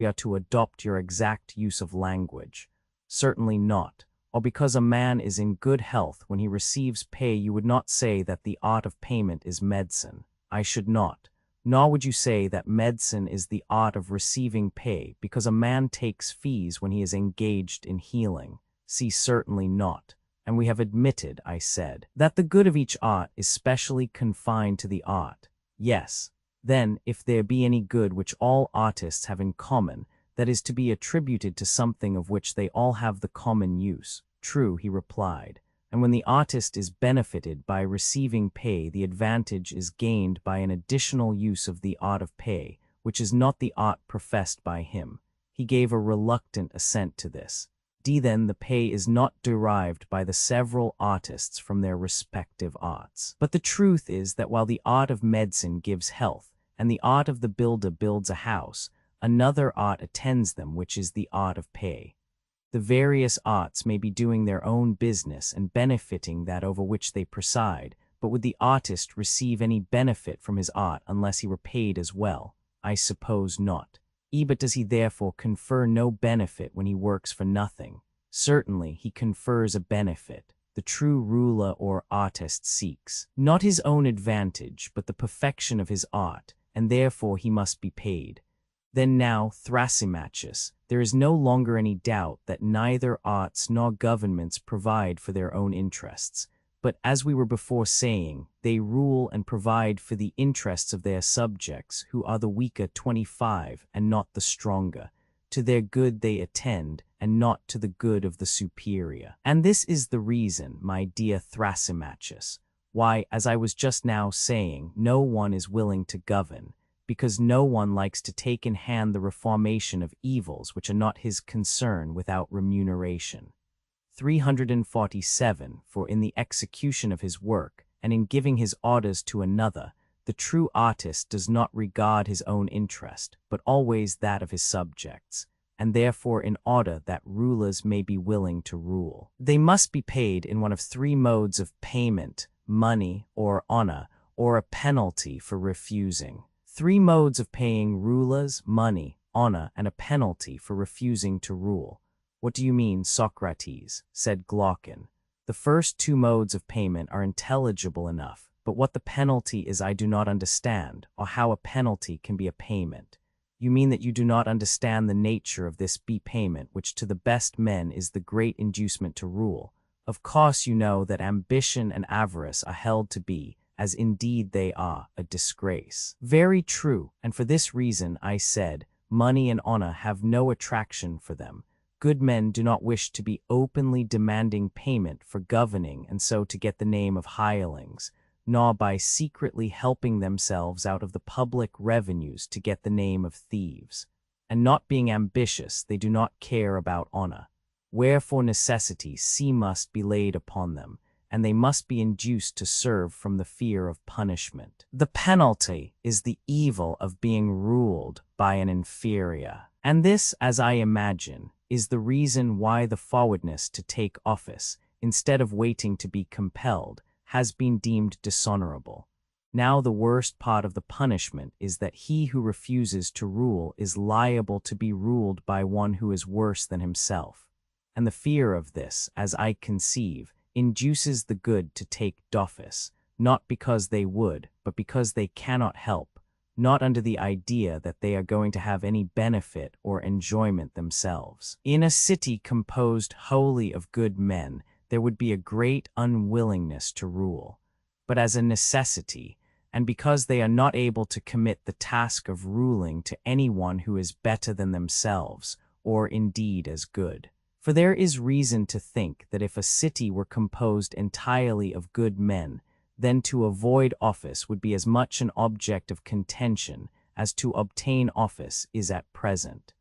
we are to adopt your exact use of language. Certainly not. Or because a man is in good health when he receives pay, you would not say that the art of payment is medicine. I should not. Nor would you say that medicine is the art of receiving pay because a man takes fees when he is engaged in healing. See, certainly not. And we have admitted, I said, that the good of each art is specially confined to the art. Yes. Then, if there be any good which all artists have in common, that is to be attributed to something of which they all have the common use. True, he replied. And when the artist is benefited by receiving pay, the advantage is gained by an additional use of the art of pay, which is not the art professed by him. He gave a reluctant assent to this. Then the pay is not derived by the several artists from their respective arts. But the truth is that while the art of medicine gives health, and the art of the builder builds a house, another art attends them, which is the art of pay. The various arts may be doing their own business and benefiting that over which they preside, but would the artist receive any benefit from his art unless he were paid as well? I suppose not. But does he therefore confer no benefit when he works for nothing? Certainly he confers a benefit. The true ruler or artist seeks not his own advantage, but the perfection of his art, and therefore he must be paid. Then now, Thrasymachus, there is no longer any doubt that neither arts nor governments provide for their own interests, but as we were before saying, they rule and provide for the interests of their subjects, who are the weaker 25 and not the stronger. To their good they attend, and not to the good of the superior. And this is the reason, my dear Thrasymachus, why, as I was just now saying, no one is willing to govern, because no one likes to take in hand the reformation of evils which are not his concern without remuneration. 347. For in the execution of his work, and in giving his orders to another, the true artist does not regard his own interest, but always that of his subjects, and therefore in order that rulers may be willing to rule, they must be paid in one of three modes of payment: money, or honor, or a penalty for refusing. Three modes of paying: rulers, money, honor, and a penalty for refusing to rule. What do you mean, Socrates? Said Glaucon. The first two modes of payment are intelligible enough, but what the penalty is I do not understand, or how a penalty can be a payment. You mean that you do not understand the nature of this payment, which to the best men is the great inducement to rule. Of course you know that ambition and avarice are held to be, as indeed they are, a disgrace. Very true, and for this reason, I said, money and honor have no attraction for them. Good men do not wish to be openly demanding payment for governing and so to get the name of hirelings, nor by secretly helping themselves out of the public revenues to get the name of thieves. And not being ambitious, they do not care about honor. Wherefore necessity must be laid upon them, and they must be induced to serve from the fear of punishment. The penalty is the evil of being ruled by an inferior. And this, as I imagine, is the reason why the forwardness to take office, instead of waiting to be compelled, has been deemed dishonorable. Now the worst part of the punishment is that he who refuses to rule is liable to be ruled by one who is worse than himself. And the fear of this, as I conceive, induces the good to take office, not because they would, but because they cannot help, not under the idea that they are going to have any benefit or enjoyment themselves. In a city composed wholly of good men, there would be a great unwillingness to rule, but as a necessity, and because they are not able to commit the task of ruling to anyone who is better than themselves, or indeed as good. For there is reason to think that if a city were composed entirely of good men, then to avoid office would be as much an object of contention as to obtain office is at present.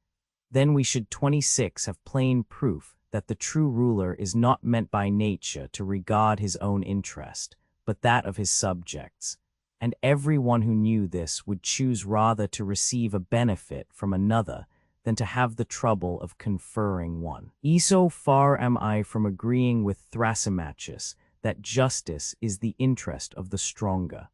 Then we should 26 have plain proof that the true ruler is not meant by nature to regard his own interest, but that of his subjects. And every one who knew this would choose rather to receive a benefit from another than to have the trouble of conferring one. So far am I from agreeing with Thrasymachus that justice is the interest of the stronger.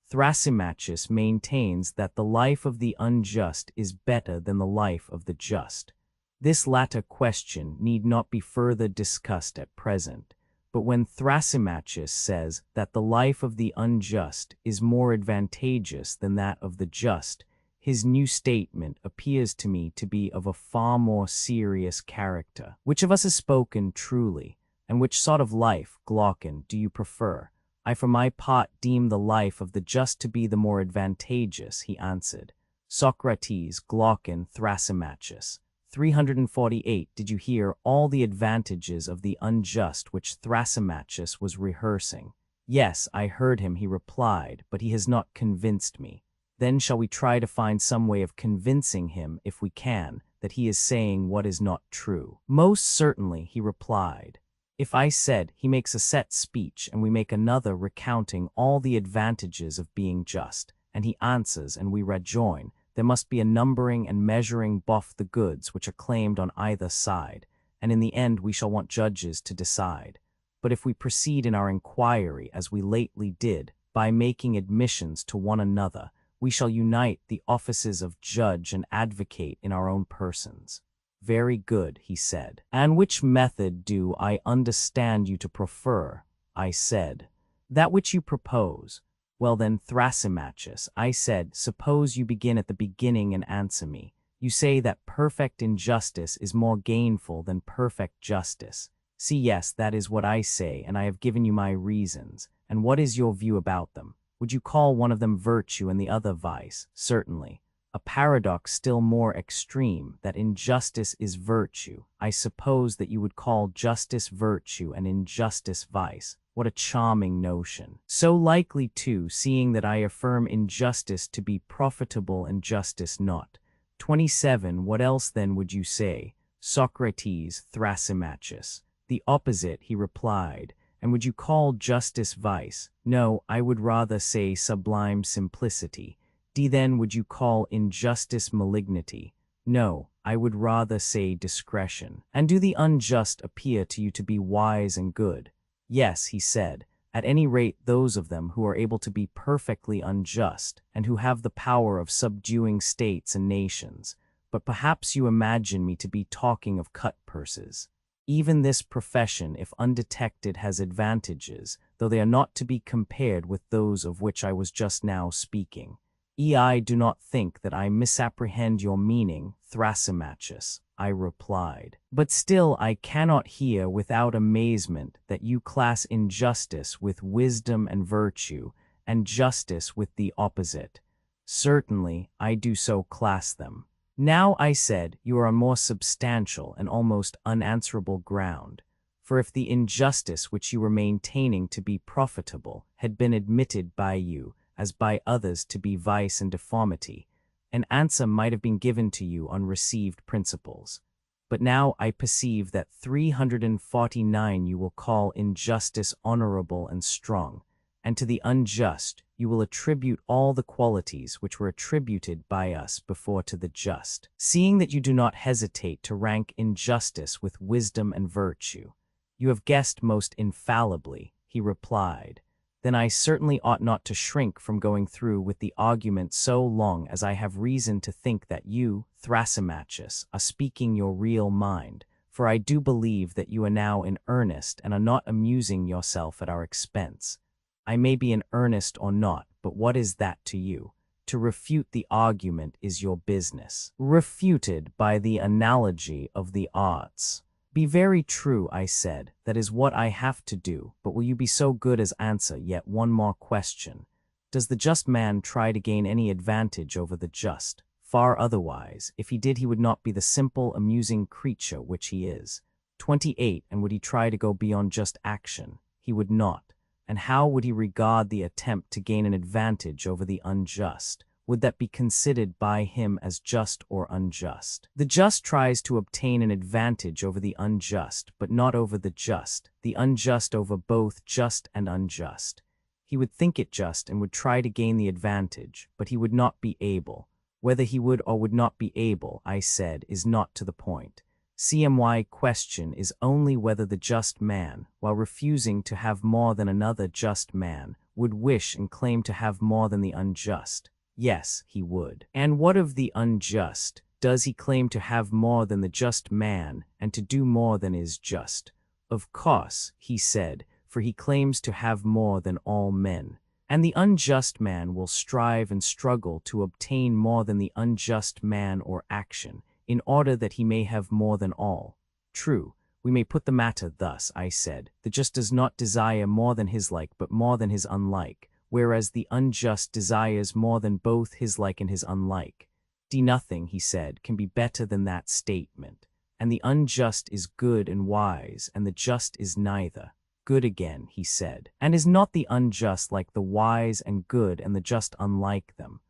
Thrasymachus maintains that the life of the unjust is better than the life of the just. This latter question need not be further discussed at present, but when Thrasymachus says that the life of the unjust is more advantageous than that of the just, his new statement appears to me to be of a far more serious character. Which of us has spoken truly, and which sort of life, Glaucon, do you prefer? I for my part deem the life of the just to be the more advantageous, he answered. Socrates, Glaucon, Thrasymachus. 348. Did you hear all the advantages of the unjust which Thrasymachus was rehearsing? Yes, I heard him, he replied, but he has not convinced me. Then shall we try to find some way of convincing him, if we can, that he is saying what is not true? Most certainly, he replied. If I said he makes a set speech and we make another recounting all the advantages of being just, and he answers and we rejoin, there must be a numbering and measuring both the goods which are claimed on either side, and in the end we shall want judges to decide. But if we proceed in our inquiry as we lately did, by making admissions to one another, we shall unite the offices of judge and advocate in our own persons. Very good, he said. And which method do I understand you to prefer? I said. That which you propose. Well then, Thrasymachus, I said, suppose you begin at the beginning and answer me. You say that perfect injustice is more gainful than perfect justice. See, yes, that is what I say, and I have given you my reasons. And what is your view about them? Would you call one of them virtue and the other vice? Certainly. A paradox still more extreme, that injustice is virtue. I suppose that you would call justice virtue and injustice vice. What a charming notion. So likely too, seeing that I affirm injustice to be profitable and justice not. 27. What else then would you say? Socrates, Thrasymachus. The opposite, he replied. And would you call justice vice? No, I would rather say sublime simplicity. D. Then would you call injustice malignity? No, I would rather say discretion. And do the unjust appear to you to be wise and good? Yes, he said, at any rate those of them who are able to be perfectly unjust, and who have the power of subduing states and nations. But perhaps you imagine me to be talking of cut purses. Even this profession, if undetected, has advantages, though they are not to be compared with those of which I was just now speaking. I do not think that I misapprehend your meaning, Thrasymachus, I replied. But still I cannot hear without amazement that you class injustice with wisdom and virtue, and justice with the opposite. Certainly, I do so class them. Now, I said, you are on more substantial and almost unanswerable ground. For if the injustice which you were maintaining to be profitable had been admitted by you, as by others to be vice and deformity, an answer might have been given to you on received principles. But now I perceive that 349 you will call injustice honorable and strong, and to the unjust you will attribute all the qualities which were attributed by us before to the just. Seeing that you do not hesitate to rank injustice with wisdom and virtue, you have guessed most infallibly, he replied. Then I certainly ought not to shrink from going through with the argument so long as I have reason to think that you, Thrasymachus, are speaking your real mind, for I do believe that you are now in earnest and are not amusing yourself at our expense. I may be in earnest or not, but what is that to you? To refute the argument is your business. Refuted by the analogy of the arts. Be very true, I said, that is what I have to do, but will you be so good as answer yet one more question? Does the just man try to gain any advantage over the just? Far otherwise. If he did, he would not be the simple, amusing creature which he is. 28. And would he try to go beyond just action? He would not. And how would he regard the attempt to gain an advantage over the unjust? Would that be considered by him as just or unjust? The just tries to obtain an advantage over the unjust, but not over the just, the unjust over both just and unjust. He would think it just and would try to gain the advantage, but he would not be able. Whether he would or would not be able, I said, is not to the point. CMY question is only whether the just man, while refusing to have more than another just man, would wish and claim to have more than the unjust. Yes, he would. And what of the unjust? Does he claim to have more than the just man and to do more than is just? Of course, he said, for he claims to have more than all men. And the unjust man will strive and struggle to obtain more than the unjust man or action, in order that he may have more than all. True, we may put the matter thus, I said, the just does not desire more than his like but more than his unlike, whereas the unjust desires more than both his like and his unlike. Nothing, he said, can be better than that statement. And the unjust is good and wise, and the just is neither. Good again, he said. And is not the unjust like the wise and good and the just unlike them?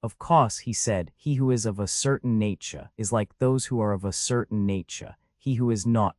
Of course, he said, he who is of a certain nature is like those who are of a certain nature, he who is not.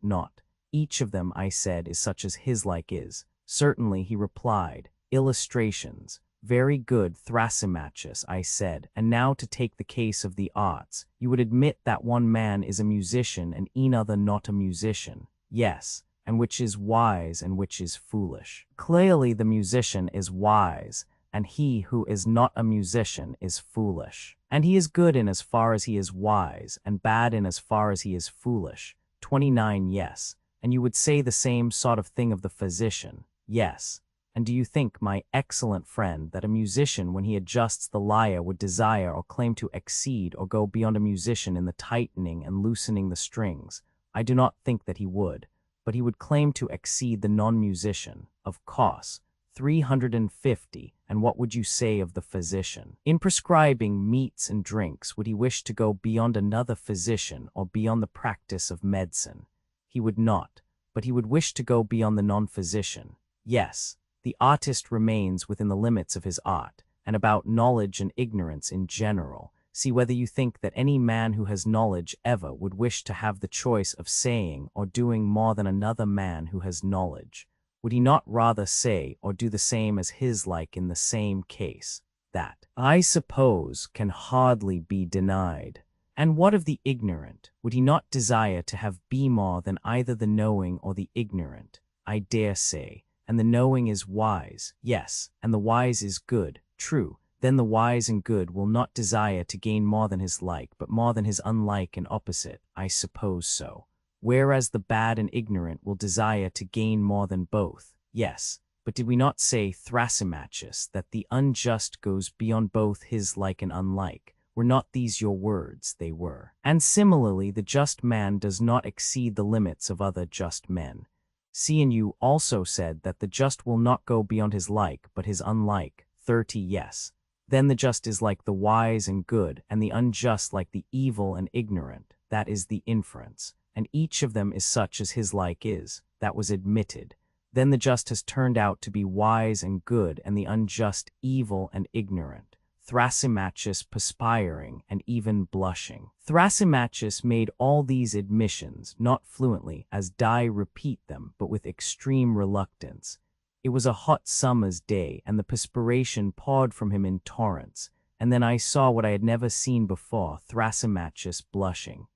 Each of them, I said, is such as his like is. Certainly, he replied. Illustrations. Very good, Thrasymachus, I said, and now to take the case of the arts. You would admit that one man is a musician and another not a musician. Yes, and which is wise and which is foolish. Clearly the musician is wise, and he who is not a musician is foolish. And he is good in as far as he is wise, and bad in as far as he is foolish. 29. Yes, and you would say the same sort of thing of the physician. Yes. And do you think, my excellent friend, that a musician, when he adjusts the lyre, would desire or claim to exceed or go beyond a musician in the tightening and loosening the strings? I do not think that he would, but he would claim to exceed the non-musician, of course. 350. And what would you say of the physician? In prescribing meats and drinks, would he wish to go beyond another physician or beyond the practice of medicine? He would not, but he would wish to go beyond the non-physician. Yes. The artist remains within the limits of his art, and about knowledge and ignorance in general. See whether you think that any man who has knowledge ever would wish to have the choice of saying or doing more than another man who has knowledge. Would he not rather say or do the same as his like in the same case? That, I suppose, can hardly be denied. And what of the ignorant? Would he not desire to have be more than either the knowing or the ignorant? I dare say. And the knowing is wise, yes, and the wise is good, true. Then the wise and good will not desire to gain more than his like, but more than his unlike and opposite, I suppose so. Whereas the bad and ignorant will desire to gain more than both, yes. But did we not say, Thrasymachus, that the unjust goes beyond both his like and unlike? Were not these your words? They were. And similarly, the just man does not exceed the limits of other just men. See, and you also said that the just will not go beyond his like, but his unlike. 30. Yes. Then the just is like the wise and good, and the unjust like the evil and ignorant. That is the inference. And each of them is such as his like is. That was admitted. Then the just has turned out to be wise and good, and the unjust evil and ignorant. Thrasymachus perspiring and even blushing. Thrasymachus made all these admissions, not fluently, as die repeat them, but with extreme reluctance. It was a hot summer's day, and the perspiration poured from him in torrents, and then I saw what I had never seen before, Thrasymachus blushing.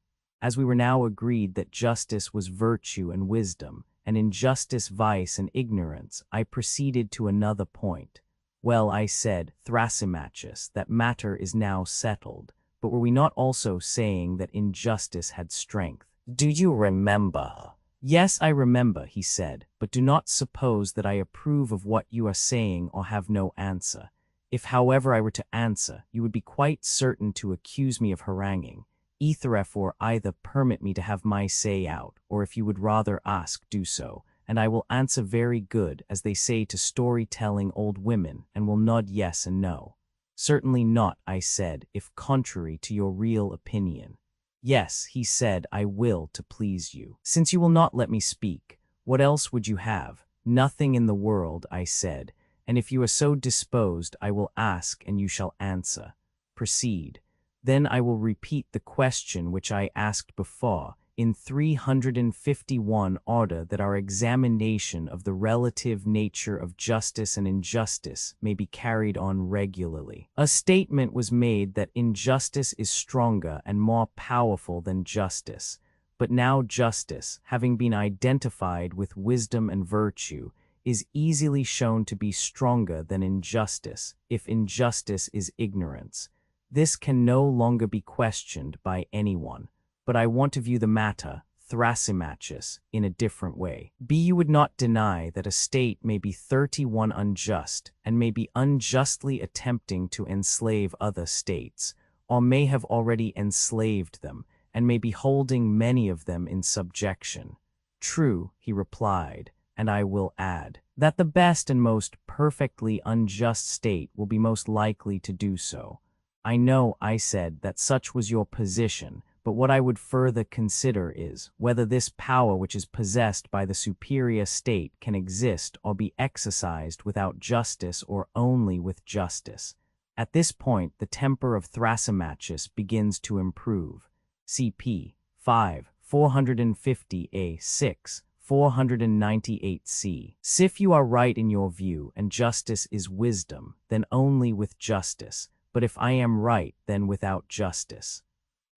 As we were now agreed that justice was virtue and wisdom, and injustice vice and ignorance, I proceeded to another point. Well, I said, Thrasymachus, that matter is now settled, but were we not also saying that injustice had strength? Do you remember? Yes, I remember, he said, but do not suppose that I approve of what you are saying or have no answer. If, however, I were to answer, you would be quite certain to accuse me of haranguing. Therefore, either permit me to have my say out, or if you would rather ask, do so. And I will answer very good, as they say to story-telling old women, and will nod yes and no. Certainly not, I said, if contrary to your real opinion. Yes, he said, I will, to please you. Since you will not let me speak, what else would you have? Nothing in the world, I said, and if you are so disposed, I will ask, and you shall answer. Proceed. Then I will repeat the question which I asked before, in 351 order that our examination of the relative nature of justice and injustice may be carried on regularly. A statement was made that injustice is stronger and more powerful than justice, but now justice, having been identified with wisdom and virtue, is easily shown to be stronger than injustice, if injustice is ignorance. This can no longer be questioned by anyone. But I want to view the matter, Thrasymachus, in a different way. You would not deny that a state may be 31 unjust, and may be unjustly attempting to enslave other states, or may have already enslaved them, and may be holding many of them in subjection. True, he replied, and I will add, that the best and most perfectly unjust state will be most likely to do so. I know, I said, that such was your position, but what I would further consider is whether this power which is possessed by the superior state can exist or be exercised without justice or only with justice. At this point, the temper of Thrasymachus begins to improve. CP 5, 450a 6, 498c. If you are right in your view and justice is wisdom, then only with justice, but if I am right, then without justice.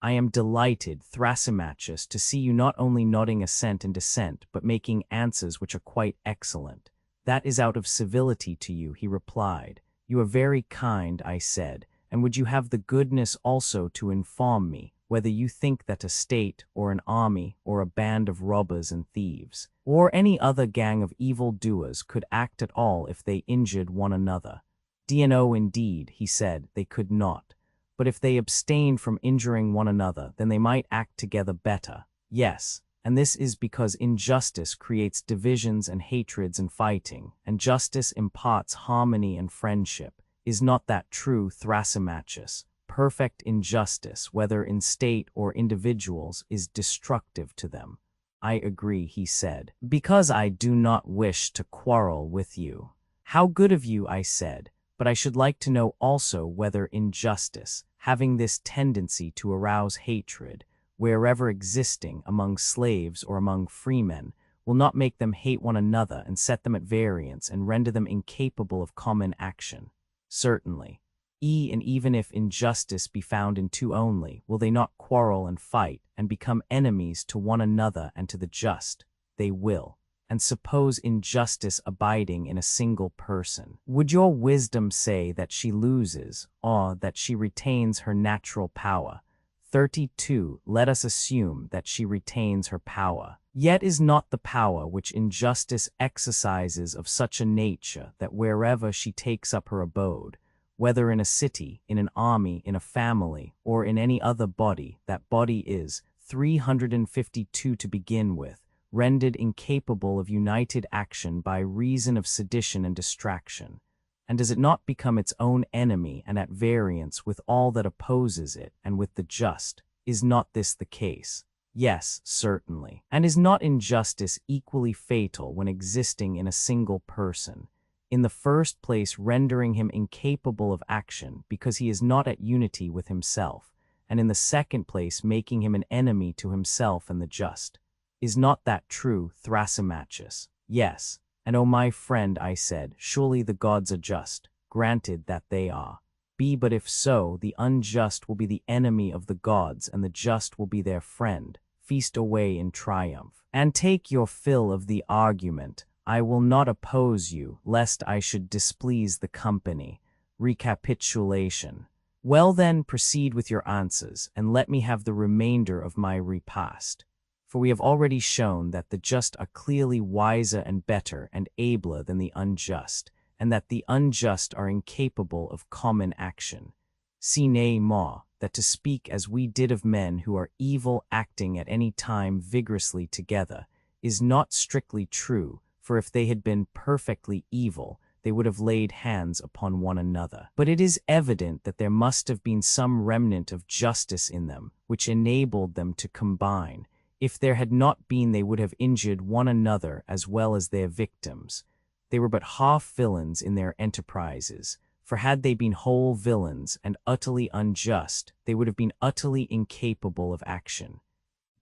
I am delighted, Thrasymachus, to see you not only nodding assent and dissent, but making answers which are quite excellent. That is out of civility to you, he replied. You are very kind, I said, and would you have the goodness also to inform me whether you think that a state, or an army, or a band of robbers and thieves, or any other gang of evil-doers could act at all if they injured one another? D&O indeed, he said, they could not. But if they abstained from injuring one another, then they might act together better. Yes, and this is because injustice creates divisions and hatreds and fighting, and justice imparts harmony and friendship. Is not that true, Thrasymachus? Perfect injustice, whether in state or individuals, is destructive to them. I agree, he said, because I do not wish to quarrel with you. How good of you, I said, but I should like to know also whether injustice, having this tendency to arouse hatred, wherever existing among slaves or among freemen, will not make them hate one another and set them at variance and render them incapable of common action. Certainly. And even if injustice be found in two only, will they not quarrel and fight, and become enemies to one another and to the just? They will. And suppose injustice abiding in a single person, would your wisdom say that she loses, or that she retains her natural power? 32. Let us assume that she retains her power. Yet is not the power which injustice exercises of such a nature that wherever she takes up her abode, whether in a city, in an army, in a family, or in any other body, that body is, 352 to begin with, rendered incapable of united action by reason of sedition and distraction? And does it not become its own enemy and at variance with all that opposes it and with the just? Is not this the case? Yes, certainly. And is not injustice equally fatal when existing in a single person? In the first place, rendering him incapable of action because he is not at unity with himself, and in the second place, making him an enemy to himself and the just. Is not that true, Thrasymachus? Yes. And O my friend, I said, surely the gods are just. Granted that they are. But if so, the unjust will be the enemy of the gods, and the just will be their friend. Feast away in triumph. And take your fill of the argument. I will not oppose you, lest I should displease the company. Recapitulation. Well then, proceed with your answers, and let me have the remainder of my repast. For we have already shown that the just are clearly wiser and better and abler than the unjust, and that the unjust are incapable of common action. Sine ma, that to speak as we did of men who are evil acting at any time vigorously together, is not strictly true, for if they had been perfectly evil, they would have laid hands upon one another. But it is evident that there must have been some remnant of justice in them, which enabled them to combine. If there had not been, they would have injured one another as well as their victims. They were but half villains in their enterprises, for had they been whole villains and utterly unjust, they would have been utterly incapable of action.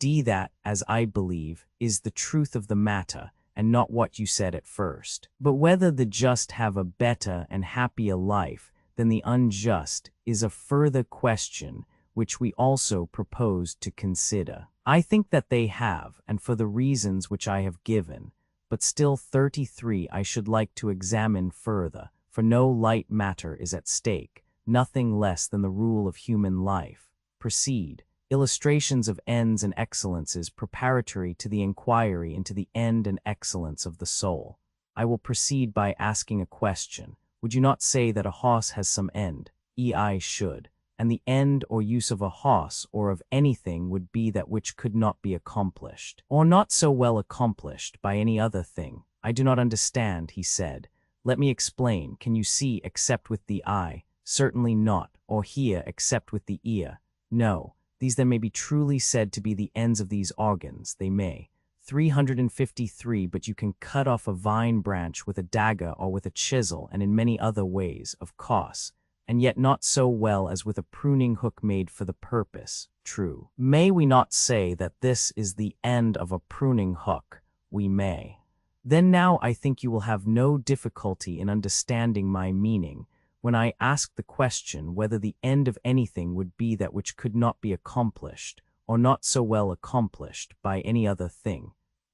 That, as I believe, is the truth of the matter, and not what you said at first. But whether the just have a better and happier life than the unjust is a further question which we also propose to consider. I think that they have, and for the reasons which I have given, but but still 33 I should like to examine further, for no light matter is at stake, nothing less than the rule of human life. Proceed. Illustrations of ends and excellences preparatory to the inquiry into the end and excellence of the soul. I will proceed by asking a question. Would you not say that a horse has some end? I should. And the end or use of a horse or of anything would be that which could not be accomplished, or not so well accomplished, by any other thing. I do not understand, he said. Let me explain. Can you see except with the eye? Certainly not. Or hear except with the ear? No. These then may be truly said to be the ends of these organs. They may. 353 But you can cut off a vine branch with a dagger or with a chisel, and in many other ways, of course, and yet not so well as with a pruning hook made for the purpose. True. May we not say that this is the end of a pruning hook? We may. Then now I think you will have no difficulty in understanding my meaning when I ask the question whether the end of anything would be that which could not be accomplished, or not so well accomplished, by any other thing.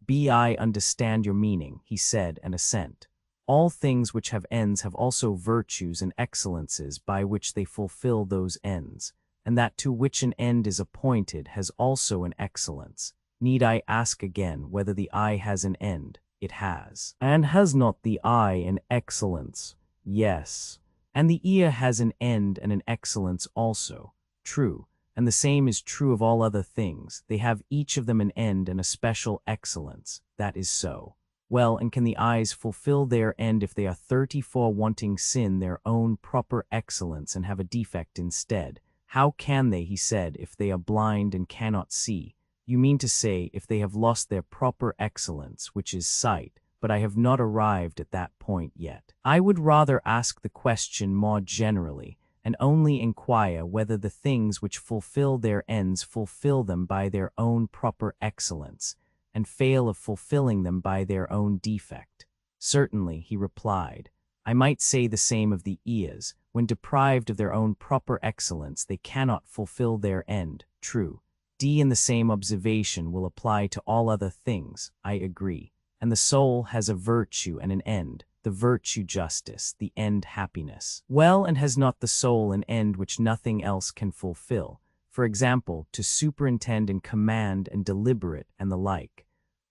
I understand your meaning, he said, and assent. All things which have ends have also virtues and excellences by which they fulfill those ends, and that to which an end is appointed has also an excellence. Need I ask again whether the eye has an end? It has. And has not the eye an excellence? Yes. And the ear has an end and an excellence also. True. And the same is true of all other things. They have each of them an end and a special excellence. That is so. Well, and can the eyes fulfill their end if they are 34 wanting sin their own proper excellence and have a defect instead? How can they, he said, if they are blind and cannot see? You mean to say if they have lost their proper excellence, which is sight, but I have not arrived at that point yet. I would rather ask the question more generally, and only inquire whether the things which fulfill their ends fulfill them by their own proper excellence, and fail of fulfilling them by their own defect. Certainly, he replied. I might say the same of the ears. When deprived of their own proper excellence, they cannot fulfill their end. True. And the same observation will apply to all other things. I agree. And the soul has a virtue and an end, the virtue justice, the end happiness. Well, and has not the soul an end which nothing else can fulfill? For example, to superintend and command and deliberate and the like.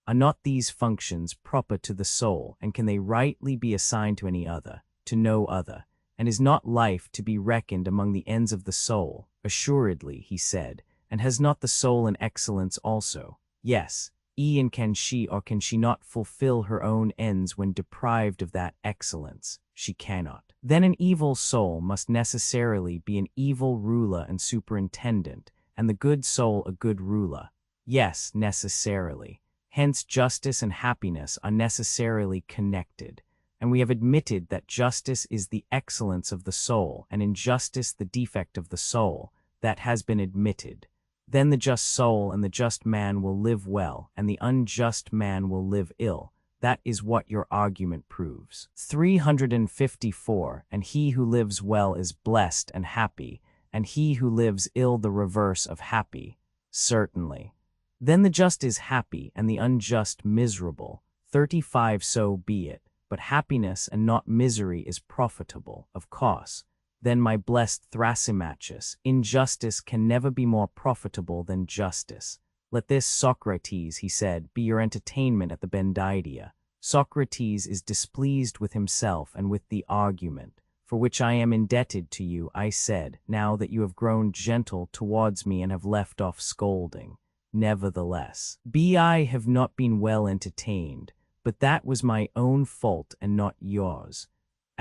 Are not these functions proper to the soul, and can they rightly be assigned to any other? To no other. And is not life to be reckoned among the ends of the soul? Assuredly, he said. And has not the soul an excellence also? Yes. And can she or can she not fulfill her own ends when deprived of that excellence? She cannot. Then an evil soul must necessarily be an evil ruler and superintendent, and the good soul a good ruler. Yes, necessarily. Hence justice and happiness are necessarily connected, and we have admitted that justice is the excellence of the soul, and injustice the defect of the soul. That has been admitted. Then the just soul and the just man will live well, and the unjust man will live ill. That is what your argument proves. 354 And he who lives well is blessed and happy, and he who lives ill the reverse of happy. Certainly. Then the just is happy, and the unjust miserable. 35 So be it. But happiness and not misery is profitable, of course. Then, my blessed Thrasymachus, injustice can never be more profitable than justice. Let this, Socrates, he said, be your entertainment at the Bendidia. Socrates is displeased with himself and with the argument, for which I am indebted to you, I said, now that you have grown gentle towards me and have left off scolding. Nevertheless, I have not been well entertained, but that was my own fault and not yours.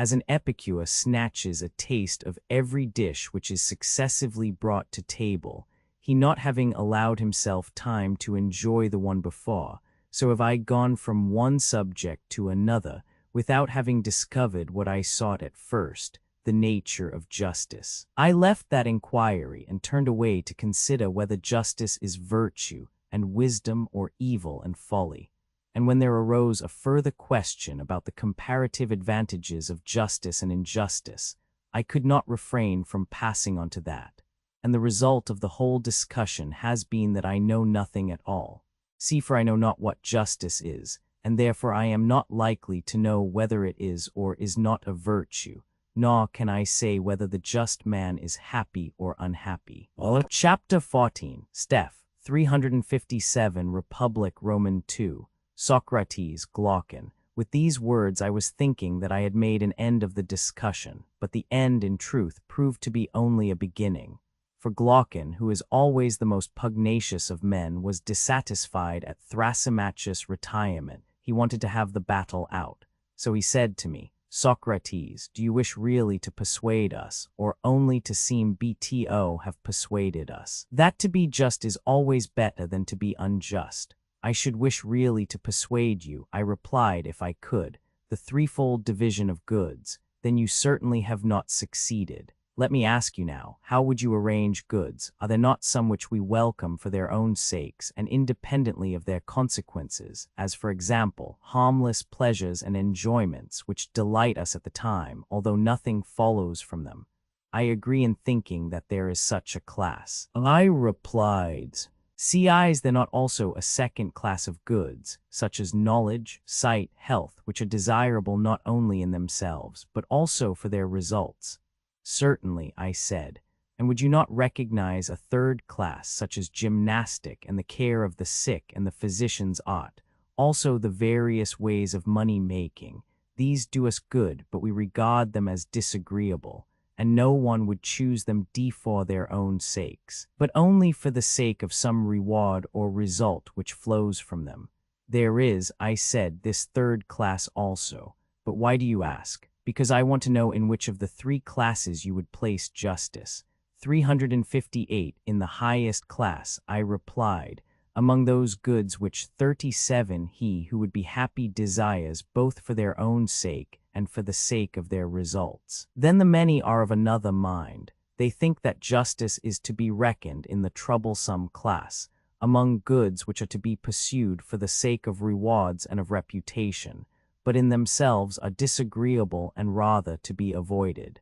As an epicure snatches a taste of every dish which is successively brought to table, he not having allowed himself time to enjoy the one before, so have I gone from one subject to another without having discovered what I sought at first, the nature of justice. I left that inquiry and turned away to consider whether justice is virtue and wisdom or evil and folly. And when there arose a further question about the comparative advantages of justice and injustice, I could not refrain from passing on to that. And the result of the whole discussion has been that I know nothing at all. See, for I know not what justice is, and therefore I am not likely to know whether it is or is not a virtue, nor can I say whether the just man is happy or unhappy. Chapter 14, Steph, 357, Republic, Roman 2, Socrates, Glaucon. With these words I was thinking that I had made an end of the discussion, but the end, in truth, proved to be only a beginning. For Glaucon, who is always the most pugnacious of men, was dissatisfied at Thrasymachus' retirement. He wanted to have the battle out. So he said to me, Socrates, do you wish really to persuade us, or only to seem BTO have persuaded us? That to be just is always better than to be unjust. I should wish really to persuade you, I replied, if I could, the threefold division of goods. Then you certainly have not succeeded. Let me ask you now, how would you arrange goods? Are there not some which we welcome for their own sakes and independently of their consequences, as for example, harmless pleasures and enjoyments which delight us at the time, although nothing follows from them? I agree in thinking that there is such a class. I replied, is there not also a second class of goods, such as knowledge, sight, health, which are desirable not only in themselves, but also for their results? Certainly, I said. And would you not recognize a third class, such as gymnastic and the care of the sick and the physician's art, also the various ways of money-making? These do us good, but we regard them as disagreeable, and no one would choose them for their own sakes, but only for the sake of some reward or result which flows from them. There is, I said, this third class also. But why do you ask? Because I want to know in which of the three classes you would place justice. 358 in the highest class, I replied, among those goods which 37 he who would be happy desires both for their own sake and for the sake of their results. Then the many are of another mind. They think that justice is to be reckoned in the troublesome class, among goods which are to be pursued for the sake of rewards and of reputation, but in themselves are disagreeable and rather to be avoided.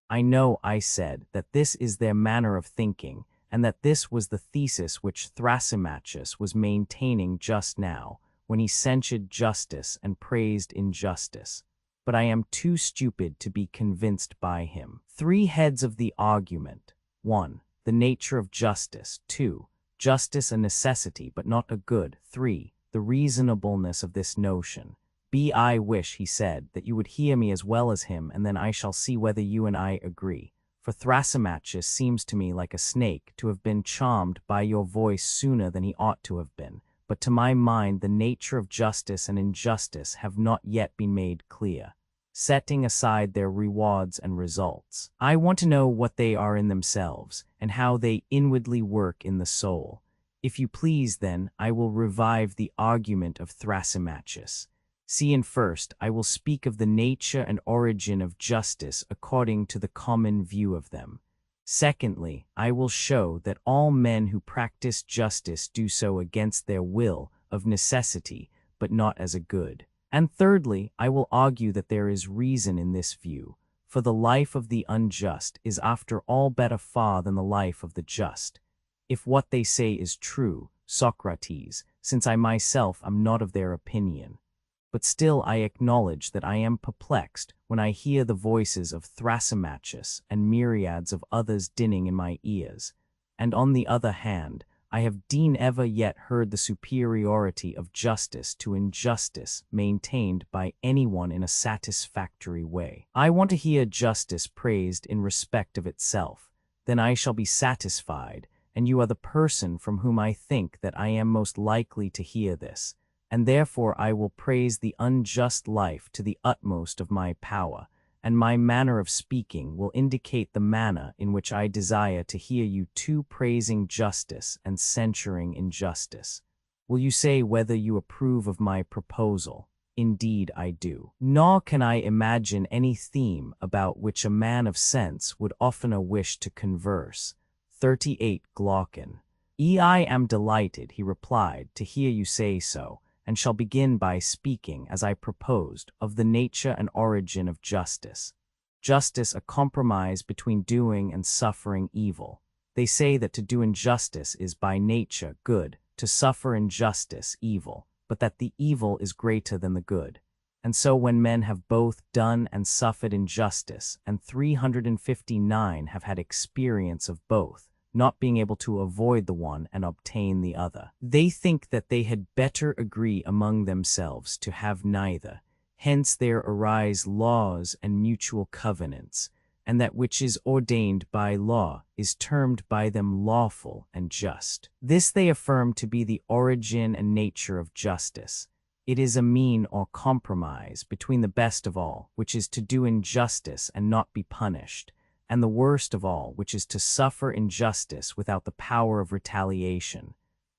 I know, I said, that this is their manner of thinking, and that this was the thesis which Thrasymachus was maintaining just now, when he censured justice and praised injustice. But I am too stupid to be convinced by him. Three heads of the argument. 1. The nature of justice. 2. Justice a necessity but not a good. 3. The reasonableness of this notion. I wish, he said, that you would hear me as well as him, and then I shall see whether you and I agree. For Thrasymachus seems to me like a snake to have been charmed by your voice sooner than he ought to have been. But to my mind the nature of justice and injustice have not yet been made clear, setting aside their rewards and results. I want to know what they are in themselves, and how they inwardly work in the soul. If you please, then, I will revive the argument of Thrasymachus. See, and first, I will speak of the nature and origin of justice according to the common view of them. Secondly, I will show that all men who practice justice do so against their will, of necessity, but not as a good. And thirdly, I will argue that there is reason in this view, for the life of the unjust is after all better far than the life of the just. If what they say is true, Socrates, since I myself am not of their opinion. But still I acknowledge that I am perplexed when I hear the voices of Thrasymachus and myriads of others dinning in my ears, and on the other hand, I have never yet heard the superiority of justice to injustice maintained by anyone in a satisfactory way. I want to hear justice praised in respect of itself, then I shall be satisfied, and you are the person from whom I think that I am most likely to hear this. And therefore I will praise the unjust life to the utmost of my power, and my manner of speaking will indicate the manner in which I desire to hear you too praising justice and censuring injustice. Will you say whether you approve of my proposal? Indeed I do. Nor can I imagine any theme about which a man of sense would oftener wish to converse. 38 Glaucon. I am delighted, he replied, to hear you say so, and shall begin by speaking, as I proposed, of the nature and origin of justice. Justice a compromise between doing and suffering evil. They say that to do injustice is by nature good, to suffer injustice evil. but that the evil is greater than the good. And so when men have both done and suffered injustice, and 359 have had experience of both, not being able to avoid the one and obtain the other, they think that they had better agree among themselves to have neither. Hence there arise laws and mutual covenants, and that which is ordained by law is termed by them lawful and just. This they affirm to be the origin and nature of justice. It is a mean or compromise between the best of all, which is to do injustice and not be punished, and the worst of all, which is to suffer injustice without the power of retaliation.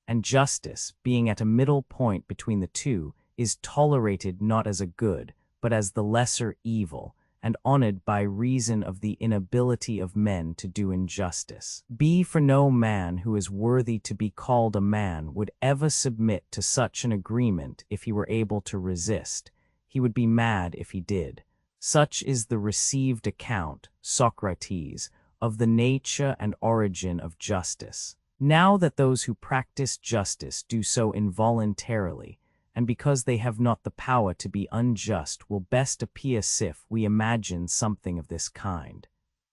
And justice, being at a middle point between the two, is tolerated not as a good, but as the lesser evil, and honored by reason of the inability of men to do injustice. For no man who is worthy to be called a man would ever submit to such an agreement if he were able to resist. He would be mad if he did. Such is the received account, Socrates, of the nature and origin of justice. Now that those who practice justice do so involuntarily, and because they have not the power to be unjust, will best appear if we imagine something of this kind.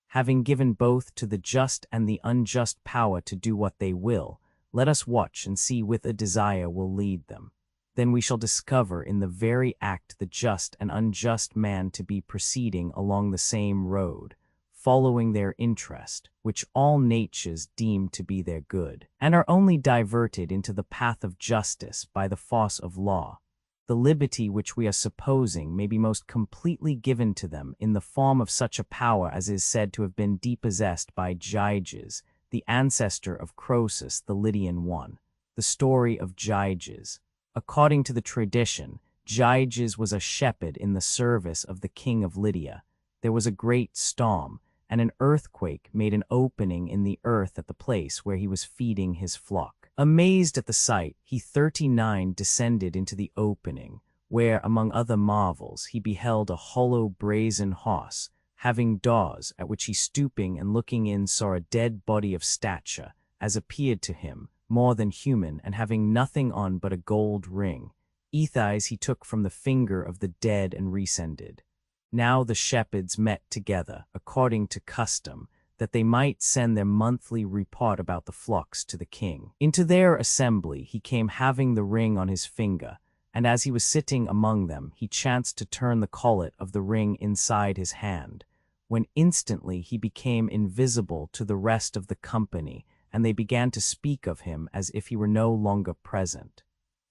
Having given both to the just and the unjust power to do what they will, let us watch and see whither desire will lead them. Then we shall discover in the very act the just and unjust man to be proceeding along the same road, following their interest, which all natures deem to be their good, and are only diverted into the path of justice by the force of law. The liberty which we are supposing may be most completely given to them in the form of such a power as is said to have been depossessed by Gyges, the ancestor of Croesus the Lydian one. The story of Gyges. According to the tradition, Gyges was a shepherd in the service of the king of Lydia. There was a great storm, and an earthquake made an opening in the earth at the place where he was feeding his flock. Amazed at the sight, he 39 descended into the opening, where, among other marvels, he beheld a hollow brazen horse, having doors, at which he stooping and looking in saw a dead body of stature, as appeared to him, more than human, and having nothing on but a gold ring. Ethys he took from the finger of the dead and rescinded. Now the shepherds met together, according to custom, that they might send their monthly report about the flocks to the king. Into their assembly he came having the ring on his finger, and as he was sitting among them, he chanced to turn the collet of the ring inside his hand, when instantly he became invisible to the rest of the company, and they began to speak of him as if he were no longer present.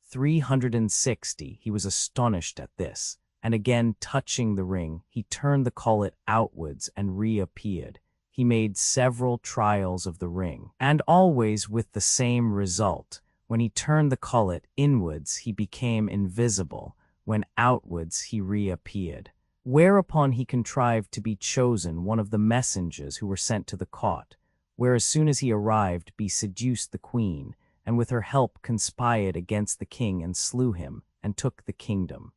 360 he was astonished at this, and again touching the ring, he turned the collet outwards and reappeared. He made several trials of the ring, and always with the same result. When he turned the collet inwards, he became invisible. When outwards, he reappeared. Whereupon he contrived to be chosen one of the messengers who were sent to the court, where as soon as he arrived, he seduced the queen, and with her help conspired against the king and slew him, and took the kingdom.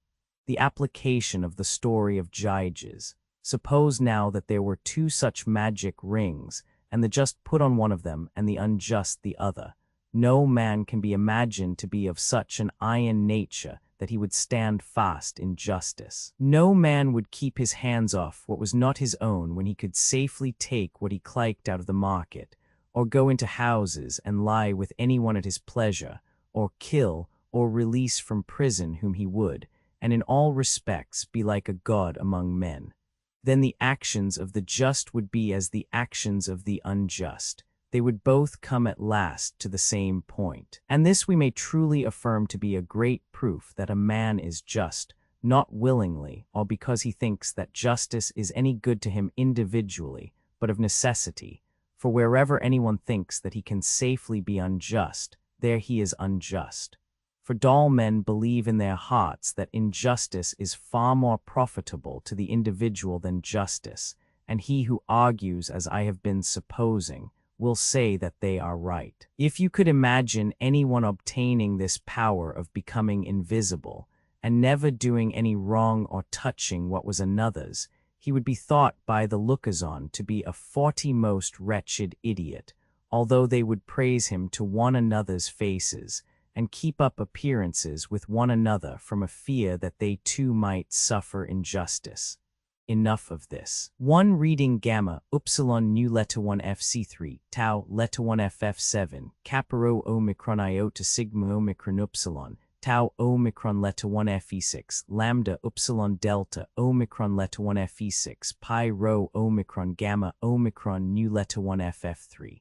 The application of the story of Gyges. Suppose now that there were two such magic rings, and the just put on one of them and the unjust the other. No man can be imagined to be of such an iron nature that he would stand fast in justice. No man would keep his hands off what was not his own when he could safely take what he liked out of the market, or go into houses and lie with anyone at his pleasure, or kill or release from prison whom he would, and in all respects be like a god among men. Then the actions of the just would be as the actions of the unjust. They would both come at last to the same point. And this we may truly affirm to be a great proof that a man is just, not willingly, or because he thinks that justice is any good to him individually, but of necessity. For wherever anyone thinks that he can safely be unjust, there he is unjust. For dull men believe in their hearts that injustice is far more profitable to the individual than justice, and he who argues as I have been supposing will say that they are right. If you could imagine anyone obtaining this power of becoming invisible, and never doing any wrong or touching what was another's, he would be thought by the lookers-on to be a 40-most wretched idiot, although they would praise him to one another's faces, and keep up appearances with one another from a fear that they too might suffer injustice. Enough of this. 1 reading gamma, upsilon nu letter 1 fc3, tau letter 1 ff7, kappa rho omicron iota sigma omicron upsilon, tau omicron letter 1 fe6, lambda upsilon delta omicron letter 1 fe6, pi rho omicron gamma omicron nu letter 1 ff3.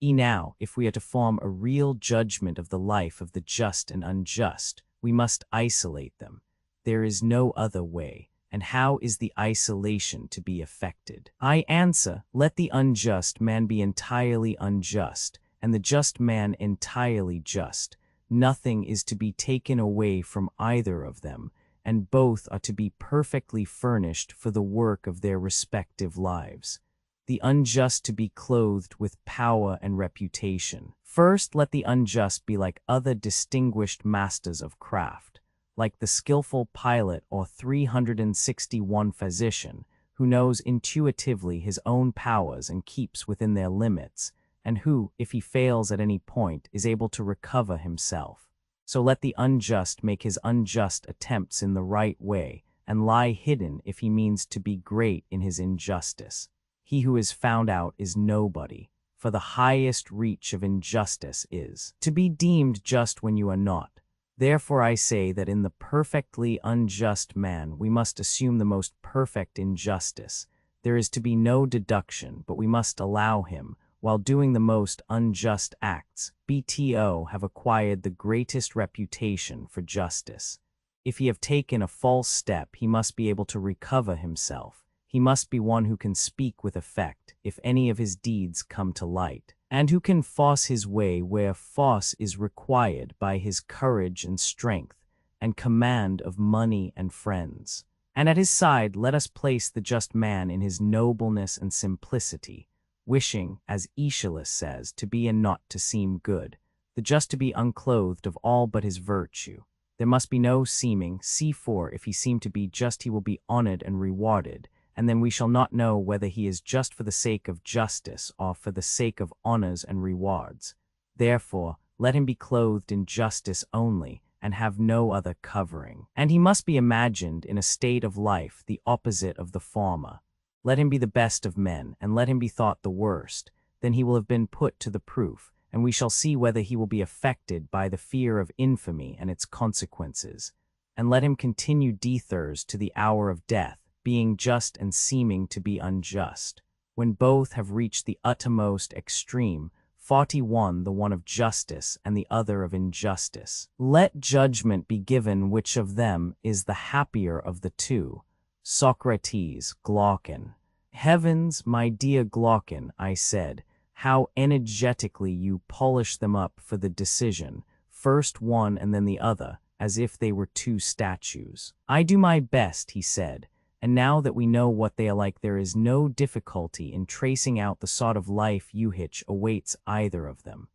Now, if we are to form a real judgment of the life of the just and unjust, we must isolate them. There is no other way. And how is the isolation to be effected? I answer, let the unjust man be entirely unjust, and the just man entirely just. Nothing is to be taken away from either of them, and both are to be perfectly furnished for the work of their respective lives. The unjust to be clothed with power and reputation. First, let the unjust be like other distinguished masters of craft, like the skillful pilot or 361 physician, who knows intuitively his own powers and keeps within their limits, and who, if he fails at any point, is able to recover himself. So let the unjust make his unjust attempts in the right way, and lie hidden if he means to be great in his injustice. He who is found out is nobody, for the highest reach of injustice is to be deemed just when you are not. Therefore I say that in the perfectly unjust man we must assume the most perfect injustice. There is to be no deduction, but we must allow him, while doing the most unjust acts, have acquired the greatest reputation for justice. If he have taken a false step, he must be able to recover himself. He must be one who can speak with effect, if any of his deeds come to light, and who can force his way where force is required by his courage and strength, and command of money and friends. And at his side let us place the just man in his nobleness and simplicity, wishing, as Aeschylus says, to be and not to seem good, the just to be unclothed of all but his virtue. There must be no seeming, for if he seem to be just he will be honored and rewarded, and then we shall not know whether he is just for the sake of justice or for the sake of honors and rewards. Therefore, let him be clothed in justice only, and have no other covering. And he must be imagined in a state of life the opposite of the former. Let him be the best of men, and let him be thought the worst. Then he will have been put to the proof, and we shall see whether he will be affected by the fear of infamy and its consequences. And let him continue dethers to the hour of death, being just and seeming to be unjust. When both have reached the uttermost extreme, 41 the one of justice and the other of injustice. Let judgment be given which of them is the happier of the two. Socrates, Glaucon. Heavens, my dear Glaucon, I said, how energetically you polish them up for the decision, first one and then the other, as if they were two statues. I do my best, he said. And now that we know what they are like, there is no difficulty in tracing out the sort of life which awaits either of them.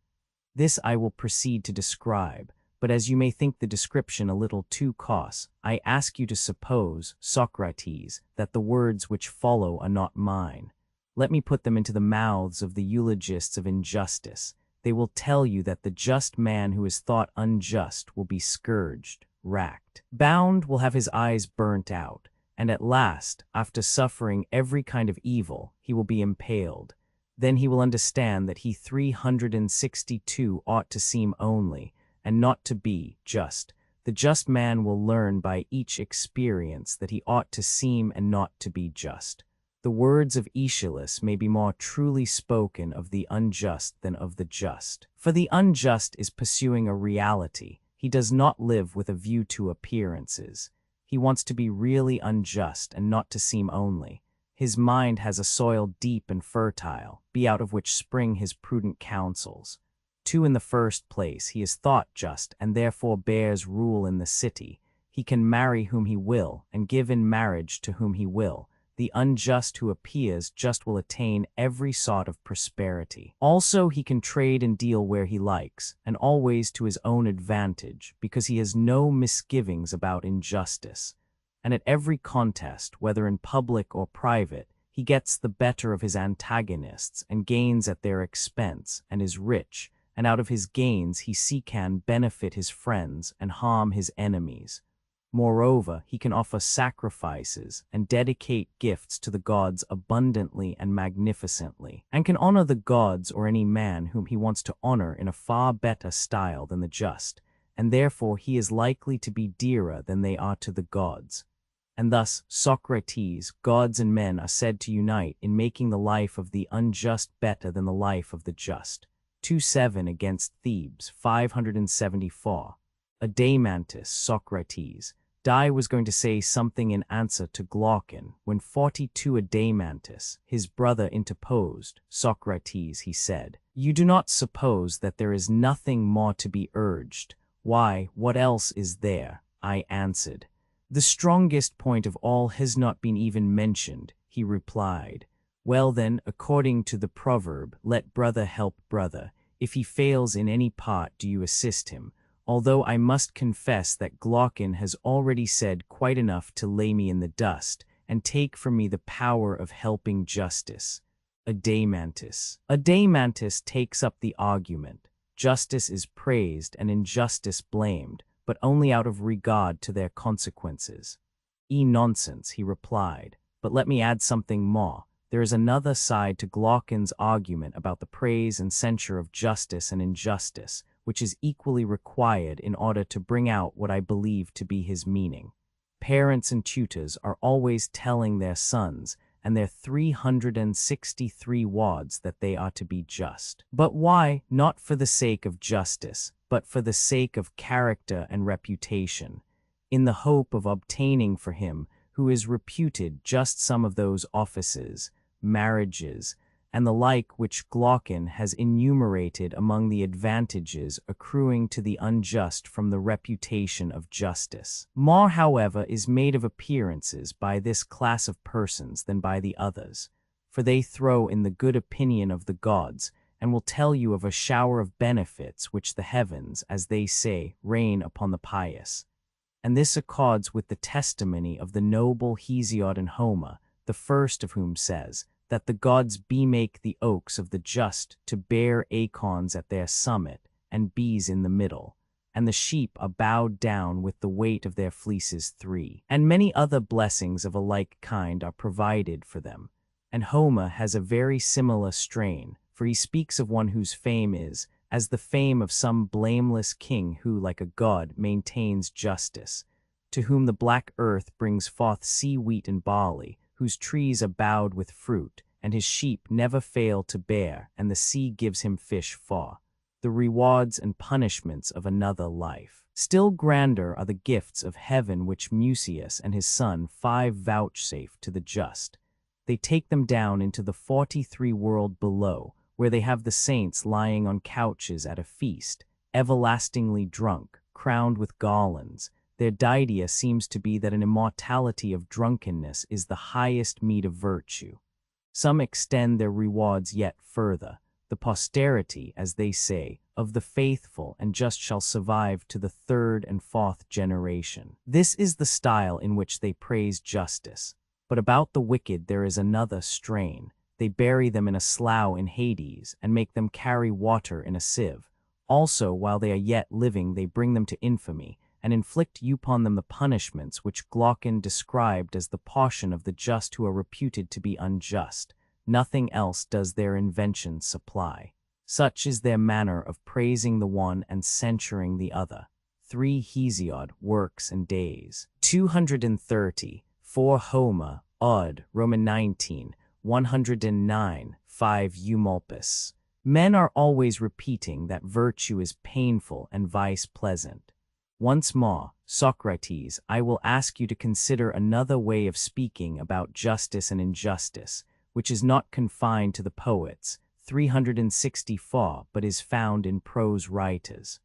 This I will proceed to describe, but as you may think the description a little too coarse, I ask you to suppose, Socrates, that the words which follow are not mine. Let me put them into the mouths of the eulogists of injustice. They will tell you that the just man who is thought unjust will be scourged, racked, bound, will have his eyes burnt out, and at last, after suffering every kind of evil, he will be impaled. Then he will understand that he 362 ought to seem only, and not to be, just. The just man will learn by each experience that he ought to seem and not to be just. The words of Aeschylus may be more truly spoken of the unjust than of the just. For the unjust is pursuing a reality. He does not live with a view to appearances. He wants to be really unjust and not to seem only. His mind has a soil deep and fertile, be out of which spring his prudent counsels. 2. In the first place, he is thought just and therefore bears rule in the city. He can marry whom he will and give in marriage to whom he will. The unjust who appears just will attain every sort of prosperity. Also, he can trade and deal where he likes, and always to his own advantage, because he has no misgivings about injustice. And at every contest, whether in public or private, he gets the better of his antagonists and gains at their expense, and is rich, and out of his gains he can benefit his friends and harm his enemies. Moreover, he can offer sacrifices and dedicate gifts to the gods abundantly and magnificently, and can honor the gods or any man whom he wants to honor in a far better style than the just, and therefore he is likely to be dearer than they are to the gods. And thus, Socrates, gods and men are said to unite in making the life of the unjust better than the life of the just. 2-7 against Thebes, 574. Adeimantus, Socrates. Di was going to say something in answer to Glaucon, when 42 Adeimantus, his brother, interposed. Socrates, he said, you do not suppose that there is nothing more to be urged. Why, what else is there? I answered. The strongest point of all has not been even mentioned, he replied. Well then, according to the proverb, let brother help brother. If he fails in any part, do you assist him? Although I must confess that Glaucon has already said quite enough to lay me in the dust and take from me the power of helping justice. Adeimantus takes up the argument. Justice is praised and injustice blamed, but only out of regard to their consequences. Nonsense, he replied, but let me add something more. There is another side to Glaucon's argument about the praise and censure of justice and injustice, which is equally required in order to bring out what I believe to be his meaning. Parents and tutors are always telling their sons and their 363 wads that they are to be just. But why? Not for the sake of justice, but for the sake of character and reputation, in the hope of obtaining for him who is reputed just some of those offices, marriages, and the like which Glaucon has enumerated among the advantages accruing to the unjust from the reputation of justice. More, however, is made of appearances by this class of persons than by the others, for they throw in the good opinion of the gods, and will tell you of a shower of benefits which the heavens, as they say, rain upon the pious. And this accords with the testimony of the noble Hesiod and Homer, the first of whom says, that the gods make the oaks of the just to bear acorns at their summit, and bees in the middle, and the sheep are bowed down with the weight of their fleeces 3. And many other blessings of a like kind are provided for them. And Homer has a very similar strain, for he speaks of one whose fame is, as the fame of some blameless king who, like a god, maintains justice, to whom the black earth brings forth sea wheat and barley, whose trees are bowed with fruit, and his sheep never fail to bear, and the sea gives him fish for the rewards and punishments of another life. Still grander are the gifts of heaven which Mucius and his son 5 vouchsafe to the just. They take them down into the 43 world below, where they have the saints lying on couches at a feast, everlastingly drunk, crowned with garlands. Their idea seems to be that an immortality of drunkenness is the highest meed of virtue. Some extend their rewards yet further. The posterity, as they say, of the faithful and just shall survive to the 3rd and 4th generation. This is the style in which they praise justice. But about the wicked there is another strain. They bury them in a slough in Hades, and make them carry water in a sieve. Also, while they are yet living, they bring them to infamy, and inflict upon them the punishments which Glaucon described as the portion of the just who are reputed to be unjust. Nothing else does their invention supply. Such is their manner of praising the one and censuring the other. 3 Hesiod, Works and Days. 230. 4 Homer, Odd, Roman 19, 109, 5 Eumolpus. Men are always repeating that virtue is painful and vice pleasant. Once more, Socrates, I will ask you to consider another way of speaking about justice and injustice, which is not confined to the poets, 364, but is found in prose writers.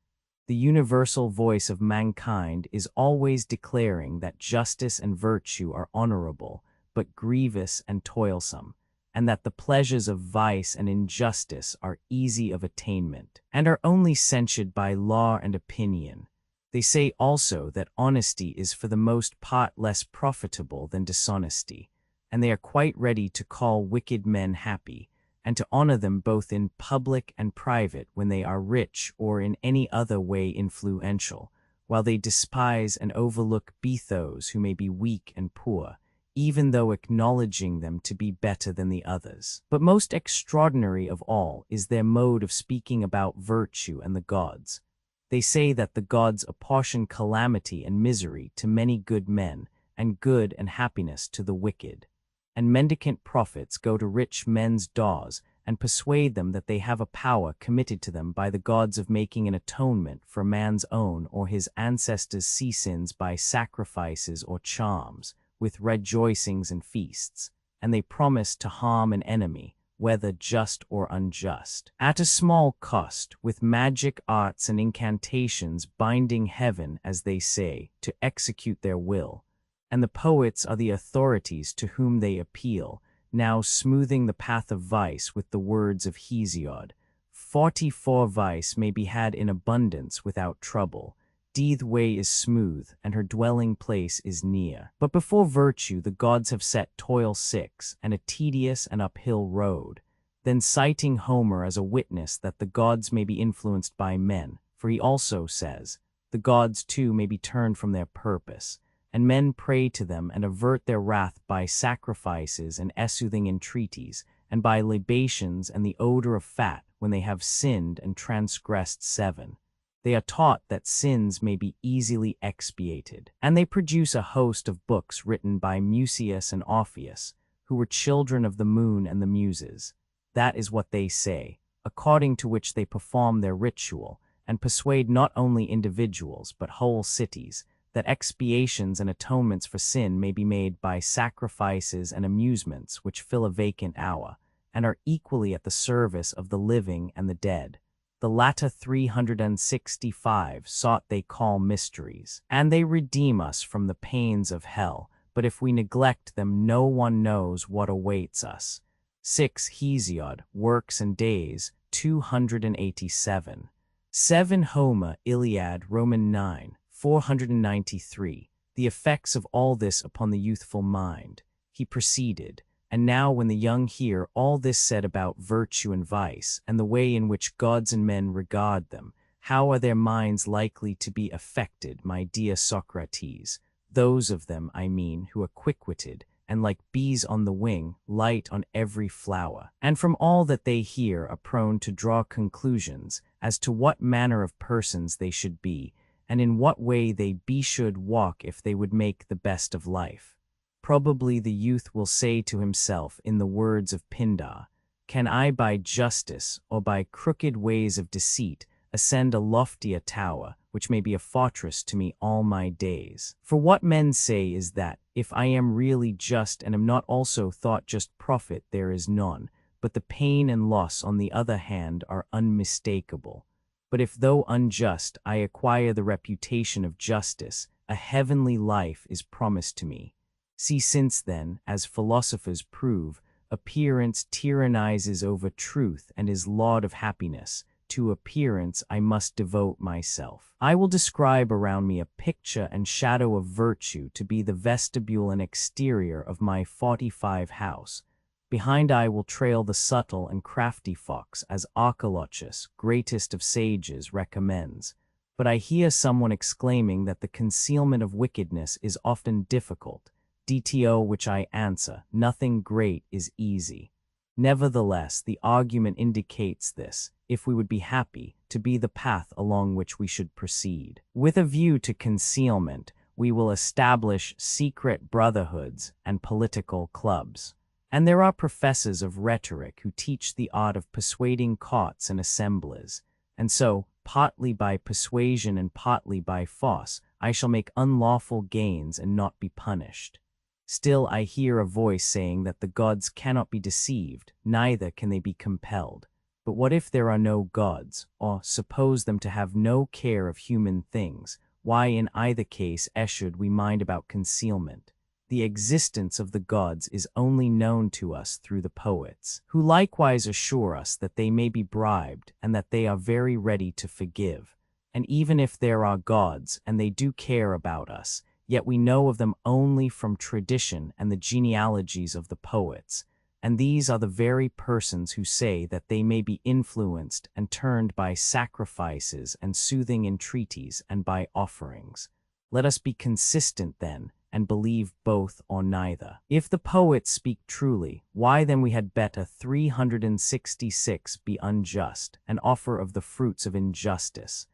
The universal voice of mankind is always declaring that justice and virtue are honorable, but grievous and toilsome, and that the pleasures of vice and injustice are easy of attainment, and are only censured by law and opinion. They say also that honesty is for the most part less profitable than dishonesty, and they are quite ready to call wicked men happy, and to honor them both in public and private when they are rich or in any other way influential, while they despise and overlook those who may be weak and poor, even though acknowledging them to be better than the others. But most extraordinary of all is their mode of speaking about virtue and the gods. They say that the gods apportion calamity and misery to many good men, and good and happiness to the wicked. And mendicant prophets go to rich men's doors and persuade them that they have a power committed to them by the gods of making an atonement for man's own or his ancestors' sea sins by sacrifices or charms, with rejoicings and feasts, and they promise to harm an enemy, whether just or unjust, at a small cost, with magic arts and incantations binding heaven, as they say, to execute their will. And the poets are the authorities to whom they appeal, now smoothing the path of vice with the words of Hesiod. 44 vice may be had in abundance without trouble. Death way is smooth, and her dwelling place is near. But before virtue the gods have set toil 6, and a tedious and uphill road. Then citing Homer as a witness that the gods may be influenced by men, for he also says, the gods too may be turned from their purpose, and men pray to them and avert their wrath by sacrifices and soothing entreaties, and by libations and the odor of fat when they have sinned and transgressed 7. They are taught that sins may be easily expiated, and they produce a host of books written by Musaeus and Orpheus, who were children of the moon and the muses. That is what they say, according to which they perform their ritual, and persuade not only individuals but whole cities, that expiations and atonements for sin may be made by sacrifices and amusements which fill a vacant hour, and are equally at the service of the living and the dead. The latter 365 sought they call mysteries, and they redeem us from the pains of hell, but if we neglect them no one knows what awaits us. 6 Hesiod, Works and Days, 287. 7 Homer, Iliad, Roman 9, 493. The effects of all this upon the youthful mind. He proceeded, and now when the young hear all this said about virtue and vice, and the way in which gods and men regard them, how are their minds likely to be affected, my dear Socrates? Those of them, I mean, who are quick-witted, and like bees on the wing, light on every flower, and from all that they hear are prone to draw conclusions as to what manner of persons they should be, and in what way they should walk if they would make the best of life. Probably the youth will say to himself in the words of Pindar, can I by justice or by crooked ways of deceit ascend a loftier tower, which may be a fortress to me all my days? For what men say is that, if I am really just and am not also thought just profit there is none, but the pain and loss on the other hand are unmistakable. But if though unjust I acquire the reputation of justice, a heavenly life is promised to me. See, since then, as philosophers prove, appearance tyrannizes over truth and is laud of happiness, to appearance I must devote myself. I will describe around me a picture and shadow of virtue to be the vestibule and exterior of my 45 house. Behind I will trail the subtle and crafty fox, as Archilochus, greatest of sages, recommends. But I hear someone exclaiming that the concealment of wickedness is often difficult. DTO, which I answer, nothing great is easy. Nevertheless, the argument indicates this, if we would be happy, to be the path along which we should proceed. With a view to concealment, we will establish secret brotherhoods and political clubs. And there are professors of rhetoric who teach the art of persuading courts and assemblies, and so, partly by persuasion and partly by force, I shall make unlawful gains and not be punished. Still I hear a voice saying that the gods cannot be deceived, neither can they be compelled. But what if there are no gods, or suppose them to have no care of human things? Why in either case should we mind about concealment? The existence of the gods is only known to us through the poets, who likewise assure us that they may be bribed and that they are very ready to forgive. And even if there are gods and they do care about us, yet we know of them only from tradition and the genealogies of the poets, and these are the very persons who say that they may be influenced and turned by sacrifices and soothing entreaties and by offerings. Let us be consistent then, and believe both or neither. If the poets speak truly, why then we had better 366 be unjust, and offer of the fruits of injustice.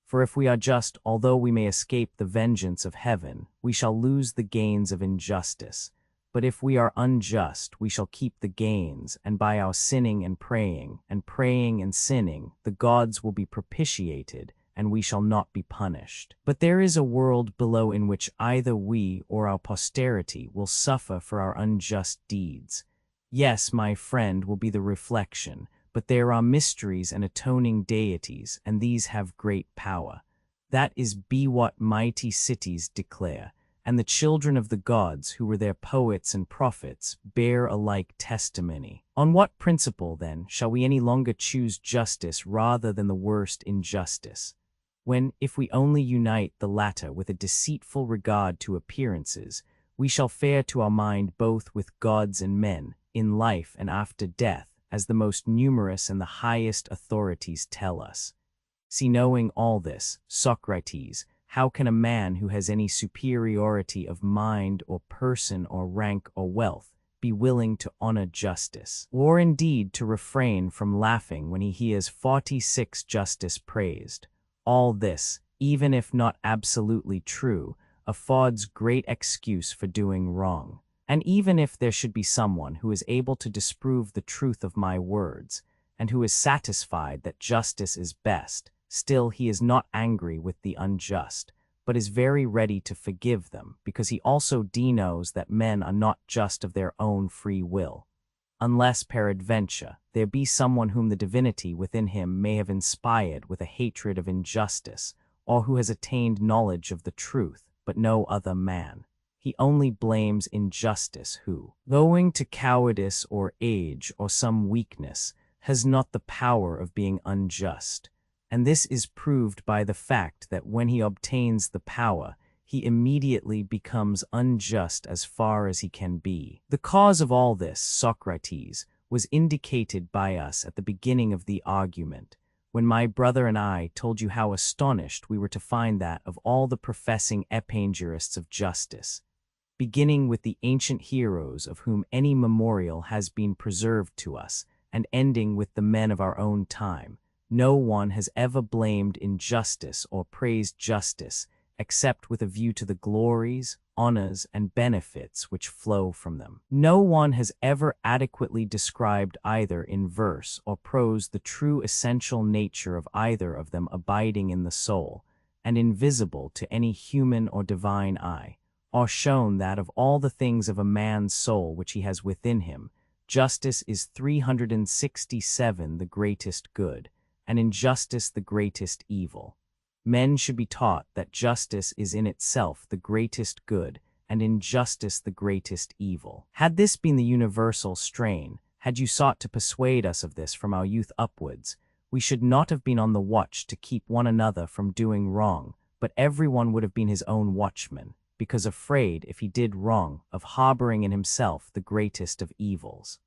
For if we are just, although we may escape the vengeance of heaven, we shall lose the gains of injustice. But if we are unjust, we shall keep the gains, and by our sinning and praying and sinning, the gods will be propitiated, and we shall not be punished. But there is a world below in which either we or our posterity will suffer for our unjust deeds. Yes, my friend, will be the reflection, but there are mysteries and atoning deities, and these have great power. That is be what mighty cities declare, and the children of the gods, who were their poets and prophets, bear alike testimony. On what principle, then, shall we any longer choose justice rather than the worst injustice? When, if we only unite the latter with a deceitful regard to appearances, we shall fare to our mind both with gods and men, in life and after death, as the most numerous and the highest authorities tell us. See, knowing all this, Socrates, how can a man who has any superiority of mind or person or rank or wealth be willing to honor justice, or indeed to refrain from laughing when he hears 46 justice praised? All this, even if not absolutely true, affords great excuse for doing wrong. And even if there should be someone who is able to disprove the truth of my words, and who is satisfied that justice is best, still he is not angry with the unjust, but is very ready to forgive them, because he also knows that men are not just of their own free will, unless peradventure there be someone whom the divinity within him may have inspired with a hatred of injustice, or who has attained knowledge of the truth, but no other man. He only blames injustice who, owing to cowardice or age or some weakness, has not the power of being unjust. And this is proved by the fact that when he obtains the power, he immediately becomes unjust as far as he can be. The cause of all this, Socrates, was indicated by us at the beginning of the argument, when my brother and I told you how astonished we were to find that of all the professing epanegyrists of justice, beginning with the ancient heroes of whom any memorial has been preserved to us, and ending with the men of our own time, no one has ever blamed injustice or praised justice, except with a view to the glories, honors, and benefits which flow from them. No one has ever adequately described either in verse or prose the true essential nature of either of them abiding in the soul, and invisible to any human or divine eye, or shown that of all the things of a man's soul which he has within him, justice is 367 the greatest good, and injustice the greatest evil. Men should be taught that justice is in itself the greatest good, and injustice the greatest evil. Had this been the universal strain, had you sought to persuade us of this from our youth upwards, we should not have been on the watch to keep one another from doing wrong, but everyone would have been his own watchman, because afraid, if he did wrong, of harboring in himself the greatest of evils.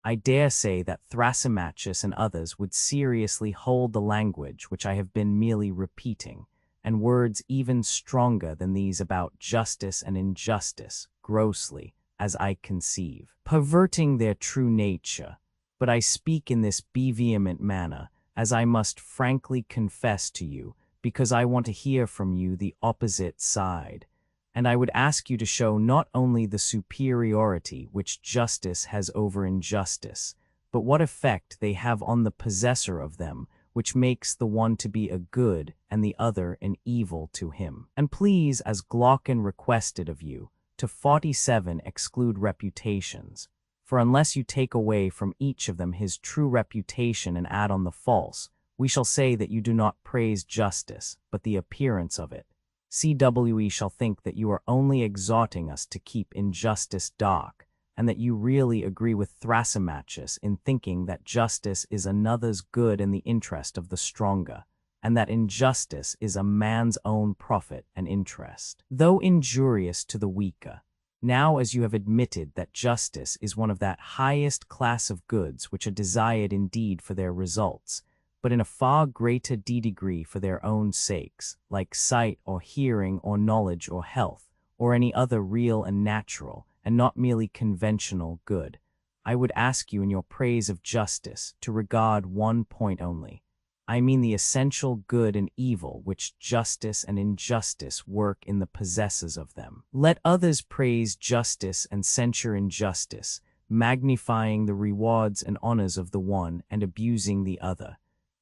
I dare say that Thrasymachus and others would seriously hold the language which I have been merely repeating, and words even stronger than these about justice and injustice, grossly, as I conceive, perverting their true nature. But I speak in this vehement manner, as I must frankly confess to you, because I want to hear from you the opposite side. And I would ask you to show not only the superiority which justice has over injustice, but what effect they have on the possessor of them, which makes the one to be a good and the other an evil to him. And please, as Glaucon requested of you, to 47 exclude reputations, for unless you take away from each of them his true reputation and add on the false, we shall say that you do not praise justice, but the appearance of it. CWE shall think that you are only exhorting us to keep injustice dark, and that you really agree with Thrasymachus in thinking that justice is another's good and the interest of the stronger, and that injustice is a man's own profit and interest, though injurious to the weaker. Now, as you have admitted that justice is one of that highest class of goods which are desired indeed for their results, but in a far greater degree for their own sakes, like sight or hearing or knowledge or health, or any other real and natural, and not merely conventional good, I would ask you in your praise of justice to regard one point only. I mean the essential good and evil which justice and injustice work in the possessors of them. Let others praise justice and censure injustice, magnifying the rewards and honors of the one and abusing the other.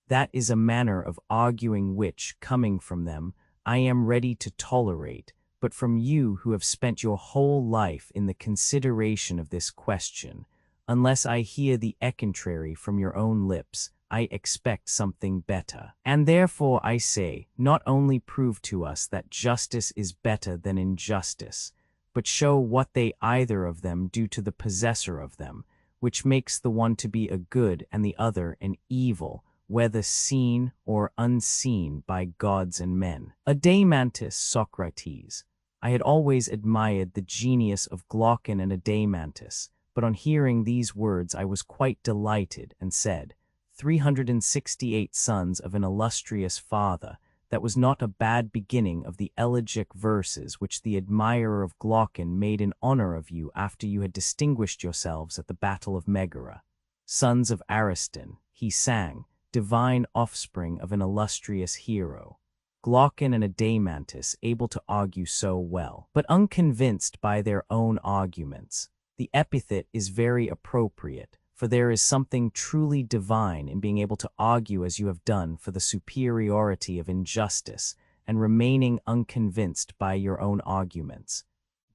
That is a manner of arguing which, coming from them, I am ready to tolerate, but from you who have spent your whole life in the consideration of this question, unless I hear the contrary from your own lips, I expect something better. And therefore I say, not only prove to us that justice is better than injustice, but show what they either of them do to the possessor of them, which makes the one to be a good and the other an evil, whether seen or unseen by gods and men. Adeimantus, Socrates. I had always admired the genius of Glaucon and Adeimantus, but on hearing these words I was quite delighted and said, 368 sons of an illustrious father, that was not a bad beginning of the elegiac verses which the admirer of Glaucon made in honor of you after you had distinguished yourselves at the battle of Megara. Sons of Ariston, he sang, divine offspring of an illustrious hero. Glaucon and Adeimantus able to argue so well, but unconvinced by their own arguments. The epithet is very appropriate, for there is something truly divine in being able to argue as you have done for the superiority of injustice, and remaining unconvinced by your own arguments.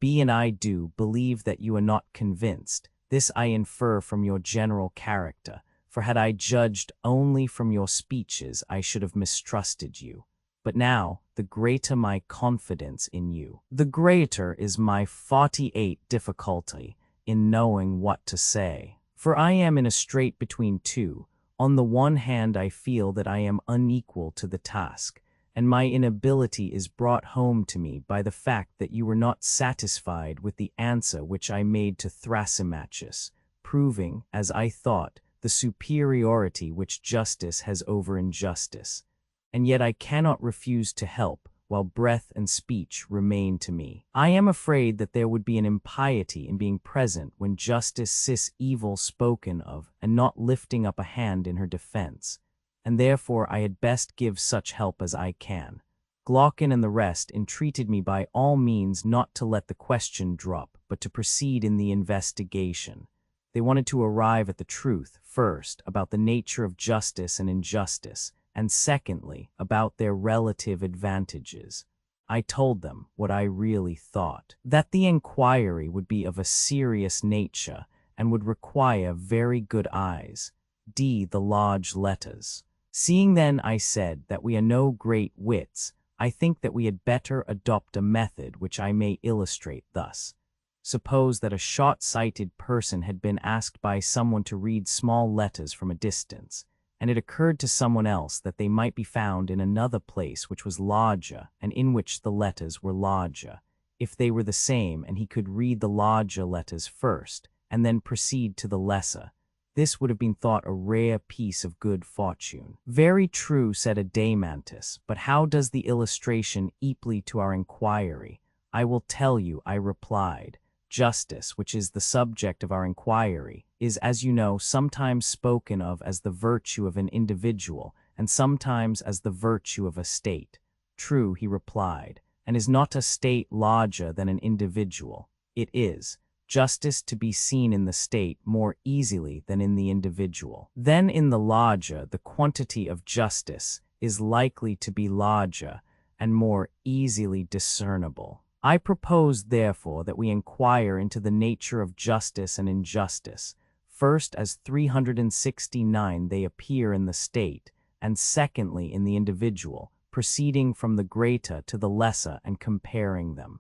B and I do believe that you are not convinced. This I infer from your general character, for had I judged only from your speeches, I should have mistrusted you. But now, the greater my confidence in you, the greater is my 48 difficulty in knowing what to say. For I am in a strait between two. On the one hand, I feel that I am unequal to the task, and my inability is brought home to me by the fact that you were not satisfied with the answer which I made to Thrasymachus, proving, as I thought, the superiority which justice has over injustice. And yet I cannot refuse to help, while breath and speech remain to me. I am afraid that there would be an impiety in being present when justice is evil spoken of, and not lifting up a hand in her defense, and therefore I had best give such help as I can. Glaucon and the rest entreated me by all means not to let the question drop, but to proceed in the investigation. They wanted to arrive at the truth, first, about the nature of justice and injustice, and secondly, about their relative advantages. I told them what I really thought, that the inquiry would be of a serious nature, and would require very good eyes, the large letters. Seeing then, I said, that we are no great wits, I think that we had better adopt a method which I may illustrate thus. Suppose that a short-sighted person had been asked by someone to read small letters from a distance, and it occurred to someone else that they might be found in another place which was larger, and in which the letters were larger, if they were the same, and he could read the larger letters first, and then proceed to the lesser. This would have been thought a rare piece of good fortune. Very true, said Adeimantus, but how does the illustration equally to our inquiry? I will tell you, I replied. Justice, which is the subject of our inquiry, is, as you know, sometimes spoken of as the virtue of an individual, and sometimes as the virtue of a state. True, he replied, and is not a state larger than an individual? It is. Justice to be seen in the state more easily than in the individual. Then in the larger, the quantity of justice is likely to be larger and more easily discernible. I propose, therefore, that we inquire into the nature of justice and injustice, first as 369 they appear in the state, and secondly in the individual, proceeding from the greater to the lesser and comparing them.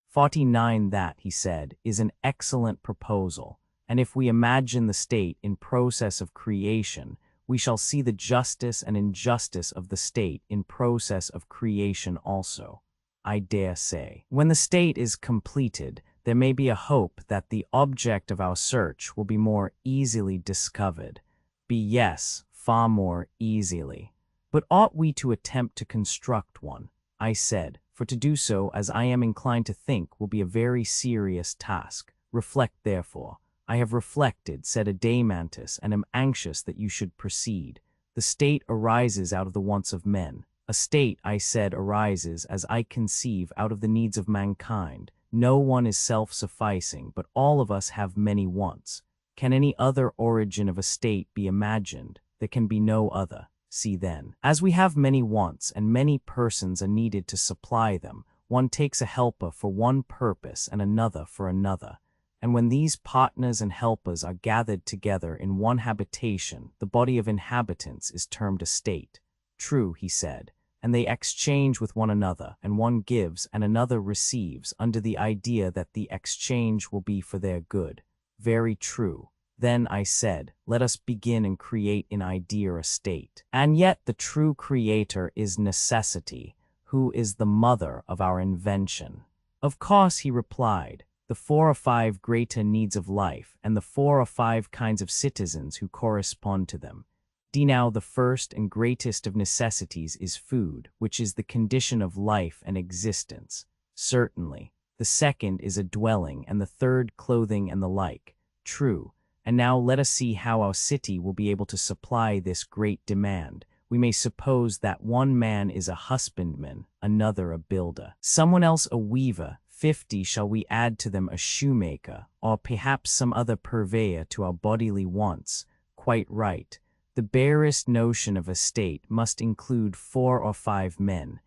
49 that, he said, is an excellent proposal, and if we imagine the state in process of creation, we shall see the justice and injustice of the state in process of creation also. I dare say. When the state is completed, there may be a hope that the object of our search will be more easily discovered. Yes, far more easily. But ought we to attempt to construct one? I said, for to do so, as I am inclined to think, will be a very serious task. Reflect, therefore. I have reflected, said Adeimantus, and am anxious that you should proceed. The state arises out of the wants of men. A state, I said, arises, as I conceive, out of the needs of mankind. No one is self-sufficing, but all of us have many wants. Can any other origin of a state be imagined? There can be no other. See then, as we have many wants and many persons are needed to supply them, one takes a helper for one purpose and another for another. And when these partners and helpers are gathered together in one habitation, the body of inhabitants is termed a state. True, he said, and they exchange with one another, and one gives and another receives under the idea that the exchange will be for their good. Very true. Then, I said, let us begin and create in idea a state. And yet the true creator is necessity, who is the mother of our invention. Of course, he replied, the 4 or 5 greater needs of life, and the 4 or 5 kinds of citizens who correspond to them. Now the first and greatest of necessities is food, which is the condition of life and existence. Certainly. The second is a dwelling, and the third clothing and the like. True. And now let us see how our city will be able to supply this great demand. We may suppose that one man is a husbandman, another a builder, someone else a weaver, 50 shall we add to them a shoemaker, or perhaps some other purveyor to our bodily wants. Quite right. The barest notion of a state must include 4 or 5 men,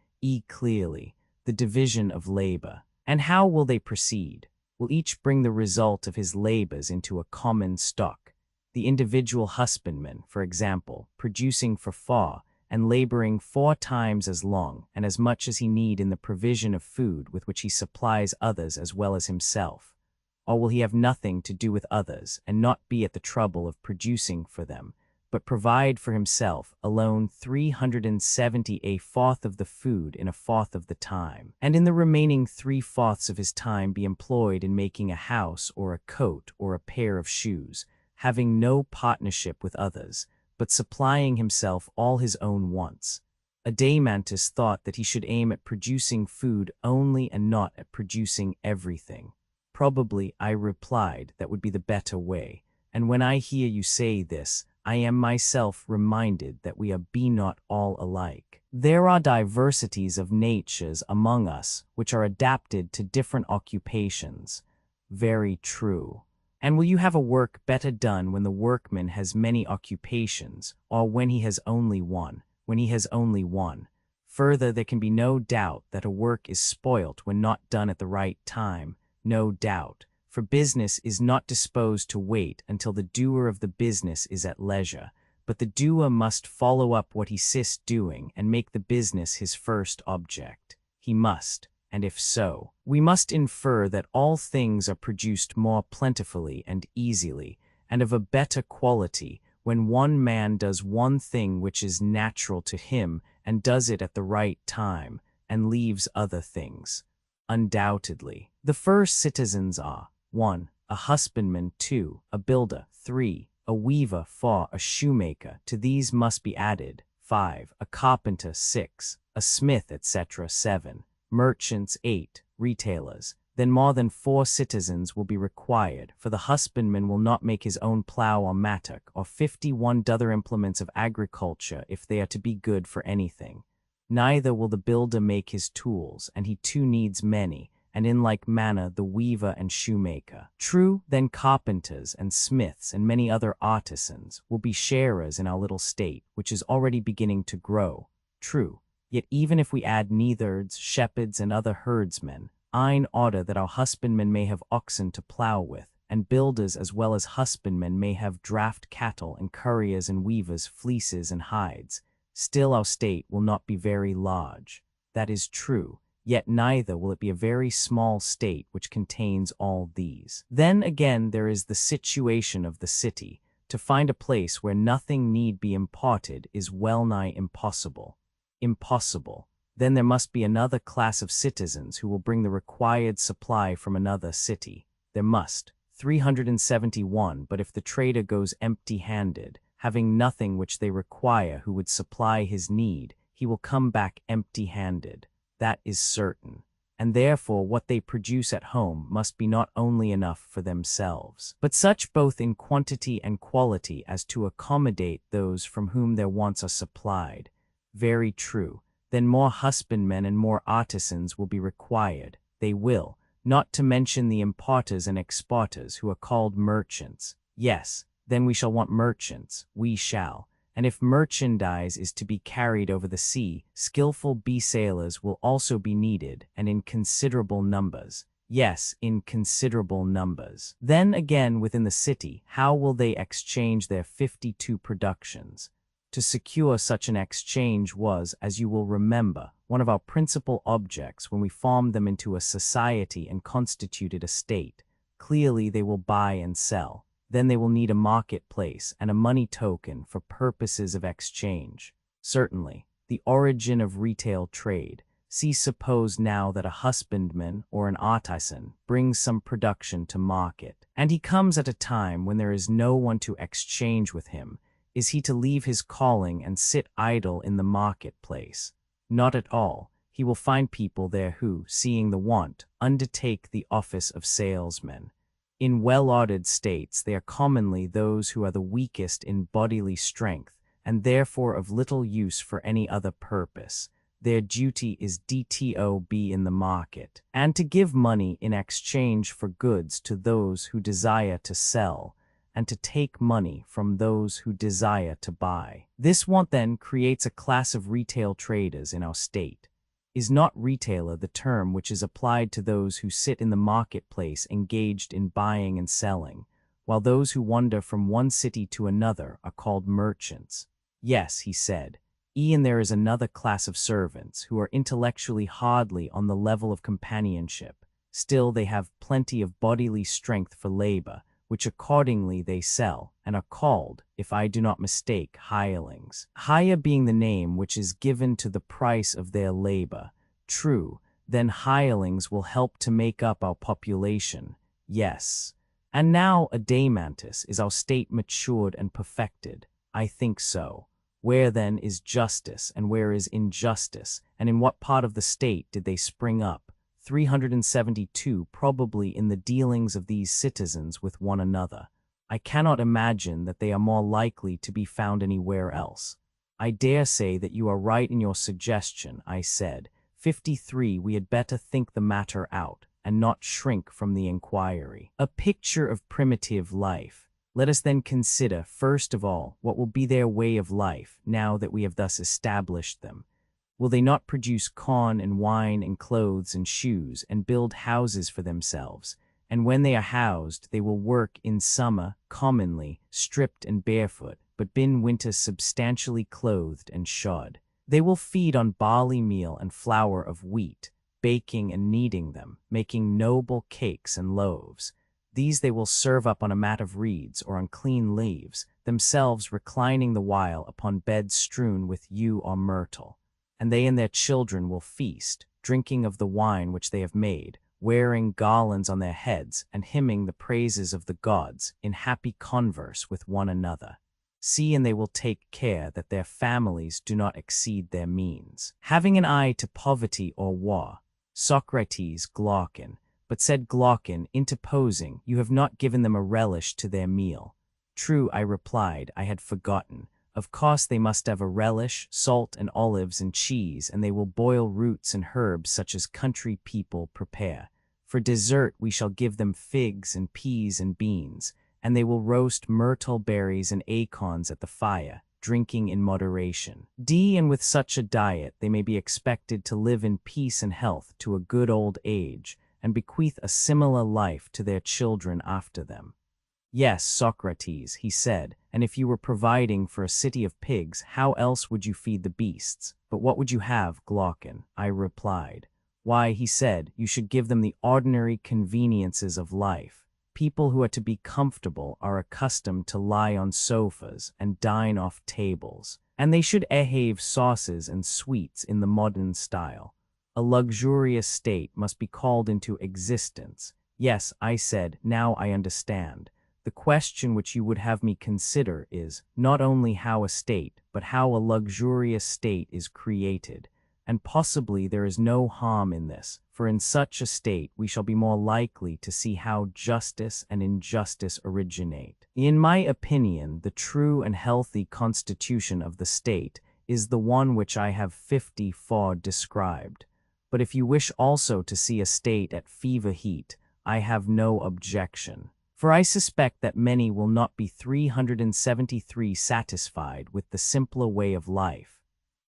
clearly, the division of labor. And how will they proceed? Will each bring the result of his labors into a common stock? The individual husbandman, for example, producing for 4, and laboring 4 times as long and as much as he need in the provision of food with which he supplies others as well as himself? Or will he have nothing to do with others, and not be at the trouble of producing for them, but provide for himself alone 370 of the food in 1/4 of the time, and in the remaining 3/4 of his time be employed in making a house or a coat or a pair of shoes, having no partnership with others, but supplying himself all his own wants? Adeimantus thought that he should aim at producing food only and not at producing everything. Probably, I replied, that would be the better way, and when I hear you say this, I am myself reminded that we be not all alike. There are diversities of natures among us which are adapted to different occupations. Very true. And will you have a work better done when the workman has many occupations, or when he has only one? When he has only one. Further, there can be no doubt that a work is spoilt when not done at the right time. No doubt. For business is not disposed to wait until the doer of the business is at leisure, but the doer must follow up what he ceased doing and make the business his first object. He must, and if so, we must infer that all things are produced more plentifully and easily, and of a better quality, when one man does one thing which is natural to him and does it at the right time, and leaves other things. Undoubtedly. The first citizens are 1. A husbandman, 2. A builder, 3. A weaver, 4. A shoemaker, to these must be added 5. A carpenter, 6. A smith, etc. 7. Merchants, 8. Retailers. Then more than 4 citizens will be required, for the husbandman will not make his own plough or mattock, or 51 other implements of agriculture if they are to be good for anything. Neither will the builder make his tools, and he too needs many, and in like manner the weaver and shoemaker. True, then carpenters and smiths and many other artisans will be sharers in our little state, which is already beginning to grow. True, yet even if we add neathards, shepherds, and other herdsmen, in order that our husbandmen may have oxen to plough with, and builders as well as husbandmen may have draught cattle, and curriers and weavers fleeces and hides, still our state will not be very large. That is true. Yet neither will it be a very small state which contains all these. Then again there is the situation of the city. To find a place where nothing need be imparted is well nigh impossible. Impossible. Then there must be another class of citizens who will bring the required supply from another city. There must. 371. But if the trader goes empty-handed, having nothing which they require who would supply his need, he will come back empty-handed. That is certain. And therefore what they produce at home must be not only enough for themselves, but such both in quantity and quality as to accommodate those from whom their wants are supplied. Very true. Then more husbandmen and more artisans will be required. They will, not to mention the importers and exporters who are called merchants. Yes, then we shall want merchants, we shall. And if merchandise is to be carried over the sea, skillful sailors will also be needed, and in considerable numbers. Yes, in considerable numbers. Then again within the city, how will they exchange their 52 productions? To secure such an exchange was, as you will remember, one of our principal objects when we formed them into a society and constituted a state. Clearly they will buy and sell. Then they will need a marketplace and a money token for purposes of exchange. Certainly, the origin of retail trade. Suppose now that a husbandman or an artisan brings some production to market, and he comes at a time when there is no one to exchange with him. Is he to leave his calling and sit idle in the marketplace? Not at all. He will find people there who, seeing the want, undertake the office of salesmen. In well-ordered states, they are commonly those who are the weakest in bodily strength, and therefore of little use for any other purpose. Their duty is to be in the market, and to give money in exchange for goods to those who desire to sell, and to take money from those who desire to buy. This want then creates a class of retail traders in our state. Is not retailer the term which is applied to those who sit in the marketplace engaged in buying and selling, while those who wander from one city to another are called merchants? Yes, he said. And there is another class of servants who are intellectually hardly on the level of companionship. Still they have plenty of bodily strength for labor, which accordingly they sell, and are called, if I do not mistake, hirelings. Hire being the name which is given to the price of their labor. True, then hirelings will help to make up our population. Yes. And now, Adamantus, is our state matured and perfected? I think so. Where then is justice, and where is injustice, and in what part of the state did they spring up? 372 probably in the dealings of these citizens with one another. I cannot imagine that they are more likely to be found anywhere else. I dare say that you are right in your suggestion, I said. 53 We had better think the matter out, and not shrink from the inquiry. A picture of primitive life. Let us then consider, first of all, what will be their way of life, now that we have thus established them. Will they not produce corn and wine and clothes and shoes, and build houses for themselves? And when they are housed, they will work in summer, commonly, stripped and barefoot, but in winter substantially clothed and shod. They will feed on barley meal and flour of wheat, baking and kneading them, making noble cakes and loaves. These they will serve up on a mat of reeds or on clean leaves, themselves reclining the while upon beds strewn with yew or myrtle. And they and their children will feast, drinking of the wine which they have made, wearing garlands on their heads, and hymning the praises of the gods, in happy converse with one another. And they will take care that their families do not exceed their means, having an eye to poverty or war. Socrates, Glaucon. But said Glaucon, interposing, you have not given them a relish to their meal. True, I replied, I had forgotten. Of course they must have a relish, salt and olives and cheese, and they will boil roots and herbs such as country people prepare. For dessert we shall give them figs and peas and beans, and they will roast myrtle berries and acorns at the fire, drinking in moderation. And with such a diet they may be expected to live in peace and health to a good old age, and bequeath a similar life to their children after them. Yes, Socrates, he said, and if you were providing for a city of pigs, how else would you feed the beasts? But what would you have, Glaucon? I replied. Why, he said, you should give them the ordinary conveniences of life. People who are to be comfortable are accustomed to lie on sofas and dine off tables. And they should have sauces and sweets in the modern style. A luxurious state must be called into existence. Yes, I said, now I understand. The question which you would have me consider is not only how a state, but how a luxurious state is created. And possibly there is no harm in this, for in such a state we shall be more likely to see how justice and injustice originate. In my opinion, the true and healthy constitution of the state is the one which I have 54 described. But if you wish also to see a state at fever heat, I have no objection. For I suspect that many will not be 373 satisfied with the simpler way of life.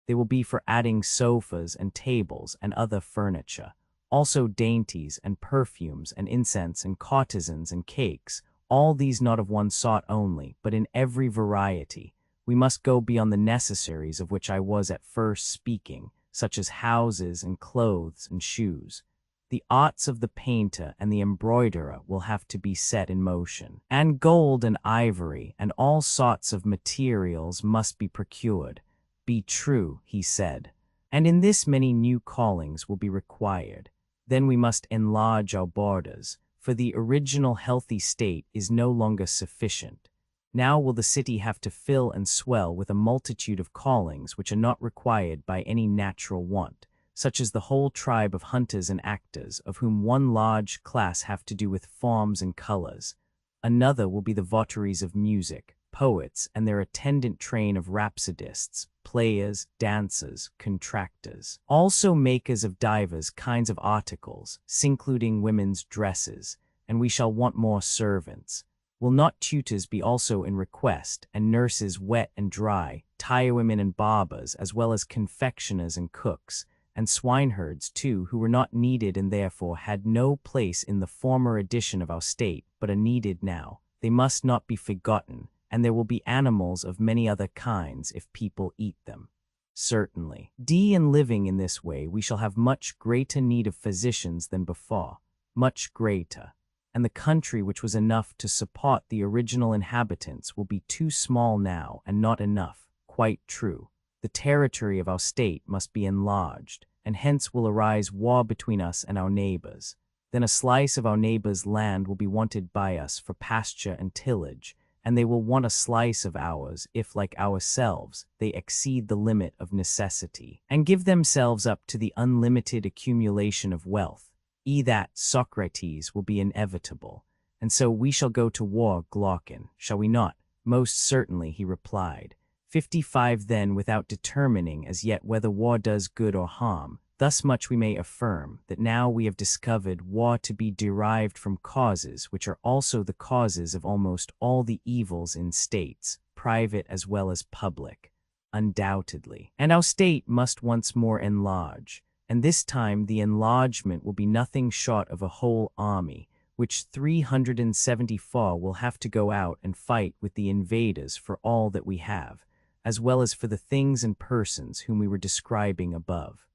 They will be for adding sofas and tables and other furniture, also dainties and perfumes and incense and courtesans and cakes, all these not of one sort only, but in every variety. We must go beyond the necessaries of which I was at first speaking, such as houses and clothes and shoes. The arts of the painter and the embroiderer will have to be set in motion, and gold and ivory and all sorts of materials must be procured. Be true, he said, and in this many new callings will be required. Then we must enlarge our borders, for the original healthy state is no longer sufficient. Now will the city have to fill and swell with a multitude of callings which are not required by any natural want, such as the whole tribe of hunters and actors, of whom one large class have to do with forms and colors. Another will be the votaries of music, poets, and their attendant train of rhapsodists, players, dancers, contractors. Also makers of divers kinds of articles, including women's dresses, and we shall want more servants. Will not tutors be also in request, and nurses wet and dry, tirewomen and barbers, as well as confectioners and cooks, and swineherds too, who were not needed and therefore had no place in the former edition of our state, but are needed now? They must not be forgotten, and there will be animals of many other kinds if people eat them. Certainly. In living in this way we shall have much greater need of physicians than before, much greater. And the country which was enough to support the original inhabitants will be too small now and not enough. Quite true. The territory of our state must be enlarged, and hence will arise war between us and our neighbors. Then a slice of our neighbors' land will be wanted by us for pasture and tillage, and they will want a slice of ours if, like ourselves, they exceed the limit of necessity, and give themselves up to the unlimited accumulation of wealth. That, Socrates, will be inevitable, and so we shall go to war, Glaucon, shall we not? Most certainly, he replied. 55 then, without determining as yet whether war does good or harm, thus much we may affirm, that now we have discovered war to be derived from causes which are also the causes of almost all the evils in states, private as well as public. Undoubtedly. And our state must once more enlarge, and this time the enlargement will be nothing short of a whole army, which 374 will have to go out and fight with the invaders for all that we have, as well as for the things and persons whom we were describing above.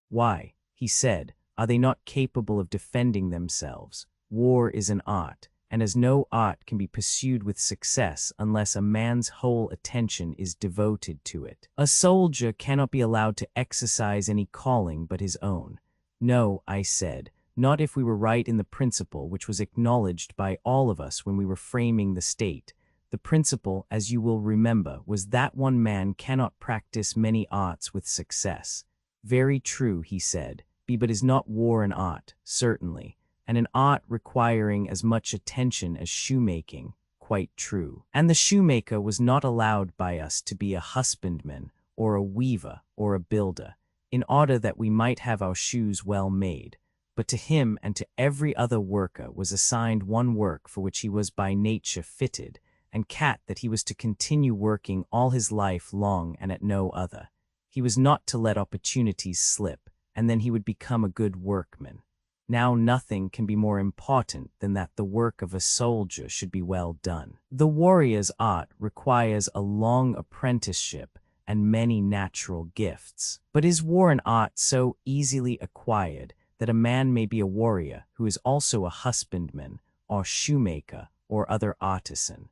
Why, he said, are they not capable of defending themselves? War is an art, and as no art can be pursued with success unless a man's whole attention is devoted to it. A soldier cannot be allowed to exercise any calling but his own. No, I said, not if we were right in the principle which was acknowledged by all of us when we were framing the state. The principle, as you will remember, was that one man cannot practice many arts with success. Very true, he said, but is not war an art? Certainly. And an art requiring as much attention as shoemaking? Quite true. And the shoemaker was not allowed by us to be a husbandman, or a weaver, or a builder, in order that we might have our shoes well made. But to him and to every other worker was assigned one work for which he was by nature fitted, and that he was to continue working all his life long and at no other. He was not to let opportunities slip, and then he would become a good workman. Now nothing can be more important than that the work of a soldier should be well done. The warrior's art requires a long apprenticeship and many natural gifts. But is war an art so easily acquired that a man may be a warrior who is also a husbandman, or shoemaker, or other artisan?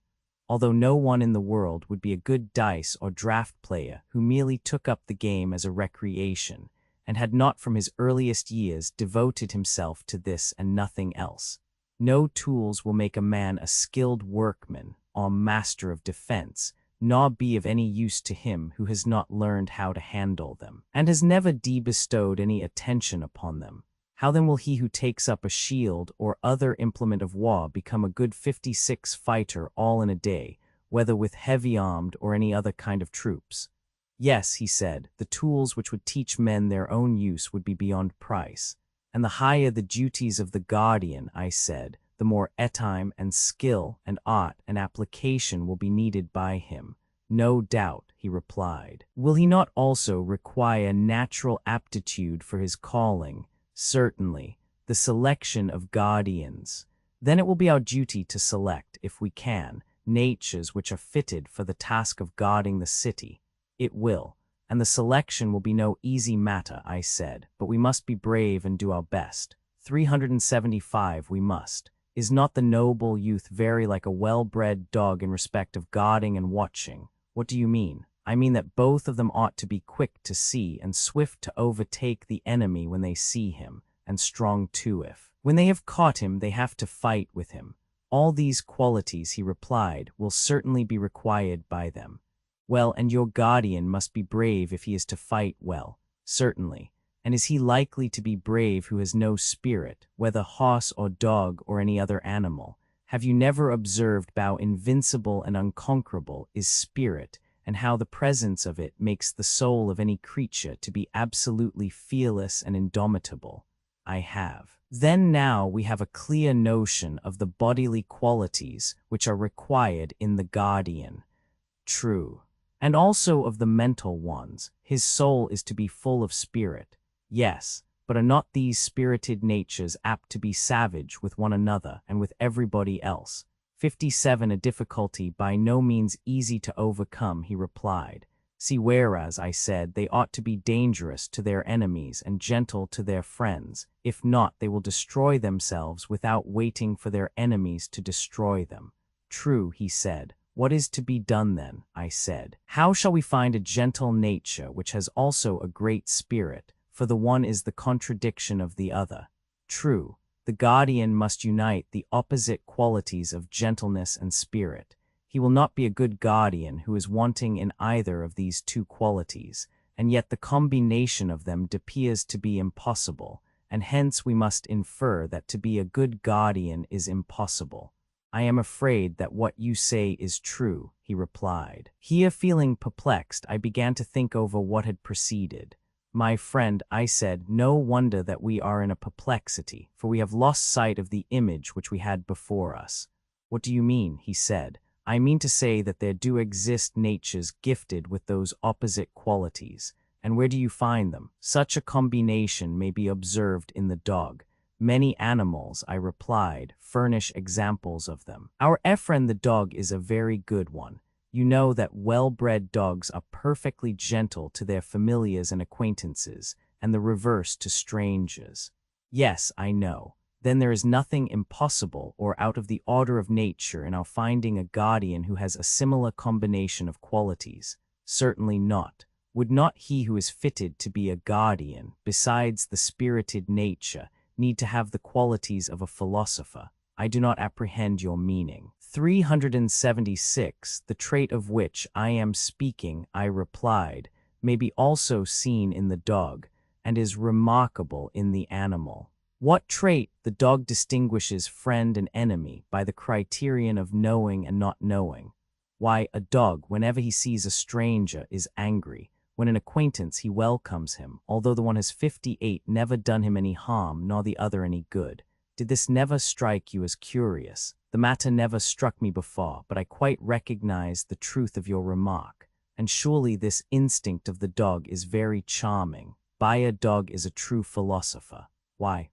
although no one in the world would be a good dice or draft player who merely took up the game as a recreation, and had not from his earliest years devoted himself to this and nothing else. No tools will make a man a skilled workman or master of defense, nor be of any use to him who has not learned how to handle them, and has never bestowed any attention upon them. How then will he who takes up a shield or other implement of war become a good 56 fighter all in a day, whether with heavy-armed or any other kind of troops? Yes, he said, the tools which would teach men their own use would be beyond price. And the higher the duties of the guardian, I said, the more time and skill and art and application will be needed by him. No doubt, he replied. Will he not also require natural aptitude for his calling? Certainly, the selection of guardians. Then it will be our duty to select, if we can, natures which are fitted for the task of guarding the city. It will, and the selection will be no easy matter, I said, but we must be brave and do our best. 375 we must. Is not the noble youth very like a well-bred dog in respect of guarding and watching? What do you mean? I mean that both of them ought to be quick to see and swift to overtake the enemy when they see him, and strong too if, when they have caught him, they have to fight with him. All these qualities, he replied, will certainly be required by them. Well, and your guardian must be brave if he is to fight well. Certainly. And is he likely to be brave who has no spirit, whether horse or dog or any other animal? Have you never observed how invincible and unconquerable is spirit, and how the presence of it makes the soul of any creature to be absolutely fearless and indomitable? I have. Then now we have a clear notion of the bodily qualities which are required in the guardian. True. And also of the mental ones. His soul is to be full of spirit. Yes, but are not these spirited natures apt to be savage with one another and with everybody else? 57 a difficulty by no means easy to overcome, he replied. See, whereas, I said, they ought to be dangerous to their enemies and gentle to their friends. If not, they will destroy themselves without waiting for their enemies to destroy them. True, he said. What is to be done then? I said. How shall we find a gentle nature which has also a great spirit? For the one is the contradiction of the other. True, the guardian must unite the opposite qualities of gentleness and spirit. He will not be a good guardian who is wanting in either of these two qualities, and yet the combination of them appears to be impossible, and hence we must infer that to be a good guardian is impossible. I am afraid that what you say is true, he replied. Here, feeling perplexed, I began to think over what had preceded. My friend, I said, no wonder that we are in a perplexity, for we have lost sight of the image which we had before us. What do you mean? He said. I mean to say that there do exist natures gifted with those opposite qualities. And where do you find them? Such a combination may be observed in the dog. Many animals, I replied, furnish examples of them. Our friend the dog is a very good one. You know that well-bred dogs are perfectly gentle to their familiars and acquaintances, and the reverse to strangers. Yes, I know. Then there is nothing impossible or out of the order of nature in our finding a guardian who has a similar combination of qualities. Certainly not. Would not he who is fitted to be a guardian, besides the spirited nature, need to have the qualities of a philosopher? I do not apprehend your meaning. 376, the trait of which I am speaking, I replied, may be also seen in the dog, and is remarkable in the animal. What trait? The dog distinguishes friend and enemy by the criterion of knowing and not knowing. Why, a dog, whenever he sees a stranger, is angry. When an acquaintance, he welcomes him, although the one has 58 never done him any harm, nor the other any good. Did this never strike you as curious? The matter never struck me before, but I quite recognize the truth of your remark. And surely this instinct of the dog is very charming. By a dog is a true philosopher. Why?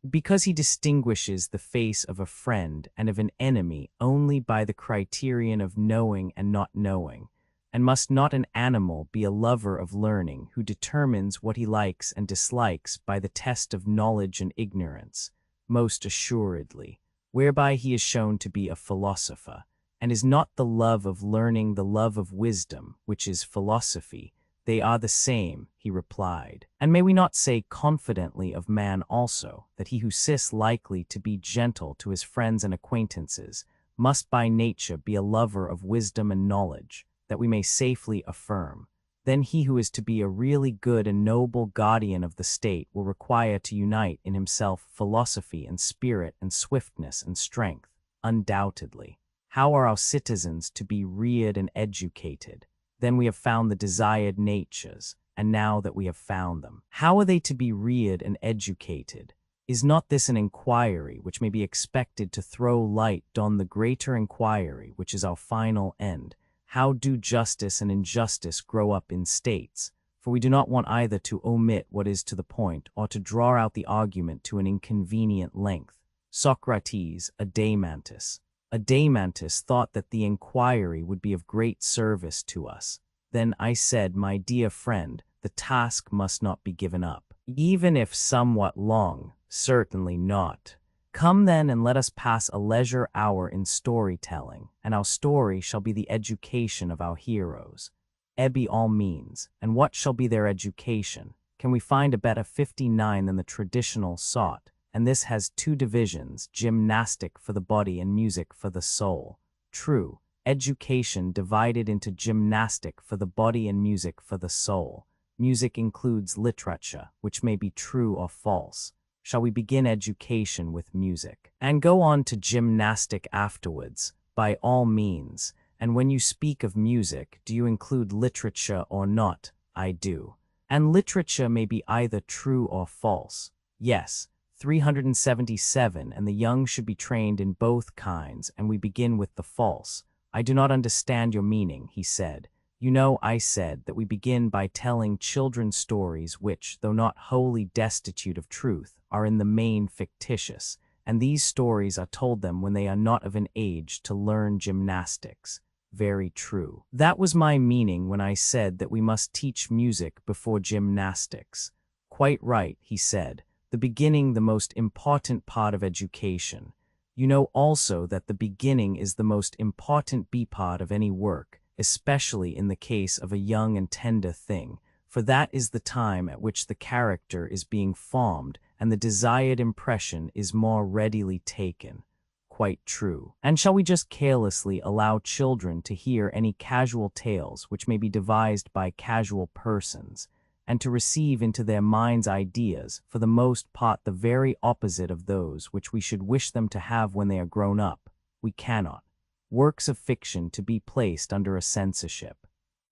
Because he distinguishes the face of a friend and of an enemy only by the criterion of knowing and not knowing. And must not an animal be a lover of learning who determines what he likes and dislikes by the test of knowledge and ignorance? Most assuredly, whereby he is shown to be a philosopher. And is not the love of learning the love of wisdom, which is philosophy? They are the same, he replied. And may we not say confidently of man also, that he who is likely to be gentle to his friends and acquaintances, must by nature be a lover of wisdom and knowledge, that we may safely affirm. Then he who is to be a really good and noble guardian of the state will require to unite in himself philosophy and spirit and swiftness and strength, undoubtedly. How are our citizens to be reared and educated? Then we have found the desired natures, and now that we have found them, how are they to be reared and educated? Is not this an inquiry which may be expected to throw light on the greater inquiry which is our final end? How do justice and injustice grow up in states? For we do not want either to omit what is to the point or to draw out the argument to an inconvenient length. Socrates, Adeimantus. Adeimantus thought that the inquiry would be of great service to us. Then I said, my dear friend, the task must not be given up. Even if somewhat long, certainly not. Come then and let us pass a leisure hour in storytelling, and our story shall be the education of our heroes. By all means, and what shall be their education? Can we find a better 59 than the traditional sought? And this has two divisions, gymnastic for the body and music for the soul. True, education divided into gymnastic for the body and music for the soul. Music includes literature, which may be true or false. Shall we begin education with music, and go on to gymnastic afterwards? By all means. And when you speak of music, do you include literature or not? I do. And literature may be either true or false. Yes, 377, and the young should be trained in both kinds, and we begin with the false. I do not understand your meaning, he said. You know, I said that we begin by telling children stories which, though not wholly destitute of truth, are in the main fictitious, and these stories are told them when they are not of an age to learn gymnastics. Very true. That was my meaning when I said that we must teach music before gymnastics. Quite right, he said. The beginning, the most important part of education. You know also that the beginning is the most important part of any work, especially in the case of a young and tender thing, for that is the time at which the character is being formed and the desired impression is more readily taken. Quite true. And shall we just carelessly allow children to hear any casual tales which may be devised by casual persons, and to receive into their minds ideas, for the most part the very opposite of those which we should wish them to have when they are grown up? We cannot. Works of fiction to be placed under a censorship.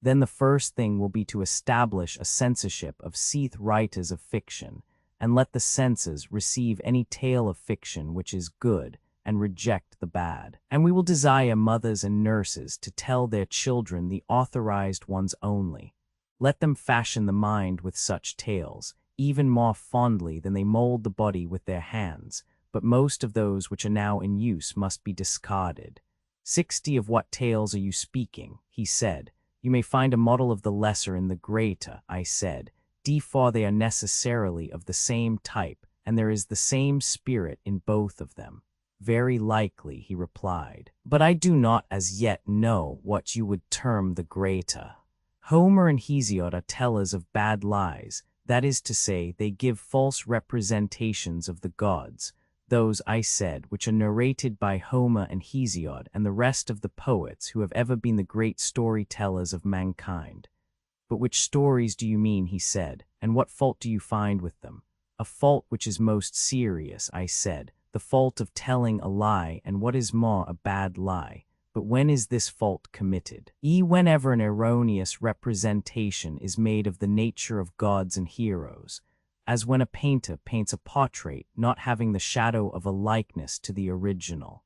Then the first thing will be to establish a censorship of writers of fiction, and let the censors receive any tale of fiction which is good, and reject the bad. And we will desire mothers and nurses to tell their children the authorized ones only. Let them fashion the mind with such tales, even more fondly than they mold the body with their hands, but most of those which are now in use must be discarded. 60 of what tales are you speaking? He said. You may find a model of the lesser in the greater, I said. For they are necessarily of the same type, and there is the same spirit in both of them. Very likely, he replied. But I do not as yet know what you would term the greater. Homer and Hesiod are tellers of bad lies, that is to say, they give false representations of the gods. Those, I said, which are narrated by Homer and Hesiod and the rest of the poets who have ever been the great storytellers of mankind. But which stories do you mean, he said, and what fault do you find with them? A fault which is most serious, I said, the fault of telling a lie, and what is more, a bad lie. But when is this fault committed? Whenever an erroneous representation is made of the nature of gods and heroes, as when a painter paints a portrait not having the shadow of a likeness to the original.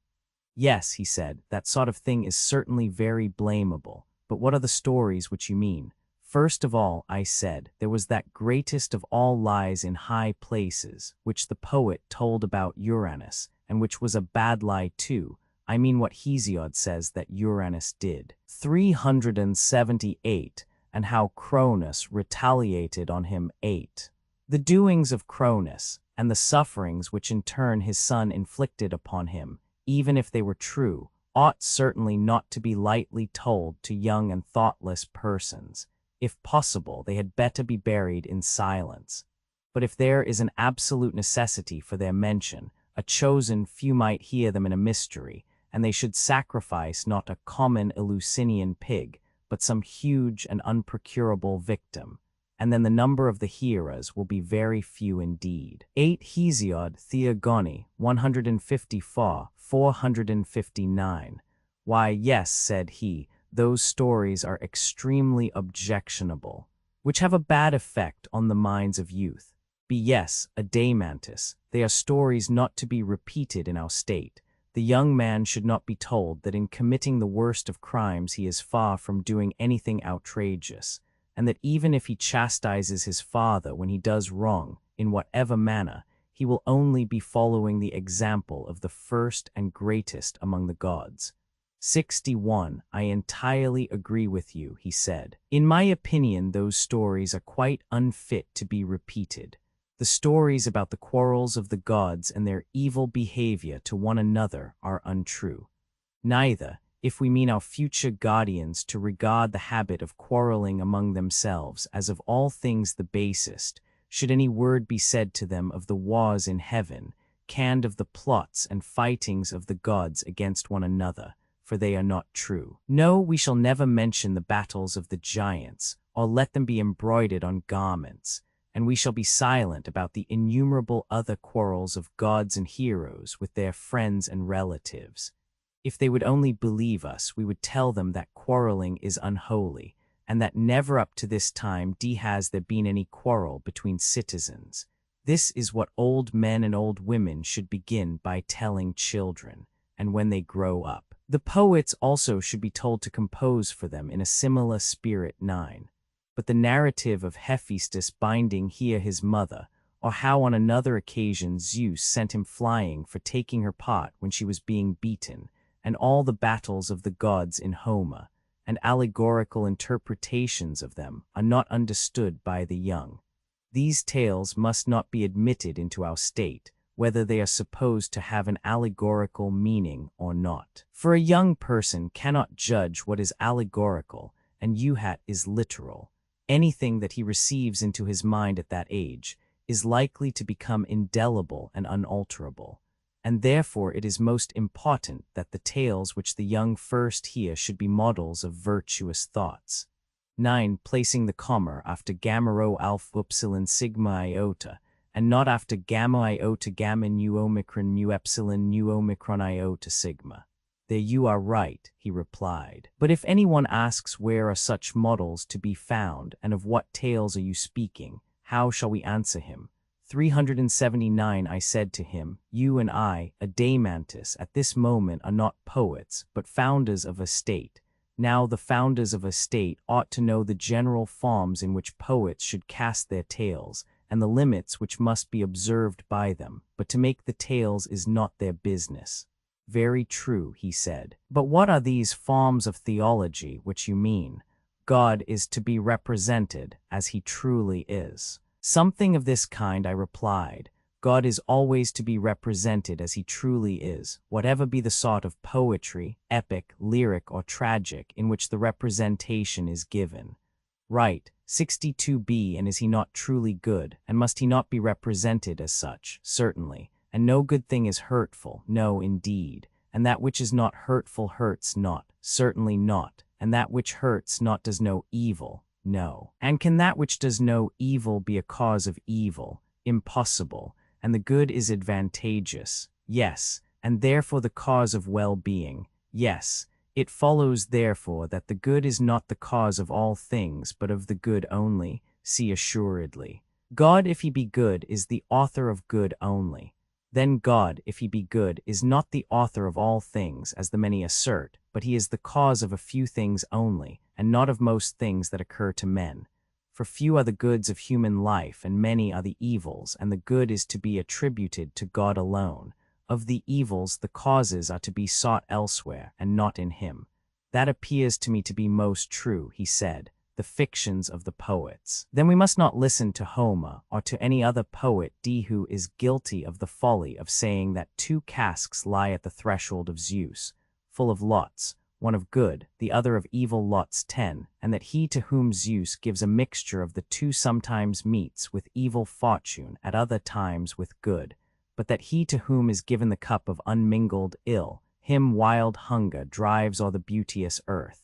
Yes, he said, that sort of thing is certainly very blamable, but what are the stories which you mean? First of all, I said, there was that greatest of all lies in high places, which the poet told about Uranus, and which was a bad lie too. I mean what Hesiod says that Uranus did. 378, and how Cronus retaliated on him 8. The doings of Cronus, and the sufferings which in turn his son inflicted upon him, even if they were true, ought certainly not to be lightly told to young and thoughtless persons. If possible, they had better be buried in silence. But if there is an absolute necessity for their mention, a chosen few might hear them in a mystery, and they should sacrifice not a common Eleusinian pig, but some huge and unprocurable victim, and then the number of the hearers will be very few indeed. 8 Hesiod Theogony 154, 459. Why, yes, said he, those stories are extremely objectionable, which have a bad effect on the minds of youth. Yes, Adamantus, they are stories not to be repeated in our state. The young man should not be told that in committing the worst of crimes he is far from doing anything outrageous, and that even if he chastises his father when he does wrong, in whatever manner, he will only be following the example of the first and greatest among the gods. 61. I entirely agree with you, he said. In my opinion, those stories are quite unfit to be repeated. The stories about the quarrels of the gods and their evil behavior to one another are untrue. Neither, if we mean our future guardians to regard the habit of quarreling among themselves as of all things the basest, should any word be said to them of the wars in heaven, canned of the plots and fightings of the gods against one another, for they are not true. No, we shall never mention the battles of the giants, or let them be embroidered on garments, and we shall be silent about the innumerable other quarrels of gods and heroes with their friends and relatives. If they would only believe us, we would tell them that quarreling is unholy, and that never up to this time has there been any quarrel between citizens. This is what old men and old women should begin by telling children, and when they grow up. The poets also should be told to compose for them in a similar spirit. 9. But the narrative of Hephaestus binding here his mother, or how on another occasion Zeus sent him flying for taking her part when she was being beaten, and all the battles of the gods in Homer, and allegorical interpretations of them, are not understood by the young. These tales must not be admitted into our state, whether they are supposed to have an allegorical meaning or not. For a young person cannot judge what is allegorical, and is literal. Anything that he receives into his mind at that age is likely to become indelible and unalterable, and therefore it is most important that the tales which the young first hear should be models of virtuous thoughts. 9. Placing the comma after gamma rho alpha upsilon sigma iota, and not after gamma iota gamma nu omicron nu epsilon nu omicron iota sigma. There you are right, he replied. But if anyone asks where are such models to be found, and of what tales are you speaking, how shall we answer him? 379. I said to him, you and I, Adamantus, at this moment are not poets, but founders of a state. Now the founders of a state ought to know the general forms in which poets should cast their tales, and the limits which must be observed by them, but to make the tales is not their business. Very true, he said. But what are these forms of theology which you mean? God is to be represented as he truly is. Something of this kind, I replied. God is always to be represented as he truly is, whatever be the sort of poetry, epic, lyric, or tragic in which the representation is given. Right, 62b. And is he not truly good, and must he not be represented as such? Certainly. And no good thing is hurtful, no, indeed. And that which is not hurtful hurts not, certainly not. And that which hurts not does no evil, no. And can that which does no evil be a cause of evil? Impossible. And the good is advantageous, yes, and therefore the cause of well-being, yes. It follows therefore that the good is not the cause of all things, but of the good only, see assuredly. God, if he be good, is the author of good only. Then God, if he be good, is not the author of all things, as the many assert, but he is the cause of a few things only, and not of most things that occur to men. For few are the goods of human life, and many are the evils, and the good is to be attributed to God alone. Of the evils the causes are to be sought elsewhere, and not in him. That appears to me to be most true, he said, the fictions of the poets. Then we must not listen to Homer, or to any other poet who is guilty of the folly of saying that 2 casks lie at the threshold of Zeus. full of lots, one of good, the other of evil lots 10, and that he to whom Zeus gives a mixture of the two sometimes meets with evil fortune, at other times with good, but that he to whom is given the cup of unmingled ill, him wild hunger drives o'er the beauteous earth.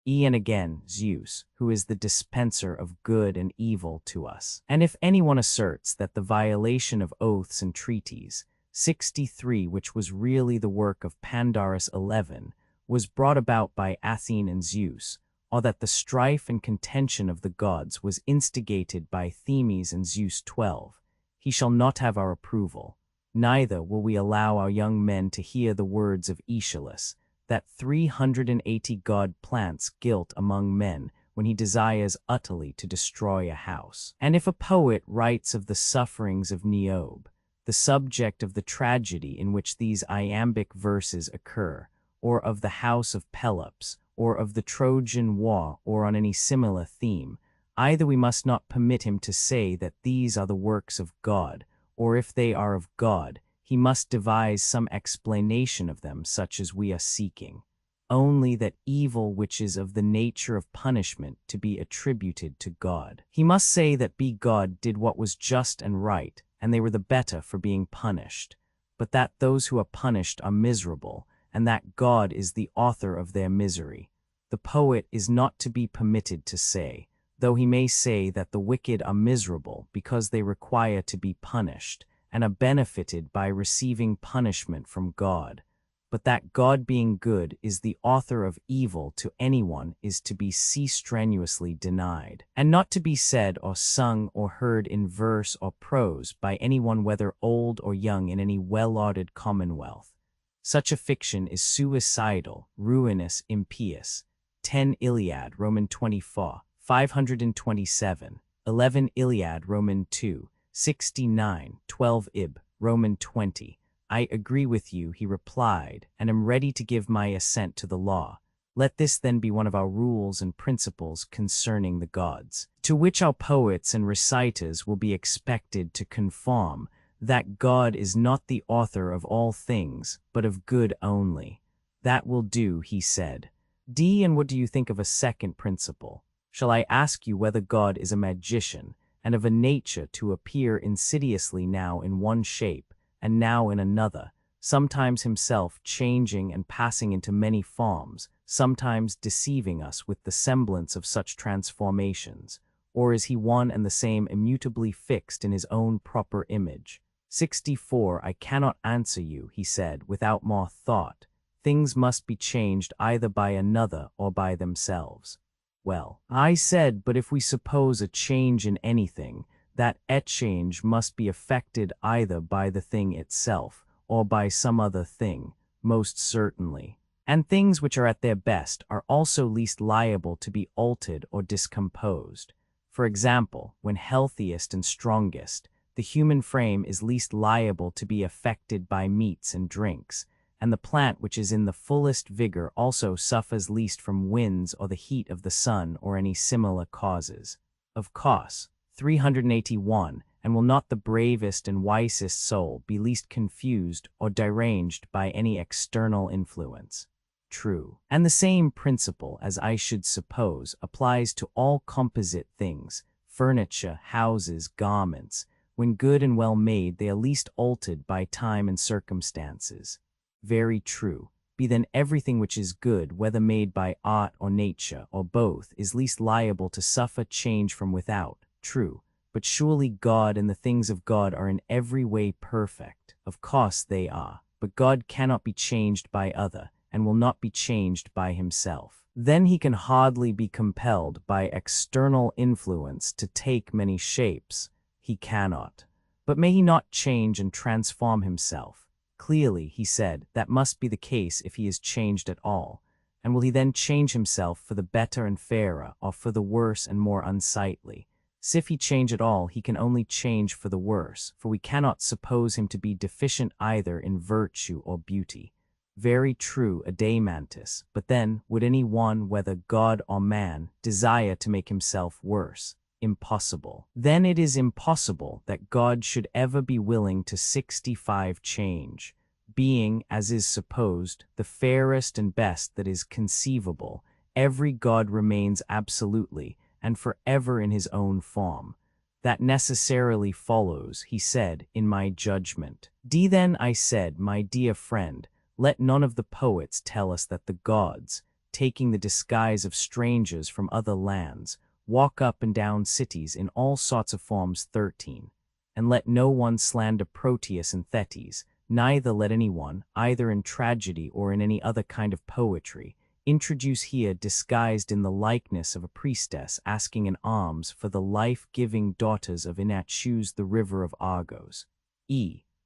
And again, Zeus, who is the dispenser of good and evil to us. And if anyone asserts that the violation of oaths and treaties, 63, which was really the work of Pandarus 11, was brought about by Athene and Zeus, or that the strife and contention of the gods was instigated by Themis and Zeus 12, he shall not have our approval. Neither will we allow our young men to hear the words of Aeschylus, that 380 god plants guilt among men when he desires utterly to destroy a house. And if a poet writes of the sufferings of Niobe, the subject of the tragedy in which these iambic verses occur, or of the house of Pelops, or of the Trojan War, or on any similar theme, either we must not permit him to say that these are the works of God, or if they are of God, he must devise some explanation of them such as we are seeking, only that evil which is of the nature of punishment to be attributed to God. He must say that God did what was just and right, and they were the better for being punished, but that those who are punished are miserable, and that God is the author of their misery. The poet is not to be permitted to say, though he may say that the wicked are miserable because they require to be punished, and are benefited by receiving punishment from God, but that God being good is the author of evil to anyone is to be strenuously denied, and not to be said or sung or heard in verse or prose by anyone whether old or young in any well-ordered commonwealth. Such a fiction is suicidal, ruinous, impious. 10 Iliad, Roman 24, 527, 11 Iliad, Roman 2, 69, 12 Ib, Roman 20. I agree with you, he replied, and am ready to give my assent to the law. Let this then be one of our rules and principles concerning the gods, to which our poets and reciters will be expected to conform, that God is not the author of all things, but of good only. That will do, he said. And what do you think of a second principle? Shall I ask you whether God is a magician, and of a nature to appear insidiously now in one shape, and now in another, sometimes himself changing and passing into many forms, sometimes deceiving us with the semblance of such transformations? Or is he one and the same immutably fixed in his own proper image? 64 I cannot answer you, he said, without more thought. Things must be changed either by another or by themselves. Well, I said, but if we suppose a change in anything, that change must be effected either by the thing itself or by some other thing, most certainly. And things which are at their best are also least liable to be altered or discomposed. For example, when healthiest and strongest, the human frame is least liable to be affected by meats and drinks, and the plant which is in the fullest vigor also suffers least from winds or the heat of the sun or any similar causes. Of course, 381, and will not the bravest and wisest soul be least confused or deranged by any external influence? True. And the same principle, as I should suppose, applies to all composite things, furniture, houses, garments. When good and well made, they are least altered by time and circumstances. Very true. Be then everything which is good, whether made by art or nature, or both, is least liable to suffer change from without. True. But surely God and the things of God are in every way perfect. Of course they are. But God cannot be changed by other, and will not be changed by himself. Then he can hardly be compelled by external influence to take many shapes. He cannot. But may he not change and transform himself? Clearly, he said, that must be the case if he is changed at all. And will he then change himself for the better and fairer, or for the worse and more unsightly? If he change at all, he can only change for the worse, for we cannot suppose him to be deficient either in virtue or beauty. Very true, Adeimantus, but then, would any one, whether God or man, desire to make himself worse? Impossible. Then it is impossible that God should ever be willing to 65 change. being, as is supposed, the fairest and best that is conceivable, every god remains absolutely and forever in his own form. That necessarily follows, he said, in my judgment. Then I said, my dear friend, let none of the poets tell us that the gods, taking the disguise of strangers from other lands, walk up and down cities in all sorts of forms. 13. And let no one slander Proteus and Thetis, neither let anyone, either in tragedy or in any other kind of poetry, introduce here disguised in the likeness of a priestess asking an alms for the life-giving daughters of Inachus the river of Argos.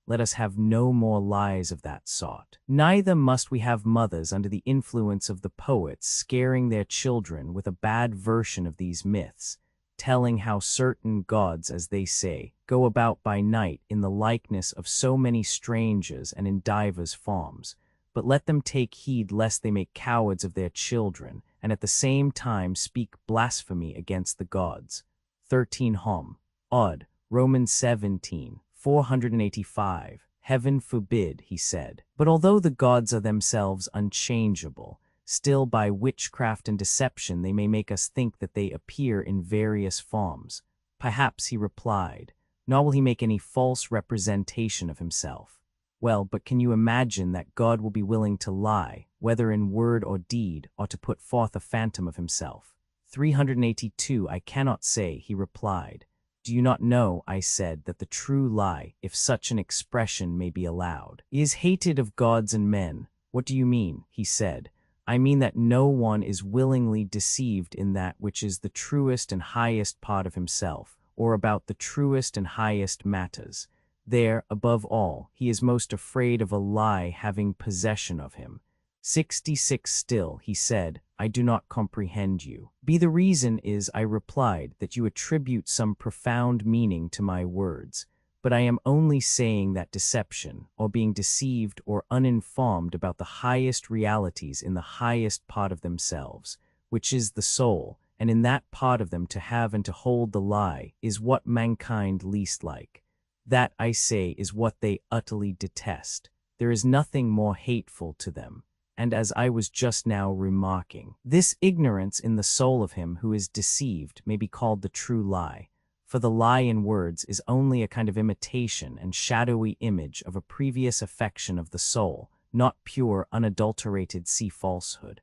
Let us have no more lies of that sort. Neither must we have mothers under the influence of the poets scaring their children with a bad version of these myths, telling how certain gods, as they say, go about by night in the likeness of so many strangers and in divers forms. But let them take heed lest they make cowards of their children, and at the same time speak blasphemy against the gods. 13 Hom. Od. Romans 17, 485. Heaven forbid, he said. But although the gods are themselves unchangeable, still by witchcraft and deception they may make us think that they appear in various forms. Perhaps, he replied, nor will he make any false representation of himself. Well, but can you imagine that God will be willing to lie, whether in word or deed, or to put forth a phantom of himself? 382 I cannot say, he replied. Do you not know, I said, that the true lie, if such an expression may be allowed, is hated of gods and men? What do you mean? He said. I mean that no one is willingly deceived in that which is the truest and highest part of himself, or about the truest and highest matters. There, above all, he is most afraid of a lie having possession of him. 66 Still, he said, I do not comprehend you. The reason is, I replied, that you attribute some profound meaning to my words, but I am only saying that deception, or being deceived or uninformed about the highest realities in the highest part of themselves, which is the soul, and in that part of them to have and to hold the lie, is what mankind least like. That, I say, is what they utterly detest. There is nothing more hateful to them. And as I was just now remarking, this ignorance in the soul of him who is deceived may be called the true lie, for the lie in words is only a kind of imitation and shadowy image of a previous affection of the soul, not pure, unadulterated falsehood.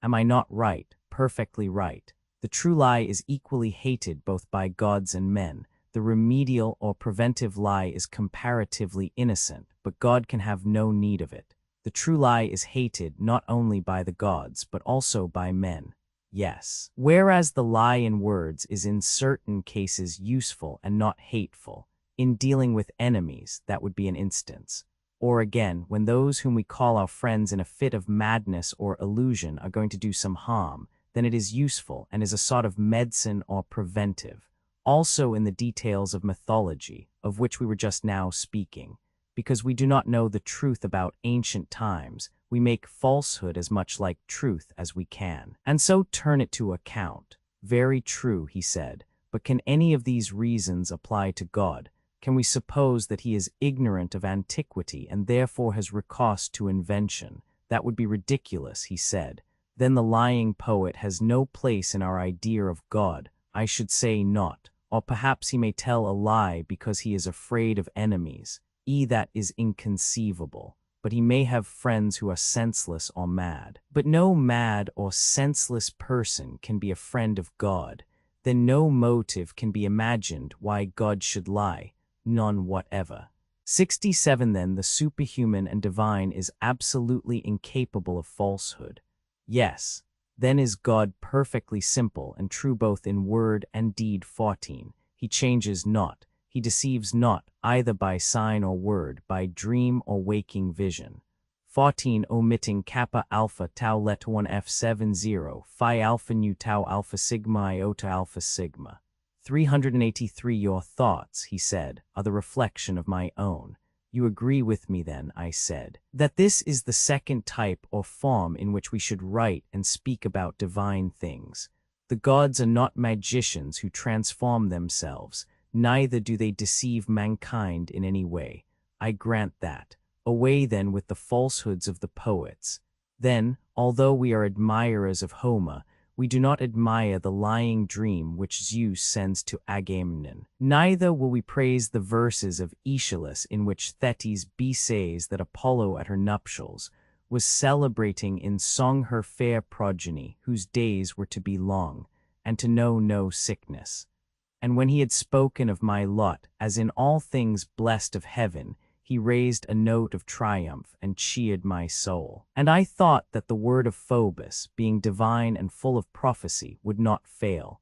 Am I not right? Perfectly right. The true lie is equally hated both by gods and men. The remedial or preventive lie is comparatively innocent, but God can have no need of it. The true lie is hated not only by the gods, but also by men. Yes. Whereas the lie in words is in certain cases useful and not hateful. In dealing with enemies, that would be an instance. Or again, when those whom we call our friends in a fit of madness or illusion are going to do some harm, then it is useful and is a sort of medicine or preventive. Also in the details of mythology, of which we were just now speaking. Because we do not know the truth about ancient times, we make falsehood as much like truth as we can, and so turn it to account. Very true, he said, but can any of these reasons apply to God? Can we suppose that he is ignorant of antiquity and therefore has recourse to invention? That would be ridiculous, he said. Then the lying poet has no place in our idea of God. I should say not. Or perhaps he may tell a lie because he is afraid of enemies. That is inconceivable. But he may have friends who are senseless or mad. But no mad or senseless person can be a friend of God. Then no motive can be imagined why God should lie. None whatever. 67 Then the superhuman and divine is absolutely incapable of falsehood. Yes. Then is God perfectly simple and true both in word and deed. 14. He changes not. He deceives not, either by sign or word, by dream or waking vision. 14 Omitting kappa alpha tau let 1 f70 phi alpha nu tau alpha sigma iota alpha sigma. 383 Your thoughts, he said, are the reflection of my own. You agree with me then, I said, that this is the second type or form in which we should write and speak about divine things. The gods are not magicians who transform themselves, neither do they deceive mankind in any way. I grant that. Away then with the falsehoods of the poets. Then, although we are admirers of Homer, we do not admire the lying dream which Zeus sends to Agamemnon. Neither will we praise the verses of Aeschylus in which Thetis says that Apollo at her nuptials was celebrating in song her fair progeny, whose days were to be long, and to know no sickness. And when he had spoken of my lot, as in all things blessed of heaven, he raised a note of triumph and cheered my soul. And I thought that the word of Phoebus, being divine and full of prophecy, would not fail.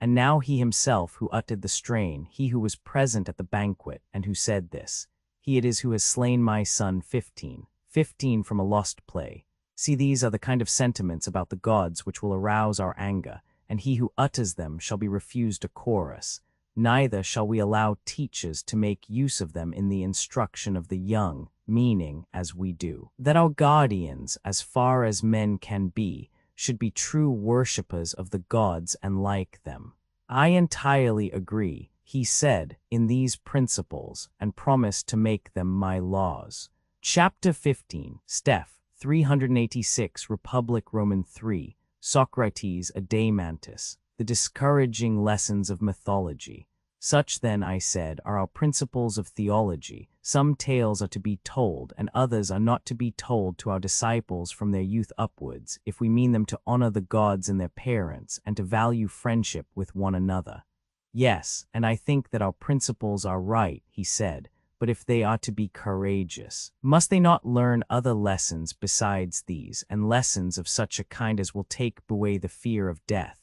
And now he himself who uttered the strain, he who was present at the banquet, and who said this, he it is who has slain my son 15 from a lost play. See, these are the kind of sentiments about the gods which will arouse our anger, and he who utters them shall be refused a chorus. Neither shall we allow teachers to make use of them in the instruction of the young, meaning, as we do, that our guardians, as far as men can be, should be true worshippers of the gods and like them. I entirely agree, he said, in these principles, and promised to make them my laws. Chapter 15, Steph, 386, Republic, Roman 3, Socrates, Adamantus, the discouraging lessons of mythology. Such then, I said, are our principles of theology. Some tales are to be told, and others are not to be told to our disciples from their youth upwards, if we mean them to honor the gods and their parents, and to value friendship with one another. Yes, and I think that our principles are right, he said, but if they are to be courageous, must they not learn other lessons besides these, and lessons of such a kind as will take away the fear of death?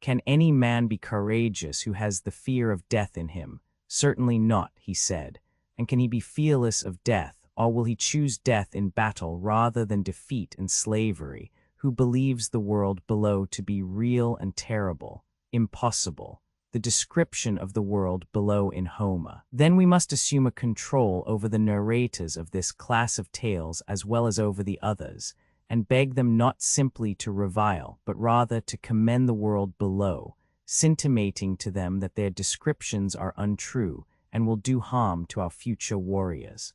Can any man be courageous who has the fear of death in him? Certainly not, he said. And can he be fearless of death, or will he choose death in battle rather than defeat in slavery, who believes the world below to be real and terrible? Impossible. The description of the world below in Homer. Then we must assume a control over the narrators of this class of tales as well as over the others, and beg them not simply to revile, but rather to commend the world below, intimating to them that their descriptions are untrue and will do harm to our future warriors.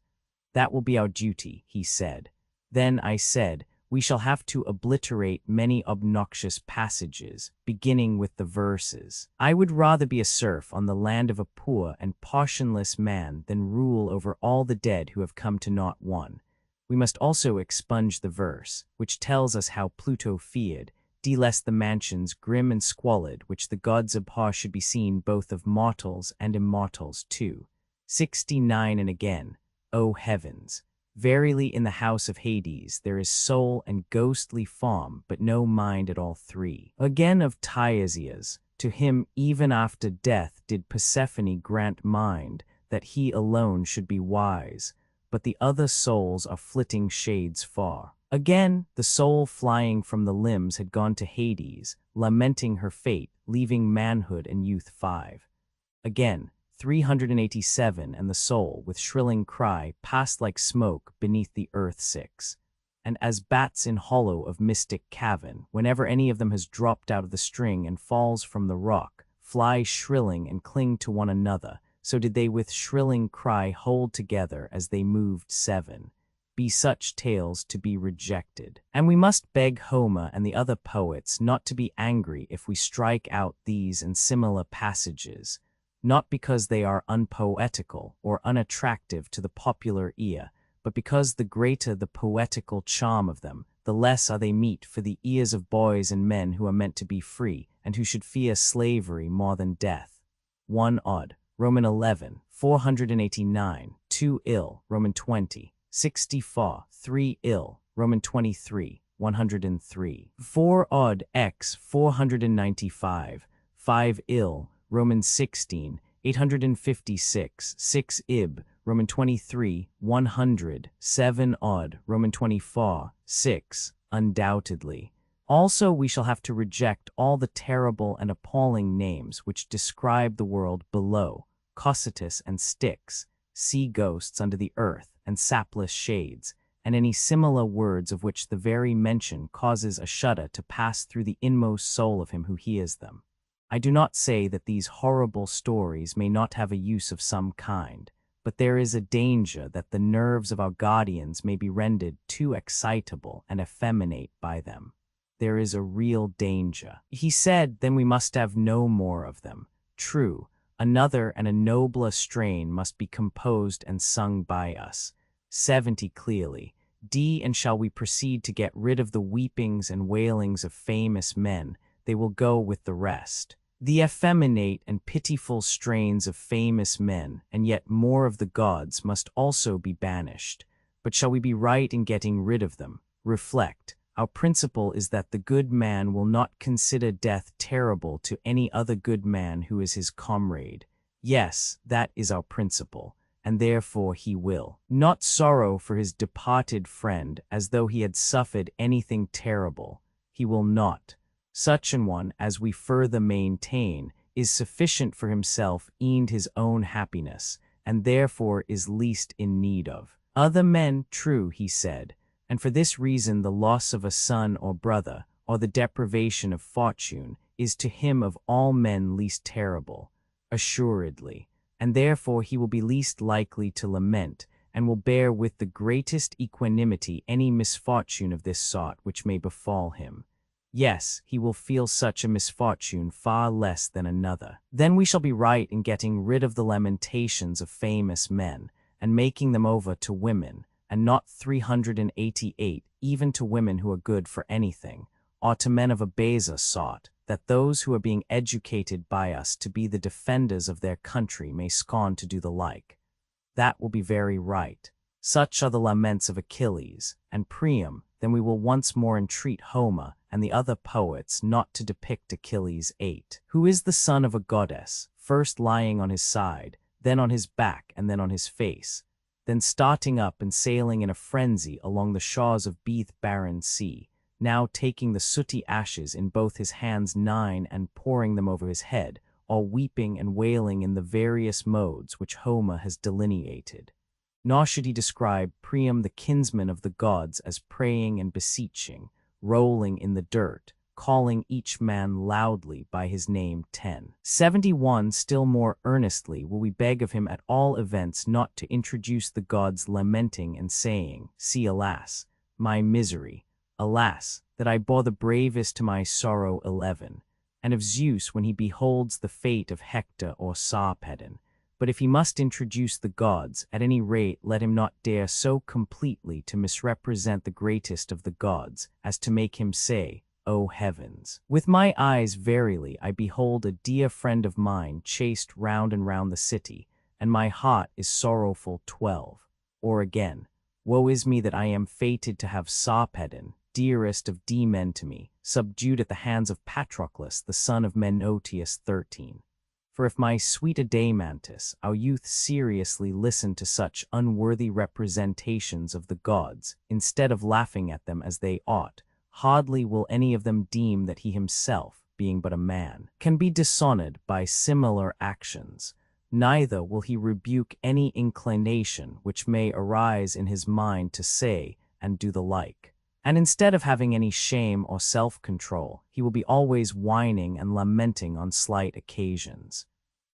That will be our duty, he said. Then I said, we shall have to obliterate many obnoxious passages, beginning with the verses. I would rather be a serf on the land of a poor and portionless man than rule over all the dead who have come to not one. We must also expunge the verse, which tells us how Plato feared, lest the mansions grim and squalid which the gods abhor should be seen both of mortals and immortals too. 69 And again, O heavens! Verily in the house of Hades there is soul and ghostly form, but no mind at all three. Again of Tiresias, to him even after death did Persephone grant mind, that he alone should be wise, but the other souls are flitting shades far. Again, the soul flying from the limbs had gone to Hades, lamenting her fate, leaving manhood and youth 5. Again, 387 And the soul, with shrilling cry, passed like smoke beneath the earth 6. And as bats in hollow of mystic cavern, whenever any of them has dropped out of the string and falls from the rock, fly shrilling and cling to one another, so did they with shrilling cry hold together as they moved 7. Be such tales to be rejected. And we must beg Homer and the other poets not to be angry if we strike out these and similar passages, not because they are unpoetical or unattractive to the popular ear, but because the greater the poetical charm of them, the less are they meet for the ears of boys and men who are meant to be free, and who should fear slavery more than death. 1 Odd, Roman 11, 489, 2 Ill, Roman 20, 64, 3 Ill, Roman 23, 103, 4 Odd X, 495, 5 Ill, Roman 16, 856, 6 Ib, Roman 23, 100, 7 Odd, Roman 24, 6, undoubtedly. Also we shall have to reject all the terrible and appalling names which describe the world below, Cocytus and Styx, sea ghosts under the earth, and sapless shades, and any similar words of which the very mention causes a shudder to pass through the inmost soul of him who hears them. I do not say that these horrible stories may not have a use of some kind, but there is a danger that the nerves of our guardians may be rendered too excitable and effeminate by them. There is a real danger. He said, then we must have no more of them. True, another and a nobler strain must be composed and sung by us. 70 clearly. And shall we proceed to get rid of the weepings and wailings of famous men, they will go with the rest. The effeminate and pitiful strains of famous men, and yet more of the gods, must also be banished. But shall we be right in getting rid of them? Reflect. Our principle is that the good man will not consider death terrible to any other good man who is his comrade. Yes, that is our principle, and therefore he will not sorrow for his departed friend as though he had suffered anything terrible. He will not. Such an one, as we further maintain, is sufficient for himself and his own happiness, and therefore is least in need of other men. True, he said. And for this reason the loss of a son or brother, or the deprivation of fortune, is to him of all men least terrible, assuredly, and therefore he will be least likely to lament, and will bear with the greatest equanimity any misfortune of this sort which may befall him. Yes, he will feel such a misfortune far less than another. Then we shall be right in getting rid of the lamentations of famous men, and making them over to women, and not 388 even to women who are good for anything, or to men of a baser sort, that those who are being educated by us to be the defenders of their country may scorn to do the like. That will be very right. Such are the laments of Achilles and Priam. Then we will once more entreat Homer and the other poets not to depict Achilles 8, who is the son of a goddess, first lying on his side, then on his back, and then on his face, then starting up and sailing in a frenzy along the shores of Beath barren sea, now taking the sooty ashes in both his hands 9 and pouring them over his head, all weeping and wailing in the various modes which Homer has delineated. Nor should he describe Priam the kinsman of the gods as praying and beseeching, rolling in the dirt, calling each man loudly by his name 1071. Still more earnestly will we beg of him at all events not to introduce the gods lamenting and saying, see, alas, my misery, alas, that I bore the bravest to my sorrow 11, and of Zeus when he beholds the fate of Hector or Sarpedon. But if he must introduce the gods, at any rate let him not dare so completely to misrepresent the greatest of the gods, as to make him say, O heavens! With my eyes verily I behold a dear friend of mine chased round and round the city, and my heart is sorrowful 12. Or again, woe is me that I am fated to have Sarpedon, dearest of D-men to me, subdued at the hands of Patroclus, the son of Menoetius 13. For if my sweet Adeimantus, our youth seriously listened to such unworthy representations of the gods, instead of laughing at them as they ought, hardly will any of them deem that he himself, being but a man, can be dishonored by similar actions, neither will he rebuke any inclination which may arise in his mind to say and do the like. And instead of having any shame or self-control, he will be always whining and lamenting on slight occasions.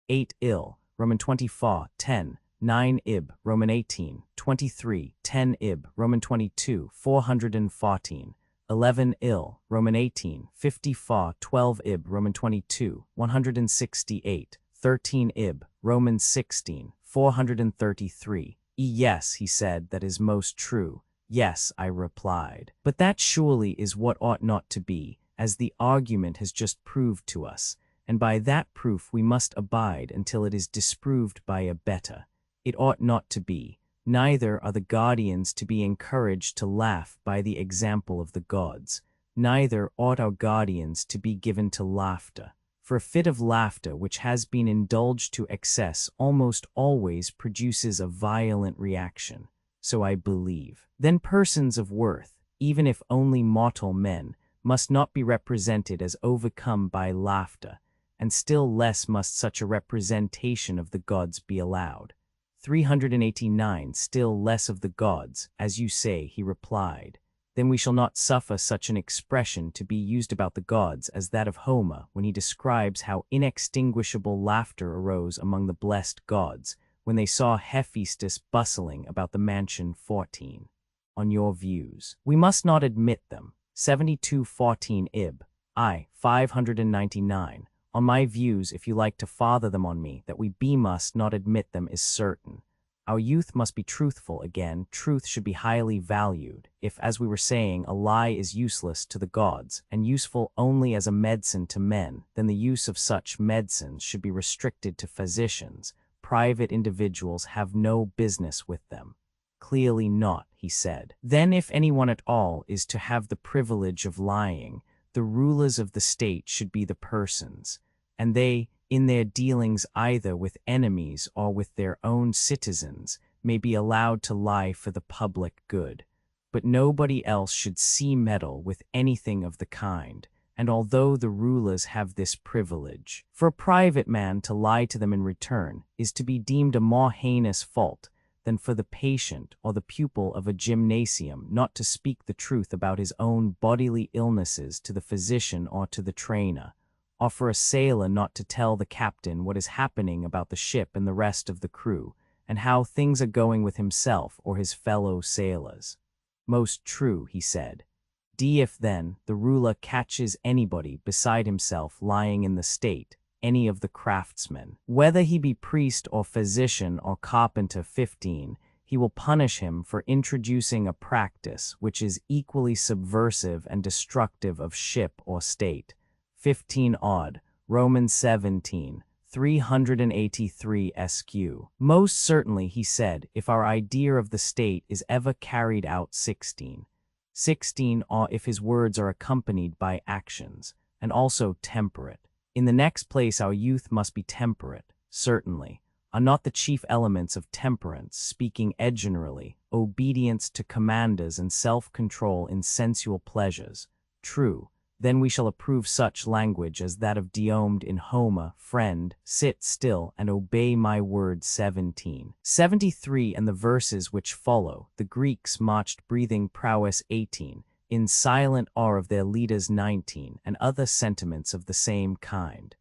8 ill, Roman 24, 10, 9 ib, Roman 18, 23, 10 ib, Roman 22, 414, 11 ill, Roman 18, 54, 12 ib, Roman 22, 168, 13 ib, Roman 16, 433. Yes, he said, that is most true. Yes, I replied. But that surely is what ought not to be, as the argument has just proved to us, and by that proof we must abide until it is disproved by a better. It ought not to be. Neither are the guardians to be encouraged to laugh by the example of the gods, neither ought our guardians to be given to laughter. For a fit of laughter which has been indulged to excess almost always produces a violent reaction, so I believe. Then persons of worth, even if only mortal men, must not be represented as overcome by laughter, and still less must such a representation of the gods be allowed. 389 Still less of the gods, as you say, he replied. Then we shall not suffer such an expression to be used about the gods as that of Homer when he describes how inextinguishable laughter arose among the blessed gods, when they saw Hephaestus bustling about the mansion 14. On your views. We must not admit them. 72:14 ib. I. 599. On my views, if you like to father them on me, that we must not admit them is certain. Our youth must be truthful again. Truth should be highly valued. If, as we were saying, a lie is useless to the gods, and useful only as a medicine to men, then the use of such medicines should be restricted to physicians. Private individuals have no business with them. Clearly not, he said. Then if anyone at all is to have the privilege of lying, the rulers of the state should be the persons, and they, in their dealings either with enemies or with their own citizens, may be allowed to lie for the public good. But nobody else should meddle with anything of the kind, and although the rulers have this privilege, for a private man to lie to them in return is to be deemed a more heinous fault than for the patient or the pupil of a gymnasium not to speak the truth about his own bodily illnesses to the physician or to the trainer, or for a sailor not to tell the captain what is happening about the ship and the rest of the crew, and how things are going with himself or his fellow sailors. Most true, he said. If then the ruler catches anybody beside himself lying in the state, any of the craftsmen, whether he be priest or physician or carpenter 15, he will punish him for introducing a practice which is equally subversive and destructive of ship or state. 15 odd, Romans 17, 383 SQ. Most certainly, he said, if our idea of the state is ever carried out 16, or if his words are accompanied by actions, and also temperate. In the next place, our youth must be temperate, certainly. Are not the chief elements of temperance, speaking generally, obedience to commanders and self-control in sensual pleasures? True. Then we shall approve such language as that of Diomed in Homer, friend, sit still and obey my word 17. 73 and the verses which follow, the Greeks marched breathing prowess 18, in silent awe of their leaders 19, and other sentiments of the same kind.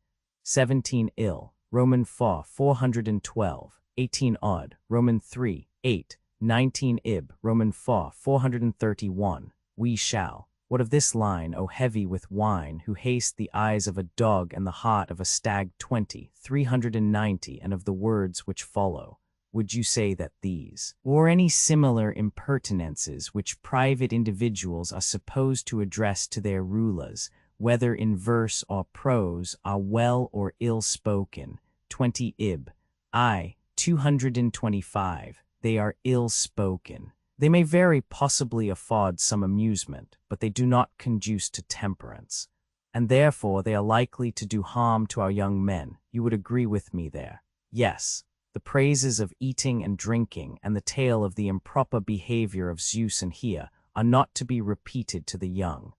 17 ill, Roman 4, 412, 18 odd, Roman 3, 8, 19 ib, Roman 4, 431, we shall. What of this line, O heavy with wine, who haste the eyes of a dog and the heart of a stag 20, 390, and of the words which follow? Would you say that these, or any similar impertinences which private individuals are supposed to address to their rulers, whether in verse or prose, are well or ill spoken? 20 ib. I. 225. They are ill spoken. They may very possibly afford some amusement, but they do not conduce to temperance, and therefore they are likely to do harm to our young men. You would agree with me there? Yes. The praises of eating and drinking and the tale of the improper behavior of Zeus and Hea are not to be repeated to the young.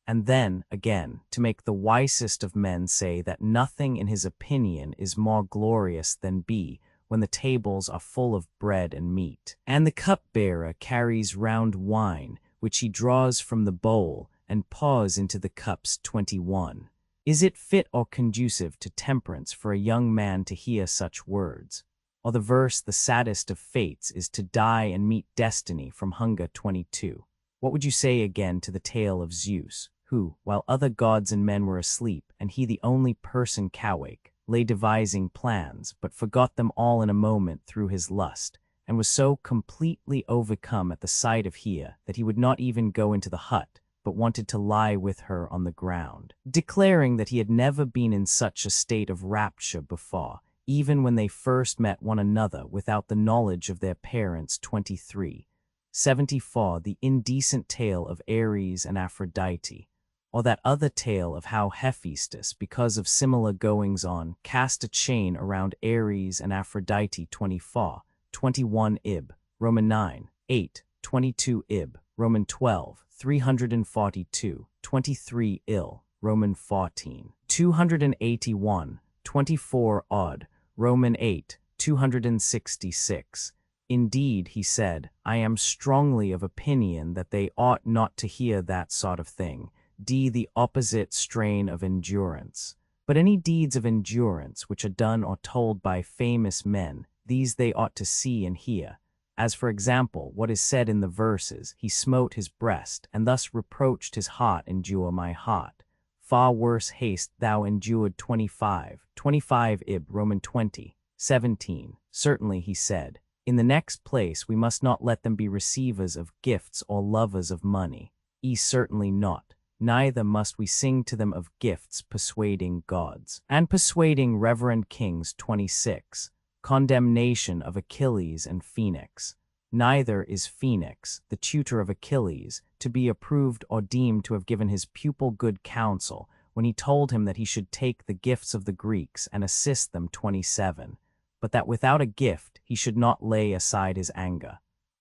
And then, again, to make the wisest of men say that nothing in his opinion is more glorious than B, when the tables are full of bread and meat, and the cupbearer carries round wine, which he draws from the bowl, and pours into the cups 21. Is it fit or conducive to temperance for a young man to hear such words? Or the verse, the saddest of fates is to die and meet destiny from hunger 22. What would you say again to the tale of Zeus, who, while other gods and men were asleep, and he the only person awake, lay devising plans, but forgot them all in a moment through his lust, and was so completely overcome at the sight of Hea that he would not even go into the hut, but wanted to lie with her on the ground, declaring that he had never been in such a state of rapture before, even when they first met one another without the knowledge of their parents 23. 74 The indecent tale of Ares and Aphrodite, or that other tale of how Hephaestus, because of similar goings-on, cast a chain around Ares and Aphrodite 24, 21 ib, Roman 9, 8, 22 ib, Roman 12, 342, 23 ill, Roman 14, 281, 24 odd, Roman 8, 266. Indeed, he said, I am strongly of opinion that they ought not to hear that sort of thing. The opposite strain of endurance. But any deeds of endurance which are done or told by famous men, these they ought to see and hear. As for example, what is said in the verses, he smote his breast, and thus reproached his heart, endure my heart. Far worse haste thou endured 25 ib Roman 20:17. Certainly, he said, in the next place we must not let them be receivers of gifts or lovers of money. Certainly not. Neither must we sing to them of gifts persuading gods, and persuading reverend kings 26. Condemnation of Achilles and Phoenix. Neither is Phoenix, the tutor of Achilles, to be approved or deemed to have given his pupil good counsel when he told him that he should take the gifts of the Greeks and assist them 27, but that without a gift he should not lay aside his anger.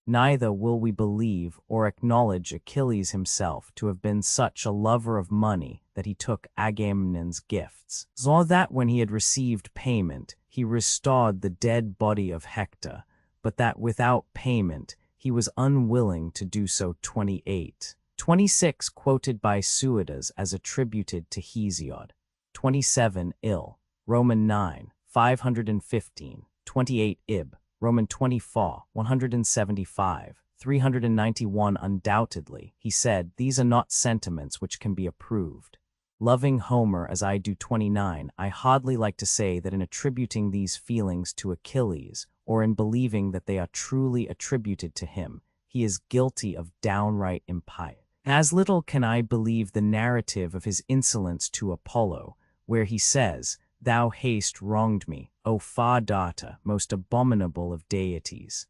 Neither will we believe or acknowledge Achilles himself to have been such a lover of money that he took Agamemnon's gifts, so that when he had received payment, he restored the dead body of Hector, but that without payment he was unwilling to do so 28. 26 quoted by Suidas as attributed to Hesiod. 27 ill. Roman 9, 515. 28 ib. Roman 24, 175, 391 undoubtedly, he said, these are not sentiments which can be approved. Loving Homer as I do 29, I hardly like to say that in attributing these feelings to Achilles, or in believing that they are truly attributed to him, he is guilty of downright impiety. As little can I believe the narrative of his insolence to Apollo, where he says, Thou hast wronged me, O far daughter, most abominable of deities.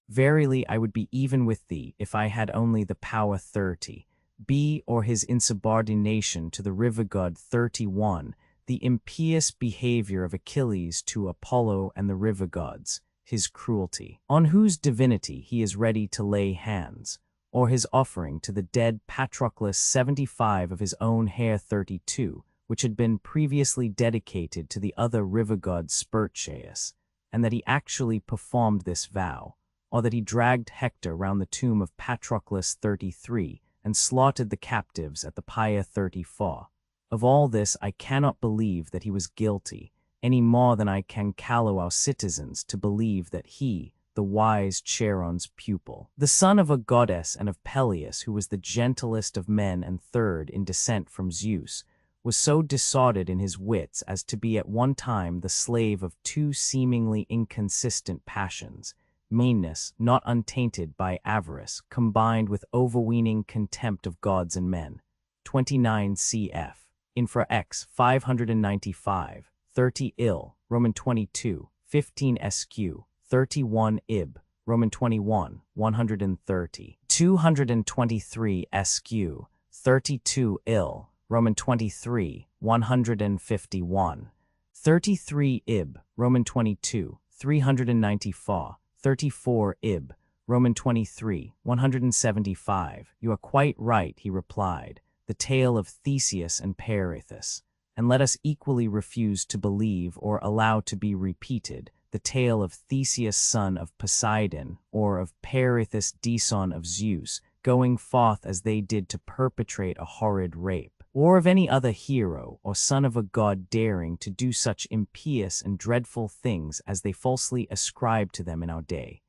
Verily I would be even with thee if I had only the power 30. B. Or his insubordination to the river god 31, the impious behavior of Achilles to Apollo and the river gods, his cruelty, on whose divinity he is ready to lay hands, or his offering to the dead Patroclus 75 of his own hair 32, which had been previously dedicated to the other river god Spercheius, and that he actually performed this vow, or that he dragged Hector round the tomb of Patroclus 33 and slaughtered the captives at the Pyre 34. Of all this I cannot believe that he was guilty, any more than I can callow our citizens to believe that he, the wise Charon's pupil, the son of a goddess and of Peleus, who was the gentlest of men and third in descent from Zeus, was so disordered in his wits as to be at one time the slave of two seemingly inconsistent passions, meanness not untainted by avarice, combined with overweening contempt of gods and men. 29 cf. Infra X 595, 30 ill, Roman 22, 15 sq, 31 ib, Roman 21, 130, 223 sq, 32 ill, Roman 23, 151, 33 ib, Roman 22, 394, 34 ib, Roman 23, 175. You are quite right, he replied, the tale of Theseus and Peirithous, and let us equally refuse to believe or allow to be repeated the tale of Theseus son of Poseidon or of Peirithous son of Zeus, going forth as they did to perpetrate a horrid rape, or of any other hero or son of a god daring to do such impious and dreadful things as they falsely ascribe to them in our day.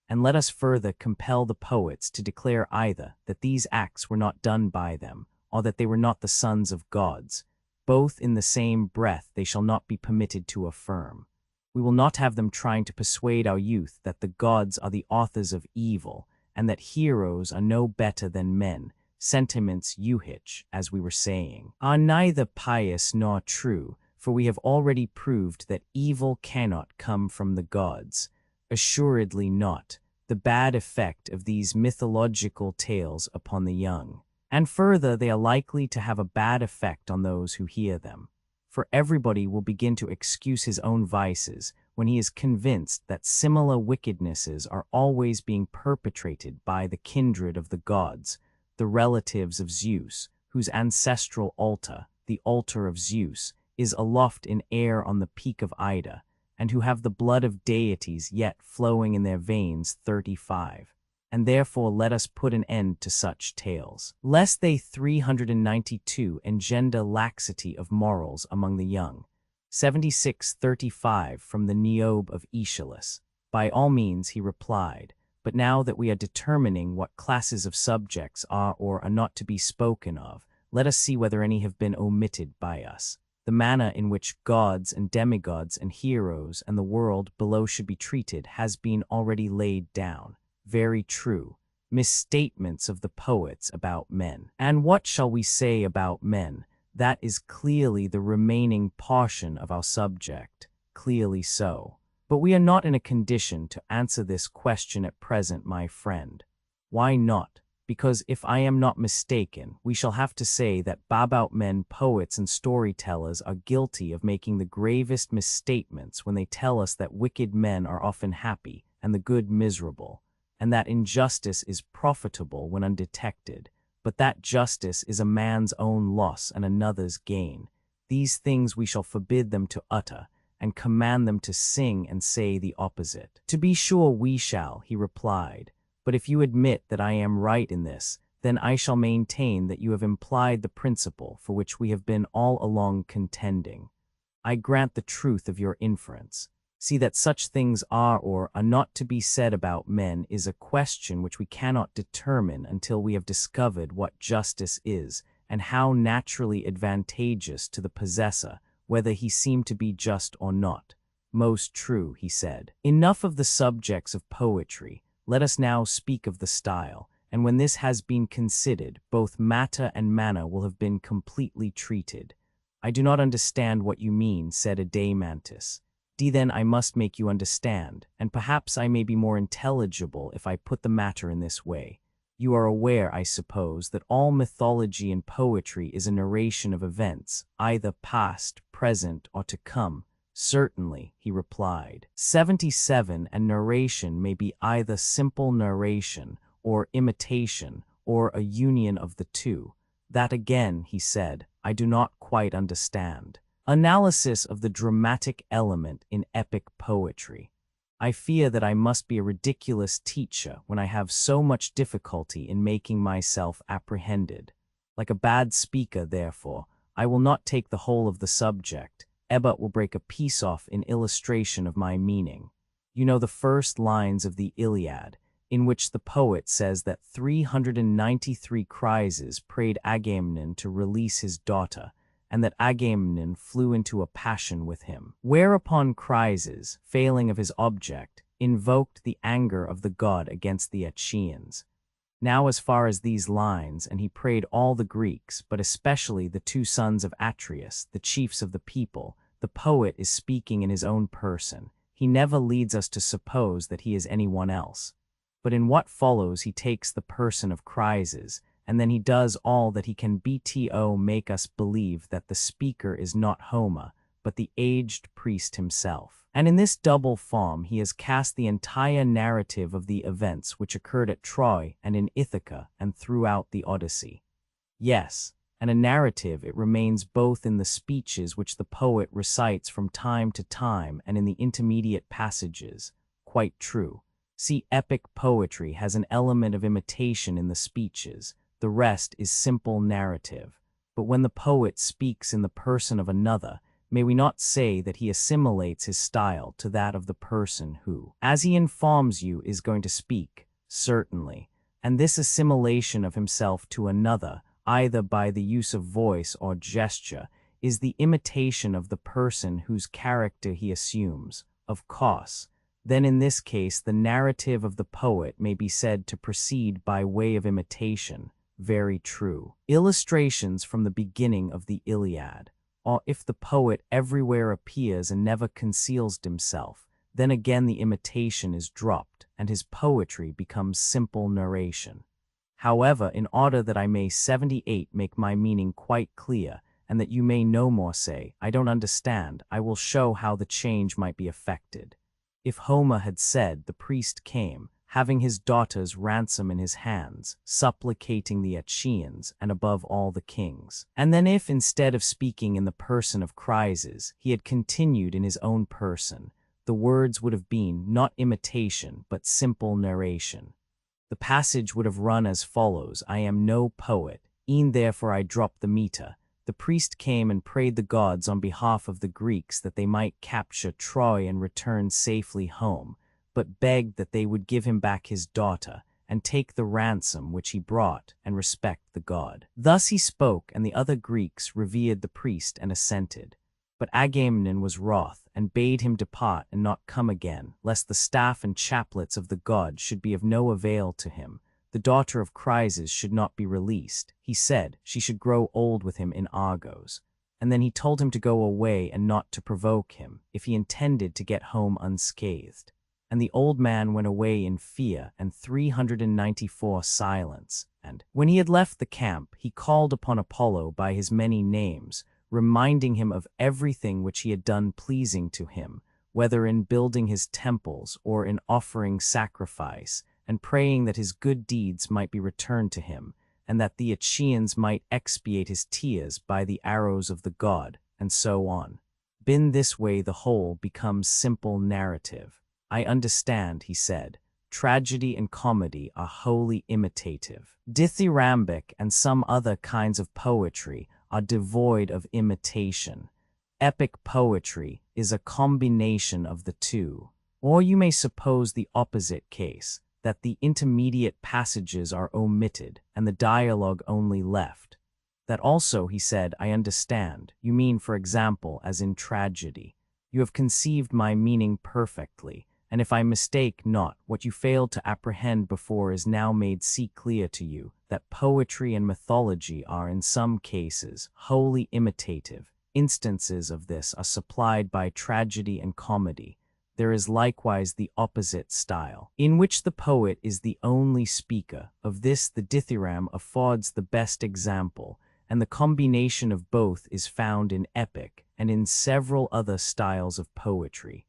And let us further compel the poets to declare either that these acts were not done by them, or that they were not the sons of gods. Both in the same breath they shall not be permitted to affirm. We will not have them trying to persuade our youth that the gods are the authors of evil, and that heroes are no better than men. Sentiments which, as we were saying, are neither pious nor true, for we have already proved that evil cannot come from the gods. Assuredly not, the bad effect of these mythological tales upon the young. And further, they are likely to have a bad effect on those who hear them. For everybody will begin to excuse his own vices when he is convinced that similar wickednesses are always being perpetrated by the kindred of the gods, the relatives of Zeus, whose ancestral altar, the altar of Zeus, is aloft in air on the peak of Ida, and who have the blood of deities yet flowing in their veins 35. And therefore let us put an end to such tales, lest they 392 engender laxity of morals among the young. 76:35 from the Niobe of Aeschylus. By all means, he replied, but now that we are determining what classes of subjects are or are not to be spoken of, let us see whether any have been omitted by us. The manner in which gods and demigods and heroes and the world below should be treated has been already laid down. Very true. Misstatements of the poets about men. And what shall we say about men? That is clearly the remaining portion of our subject. Clearly so. But we are not in a condition to answer this question at present, my friend. Why not? Because if I am not mistaken, we shall have to say that about men, poets, and storytellers are guilty of making the gravest misstatements when they tell us that wicked men are often happy and the good miserable, and that injustice is profitable when undetected, but that justice is a man's own loss and another's gain. These things we shall forbid them to utter, and command them to sing and say the opposite. To be sure we shall, he replied, but if you admit that I am right in this, then I shall maintain that you have implied the principle for which we have been all along contending. I grant the truth of your inference. See that such things are or are not to be said about men is a question which we cannot determine until we have discovered what justice is, and how naturally advantageous to the possessor, whether he seem to be just or not. Most true, he said. Enough of the subjects of poetry. Let us now speak of the style, and when this has been considered, both matter and manner will have been completely treated. I do not understand what you mean, said Adeimantus. Then I must make you understand, and perhaps I may be more intelligible if I put the matter in this way. You are aware, I suppose, that all mythology and poetry is a narration of events, either past, present, or to come. Certainly, he replied. 77 and narration may be either simple narration, or imitation, or a union of the two. That again, he said, I do not quite understand. Analysis of the dramatic element in epic poetry. I fear that I must be a ridiculous teacher when I have so much difficulty in making myself apprehended. Like a bad speaker, therefore, I will not take the whole of the subject, but will break a piece off in illustration of my meaning. You know the first lines of the Iliad, in which the poet says that 393 Chryses prayed Agamemnon to release his daughter, and that Agamemnon flew into a passion with him. Whereupon Chryses, failing of his object, invoked the anger of the god against the Achaeans. Now as far as these lines, and he prayed all the Greeks, but especially the two sons of Atreus, the chiefs of the people, the poet is speaking in his own person. He never leads us to suppose that he is anyone else. But in what follows he takes the person of Chryses, and then he does all that he can to make us believe that the speaker is not Homer, but the aged priest himself. And in this double form he has cast the entire narrative of the events which occurred at Troy and in Ithaca and throughout the Odyssey. Yes, and a narrative it remains both in the speeches which the poet recites from time to time and in the intermediate passages. Quite true. See, epic poetry has an element of imitation in the speeches. The rest is simple narrative. But when the poet speaks in the person of another, may we not say that he assimilates his style to that of the person who, as he informs you, is going to speak? Certainly. And this assimilation of himself to another, either by the use of voice or gesture, is the imitation of the person whose character he assumes. Of course. Then in this case the narrative of the poet may be said to proceed by way of imitation. Very true. Illustrations from the beginning of the Iliad. Or if the poet everywhere appears and never conceals himself, then again the imitation is dropped, and his poetry becomes simple narration. However, in order that I may 78 make my meaning quite clear, and that you may no more say, I don't understand, I will show how the change might be effected. If Homer had said, the priest came, having his daughter's ransom in his hands, supplicating the Achaeans, and above all the kings. And then if, instead of speaking in the person of Chryses, he had continued in his own person, the words would have been not imitation, but simple narration. The passage would have run as follows: I am no poet, e'en therefore I dropped the meter. The priest came and prayed the gods on behalf of the Greeks that they might capture Troy and return safely home. but begged that they would give him back his daughter, and take the ransom which he brought, and respect the god. Thus he spoke, and the other Greeks revered the priest and assented. But Agamemnon was wroth, and bade him depart and not come again, lest the staff and chaplets of the god should be of no avail to him. The daughter of Chryses should not be released. He said she should grow old with him in Argos. And then he told him to go away and not to provoke him, if he intended to get home unscathed. And the old man went away in fear, and 394 silence. And when he had left the camp, he called upon Apollo by his many names, reminding him of everything which he had done pleasing to him, whether in building his temples or in offering sacrifice, and praying that his good deeds might be returned to him, and that the Achaeans might expiate his tears by the arrows of the god, and so on. In this way the whole becomes simple narrative. I understand, he said. Tragedy and comedy are wholly imitative. Dithyrambic and some other kinds of poetry are devoid of imitation. Epic poetry is a combination of the two. Or you may suppose the opposite case, that the intermediate passages are omitted and the dialogue only left. That also, he said, I understand. You mean, for example, as in tragedy. You have conceived my meaning perfectly, and if I mistake not, what you failed to apprehend before is now made see clear to you, that poetry and mythology are in some cases wholly imitative. Instances of this are supplied by tragedy and comedy. There is likewise the opposite style, in which the poet is the only speaker. Of this the dithyramb affords the best example, and the combination of both is found in epic and in several other styles of poetry.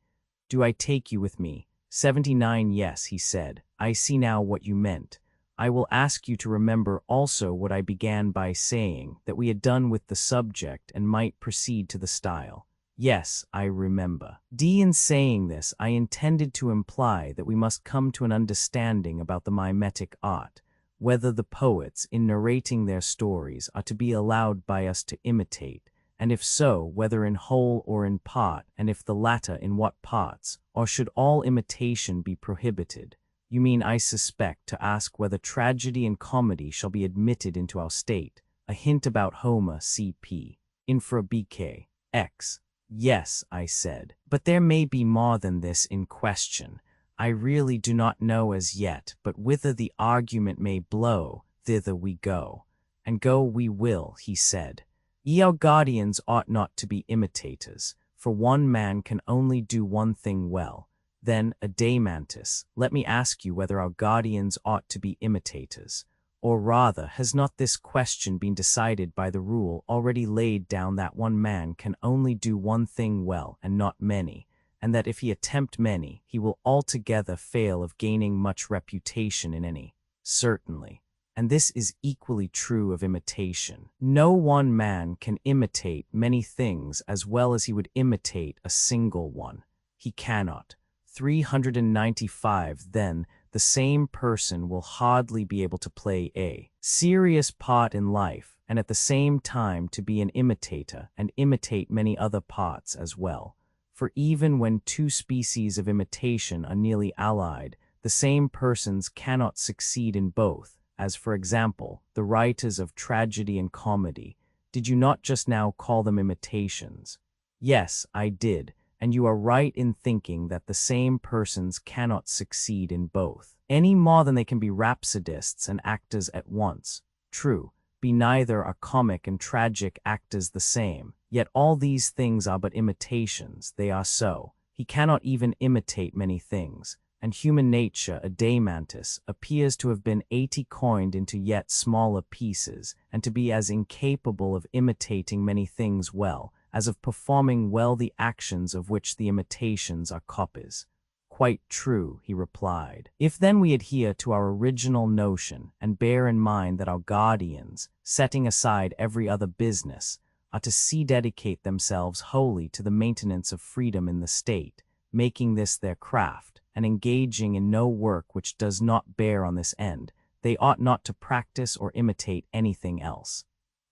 Do I take you with me? 79. Yes, he said. I see now what you meant. I will ask you to remember also what I began by saying, that we had done with the subject and might proceed to the style. Yes, I remember. In saying this, I intended to imply that we must come to an understanding about the mimetic art, whether the poets, in narrating their stories, are to be allowed by us to imitate, and if so, whether in whole or in part, and if the latter, in what parts, or should all imitation be prohibited? You mean, I suspect, to ask whether tragedy and comedy shall be admitted into our state. A hint about Homer, C.P. Infra BK. X. Yes, I said, but there may be more than this in question. I really do not know as yet, but whither the argument may blow, thither we go. And go we will, he said. Ye our guardians ought not to be imitators, for one man can only do one thing well. Then, Adamantus, let me ask you whether our guardians ought to be imitators. Or rather, has not this question been decided by the rule already laid down that one man can only do one thing well and not many, and that if he attempt many, he will altogether fail of gaining much reputation in any? Certainly. And this is equally true of imitation. No one man can imitate many things as well as he would imitate a single one. He cannot. 395. Then, the same person will hardly be able to play a serious part in life, and at the same time to be an imitator and imitate many other parts as well. For even when two species of imitation are nearly allied, the same persons cannot succeed in both, as, for example, the writers of tragedy and comedy. Did you not just now call them imitations? Yes, I did. And you are right in thinking that the same persons cannot succeed in both, any more than they can be rhapsodists and actors at once. True, be neither are comic and tragic actors the same, yet all these things are but imitations, they are so. He cannot even imitate many things, and human nature, Adamantus, appears to have been 80 coined into yet smaller pieces, and to be as incapable of imitating many things well, as of performing well the actions of which the imitations are copies. Quite true, he replied. If then we adhere to our original notion, and bear in mind that our guardians, setting aside every other business, are to dedicate themselves wholly to the maintenance of freedom in the state, making this their craft, and engaging in no work which does not bear on this end, they ought not to practice or imitate anything else.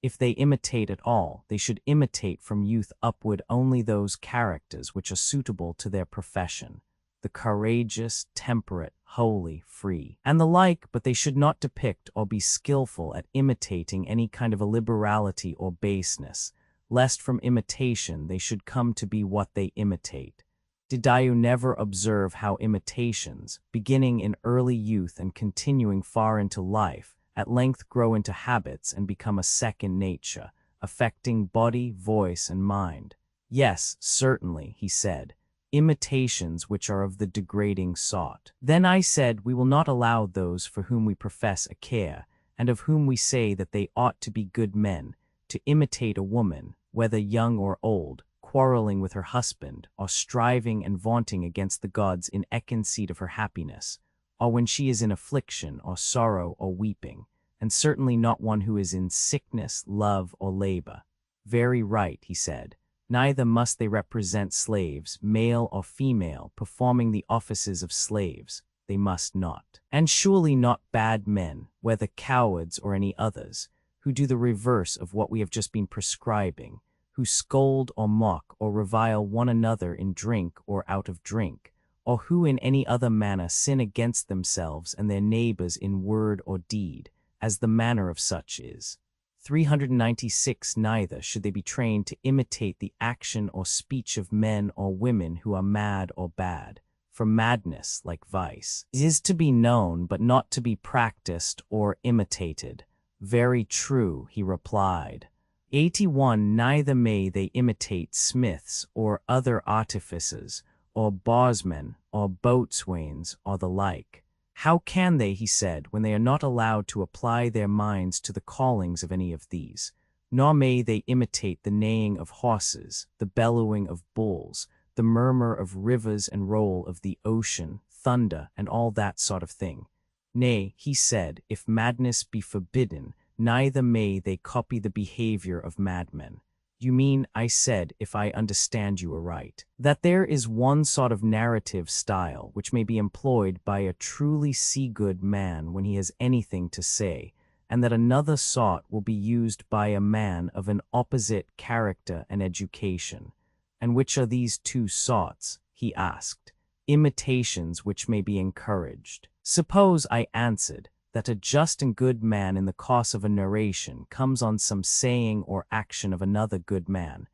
If they imitate at all, they should imitate from youth upward only those characters which are suitable to their profession. the courageous, temperate, holy, free, and the like, but they should not depict or be skillful at imitating any kind of illiberality or baseness, lest from imitation they should come to be what they imitate. Did you never observe how imitations, beginning in early youth and continuing far into life, at length grow into habits and become a second nature, affecting body, voice, and mind? Yes, certainly, he said, imitations which are of the degrading sort. Then I said, we will not allow those for whom we profess a care, and of whom we say that they ought to be good men, to imitate a woman, whether young or old, quarreling with her husband, or striving and vaunting against the gods in conceit of her happiness, or when she is in affliction, or sorrow, or weeping, and certainly not one who is in sickness, love, or labor. Very right, he said. Neither must they represent slaves, male or female, performing the offices of slaves. They must not. And surely not bad men, whether cowards or any others, who do the reverse of what we have just been prescribing, who scold or mock or revile one another in drink or out of drink, or who in any other manner sin against themselves and their neighbors in word or deed, as the manner of such is. 396. Neither should they be trained to imitate the action or speech of men or women who are mad or bad, for madness, like vice, is to be known but not to be practiced or imitated. Very true, he replied. 81. Neither may they imitate smiths or other artificers, or barsmen, or boatswains, or the like. How can they, he said, when they are not allowed to apply their minds to the callings of any of these? Nor may they imitate the neighing of horses, the bellowing of bulls, the murmur of rivers and roll of the ocean, thunder, and all that sort of thing. Nay, he said, if madness be forbidden, neither may they copy the behavior of madmen. You mean, I said, if I understand you aright, that there is one sort of narrative style which may be employed by a truly see-good man when he has anything to say, and that another sort will be used by a man of an opposite character and education. And which are these two sorts? He asked. Imitations which may be encouraged. Suppose, I answered, that a just and good man in the course of a narration comes on some saying or action of another good man,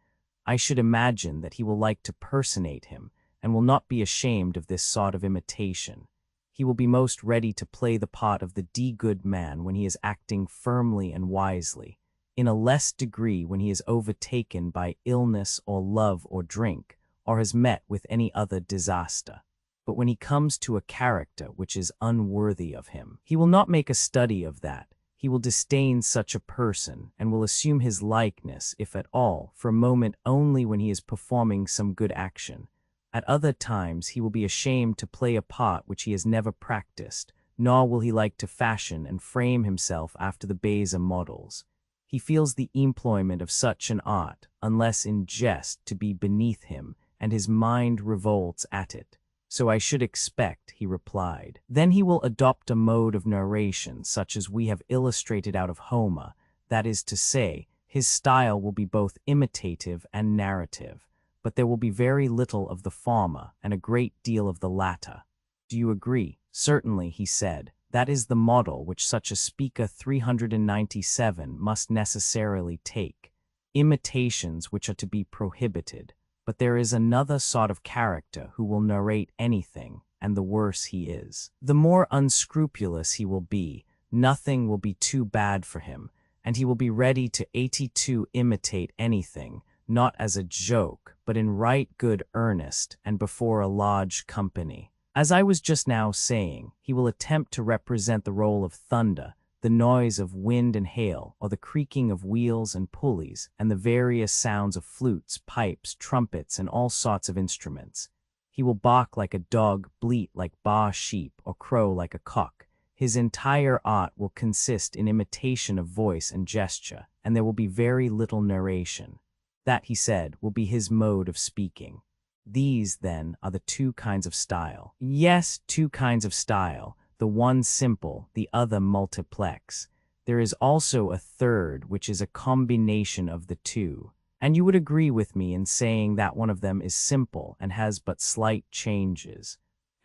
I should imagine that he will like to personate him, and will not be ashamed of this sort of imitation. He will be most ready to play the part of the good man when he is acting firmly and wisely, in a less degree when he is overtaken by illness or love or drink, or has met with any other disaster. But when he comes to a character which is unworthy of him, he will not make a study of that. He will disdain such a person, and will assume his likeness, if at all, for a moment only when he is performing some good action. At other times he will be ashamed to play a part which he has never practiced, nor will he like to fashion and frame himself after the baser models. He feels the employment of such an art, unless in jest, to be beneath him, and his mind revolts at it. So I should expect, he replied. Then he will adopt a mode of narration such as we have illustrated out of Homer, that is to say, his style will be both imitative and narrative, but there will be very little of the former and a great deal of the latter. Do you agree? Certainly, he said. That is the model which such a speaker 397 must necessarily take. Imitations which are to be prohibited. But there is another sort of character who will narrate anything, and the worse he is, the more unscrupulous he will be. Nothing will be too bad for him, and he will be ready to 82 imitate anything, not as a joke, but in right good earnest, and before a large company. As I was just now saying, he will attempt to represent the roll of thunder, the noise of wind and hail, or the creaking of wheels and pulleys, and the various sounds of flutes, pipes, trumpets, and all sorts of instruments. He will bark like a dog, bleat like baa sheep, or crow like a cock. His entire art will consist in imitation of voice and gesture, and there will be very little narration. That, he said, will be his mode of speaking. These, then, are the two kinds of style. Yes, two kinds of style. The one simple, the other multiplex. There is also a third, which is a combination of the two. And you would agree with me in saying that one of them is simple and has but slight changes.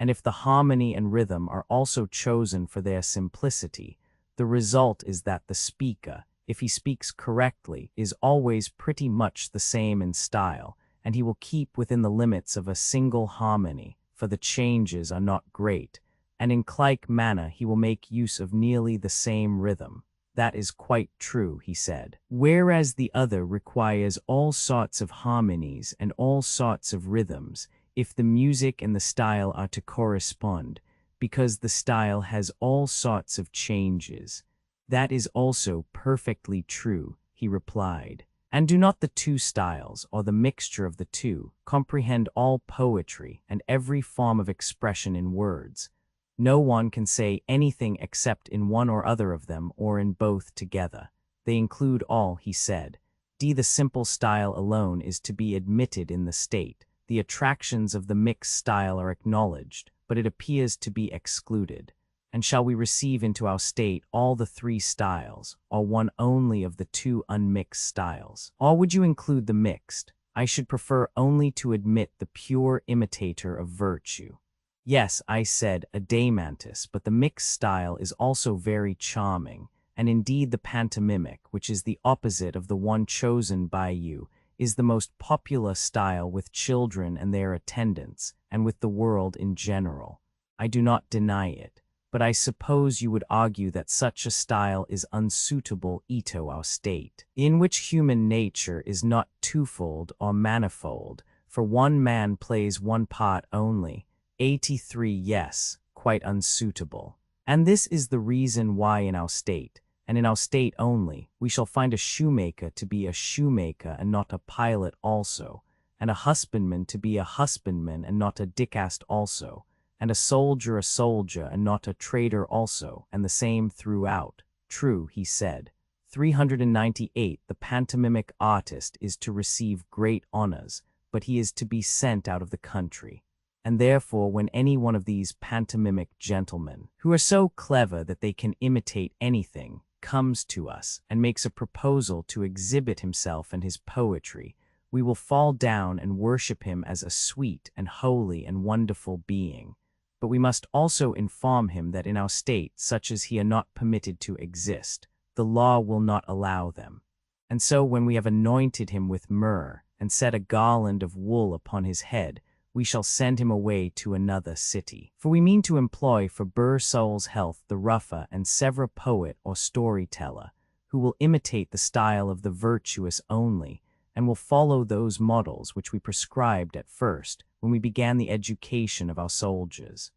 and if the harmony and rhythm are also chosen for their simplicity, the result is that the speaker, if he speaks correctly, is always pretty much the same in style, and he will keep within the limits of a single harmony, for the changes are not great, and in like manner he will make use of nearly the same rhythm. That is quite true, he said. Whereas the other requires all sorts of harmonies and all sorts of rhythms, if the music and the style are to correspond, because the style has all sorts of changes. That is also perfectly true, he replied. And do not the two styles, or the mixture of the two, comprehend all poetry and every form of expression in words? No one can say anything except in one or other of them or in both together. They include all, he said. The simple style alone is to be admitted in the state. The attractions of the mixed style are acknowledged, but it appears to be excluded. And shall we receive into our state all the three styles, or one only of the two unmixed styles? Or would you include the mixed? I should prefer only to admit the pure imitator of virtue. Yes, I said, Adamantus, but the mixed style is also very charming, and indeed the pantomimic, which is the opposite of the one chosen by you, is the most popular style with children and their attendants, and with the world in general. I do not deny it, but I suppose you would argue that such a style is unsuitable to our state, in which human nature is not twofold or manifold, for one man plays one part only. 83 Yes, quite unsuitable. And this is the reason why in our state, and in our state only, we shall find a shoemaker to be a shoemaker and not a pilot also, and a husbandman to be a husbandman and not a dickast also, and a soldier and not a trader also, and the same throughout. True, he said. 398 The pantomimic artist is to receive great honors, but he is to be sent out of the country. And therefore when any one of these pantomimic gentlemen, who are so clever that they can imitate anything, comes to us and makes a proposal to exhibit himself and his poetry, we will fall down and worship him as a sweet and holy and wonderful being. But we must also inform him that in our state such as he are not permitted to exist. The law will not allow them. And so when we have anointed him with myrrh and set a garland of wool upon his head, we shall send him away to another city. For we mean to employ for soul's health the rougher and severe poet or storyteller, who will imitate the style of the virtuous only, and will follow those models which we prescribed at first when we began the education of our soldiers.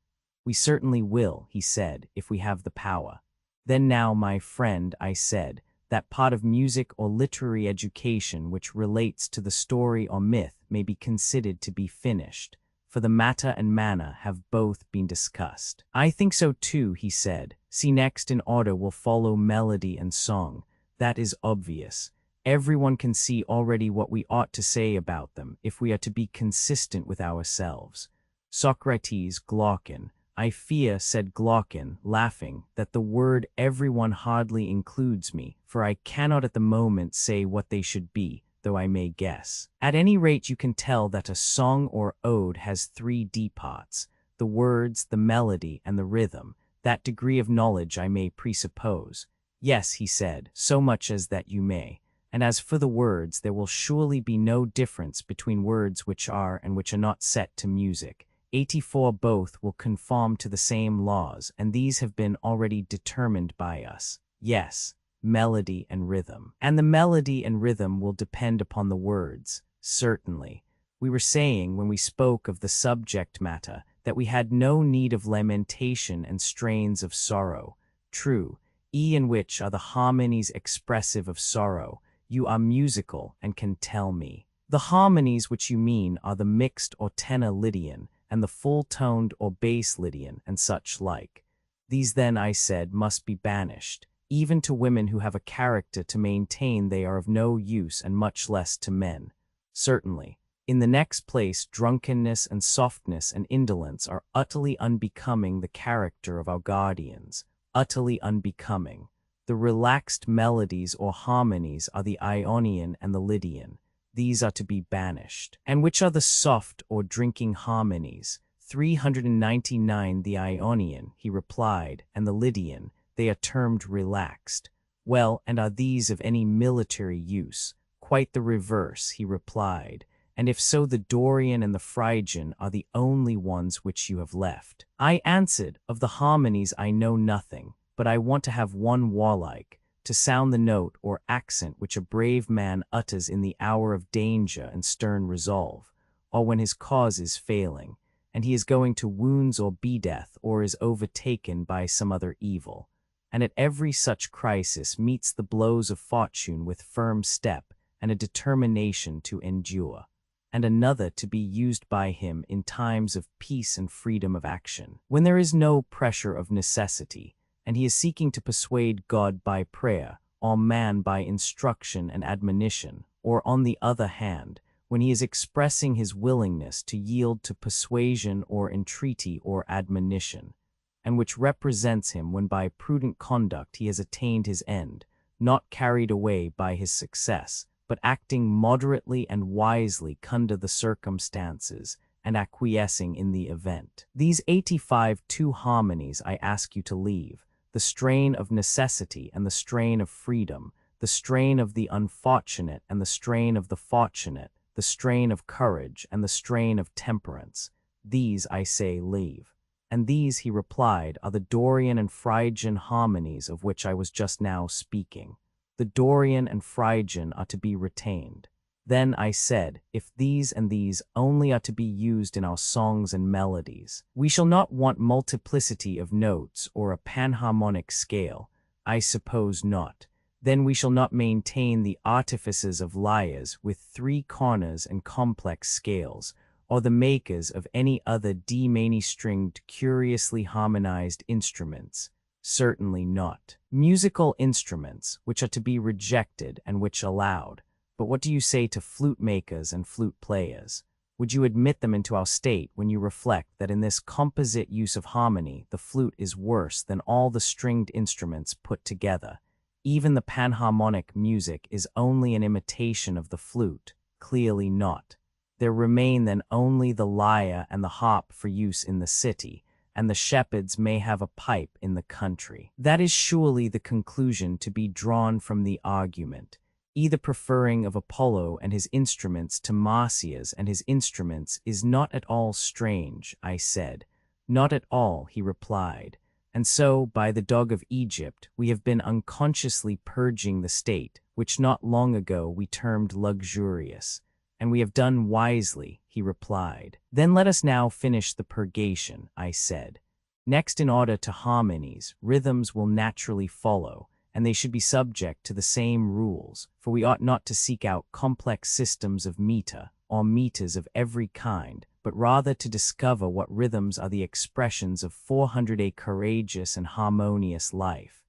We certainly will, he said, if we have the power. Then now, my friend, I said, that part of music or literary education which relates to the story or myth may be considered to be finished, for the matter and manner have both been discussed. I think so too, he said. See, next in order will follow melody and song. That is obvious. Everyone can see already what we ought to say about them if we are to be consistent with ourselves. Socrates, Glaucon. I fear, said Glaucon, laughing, that the word everyone hardly includes me, for I cannot at the moment say what they should be, though I may guess. At any rate you can tell that a song or ode has 3 parts, the words, the melody, and the rhythm. That degree of knowledge I may presuppose. Yes, he said, so much as that you may. And as for the words, there will surely be no difference between words which are and which are not set to music. 84 Both will conform to the same laws, and these have been already determined by us. Yes, melody and rhythm. And the melody and rhythm will depend upon the words, certainly. We were saying, when we spoke of the subject matter, that we had no need of lamentation and strains of sorrow. True, in which are the harmonies expressive of sorrow. You are musical and can tell me. The harmonies which you mean are the mixed or tenor Lydian, and the full-toned or bass Lydian, and such like. These then, I said, must be banished, even to women who have a character to maintain they are of no use, and much less to men. Certainly. In the next place, drunkenness and softness and indolence are utterly unbecoming the character of our guardians, utterly unbecoming. The relaxed melodies or harmonies are the Ionian and the Lydian. These are to be banished. And which are the soft or drinking harmonies? 399 The Ionian, he replied, and the Lydian, they are termed relaxed. Well, and are these of any military use? Quite the reverse, he replied, and if so the Dorian and the Phrygian are the only ones which you have left. I answered, of the harmonies I know nothing, but I want to have one warlike, to sound the note or accent which a brave man utters in the hour of danger and stern resolve, or when his cause is failing, and he is going to wounds or be death, or is overtaken by some other evil, and at every such crisis meets the blows of fortune with firm step and a determination to endure, and another to be used by him in times of peace and freedom of action, when there is no pressure of necessity, and he is seeking to persuade God by prayer, or man by instruction and admonition, or on the other hand, when he is expressing his willingness to yield to persuasion or entreaty or admonition, and which represents him when by prudent conduct he has attained his end, not carried away by his success, but acting moderately and wisely under the circumstances, and acquiescing in the event. These 85 two harmonies I ask you to leave, the strain of necessity and the strain of freedom, the strain of the unfortunate and the strain of the fortunate, the strain of courage and the strain of temperance. These, I say, leave. And these, he replied, are the Dorian and Phrygian harmonies of which I was just now speaking. The Dorian and Phrygian are to be retained. Then I said, if these and these only are to be used in our songs and melodies, we shall not want multiplicity of notes or a panharmonic scale. I suppose not. Then we shall not maintain the artifices of lyres with 3 corners and complex scales, or the makers of any other many-stringed, curiously harmonized instruments. Certainly not. Musical instruments, which are to be rejected and which allowed. But what do you say to flute makers and flute players? Would you admit them into our state when you reflect that in this composite use of harmony, the flute is worse than all the stringed instruments put together? Even the panharmonic music is only an imitation of the flute, clearly not. There remain then only the lyre and the harp for use in the city, and the shepherds may have a pipe in the country. That is surely the conclusion to be drawn from the argument. Either preferring of Apollo and his instruments to Marsyas and his instruments is not at all strange, I said. Not at all, he replied. And so, by the dog of Egypt, we have been unconsciously purging the state, which not long ago we termed luxurious. And we have done wisely, he replied. Then let us now finish the purgation, I said. Next, in order to harmonies, rhythms will naturally follow, and they should be subject to the same rules, for we ought not to seek out complex systems of meter, or meters of every kind, but rather to discover what rhythms are the expressions of 400 a courageous and harmonious life.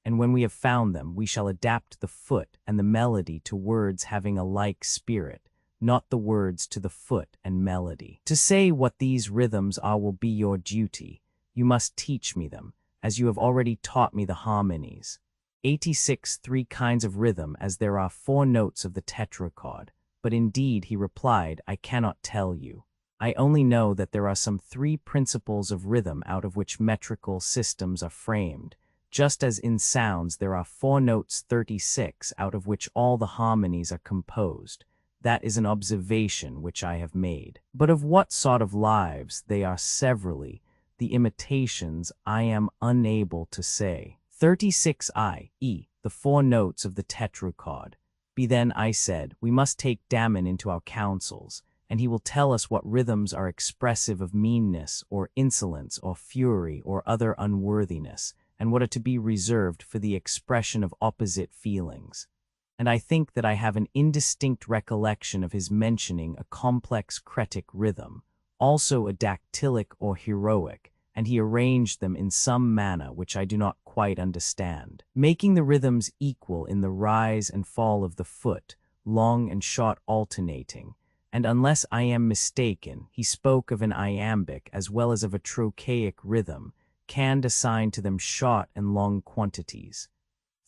And when we have found them, we shall adapt the foot and the melody to words having a like spirit, not the words to the foot and melody. To say what these rhythms are will be your duty. You must teach me them, as you have already taught me the harmonies. 86 3 kinds of rhythm, as there are 4 notes of the tetrachord. But indeed, he replied, I cannot tell you. I only know that there are some 3 principles of rhythm out of which metrical systems are framed, just as in sounds there are 4 notes 36 out of which all the harmonies are composed. That is an observation which I have made. But of what sort of lives they are severally, the imitations, I am unable to say. 36 i.e., the 4 notes of the tetrachord. Be then, I said, we must take Damon into our counsels, and he will tell us what rhythms are expressive of meanness, or insolence, or fury, or other unworthiness, and what are to be reserved for the expression of opposite feelings. And I think that I have an indistinct recollection of his mentioning a complex cretic rhythm, also a dactylic or heroic, and he arranged them in some manner which I do not quite understand, making the rhythms equal in the rise and fall of the foot, long and short alternating, and unless I am mistaken, he spoke of an iambic as well as of a trochaic rhythm, canned assigned to them short and long quantities.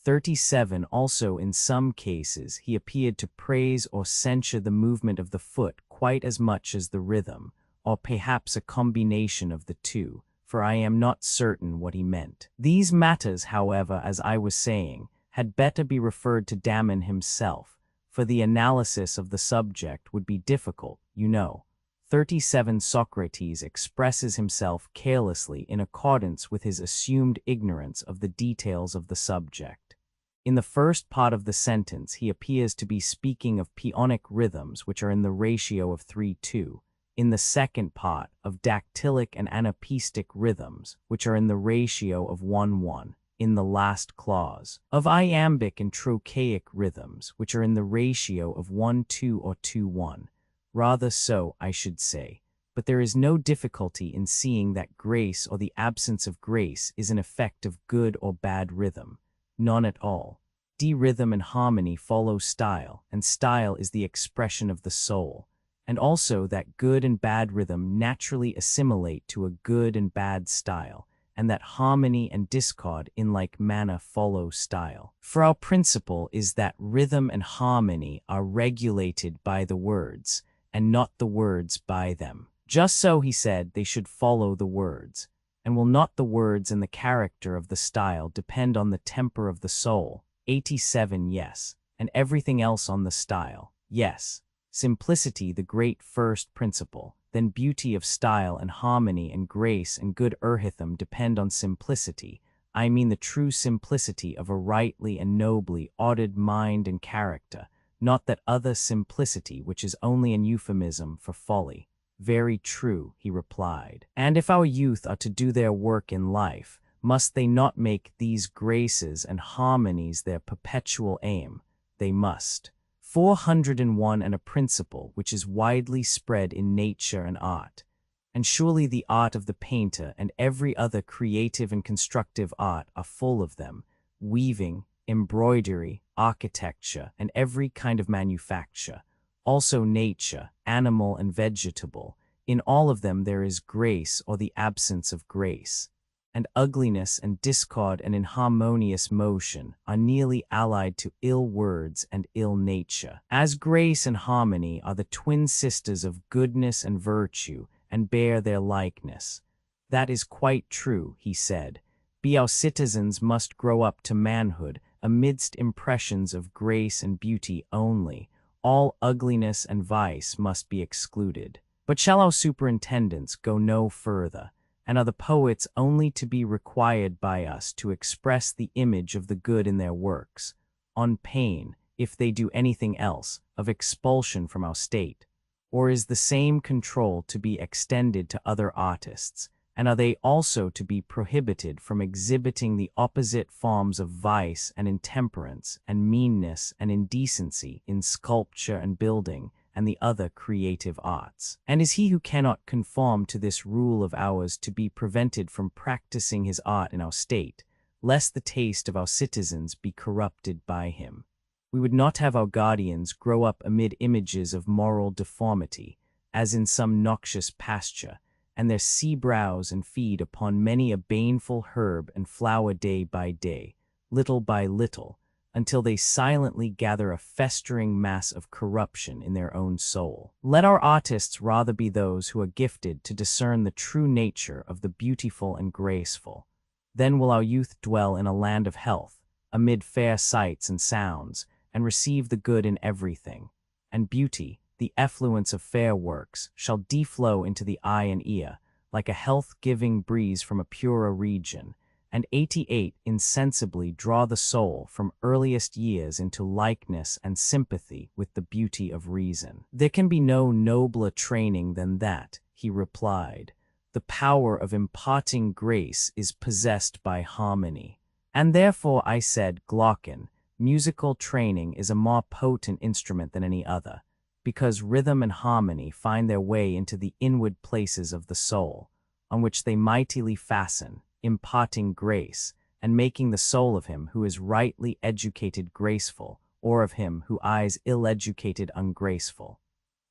37 also in some cases he appeared to praise or censure the movement of the foot quite as much as the rhythm, or perhaps a combination of the two, for I am not certain what he meant. These matters, however, as I was saying, had better be referred to Damon himself, for the analysis of the subject would be difficult, you know. 37 Socrates expresses himself carelessly in accordance with his assumed ignorance of the details of the subject. In the first part of the sentence, he appears to be speaking of peonic rhythms, which are in the ratio of 3:2. In the second part, of dactylic and anapaestic rhythms, which are in the ratio of 1:1. In the last clause, of iambic and trochaic rhythms, which are in the ratio of 1:2 or 2:1. Rather so, I should say, but there is no difficulty in seeing that grace or the absence of grace is an effect of good or bad rhythm. None at all. Rhythm and harmony follow style, and style is the expression of the soul, and also that good and bad rhythm naturally assimilate to a good and bad style, and that harmony and discord in like manner follow style. For our principle is that rhythm and harmony are regulated by the words, and not the words by them. Just so, he said, they should follow the words. And will not the words and the character of the style depend on the temper of the soul? 87. Yes. And everything else on the style? Yes. Simplicity, the great first principle. Then beauty of style and harmony and grace and good rhythm depend on simplicity. I mean the true simplicity of a rightly and nobly ordered mind and character, not that other simplicity which is only an euphemism for folly. Very true, he replied. And if our youth are to do their work in life, must they not make these graces and harmonies their perpetual aim? They must. 401. And a principle which is widely spread in nature and art. And surely the art of the painter and every other creative and constructive art are full of them, weaving, embroidery, architecture, and every kind of manufacture. Also nature, animal and vegetable. In all of them there is grace or the absence of grace. And ugliness and discord and inharmonious motion are nearly allied to ill words and ill nature. As grace and harmony are the twin sisters of goodness and virtue, and bear their likeness. That is quite true, he said. Our citizens must grow up to manhood amidst impressions of grace and beauty only. All ugliness and vice must be excluded. But shall our superintendents go no further? And are the poets only to be required by us to express the image of the good in their works, on pain, if they do anything else, of expulsion from our state? Or is the same control to be extended to other artists, and are they also to be prohibited from exhibiting the opposite forms of vice and intemperance and meanness and indecency in sculpture and building, and the other creative arts? And is he who cannot conform to this rule of ours to be prevented from practicing his art in our state, lest the taste of our citizens be corrupted by him? We would not have our guardians grow up amid images of moral deformity, as in some noxious pasture, and their sea browse and feed upon many a baneful herb and flower day by day, little by little, until they silently gather a festering mass of corruption in their own soul. Let our artists rather be those who are gifted to discern the true nature of the beautiful and graceful. Then will our youth dwell in a land of health, amid fair sights and sounds, and receive the good in everything. And beauty, the effluence of fair works, shall deflow into the eye and ear, like a health-giving breeze from a purer region. And 88. Insensibly draw the soul from earliest years into likeness and sympathy with the beauty of reason. There can be no nobler training than that, he replied. The power of imparting grace is possessed by harmony. And therefore I said, Glaucon, musical training is a more potent instrument than any other, because rhythm and harmony find their way into the inward places of the soul, on which they mightily fasten, imparting grace, and making the soul of him who is rightly educated graceful, or of him who is ill-educated ungraceful.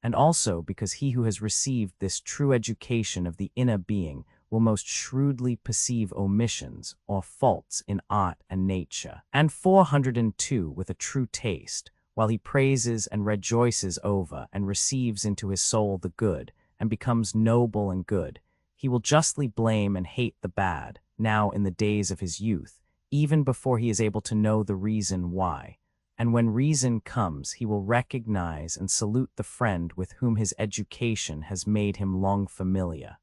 And also because he who has received this true education of the inner being will most shrewdly perceive omissions or faults in art and nature. And 402. With a true taste, while he praises and rejoices over and receives into his soul the good, and becomes noble and good. He will justly blame and hate the bad, now in the days of his youth, even before he is able to know the reason why. And when reason comes, he will recognize and salute the friend with whom his education has made him long familiar.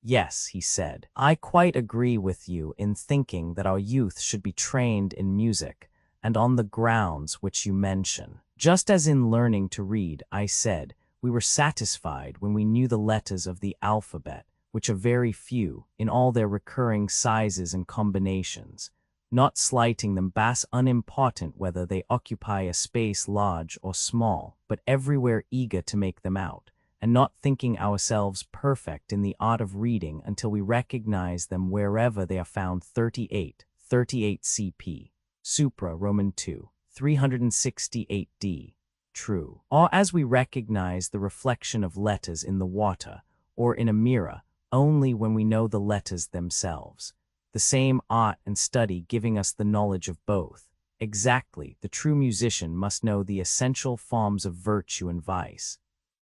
Yes, he said, I quite agree with you in thinking that our youth should be trained in music, and on the grounds which you mention. Just as in learning to read, I said, we were satisfied when we knew the letters of the alphabet, which are very few, in all their recurring sizes and combinations, not slighting them bas unimportant whether they occupy a space large or small, but everywhere eager to make them out, and not thinking ourselves perfect in the art of reading until we recognize them wherever they are found. 38 cp. Supra Roman 2, 368d. True. Or as we recognize the reflection of letters in the water, or in a mirror, only when we know the letters themselves. The same art and study giving us the knowledge of both. Exactly, the true musician must know the essential forms of virtue and vice.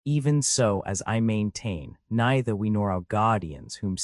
Even so, as I maintain, neither we nor our guardians, whom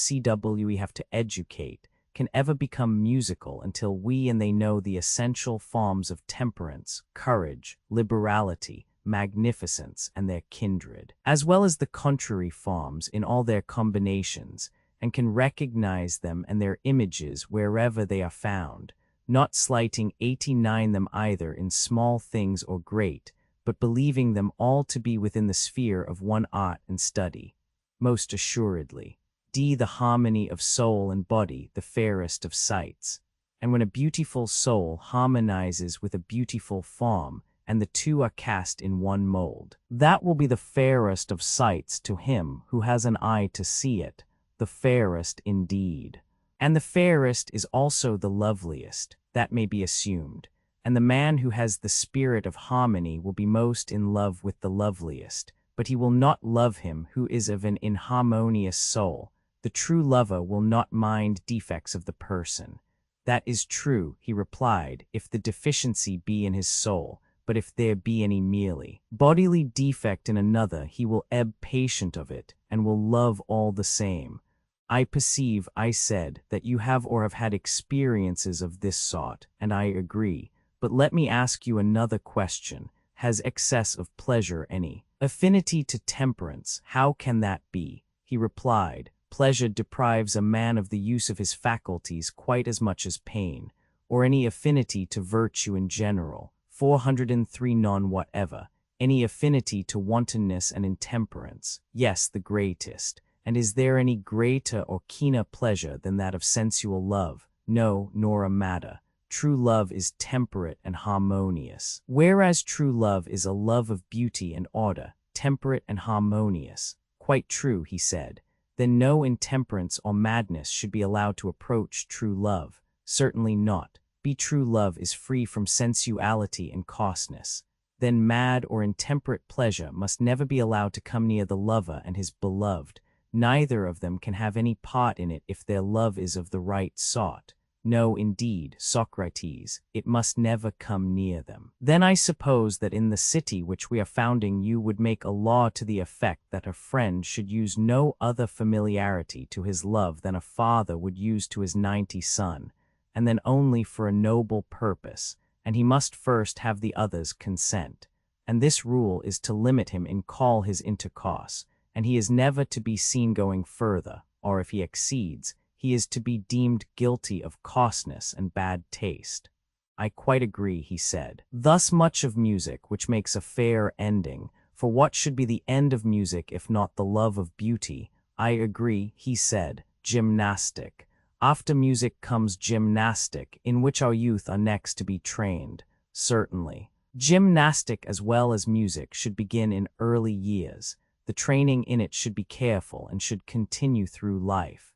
we have to educate, can ever become musical until we and they know the essential forms of temperance, courage, liberality, magnificence, and their kindred, as well as the contrary forms in all their combinations, and can recognize them and their images wherever they are found, not slighting 89 them either in small things or great, but believing them all to be within the sphere of one art and study. Most assuredly. The harmony of soul and body, the fairest of sights. And when a beautiful soul harmonizes with a beautiful form, and the two are cast in one mold, that will be the fairest of sights to him who has an eye to see it, the fairest indeed. And the fairest is also the loveliest, that may be assumed, and the man who has the spirit of harmony will be most in love with the loveliest, but he will not love him who is of an inharmonious soul. The true lover will not mind defects of the person. That is true, he replied, if the deficiency be in his soul, but if there be any merely bodily defect in another, he will ebb patient of it, and will love all the same. I perceive, I said, that you have or have had experiences of this sort, and I agree. But let me ask you another question. Has excess of pleasure any affinity to temperance? How can that be? He replied, pleasure deprives a man of the use of his faculties quite as much as pain, or any affinity to virtue in general. 403 none whatever. Any affinity to wantonness and intemperance? Yes, the greatest. And is there any greater or keener pleasure than that of sensual love? No, nor a matter. True love is temperate and harmonious. Whereas true love is a love of beauty and order, temperate and harmonious. Quite true, he said. Then no intemperance or madness should be allowed to approach true love. Certainly not. Be true love is free from sensuality and coarseness. Then mad or intemperate pleasure must never be allowed to come near the lover and his beloved. Neither of them can have any part in it if their love is of the right sort. No, indeed, Socrates, it must never come near them. Then I suppose that in the city which we are founding you would make a law to the effect that a friend should use no other familiarity to his love than a father would use to his 90 son, and then only for a noble purpose, and he must first have the other's consent. And this rule is to limit him in call his intercourse, and he is never to be seen going further, or if he exceeds, he is to be deemed guilty of coarseness and bad taste. I quite agree, he said. Thus much of music which makes a fair ending, for what should be the end of music if not the love of beauty? I agree, he said. Gymnastic. After music comes gymnastic, in which our youth are next to be trained. Certainly. Gymnastic as well as music should begin in early years. The training in it should be careful and should continue through life.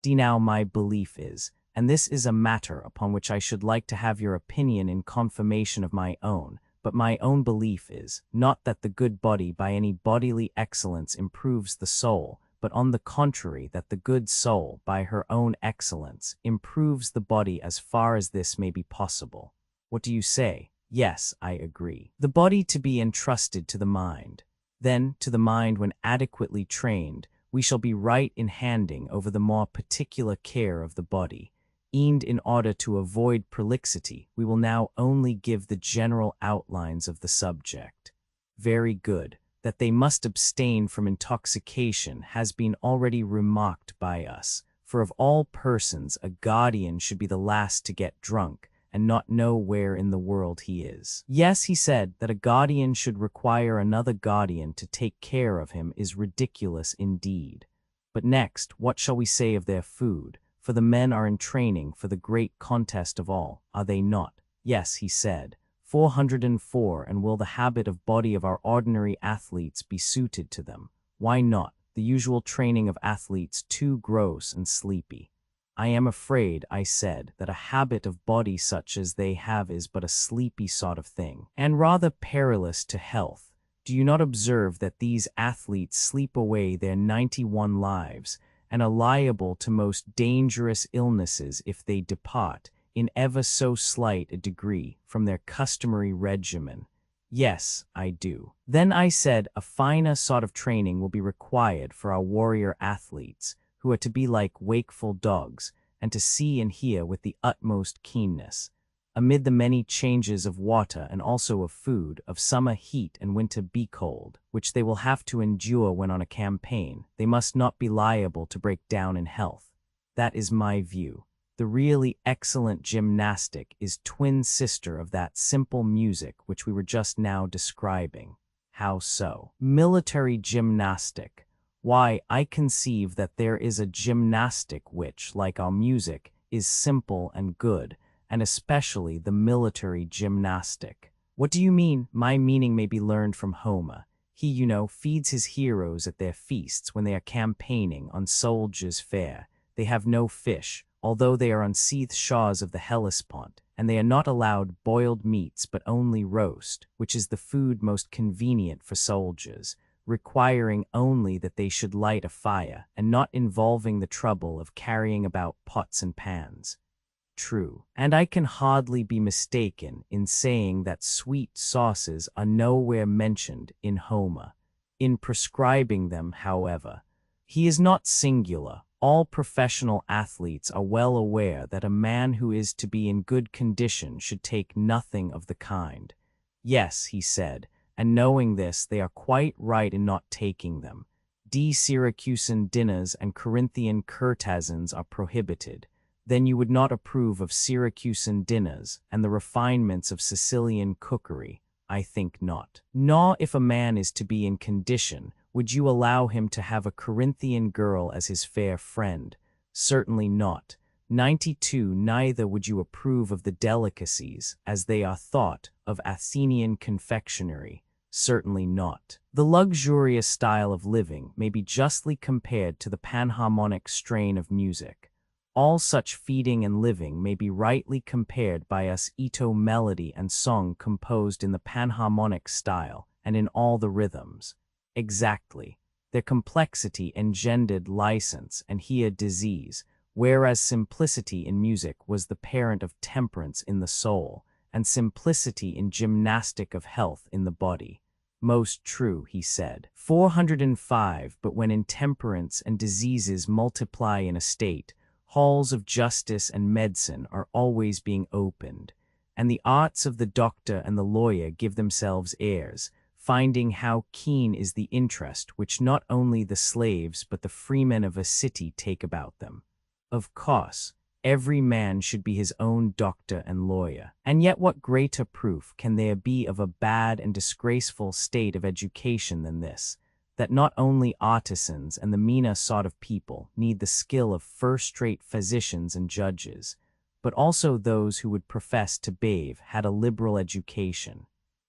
Now my belief is, and this is a matter upon which I should like to have your opinion in confirmation of my own, but my own belief is, not that the good body by any bodily excellence improves the soul, but on the contrary that the good soul, by her own excellence, improves the body as far as this may be possible. What do you say? Yes, I agree. The body to be entrusted to the mind. Then, to the mind when adequately trained, we shall be right in handing over the more particular care of the body. And in order to avoid prolixity, we will now only give the general outlines of the subject. Very good. That they must abstain from intoxication has been already remarked by us, for of all persons a guardian should be the last to get drunk, and not know where in the world he is. Yes, he said, that a guardian should require another guardian to take care of him is ridiculous indeed. But next, what shall we say of their food? For the men are in training for the great contest of all, are they not? Yes, he said. 404, and will the habit of body of our ordinary athletes be suited to them? Why not? The usual training of athletes too gross and sleepy. I am afraid, I said, that a habit of body such as they have is but a sleepy sort of thing, and rather perilous to health. Do you not observe that these athletes sleep away their 91 lives, and are liable to most dangerous illnesses if they depart, in ever so slight a degree, from their customary regimen? Yes, I do. Then I said a finer sort of training will be required for our warrior athletes, who are to be like wakeful dogs, and to see and hear with the utmost keenness. Amid the many changes of water and also of food, of summer heat and winter be cold, which they will have to endure when on a campaign, they must not be liable to break down in health. That is my view. The really excellent gymnastic is twin sister of that simple music which we were just now describing. How so? Military gymnastic. Why, I conceive that there is a gymnastic which, like our music, is simple and good, and especially the military gymnastic. What do you mean? My meaning may be learned from Homer. He, you know, feeds his heroes at their feasts when they are campaigning on soldiers' fare. They have no fish, although they are on seethed shores of the Hellespont, and they are not allowed boiled meats but only roast, which is the food most convenient for soldiers, requiring only that they should light a fire, and not involving the trouble of carrying about pots and pans. True, and I can hardly be mistaken in saying that sweet sauces are nowhere mentioned in Homer. In prescribing them, however, he is not singular. All professional athletes are well aware that a man who is to be in good condition should take nothing of the kind. Yes, he said, and knowing this, they are quite right in not taking them. Syracusan dinners and Corinthian curtazons are prohibited. Then you would not approve of Syracusan dinners and the refinements of Sicilian cookery? I think not. Nor if a man is to be in condition, would you allow him to have a Corinthian girl as his fair friend? Certainly not. 92. Neither would you approve of the delicacies, as they are thought, of Athenian confectionery. Certainly not. The luxurious style of living may be justly compared to the panharmonic strain of music. All such feeding and living may be rightly compared by us to melody and song composed in the panharmonic style, and in all the rhythms. Exactly. Their complexity engendered license and here disease, whereas simplicity in music was the parent of temperance in the soul, and simplicity in gymnastic of health in the body. Most true, he said. 405. But when intemperance and diseases multiply in a state, halls of justice and medicine are always being opened, and the arts of the doctor and the lawyer give themselves airs, finding how keen is the interest which not only the slaves but the freemen of a city take about them. Of course, every man should be his own doctor and lawyer, and yet what greater proof can there be of a bad and disgraceful state of education than this, that not only artisans and the meaner sort of people need the skill of first-rate physicians and judges, but also those who would profess to bathe had a liberal education.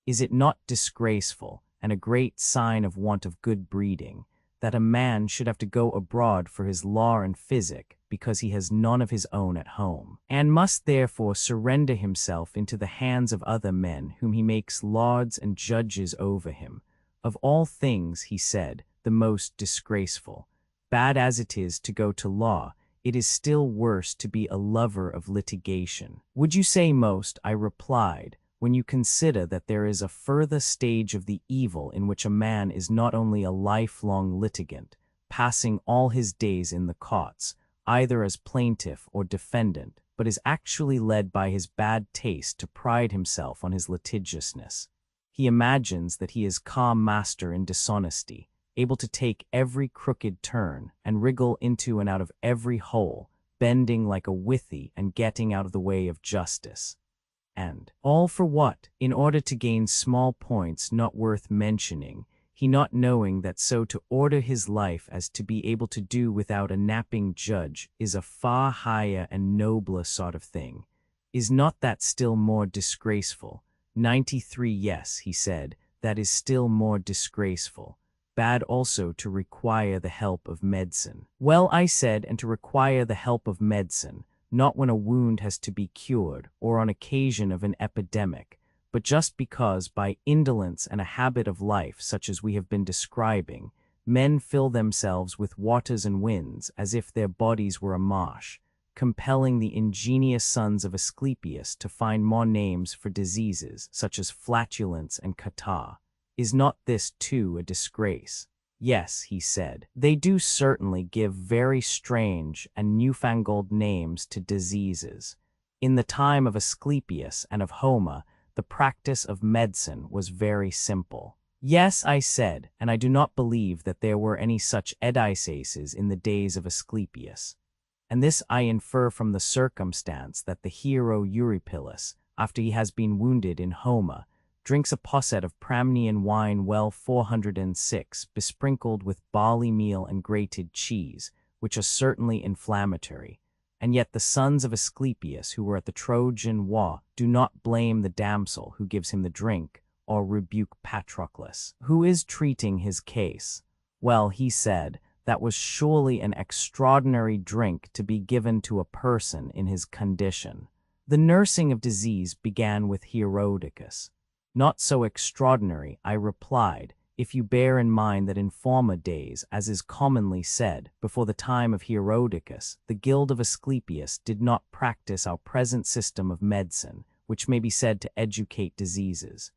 Is it not disgraceful, and a great sign of want of good breeding, that a man should have to go abroad for his law and physic because he has none of his own at home, and must therefore surrender himself into the hands of other men whom he makes lords and judges over him? Of all things, he said, the most disgraceful. Bad as it is to go to law, it is still worse to be a lover of litigation. Would you say most, I replied, when you consider that there is a further stage of the evil in which a man is not only a lifelong litigant, passing all his days in the courts, either as plaintiff or defendant, but is actually led by his bad taste to pride himself on his litigiousness. He imagines that he is calm master in dishonesty, able to take every crooked turn and wriggle into and out of every hole, bending like a withy and getting out of the way of justice. And all for what? In order to gain small points not worth mentioning, he not knowing that so to order his life as to be able to do without a napping judge is a far higher and nobler sort of thing. Is not that still more disgraceful? 93 Yes, he said, that is still more disgraceful. Bad also to require the help of medicine. Well, I said, and to require the help of medicine, not when a wound has to be cured or on occasion of an epidemic, but just because by indolence and a habit of life such as we have been describing, men fill themselves with waters and winds as if their bodies were a marsh, compelling the ingenious sons of Asclepius to find more names for diseases such as flatulence and catarrh. Is not this too a disgrace? Yes, he said, they do certainly give very strange and newfangled names to diseases. In the time of Asclepius and of Homer, the practice of medicine was very simple. Yes, I said, and I do not believe that there were any such edicaces in the days of Asclepius. And this I infer from the circumstance that the hero Eurypylus, after he has been wounded in Homer, drinks a posset of Pramnian wine well 406, besprinkled with barley meal and grated cheese, which are certainly inflammatory. And yet the sons of Asclepius who were at the Trojan War do not blame the damsel who gives him the drink, or rebuke Patroclus, who is treating his case. Well, he said, that was surely an extraordinary drink to be given to a person in his condition. The nursing of disease began with Herodotus. Not so extraordinary, I replied, if you bear in mind that in former days, as is commonly said, before the time of Herodotus, the guild of Asclepius did not practice our present system of medicine, which may be said to educate diseases.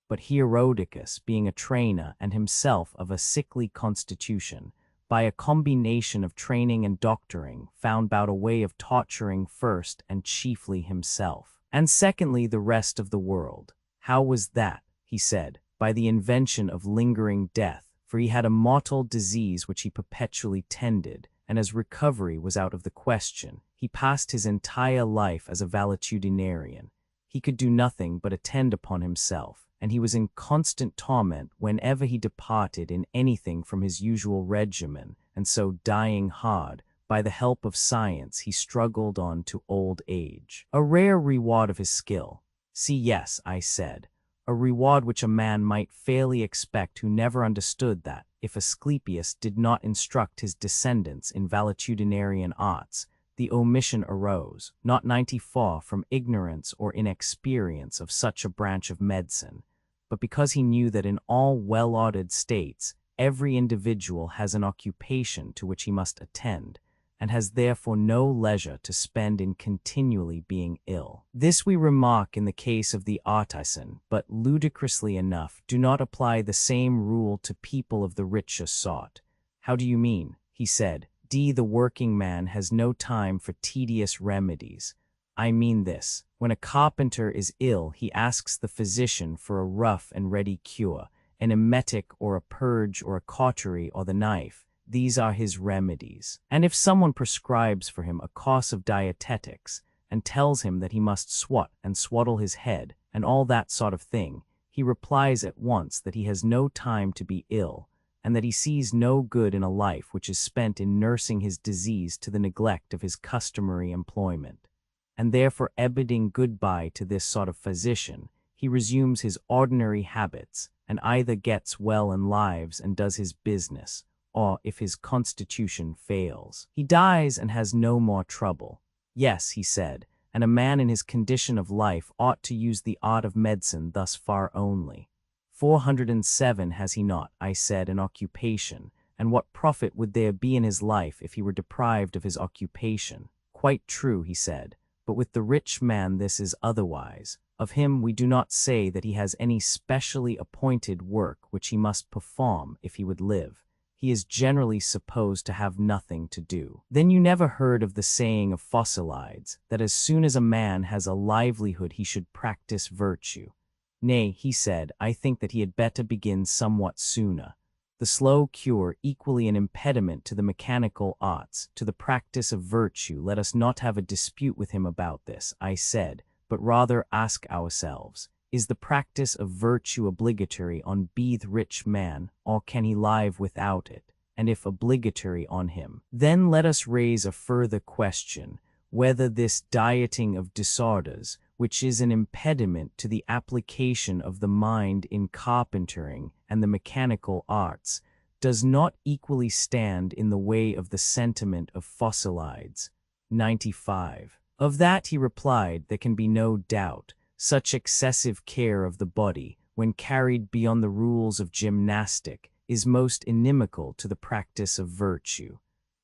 But Herodotus, being a trainer and himself of a sickly constitution, by a combination of training and doctoring, found out a way of torturing first and chiefly himself, and secondly the rest of the world. How was that? He said, by the invention of lingering death, for he had a mortal disease which he perpetually tended, and as recovery was out of the question, he passed his entire life as a valetudinarian. He could do nothing but attend upon himself, and he was in constant torment whenever he departed in anything from his usual regimen, and so dying hard, by the help of science he struggled on to old age. A rare reward of his skill. See, yes, I said, a reward which a man might fairly expect who never understood that, if Asclepius did not instruct his descendants in valetudinarian arts, the omission arose, not 94 from ignorance or inexperience of such a branch of medicine, but because he knew that in all well-ordered states, every individual has an occupation to which he must attend, and has therefore no leisure to spend in continually being ill. This we remark in the case of the artisan, but ludicrously enough do not apply the same rule to people of the richer sort. How do you mean? He said. The working man has no time for tedious remedies. I mean this. When a carpenter is ill, he asks the physician for a rough and ready cure, an emetic or a purge or a cautery or the knife. These are his remedies. And if someone prescribes for him a course of dietetics, and tells him that he must swat and swaddle his head, and all that sort of thing, he replies at once that he has no time to be ill, and that he sees no good in a life which is spent in nursing his disease to the neglect of his customary employment. And therefore bidding goodbye to this sort of physician, he resumes his ordinary habits, and either gets well and lives and does his business, or, if his constitution fails, he dies and has no more trouble. Yes, he said, and a man in his condition of life ought to use the art of medicine thus far only. 407 has he not, I said, an occupation, and what profit would there be in his life if he were deprived of his occupation? Quite true, he said, but with the rich man this is otherwise. Of him we do not say that he has any specially appointed work which he must perform if he would live. he is generally supposed to have nothing to do. Then you never heard of the saying of Phocylides, that as soon as a man has a livelihood he should practice virtue. Nay, he said, I think that he had better begin somewhat sooner. The slow cure equally an impediment to the mechanical arts, to the practice of virtue. Let us not have a dispute with him about this, I said, but rather ask ourselves, is the practice of virtue obligatory on beeth rich man, or can he live without it? And if obligatory on him, then let us raise a further question, whether this dieting of disorders, which is an impediment to the application of the mind in carpentering and the mechanical arts, does not equally stand in the way of the sentiment of Phocylides. 95. Of that he replied, there can be no doubt. Such excessive care of the body, when carried beyond the rules of gymnastic, is most inimical to the practice of virtue,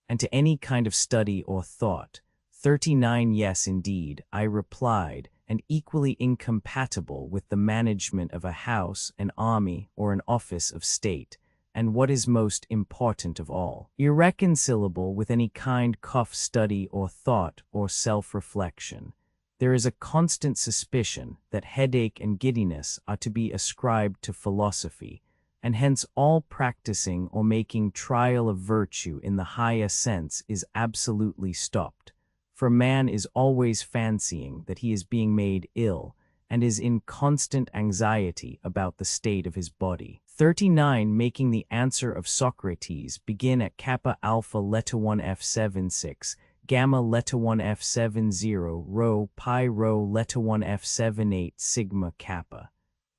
and to any kind of study or thought. 39. Yes, indeed, I replied, and equally incompatible with the management of a house, an army, or an office of state, and what is most important of all, irreconcilable with any kind of study or thought or self-reflection. There is a constant suspicion that headache and giddiness are to be ascribed to philosophy, and hence all practicing or making trial of virtue in the higher sense is absolutely stopped. For man is always fancying that he is being made ill, and is in constant anxiety about the state of his body. 39. Making the answer of Socrates begin at kappa alpha letta 1 f7 6, gamma letta 1 f7 0, rho pi rho letta 1 f7 8 sigma kappa,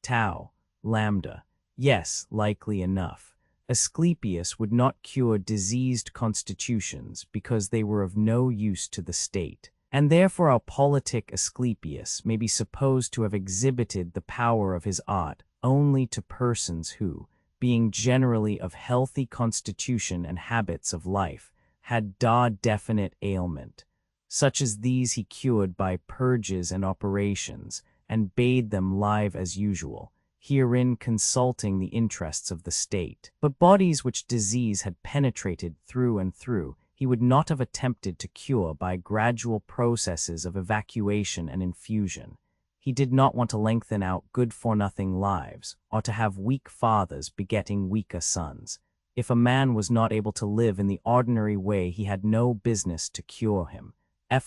tau, lambda. Yes, likely enough. Asclepius would not cure diseased constitutions because they were of no use to the state, and therefore our politic Asclepius may be supposed to have exhibited the power of his art only to persons who, being generally of healthy constitution and habits of life, had definite ailment. Such as these he cured by purges and operations, and bade them live as usual, herein consulting the interests of the state. But bodies which disease had penetrated through and through, he would not have attempted to cure by gradual processes of evacuation and infusion. He did not want to lengthen out good-for-nothing lives, or to have weak fathers begetting weaker sons. If a man was not able to live in the ordinary way, he had no business to cure him.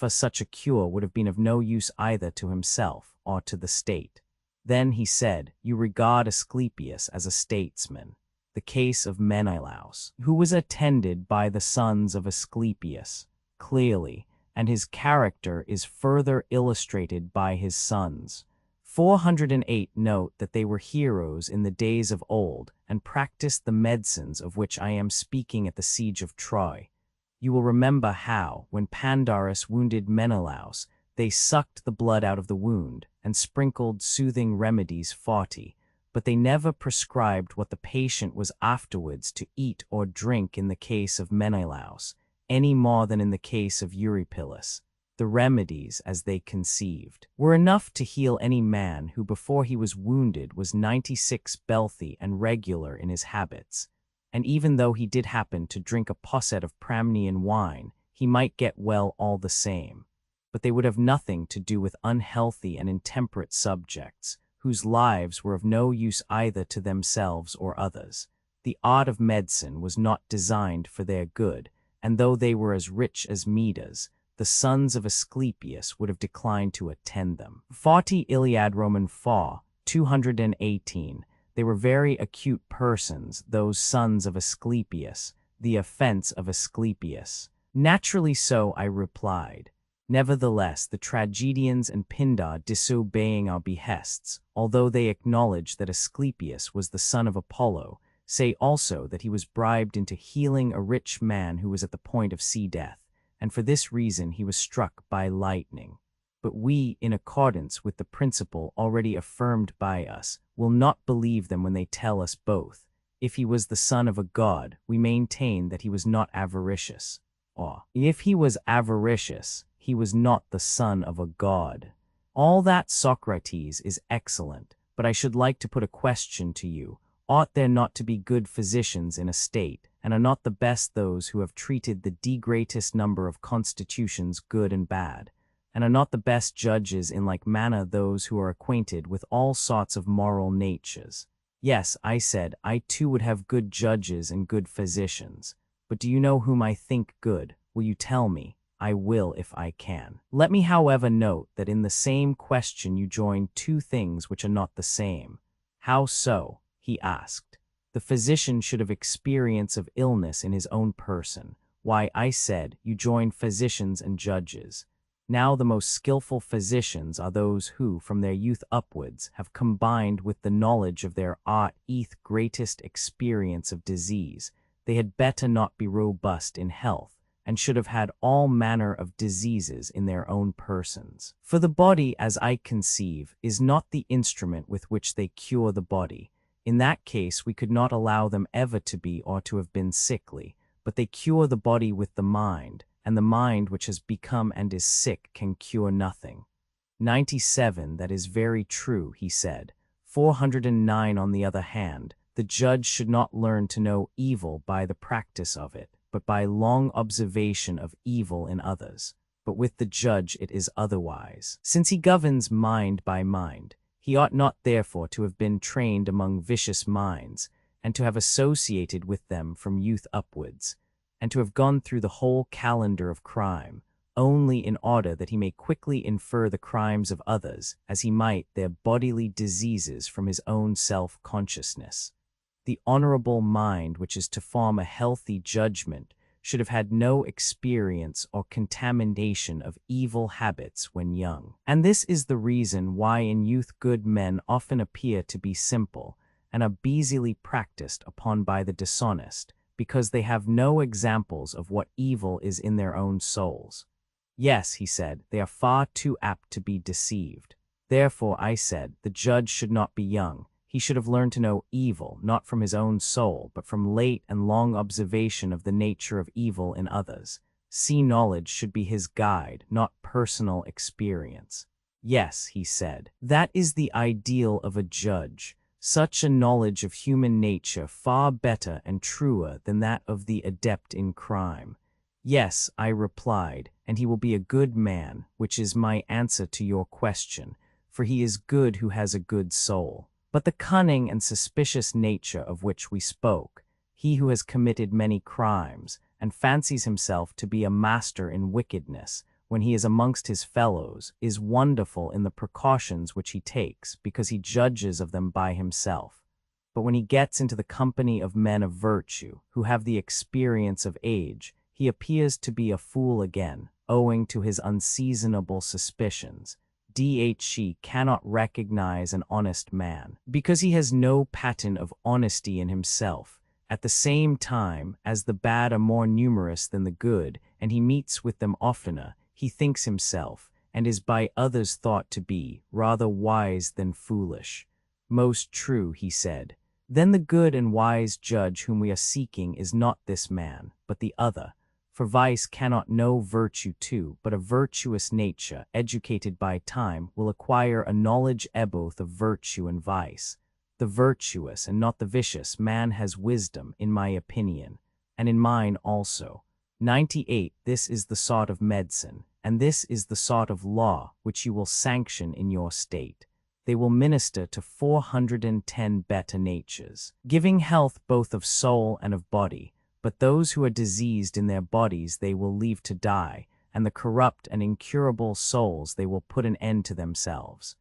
Such a cure would have been of no use either to himself or to the state. Then he said, you regard Asclepius as a statesman. The case of Menelaus, who was attended by the sons of Asclepius, clearly, and his character is further illustrated by his sons. 408. Note that they were heroes in the days of old, and practiced the medicines of which I am speaking at the siege of Troy. You will remember how, when Pandarus wounded Menelaus, they sucked the blood out of the wound, and sprinkled soothing remedies 40, but they never prescribed what the patient was afterwards to eat or drink in the case of Menelaus, any more than in the case of Eurypylus. The remedies, as they conceived, were enough to heal any man who before he was wounded was 96 healthy and regular in his habits, and even though he did happen to drink a posset of Pramnian wine, he might get well all the same. But they would have nothing to do with unhealthy and intemperate subjects, whose lives were of no use either to themselves or others. The art of medicine was not designed for their good, and though they were as rich as Midas, the sons of Asclepius would have declined to attend them. 40. Iliad Roman 4, 218. They were very acute persons, those sons of Asclepius, the offense of Asclepius. Naturally so, I replied. Nevertheless, the tragedians and Pindar, disobeying our behests, although they acknowledge that Asclepius was the son of Apollo, say also that he was bribed into healing a rich man who was at the point of sea death, and for this reason he was struck by lightning. But we, in accordance with the principle already affirmed by us, will not believe them when they tell us both. If he was the son of a god, we maintain that he was not avaricious. Or, if he was avaricious, he was not the son of a god. All that, Socrates, is excellent, but I should like to put a question to you. Ought there not to be good physicians in a state, and are not the best those who have treated the greatest number of constitutions good and bad, and are not the best judges in like manner those who are acquainted with all sorts of moral natures. Yes, I said, I too would have good judges and good physicians. But do you know whom I think good? Will you tell me? I will if I can. Let me, however, note that in the same question you join two things which are not the same. How so? He asked. The physician should have experience of illness in his own person. Why, I said, you join physicians and judges. Now the most skillful physicians are those who, from their youth upwards, have combined with the knowledge of their art greatest experience of disease. They had better not be robust in health, and should have had all manner of diseases in their own persons. For the body, as I conceive, is not the instrument with which they cure the body. In that case we could not allow them ever to be or to have been sickly, but they cure the body with the mind, and the mind which has become and is sick can cure nothing. 97. That is very true, he said. 409. On the other hand, the judge should not learn to know evil by the practice of it, but by long observation of evil in others. But with the judge it is otherwise. Since he governs mind by mind, he ought not therefore to have been trained among vicious minds, and to have associated with them from youth upwards, and to have gone through the whole calendar of crime, only in order that he may quickly infer the crimes of others, as he might their bodily diseases from his own self-consciousness. The honorable mind which is to form a healthy judgment should have had no experience or contamination of evil habits when young. And this is the reason why in youth good men often appear to be simple, and are easily practiced upon by the dishonest, because they have no examples of what evil is in their own souls. Yes, he said, they are far too apt to be deceived. Therefore, I said, the judge should not be young. He should have learned to know evil, not from his own soul, but from late and long observation of the nature of evil in others. See, knowledge should be his guide, not personal experience. Yes, he said, that is the ideal of a judge. Such a knowledge of human nature far better and truer than that of the adept in crime. Yes, I replied, and he will be a good man, which is my answer to your question, for he is good who has a good soul. But the cunning and suspicious nature of which we spoke, he who has committed many crimes, and fancies himself to be a master in wickedness, when he is amongst his fellows, is wonderful in the precautions which he takes, because he judges of them by himself. But when he gets into the company of men of virtue, who have the experience of age, he appears to be a fool again, owing to his unseasonable suspicions. He cannot recognize an honest man, because he has no pattern of honesty in himself. At the same time, as the bad are more numerous than the good, and he meets with them oftener, he thinks himself, and is by others thought to be, rather wise than foolish. Most true, he said. Then the good and wise judge whom we are seeking is not this man, but the other. For vice cannot know virtue too, but a virtuous nature, educated by time, will acquire a knowledge both of virtue and vice. The virtuous and not the vicious man has wisdom, in my opinion, and in mine also. 98. This is the sort of medicine, and this is the sort of law which you will sanction in your state. They will minister to 410 better natures, giving health both of soul and of body. But those who are diseased in their bodies they will leave to die, and the corrupt and incurable souls they will put an end to themselves.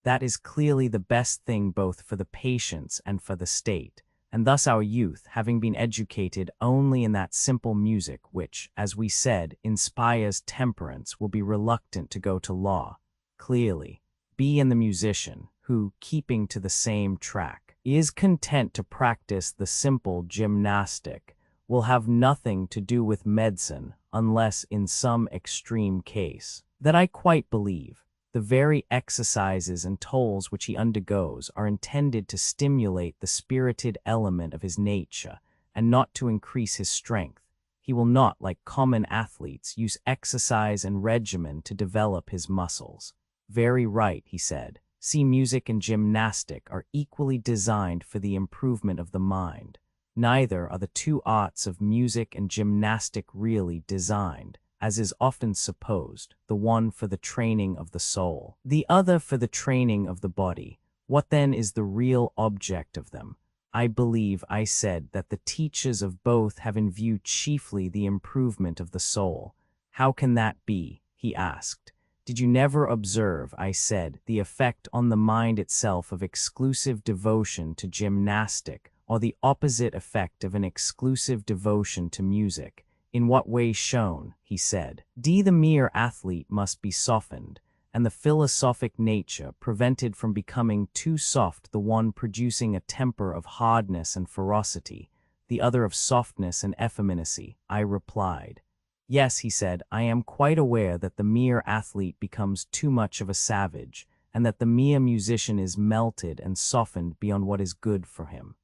That is clearly the best thing both for the patients and for the state, and thus our youth, having been educated only in that simple music which, as we said, inspires temperance, will be reluctant to go to law. Clearly, B and the musician, who, keeping to the same track, is content to practice the simple gymnastic, will have nothing to do with medicine unless in some extreme case. That I quite believe. The very exercises and tolls which he undergoes are intended to stimulate the spirited element of his nature, and not to increase his strength. He will not, like common athletes, use exercise and regimen to develop his muscles. Very right, he said. See, music and gymnastic are equally designed for the improvement of the mind. Neither are the two arts of music and gymnastic really designed, as is often supposed, the one for the training of the soul, the other for the training of the body. What then is the real object of them? I believe I said that the teachers of both have in view chiefly the improvement of the soul. How can that be? He asked. Did you never observe, I said, the effect on the mind itself of exclusive devotion to gymnastic, or the opposite effect of an exclusive devotion to music? In what way shown? He said. The mere athlete must be softened, and the philosophic nature prevented from becoming too soft, the one producing a temper of hardness and ferocity, the other of softness and effeminacy, I replied. Yes, he said, I am quite aware that the mere athlete becomes too much of a savage, and that the mere musician is melted and softened beyond what is good for him.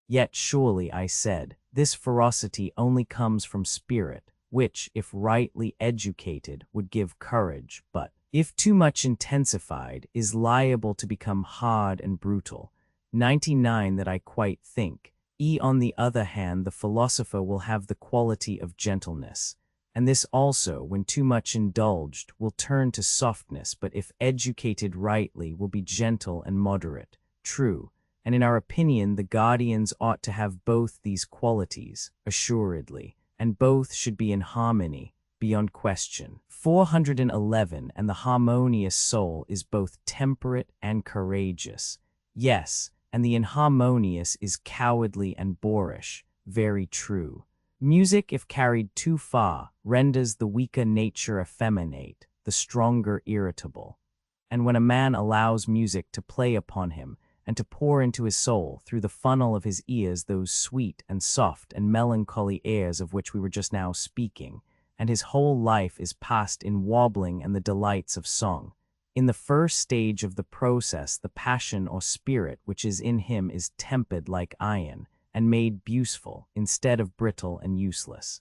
Yet surely, I said, this ferocity only comes from spirit, which, if rightly educated, would give courage, but, if too much intensified, is liable to become hard and brutal. 99 That I quite think. On the other hand, the philosopher will have the quality of gentleness, and this also, when too much indulged, will turn to softness, but if educated rightly, will be gentle and moderate. True, and in our opinion the guardians ought to have both these qualities, assuredly, and both should be in harmony, beyond question. 411 And the harmonious soul is both temperate and courageous. Yes, and the inharmonious is cowardly and boorish. Very true. Music, if carried too far, renders the weaker nature effeminate, the stronger irritable. And when a man allows music to play upon him, and to pour into his soul through the funnel of his ears those sweet and soft and melancholy airs of which we were just now speaking, and his whole life is passed in wabbling and the delights of song. In the first stage of the process, the passion or spirit which is in him is tempered like iron, and made useful, instead of brittle and useless.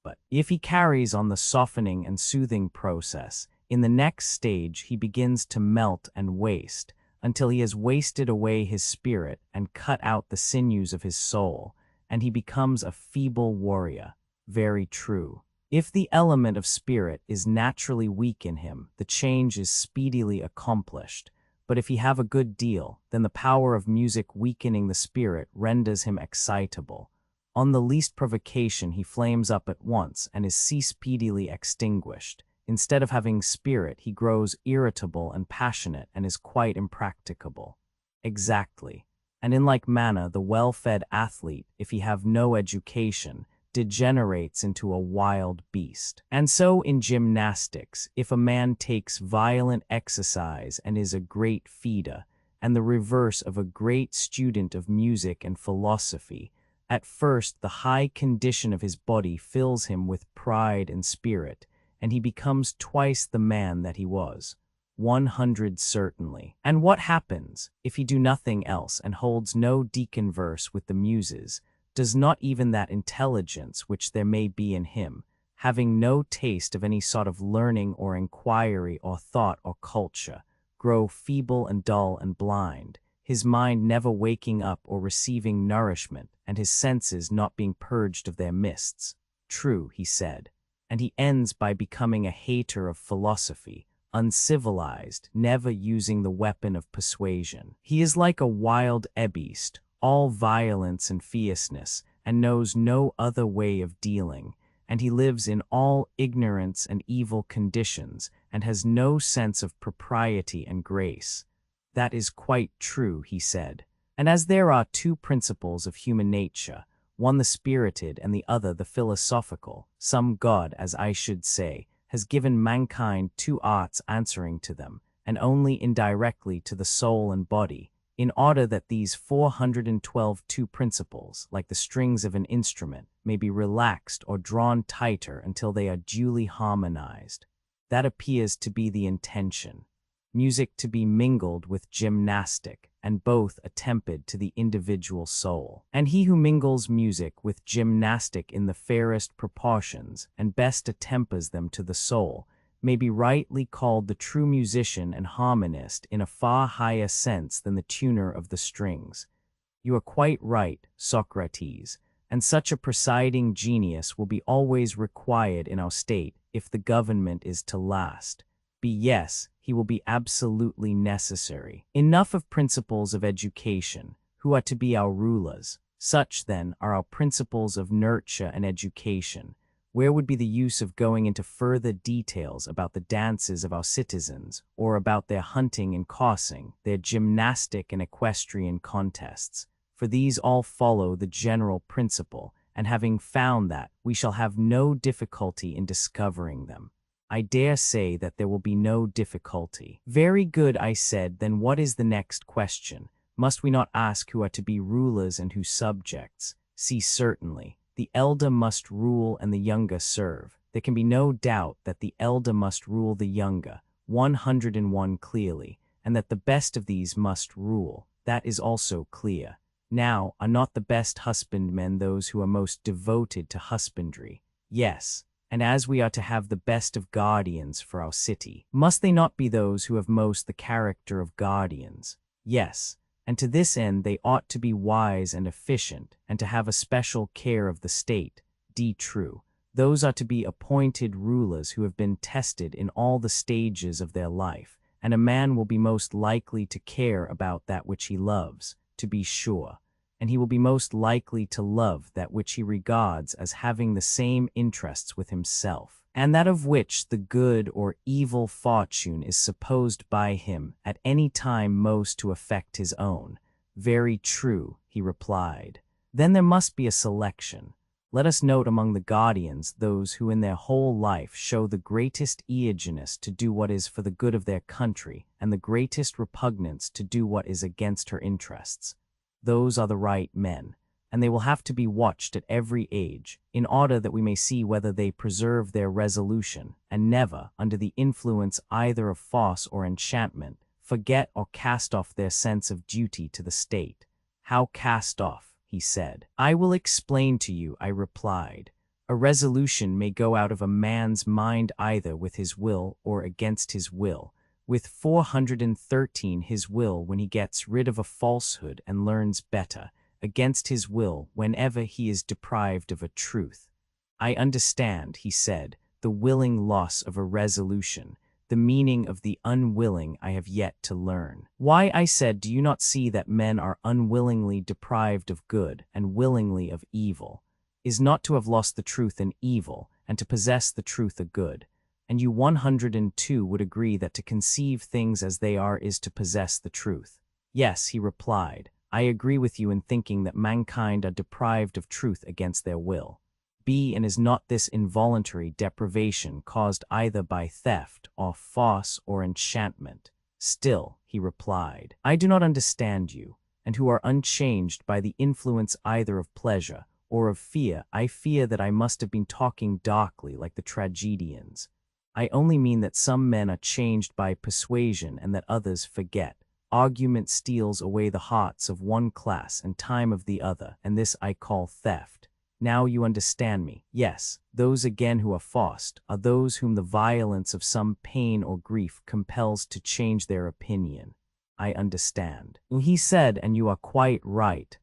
But if he carries on the softening and soothing process, in the next stage he begins to melt and waste, until he has wasted away his spirit and cut out the sinews of his soul, and he becomes a feeble warrior. Very true. If the element of spirit is naturally weak in him, the change is speedily accomplished. But if he have a good deal, then the power of music weakening the spirit renders him excitable. On the least provocation he flames up at once and is speedily extinguished. Instead of having spirit, he grows irritable and passionate and is quite impracticable. Exactly. And in like manner, the well-fed athlete, if he have no education, degenerates into a wild beast. And so in gymnastics, if a man takes violent exercise and is a great feeder, and the reverse of a great student of music and philosophy, at first the high condition of his body fills him with pride and spirit, and he becomes twice the man that he was. 100 certainly. And what happens, if he do nothing else and holds no deconverse with the muses? Does not even that intelligence which there may be in him, having no taste of any sort of learning or inquiry or thought or culture, grow feeble and dull and blind, his mind never waking up or receiving nourishment, and his senses not being purged of their mists? True, he said. And he ends by becoming a hater of philosophy, uncivilized, never using the weapon of persuasion. He is like a wild beast, all violence and fierceness, and knows no other way of dealing, and he lives in all ignorance and evil conditions, and has no sense of propriety and grace. That is quite true, he said. And as there are two principles of human nature, one the spirited and the other the philosophical, some God, as I should say, has given mankind two arts answering to them, and only indirectly to the soul and body, in order that these 412 two principles, like the strings of an instrument, may be relaxed or drawn tighter until they are duly harmonized. That appears to be the intention. Music to be mingled with gymnastic, and both attempted to the individual soul. And he who mingles music with gymnastic in the fairest proportions, and best attempers them to the soul, may be rightly called the true musician and harmonist in a far higher sense than the tuner of the strings. You are quite right, Socrates, and such a presiding genius will be always required in our state if the government is to last. Yes, he will be absolutely necessary. Enough of principles of education, who are to be our rulers. Such, then, are our principles of nurture and education. Where would be the use of going into further details about the dances of our citizens, or about their hunting and coursing, their gymnastic and equestrian contests? For these all follow the general principle, and having found that, we shall have no difficulty in discovering them. I dare say that there will be no difficulty. Very good, I said, then what is the next question? Must we not ask who are to be rulers and who subjects? See, certainly. The elder must rule and the younger serve. There can be no doubt that the elder must rule the younger, 101 clearly, and that the best of these must rule. That is also clear. Now, are not the best husbandmen those who are most devoted to husbandry? Yes. And as we are to have the best of guardians for our city, must they not be those who have most the character of guardians? Yes. And to this end they ought to be wise and efficient, and to have a special care of the state. True. Those are to be appointed rulers who have been tested in all the stages of their life, and a man will be most likely to care about that which he loves, to be sure, and he will be most likely to love that which he regards as having the same interests with himself, and that of which the good or evil fortune is supposed by him at any time most to affect his own. Very true, he replied. Then there must be a selection. Let us note among the guardians those who in their whole life show the greatest eagerness to do what is for the good of their country, and the greatest repugnance to do what is against her interests. Those are the right men, and they will have to be watched at every age, in order that we may see whether they preserve their resolution, and never, under the influence either of force or enchantment, forget or cast off their sense of duty to the state. How cast off? He said. I will explain to you, I replied. A resolution may go out of a man's mind either with his will or against his will. With 413 his will when he gets rid of a falsehood and learns better, against his will whenever he is deprived of a truth. I understand, he said, the willing loss of a resolution. The meaning of the unwilling I have yet to learn. Why, I said, do you not see that men are unwillingly deprived of good and willingly of evil? Is not to have lost the truth an evil, and to possess the truth a good? And you 102 would agree that to conceive things as they are is to possess the truth. Yes, he replied, I agree with you in thinking that mankind are deprived of truth against their will. And is not this involuntary deprivation caused either by theft or force or enchantment? Still, he replied, I do not understand you, and who are unchanged by the influence either of pleasure or of fear. I fear that I must have been talking darkly like the tragedians. I only mean that some men are changed by persuasion and that others forget. Argument steals away the hearts of one class and time of the other, and this I call theft. Now you understand me. Yes, those again who are forced are those whom the violence of some pain or grief compels to change their opinion. I understand. He said, and you are quite right,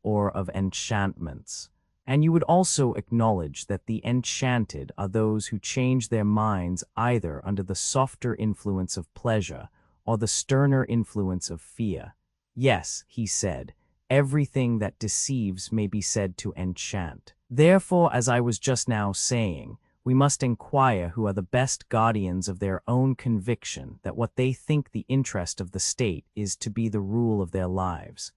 or of enchantments. And you would also acknowledge that the enchanted are those who change their minds either under the softer influence of pleasure or the sterner influence of fear. Yes, he said, everything that deceives may be said to enchant. Therefore, as I was just now saying, we must inquire who are the best guardians of their own conviction that what they think the interest of the state is to be the rule of their lives.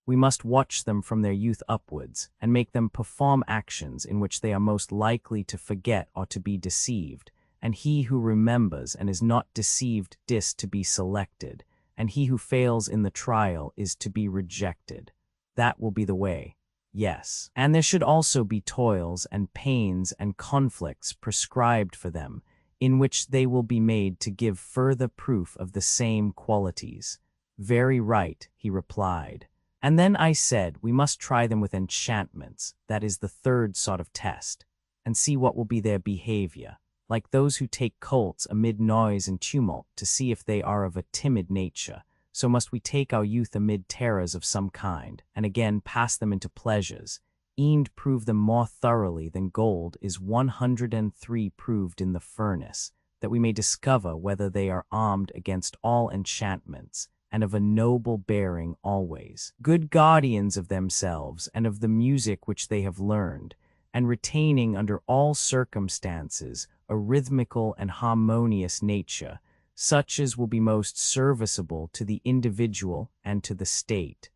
We must watch them from their youth upwards, and make them perform actions in which they are most likely to forget or to be deceived, and he who remembers and is not deceived is to be selected, and he who fails in the trial is to be rejected. That will be the way. Yes. And there should also be toils and pains and conflicts prescribed for them, in which they will be made to give further proof of the same qualities. Very right, he replied. And then I said, we must try them with enchantments, that is the third sort of test, and see what will be their behavior, like those who take colts amid noise and tumult to see if they are of a timid nature. so must we take our youth amid terrors of some kind, and again pass them into pleasures, e'en prove them more thoroughly than gold is 103 proved in the furnace, that we may discover whether they are armed against all enchantments, and of a noble bearing always, good guardians of themselves and of the music which they have learned, and retaining under all circumstances a rhythmical and harmonious nature, such as will be most serviceable to the individual and to the state.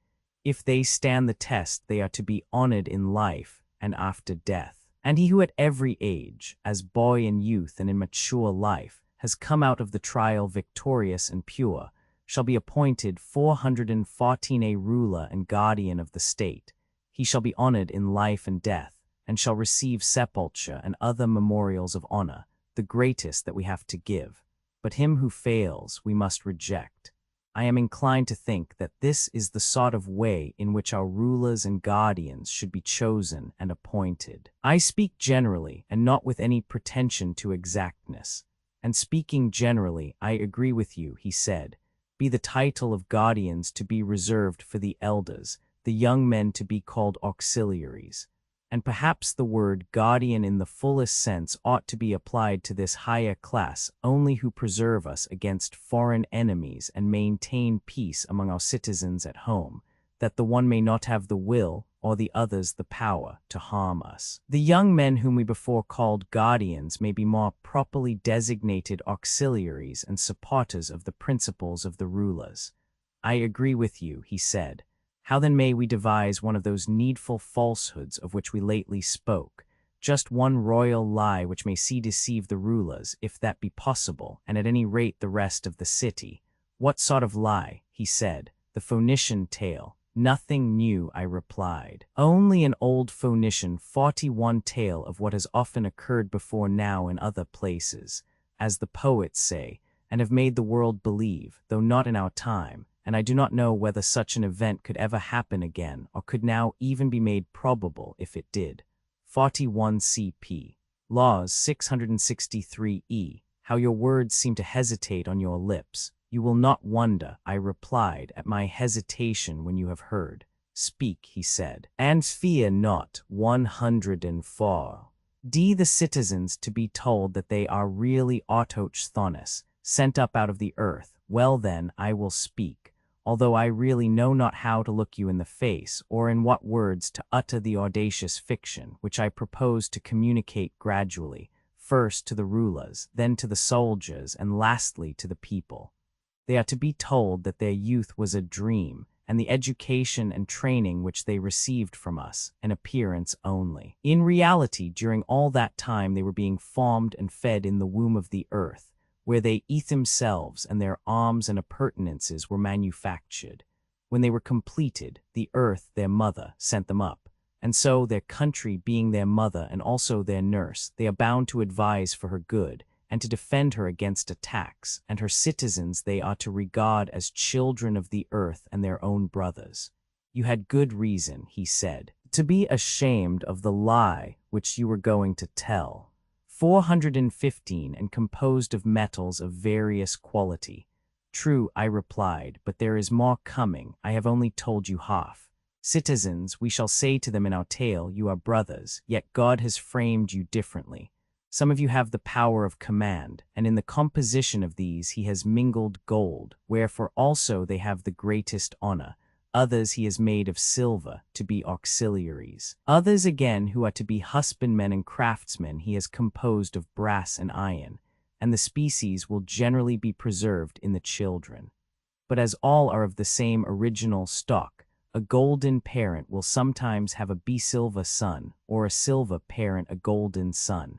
If they stand the test, they are to be honored in life and after death. And he who at every age, as boy in youth and in mature life, has come out of the trial victorious and pure, shall be appointed 414 a ruler and guardian of the state. He shall be honored in life and death, and shall receive sepulture and other memorials of honor, the greatest that we have to give. But him who fails we must reject. I am inclined to think that this is the sort of way in which our rulers and guardians should be chosen and appointed. I speak generally, and not with any pretension to exactness. And speaking generally, I agree with you, he said. Be the title of guardians to be reserved for the elders, the young men to be called auxiliaries. And perhaps the word guardian in the fullest sense ought to be applied to this higher class only who preserve us against foreign enemies and maintain peace among our citizens at home, that the one may not have the will, or the others the power, to harm us. The young men whom we before called guardians may be more properly designated auxiliaries and supporters of the principles of the rulers. I agree with you, he said. How then may we devise one of those needful falsehoods of which we lately spoke, just one royal lie which may deceive the rulers, if that be possible, and at any rate the rest of the city? What sort of lie? He said. The Phoenician tale. Nothing new, I replied. Only an old Phoenician 41 tale of what has often occurred before now in other places, as the poets say, and have made the world believe, though not in our time, and I do not know whether such an event could ever happen again, or could now even be made probable if it did. 41 CP. Laws 663E. How your words seem to hesitate on your lips. You will not wonder, I replied, at my hesitation when you have heard. Speak, he said, and fear not. 104. D. The citizens to be told that they are really autochthonous, sent up out of the earth. Well then, I will speak, although I really know not how to look you in the face, or in what words to utter the audacious fiction, which I propose to communicate gradually, first to the rulers, then to the soldiers, and lastly to the people. They are to be told that their youth was a dream, and the education and training which they received from us, an appearance only. In reality, during all that time they were being formed and fed in the womb of the earth, where they eat themselves and their arms and appurtenances were manufactured. When they were completed, the earth, their mother, sent them up. And so, their country being their mother and also their nurse, they are bound to advise for her good, and to defend her against attacks, and her citizens they are to regard as children of the earth and their own brothers. You had good reason, he said, to be ashamed of the lie which you were going to tell. 415 and composed of metals of various quality. True, I replied, but there is more coming. I have only told you half. Citizens, we shall say to them in our tale, you are brothers, yet God has framed you differently. Some of you have the power of command, and in the composition of these he has mingled gold, wherefore also they have the greatest honor. Others he has made of silver, to be auxiliaries. Others again, who are to be husbandmen and craftsmen, he has composed of brass and iron, and the species will generally be preserved in the children. But as all are of the same original stock, a golden parent will sometimes have a silver son, or a silver parent a golden son.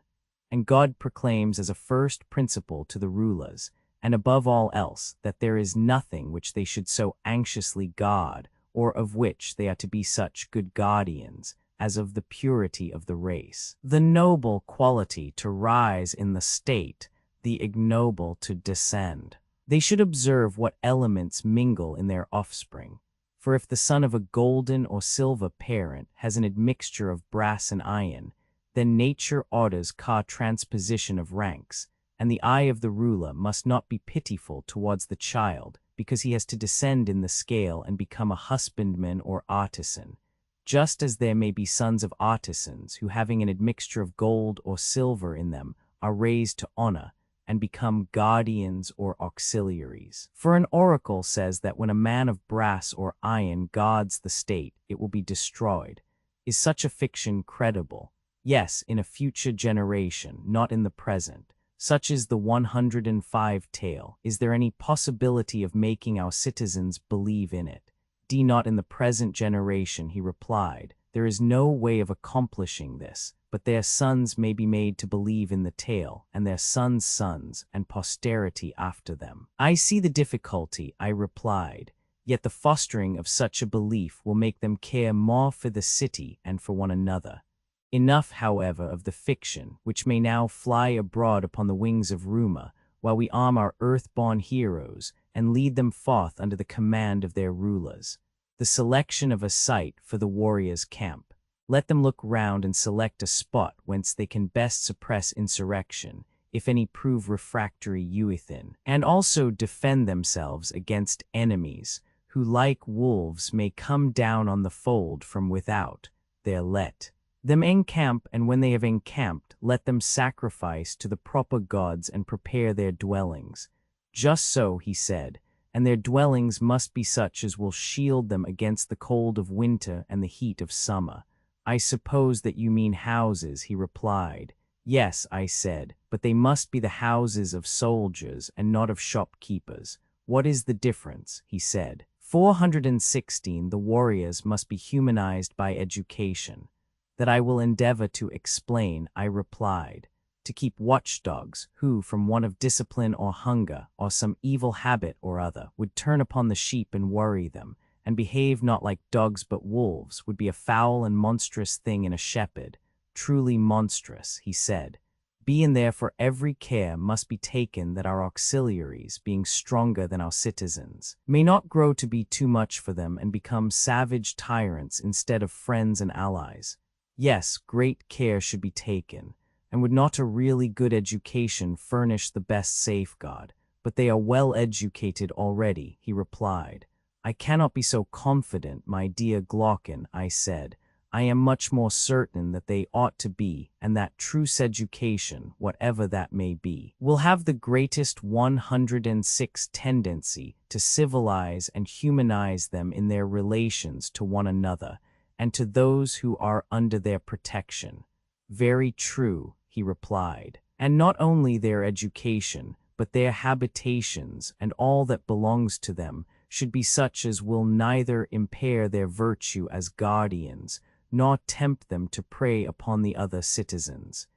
And God proclaims as a first principle to the rulers, and above all else, that there is nothing which they should so anxiously guard, or of which they are to be such good guardians, as of the purity of the race, the noble quality to rise in the state, the ignoble to descend. They should observe what elements mingle in their offspring. For if the son of a golden or silver parent has an admixture of brass and iron, then nature orders transposition of ranks, and the eye of the ruler must not be pitiful towards the child, because he has to descend in the scale and become a husbandman or artisan, just as there may be sons of artisans who, having an admixture of gold or silver in them, are raised to honor and become guardians or auxiliaries. For an oracle says that when a man of brass or iron guards the state, it will be destroyed. Is such a fiction credible? Yes, in a future generation, not in the present. Such is the 105 tale. Is there any possibility of making our citizens believe in it? Not in the present generation, he replied. There is no way of accomplishing this, but their sons may be made to believe in the tale, and their sons' sons, and posterity after them. I see the difficulty, I replied, yet the fostering of such a belief will make them care more for the city and for one another. Enough, however, of the fiction, which may now fly abroad upon the wings of rumor, while we arm our earth-born heroes and lead them forth under the command of their rulers. The selection of a site for the warriors' camp. Let them look round and select a spot whence they can best suppress insurrection, if any prove refractory within, and also defend themselves against enemies, who like wolves may come down on the fold from without. There let them encamp, and when they have encamped, let them sacrifice to the proper gods and prepare their dwellings. Just so, he said, and their dwellings must be such as will shield them against the cold of winter and the heat of summer. I suppose that you mean houses, he replied. Yes, I said, but they must be the houses of soldiers and not of shopkeepers. What is the difference? He said. 416. The warriors must be humanized by education. That I will endeavor to explain, I replied. To keep watchdogs, who, from want of discipline or hunger, or some evil habit or other, would turn upon the sheep and worry them, and behave not like dogs but wolves, would be a foul and monstrous thing in a shepherd. Truly monstrous, he said. And therefore every care must be taken that our auxiliaries, being stronger than our citizens, may not grow to be too much for them and become savage tyrants instead of friends and allies. Yes, great care should be taken. And would not a really good education furnish the best safeguard? But they are well educated already, he replied. I cannot be so confident, my dear Glaucon, I said. I am much more certain that they ought to be, and that truce education, whatever that may be, will have the greatest 106 tendency to civilize and humanize them in their relations to one another, and to those who are under their protection. Very true, he replied. And not only their education, but their habitations and all that belongs to them should be such as will neither impair their virtue as guardians, nor tempt them to prey upon the other citizens.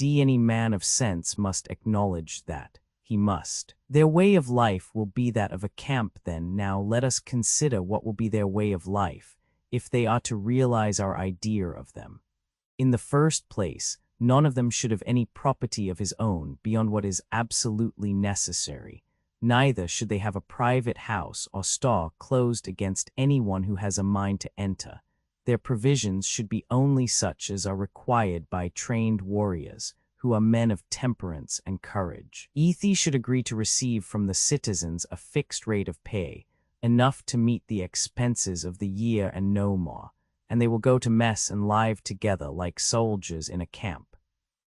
Any man of sense must acknowledge that. He must. Their way of life will be that of a camp then. Now let us consider what will be their way of life, if they ought to realize our idea of them. In the first place, none of them should have any property of his own beyond what is absolutely necessary. Neither should they have a private house or stall closed against anyone who has a mind to enter. Their provisions should be only such as are required by trained warriors, who are men of temperance and courage. They should agree to receive from the citizens a fixed rate of pay, enough to meet the expenses of the year and no more, and they will go to mess and live together like soldiers in a camp.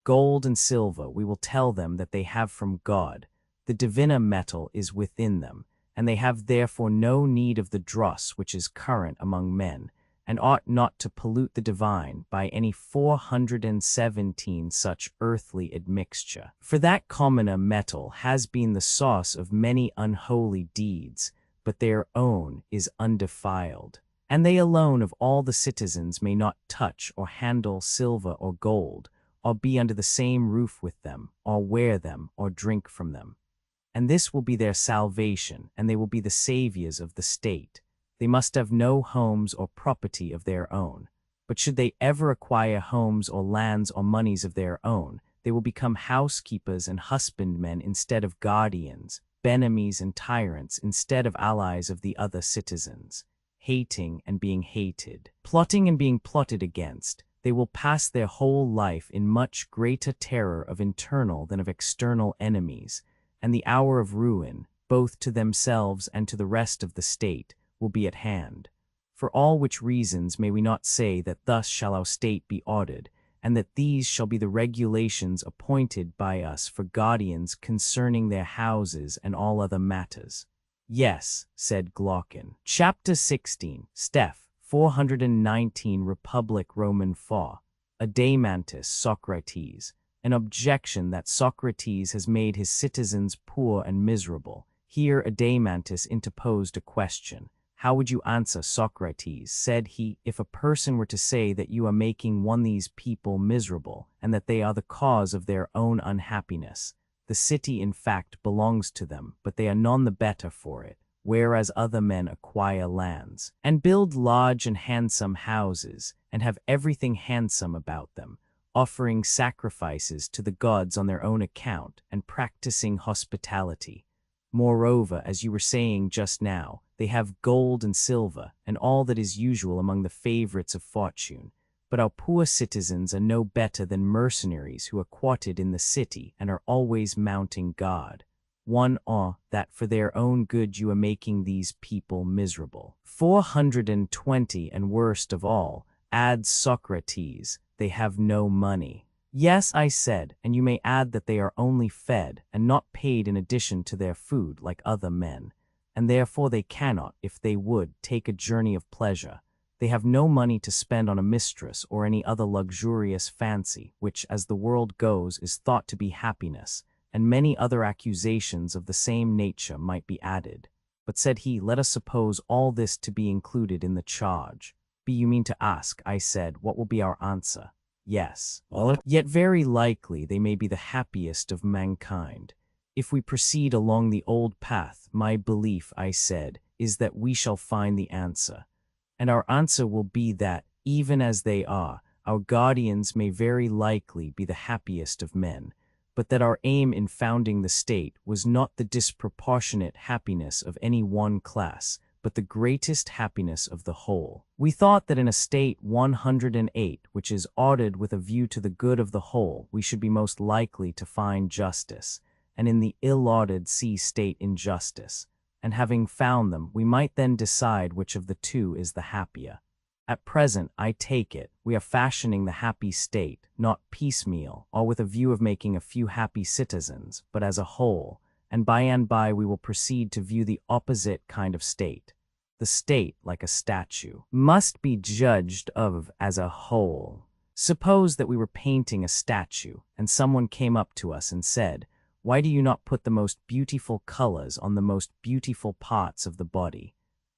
Gold and silver we will tell them that they have from God. The diviner metal is within them, and they have therefore no need of the dross which is current among men, and ought not to pollute the divine by any 417 such earthly admixture. For that commoner metal has been the source of many unholy deeds, but their own is undefiled. And they alone of all the citizens may not touch or handle silver or gold, or be under the same roof with them, or wear them, or drink from them. And this will be their salvation, and they will be the saviors of the state. They must have no homes or property of their own. But should they ever acquire homes or lands or monies of their own, they will become housekeepers and husbandmen instead of guardians, enemies and tyrants instead of allies of the other citizens. Hating and being hated, plotting and being plotted against, they will pass their whole life in much greater terror of internal than of external enemies, and the hour of ruin, both to themselves and to the rest of the state, will be at hand. For all which reasons may we not say that thus shall our state be ordered, and that these shall be the regulations appointed by us for guardians concerning their houses and all other matters. Yes, said Glaucon. Chapter 16, Steph, 419 Republic Roman 4. Adeimantus Socrates. An objection that Socrates has made his citizens poor and miserable. Here Adeimantus interposed a question. How would you answer, Socrates, said he, if a person were to say that you are making these people miserable, and that they are the cause of their own unhappiness? The city, in fact, belongs to them, but they are none the better for it, whereas other men acquire lands, and build large and handsome houses, and have everything handsome about them, offering sacrifices to the gods on their own account, and practicing hospitality. Moreover, as you were saying just now, they have gold and silver, and all that is usual among the favorites of fortune. But our poor citizens are no better than mercenaries who are quartered in the city and are always mounting guard. That for their own good you are making these people miserable. 420, and worst of all, adds Socrates, they have no money. Yes, I said, and you may add that they are only fed and not paid in addition to their food like other men, and therefore they cannot, if they would, take a journey of pleasure. They have no money to spend on a mistress or any other luxurious fancy, which, as the world goes, is thought to be happiness, and many other accusations of the same nature might be added. But said he, let us suppose all this to be included in the charge. You mean to ask, I said, what will be our answer? Yes. Yet very likely they may be the happiest of mankind. If we proceed along the old path, my belief, I said, is that we shall find the answer. And our answer will be that, even as they are, our guardians may very likely be the happiest of men, but that our aim in founding the state was not the disproportionate happiness of any one class, but the greatest happiness of the whole. We thought that in a state 108, which is ordered with a view to the good of the whole, we should be most likely to find justice, and in the ill-ordered state injustice. And having found them, we might then decide which of the two is the happier. At present, I take it, we are fashioning the happy state, not piecemeal, or with a view of making a few happy citizens, but as a whole, and by we will proceed to view the opposite kind of state. The state, like a statue, must be judged of as a whole. Suppose that we were painting a statue, and someone came up to us and said, why do you not put the most beautiful colors on the most beautiful parts of the body?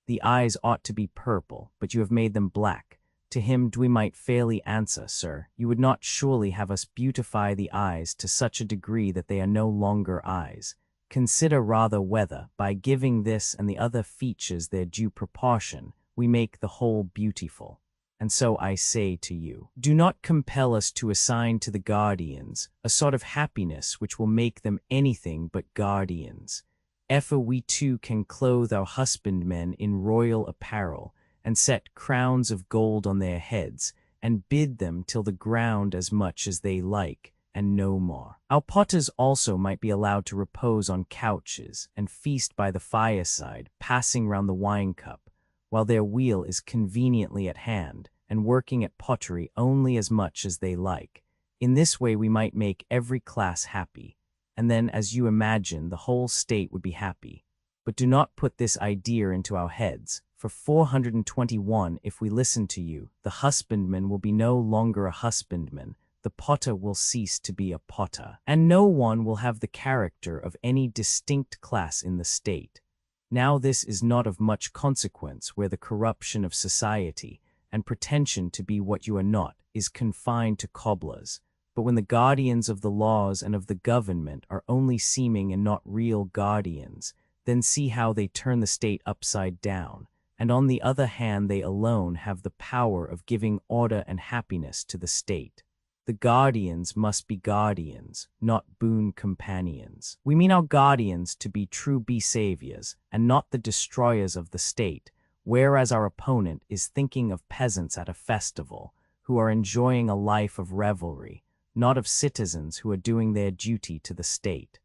The eyes ought to be purple, but you have made them black. To him we might fairly answer, sir, you would not surely have us beautify the eyes to such a degree that they are no longer eyes. Consider rather whether, by giving this and the other features their due proportion, we make the whole beautiful. And so I say to you, do not compel us to assign to the guardians a sort of happiness which will make them anything but guardians. If we too can clothe our husbandmen in royal apparel, and set crowns of gold on their heads, and bid them till the ground as much as they like, and no more. Our potters also might be allowed to repose on couches, and feast by the fireside, passing round the wine-cup, while their wheel is conveniently at hand, and working at pottery only as much as they like. In this way we might make every class happy, and then, as you imagine, the whole state would be happy. But do not put this idea into our heads. For 421, if we listen to you, the husbandman will be no longer a husbandman, the potter will cease to be a potter, and no one will have the character of any distinct class in the state. Now this is not of much consequence where the corruption of society, and pretension to be what you are not, is confined to cobblers. But when the guardians of the laws and of the government are only seeming and not real guardians, then see how they turn the state upside down, and on the other hand they alone have the power of giving order and happiness to the state. The guardians must be guardians, not boon companions. We mean our guardians to be true saviors, and not the destroyers of the state, whereas our opponent is thinking of peasants at a festival, who are enjoying a life of revelry, not of citizens who are doing their duty to the state.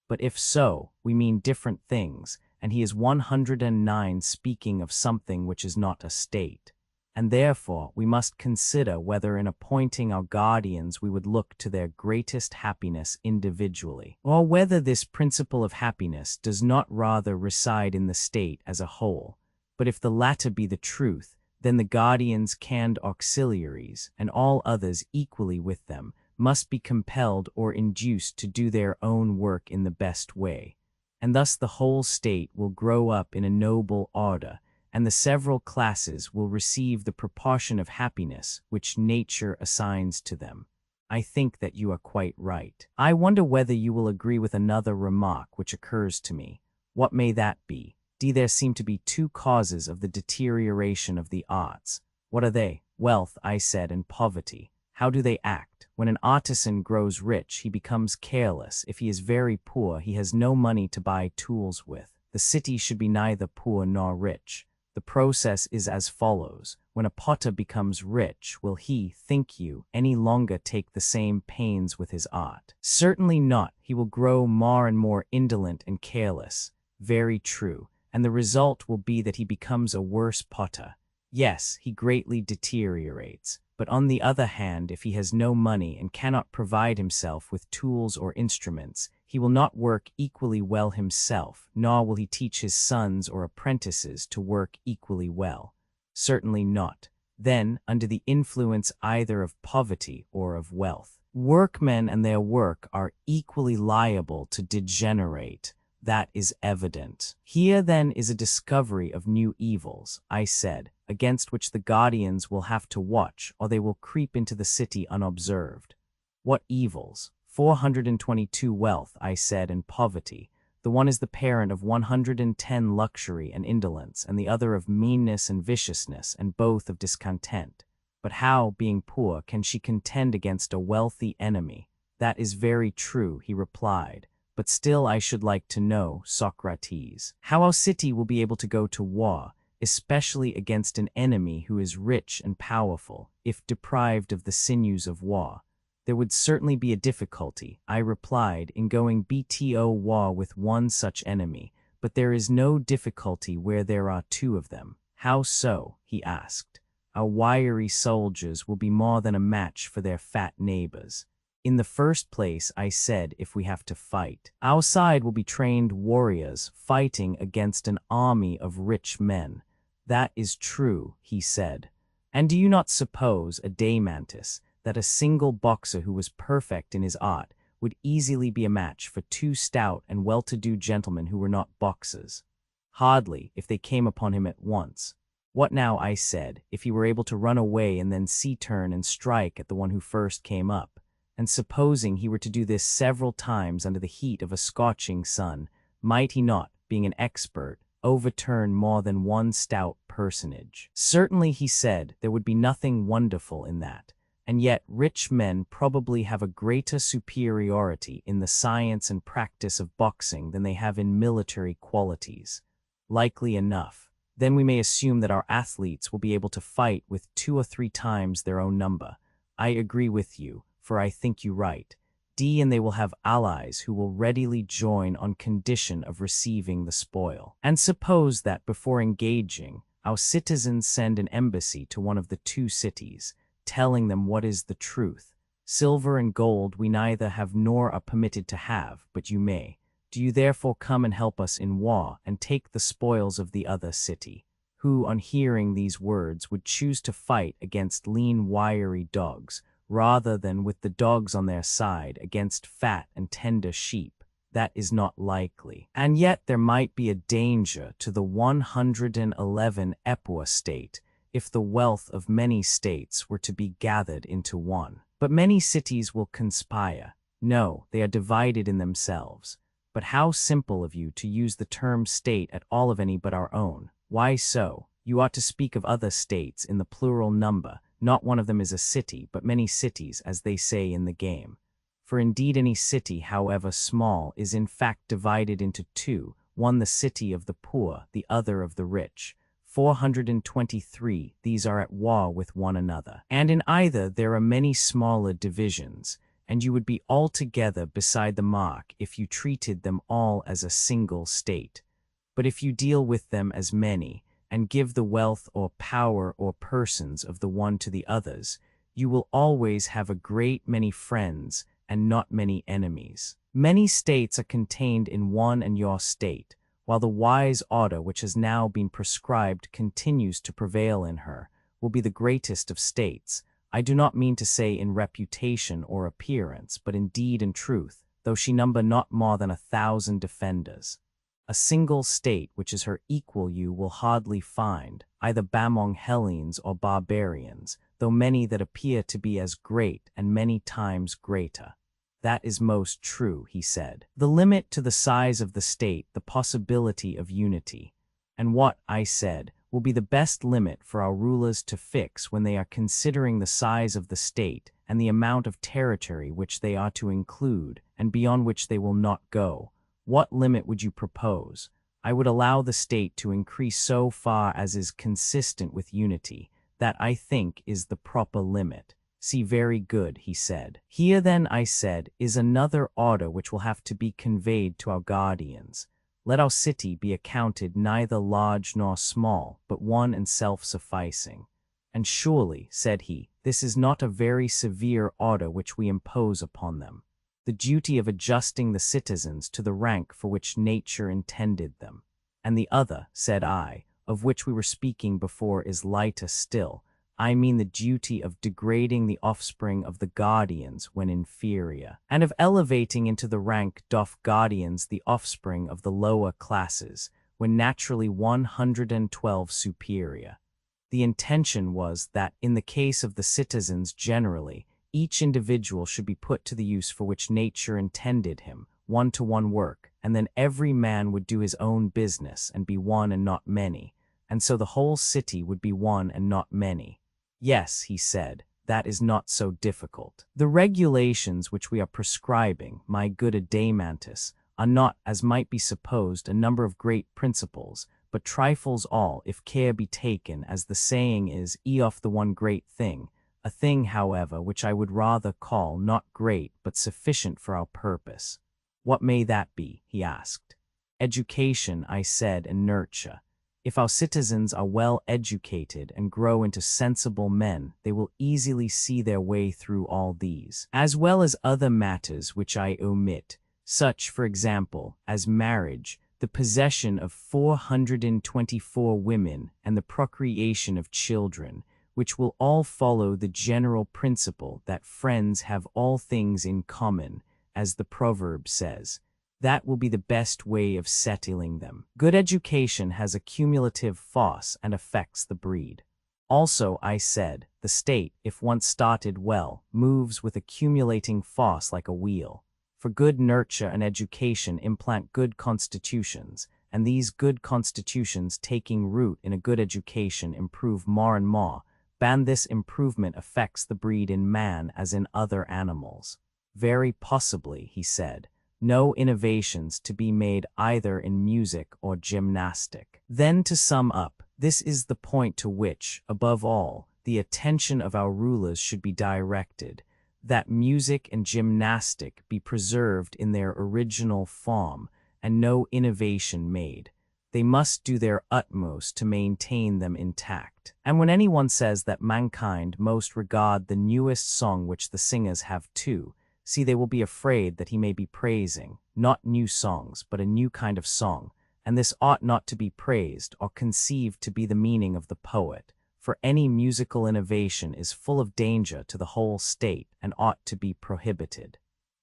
But if so, we mean different things, and he is 109 speaking of something which is not a state. And therefore we must consider whether in appointing our guardians we would look to their greatest happiness individually, or whether this principle of happiness does not rather reside in the state as a whole. But if the latter be the truth, then the guardians and auxiliaries, and all others equally with them, must be compelled or induced to do their own work in the best way. And thus the whole state will grow up in a noble order, and the several classes will receive the proportion of happiness which nature assigns to them. I think that you are quite right. I wonder whether you will agree with another remark which occurs to me. What may that be? There seem to be two causes of the deterioration of the arts. What are they? Wealth, I said, and poverty. How do they act? When an artisan grows rich, he becomes careless. If he is very poor, he has no money to buy tools with. The city should be neither poor nor rich. The process is as follows. When a potter becomes rich, will he, think you, any longer take the same pains with his art? Certainly not. He will grow more and more indolent and careless. Very true. And the result will be that he becomes a worse potter. Yes, he greatly deteriorates. But on the other hand, if he has no money and cannot provide himself with tools or instruments, he will not work equally well himself, nor will he teach his sons or apprentices to work equally well. Certainly not. Then, under the influence either of poverty or of wealth, workmen and their work are equally liable to degenerate. That is evident. Here then is a discovery of new evils, I said, against which the guardians will have to watch, or they will creep into the city unobserved. What evils? 422 wealth, I said, and poverty. The one is the parent of 110 luxury and indolence, and the other of meanness and viciousness, and both of discontent. But how, being poor, can she contend against a wealthy enemy? That is very true, he replied. But still I should like to know, Socrates, how our city will be able to go to war, especially against an enemy who is rich and powerful, if deprived of the sinews of war. There would certainly be a difficulty, I replied, in going to war with one such enemy, but there is no difficulty where there are two of them. How so? He asked. Our wiry soldiers will be more than a match for their fat neighbors. In the first place, I said, if we have to fight, our side will be trained warriors fighting against an army of rich men. That is true, he said. And do you not suppose, Adamantus, that a single boxer who was perfect in his art would easily be a match for two stout and well-to-do gentlemen who were not boxers? Hardly, if they came upon him at once. What now, I said, if he were able to run away and then turn and strike at the one who first came up? And supposing he were to do this several times under the heat of a scorching sun, might he not, being an expert, overturn more than one stout personage? Certainly, he said, there would be nothing wonderful in that. And yet rich men probably have a greater superiority in the science and practice of boxing than they have in military qualities. Likely enough. Then we may assume that our athletes will be able to fight with 2 or 3 times their own number. I agree with you, for I think you right. And they will have allies who will readily join on condition of receiving the spoil. And suppose that before engaging, our citizens send an embassy to one of the 2 cities, telling them what is the truth. Silver and gold we neither have nor are permitted to have, but you may. Do you therefore come and help us in war, and take the spoils of the other city? Who, on hearing these words, would choose to fight against lean, wiry dogs, rather than with the dogs on their side against fat and tender sheep? That is not likely. And yet there might be a danger to the 111 Epua state if the wealth of many states were to be gathered into one. But many cities will conspire. No, they are divided in themselves. But how simple of you to use the term state at all of any but our own. Why so? You ought to speak of other states in the plural number. Not one of them is a city, but many cities, as they say in the game. For indeed any city, however small, is in fact divided into 2, one the city of the poor, the other of the rich. 423, these are at war with one another. And in either there are many smaller divisions, and you would be altogether beside the mark if you treated them all as a single state. But if you deal with them as many, and give the wealth or power or persons of the one to the others, you will always have a great many friends and not many enemies. Many states are contained in one and your state, while the wise order which has now been prescribed continues to prevail in her, will be the greatest of states. I do not mean to say in reputation or appearance, but in deed and truth, though she number not more than 1,000 defenders. A single state which is her equal you will hardly find, either among Hellenes or barbarians, though many that appear to be as great and many times greater. That is most true, he said. The limit to the size of the state, the possibility of unity. And what, I said, will be the best limit for our rulers to fix when they are considering the size of the state and the amount of territory which they are to include and beyond which they will not go. What limit would you propose? I would allow the state to increase so far as is consistent with unity. That, I think, is the proper limit. See, very good, he said. Here then, I said, is another order which will have to be conveyed to our guardians. Let our city be accounted neither large nor small, but one and self-sufficing. And surely, said he, this is not a very severe order which we impose upon them. The duty of adjusting the citizens to the rank for which nature intended them. And the other, said I, of which we were speaking before is lighter still. I mean the duty of degrading the offspring of the guardians when inferior, and of elevating into the rank doth guardians the offspring of the lower classes, when naturally 112 superior. The intention was that, in the case of the citizens generally, each individual should be put to the use for which nature intended him, one-to-one work, and then every man would do his own business and be one and not many, and so the whole city would be one and not many. Yes, he said, that is not so difficult. The regulations which we are prescribing, my good Adeimantus, are not, as might be supposed, a number of great principles, but trifles all, if care be taken, as the saying is, off the one great thing, a thing, however, which I would rather call not great, but sufficient for our purpose. What may that be? He asked. Education, I said, and nurture. If our citizens are well educated and grow into sensible men, they will easily see their way through all these, as well as other matters which I omit, such, for example, as marriage, the possession of 424 women, and the procreation of children, which will all follow the general principle that friends have all things in common, as the proverb says. That will be the best way of settling them. Good education has a cumulative force and affects the breed. Also, I said, the state, if once started well, moves with accumulating force like a wheel. For good nurture and education implant good constitutions, and these good constitutions taking root in a good education improve more and more. This improvement affects the breed in man as in other animals. Very possibly, he said. No innovations to be made either in music or gymnastic. Then to sum up, this is the point to which, above all, the attention of our rulers should be directed, that music and gymnastic be preserved in their original form, and no innovation made. They must do their utmost to maintain them intact. And when anyone says that mankind most regard the newest song which the singers have too, see, they will be afraid that he may be praising, not new songs, but a new kind of song, and this ought not to be praised or conceived to be the meaning of the poet, for any musical innovation is full of danger to the whole state and ought to be prohibited.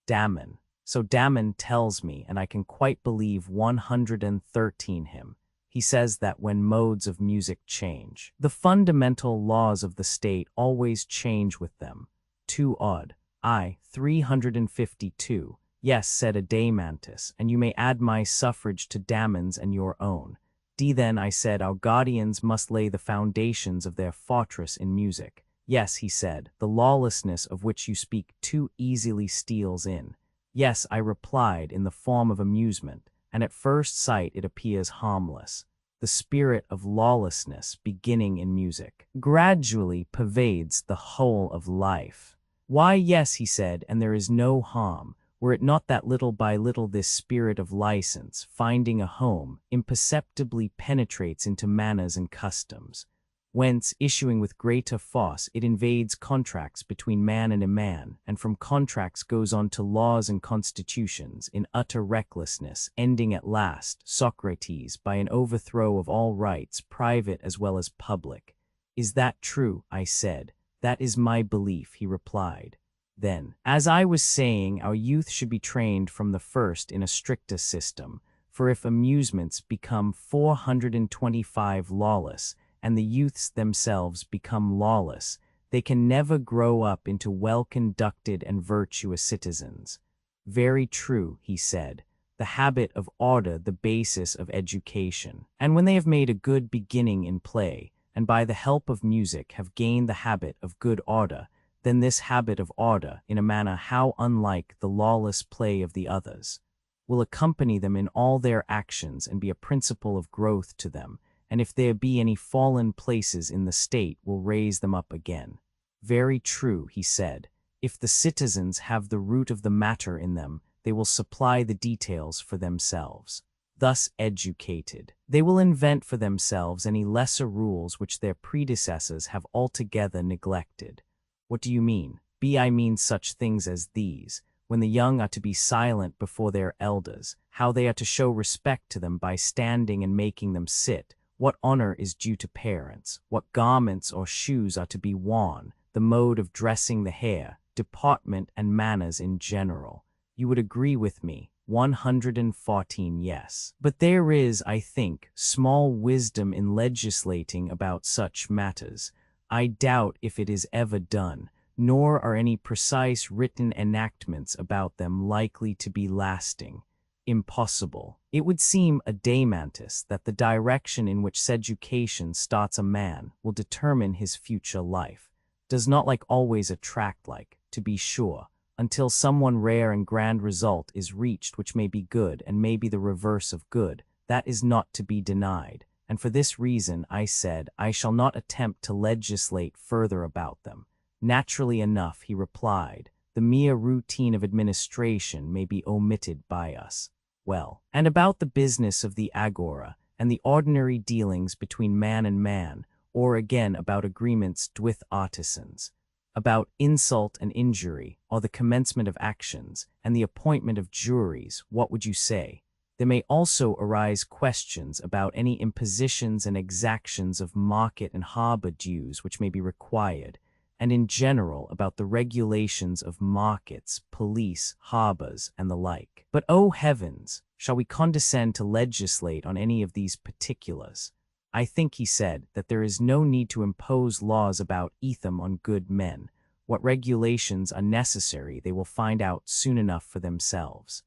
Damon. So Damon tells me, and I can quite believe 113 him. He says that when modes of music change, the fundamental laws of the state always change with them. Too odd. 352. Yes, said Adeimantus, and you may add my suffrage to Damon's and your own. Then, I said, our guardians must lay the foundations of their fortress in music. Yes, he said, the lawlessness of which you speak too easily steals in. Yes, I replied, in the form of amusement, and at first sight it appears harmless. The spirit of lawlessness, beginning in music, gradually pervades the whole of life. Why, yes, he said, and there is no harm, were it not that little by little this spirit of license, finding a home, imperceptibly penetrates into manners and customs, whence, issuing with greater force, it invades contracts between man and a man, and from contracts goes on to laws and constitutions, in utter recklessness, ending at last, Socrates, by an overthrow of all rights, private as well as public. Is that true? I said. That is my belief, he replied. Then, as I was saying, our youth should be trained from the first in a stricter system, for if amusements become 425 lawless, and the youths themselves become lawless, they can never grow up into well-conducted and virtuous citizens. Very true, he said. The habit of order the basis of education. And when they have made a good beginning in play, and by the help of music have gained the habit of good order, then this habit of order, in a manner how unlike the lawless play of the others, will accompany them in all their actions and be a principle of growth to them, and if there be any fallen places in the state, will raise them up again. Very true, he said. If the citizens have the root of the matter in them, they will supply the details for themselves. Thus educated, they will invent for themselves any lesser rules which their predecessors have altogether neglected. What do you mean? I mean such things as these, when the young are to be silent before their elders, how they are to show respect to them by standing and making them sit, what honor is due to parents, what garments or shoes are to be worn, the mode of dressing the hair, deportment and manners in general. You would agree with me. 114 yes. But there is, I think, small wisdom in legislating about such matters. I doubt if it is ever done, nor are any precise written enactments about them likely to be lasting. Impossible. It would seem adamantus that the direction in which education starts a man will determine his future life. Does not like always attract like, to be sure, until someone rare and grand result is reached which may be good and may be the reverse of good, that is not to be denied, and for this reason I said I shall not attempt to legislate further about them. Naturally enough, he replied, the mere routine of administration may be omitted by us. Well, and about the business of the agora, and the ordinary dealings between man and man, or again about agreements with artisans, about insult and injury, or the commencement of actions, and the appointment of juries, what would you say? There may also arise questions about any impositions and exactions of market and harbor dues which may be required, and in general about the regulations of markets, police, harbors, and the like. But, oh heavens, shall we condescend to legislate on any of these particulars? I think, he said, that there is no need to impose laws about them on good men. What regulations are necessary they will find out soon enough for themselves.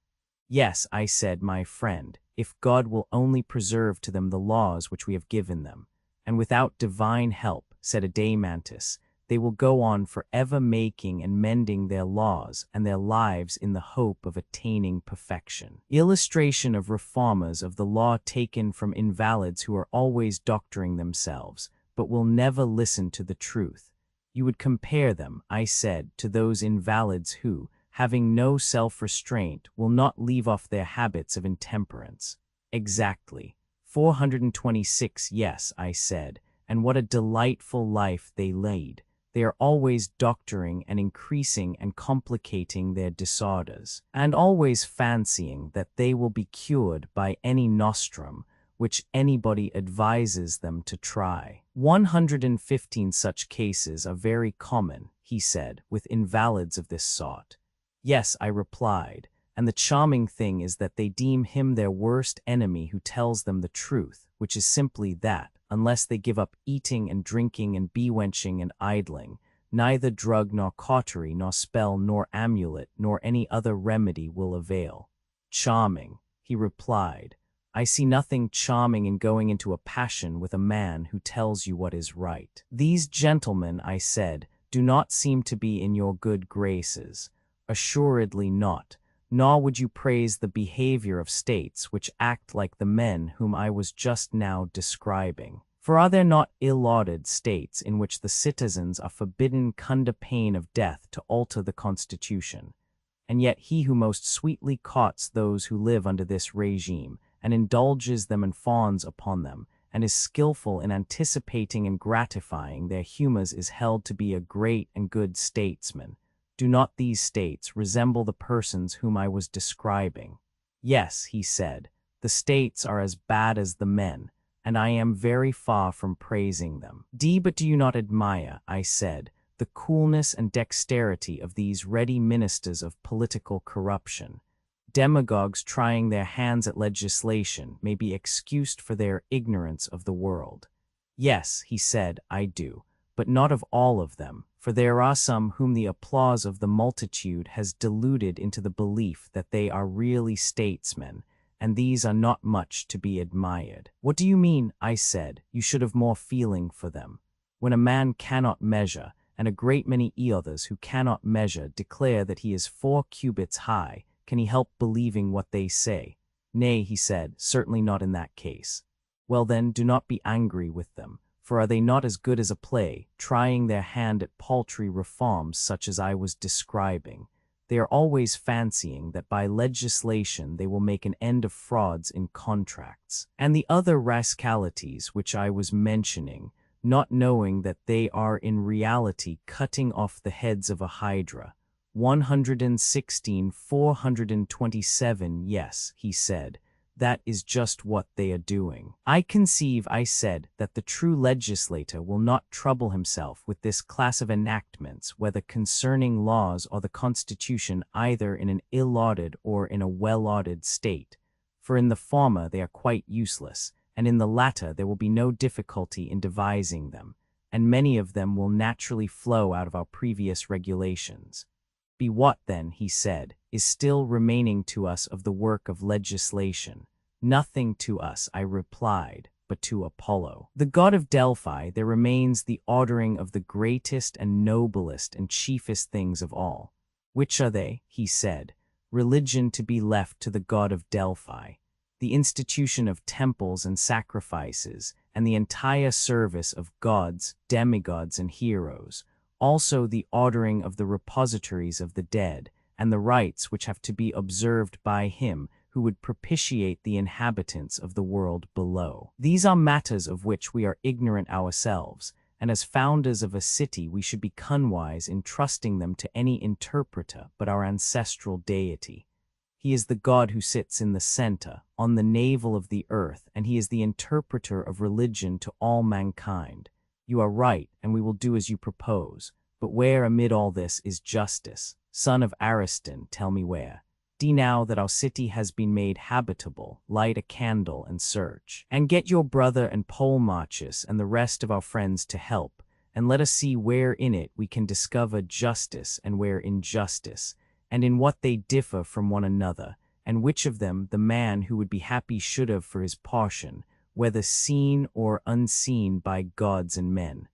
Yes, I said, my friend, if God will only preserve to them the laws which we have given them. And without divine help, said Adamantus, they will go on forever making and mending their laws and their lives in the hope of attaining perfection. Illustration of reformers of the law taken from invalids who are always doctoring themselves, but will never listen to the truth. You would compare them, I said, to those invalids who, having no self-restraint, will not leave off their habits of intemperance. Exactly. 426 yes, I said, and what a delightful life they lead. They are always doctoring and increasing and complicating their disorders, and always fancying that they will be cured by any nostrum which anybody advises them to try. 115 such cases are very common, he said, with invalids of this sort. Yes, I replied, and the charming thing is that they deem him their worst enemy who tells them the truth, which is simply that, unless they give up eating and drinking and bewenching and idling, neither drug nor cautery nor spell nor amulet nor any other remedy will avail. Charming, he replied. I see nothing charming in going into a passion with a man who tells you what is right. These gentlemen, I said, do not seem to be in your good graces. Assuredly not. Nor would you praise the behavior of states which act like the men whom I was just now describing. For are there not ill-lauded states in which the citizens are forbidden under pain of death to alter the constitution? And yet he who most sweetly courts those who live under this regime, and indulges them and fawns upon them, and is skillful in anticipating and gratifying their humors, is held to be a great and good statesman. Do not these states resemble the persons whom I was describing? Yes, he said, the states are as bad as the men, and I am very far from praising them. But do you not admire, I said, the coolness and dexterity of these ready ministers of political corruption? Demagogues trying their hands at legislation may be excused for their ignorance of the world. Yes, he said, I do, but not of all of them, for there are some whom the applause of the multitude has deluded into the belief that they are really statesmen, and these are not much to be admired. What do you mean? I said, you should have more feeling for them. When a man cannot measure, and a great many others who cannot measure declare that he is 4 cubits high, can he help believing what they say? Nay, he said, certainly not in that case. Well then, do not be angry with them, for are they not as good as a play, trying their hand at paltry reforms such as I was describing? They are always fancying that by legislation they will make an end of frauds in contracts, and the other rascalities which I was mentioning, not knowing that they are in reality cutting off the heads of a hydra. 116, 427. Yes, he said, that is just what they are doing. I conceive, I said, that the true legislator will not trouble himself with this class of enactments, whether concerning laws or the constitution, either in an ill-lauded or in a well-lauded state. For in the former they are quite useless, and in the latter there will be no difficulty in devising them, and many of them will naturally flow out of our previous regulations. Be what, then, he said, is still remaining to us of the work of legislation? Nothing to us, I replied, but to Apollo, the god of Delphi, there remains the ordering of the greatest and noblest and chiefest things of all. Which are they? He said. Religion to be left to the god of Delphi, the institution of temples and sacrifices, and the entire service of gods, demigods, and heroes, also the ordering of the repositories of the dead, and the rites which have to be observed by him who would propitiate the inhabitants of the world below. These are matters of which we are ignorant ourselves, and as founders of a city we should be unwise in trusting them to any interpreter but our ancestral deity. He is the God who sits in the center, on the navel of the earth, and he is the interpreter of religion to all mankind. You are right, and we will do as you propose. But where amid all this is justice? Son of Ariston, tell me where. Now that our city has been made habitable, light a candle and search. And get your brother and Polemarchus and the rest of our friends to help, and let us see where in it we can discover justice and where injustice, and in what they differ from one another, and which of them the man who would be happy should have for his portion, whether seen or unseen by gods and men.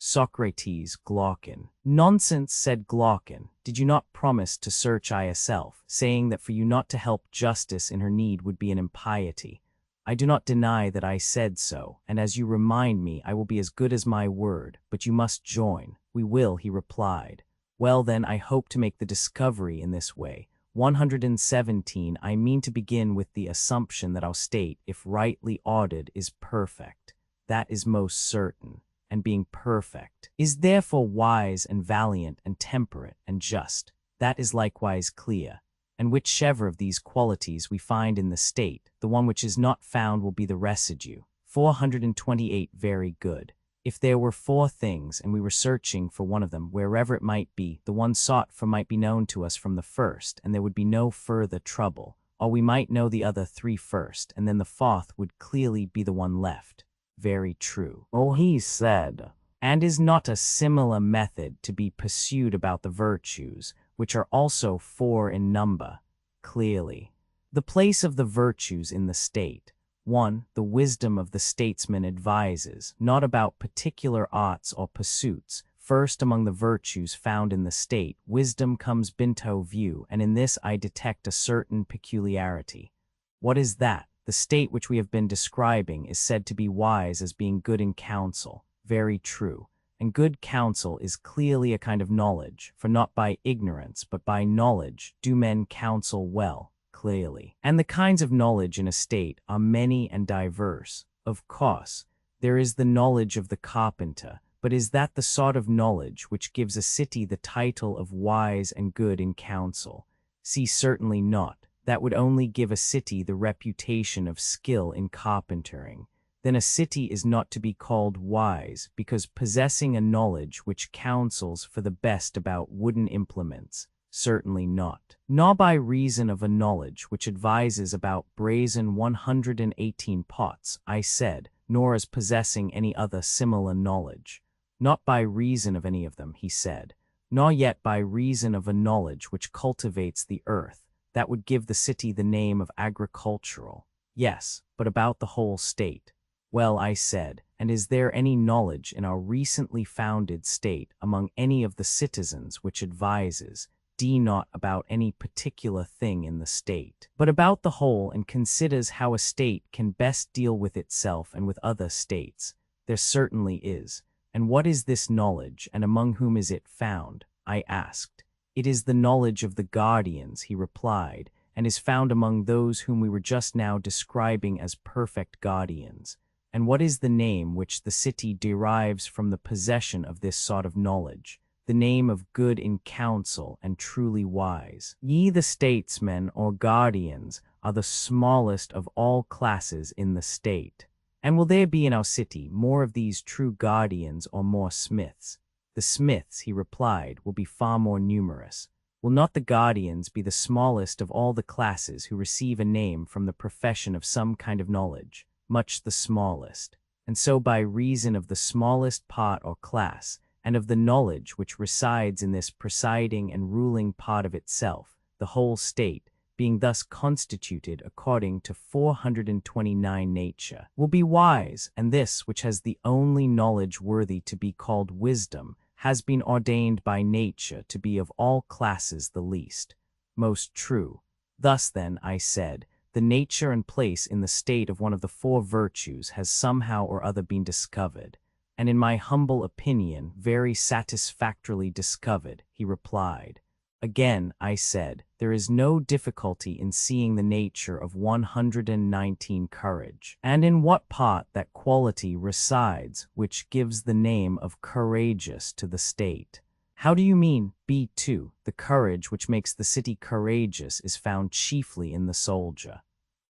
Socrates, Glaucon. Nonsense, said Glaucon. Did you not promise to search I yourself, saying that for you not to help justice in her need would be an impiety? I do not deny that I said so, and as you remind me, I will be as good as my word, but you must join. We will, he replied. Well then, I hope to make the discovery in this way. 117. I mean to begin with the assumption that our state, if rightly ordered, is perfect. That is most certain, and being perfect, is therefore wise and valiant and temperate and just. That is likewise clear. And whichever of these qualities we find in the state, the one which is not found will be the residue. 428. Very good. If there were 4 things, and we were searching for one of them, wherever it might be, the one sought for might be known to us from the first, and there would be no further trouble, or we might know the other 3 first, and then the 4th would clearly be the one left. Very true. Oh, he said. And is not a similar method to be pursued about the virtues, which are also 4 in number? Clearly. The place of the virtues in the state. 1. The wisdom of the statesman advises, not about particular arts or pursuits. First among the virtues found in the state, wisdom comes into view, and in this I detect a certain peculiarity. What is that? The state which we have been describing is said to be wise as being good in counsel. Very true. And good counsel is clearly a kind of knowledge, for not by ignorance, but by knowledge do men counsel well, clearly. And the kinds of knowledge in a state are many and diverse. Of course, there is the knowledge of the carpenter, but is that the sort of knowledge which gives a city the title of wise and good in counsel? See, certainly not. That would only give a city the reputation of skill in carpentering. Then a city is not to be called wise, because possessing a knowledge which counsels for the best about wooden implements. Certainly not. Nor by reason of a knowledge which advises about brazen 118 pots, I said, nor as possessing any other similar knowledge. Not by reason of any of them, he said, nor yet by reason of a knowledge which cultivates the earth, that would give the city the name of agricultural. Yes, but about the whole state. Well, I said, and is there any knowledge in our recently founded state among any of the citizens which advises, not about any particular thing in the state, but about the whole, and considers how a state can best deal with itself and with other states? There certainly is. And what is this knowledge, and among whom is it found? I asked. It is the knowledge of the guardians, he replied, and is found among those whom we were just now describing as perfect guardians. And what is the name which the city derives from the possession of this sort of knowledge? The name of good in counsel and truly wise. Ye the statesmen or guardians are the smallest of all classes in the state. And will there be in our city more of these true guardians or more smiths? The smiths, he replied, will be far more numerous. Will not the guardians be the smallest of all the classes who receive a name from the profession of some kind of knowledge? Much the smallest. And so by reason of the smallest part or class, and of the knowledge which resides in this presiding and ruling part of itself, the whole state, being thus constituted according to 429 nature, will be wise, and this which has the only knowledge worthy to be called wisdom, has been ordained by nature to be of all classes the least. Most true. Thus then, I said, the nature and place in the state of one of the four virtues has somehow or other been discovered, and in my humble opinion, very satisfactorily discovered, he replied. Again, I said, there is no difficulty in seeing the nature of 119 courage, and in what part that quality resides which gives the name of courageous to the state. How do you mean? B2. The courage which makes the city courageous is found chiefly in the soldier.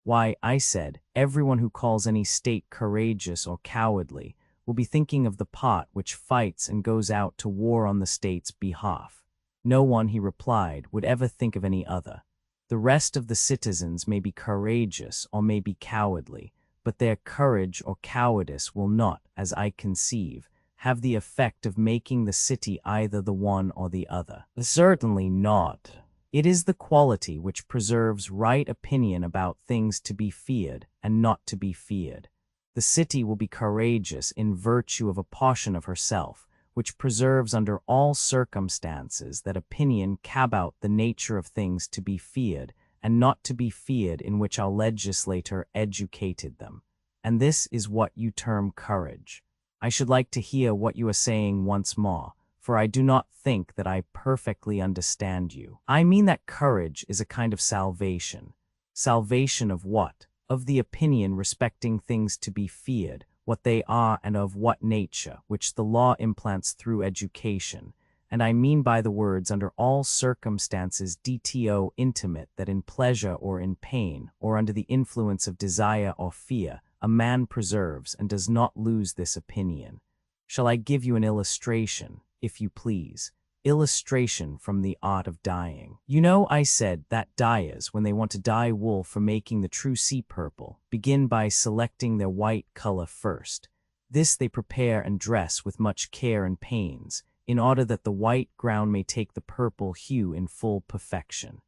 Why, I said, everyone who calls any state courageous or cowardly will be thinking of the part which fights and goes out to war on the state's behalf. No one, he replied, would ever think of any other. The rest of the citizens may be courageous or may be cowardly, but their courage or cowardice will not, as I conceive, have the effect of making the city either the one or the other. Certainly not. It is the quality which preserves right opinion about things to be feared and not to be feared. The city will be courageous in virtue of a portion of herself, which preserves under all circumstances that opinion about the nature of things to be feared and not to be feared in which our legislator educated them. And this is what you term courage. I should like to hear what you are saying once more, for I do not think that I perfectly understand you. I mean that courage is a kind of salvation. Salvation of what? Of the opinion respecting things to be feared, what they are and of what nature, which the law implants through education. And I mean by the words under all circumstances dto intimate that in pleasure or in pain, or under the influence of desire or fear, a man preserves and does not lose this opinion. Shall I give you an illustration, if you please? Illustration from the art of dyeing. You know, I said, that dyers, when they want to dye wool for making the true sea purple, begin by selecting their white color first. This they prepare and dress with much care and pains, in order that the white ground may take the purple hue in full perfection.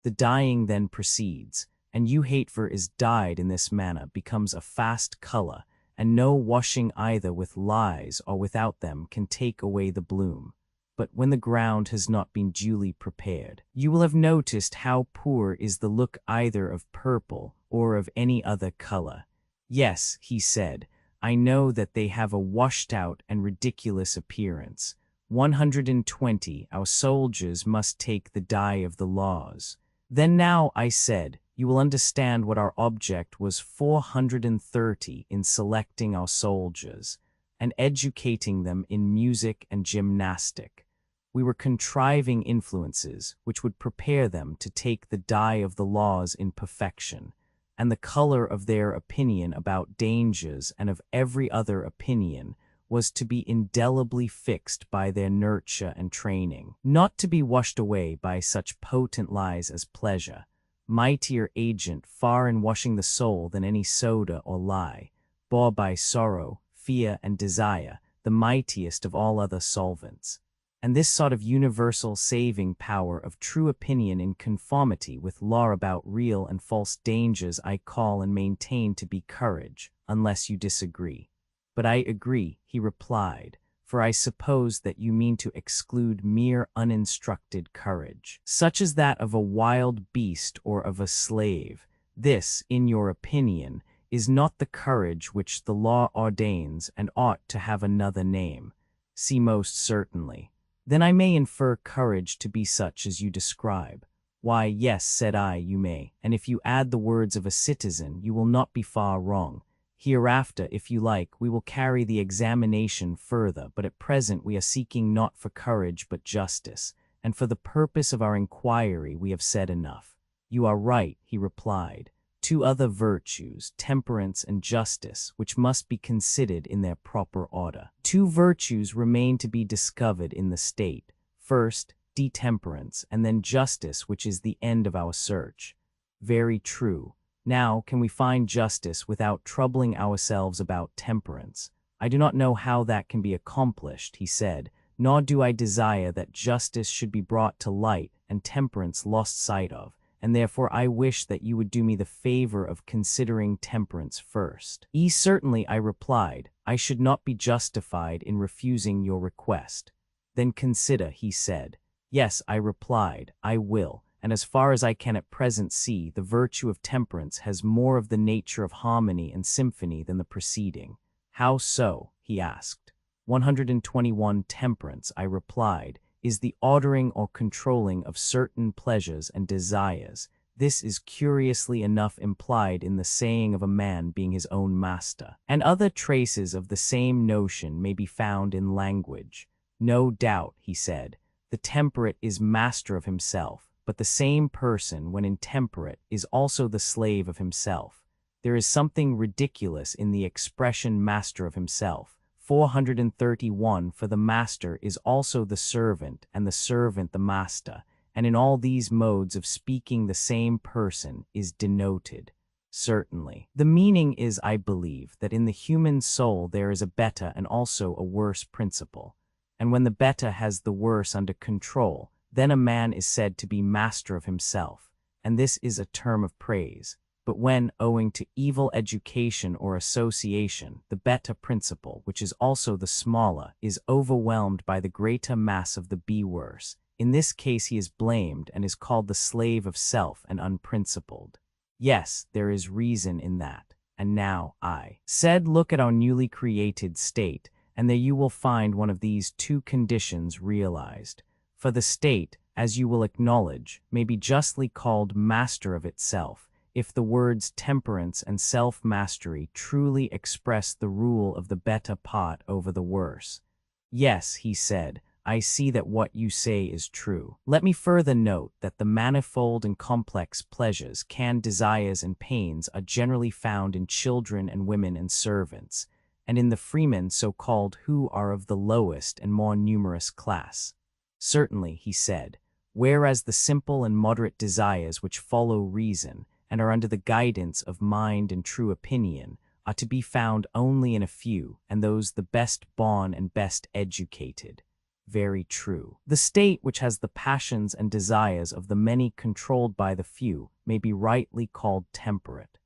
The dyeing then proceeds, and Uhatever is dyed in this manner becomes a fast color, and no washing either with lyes or without them can take away the bloom. but when the ground has not been duly prepared. You will have noticed how poor is the look either of purple or of any other color. Yes, he said, I know that they have a washed-out and ridiculous appearance. 120, our soldiers must take the dye of the laws. Then now, I said, you will understand what our object was 430 in selecting our soldiers and educating them in music and gymnastic. We were contriving influences which would prepare them to take the dye of the laws in perfection, and the color of their opinion about dangers and of every other opinion was to be indelibly fixed by their nurture and training, not to be washed away by such potent lies as pleasure, mightier agent far in washing the soul than any soda or lie, bore by sorrow, fear, and desire, the mightiest of all other solvents. And this sort of universal saving power of true opinion in conformity with law about real and false dangers I call and maintain to be courage, unless you disagree. But I agree, he replied, for I suppose that you mean to exclude mere uninstructed courage, such as that of a wild beast or of a slave. This, in your opinion, is not the courage which the law ordains and ought to have another name. See, most certainly. Then I may infer courage to be such as you describe. Why, yes, said I, you may, and if you add the words of a citizen, you will not be far wrong. Hereafter, if you like, we will carry the examination further, but at present we are seeking not for courage but justice, and for the purpose of our inquiry we have said enough. You are right, he replied. Two other virtues, temperance and justice, which must be considered in their proper order. Two virtues remain to be discovered in the state. First, detemperance, and then justice, which is the end of our search. Very true. Now, can we find justice without troubling ourselves about temperance? I do not know how that can be accomplished, he said, nor do I desire that justice should be brought to light and temperance lost sight of, and therefore I wish that you would do me the favor of considering temperance first. Certainly, I replied, I should not be justified in refusing your request. Then consider, he said. Yes, I replied, I will. And as far as I can at present see, the virtue of temperance has more of the nature of harmony and symphony than the preceding. How so? He asked. 121 Temperance, I replied, is the ordering or controlling of certain pleasures and desires. This is curiously enough implied in the saying of a man being his own master. And other traces of the same notion may be found in language. No doubt, he said, the temperate is master of himself. But the same person, when intemperate, is also the slave of himself. There is something ridiculous in the expression master of himself. 431 For the master is also the servant, and the servant the master, and in all these modes of speaking the same person is denoted. Certainly. The meaning is, I believe, that in the human soul there is a better and also a worse principle, and when the better has the worse under control, then a man is said to be master of himself, and this is a term of praise. But when, owing to evil education or association, the beta principle, which is also the smaller, is overwhelmed by the greater mass of the be worse, in this case he is blamed and is called the slave of self and unprincipled. Yes, there is reason in that. And now, I said, look at our newly created state, and there you will find one of these two conditions realized. For the state, as you will acknowledge, may be justly called master of itself, if the words temperance and self-mastery truly express the rule of the better part over the worse. Yes, he said, I see that what you say is true. Let me further note that the manifold and complex pleasures, desires, and pains are generally found in children and women and servants, and in the freemen so-called who are of the lowest and more numerous class. Certainly, he said, whereas the simple and moderate desires which follow reason and are under the guidance of mind and true opinion are to be found only in a few, and those the best born and best educated. Very true. The state which has the passions and desires of the many controlled by the few may be rightly called temperate.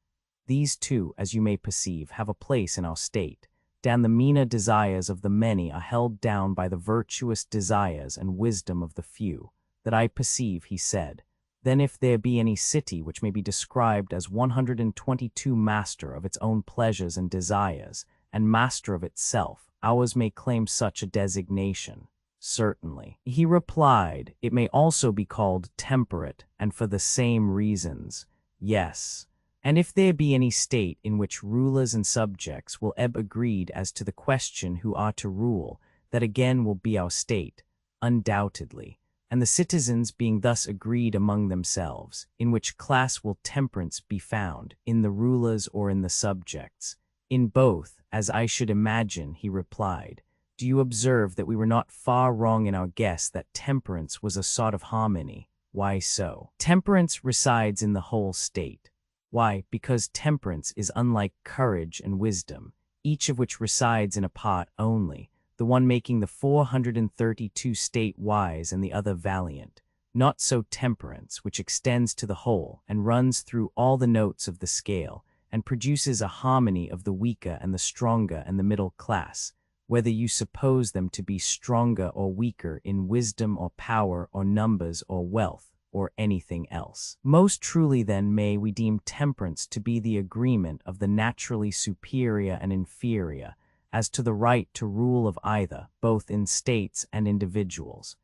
These two, as you may perceive, have a place in our state. Dan, the meaner desires of the many are held down by the virtuous desires and wisdom of the few. That I perceive, he said. Then if there be any city which may be described as 122 master of its own pleasures and desires, and master of itself, ours may claim such a designation. Certainly. He replied, it may also be called temperate, and for the same reasons. Yes. And if there be any state in which rulers and subjects will ebb agreed as to the question who are to rule, that again will be our state, undoubtedly. And the citizens being thus agreed among themselves, in which class will temperance be found, in the rulers or in the subjects? In both, as I should imagine, he replied. Do you observe that we were not far wrong in our guess that temperance was a sort of harmony? Why so? Temperance resides in the whole state. Why? Because temperance is unlike courage and wisdom, each of which resides in a part only, the one making the 432 state wise and the other valiant. Not so temperance, which extends to the whole and runs through all the notes of the scale, and produces a harmony of the weaker and the stronger and the middle class, whether you suppose them to be stronger or weaker in wisdom or power or numbers or wealth, or anything else. Most truly then may we deem temperance to be the agreement of the naturally superior and inferior, as to the right to rule of either, both in states and individuals.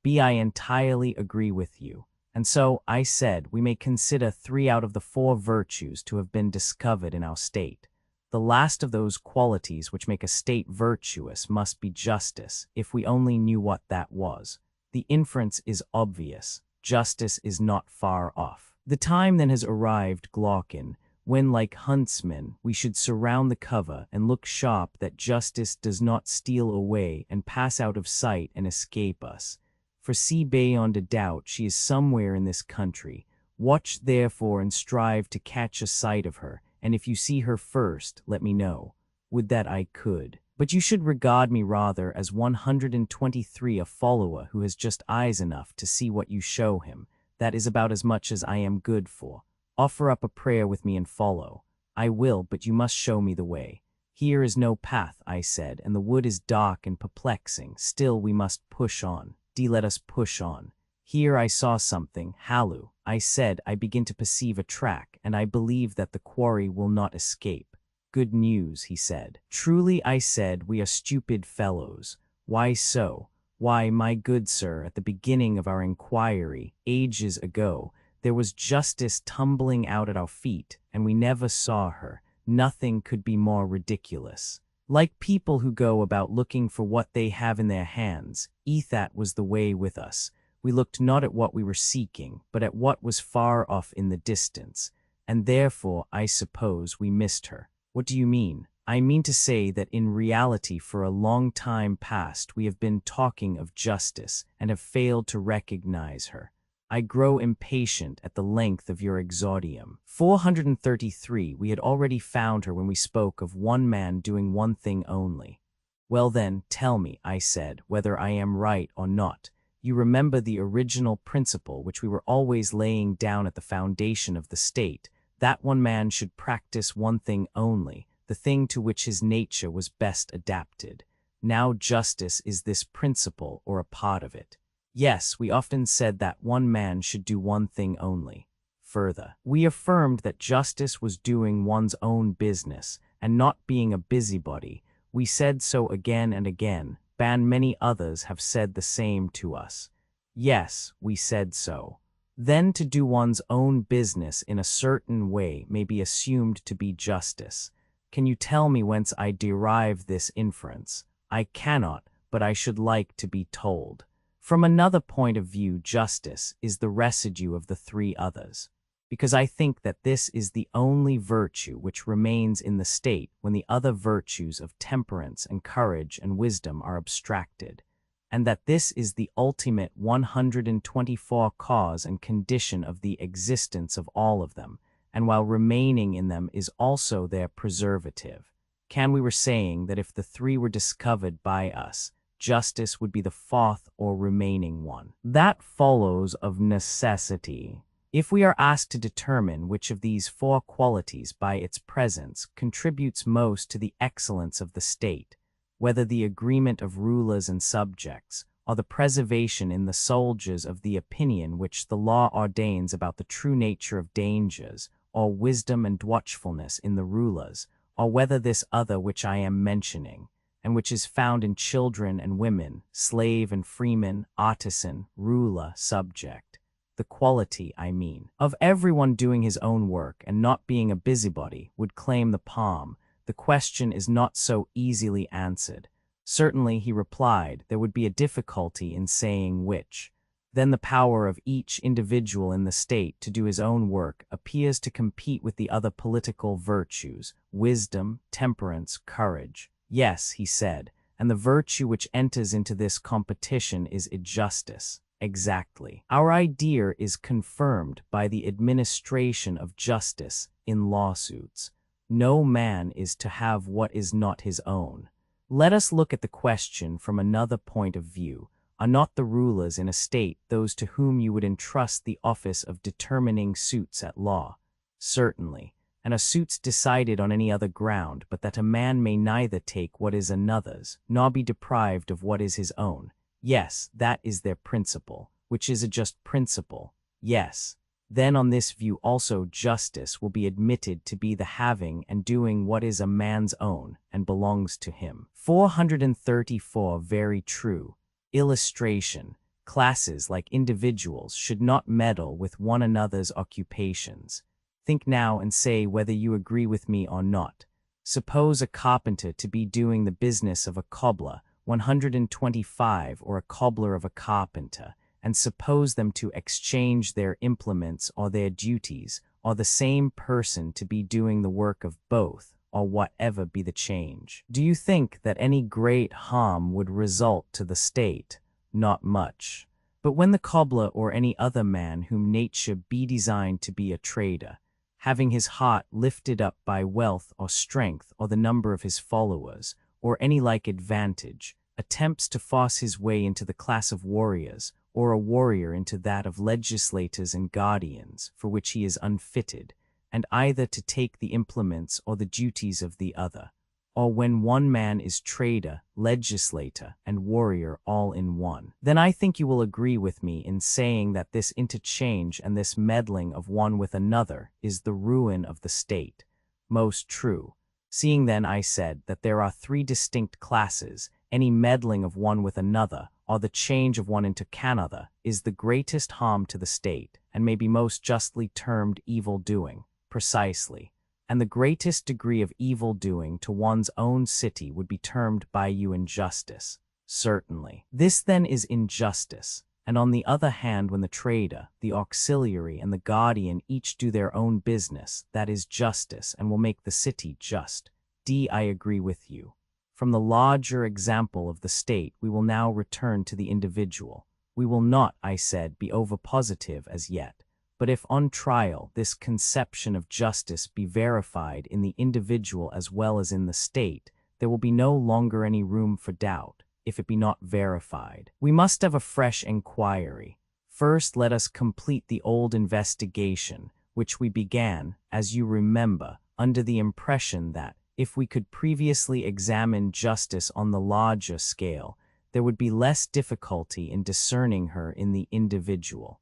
I entirely agree with you. And so, I said, we may consider 3 out of the 4 virtues to have been discovered in our state. The last of those qualities which make a state virtuous must be justice, if we only knew what that was. The inference is obvious. Justice is not far off. The time then has arrived, Glaucon, when, like huntsmen, we should surround the cover and look sharp that justice does not steal away and pass out of sight and escape us. For see beyond a doubt she is somewhere in this country. Watch therefore and strive to catch a sight of her, and if you see her first, let me know. Would that I could. But you should regard me rather as 123, a follower who has just eyes enough to see what you show him. That is about as much as I am good for. Offer up a prayer with me and follow. I will, but you must show me the way. Here is no path, I said, and the wood is dark and perplexing. Still we must push on. Let us push on. Here I saw something. Halloo, I said, I begin to perceive a track, and I believe that the quarry will not escape. Good news, he said. Truly, I said, we are stupid fellows. Why so? Why, my good sir, at the beginning of our inquiry, ages ago, there was justice tumbling out at our feet, and we never saw her. Nothing could be more ridiculous. Like people who go about looking for what they have in their hands, that was the way with us. We looked not at what we were seeking, but at what was far off in the distance, and therefore, I suppose, we missed her. What do you mean? I mean to say that in reality for a long time past we have been talking of justice and have failed to recognize her. I grow impatient at the length of your exordium. 433, we had already found her when we spoke of one man doing one thing only. Well then, tell me, I said, whether I am right or not. You remember the original principle which we were always laying down at the foundation of the state, that one man should practice one thing only, the thing to which his nature was best adapted. Now justice is this principle or a part of it. Yes, we often said that one man should do one thing only. Further, we affirmed that justice was doing one's own business, and not being a busybody. We said so again and again, and many others have said the same to us. Yes, we said so. Then to do one's own business in a certain way may be assumed to be justice. Can you tell me whence I derive this inference? I cannot, but I should like to be told. From another point of view, justice is the residue of the 3 others, because I think that this is the only virtue which remains in the state when the other virtues of temperance and courage and wisdom are abstracted, and that this is the ultimate 124 cause and condition of the existence of all of them, and while remaining in them is also their preservative. We were saying that if the 3 were discovered by us, justice would be the 4th or remaining one. That follows of necessity. If we are asked to determine which of these four qualities by its presence contributes most to the excellence of the state, whether the agreement of rulers and subjects, or the preservation in the soldiers of the opinion which the law ordains about the true nature of dangers, or wisdom and watchfulness in the rulers, or whether this other which I am mentioning, and which is found in children and women, slave and freeman, artisan, ruler, subject, the quality, I mean, of everyone doing his own work and not being a busybody, would claim the palm, the question is not so easily answered. Certainly, he replied, there would be a difficulty in saying which. Then the power of each individual in the state to do his own work appears to compete with the other political virtues, wisdom, temperance, courage. Yes, he said, and the virtue which enters into this competition is injustice. Exactly. Our idea is confirmed by the administration of justice in lawsuits. No man is to have what is not his own. Let us look at the question from another point of view. Are not the rulers in a state those to whom you would entrust the office of determining suits at law? Certainly. And are suits decided on any other ground but that a man may neither take what is another's, nor be deprived of what is his own? Yes, that is their principle, which is a just principle. Yes. Then on this view also justice will be admitted to be the having and doing what is a man's own and belongs to him. 434 Very true. Illustration. Classes, like individuals, should not meddle with one another's occupations. Think now and say whether you agree with me or not. Suppose a carpenter to be doing the business of a cobbler, 125, or a cobbler of a carpenter, and suppose them to exchange their implements or their duties, or the same person to be doing the work of both, or whatever be the change. Do you think that any great harm would result to the state? Not much. But when the cobbler or any other man whom nature be designed to be a trader, having his heart lifted up by wealth or strength or the number of his followers, or any like advantage, attempts to force his way into the class of warriors, or a warrior into that of legislators and guardians, for which he is unfitted, and either to take the implements or the duties of the other, or when one man is trader, legislator, and warrior all in one, then I think you will agree with me in saying that this interchange and this meddling of one with another is the ruin of the state. Most true. Seeing then, I said, that there are three distinct classes, any meddling of one with another, or the change of one into another, is the greatest harm to the state, and may be most justly termed evil-doing. Precisely. And the greatest degree of evil-doing to one's own city would be termed by you injustice. Certainly. This then is injustice. And on the other hand, when the trader, the auxiliary, and the guardian each do their own business, that is justice, and will make the city just. I agree with you. From the larger example of the state, we will now return to the individual. We will not, I said, be over-positive as yet. But if on trial this conception of justice be verified in the individual as well as in the state, there will be no longer any room for doubt, if it be not verified. We must have a fresh inquiry. First, let us complete the old investigation, which we began, as you remember, under the impression that, if we could previously examine justice on the larger scale, there would be less difficulty in discerning her in the individual.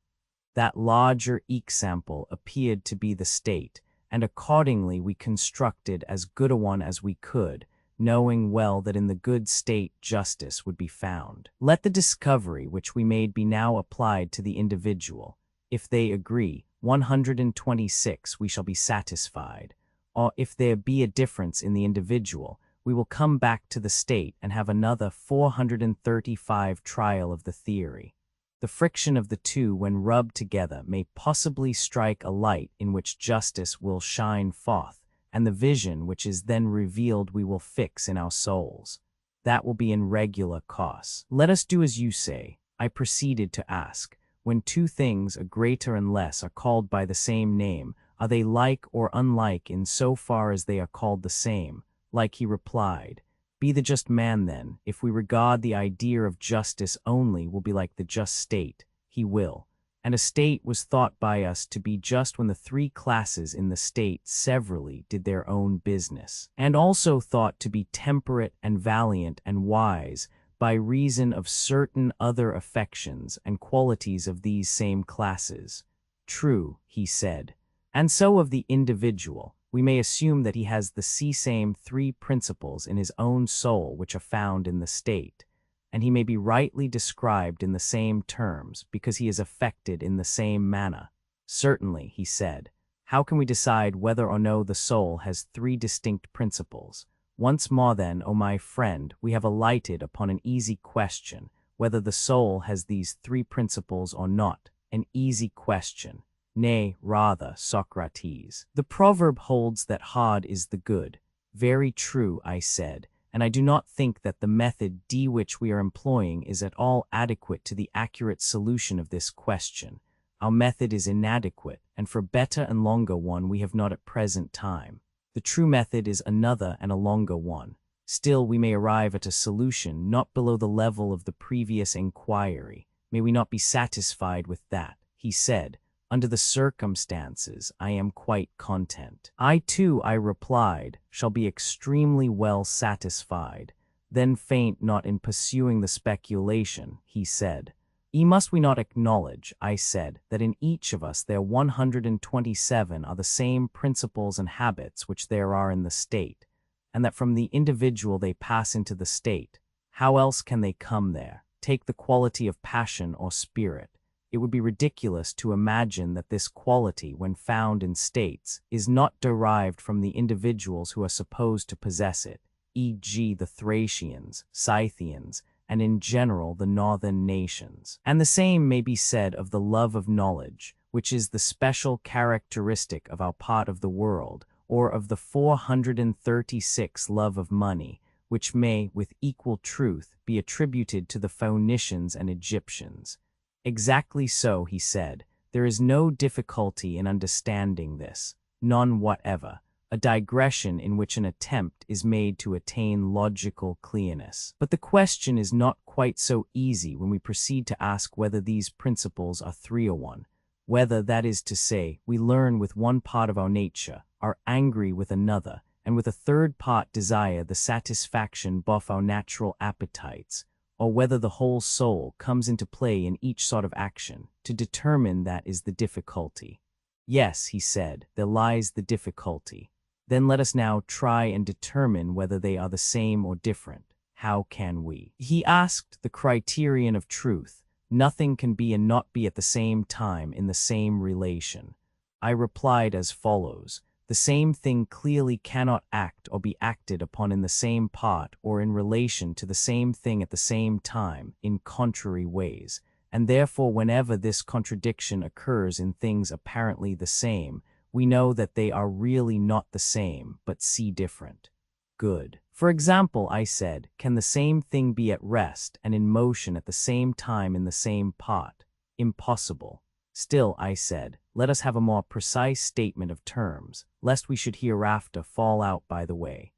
That larger example appeared to be the state, and accordingly we constructed as good a one as we could, knowing well that in the good state justice would be found. Let the discovery which we made be now applied to the individual. If they agree, 126, we shall be satisfied. Or if there be a difference in the individual, we will come back to the state and have another 435 trial of the theory. The friction of the two when rubbed together may possibly strike a light in which justice will shine forth, and the vision which is then revealed we will fix in our souls. That will be in regular course. Let us do as you say. I proceeded to ask, when two things, a greater and less, are called by the same name, are they like or unlike in so far as they are called the same? Like, he replied. Be the just man then, if we regard the idea of justice only, will be like the just state. He will. and a state was thought by us to be just when the three classes in the state severally did their own business, and also thought to be temperate and valiant and wise by reason of certain other affections and qualities of these same classes. True, he said. And so of the individual, we may assume that he has the same three principles in his own soul which are found in the state, and he may be rightly described in the same terms because he is affected in the same manner. Certainly, he said. How can we decide whether or no the soul has three distinct principles? Once more then, O my friend, we have alighted upon an easy question, whether the soul has these three principles or not. An easy question. Nay, rather, Socrates. The proverb holds that hard is the good. Very true, I said, and I do not think that the method which we are employing is at all adequate to the accurate solution of this question. Our method is inadequate, and for a better and longer one we have not at present time. The true method is another and a longer one. Still, we may arrive at a solution not below the level of the previous inquiry. May we not be satisfied with that? He said. Under the circumstances, I am quite content. I too, I replied, shall be extremely well satisfied. Then faint not in pursuing the speculation, he said. Must we not acknowledge, I said, that in each of us there 127 are the same principles and habits which there are in the state, and that from the individual they pass into the state. How else can they come there? Take the quality of passion or spirit. It would be ridiculous to imagine that this quality, when found in states, is not derived from the individuals who are supposed to possess it, e.g. the Thracians, Scythians, and in general the northern nations. And the same may be said of the love of knowledge, which is the special characteristic of our part of the world, or of the 436 love of money, which may, with equal truth, be attributed to the Phoenicians and Egyptians. Exactly so, he said. There is no difficulty in understanding this, none whatever, a digression in which an attempt is made to attain logical clearness. But the question is not quite so easy when we proceed to ask whether these principles are three or one, whether, that is to say, we learn with one part of our nature, are angry with another, and with a third part desire the satisfaction of our natural appetites, or whether the whole soul comes into play in each sort of action. To determine that is the difficulty. Yes, he said, there lies the difficulty. Then let us now try and determine whether they are the same or different. How can we? He asked the criterion of truth. Nothing can be and not be at the same time in the same relation. I replied as follows. The same thing clearly cannot act or be acted upon in the same part or in relation to the same thing at the same time, in contrary ways, and therefore whenever this contradiction occurs in things apparently the same, we know that they are really not the same, but different. Good. For example, I said, can the same thing be at rest and in motion at the same time in the same part? Impossible. Still, I said, let us have a more precise statement of terms, lest we should hereafter fall out by the way.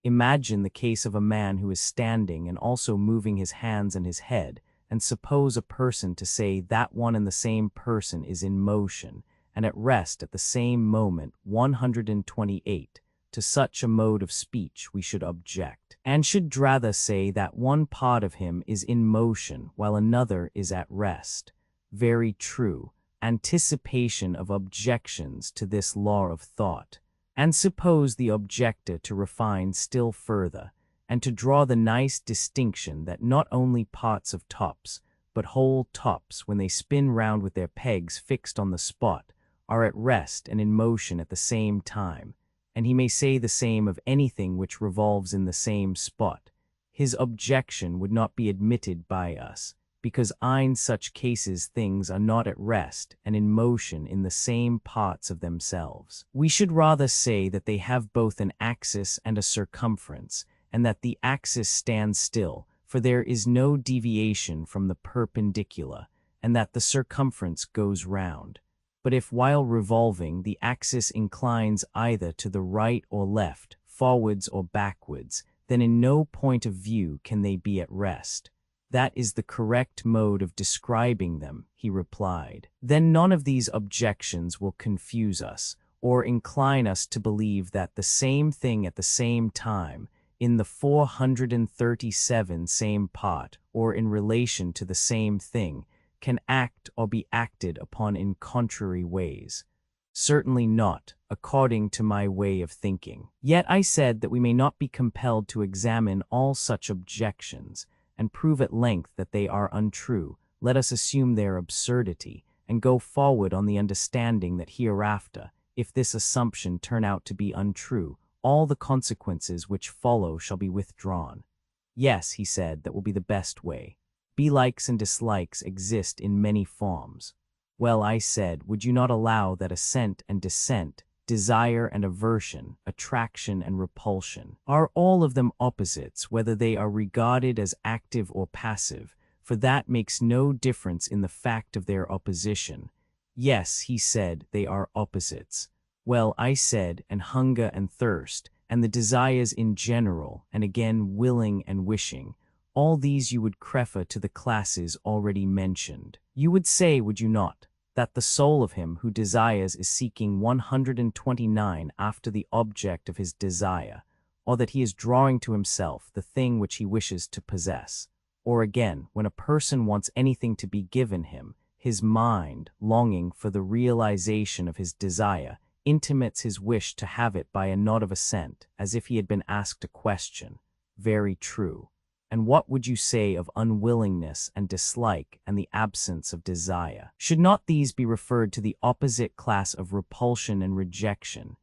Imagine the case of a man who is standing and also moving his hands and his head, and suppose a person to say that one and the same person is in motion, and at rest at the same moment 128. To such a mode of speech we should object, and should rather say that one part of him is in motion while another is at rest. Very true. Anticipation of objections to this law of thought. And suppose the objector to refine still further, and to draw the nice distinction that not only parts of tops, but whole tops, when they spin round with their pegs fixed on the spot, are at rest and in motion at the same time, and he may say the same of anything which revolves in the same spot. His objection would not be admitted by us, because in such cases things are not at rest and in motion in the same parts of themselves. We should rather say that they have both an axis and a circumference, and that the axis stands still, for there is no deviation from the perpendicular, and that the circumference goes round. But if while revolving the axis inclines either to the right or left, forwards or backwards, then in no point of view can they be at rest. That is the correct mode of describing them, he replied. Then none of these objections will confuse us, or incline us to believe that the same thing at the same time, in the 437 same pot, or in relation to the same thing, can act or be acted upon in contrary ways. Certainly not, according to my way of thinking. Yet I said that we may not be compelled to examine all such objections, and prove at length that they are untrue. Let us assume their absurdity, and go forward on the understanding that hereafter, if this assumption turn out to be untrue, all the consequences which follow shall be withdrawn. Yes, he said, that will be the best way. Likes and dislikes exist in many forms. Well, I said, would you not allow that assent and dissent, desire and aversion, attraction and repulsion, are all of them opposites, whether they are regarded as active or passive, for that makes no difference in the fact of their opposition. Yes, he said, they are opposites. Well, I said, and hunger and thirst, and the desires in general, and again willing and wishing, all these you would refer to the classes already mentioned. You would say, would you not, that the soul of him who desires is seeking 129 after the object of his desire, or that he is drawing to himself the thing which he wishes to possess? Or again, when a person wants anything to be given him, his mind, longing for the realization of his desire, intimates his wish to have it by a nod of assent, as if he had been asked a question. Very true. And what would you say of unwillingness and dislike and the absence of desire? Should not these be referred to the opposite class of repulsion and rejection?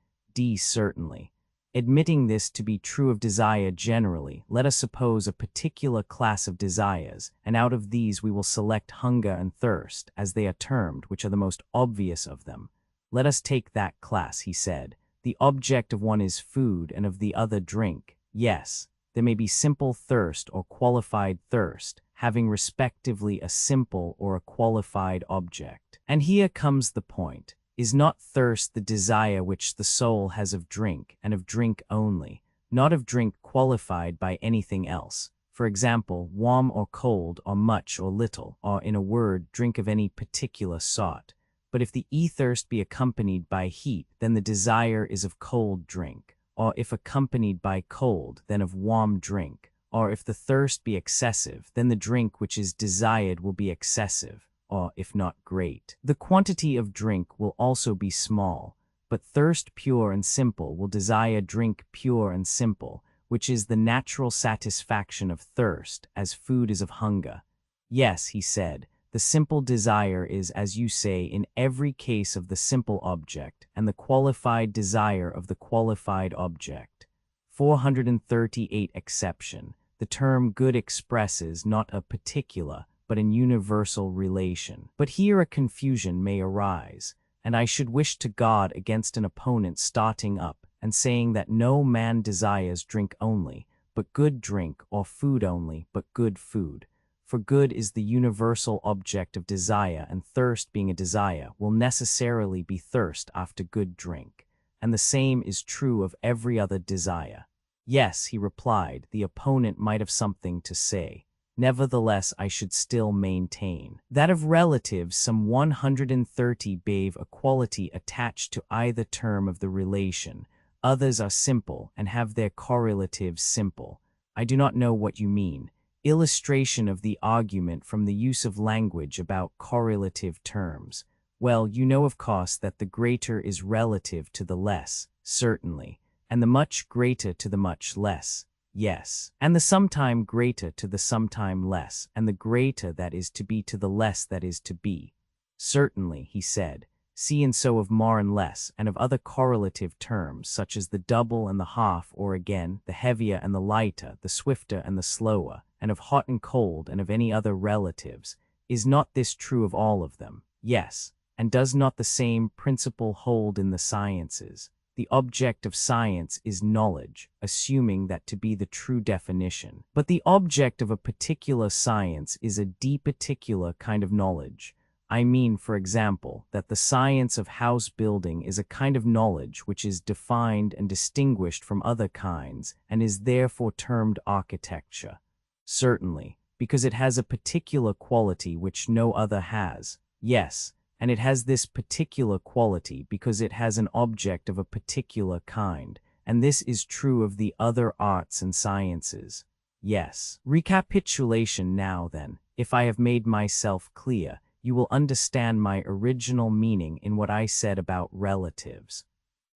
Certainly. Admitting this to be true of desire generally, let us suppose a particular class of desires, and out of these we will select hunger and thirst, as they are termed, which are the most obvious of them. Let us take that class, he said. The object of one is food and of the other drink. Yes. There may be simple thirst or qualified thirst, having respectively a simple or a qualified object. And here comes the point. Is not thirst the desire which the soul has of drink, and of drink only, not of drink qualified by anything else? For example, warm or cold, or much or little, or, in a word, drink of any particular sort. But if the thirst be accompanied by heat, then the desire is of cold drink. Or if accompanied by cold, then of warm drink. Or if the thirst be excessive, then the drink which is desired will be excessive, or if not great. The quantity of drink will also be small, but thirst pure and simple will desire drink pure and simple, which is the natural satisfaction of thirst, as food is of hunger. Yes, he said, the simple desire is, as you say, in every case of the simple object, and the qualified desire of the qualified object. 438 exception. The term good expresses not a particular, but an universal relation. But here a confusion may arise, and I should wish to guard against an opponent starting up and saying that no man desires drink only, but good drink, or food only, but good food. For good is the universal object of desire, and thirst being a desire will necessarily be thirst after good drink, and the same is true of every other desire. Yes, he replied, the opponent might have something to say. Nevertheless, I should still maintain that of relatives some 130 bave a quality attached to either term of the relation. Others are simple and have their correlatives simple. I do not know what you mean. Illustration of the argument from the use of language about correlative terms. Well, you know of course that the greater is relative to the less, certainly, and the much greater to the much less, yes, and the sometime greater to the sometime less, and the greater that is to be to the less that is to be. Certainly, he said. See, and so of more and less, and of other correlative terms, such as the double and the half, or again, the heavier and the lighter, the swifter and the slower, and of hot and cold, and of any other relatives. Is not this true of all of them? Yes. And does not the same principle hold in the sciences? The object of science is knowledge, assuming that to be the true definition. But the object of a particular science is a particular kind of knowledge. I mean, for example, that the science of house building is a kind of knowledge which is defined and distinguished from other kinds, and is therefore termed architecture. Certainly. because it has a particular quality which no other has. Yes, and it has this particular quality because it has an object of a particular kind, and this is true of the other arts and sciences. Yes. Recapitulation now then. If I have made myself clear, you will understand my original meaning in what I said about relatives.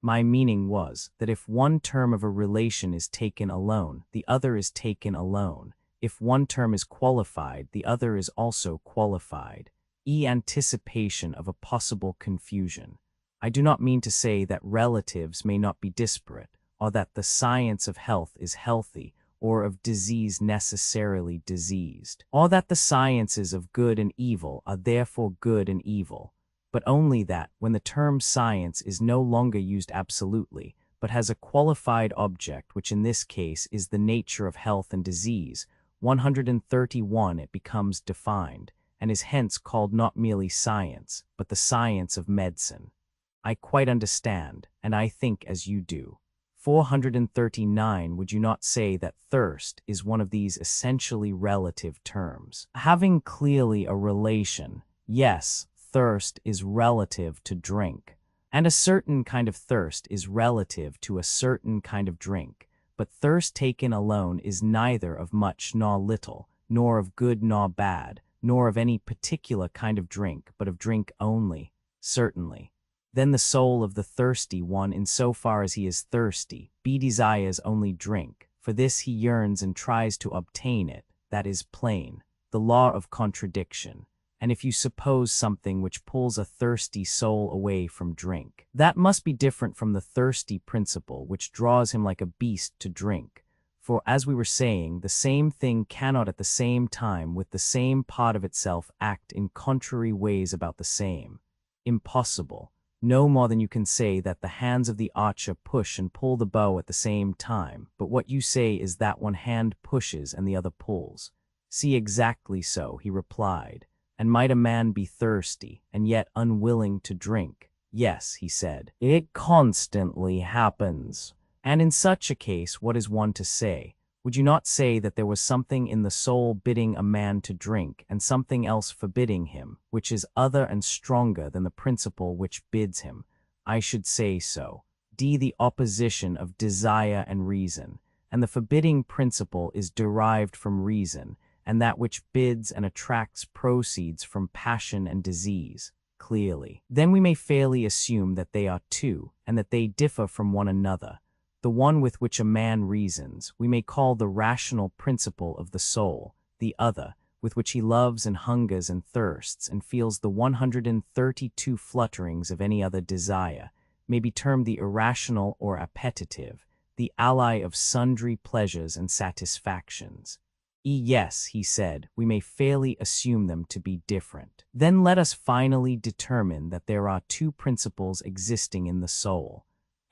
My meaning was that if one term of a relation is taken alone, the other is taken alone. If one term is qualified, the other is also qualified. Anticipation of a possible confusion. I do not mean to say that relatives may not be disparate, or that the science of health is healthy, or of disease necessarily diseased, or that the sciences of good and evil are therefore good and evil, but only that when the term science is no longer used absolutely, but has a qualified object, which in this case is the nature of health and disease, 131 it becomes defined, and is hence called not merely science, but the science of medicine. I quite understand, and I think as you do. 439. Would you not say that thirst is one of these essentially relative terms? Having clearly a relation, yes, thirst is relative to drink, and a certain kind of thirst is relative to a certain kind of drink, but thirst taken alone is neither of much nor little, nor of good nor bad, nor of any particular kind of drink, but of drink only, certainly. Then the soul of the thirsty one, in so far as he is thirsty, desires only drink. For this he yearns and tries to obtain it. That is plain, the law of contradiction. And if you suppose something which pulls a thirsty soul away from drink, that must be different from the thirsty principle which draws him like a beast to drink. For, as we were saying, the same thing cannot at the same time with the same part of itself act in contrary ways about the same. Impossible. No more than you can say that the hands of the archer push and pull the bow at the same time, but what you say is that one hand pushes and the other pulls. See, exactly so, he replied. And might a man be thirsty, and yet unwilling to drink? Yes, he said. It constantly happens. And in such a case, what is one to say? Would you not say that there was something in the soul bidding a man to drink, and something else forbidding him, which is other and stronger than the principle which bids him? I should say so. The opposition of desire and reason, and the forbidding principle is derived from reason, and that which bids and attracts proceeds from passion and disease. Clearly. Then we may fairly assume that they are two, and that they differ from one another. The one with which a man reasons, we may call the rational principle of the soul. The other, with which he loves and hungers and thirsts and feels the 132 flutterings of any other desire, may be termed the irrational or appetitive, the ally of sundry pleasures and satisfactions. Yes, he said, we may fairly assume them to be different. Then let us finally determine that there are two principles existing in the soul.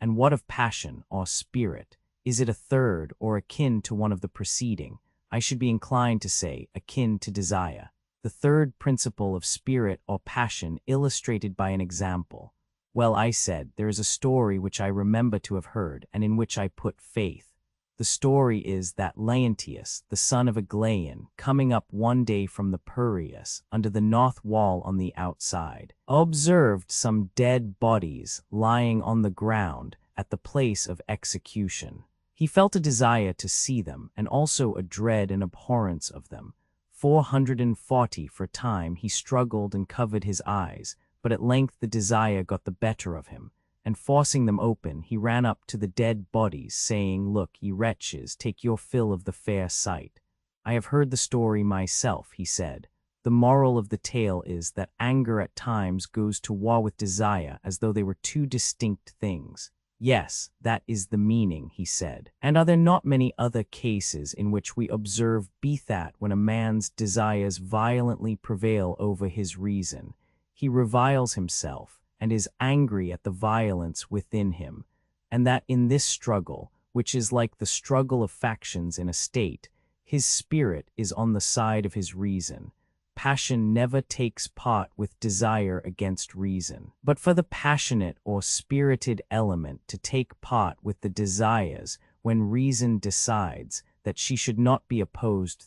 And what of passion, or spirit? Is it a third, or akin to one of the preceding? I should be inclined to say, akin to desire. The third principle of spirit or passion illustrated by an example. Well, I said, there is a story which I remember to have heard, and in which I put faith. The story is that Leontius, the son of Aglaon, coming up one day from the Piraeus, under the north wall on the outside, observed some dead bodies lying on the ground at the place of execution. He felt a desire to see them, and also a dread and abhorrence of them. 440 for time he struggled and covered his eyes, but at length the desire got the better of him, and forcing them open, he ran up to the dead bodies, saying, Look, ye wretches, take your fill of the fair sight. I have heard the story myself, he said. The moral of the tale is that anger at times goes to war with desire as though they were two distinct things. Yes, that is the meaning, he said. And are there not many other cases in which we observe that when a man's desires violently prevail over his reason, he reviles himself, and is angry at the violence within him, and that in this struggle, which is like the struggle of factions in a state, his spirit is on the side of his reason. Passion never takes part with desire against reason. But for the passionate or spirited element to take part with the desires when reason decides that she should not be opposed,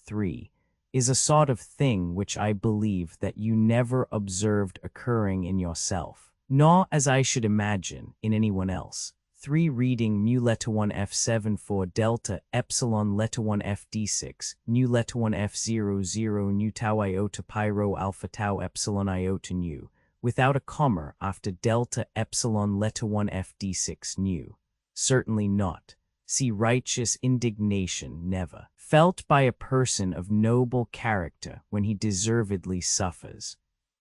is a sort of thing which I believe that you never observed occurring in yourself, nor, as I should imagine, in anyone else. 3. Reading mu letter 1 F7 for delta epsilon letter 1 FD6, nu letter 1 F00 nu tau iota pyro alpha tau epsilon iota nu, without a comma after delta epsilon letter 1 FD6 nu. Certainly not. See righteous indignation never felt by a person of noble character when he deservedly suffers.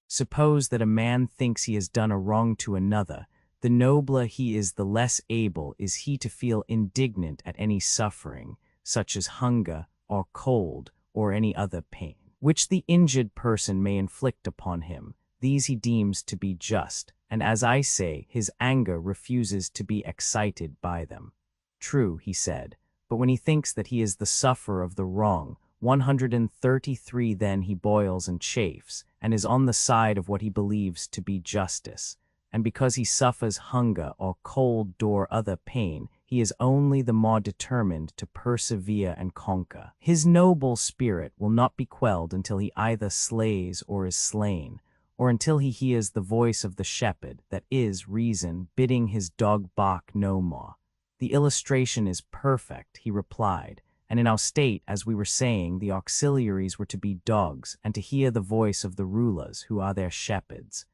Suppose that a man thinks he has done a wrong to another, the nobler he is, the less able is he to feel indignant at any suffering, such as hunger or cold or any other pain, which the injured person may inflict upon him. These he deems to be just, and as I say, his anger refuses to be excited by them. True, he said, but when he thinks that he is the sufferer of the wrong, 133 then he boils and chafes, and is on the side of what he believes to be justice. And because he suffers hunger or cold or other pain, he is only the more determined to persevere and conquer. His noble spirit will not be quelled until he either slays or is slain, or until he hears the voice of the shepherd, that is, reason, bidding his dog bark no more. The illustration is perfect, he replied, and in our state, as we were saying, the auxiliaries were to be dogs, and to hear the voice of the rulers, who are their shepherds.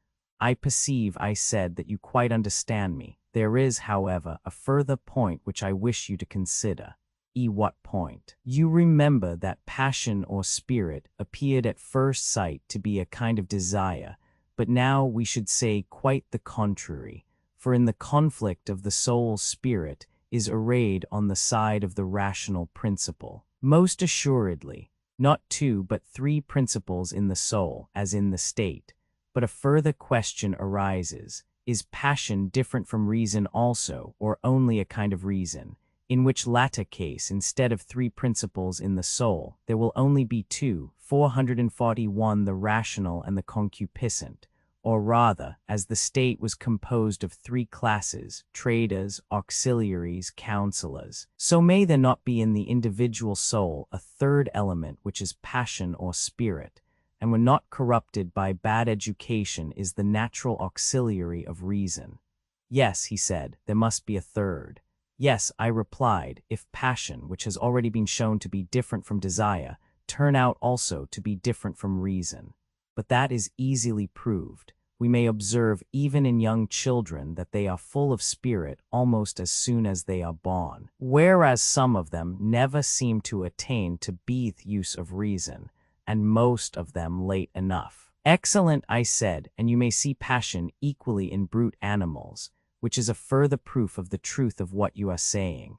I perceive, I said, that you quite understand me. There is, however, a further point which I wish you to consider. What point? You remember that passion or spirit appeared at first sight to be a kind of desire, but now we should say quite the contrary, for in the conflict of the soul's spirit is arrayed on the side of the rational principle. Most assuredly, not 2 but 3 principles in the soul, as in the state. But a further question arises, is passion different from reason also, or only a kind of reason? In which latter case, instead of 3 principles in the soul, there will only be 2, 441 the rational and the concupiscent, or rather, as the state was composed of 3 classes, traders, auxiliaries, counselors, so may there not be in the individual soul a third element which is passion or spirit, and when not corrupted by bad education is the natural auxiliary of reason. Yes, he said, there must be a third. Yes, I replied, if passion, which has already been shown to be different from desire, turn out also to be different from reason. But that is easily proved. We may observe even in young children that they are full of spirit almost as soon as they are born, whereas some of them never seem to attain to the use of reason, and most of them late enough. Excellent, I said, and you may see passion equally in brute animals, which is a further proof of the truth of what you are saying.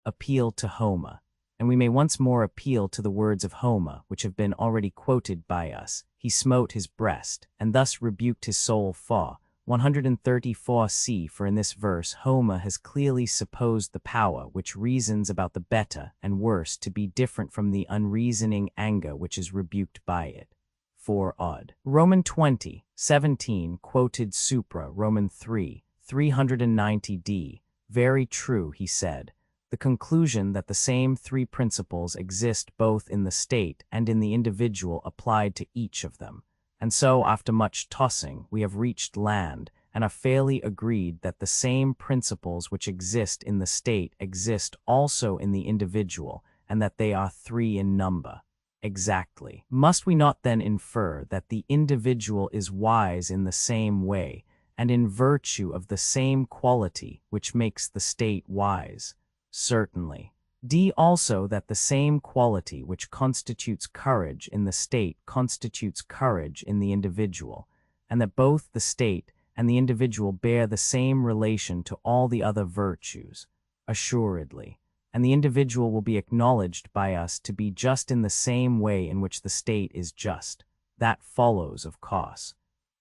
Appeal to Homer. And we may once more appeal to the words of Homer, which have been already quoted by us. He smote his breast, and thus rebuked his soul for 134c. For in this verse Homer has clearly supposed the power which reasons about the better and worse to be different from the unreasoning anger which is rebuked by it. 4 odd. Roman 20, 17 quoted supra Roman 3, 390d. Very true, he said. The conclusion that the same 3 principles exist both in the state and in the individual applied to each of them. And so, after much tossing, we have reached land, and are fairly agreed that the same principles which exist in the state exist also in the individual, and that they are 3 in number. Exactly. Must we not then infer that the individual is wise in the same way, and in virtue of the same quality which makes the state wise? Certainly. Also that the same quality which constitutes courage in the state constitutes courage in the individual, and that both the state and the individual bear the same relation to all the other virtues. Assuredly. And the individual will be acknowledged by us to be just in the same way in which the state is just. That follows, of course.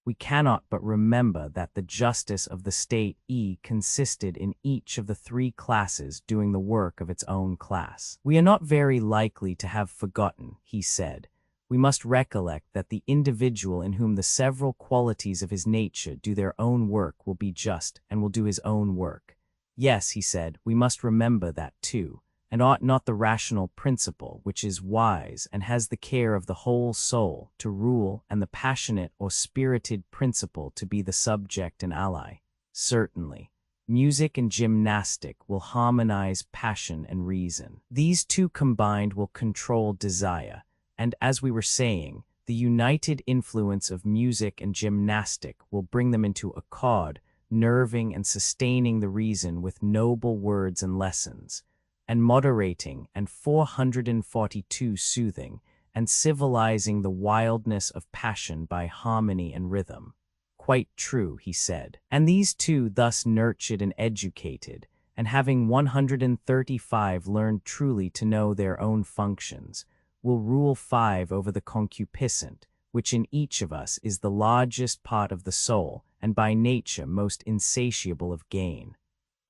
We cannot but remember that the justice of the state consisted in each of the 3 classes doing the work of its own class. We are not very likely to have forgotten, he said. We must recollect that the individual in whom the several qualities of his nature do their own work will be just and will do his own work. Yes, he said, we must remember that too. and ought not the rational principle, which is wise and has the care of the whole soul, to rule, and the passionate or spirited principle to be the subject and ally? Certainly. Music and gymnastic will harmonize passion and reason. These two combined will control desire, and as we were saying, the united influence of music and gymnastic will bring them into accord, nerving and sustaining the reason with noble words and lessons, and moderating and 442 soothing, and civilizing the wildness of passion by harmony and rhythm. Quite true, he said. And these two, thus nurtured and educated, and having 135 learned truly to know their own functions, will rule 5 over the concupiscent, which in each of us is the largest part of the soul, and by nature most insatiable of gain.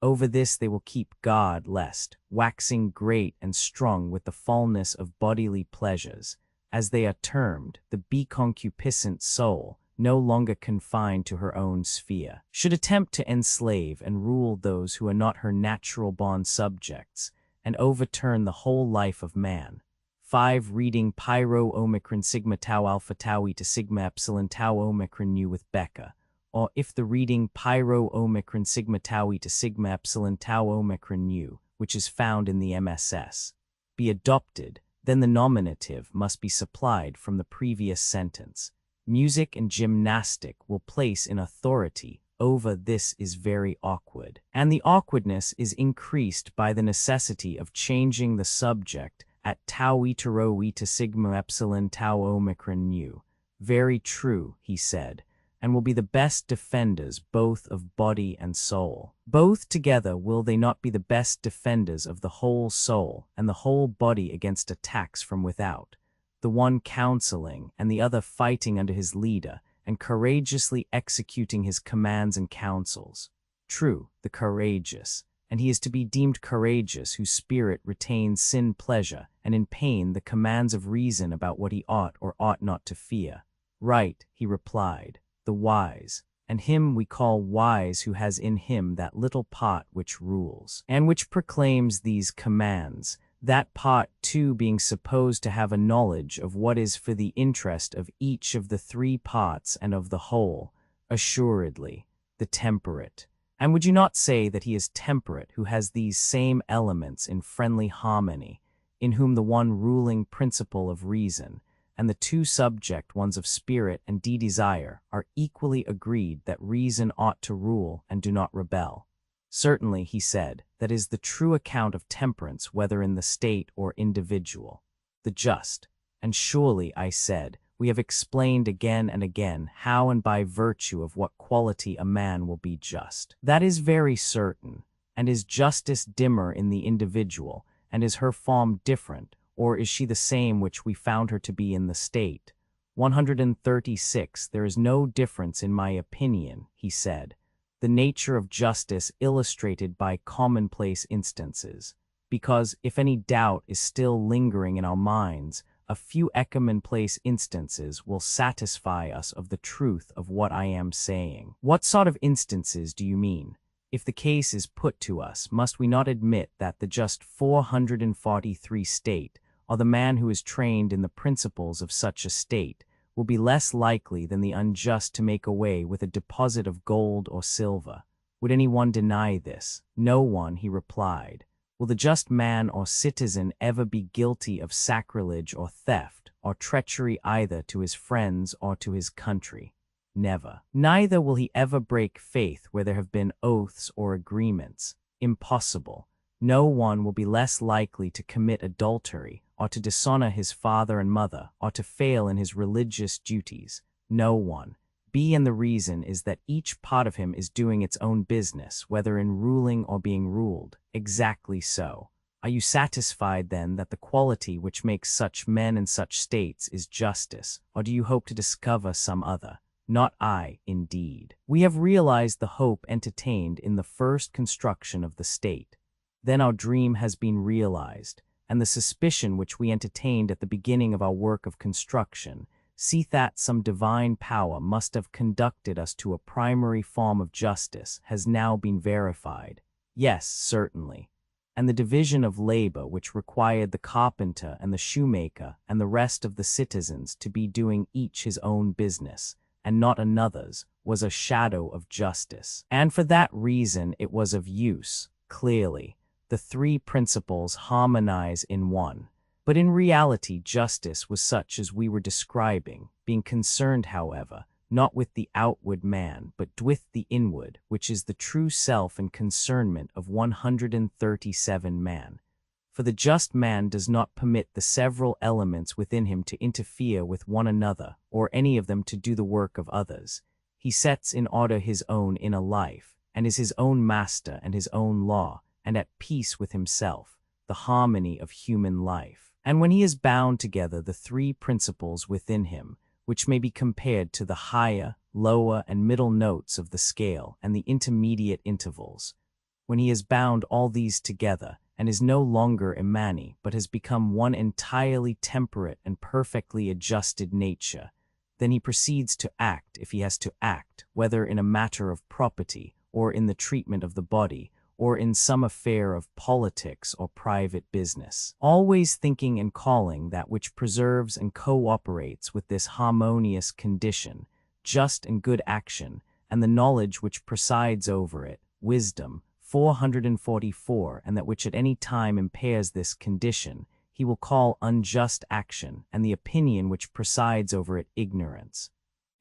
Over this they will keep guard, lest, waxing great and strong with the fullness of bodily pleasures, as they are termed, the beconcupiscent soul, no longer confined to her own sphere, should attempt to enslave and rule those who are not her natural bond subjects, and overturn the whole life of man. 5. Reading Pyro Omicron Sigma Tau Alpha Tau Eta Sigma Epsilon Tau Omicron Nu with Becca, or if the reading Pyro Omicron Sigma Tau Eta Sigma Epsilon Tau Omicron Nu, which is found in the MSS, be adopted, then the nominative must be supplied from the previous sentence. Music and gymnastic will place in authority over this is very awkward, and the awkwardness is increased by the necessity of changing the subject at tau eta rho eta sigma epsilon tau omicron nu. Very true, he said, and will be the best defenders both of body and soul. Both together will they not be the best defenders of the whole soul and the whole body against attacks from without, the one counseling and the other fighting under his leader and courageously executing his commands and counsels? True, the courageous, and he is to be deemed courageous whose spirit retains sin pleasure, and in pain the commands of reason about what he ought or ought not to fear. Right, he replied, the wise, and him we call wise who has in him that little part which rules, and which proclaims these commands, that part too being supposed to have a knowledge of what is for the interest of each of the 3 parts and of the whole, assuredly, the temperate. And would you not say that he is temperate who has these same elements in friendly harmony, in whom the one ruling principle of reason, and the 2 subject ones of spirit and desire are equally agreed that reason ought to rule and do not rebel? Certainly, he said, that is the true account of temperance, whether in the state or individual. The just. And surely, I said, we have explained again and again how and by virtue of what quality a man will be just. That is very certain. And is justice dimmer in the individual, and is her form different, or is she the same which we found her to be in the state? 136. There is no difference in my opinion, he said. The nature of justice illustrated by commonplace instances, because if any doubt is still lingering in our minds, a few commonplace instances will satisfy us of the truth of what I am saying. What sort of instances do you mean? If the case is put to us, must we not admit that the just 443 state, or the man who is trained in the principles of such a state, will be less likely than the unjust to make away with a deposit of gold or silver? Would any one deny this? No one, he replied. Will the just man or citizen ever be guilty of sacrilege or theft, or treachery either to his friends or to his country? Never. Neither will he ever break faith where there have been oaths or agreements. Impossible. No one will be less likely to commit adultery, or to dishonor his father and mother, or to fail in his religious duties. No one. And the reason is that each part of him is doing its own business, whether in ruling or being ruled. Exactly so. Are you satisfied, then, that the quality which makes such men and such states is justice, or do you hope to discover some other? Not I, indeed. We have realized the hope entertained in the first construction of the state. Then our dream has been realized, and the suspicion which we entertained at the beginning of our work of construction, see that some divine power must have conducted us to a primary form of justice, has now been verified. Yes, certainly. and the division of labor which required the carpenter and the shoemaker and the rest of the citizens to be doing each his own business, and not another's, was a shadow of justice. And for that reason it was of use, clearly. The three principles harmonize in one. But in reality justice was such as we were describing, being concerned, however, not with the outward man, but with the inward, which is the true self and concernment of 137 man. For the just man does not permit the several elements within him to interfere with one another, or any of them to do the work of others. He sets in order his own inner life, and is his own master and his own law, and at peace with himself, the harmony of human life. And when he has bound together the three principles within him, which may be compared to the higher, lower, and middle notes of the scale and the intermediate intervals, when he has bound all these together, and is no longer a many, but has become one entirely temperate and perfectly adjusted nature, then he proceeds to act if he has to act, whether in a matter of property, or in the treatment of the body, or in some affair of politics or private business, always thinking and calling that which preserves and cooperates with this harmonious condition, just and good action, and the knowledge which presides over it, wisdom, 444, and that which at any time impairs this condition, he will call unjust action, and the opinion which presides over it, ignorance.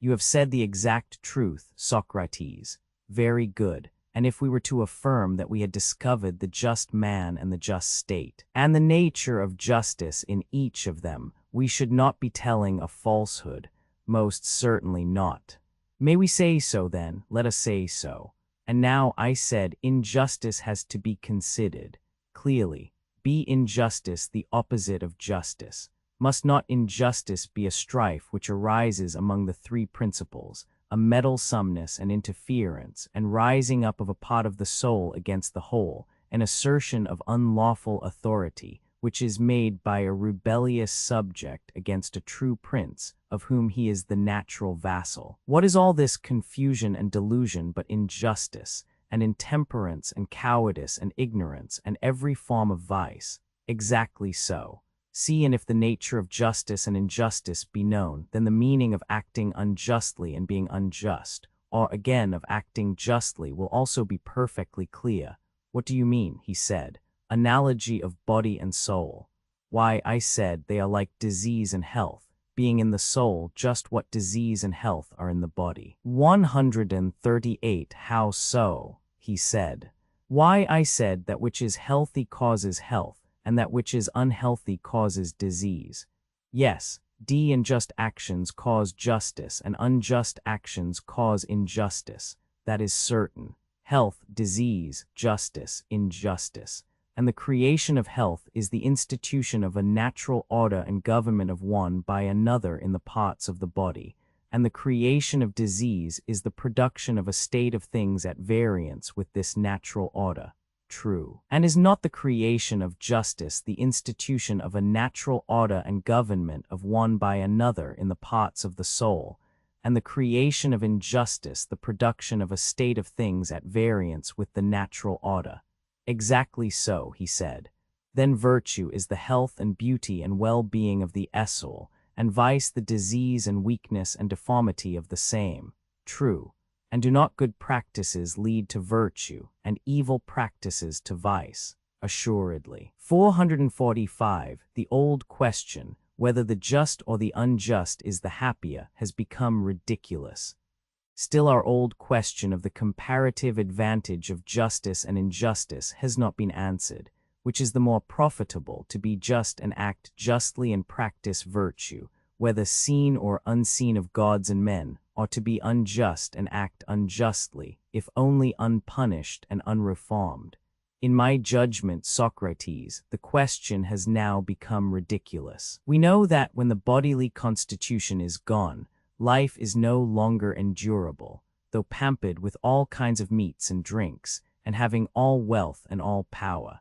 You have said the exact truth, Socrates. Very good. And if we were to affirm that we had discovered the just man and the just state, and the nature of justice in each of them, we should not be telling a falsehood, most certainly not. May we say so then? Let us say so. And now I said injustice has to be considered. Clearly, be injustice the opposite of justice? Must not injustice be a strife which arises among the three principles, a meddlesomeness and interference, and rising up of a part of the soul against the whole, an assertion of unlawful authority, which is made by a rebellious subject against a true prince, of whom he is the natural vassal? What is all this confusion and delusion but injustice, and intemperance and cowardice and ignorance, and every form of vice? Exactly so. See, and if the nature of justice and injustice be known, then the meaning of acting unjustly and being unjust, or again of acting justly, will also be perfectly clear. What do you mean? He said. Analogy of body and soul. Why, I said they are like disease and health, being in the soul just what disease and health are in the body. 138. How so? He said. Why, I said that which is healthy causes health, and that which is unhealthy causes disease. Yes, unjust actions cause justice, and unjust actions cause injustice. That is certain. Health, disease, justice, injustice. And the creation of health is the institution of a natural order and government of one by another in the parts of the body, and the creation of disease is the production of a state of things at variance with this natural order. True. And is not the creation of justice the institution of a natural order and government of one by another in the parts of the soul, and the creation of injustice the production of a state of things at variance with the natural order? Exactly so, he said. Then virtue is the health and beauty and well-being of the soul, and vice the disease and weakness and deformity of the same. True. And do not good practices lead to virtue, and evil practices to vice? Assuredly. 445. The old question, whether the just or the unjust is the happier, has become ridiculous. Still our old question of the comparative advantage of justice and injustice has not been answered. Which is the more profitable, to be just and act justly and practice virtue, whether seen or unseen of gods and men, or to be unjust and act unjustly, if only unpunished and unreformed? In my judgment, Socrates, the question has now become ridiculous. We know that when the bodily constitution is gone, life is no longer endurable, though pampered with all kinds of meats and drinks, and having all wealth and all power.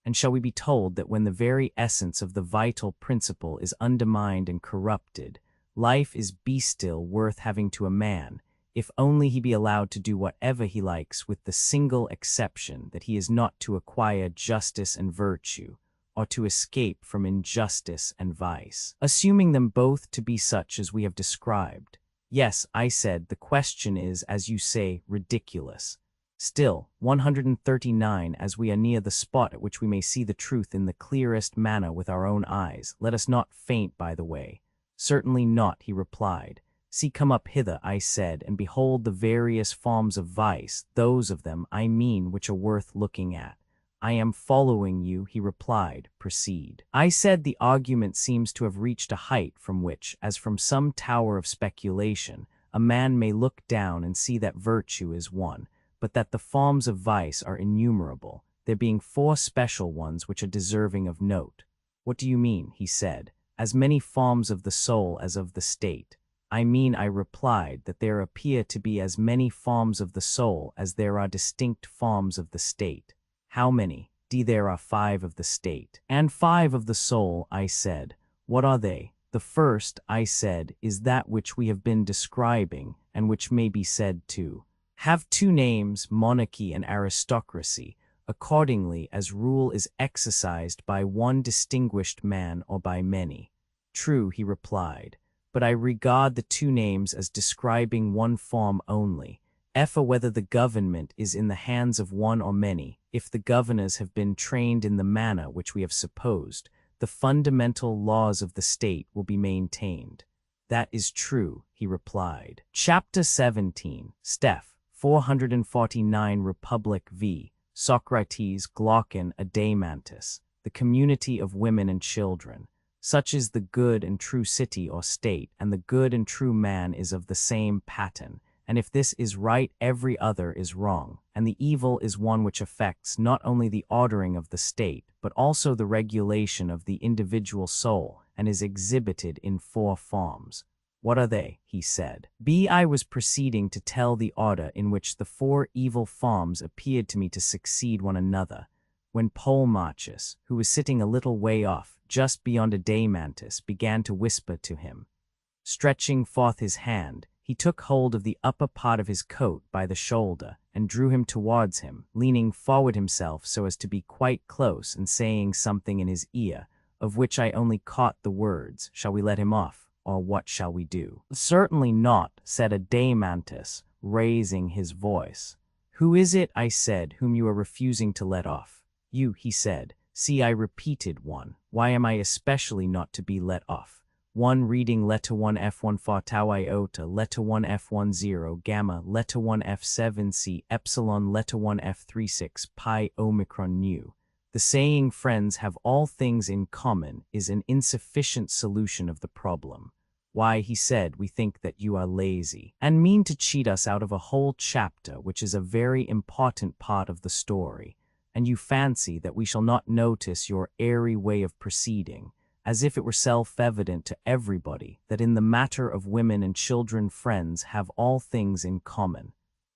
And shall we be told that when the very essence of the vital principle is undermined and corrupted, life is bestial worth having to a man, if only he be allowed to do whatever he likes, with the single exception that he is not to acquire justice and virtue, or to escape from injustice and vice, assuming them both to be such as we have described. Yes, I said, the question is, as you say, ridiculous. Still, 139, as we are near the spot at which we may see the truth in the clearest manner with our own eyes, let us not faint by the way. Certainly not, he replied. See, come up hither, I said, and behold the various forms of vice, those of them, I mean, which are worth looking at. I am following you, he replied. Proceed. I said, the argument seems to have reached a height from which, as from some tower of speculation, a man may look down and see that virtue is one, but that the forms of vice are innumerable, there being 4 special ones which are deserving of note. What do you mean? He said. As many forms of the soul as of the state. I mean, I replied, that there appear to be as many forms of the soul as there are distinct forms of the state. How many? There are 5 of the state. And 5 of the soul, I said. What are they? The first, I said, is that which we have been describing, and which may be said to have 2 names, monarchy and aristocracy, accordingly as rule is exercised by one distinguished man or by many. True, he replied, but I regard the 2 names as describing one form only. Whether the government is in the hands of one or many, if the governors have been trained in the manner which we have supposed, the fundamental laws of the state will be maintained. That is true, he replied. Chapter 17, Steph, 449 Republic v. Socrates, Glaucon, Adeimantus, the community of women and children. Such is the good and true city or state, and the good and true man is of the same pattern. And if this is right, every other is wrong, and the evil is one which affects not only the ordering of the state, but also the regulation of the individual soul, and is exhibited in 4 forms. What are they? He said. I was proceeding to tell the order in which the 4 evil forms appeared to me to succeed one another, when Polemarchus, who was sitting a little way off, just beyond Adeimantus, began to whisper to him. Stretching forth his hand, he took hold of the upper part of his coat by the shoulder, and drew him towards him, leaning forward himself so as to be quite close, and saying something in his ear, of which I only caught the words, "Shall we let him off, or what shall we do?" "Certainly not," said Adeimantus, raising his voice. "Who is it," I said, "whom you are refusing to let off?" "You," he said. "See, I repeated one. Why am I especially not to be let off? 1 reading letter 1 F1 4 tau iota, letter 1 F10 gamma, letter 1 F7 C epsilon, letter 1 F36 pi omicron nu. The saying friends have all things in common is an insufficient solution of the problem. Why, he said, we think that you are lazy, and mean to cheat us out of a whole chapter which is a very important part of the story, and you fancy that we shall not notice your airy way of proceeding, as if it were self-evident to everybody that in the matter of women and children friends have all things in common.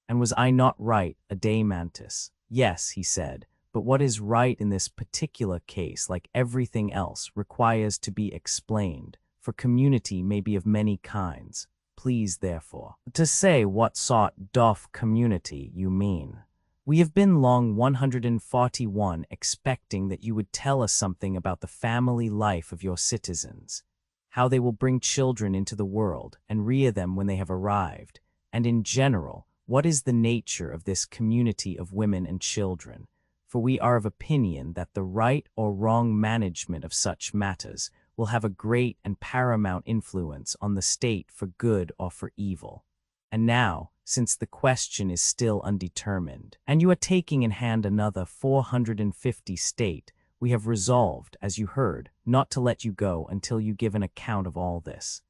And was I not right, Adeimantus? Yes, he said, but what is right in this particular case, like everything else, requires to be explained, for community may be of many kinds. Please, therefore, to say what sort doth community you mean. We have been long 141 expecting that you would tell us something about the family life of your citizens, how they will bring children into the world and rear them when they have arrived, and in general, what is the nature of this community of women and children, for we are of opinion that the right or wrong management of such matters will have a great and paramount influence on the state for good or for evil. And now, since the question is still undetermined, and you are taking in hand another 450 state, we have resolved, as you heard, not to let you go until you give an account of all this.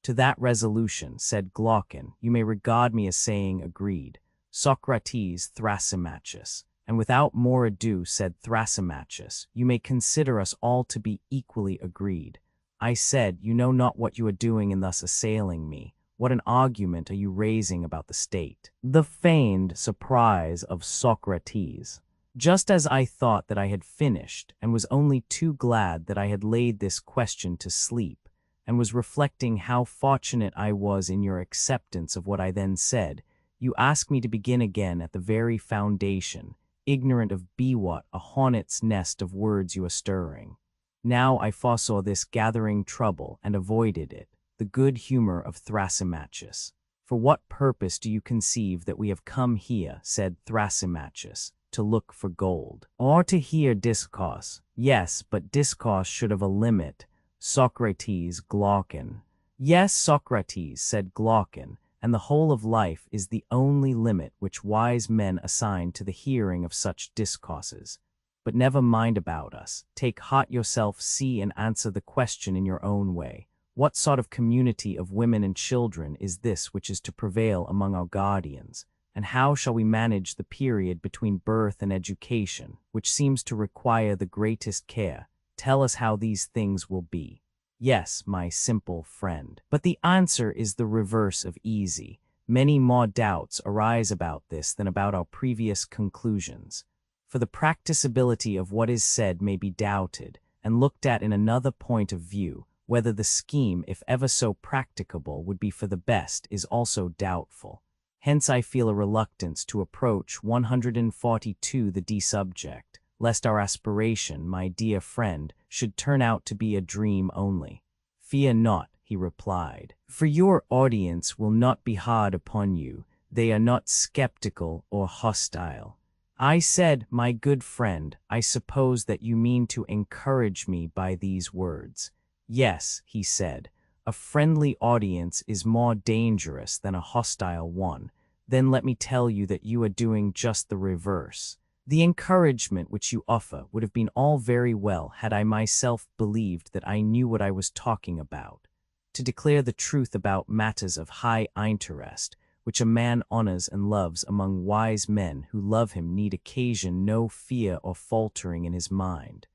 To that resolution, said Glaucon, you may regard me as saying agreed. Socrates, Thrasymachus. And without more ado, said Thrasymachus, you may consider us all to be equally agreed. I said, you know not what you are doing in thus assailing me. What an argument are you raising about the state? The feigned surprise of Socrates. Just as I thought that I had finished, and was only too glad that I had laid this question to sleep, and was reflecting how fortunate I was in your acceptance of what I then said, you ask me to begin again at the very foundation, ignorant of be what a hornet's nest of words you are stirring. Now I foresaw this gathering trouble and avoided it, the good humor of Thrasymachus. For what purpose do you conceive that we have come here, said Thrasymachus, to look for gold, or to hear discourse? Yes, but discourse should have a limit. Socrates, Glaucon. Yes, Socrates, said Glaucon, and the whole of life is the only limit which wise men assign to the hearing of such discourses. But never mind about us. Take heart yourself, see and answer the question in your own way. What sort of community of women and children is this which is to prevail among our guardians? And how shall we manage the period between birth and education, which seems to require the greatest care? Tell us how these things will be. Yes, my simple friend. But the answer is the reverse of easy. Many more doubts arise about this than about our previous conclusions. For the practicability of what is said may be doubted, and looked at in another point of view, whether the scheme, if ever so practicable, would be for the best is also doubtful. Hence I feel a reluctance to approach 142 the D subject, lest our aspiration, my dear friend, should turn out to be a dream only. Fear not, he replied, for your audience will not be hard upon you. They are not skeptical or hostile. I said, my good friend, I suppose that you mean to encourage me by these words. Yes, he said, a friendly audience is more dangerous than a hostile one. Then let me tell you that you are doing just the reverse. The encouragement which you offer would have been all very well had I myself believed that I knew what I was talking about. To declare the truth about matters of high interest, which a man honors and loves among wise men who love him, need occasion no fear or faltering in his mind.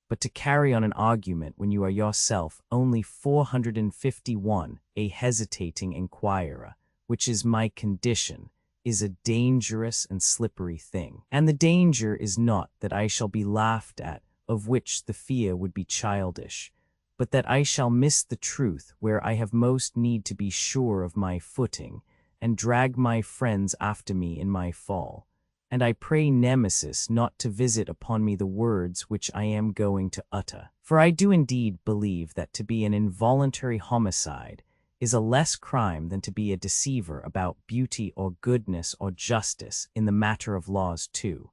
But to carry on an argument when you are yourself only 451, a hesitating inquirer, which is my condition, is a dangerous and slippery thing. And the danger is not that I shall be laughed at, of which the fear would be childish, but that I shall miss the truth where I have most need to be sure of my footing, and drag my friends after me in my fall. And I pray Nemesis not to visit upon me the words which I am going to utter. For I do indeed believe that to be an involuntary homicide is a less crime than to be a deceiver about beauty or goodness or justice in the matter of laws too.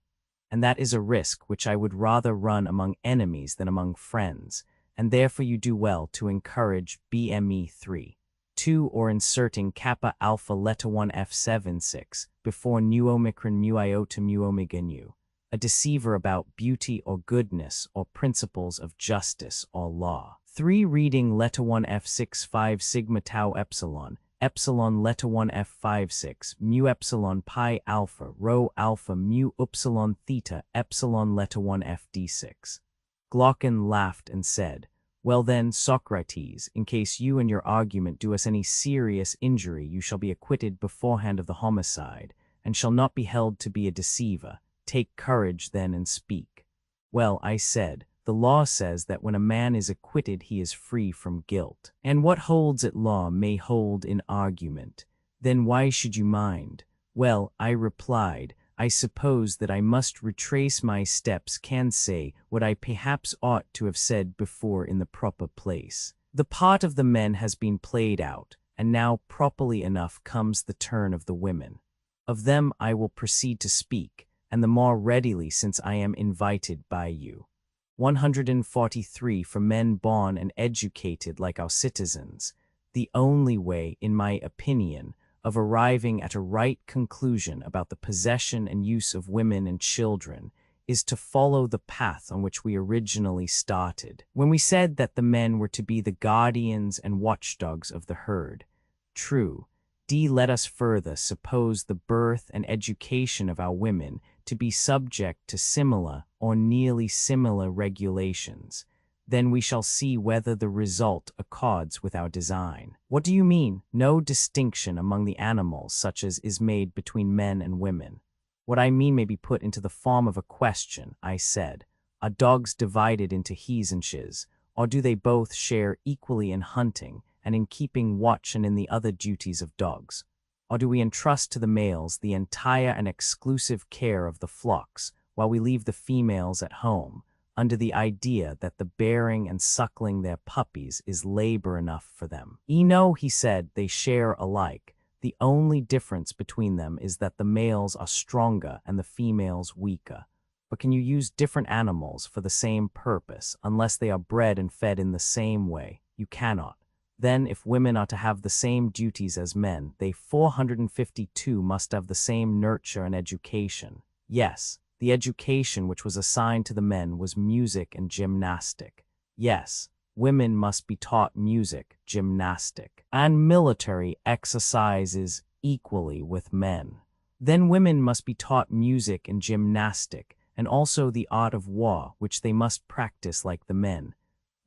And that is a risk which I would rather run among enemies than among friends, and therefore you do well to encourage BME 3. 2 or inserting kappa alpha letta 1 F76 before nu omicron mu iota mu omega nu, a deceiver about beauty or goodness or principles of justice or law. 3 reading letta 1 F65 sigma tau epsilon, epsilon letta 1 F56 mu epsilon pi alpha rho alpha mu upsilon theta epsilon letta 1 FD6. Glaucon laughed and said, well then, Socrates, in case you and your argument do us any serious injury, you shall be acquitted beforehand of the homicide, and shall not be held to be a deceiver. Take courage then and speak. Well, I said, the law says that when a man is acquitted he is free from guilt. And what holds at law may hold in argument. Then why should you mind? Well, I replied, I suppose that I must retrace my steps, can say what I perhaps ought to have said before in the proper place. The part of the men has been played out, and now properly enough comes the turn of the women. Of them I will proceed to speak, and the more readily since I am invited by you. 143 for men born and educated like our citizens, the only way, in my opinion, of arriving at a right conclusion about the possession and use of women and children is to follow the path on which we originally started, when we said that the men were to be the guardians and watchdogs of the herd. True. D. Let us further suppose the birth and education of our women to be subject to similar or nearly similar regulations. Then we shall see whether the result accords with our design. What do you mean? No distinction among the animals such as is made between men and women. What I mean may be put into the form of a question, I said. Are dogs divided into hes and shes, Or do they both share equally in hunting and in keeping watch and in the other duties of dogs? Or do we entrust to the males the entire and exclusive care of the flocks, while we leave the females at home, under the idea that the bearing and suckling their puppies is labor enough for them? He said, they share alike. The only difference between them is that the males are stronger and the females weaker. But can you use different animals for the same purpose unless they are bred and fed in the same way? You cannot. Then, if women are to have the same duties as men, they 452 must have the same nurture and education. Yes, the education which was assigned to the men was music and gymnastic. Yes, women must be taught music, gymnastic, and military exercises equally with men. Then women must be taught music and gymnastic, and also the art of war, which they must practice like the men.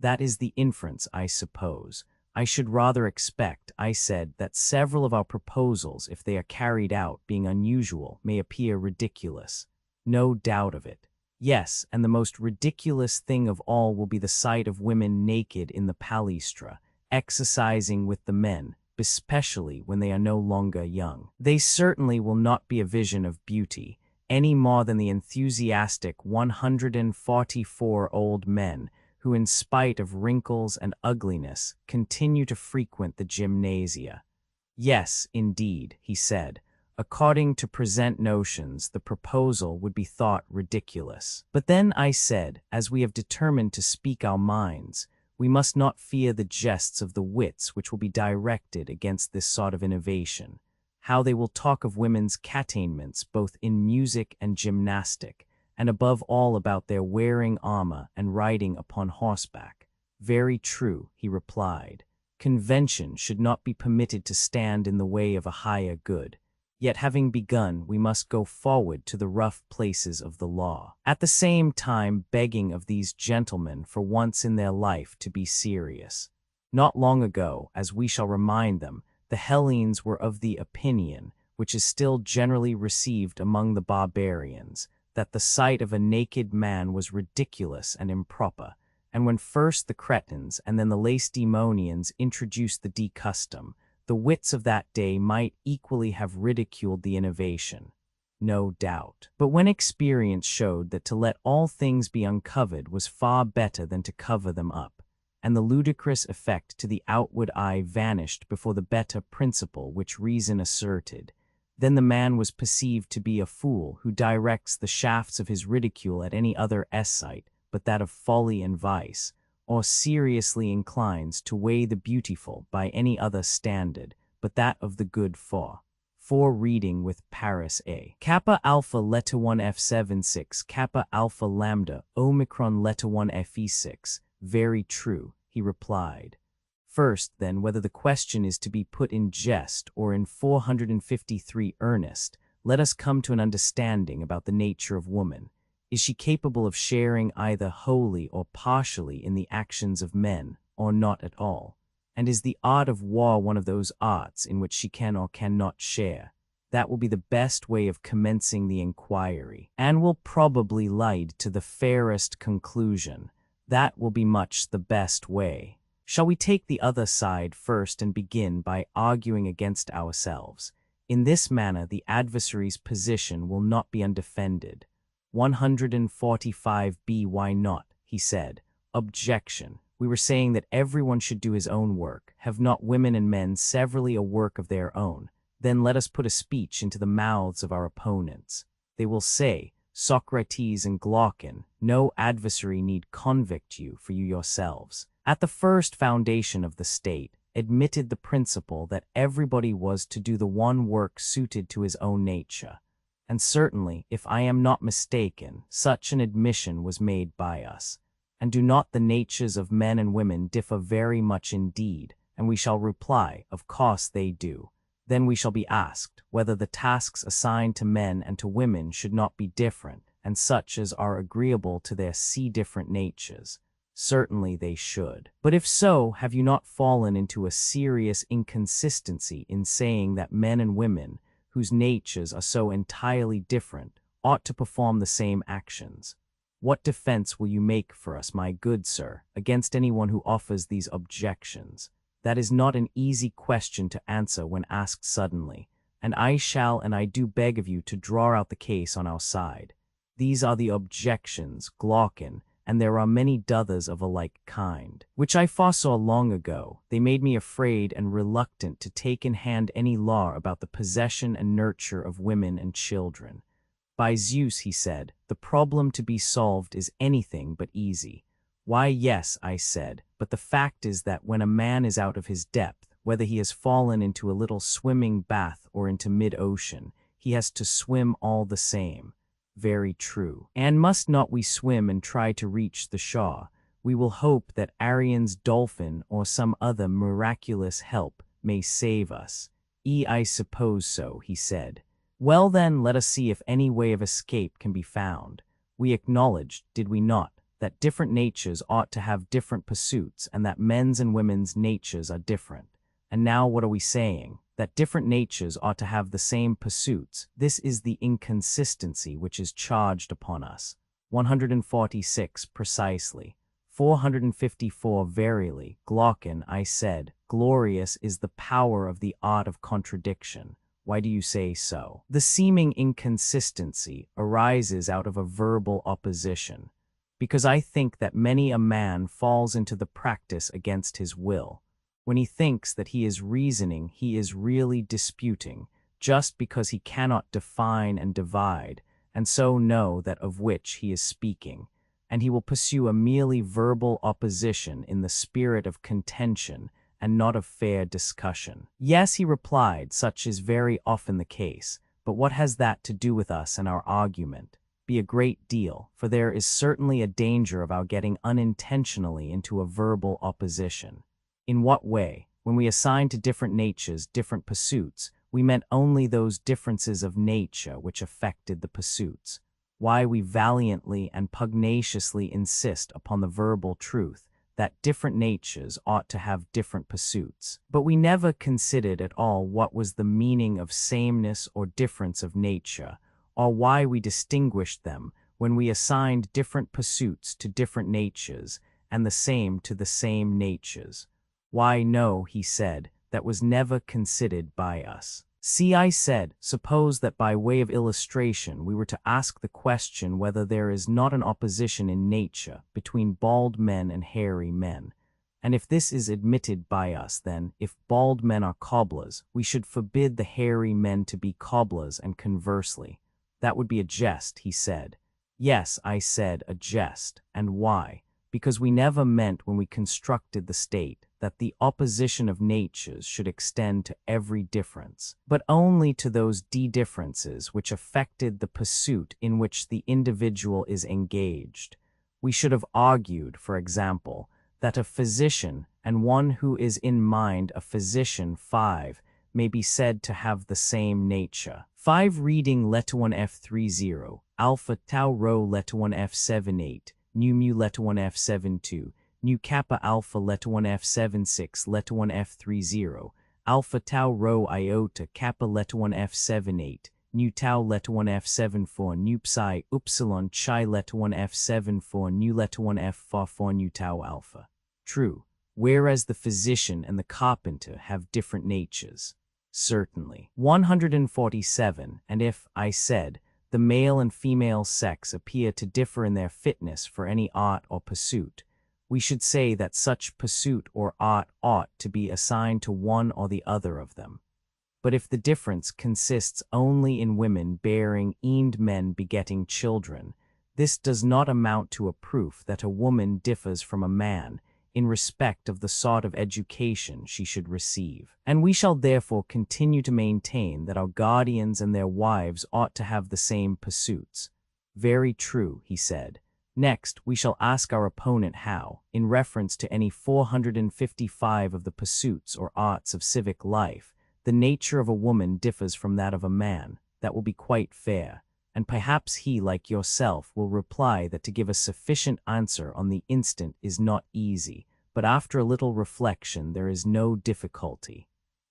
That is the inference, I suppose. I should rather expect, I said, that several of our proposals, if they are carried out, being unusual, may appear ridiculous. No doubt of it. Yes, and the most ridiculous thing of all will be the sight of women naked in the palestra, exercising with the men, especially when they are no longer young. They certainly will not be a vision of beauty, any more than the enthusiastic 144 old men who, in spite of wrinkles and ugliness, continue to frequent the gymnasia. Yes, indeed, he said. According to present notions, the proposal would be thought ridiculous. But then I said, as we have determined to speak our minds, we must not fear the jests of the wits which will be directed against this sort of innovation. How they will talk of women's attainments both in music and gymnastic, and above all about their wearing armor and riding upon horseback. Very true, he replied. Convention should not be permitted to stand in the way of a higher good. Yet having begun, we must go forward to the rough places of the law, at the same time begging of these gentlemen for once in their life to be serious. Not long ago, as we shall remind them, the Hellenes were of the opinion, which is still generally received among the barbarians, that the sight of a naked man was ridiculous and improper, and when first the Cretans and then the Lacedaemonians introduced the decustom, the wits of that day might equally have ridiculed the innovation, no doubt. But when experience showed that to let all things be uncovered was far better than to cover them up, and the ludicrous effect to the outward eye vanished before the better principle which reason asserted, then the man was perceived to be a fool who directs the shafts of his ridicule at any other sight but that of folly and vice, or seriously inclines to weigh the beautiful by any other standard but that of the good for reading with Paris A. Kappa alpha letter 1 F76 Kappa alpha lambda Omicron letter 1 FE6. Very true, he replied. First, then, whether the question is to be put in jest or in 453 earnest, let us come to an understanding about the nature of woman. Is she capable of sharing either wholly or partially in the actions of men, or not at all? And is the art of war one of those arts in which she can or cannot share? That will be the best way of commencing the inquiry, and will probably lead to the fairest conclusion. That will be much the best way. Shall we take the other side first and begin by arguing against ourselves? In this manner the adversary's position will not be undefended. 145b. Why not? He said. Objection. We were saying that everyone should do his own work. Have not women and men severally a work of their own? Then let us put a speech into the mouths of our opponents. They will say, Socrates and Glaucon, no adversary need convict you for you yourselves. At the first foundation of the state, admitted the principle that everybody was to do the one work suited to his own nature. And certainly, if I am not mistaken, such an admission was made by us. And do not the natures of men and women differ very much indeed? And we shall reply, of course they do. Then we shall be asked whether the tasks assigned to men and to women should not be different, and such as are agreeable to their different natures. Certainly they should. But if so, have you not fallen into a serious inconsistency in saying that men and women, whose natures are so entirely different, ought to perform the same actions? What defense will you make for us, my good sir, against anyone who offers these objections? That is not an easy question to answer when asked suddenly, and I shall and I do beg of you to draw out the case on our side. These are the objections, Glaucon, and there are many d'others of a like kind, which I foresaw long ago. They made me afraid and reluctant to take in hand any law about the possession and nurture of women and children. By Zeus, he said, the problem to be solved is anything but easy. Why, yes, I said, but the fact is that when a man is out of his depth, whether he has fallen into a little swimming bath or into mid-ocean, he has to swim all the same. Very true. And must not we swim and try to reach the shore? We will hope that Arian's dolphin or some other miraculous help may save us. I suppose so, he said. Well then, let us see if any way of escape can be found. We acknowledged, did we not, that different natures ought to have different pursuits and that men's and women's natures are different. And now what are we saying? That different natures ought to have the same pursuits. This is the inconsistency which is charged upon us. 146 precisely. 454 verily, Glaucon, I said, glorious is the power of the art of contradiction. Why do you say so? The seeming inconsistency arises out of a verbal opposition, because I think that many a man falls into the practice against his will. When he thinks that he is reasoning, he is really disputing, just because he cannot define and divide, and so know that of which he is speaking, and he will pursue a merely verbal opposition in the spirit of contention and not of fair discussion. Yes, he replied, such is very often the case, but what has that to do with us and our argument? Be a great deal, for there is certainly a danger of our getting unintentionally into a verbal opposition. In what way? When we assigned to different natures different pursuits, we meant only those differences of nature which affected the pursuits. Why we valiantly and pugnaciously insist upon the verbal truth that different natures ought to have different pursuits. But we never considered at all what was the meaning of sameness or difference of nature, or why we distinguished them when we assigned different pursuits to different natures and the same to the same natures. Why, no, he said, that was never considered by us. See, I said, suppose that by way of illustration we were to ask the question whether there is not an opposition in nature between bald men and hairy men. And if this is admitted by us, then, if bald men are cobblers, we should forbid the hairy men to be cobblers and conversely. That would be a jest, he said. Yes, I said, a jest. And why? Because we never meant when we constructed the state that the opposition of natures should extend to every difference, but only to those differences which affected the pursuit in which the individual is engaged. We should have argued, for example, that a physician and one who is in mind a physician 5 may be said to have the same nature. 5 reading letter 1 F30, alpha tau rho letter 1 F78, nu mu letter 1 F72, nu kappa alpha letter 1 F76 letter 1 F30, alpha tau rho iota kappa letter 1 F78, nu tau letter 1 F74, nu psi upsilon chi letter 1 F74, nu letter 1 F44 nu tau alpha. True, whereas the physician and the carpenter have different natures. Certainly. 147, and if, I said, the male and female sex appear to differ in their fitness for any art or pursuit, we should say that such pursuit or art ought to be assigned to one or the other of them. But if the difference consists only in women bearing and men begetting children, this does not amount to a proof that a woman differs from a man in respect of the sort of education she should receive. And we shall therefore continue to maintain that our guardians and their wives ought to have the same pursuits. Very true, he said. Next, we shall ask our opponent how, in reference to any 455 of the pursuits or arts of civic life, the nature of a woman differs from that of a man. That will be quite fair, and perhaps he, like yourself, will reply that to give a sufficient answer on the instant is not easy, but after a little reflection there is no difficulty.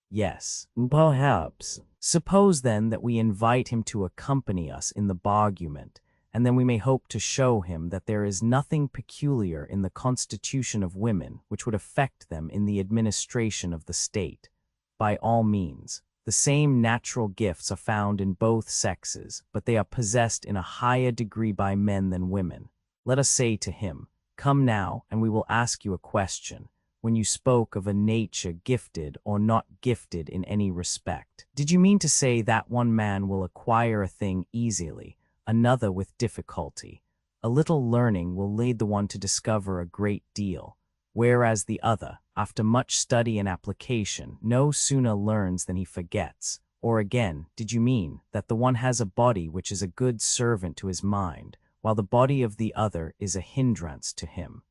Yes, perhaps. Suppose then that we invite him to accompany us in the argument, and then we may hope to show him that there is nothing peculiar in the constitution of women which would affect them in the administration of the state. By all means, the same natural gifts are found in both sexes, but they are possessed in a higher degree by men than women. Let us say to him, "Come now, and we will ask you a question. When you spoke of a nature gifted or not gifted in any respect, did you mean to say that one man will acquire a thing easily, another with difficulty? A little learning will lead the one to discover a great deal, whereas the other, after much study and application, no sooner learns than he forgets? Or again, did you mean that the one has a body which is a good servant to his mind, while the body of the other is a hindrance to him?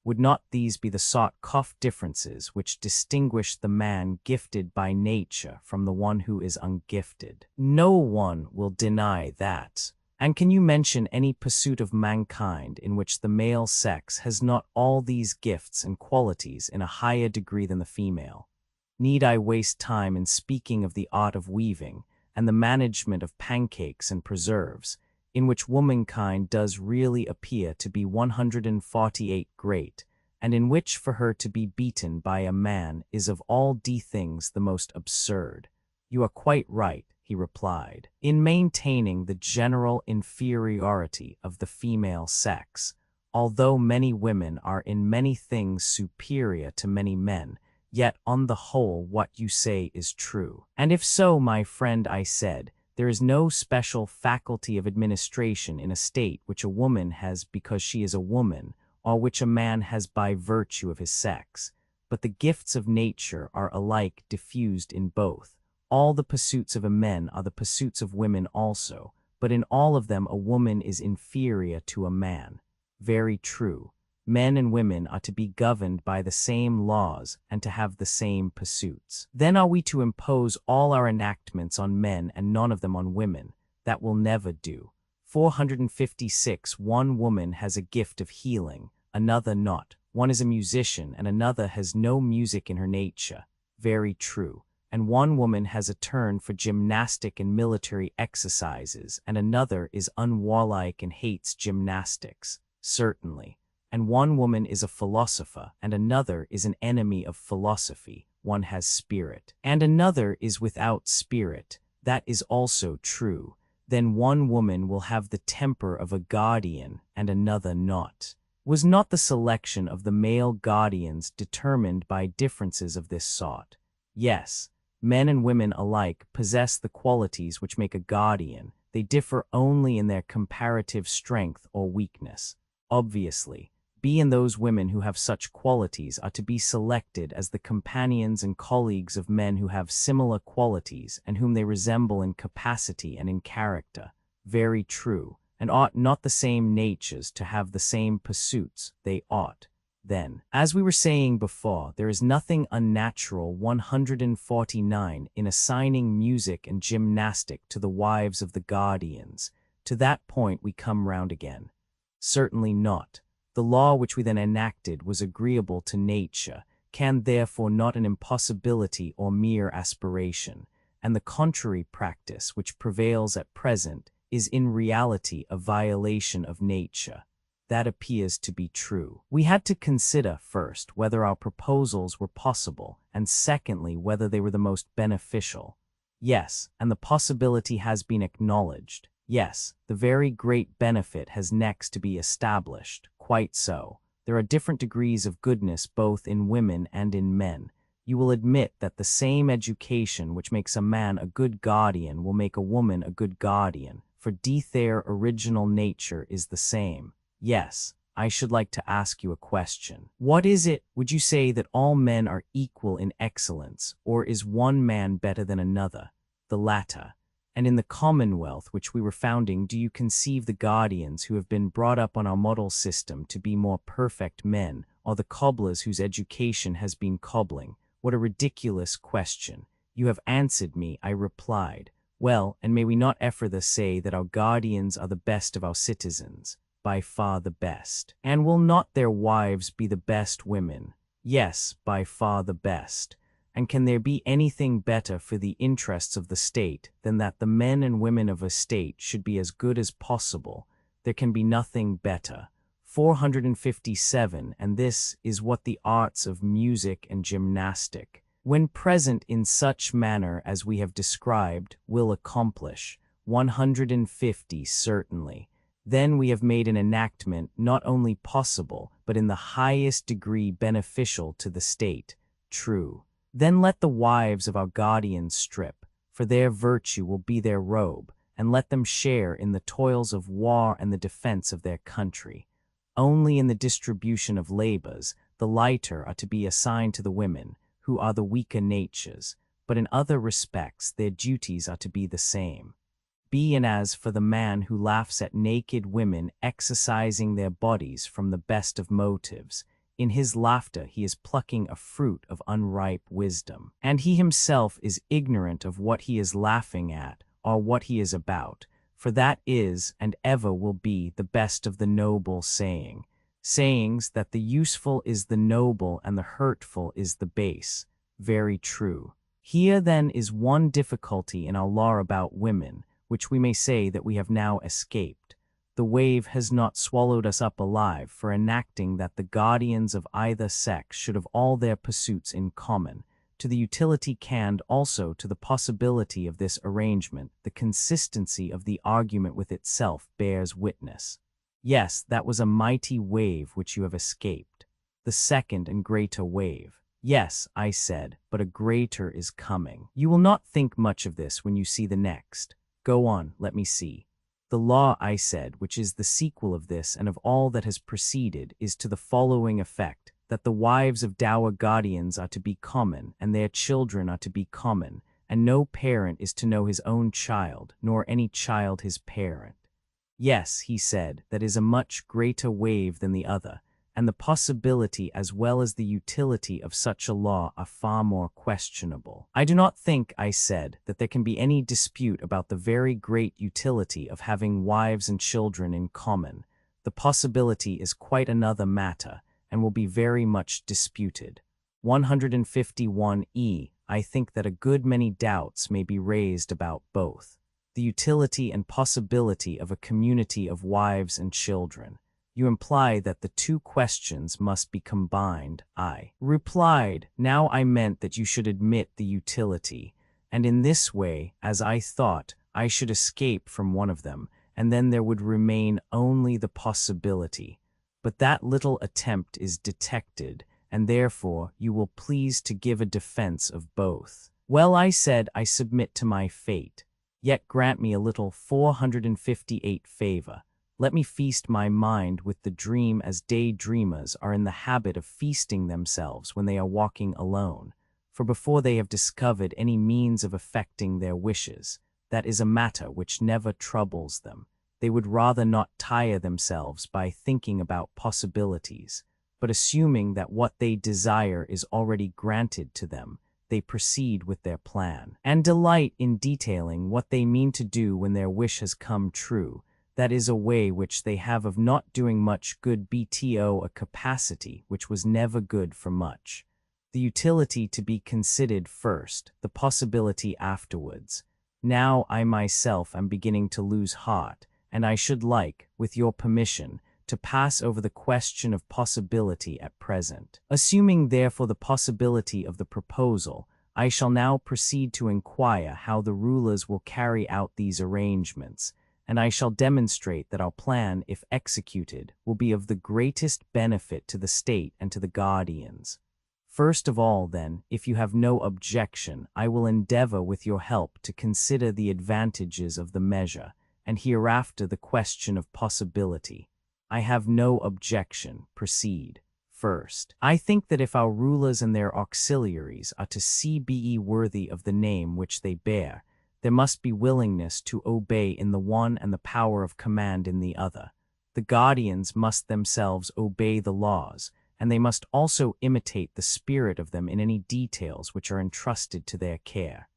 Would not these be the sought-cough differences which distinguish the man gifted by nature from the one who is ungifted? No one will deny that. And can you mention any pursuit of mankind in which the male sex has not all these gifts and qualities in a higher degree than the female? Need I waste time in speaking of the art of weaving and the management of pancakes and preserves, in which womankind does really appear to be 148 great, and in which for her to be beaten by a man is of all things the most absurd? You are quite right, he replied, in maintaining the general inferiority of the female sex. Although many women are in many things superior to many men, yet on the whole what you say is true. And if so, my friend, I said, there is no special faculty of administration in a state which a woman has because she is a woman, or which a man has by virtue of his sex. But the gifts of nature are alike diffused in both. All the pursuits of a man are the pursuits of women also, but in all of them a woman is inferior to a man. Very true. Men and women are to be governed by the same laws and to have the same pursuits. Then are we to impose all our enactments on men and none of them on women? That will never do. 456. One woman has a gift of healing, another not. One is a musician and another has no music in her nature. Very true. And one woman has a turn for gymnastic and military exercises, and another is unwarlike and hates gymnastics. Certainly. And one woman is a philosopher, and another is an enemy of philosophy. One has spirit, and another is without spirit. That is also true. Then one woman will have the temper of a guardian, and another not. Was not the selection of the male guardians determined by differences of this sort? Yes. Men and women alike possess the qualities which make a guardian. They differ only in their comparative strength or weakness. Obviously, and those women who have such qualities are to be selected as the companions and colleagues of men who have similar qualities and whom they resemble in capacity and in character. Very true. And ought not the same natures to have the same pursuits? They ought. Then, as we were saying before, there is nothing unnatural 149 in assigning music and gymnastic to the wives of the guardians. To that point we come round again. Certainly not. The law which we then enacted was agreeable to nature, can therefore not an impossibility or mere aspiration, and the contrary practice which prevails at present is in reality a violation of nature. That appears to be true. We had to consider first whether our proposals were possible, and secondly whether they were the most beneficial. Yes, and the possibility has been acknowledged. Yes, the very great benefit has next to be established. Quite so. There are different degrees of goodness both in women and in men. You will admit that the same education which makes a man a good guardian will make a woman a good guardian, for their original nature is the same. Yes, I should like to ask you a question. What is it? Would you say that all men are equal in excellence, or is one man better than another? The latter. And in the commonwealth which we were founding, do you conceive the guardians who have been brought up on our model system to be more perfect men, or the cobblers whose education has been cobbling? What a ridiculous question. You have answered me, I replied. Well, and may we not further say that our guardians are the best of our citizens? By far the best. And will not their wives be the best women? Yes, by far the best. And can there be anything better for the interests of the state than that the men and women of a state should be as good as possible, There can be nothing better. 457, and this is what the arts of music and gymnastic, when present in such manner as we have described, will accomplish. 150 certainly. Then we have made an enactment not only possible, but in the highest degree beneficial to the state. True. Then let the wives of our guardians strip, for their virtue will be their robe, and let them share in the toils of war and the defense of their country. Only in the distribution of labors, the lighter are to be assigned to the women, who are the weaker natures, but in other respects their duties are to be the same. And as for the man who laughs at naked women exercising their bodies from the best of motives, in his laughter he is plucking a fruit of unripe wisdom, and he himself is ignorant of what he is laughing at or what he is about, for that is and ever will be the best of the noble sayings that the useful is the noble and the hurtful is the base. Very true. Here then is one difficulty in our law about women, which we may say that we have now escaped. The wave has not swallowed us up alive for enacting that the guardians of either sex should have all their pursuits in common. To the utility canned also to the possibility of this arrangement, the consistency of the argument with itself bears witness. Yes, that was a mighty wave which you have escaped. The second and greater wave. Yes, I said, but a greater is coming. You will not think much of this when you see the next. Go on, let me see. The law, I said, which is the sequel of this and of all that has preceded, is to the following effect, that the wives of dower guardians are to be common, and their children are to be common, and no parent is to know his own child, nor any child his parent. Yes, he said, that is a much greater wave than the other, and the possibility as well as the utility of such a law are far more questionable. I do not think, I said, that there can be any dispute about the very great utility of having wives and children in common. The possibility is quite another matter, and will be very much disputed. 151e, I think that a good many doubts may be raised about both. The utility and possibility of a community of wives and children. You imply that the two questions must be combined. I replied, now I meant that you should admit the utility, and in this way, as I thought, I should escape from one of them, and then there would remain only the possibility. But that little attempt is detected, and therefore you will please to give a defense of both. Well, I said, I submit to my fate. Yet grant me a little 458 favor. Let me feast my mind with the dream as daydreamers are in the habit of feasting themselves when they are walking alone, for before they have discovered any means of effecting their wishes, that is a matter which never troubles them. They would rather not tire themselves by thinking about possibilities, but assuming that what they desire is already granted to them, they proceed with their plan, and delight in detailing what they mean to do when their wish has come true. That is a way which they have of not doing much good, bto a capacity which was never good for much. The utility to be considered first, the possibility afterwards. Now I myself am beginning to lose heart, and I should like, with your permission, to pass over the question of possibility at present. Assuming therefore the possibility of the proposal, I shall now proceed to inquire how the rulers will carry out these arrangements, and I shall demonstrate that our plan, if executed, will be of the greatest benefit to the state and to the guardians. First of all, then, if you have no objection, I will endeavor with your help to consider the advantages of the measure, and hereafter the question of possibility. I have no objection. Proceed. First, I think that if our rulers and their auxiliaries are to be worthy of the name which they bear, there must be willingness to obey in the one and the power of command in the other. The guardians must themselves obey the laws, and they must also imitate the spirit of them in any details which are entrusted to their care.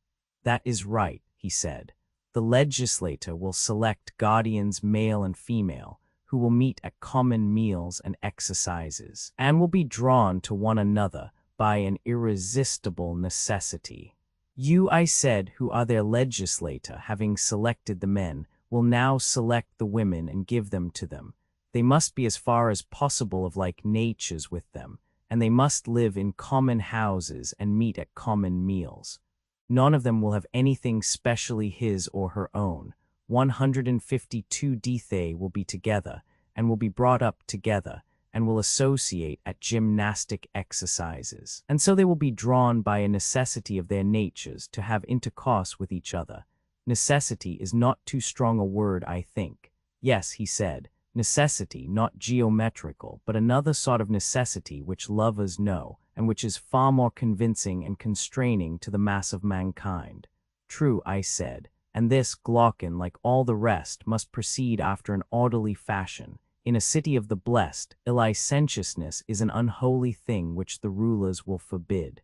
That is right, he said. The legislator will select guardians male and female, who will meet at common meals and exercises, and will be drawn to one another by an irresistible necessity. You, I said, who are their legislator, having selected the men, will now select the women and give them to them. They must be as far as possible of like natures with them, and they must live in common houses and meet at common meals. None of them will have anything specially his or her own. 152 Dithae will be together, and will be brought up together, and will associate at gymnastic exercises. And so they will be drawn by a necessity of their natures to have intercourse with each other. Necessity is not too strong a word, I think. Yes, he said, necessity, not geometrical, but another sort of necessity which lovers know, and which is far more convincing and constraining to the mass of mankind. True, I said, and this, Glaucon, like all the rest, must proceed after an orderly fashion. In a city of the blessed, licentiousness is an unholy thing which the rulers will forbid.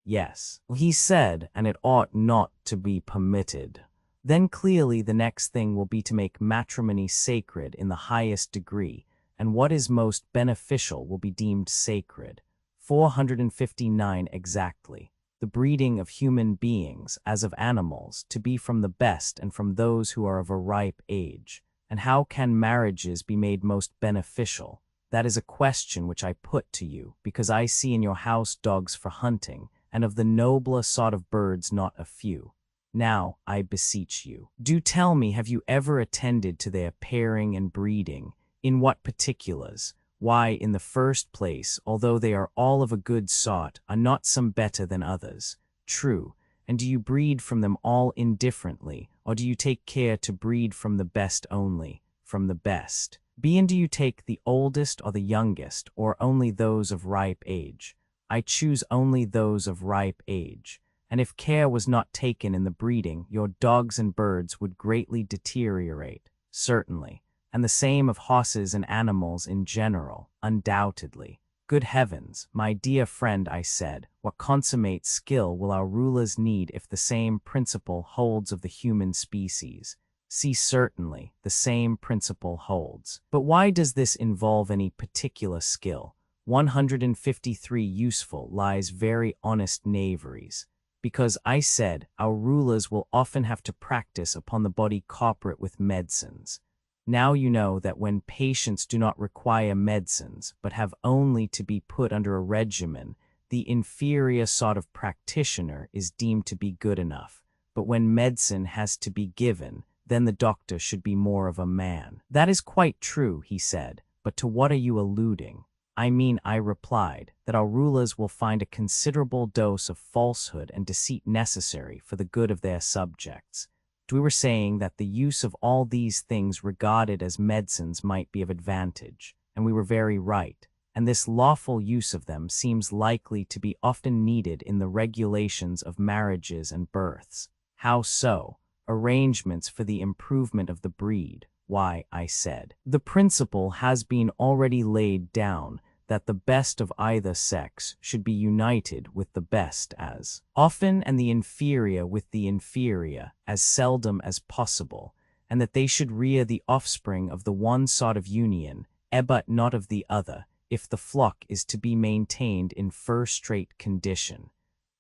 Yes, he said, and it ought not to be permitted. Then clearly the next thing will be to make matrimony sacred in the highest degree, and what is most beneficial will be deemed sacred. 459 exactly. The breeding of human beings, as of animals, to be from the best and from those who are of a ripe age. And how can marriages be made most beneficial? That is a question which I put to you, because I see in your house dogs for hunting, and of the nobler sort of birds not a few. Now, I beseech you, do tell me, have you ever attended to their pairing and breeding? In what particulars? Why, in the first place, although they are all of a good sort, are not some better than others? True. And do you breed from them all indifferently, or do you take care to breed from the best only, from the best? And do you take the oldest or the youngest, or only those of ripe age? I choose only those of ripe age. And if care was not taken in the breeding, your dogs and birds would greatly deteriorate, certainly, and the same of horses and animals in general, undoubtedly. Good heavens, my dear friend, I said, what consummate skill will our rulers need if the same principle holds of the human species? See, certainly, the same principle holds. But why does this involve any particular skill? 153 useful lies very honest knaveries. Because, I said, our rulers will often have to practice upon the body corporate with medicines. Now you know that when patients do not require medicines, but have only to be put under a regimen, the inferior sort of practitioner is deemed to be good enough. But when medicine has to be given, then the doctor should be more of a man. That is quite true, he said, but to what are you alluding? I mean, I replied, that our rulers will find a considerable dose of falsehood and deceit necessary for the good of their subjects. We were saying that the use of all these things regarded as medicines might be of advantage, and we were very right, and this lawful use of them seems likely to be often needed in the regulations of marriages and births. How so? Arrangements for the improvement of the breed. Why, I said, the principle has been already laid down that the best of either sex should be united with the best as often, and the inferior with the inferior as seldom as possible, and that they should rear the offspring of the one sort of union, but not of the other, if the flock is to be maintained in first-rate condition.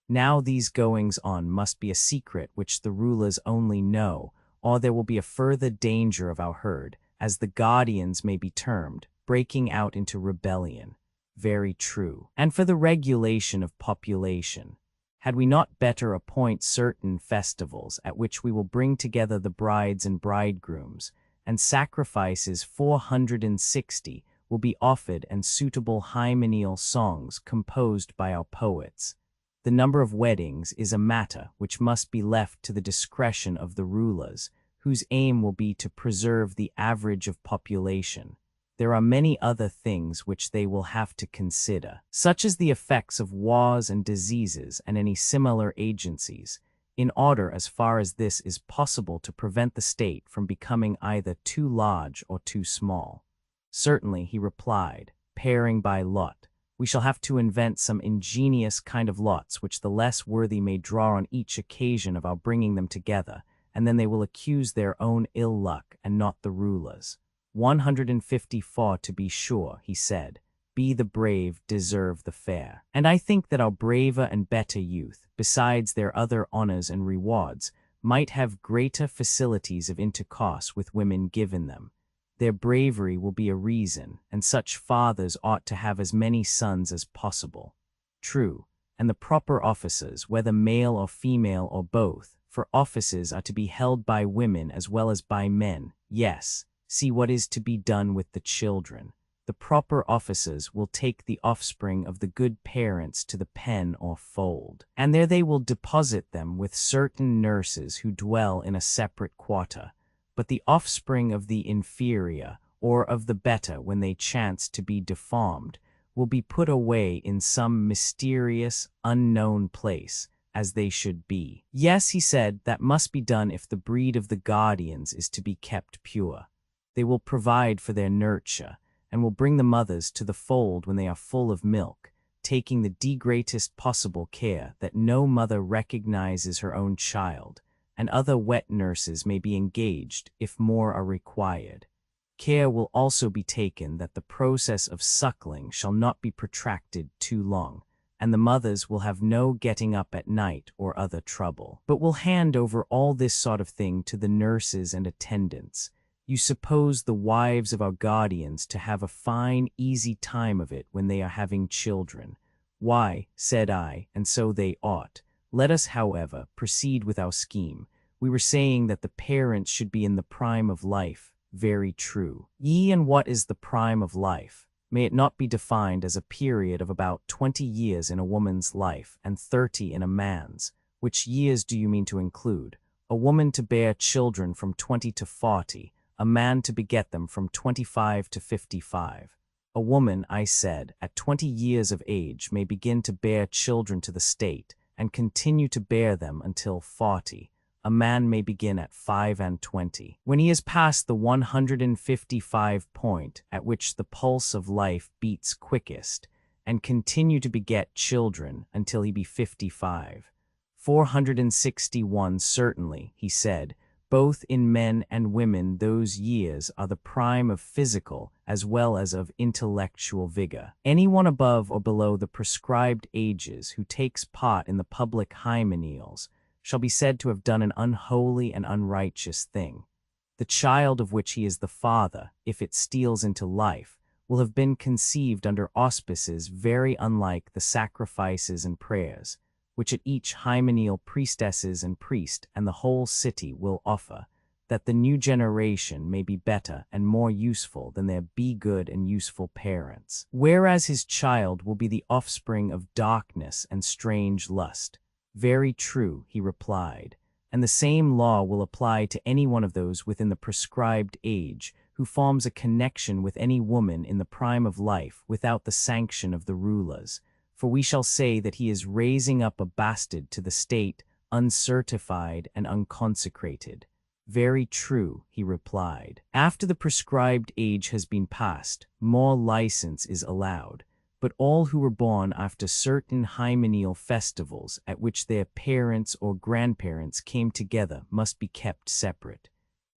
Now these goings-on must be a secret which the rulers only know, or there will be a further danger of our herd, as the guardians may be termed, breaking out into rebellion. Very true. And for the regulation of population, had we not better appoint certain festivals at which we will bring together the brides and bridegrooms, and sacrifices 460 will be offered, and suitable hymeneal songs composed by our poets? The number of weddings is a matter which must be left to the discretion of the rulers, whose aim will be to preserve the average of population. There are many other things which they will have to consider, such as the effects of wars and diseases and any similar agencies, in order as far as this is possible to prevent the state from becoming either too large or too small. Certainly, he replied, pairing by lot. We shall have to invent some ingenious kind of lots which the less worthy may draw on each occasion of our bringing them together, and then they will accuse their own ill luck and not the rulers. 154 to be sure, he said. Be the brave, deserve the fair. And I think that our braver and better youth, besides their other honors and rewards, might have greater facilities of intercourse with women given them. Their bravery will be a reason, and such fathers ought to have as many sons as possible. True, and the proper offices, whether male or female or both, for offices are to be held by women as well as by men. Yes, see what is to be done with the children. The proper officers will take the offspring of the good parents to the pen or fold, and there they will deposit them with certain nurses who dwell in a separate quarter. But the offspring of the inferior, or of the better when they chance to be deformed, will be put away in some mysterious, unknown place, as they should be. Yes, he said, that must be done if the breed of the guardians is to be kept pure. They will provide for their nurture, and will bring the mothers to the fold when they are full of milk, taking the greatest possible care that no mother recognizes her own child, and other wet nurses may be engaged if more are required. Care will also be taken that the process of suckling shall not be protracted too long, and the mothers will have no getting up at night or other trouble, but will hand over all this sort of thing to the nurses and attendants. You suppose the wives of our guardians to have a fine, easy time of it when they are having children. Why, said I, and so they ought. Let us, however, proceed with our scheme. We were saying that the parents should be in the prime of life. Very true. And what is the prime of life? May it not be defined as a period of about 20 years in a woman's life and 30 in a man's? Which years do you mean to include? A woman to bear children from 20 to 40, a man to beget them from 25 to 55. A woman, I said, at 20 years of age may begin to bear children to the state, and continue to bear them until 40. A man may begin at 25. When he has passed the 155 point at which the pulse of life beats quickest, and continue to beget children until he be 55. 461 certainly, he said, both in men and women those years are the prime of physical as well as of intellectual vigor. Anyone above or below the prescribed ages who takes part in the public hymeneals shall be said to have done an unholy and unrighteous thing. The child of which he is the father, if it steals into life, will have been conceived under auspices very unlike the sacrifices and prayers, which at each hymeneal priestesses and priest and the whole city will offer, that the new generation may be better and more useful than their good and useful parents. Whereas his child will be the offspring of darkness and strange lust. Very true, he replied, and the same law will apply to any one of those within the prescribed age who forms a connection with any woman in the prime of life without the sanction of the rulers. For we shall say that he is raising up a bastard to the state, uncertified and unconsecrated. Very true, he replied. After the prescribed age has been passed, more license is allowed, but all who were born after certain hymeneal festivals at which their parents or grandparents came together must be kept separate.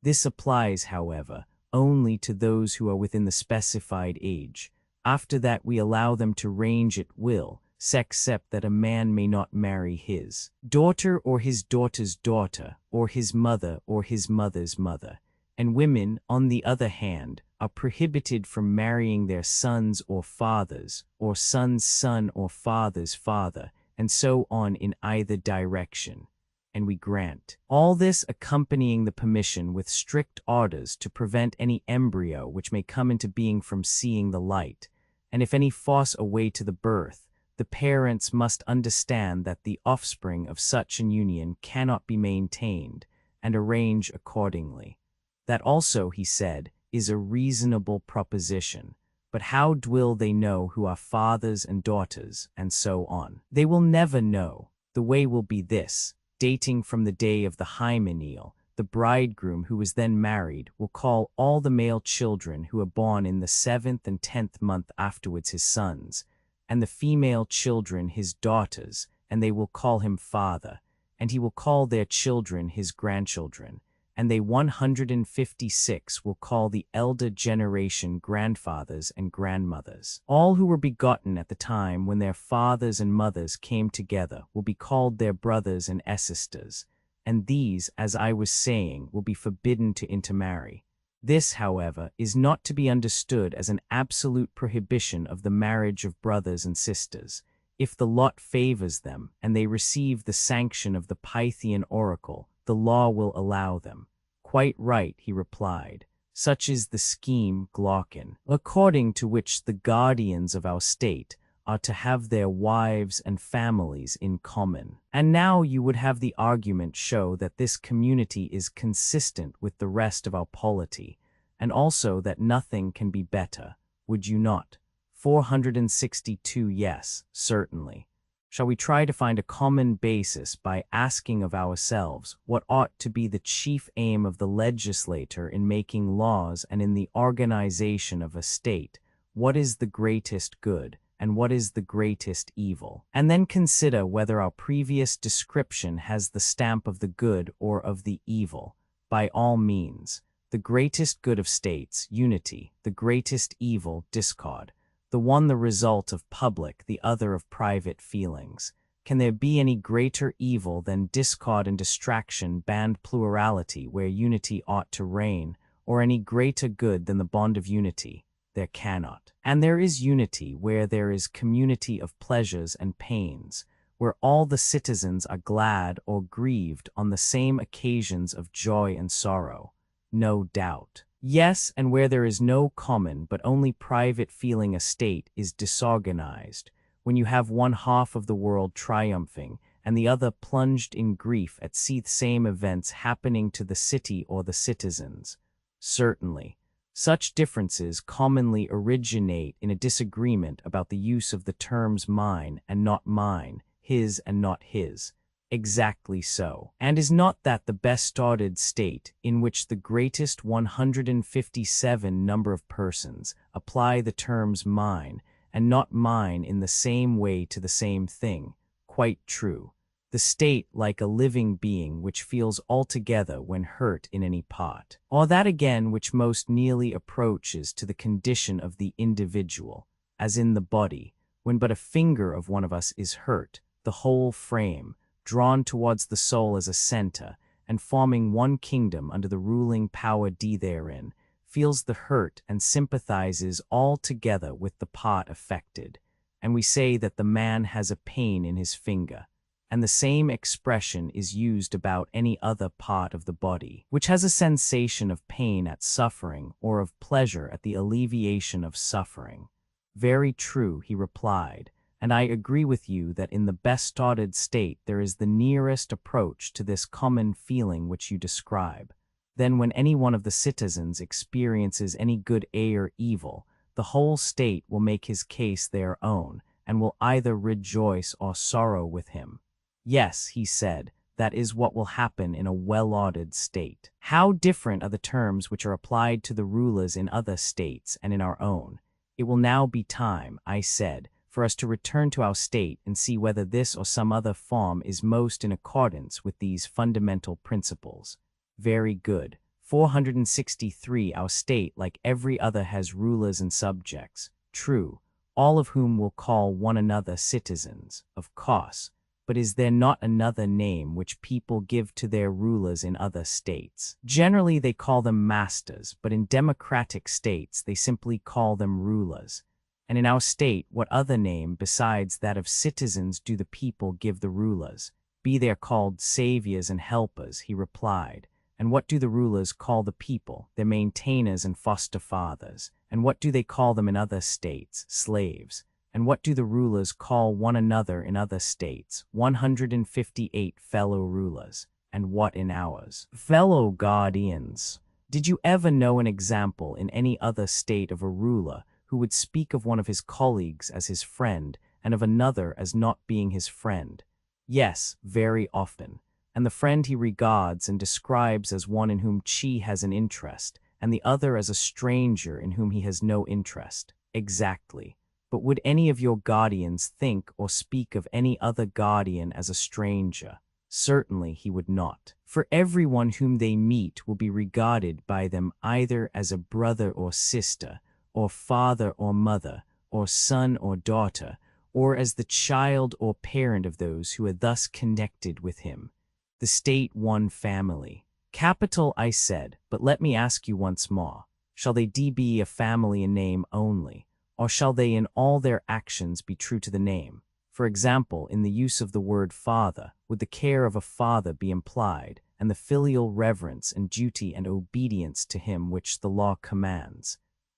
This applies, however, only to those who are within the specified age. After that we allow them to range at will, except that a man may not marry his daughter or his daughter's daughter, or his mother or his mother's mother. And women, on the other hand, are prohibited from marrying their sons or fathers, or son's son or father's father, and so on in either direction. And we grant all this accompanying the permission with strict orders to prevent any embryo which may come into being from seeing the light. And if any force away to the birth, the parents must understand that the offspring of such an union cannot be maintained, and arrange accordingly. That also, he said, is a reasonable proposition. But how will they know who are fathers and daughters, and so on? They will never know. The way will be this. Dating from the day of the hymeneal, the bridegroom who was then married will call all the male children who are born in the 7th and 10th month afterwards his sons, and the female children his daughters, and they will call him father, and he will call their children his grandchildren, and they 156 will call the elder generation grandfathers and grandmothers. All who were begotten at the time when their fathers and mothers came together will be called their brothers and sisters, and these, as I was saying, will be forbidden to intermarry. This, however, is not to be understood as an absolute prohibition of the marriage of brothers and sisters. If the lot favors them, and they receive the sanction of the Pythian oracle, the law will allow them. Quite right, he replied. Such is the scheme, Glaucon, according to which the guardians of our state are to have their wives and families in common. And now you would have the argument show that this community is consistent with the rest of our polity, and also that nothing can be better, would you not? 462. Yes, certainly. Shall we try to find a common basis by asking of ourselves what ought to be the chief aim of the legislator in making laws and in the organization of a state? What is the greatest good, and what is the greatest evil? And then consider whether our previous description has the stamp of the good or of the evil. By all means. The greatest good of states, unity; the greatest evil, discord. The one the result of public, the other of private feelings. Can there be any greater evil than discord and distraction, band plurality where unity ought to reign, or any greater good than the bond of unity? There cannot. And there is unity where there is community of pleasures and pains, where all the citizens are glad or grieved on the same occasions of joy and sorrow. No doubt. Yes, and where there is no common but only private feeling, a state is disorganized, when you have one half of the world triumphing and the other plunged in grief at the same events happening to the city or the citizens. Certainly. Such differences commonly originate in a disagreement about the use of the terms mine and not mine, his and not his. Exactly so. And is not that the best ordered state, in which the greatest 157 number of persons apply the terms mine and not mine in the same way to the same thing? Quite true. The state like a living being which feels altogether when hurt in any part, or that again which most nearly approaches to the condition of the individual, as in the body, when but a finger of one of us is hurt, the whole frame, drawn towards the soul as a center, and forming one kingdom under the ruling power therein, feels the hurt and sympathizes altogether with the part affected, and we say that the man has a pain in his finger, and the same expression is used about any other part of the body, which has a sensation of pain at suffering or of pleasure at the alleviation of suffering. Very true, he replied. And I agree with you that in the best ordered state there is the nearest approach to this common feeling which you describe. Then when any one of the citizens experiences any good or evil, the whole state will make his case their own, and will either rejoice or sorrow with him. Yes, he said, that is what will happen in a well-ordered state. How different are the terms which are applied to the rulers in other states and in our own. It will now be time, I said, for us to return to our state and see whether this or some other form is most in accordance with these fundamental principles. Very good. 463. Our state, like every other, has rulers and subjects. True, all of whom will call one another citizens, of course. But is there not another name which people give to their rulers in other states? Generally they call them masters, but in democratic states they simply call them rulers. And in our state, what other name besides that of citizens do the people give the rulers? Be they called saviors and helpers, he replied. And what do the rulers call the people? Their maintainers and foster fathers. And what do they call them in other states? Slaves. And what do the rulers call one another in other states? 158 fellow rulers. And what in ours? Fellow guardians. Did you ever know an example in any other state of a ruler who would speak of one of his colleagues as his friend, and of another as not being his friend? Yes, very often. And the friend he regards and describes as one in whom he has an interest, and the other as a stranger in whom he has no interest. Exactly. But would any of your guardians think or speak of any other guardian as a stranger? Certainly he would not. For everyone whom they meet will be regarded by them either as a brother or sister, or father or mother, or son or daughter, or as the child or parent of those who are thus connected with him. The state one family. Capital, I said, but let me ask you once more. Shall they be a family in name only, or shall they in all their actions be true to the name? For example, in the use of the word father, would the care of a father be implied, and the filial reverence and duty and obedience to him which the law commands?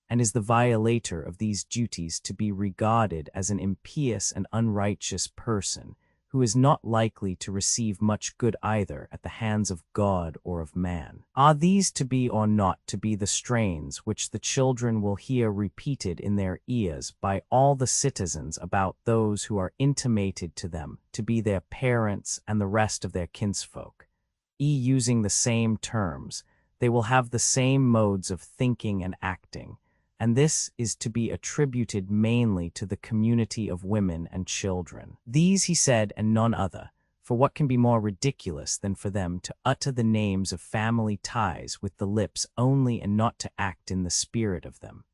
And is the violator of these duties to be regarded as an impious and unrighteous person, who is not likely to receive much good either at the hands of God or of man? Are these to be or not to be the strains which the children will hear repeated in their ears by all the citizens about those who are intimated to them to be their parents and the rest of their kinsfolk? Using the same terms, they will have the same modes of thinking and acting, and this is to be attributed mainly to the community of women and children. These, he said, and none other, for what can be more ridiculous than for them to utter the names of family ties with the lips only and not to act in the spirit of them?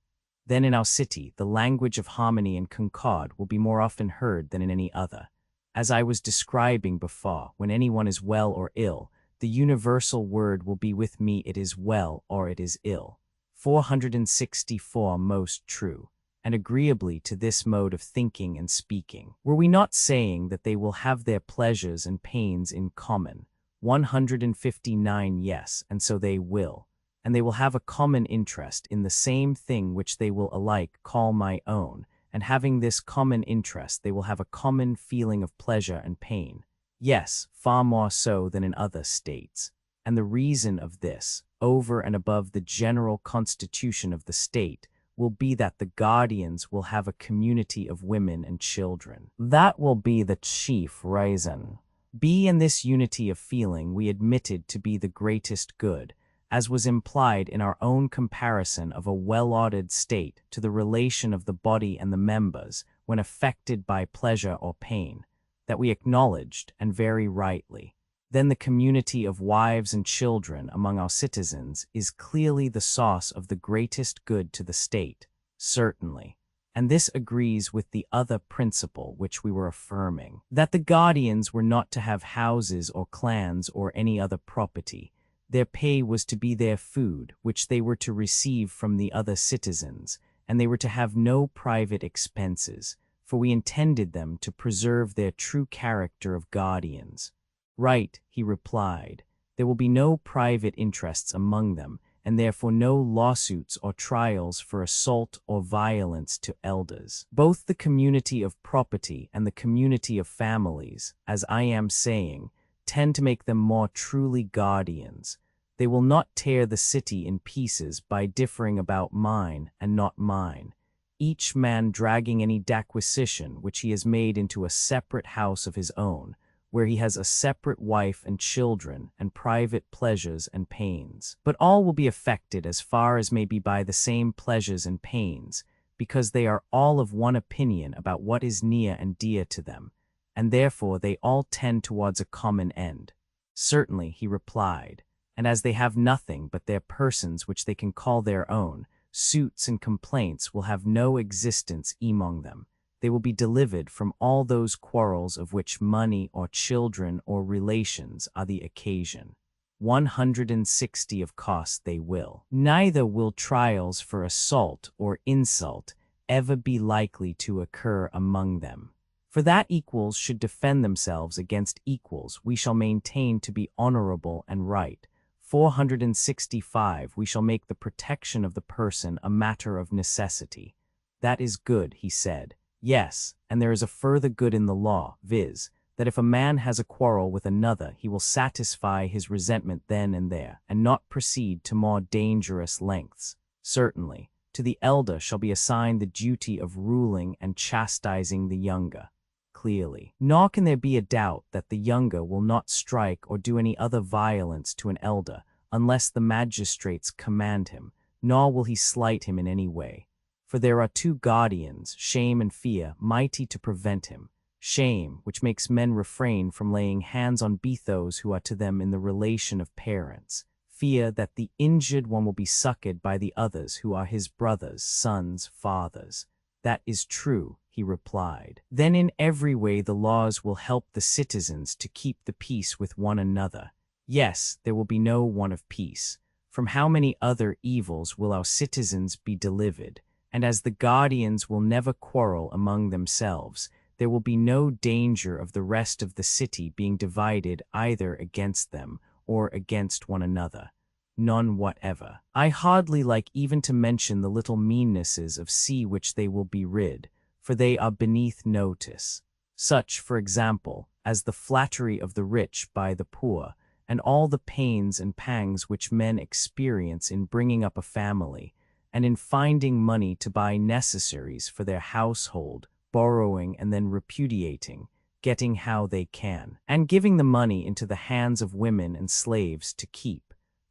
Then in our city, the language of harmony and concord will be more often heard than in any other. As I was describing before, when anyone is well or ill, the universal word will be with me, it is well or it is ill. 464 most true, and agreeably to this mode of thinking and speaking. Were we not saying that they will have their pleasures and pains in common? 159 yes, and so they will. And they will have a common interest in the same thing which they will alike call my own, and having this common interest they will have a common feeling of pleasure and pain. Yes, far more so than in other states. And the reason of this, over and above the general constitution of the state, will be that the guardians will have a community of women and children. That will be the chief reason. In this unity of feeling we admitted to be the greatest good, as was implied in our own comparison of a well-ordered state to the relation of the body and the members when affected by pleasure or pain, that we acknowledged, and very rightly. Then the community of wives and children among our citizens is clearly the source of the greatest good to the state, certainly. And this agrees with the other principle which we were affirming, that the guardians were not to have houses or clans or any other property. Their pay was to be their food, which they were to receive from the other citizens, and they were to have no private expenses, for we intended them to preserve their true character of guardians. Right, he replied. There will be no private interests among them, and therefore no lawsuits or trials for assault or violence to elders. Both the community of property and the community of families, as I am saying, tend to make them more truly guardians. They will not tear the city in pieces by differing about mine and not mine, each man dragging any acquisition which he has made into a separate house of his own, where he has a separate wife and children and private pleasures and pains. But all will be affected as far as may be by the same pleasures and pains, because they are all of one opinion about what is near and dear to them, and therefore they all tend towards a common end. Certainly, he replied, and as they have nothing but their persons which they can call their own, suits and complaints will have no existence among them. They will be delivered from all those quarrels of which money or children or relations are the occasion. 160 of course they will. Neither will trials for assault or insult ever be likely to occur among them. For that equals should defend themselves against equals we shall maintain to be honorable and right. 465 we shall make the protection of the person a matter of necessity. That is good, he said. Yes, and there is a further good in the law, viz., that if a man has a quarrel with another, he will satisfy his resentment then and there, and not proceed to more dangerous lengths. Certainly, to the elder shall be assigned the duty of ruling and chastising the younger. Clearly, nor can there be a doubt that the younger will not strike or do any other violence to an elder, unless the magistrates command him, nor will he slight him in any way. For there are two guardians, shame and fear, mighty to prevent him. Shame, which makes men refrain from laying hands on those who are to them in the relation of parents. Fear that the injured one will be succored by the others who are his brothers, sons, fathers. That is true, he replied. Then in every way the laws will help the citizens to keep the peace with one another. Yes, there will be no want of peace. From how many other evils will our citizens be delivered? And as the guardians will never quarrel among themselves, there will be no danger of the rest of the city being divided either against them or against one another. None whatever. I hardly like even to mention the little meannesses of sea which they will be rid, for they are beneath notice. Such, for example, as the flattery of the rich by the poor, and all the pains and pangs which men experience in bringing up a family, and in finding money to buy necessaries for their household, borrowing and then repudiating, getting how they can, and giving the money into the hands of women and slaves to keep.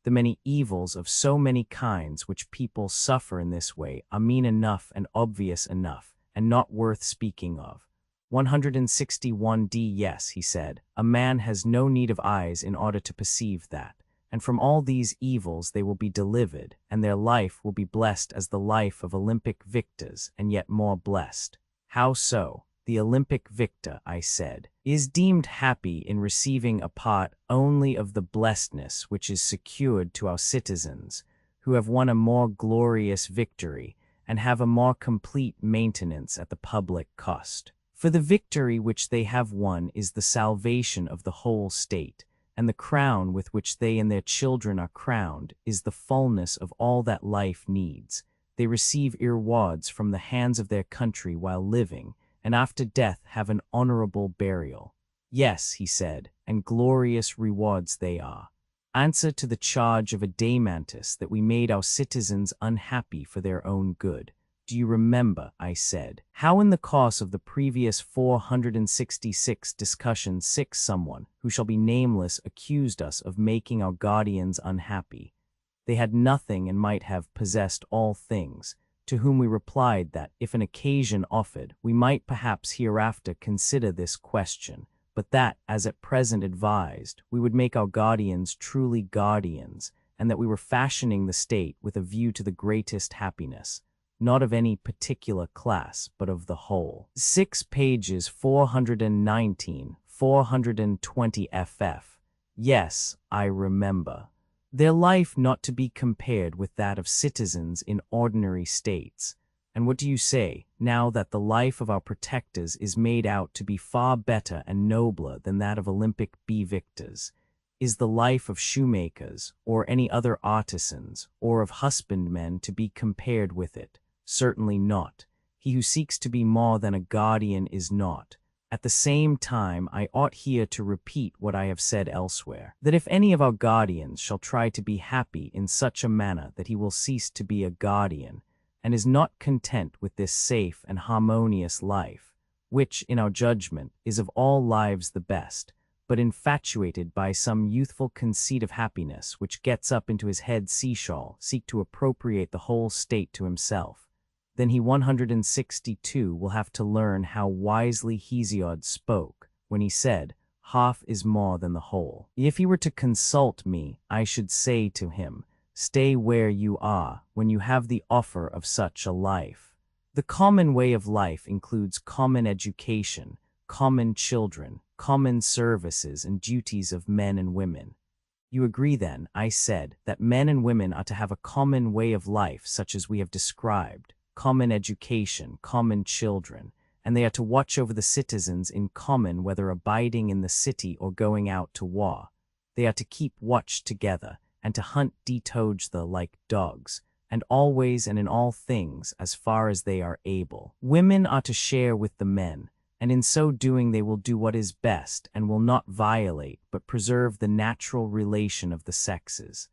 The many evils of so many kinds which people suffer in this way are mean enough and obvious enough, and not worth speaking of. 161d. Yes, he said, a man has no need of eyes in order to perceive that, and from all these evils they will be delivered, and their life will be blessed as the life of Olympic victors, and yet more blessed. How so? The Olympic victor, I said, is deemed happy in receiving a part only of the blessedness which is secured to our citizens, who have won a more glorious victory, and have a more complete maintenance at the public cost. For the victory which they have won is the salvation of the whole state, and the crown with which they and their children are crowned is the fullness of all that life needs. They receive rewards from the hands of their country while living, and after death have an honorable burial. Yes, he said, and glorious rewards they are. Answer to the charge of Adamantus that we made our citizens unhappy for their own good. Do you remember, I said, how in the course of the previous 466 discussions someone, who shall be nameless, accused us of making our guardians unhappy? They had nothing and might have possessed all things, to whom we replied that, if an occasion offered, we might perhaps hereafter consider this question, but that, as at present advised, we would make our guardians truly guardians, and that we were fashioning the state with a view to the greatest happiness, not of any particular class, but of the whole. 6 pages 419, 420 ff. Yes, I remember. Their life not to be compared with that of citizens in ordinary states. And what do you say, now that the life of our protectors is made out to be far better and nobler than that of Olympic victors? Is the life of shoemakers, or any other artisans, or of husbandmen to be compared with it? Certainly not. He who seeks to be more than a guardian is not. At the same time, I ought here to repeat what I have said elsewhere, that if any of our guardians shall try to be happy in such a manner that he will cease to be a guardian, and is not content with this safe and harmonious life, which, in our judgment, is of all lives the best, but infatuated by some youthful conceit of happiness which gets up into his head seek to appropriate the whole state to himself, then he 162 will have to learn how wisely Hesiod spoke when he said, half is more than the whole. If he were to consult me, I should say to him, stay where you are when you have the offer of such a life. The common way of life includes common education, common children, common services and duties of men and women. You agree then, I said, that men and women are to have a common way of life such as we have described, common education, common children, and they are to watch over the citizens in common whether abiding in the city or going out to war. They are to keep watch together, and to hunt like dogs, and always and in all things as far as they are able. Women are to share with the men, and in so doing they will do what is best and will not violate but preserve the natural relation of the sexes.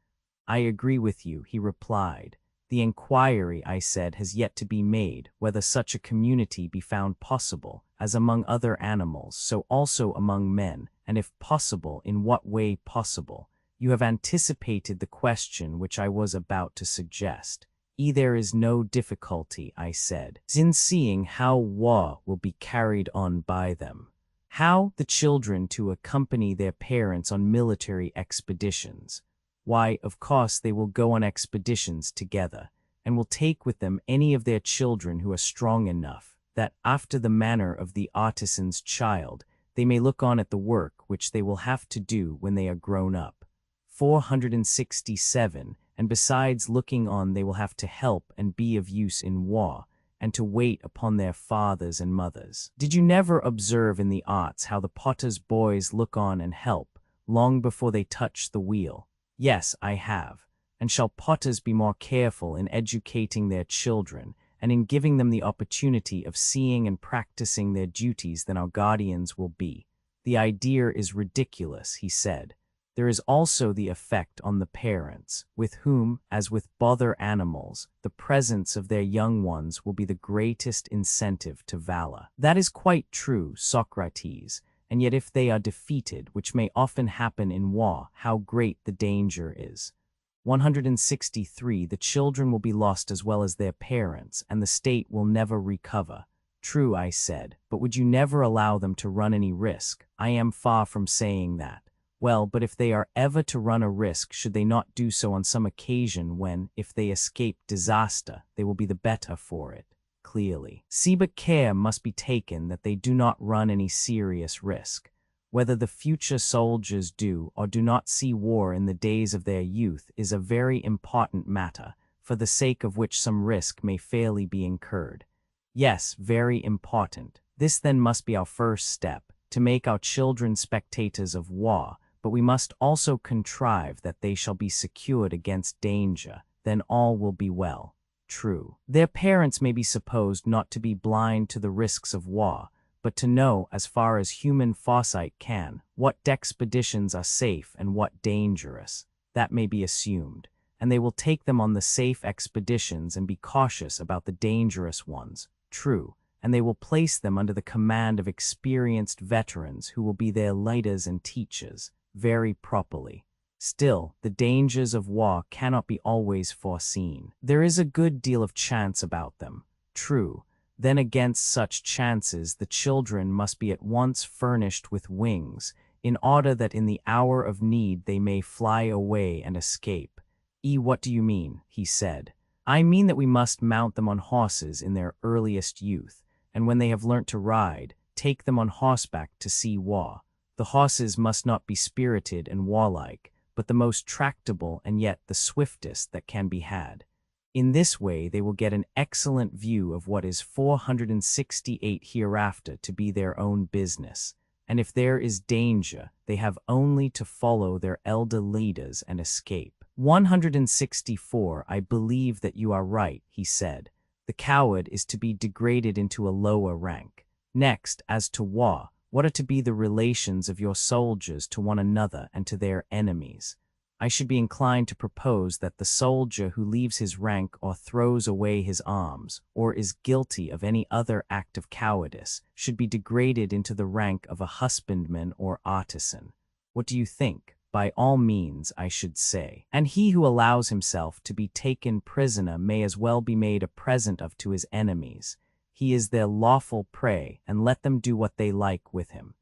I agree with you, he replied. The inquiry, I said, has yet to be made whether such a community be found possible, as among other animals, so also among men, and if possible, in what way possible. You have anticipated the question which I was about to suggest. There is no difficulty, I said, in seeing how war will be carried on by them. How the children to accompany their parents on military expeditions. Why, of course they will go on expeditions together, and will take with them any of their children who are strong enough, that, after the manner of the artisan's child, they may look on at the work which they will have to do when they are grown up. 467. And besides looking on, they will have to help and be of use in war, and to wait upon their fathers and mothers. Did you never observe in the arts how the potter's boys look on and help, long before they touch the wheel? Yes, I have. And shall potters be more careful in educating their children, and in giving them the opportunity of seeing and practicing their duties than our guardians will be? The idea is ridiculous, he said. There is also the effect on the parents, with whom, as with other animals, the presence of their young ones will be the greatest incentive to valor. That is quite true, Socrates, and yet if they are defeated, which may often happen in war, how great the danger is. 163. The children will be lost as well as their parents, and the state will never recover. True, I said, but would you never allow them to run any risk? I am far from saying that. Well, but if they are ever to run a risk, should they not do so on some occasion when, if they escape disaster, they will be the better for it? Clearly. See, but care must be taken that they do not run any serious risk. Whether the future soldiers do or do not see war in the days of their youth is a very important matter, for the sake of which some risk may fairly be incurred. Yes, very important. This then must be our first step, to make our children spectators of war, but we must also contrive that they shall be secured against danger, then all will be well. True. Their parents may be supposed not to be blind to the risks of war, but to know, as far as human foresight can, what expeditions are safe and what dangerous. That may be assumed, and they will take them on the safe expeditions and be cautious about the dangerous ones. True. And they will place them under the command of experienced veterans who will be their leaders and teachers, very properly. Still, the dangers of war cannot be always foreseen. There is a good deal of chance about them. True. Then against such chances the children must be at once furnished with wings, in order that in the hour of need they may fly away and escape. What do you mean? He said. I mean that we must mount them on horses in their earliest youth, and when they have learnt to ride, take them on horseback to see war. The horses must not be spirited and warlike, but the most tractable and yet the swiftest that can be had. In this way they will get an excellent view of what is 468 hereafter to be their own business, and if there is danger, they have only to follow their elder leaders and escape. 164. I believe that you are right, he said. The coward is to be degraded into a lower rank. Next, as to war, what are to be the relations of your soldiers to one another and to their enemies? I should be inclined to propose that the soldier who leaves his rank or throws away his arms, or is guilty of any other act of cowardice, should be degraded into the rank of a husbandman or artisan. What do you think? By all means, I should say. And he who allows himself to be taken prisoner may as well be made a present of to his enemies. He is their lawful prey, and let them do what they like with him.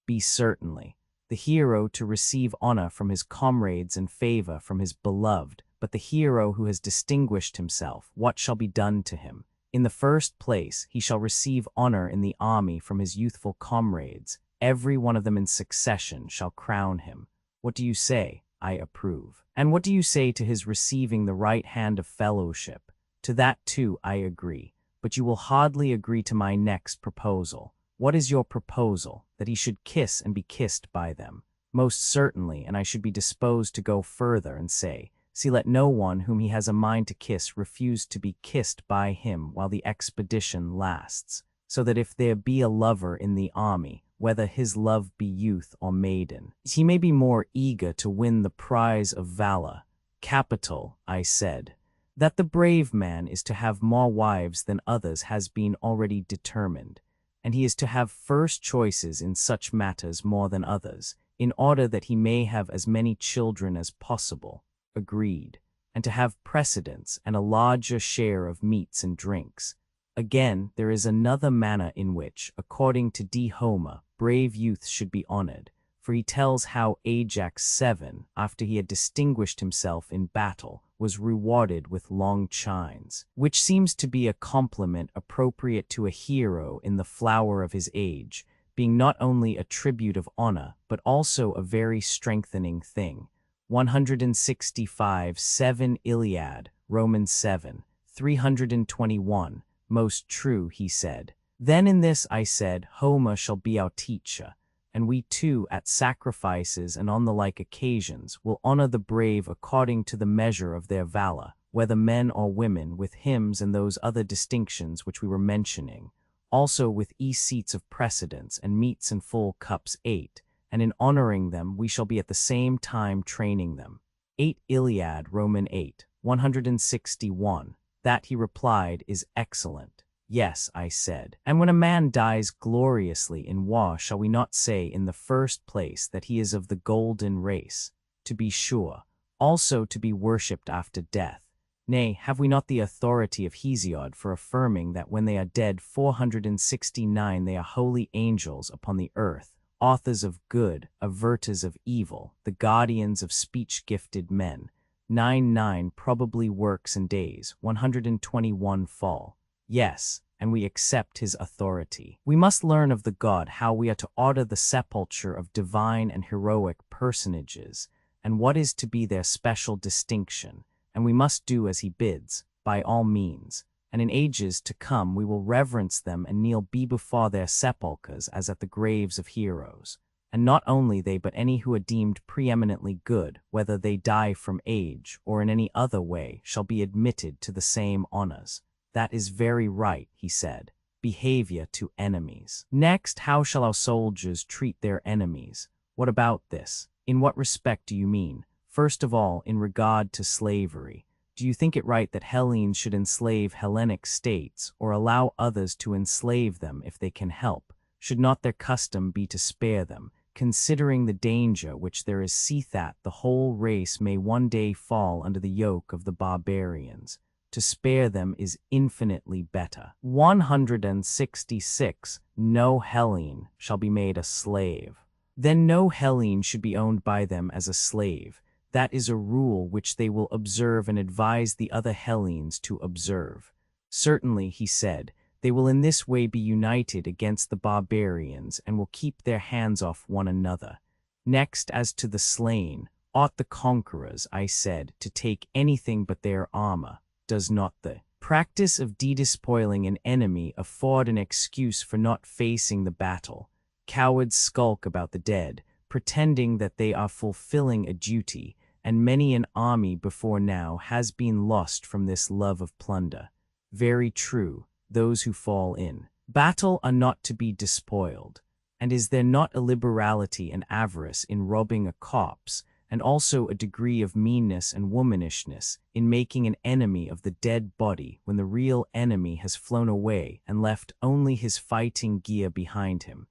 Be certainly the hero to receive honor from his comrades and favor from his beloved, but the hero who has distinguished himself, what shall be done to him? In the first place, he shall receive honor in the army from his youthful comrades. Every one of them in succession shall crown him. What do you say? I approve. And what do you say to his receiving the right hand of fellowship? To that too I agree, but you will hardly agree to my next proposal. What is your proposal? That he should kiss and be kissed by them? Most certainly, and I should be disposed to go further and say, see, let no one whom he has a mind to kiss refuse to be kissed by him while the expedition lasts, so that if there be a lover in the army, whether his love be youth or maiden, he may be more eager to win the prize of valor. Capital, I said. That the brave man is to have more wives than others has been already determined, and he is to have first choices in such matters more than others, in order that he may have as many children as possible. Agreed. And to have precedence and a larger share of meats and drinks. Again, there is another manner in which, according to D. Homer, brave youths should be honored, for he tells how Ajax 7, after he had distinguished himself in battle, was rewarded with long chines, which seems to be a compliment appropriate to a hero in the flower of his age, being not only a tribute of honor, but also a very strengthening thing. 165 7 Iliad, Romans 7, 321, most true, he said. Then in this I said, Homer shall be our teacher, and we too, at sacrifices and on the like occasions, will honor the brave according to the measure of their valor, whether men or women, with hymns and those other distinctions which we were mentioning, also with seats of precedence and meats and full cups 8, and in honoring them we shall be at the same time training them. 8 Iliad, Roman 8, 161. That, he replied, is excellent. Yes, I said. And when a man dies gloriously in war, shall we not say in the first place that he is of the golden race, to be sure, also to be worshipped after death? Nay, have we not the authority of Hesiod for affirming that when they are dead 469 they are holy angels upon the earth, authors of good, averters of evil, the guardians of speech-gifted men, 9 probably works and days, 121 fall. Yes, and we accept his authority. We must learn of the god how we are to order the sepulture of divine and heroic personages, and what is to be their special distinction, and we must do as he bids, by all means, and in ages to come we will reverence them and kneel before their sepulchres as at the graves of heroes. And not only they but any who are deemed preeminently good, whether they die from age or in any other way, shall be admitted to the same honors. That is very right, he said. Behavior to enemies. Next, how shall our soldiers treat their enemies? What about this? In what respect do you mean? First of all, in regard to slavery. Do you think it right that Hellenes should enslave Hellenic states, or allow others to enslave them if they can help? Should not their custom be to spare them, considering the danger which there is see that the whole race may one day fall under the yoke of the barbarians? To spare them is infinitely better. 166. No Hellene shall be made a slave. Then no Hellene should be owned by them as a slave. That is a rule which they will observe and advise the other Hellenes to observe. Certainly, he said, they will in this way be united against the barbarians and will keep their hands off one another. Next, as to the slain, ought the conquerors, I said, to take anything but their armor? Does not the practice of despoiling an enemy afford an excuse for not facing the battle? Cowards skulk about the dead, pretending that they are fulfilling a duty, and many an army before now has been lost from this love of plunder. Very true, those who fall in battle are not to be despoiled. And is there not a liberality and avarice in robbing a corpse, and also a degree of meanness and womanishness in making an enemy of the dead body when the real enemy has flown away and left only his fighting gear behind him?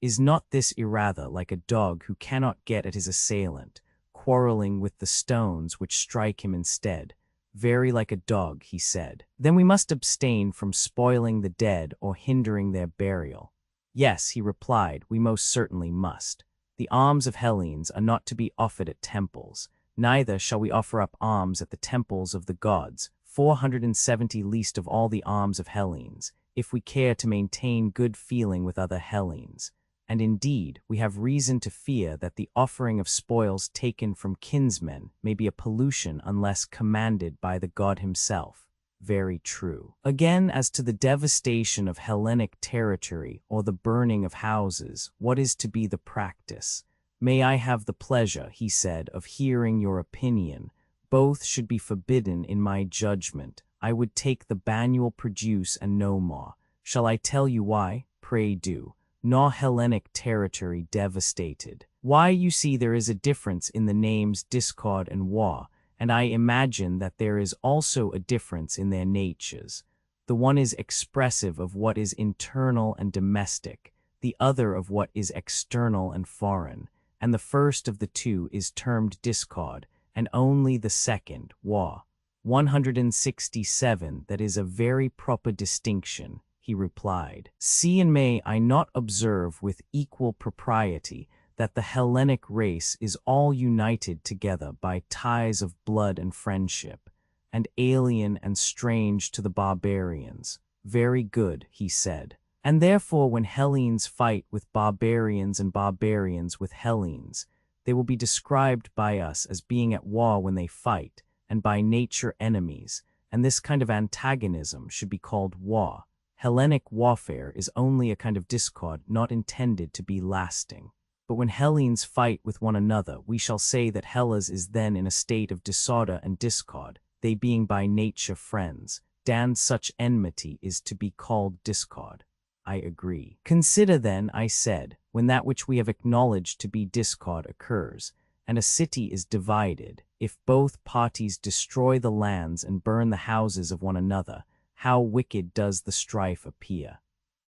Is not this rather like a dog who cannot get at his assailant, quarreling with the stones which strike him instead? Very like a dog, he said. Then we must abstain from spoiling the dead or hindering their burial. Yes, he replied, we most certainly must. The alms of Hellenes are not to be offered at temples, neither shall we offer up alms at the temples of the gods, 470 least of all the alms of Hellenes, if we care to maintain good feeling with other Hellenes. And indeed, we have reason to fear that the offering of spoils taken from kinsmen may be a pollution unless commanded by the god himself. Very true. Again, as to the devastation of Hellenic territory or the burning of houses, what is to be the practice? May I have the pleasure, he said, of hearing your opinion? Both should be forbidden in my judgment. I would take the bannual produce and no more. Shall I tell you why? Pray do. Nor Hellenic territory devastated. Why, you see, there is a difference in the names discord and war, and I imagine that there is also a difference in their natures. The one is expressive of what is internal and domestic, the other of what is external and foreign, and the first of the two is termed discord, and only the second, war. 167. That is a very proper distinction, he replied. See, and may I not observe with equal propriety that the Hellenic race is all united together by ties of blood and friendship, and alien and strange to the barbarians. Very good, he said. And therefore when Hellenes fight with barbarians and barbarians with Hellenes, they will be described by us as being at war when they fight, and by nature enemies, and this kind of antagonism should be called war. Hellenic warfare is only a kind of discord not intended to be lasting. But when Hellenes fight with one another, we shall say that Hellas is then in a state of disorder and discord, they being by nature friends. Dan such enmity is to be called discord. I agree. Consider then, I said, when that which we have acknowledged to be discord occurs, and a city is divided, if both parties destroy the lands and burn the houses of one another, how wicked does the strife appear.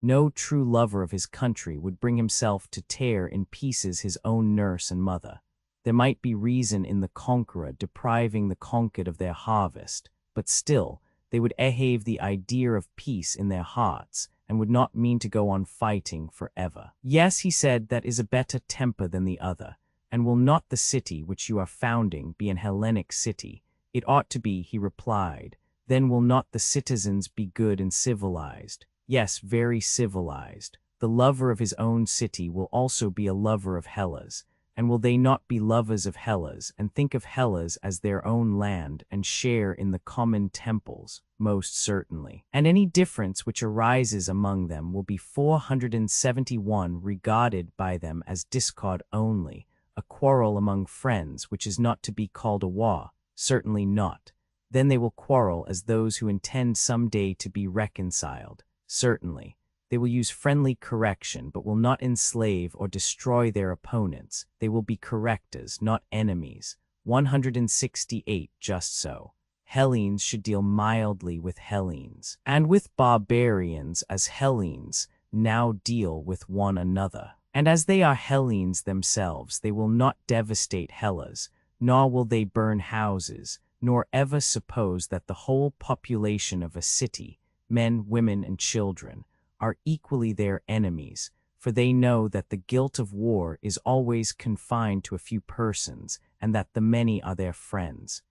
No true lover of his country would bring himself to tear in pieces his own nurse and mother. There might be reason in the conqueror depriving the conquered of their harvest, but still, they would have the idea of peace in their hearts, and would not mean to go on fighting forever. Yes, he said, that is a better temper than the other. And will not the city which you are founding be an Hellenic city? It ought to be, he replied. Then will not the citizens be good and civilized? Yes, very civilized. The lover of his own city will also be a lover of Hellas. And will they not be lovers of Hellas, and think of Hellas as their own land, and share in the common temples? Most certainly. And any difference which arises among them will be 471 regarded by them as discord only, a quarrel among friends which is not to be called a war, certainly not. Then they will quarrel as those who intend some day to be reconciled, certainly. They will use friendly correction, but will not enslave or destroy their opponents. They will be correctors, not enemies. 168 just so. Hellenes should deal mildly with Hellenes, and with barbarians as Hellenes now deal with one another. And as they are Hellenes themselves, they will not devastate Hellas, nor will they burn houses, nor ever suppose that the whole population of a city, men, women, and children, are equally their enemies, for they know that the guilt of war is always confined to a few persons, and that the many are their friends.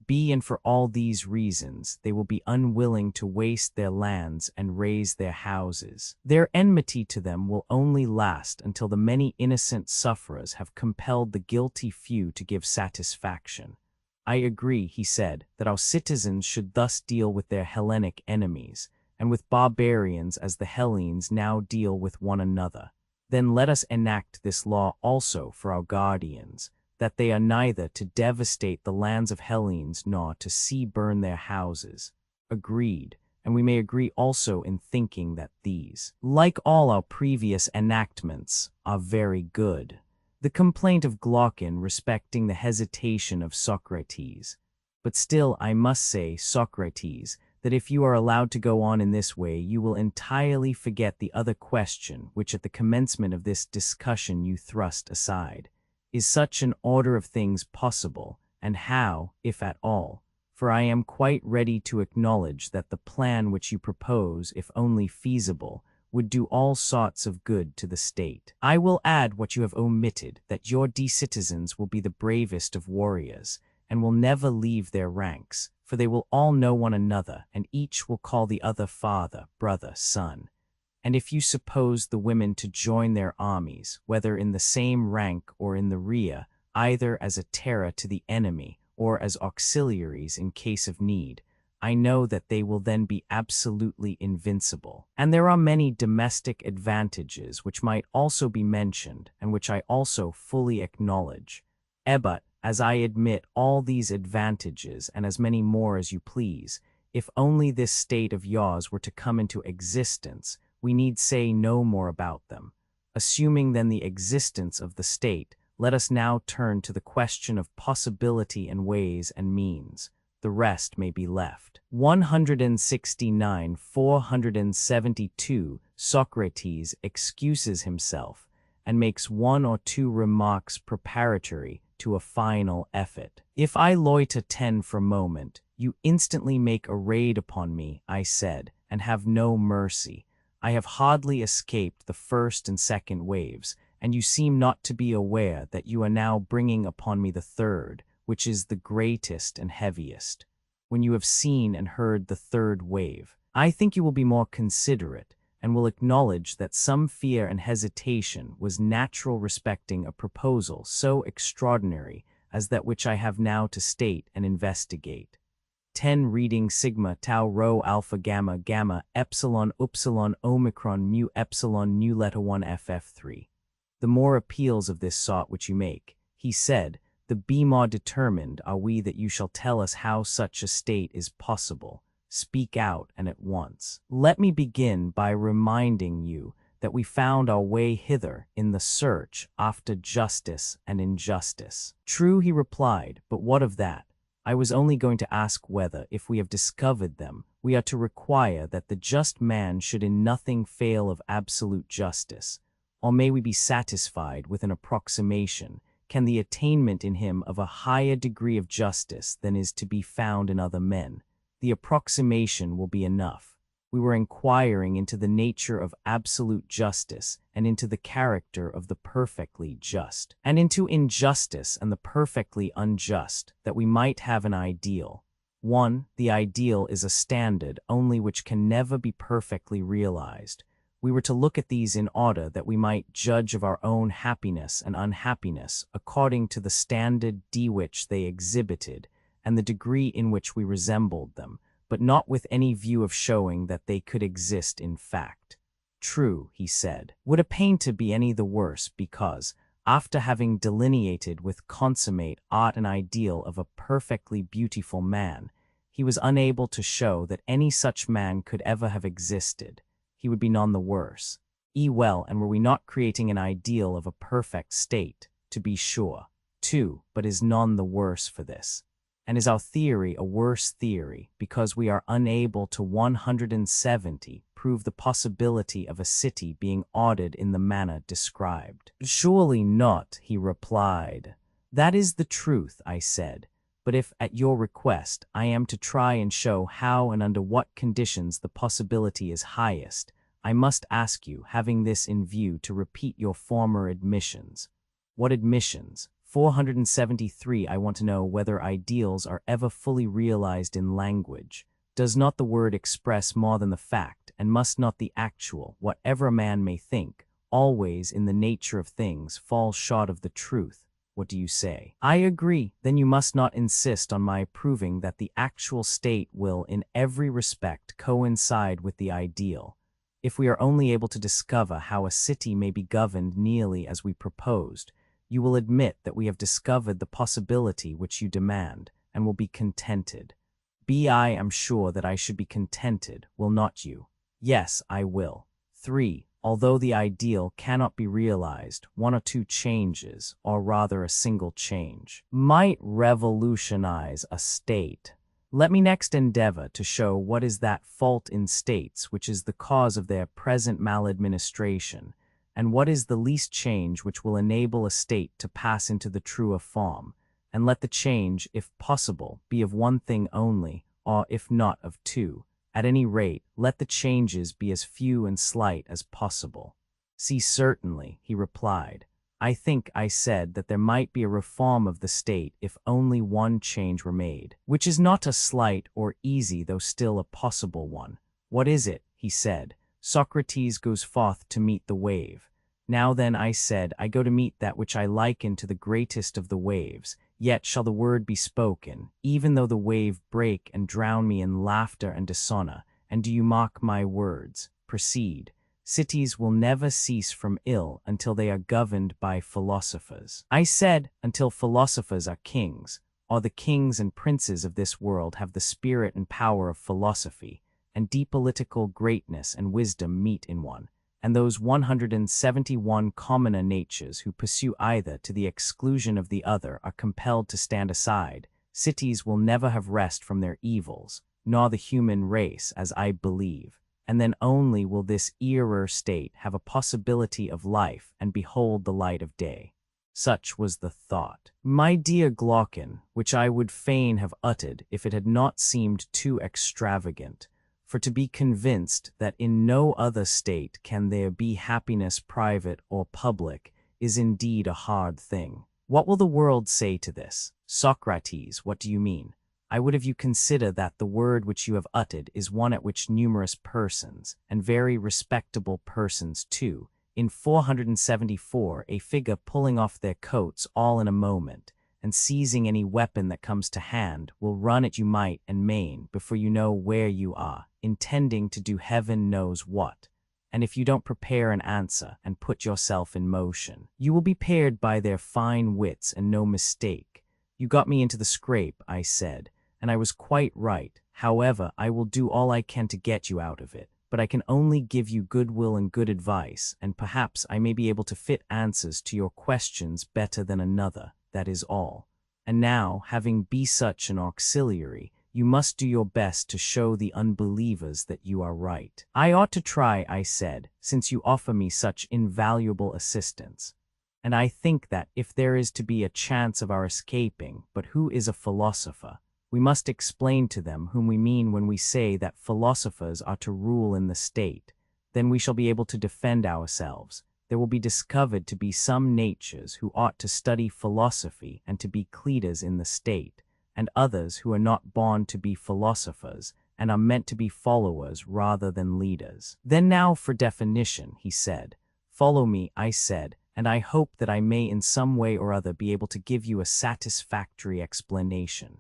And for all these reasons, they will be unwilling to waste their lands and raise their houses. Their enmity to them will only last until the many innocent sufferers have compelled the guilty few to give satisfaction. I agree, he said, that our citizens should thus deal with their Hellenic enemies, and with barbarians as the Hellenes now deal with one another. Then let us enact this law also for our guardians, that they are neither to devastate the lands of Hellenes nor to see burn their houses. Agreed, and we may agree also in thinking that these, like all our previous enactments, are very good. The complaint of Glaucon respecting the hesitation of Socrates. But still I must say, Socrates, that if you are allowed to go on in this way, you will entirely forget the other question which at the commencement of this discussion you thrust aside. Is such an order of things possible, and how, if at all? For I am quite ready to acknowledge that the plan which you propose, if only feasible, would do all sorts of good to the state. I will add what you have omitted, that your citizens will be the bravest of warriors, and will never leave their ranks, for they will all know one another, and each will call the other father, brother, son. And if you suppose the women to join their armies, whether in the same rank or in the rear, either as a terror to the enemy or as auxiliaries in case of need, I know that they will then be absolutely invincible. And there are many domestic advantages which might also be mentioned, and which I also fully acknowledge. But, as I admit all these advantages and as many more as you please, if only this state of yours were to come into existence, we need say no more about them. Assuming then the existence of the state, let us now turn to the question of possibility and ways and means. The rest may be left. 169 472 Socrates excuses himself and makes one or two remarks preparatory to a final effort. If I loiter 10 for a moment, you instantly make a raid upon me, I said, and have no mercy. I have hardly escaped the first and second waves, and you seem not to be aware that you are now bringing upon me the third, which is the greatest and heaviest. When you have seen and heard the third wave, I think you will be more considerate, and will acknowledge that some fear and hesitation was natural respecting a proposal so extraordinary as that which I have now to state and investigate. 10 reading sigma tau rho alpha gamma gamma epsilon upsilon omicron mu epsilon nu letter 1 ff3. The more appeals of this sort which you make, he said, the be more determined are we that you shall tell us how such a state is possible. Speak out, and at once. Let me begin by reminding you that we found our way hither in the search after justice and injustice. True, he replied, but what of that? I was only going to ask whether, if we have discovered them, we are to require that the just man should in nothing fail of absolute justice, or may we be satisfied with an approximation? Can the attainment in him of a higher degree of justice than is to be found in other men? The approximation will be enough. We were inquiring into the nature of absolute justice and into the character of the perfectly just, and into injustice and the perfectly unjust, that we might have an ideal. 1. The ideal is a standard only which can never be perfectly realized. We were to look at these in order that we might judge of our own happiness and unhappiness according to the standard which they exhibited and the degree in which we resembled them, but not with any view of showing that they could exist in fact. True, he said. Would a painter be any the worse because, after having delineated with consummate art an ideal of a perfectly beautiful man, he was unable to show that any such man could ever have existed? He would be none the worse. Well, and were we not creating an ideal of a perfect state, to be sure? 2. But is none the worse for this? And is our theory a worse theory because we are unable to 170 prove the possibility of a city being ordered in the manner described? Surely not, he replied. That is the truth, I said. But if, at your request, I am to try and show how and under what conditions the possibility is highest, I must ask you, having this in view, to repeat your former admissions. What admissions? 473. I want to know whether ideals are ever fully realized in language. Does not the word express more than the fact, and must not the actual, whatever a man may think, always in the nature of things fall short of the truth? What do you say? I agree. Then you must not insist on my proving that the actual state will in every respect coincide with the ideal. If we are only able to discover how a city may be governed nearly as we proposed, you will admit that we have discovered the possibility which you demand, and will be contented. I am sure that I should be contented, will not you? Yes, I will. 3. Although the ideal cannot be realized, 1 or 2 changes, or rather a single change, might revolutionize a state. Let me next endeavor to show what is that fault in states which is the cause of their present maladministration, and what is the least change which will enable a state to pass into the truer form, and let the change, if possible, be of one thing only, or if not of 2. At any rate, let the changes be as few and slight as possible. See, certainly, he replied. I think I said that there might be a reform of the state if only one change were made, which is not a slight or easy though still a possible one. What is it? He said. Socrates goes forth to meet the wave. Now then, I said, I go to meet that which I liken to the greatest of the waves, yet shall the word be spoken, even though the wave break and drown me in laughter and dishonor. And do you mock my words? Proceed. Cities will never cease from ill until they are governed by philosophers. I said, until philosophers are kings, or the kings and princes of this world have the spirit and power of philosophy, and deep political greatness and wisdom meet in one, and those 171 commoner natures who pursue either to the exclusion of the other are compelled to stand aside, cities will never have rest from their evils, nor the human race, as I believe, and then only will this eerer state have a possibility of life and behold the light of day. Such was the thought, my dear Glaucon, which I would fain have uttered if it had not seemed too extravagant, for to be convinced that in no other state can there be happiness private or public is indeed a hard thing. What will the world say to this? Socrates, what do you mean? I would have you consider that the word which you have uttered is one at which numerous persons, and very respectable persons too, in 474 a figure pulling off their coats all in a moment, and seizing any weapon that comes to hand, will run at you might and main before you know where you are, intending to do heaven knows what. And if you don't prepare an answer and put yourself in motion, you will be paired by their fine wits and no mistake. You got me into the scrape, I said, and I was quite right. However, I will do all I can to get you out of it, but I can only give you goodwill and good advice, and perhaps I may be able to fit answers to your questions better than another, that is all. And now, having be such an auxiliary, you must do your best to show the unbelievers that you are right. I ought to try, I said, since you offer me such invaluable assistance. And I think that if there is to be a chance of our escaping, but who is a philosopher? We must explain to them whom we mean when we say that philosophers are to rule in the state. Then we shall be able to defend ourselves. There will be discovered to be some natures who ought to study philosophy and to be leaders in the state, and others who are not born to be philosophers and are meant to be followers rather than leaders. Then now for definition, he said. Follow me, I said, and I hope that I may in some way or other be able to give you a satisfactory explanation.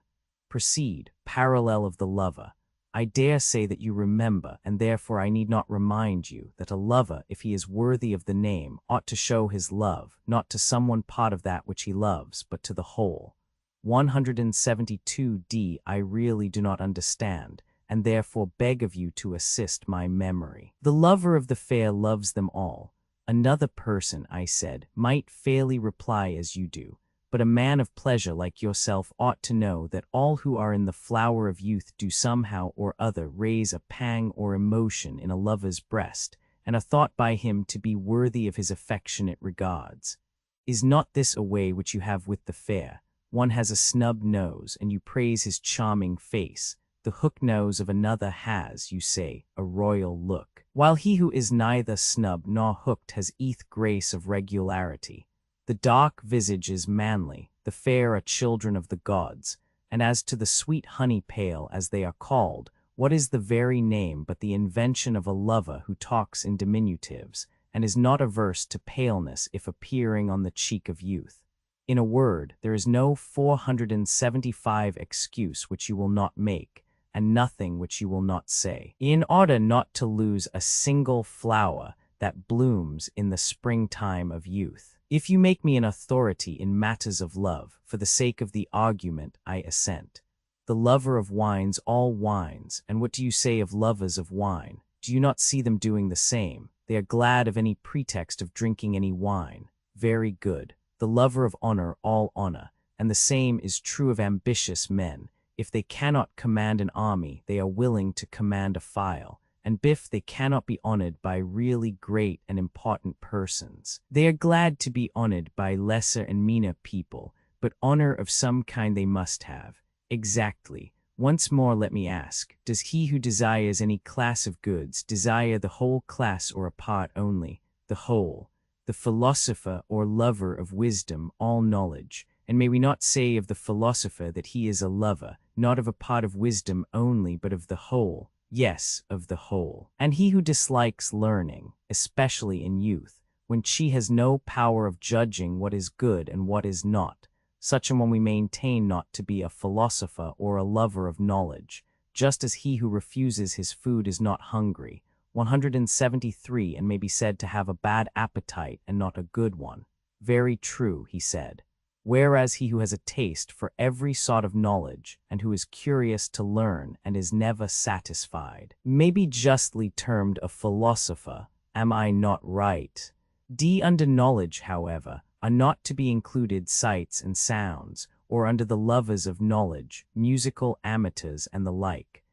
Proceed, parallel of the lover. I dare say that you remember, and therefore I need not remind you, that a lover, if he is worthy of the name, ought to show his love, not to some one part of that which he loves, but to the whole. 172d I really do not understand, and therefore beg of you to assist my memory. The lover of the fair loves them all. Another person, I said, might fairly reply as you do. But a man of pleasure like yourself ought to know that all who are in the flower of youth do somehow or other raise a pang or emotion in a lover's breast, and are thought by him to be worthy of his affectionate regards. Is not this a way which you have with the fair? One has a snub nose, and you praise his charming face. The hook nose of another has, you say, a royal look, while he who is neither snub nor hooked has grace of regularity. The dark visage is manly, the fair are children of the gods, and as to the sweet honey pale, as they are called, what is the very name but the invention of a lover who talks in diminutives, and is not averse to paleness if appearing on the cheek of youth? In a word, there is no 475 excuse which you will not make, and nothing which you will not say, in order not to lose a single flower that blooms in the springtime of youth. If you make me an authority in matters of love, for the sake of the argument, I assent. The lover of wines all wines, and what do you say of lovers of wine? Do you not see them doing the same? They are glad of any pretext of drinking any wine. Very good. The lover of honor all honor, and the same is true of ambitious men. If they cannot command an army, they are willing to command a file. And if they cannot be honored by really great and important persons, they are glad to be honored by lesser and meaner people, but honor of some kind they must have. Exactly. Once more let me ask, does he who desires any class of goods desire the whole class or a part only? The whole. The philosopher or lover of wisdom all knowledge, and may we not say of the philosopher that he is a lover, not of a part of wisdom only, but of the whole? Yes, of the whole. And he who dislikes learning, especially in youth, when she has no power of judging what is good and what is not, such an one we maintain not to be a philosopher or a lover of knowledge, just as he who refuses his food is not hungry. 173 and may be said to have a bad appetite and not a good one. Very true, he said. Whereas he who has a taste for every sort of knowledge, and who is curious to learn and is never satisfied, may be justly termed a philosopher. Am I not right? Under knowledge, however, are not to be included sights and sounds, or under the lovers of knowledge, musical amateurs and the like.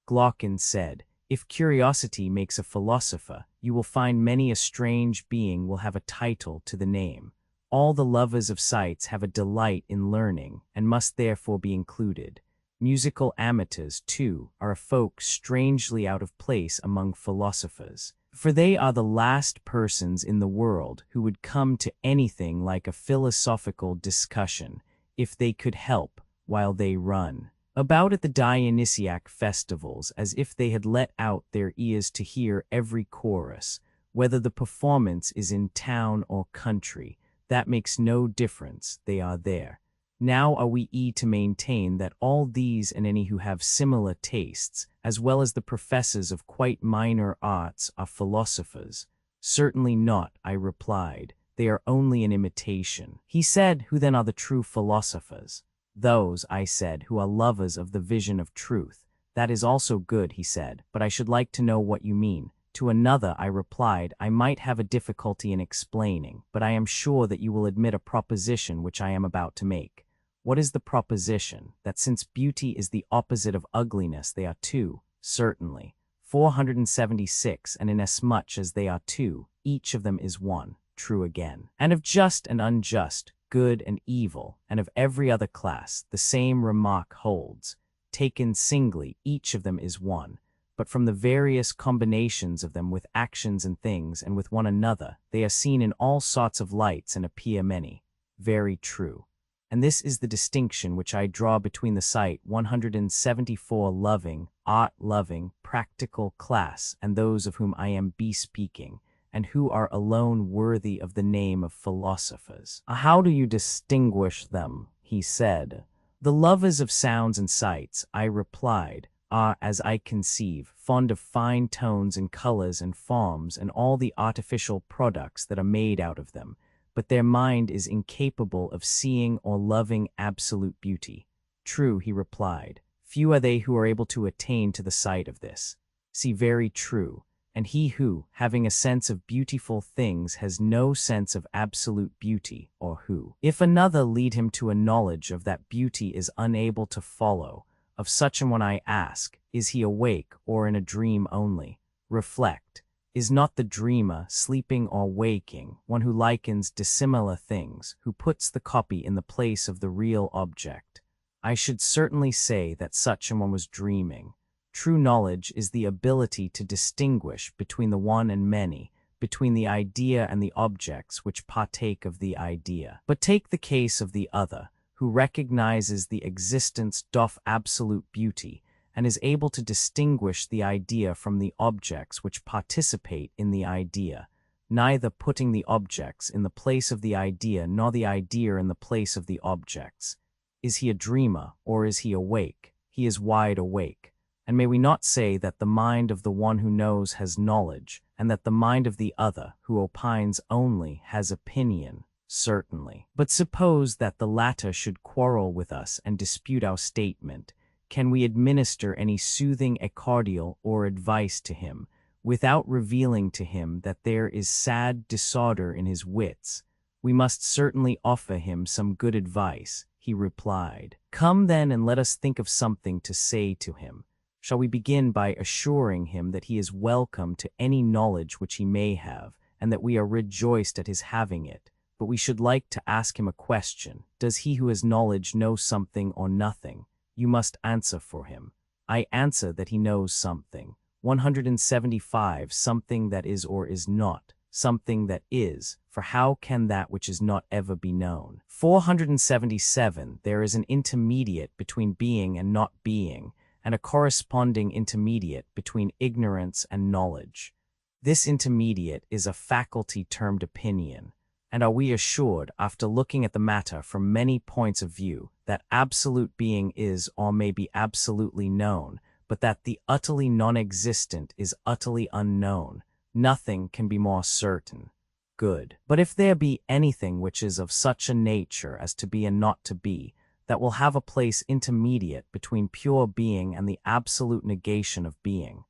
Glaucon said, if curiosity makes a philosopher, you will find many a strange being will have a title to the name. All the lovers of sights have a delight in learning, and must therefore be included. Musical amateurs, too, are a folk strangely out of place among philosophers. For they are the last persons in the world who would come to anything like a philosophical discussion, if they could help, while they run about at the Dionysiac festivals as if they had let out their ears to hear every chorus, whether the performance is in town or country. That makes no difference, they are there. Now are we to maintain that all these and any who have similar tastes, as well as the professors of quite minor arts, are philosophers? Certainly not, I replied. They are only an imitation. He said, who then are the true philosophers? Those, I said, who are lovers of the vision of truth. That is also good, he said, but I should like to know what you mean. To another, I replied, I might have a difficulty in explaining, but I am sure that you will admit a proposition which I am about to make. What is the proposition? That since beauty is the opposite of ugliness, they are two, certainly. 476, and inasmuch as they are two, each of them is one, true again. And of just and unjust, good and evil, and of every other class, the same remark holds. Taken singly, each of them is one, but from the various combinations of them with actions and things and with one another, they are seen in all sorts of lights and appear many. Very true. And this is the distinction which I draw between the sight 174 loving, art-loving, practical class and those of whom I am bespeaking, and who are alone worthy of the name of philosophers. How do you distinguish them? He said. The lovers of sounds and sights, I replied, are, as I conceive, fond of fine tones and colors and forms and all the artificial products that are made out of them, but their mind is incapable of seeing or loving absolute beauty. True, he replied. Few are they who are able to attain to the sight of this. See, very true. And he who, having a sense of beautiful things, has no sense of absolute beauty, or who, if another lead him to a knowledge of that beauty, is unable to follow, of such an one I ask, is he awake or in a dream only? Reflect. Is not the dreamer, sleeping or waking, one who likens dissimilar things, who puts the copy in the place of the real object? I should certainly say that such an one was dreaming. True knowledge is the ability to distinguish between the one and many, between the idea and the objects which partake of the idea. But take the case of the other, who recognizes the existence of absolute beauty, and is able to distinguish the idea from the objects which participate in the idea, neither putting the objects in the place of the idea nor the idea in the place of the objects. Is he a dreamer, or is he awake? He is wide awake. And may we not say that the mind of the one who knows has knowledge, and that the mind of the other, who opines only, has opinion? Certainly. But suppose that the latter should quarrel with us and dispute our statement, can we administer any soothing cordial or advice to him, without revealing to him that there is sad disorder in his wits? We must certainly offer him some good advice, he replied. Come then and let us think of something to say to him. Shall we begin by assuring him that he is welcome to any knowledge which he may have, and that we are rejoiced at his having it? But we should like to ask him a question. Does he who has knowledge know something or nothing? You must answer for him. I answer that he knows something. 175. Something that is or is not. Something that is, for how can that which is not ever be known? 477. There is an intermediate between being and not being, and a corresponding intermediate between ignorance and knowledge. This intermediate is a faculty termed opinion. And are we assured, after looking at the matter from many points of view, that absolute being is or may be absolutely known, but that the utterly non-existent is utterly unknown? Nothing can be more certain. Good. But if there be anything which is of such a nature as to be and not to be, that will have a place intermediate between pure being and the absolute negation of being.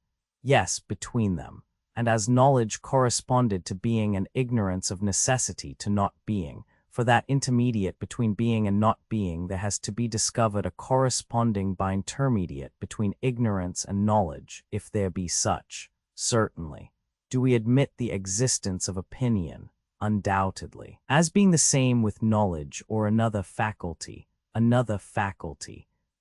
Yes, between them. And as knowledge corresponded to being and ignorance of necessity to not being, for that intermediate between being and not being there has to be discovered a corresponding bintermediate between ignorance and knowledge, if there be such. Certainly. Do we admit the existence of opinion? Undoubtedly. As being the same with knowledge or another faculty,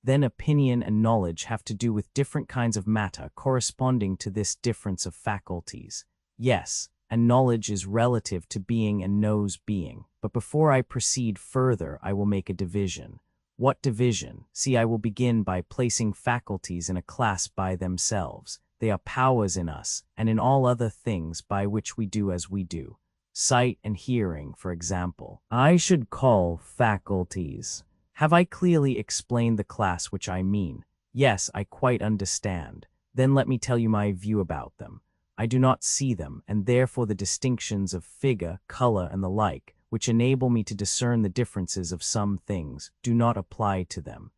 then opinion and knowledge have to do with different kinds of matter corresponding to this difference of faculties. Yes, and knowledge is relative to being and knows being. But before I proceed further, I will make a division. What division? See, I will begin by placing faculties in a class by themselves. They are powers in us, and in all other things by which we do as we do. Sight and hearing, for example, I should call faculties. Have I clearly explained the class which I mean? Yes, I quite understand. Then let me tell you my view about them. I do not see them, and therefore the distinctions of figure, color, and the like, which enable me to discern the differences of some things, do not apply to them.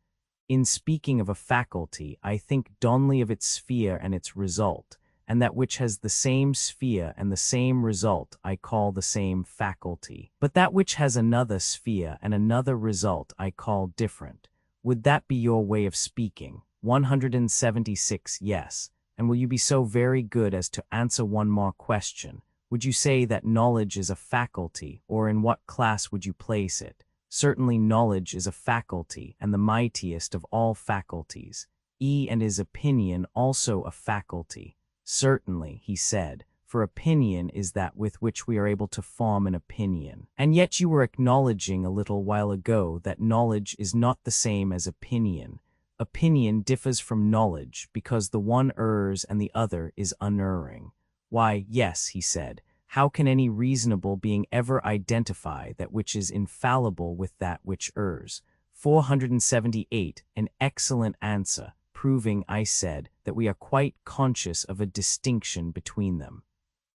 In speaking of a faculty, I think only of its sphere and its result, and that which has the same sphere and the same result I call the same faculty. But that which has another sphere and another result I call different. Would that be your way of speaking? 176. Yes. And will you be so very good as to answer one more question? Would you say that knowledge is a faculty, or in what class would you place it? Certainly knowledge is a faculty, and the mightiest of all faculties. And is opinion also a faculty? Certainly, he said, for opinion is that with which we are able to form an opinion. And yet you were acknowledging a little while ago that knowledge is not the same as opinion. Opinion differs from knowledge because the one errs and the other is unerring. Why, yes, he said, how can any reasonable being ever identify that which is infallible with that which errs? 478, an excellent answer, proving, I said, that we are quite conscious of a distinction between them.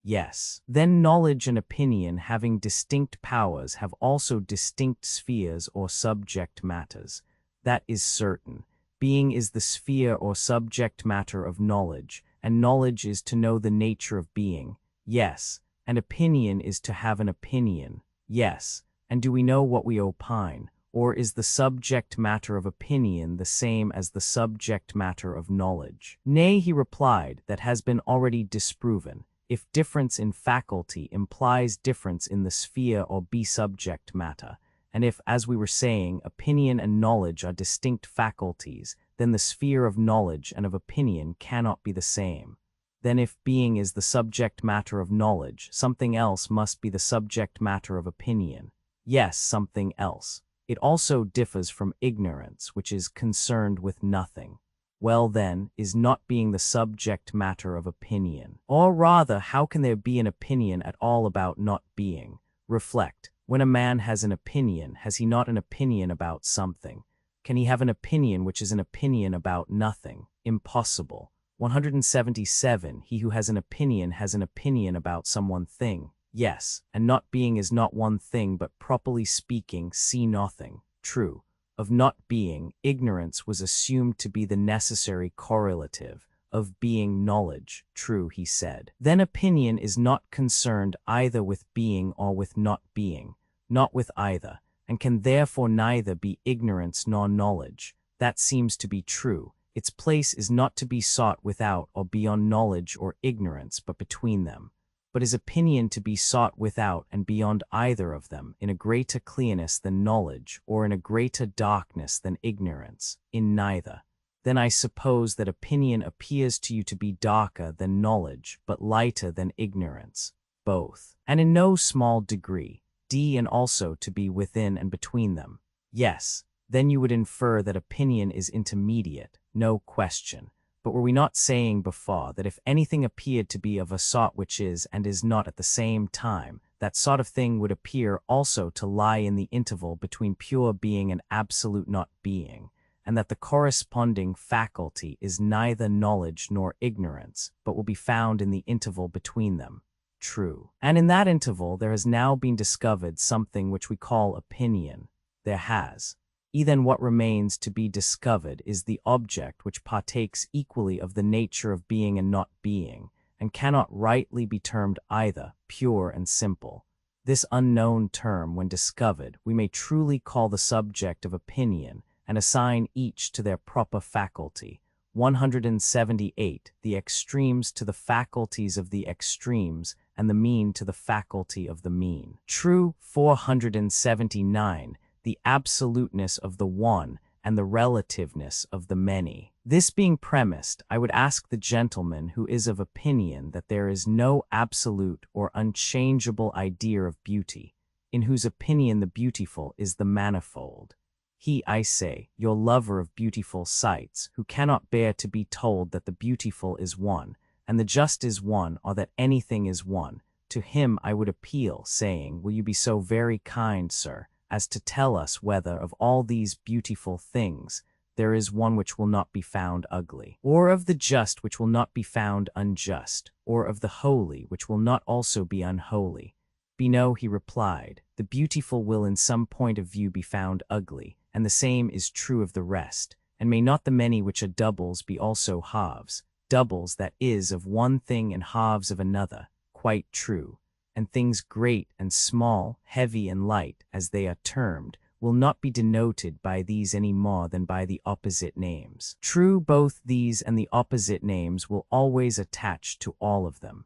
Yes. Then knowledge and opinion, having distinct powers, have also distinct spheres or subject matters. That is certain. Being is the sphere or subject matter of knowledge, and knowledge is to know the nature of being. Yes. And opinion is to have an opinion. Yes. And do we know what we opine? Or is the subject matter of opinion the same as the subject matter of knowledge? Nay, he replied, that has been already disproven. If difference in faculty implies difference in the sphere or be subject matter, and if, as we were saying, opinion and knowledge are distinct faculties, then the sphere of knowledge and of opinion cannot be the same. Then if being is the subject matter of knowledge, something else must be the subject matter of opinion. Yes, something else. It also differs from ignorance, which is concerned with nothing. Well then, is not being the subject matter of opinion? Or rather, how can there be an opinion at all about not being? Reflect. When a man has an opinion, has he not an opinion about something? Can he have an opinion which is an opinion about nothing? Impossible. 177. He who has an opinion about some one thing. Yes, and not being is not one thing, but properly speaking, see nothing. True. Of not being, ignorance was assumed to be the necessary correlative. Of being, knowledge. True, he said. Then opinion is not concerned either with being or with not being, not with either, and can therefore neither be ignorance nor knowledge. That seems to be true. Its place is not to be sought without or beyond knowledge or ignorance, but between them. But is opinion to be sought without and beyond either of them, in a greater clearness than knowledge, or in a greater darkness than ignorance? In neither. Then I suppose that opinion appears to you to be darker than knowledge, but lighter than ignorance. Both. And in no small degree. And also to be within and between them. Yes. Then you would infer that opinion is intermediate, no question. But were we not saying before that if anything appeared to be of a sort which is and is not at the same time, that sort of thing would appear also to lie in the interval between pure being and absolute not being, and that the corresponding faculty is neither knowledge nor ignorance, but will be found in the interval between them? True. And in that interval there has now been discovered something which we call opinion. There has. Then what remains to be discovered is the object which partakes equally of the nature of being and not being, and cannot rightly be termed either pure and simple. This unknown term, when discovered, we may truly call the subject of opinion, and assign each to their proper faculty. 178. The extremes to the faculties of the extremes, and the mean to the faculty of the mean. True. 479. The absoluteness of the one and the relativeness of the many. This being premised, I would ask the gentleman who is of opinion that there is no absolute or unchangeable idea of beauty, in whose opinion the beautiful is the manifold. He, I say, your lover of beautiful sights, who cannot bear to be told that the beautiful is one, and the just is one, or that anything is one, to him I would appeal, saying, will you be so very kind, sir, as to tell us whether of all these beautiful things there is one which will not be found ugly, or of the just which will not be found unjust, or of the holy which will not also be unholy? No, he replied, the beautiful will in some point of view be found ugly, and the same is true of the rest, and may not the many which are doubles be also halves, doubles that is of one thing and halves of another? Quite true. And things great and small, heavy and light, as they are termed, will not be denoted by these any more than by the opposite names. True, both these and the opposite names will always attach to all of them.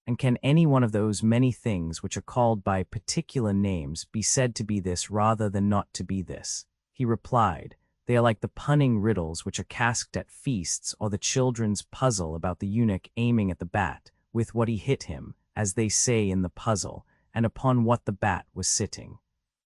And can any one of those many things which are called by particular names be said to be this rather than not to be this? He replied, they are like the punning riddles which are cast at feasts, or the children's puzzle about the eunuch aiming at the bat, with what he hit him, as they say in the puzzle, and upon what the bat was sitting.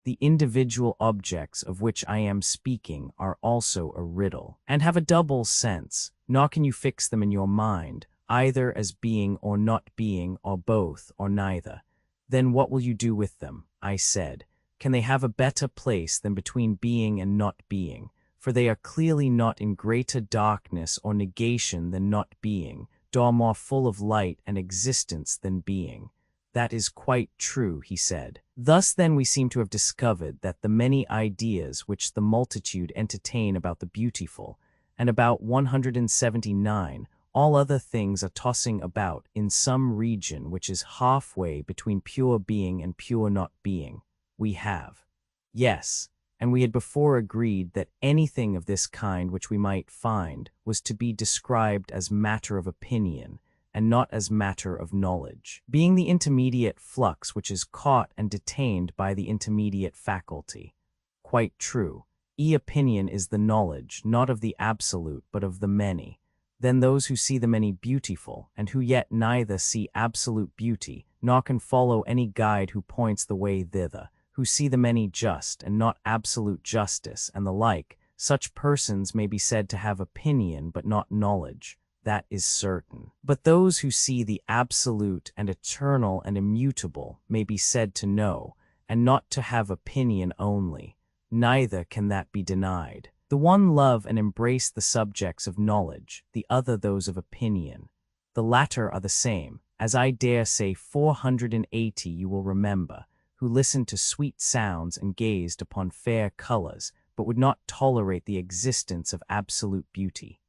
The individual objects of which I am speaking are also a riddle, and have a double sense, nor can you fix them in your mind, either as being or not being, or both, or neither. Then what will you do with them? I said. Can they have a better place than between being and not being? For they are clearly not in greater darkness or negation than not being, nor more full of light and existence than being. That is quite true, he said. Thus then we seem to have discovered that the many ideas which the multitude entertain about the beautiful, and about 179, all other things are tossing about in some region which is halfway between pure being and pure not being. We have. Yes, and we had before agreed that anything of this kind which we might find was to be described as matter of opinion, and not as matter of knowledge, being the intermediate flux which is caught and detained by the intermediate faculty. Quite true. Opinion is the knowledge, not of the absolute, but of the many. Then those who see the many beautiful, and who yet neither see absolute beauty, nor can follow any guide who points the way thither, who see the many just, and not absolute justice, and the like, such persons may be said to have opinion, but not knowledge. That is certain. But those who see the absolute and eternal and immutable may be said to know, and not to have opinion only. Neither can that be denied. The one love and embrace the subjects of knowledge, the other those of opinion. The latter are the same, as I dare say 480 you will remember, who listened to sweet sounds and gazed upon fair colors, but would not tolerate the existence of absolute beauty.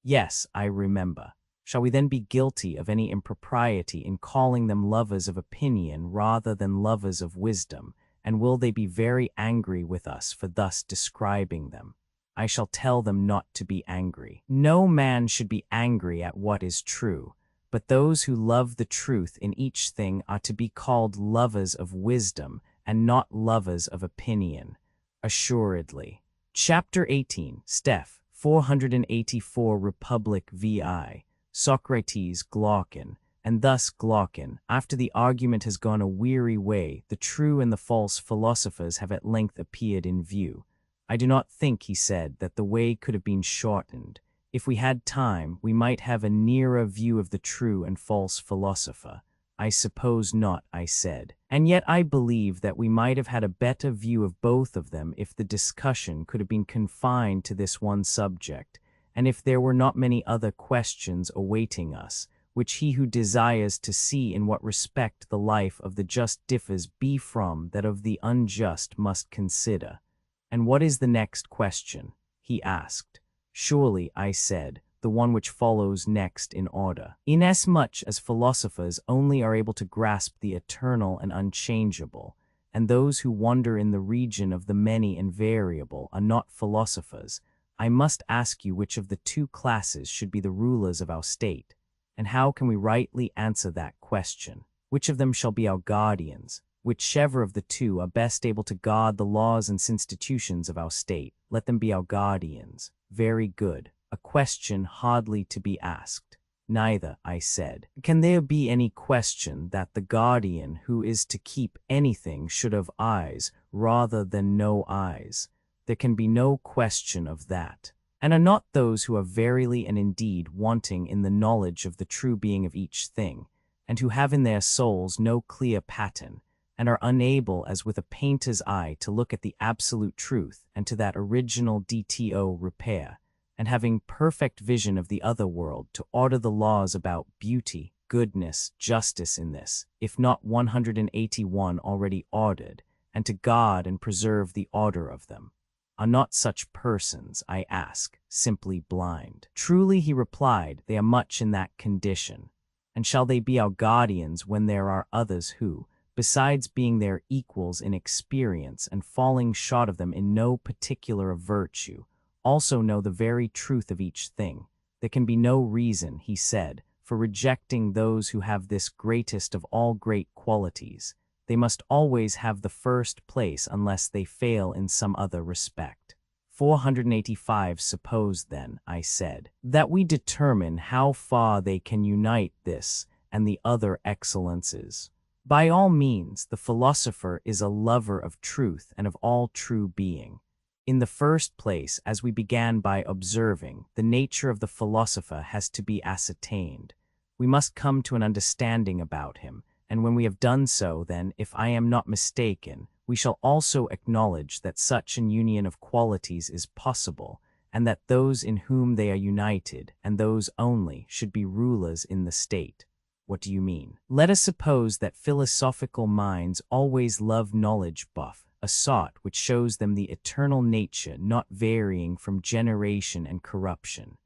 Yes, I remember. Shall we then be guilty of any impropriety in calling them lovers of opinion rather than lovers of wisdom, and will they be very angry with us for thus describing them? I shall tell them not to be angry. No man should be angry at what is true, but those who love the truth in each thing are to be called lovers of wisdom and not lovers of opinion. Assuredly. Chapter 18, Steph, 484 Republic vi. Socrates Glaucon. And thus Glaucon, after the argument has gone a weary way, the true and the false philosophers have at length appeared in view. I do not think, he said, that the way could have been shortened. If we had time, we might have a nearer view of the true and false philosopher. I suppose not, I said. And yet I believe that we might have had a better view of both of them if the discussion could have been confined to this one subject, and if there were not many other questions awaiting us, which he who desires to see in what respect the life of the just differs be from that of the unjust must consider. And what is the next question? He asked. Surely, I said, the one which follows next in order. Inasmuch as philosophers only are able to grasp the eternal and unchangeable, and those who wander in the region of the many and variable are not philosophers, I must ask you which of the two classes should be the rulers of our state, and how can we rightly answer that question? Which of them shall be our guardians? Whichever of the two are best able to guard the laws and institutions of our state, let them be our guardians. Very good. a question hardly to be asked. Neither, I said, can there be any question that the guardian who is to keep anything should have eyes rather than no eyes. There can be no question of that. And are not those who are verily and indeed wanting in the knowledge of the true being of each thing, and who have in their souls no clear pattern, and are unable as with a painter's eye to look at the absolute truth and to that original DTO repair, and having perfect vision of the other world to order the laws about beauty, goodness, justice in this, if not 181 already ordered, and to guard and preserve the order of them? Are not such persons, I ask, simply blind? Truly, he replied, they are much in that condition. And shall they be our guardians when there are others who, besides being their equals in experience and falling short of them in no particular of virtue, also know the very truth of each thing? There can be no reason, he said, for rejecting those who have this greatest of all great qualities. They must always have the first place unless they fail in some other respect. 485. Suppose then, I said, that we determine how far they can unite this and the other excellences. By all means, the philosopher is a lover of truth and of all true being. In the first place, as we began by observing, the nature of the philosopher has to be ascertained. We must come to an understanding about him, and when we have done so, then, if I am not mistaken, we shall also acknowledge that such an union of qualities is possible, and that those in whom they are united, and those only, should be rulers in the state. What do you mean? Let us suppose that philosophical minds always love knowledge a sort which shows them the eternal nature not varying from generation and corruption.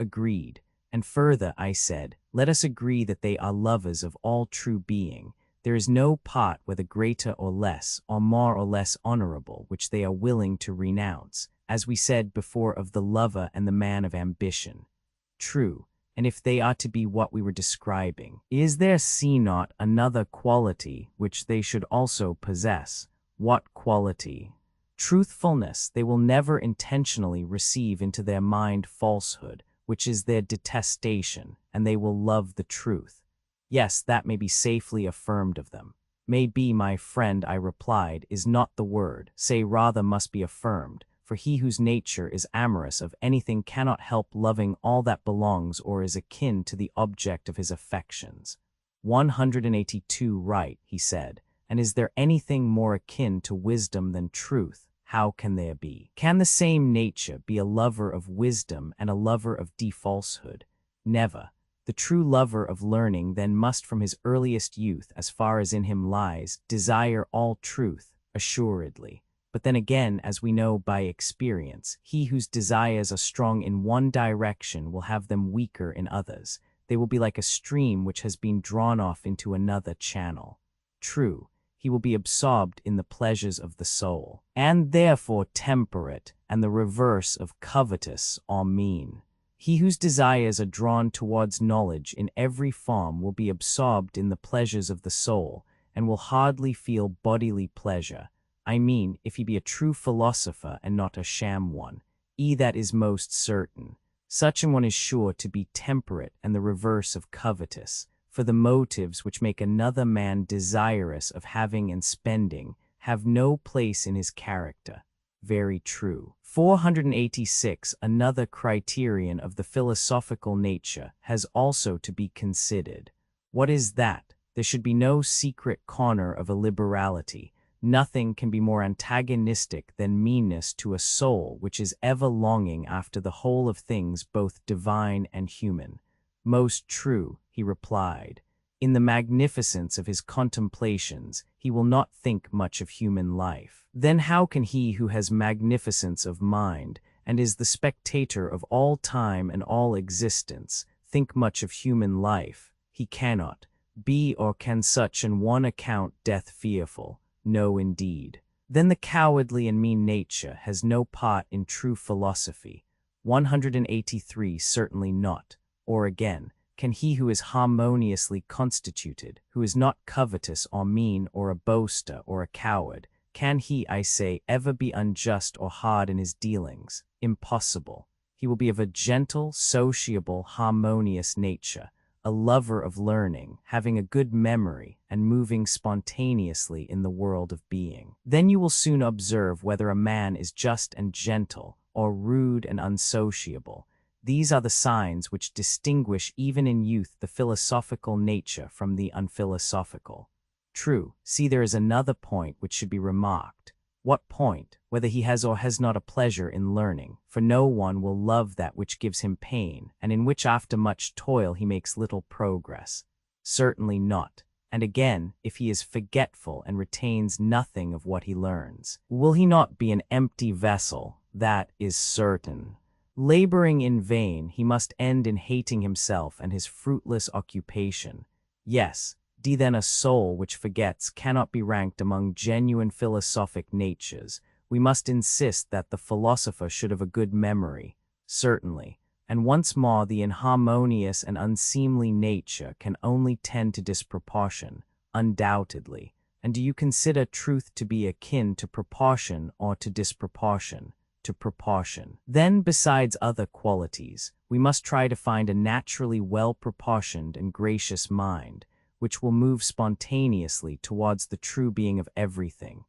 Agreed. And further, I said, let us agree that they are lovers of all true being. There is no part, whether greater or less, or more or less honorable, which they are willing to renounce, as we said before of the lover and the man of ambition. True. And if they are to be what we were describing, is there not another quality which they should also possess? What quality? Truthfulness. They will never intentionally receive into their mind falsehood, which is their detestation, and they will love the truth. Yes, that may be safely affirmed of them. May be, my friend, I replied, is not the word, say rather must be affirmed, for he whose nature is amorous of anything cannot help loving all that belongs or is akin to the object of his affections. 182. Right, he said, and is there anything more akin to wisdom than truth? How can there be? Can the same nature be a lover of wisdom and a lover of falsehood? Never. The true lover of learning then must from his earliest youth, as far as in him lies, desire all truth, assuredly. But then again, as we know by experience, he whose desires are strong in one direction will have them weaker in others. They will be like a stream which has been drawn off into another channel. True. He will be absorbed in the pleasures of the soul, and therefore temperate, and the reverse of covetous or mean. He whose desires are drawn towards knowledge in every form will be absorbed in the pleasures of the soul, and will hardly feel bodily pleasure. I mean, if he be a true philosopher and not a sham one, that is most certain. Such an one is sure to be temperate and the reverse of covetous. For the motives which make another man desirous of having and spending have no place in his character. Very true. 486. Another criterion of the philosophical nature has also to be considered. What is that? There should be no secret corner of illiberality. Nothing can be more antagonistic than meanness to a soul which is ever longing after the whole of things both divine and human. Most true, he replied. In the magnificence of his contemplations, he will not think much of human life. Then how can he who has magnificence of mind, and is the spectator of all time and all existence, think much of human life? He cannot be, or can such an one account death fearful? No, indeed. Then the cowardly and mean nature has no part in true philosophy. 183. Certainly not. Or again, can he who is harmoniously constituted, who is not covetous or mean or a boaster or a coward, can he, I say, ever be unjust or hard in his dealings? Impossible. He He will be of a gentle, sociable, harmonious nature, a lover of learning, having a good memory, and moving spontaneously in the world of being. Then you will soon observe whether a man is just and gentle, or rude and unsociable. These are the signs which distinguish even in youth the philosophical nature from the unphilosophical. True, see, there is another point which should be remarked. What point? Whether he has or has not a pleasure in learning, for no one will love that which gives him pain, and in which after much toil he makes little progress. Certainly not. And again, if he is forgetful and retains nothing of what he learns, will he not be an empty vessel? That is certain. Laboring in vain, he must end in hating himself and his fruitless occupation. Yes, then a soul which forgets cannot be ranked among genuine philosophic natures. We must insist that the philosopher should have a good memory, certainly, and once more the inharmonious and unseemly nature can only tend to disproportion, undoubtedly. And do you consider truth to be akin to proportion or to disproportion? To proportion. Then, besides other qualities, we must try to find a naturally well-proportioned and gracious mind, which will move spontaneously towards the true being of everything.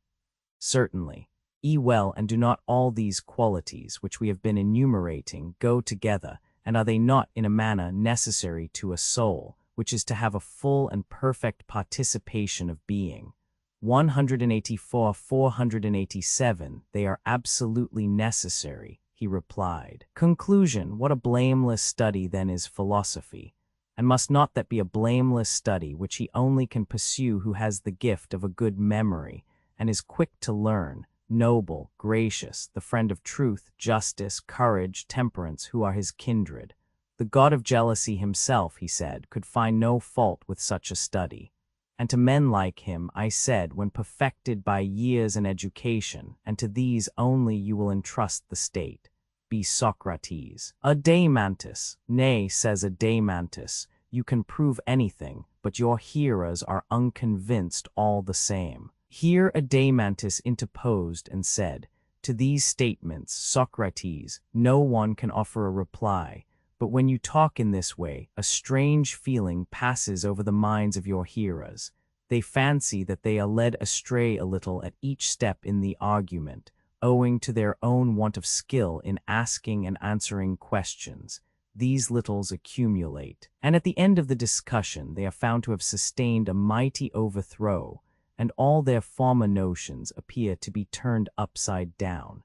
Certainly. Well, and do not all these qualities which we have been enumerating go together, and are they not in a manner necessary to a soul, which is to have a full and perfect participation of being? 184, 487, they are absolutely necessary, he replied. Conclusion: what a blameless study then is philosophy. And must not that be a blameless study which he only can pursue who has the gift of a good memory, and is quick to learn, noble, gracious, the friend of truth, justice, courage, temperance, who are his kindred? The god of jealousy himself, he said, could find no fault with such a study. And to men like him, I said, when perfected by years and education, and to these only you will entrust the state. Be Socrates. Adeimantus. Nay, says Adeimantus, you can prove anything, but your hearers are unconvinced all the same. Here Adeimantus interposed and said, to these statements, Socrates, no one can offer a reply, but when you talk in this way, a strange feeling passes over the minds of your hearers. They fancy that they are led astray a little at each step in the argument, owing to their own want of skill in asking and answering questions. These littles accumulate, and at the end of the discussion they are found to have sustained a mighty overthrow, and all their former notions appear to be turned upside down.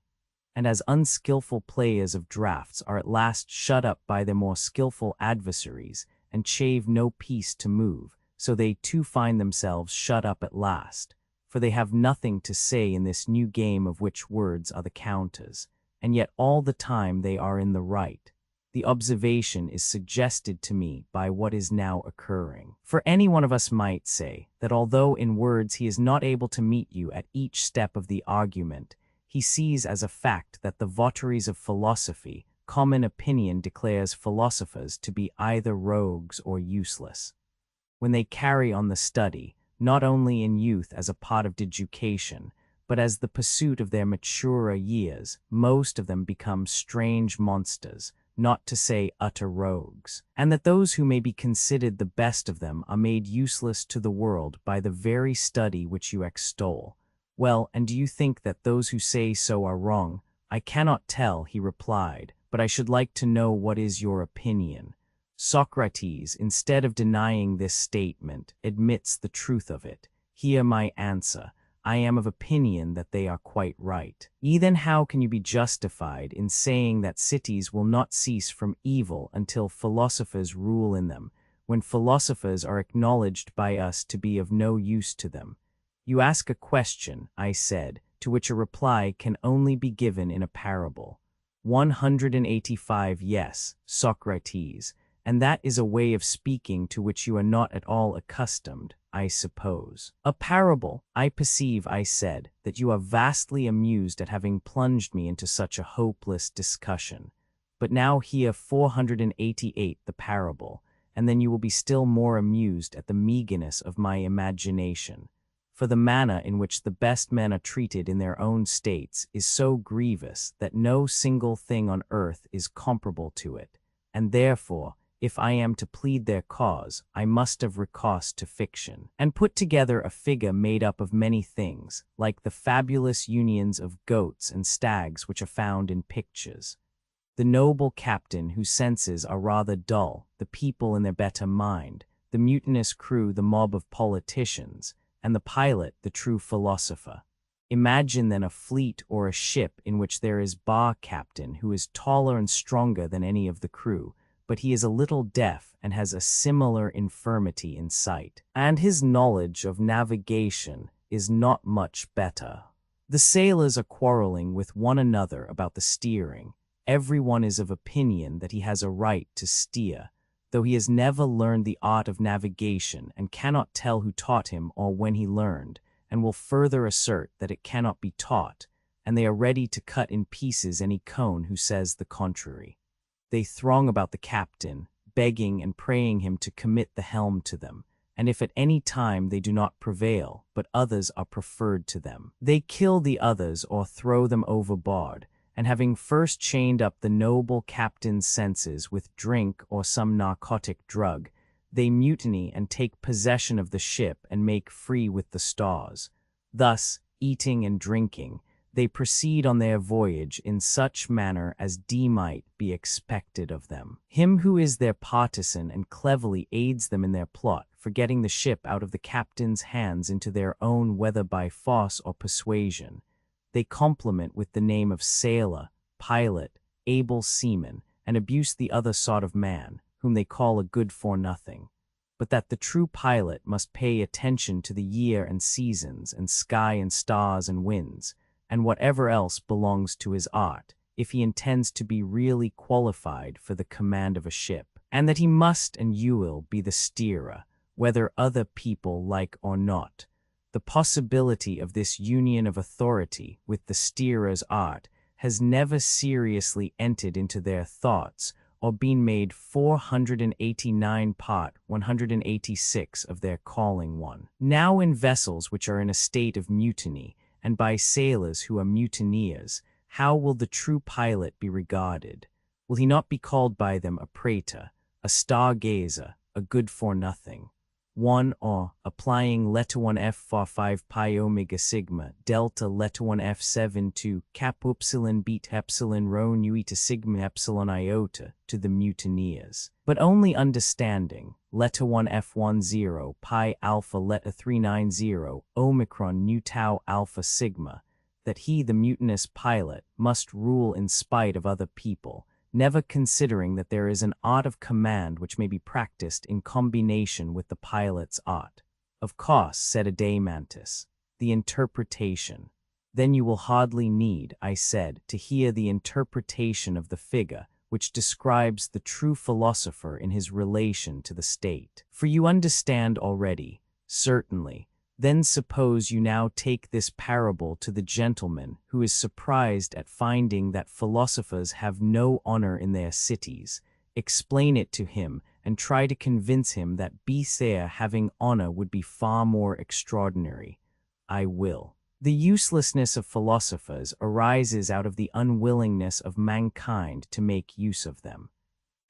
And as unskillful players of draughts are at last shut up by their more skillful adversaries, and chave no piece to move, so they too find themselves shut up at last. For they have nothing to say in this new game of which words are the counters, and yet all the time they are in the right. The observation is suggested to me by what is now occurring. For any one of us might say that although in words he is not able to meet you at each step of the argument, he sees as a fact that the votaries of philosophy, common opinion declares philosophers to be either rogues or useless. When they carry on the study, not only in youth as a part of education, but as the pursuit of their maturer years, most of them become strange monsters, not to say utter rogues, and that those who may be considered the best of them are made useless to the world by the very study which you extol. Well, and do you think that those who say so are wrong? I cannot tell, he replied, but I should like to know what is your opinion. Socrates, instead of denying this statement, admits the truth of it. Hear my answer. I am of opinion that they are quite right. Then how can you be justified in saying that cities will not cease from evil until philosophers rule in them, when philosophers are acknowledged by us to be of no use to them? You ask a question, I said, to which a reply can only be given in a parable. 185 Yes, Socrates, and that is a way of speaking to which you are not at all accustomed, I suppose. A parable, I perceive, I said, that you are vastly amused at having plunged me into such a hopeless discussion. But now hear 488 the parable, and then you will be still more amused at the meagerness of my imagination. For the manner in which the best men are treated in their own states is so grievous that no single thing on earth is comparable to it, and therefore, if I am to plead their cause, I must have recourse to fiction, and put together a figure made up of many things, like the fabulous unions of goats and stags which are found in pictures. The noble captain whose senses are rather dull, the people in their better mind, the mutinous crew the mob of politicians, and the pilot the true philosopher. Imagine then a fleet or a ship in which there is bar captain who is taller and stronger than any of the crew, but he is a little deaf and has a similar infirmity in sight, and his knowledge of navigation is not much better. The sailors are quarreling with one another about the steering. Every one is of opinion that he has a right to steer, though he has never learned the art of navigation and cannot tell who taught him or when he learned, and will further assert that it cannot be taught, and they are ready to cut in pieces any cone who says the contrary. They throng about the captain, begging and praying him to commit the helm to them, and if at any time they do not prevail, but others are preferred to them, they kill the others or throw them overboard, and having first chained up the noble captain's senses with drink or some narcotic drug, they mutiny and take possession of the ship and make free with the stars. Thus, eating and drinking, they proceed on their voyage in such manner as might be expected of them. Him who is their partisan and cleverly aids them in their plot, forgetting the ship out of the captain's hands into their own, whether by force or persuasion, they compliment with the name of sailor, pilot, able seaman, and abuse the other sort of man, whom they call a good-for-nothing. But that the true pilot must pay attention to the year and seasons, and sky and stars and winds, and whatever else belongs to his art, if he intends to be really qualified for the command of a ship, and that he must and you will be the steerer, whether other people like or not. The possibility of this union of authority with the steerer's art has never seriously entered into their thoughts, or been made 489 part 186 of their calling one. Now in vessels which are in a state of mutiny, and by sailors who are mutineers, how will the true pilot be regarded? Will he not be called by them a praetor, a stargazer, a good-for-nothing? 1 or, applying letter 1 f for 5 pi omega sigma, delta letter 1 f 7 to cap upsilon beat epsilon rho nu eta sigma epsilon iota to the mutineers. But only understanding, letter 1 f 10 pi alpha letter 390 omicron nu tau alpha sigma, that he, the mutinous pilot, must rule in spite of other people, never considering that there is an art of command which may be practiced in combination with the pilot's art. Of course, said Adeimantus, the interpretation. Then you will hardly need, I said, to hear the interpretation of the figure which describes the true philosopher in his relation to the state. For you understand already, certainly. Then suppose you now take this parable to the gentleman who is surprised at finding that philosophers have no honor in their cities. Explain it to him, and try to convince him that their having honor would be far more extraordinary. I will. The uselessness of philosophers arises out of the unwillingness of mankind to make use of them.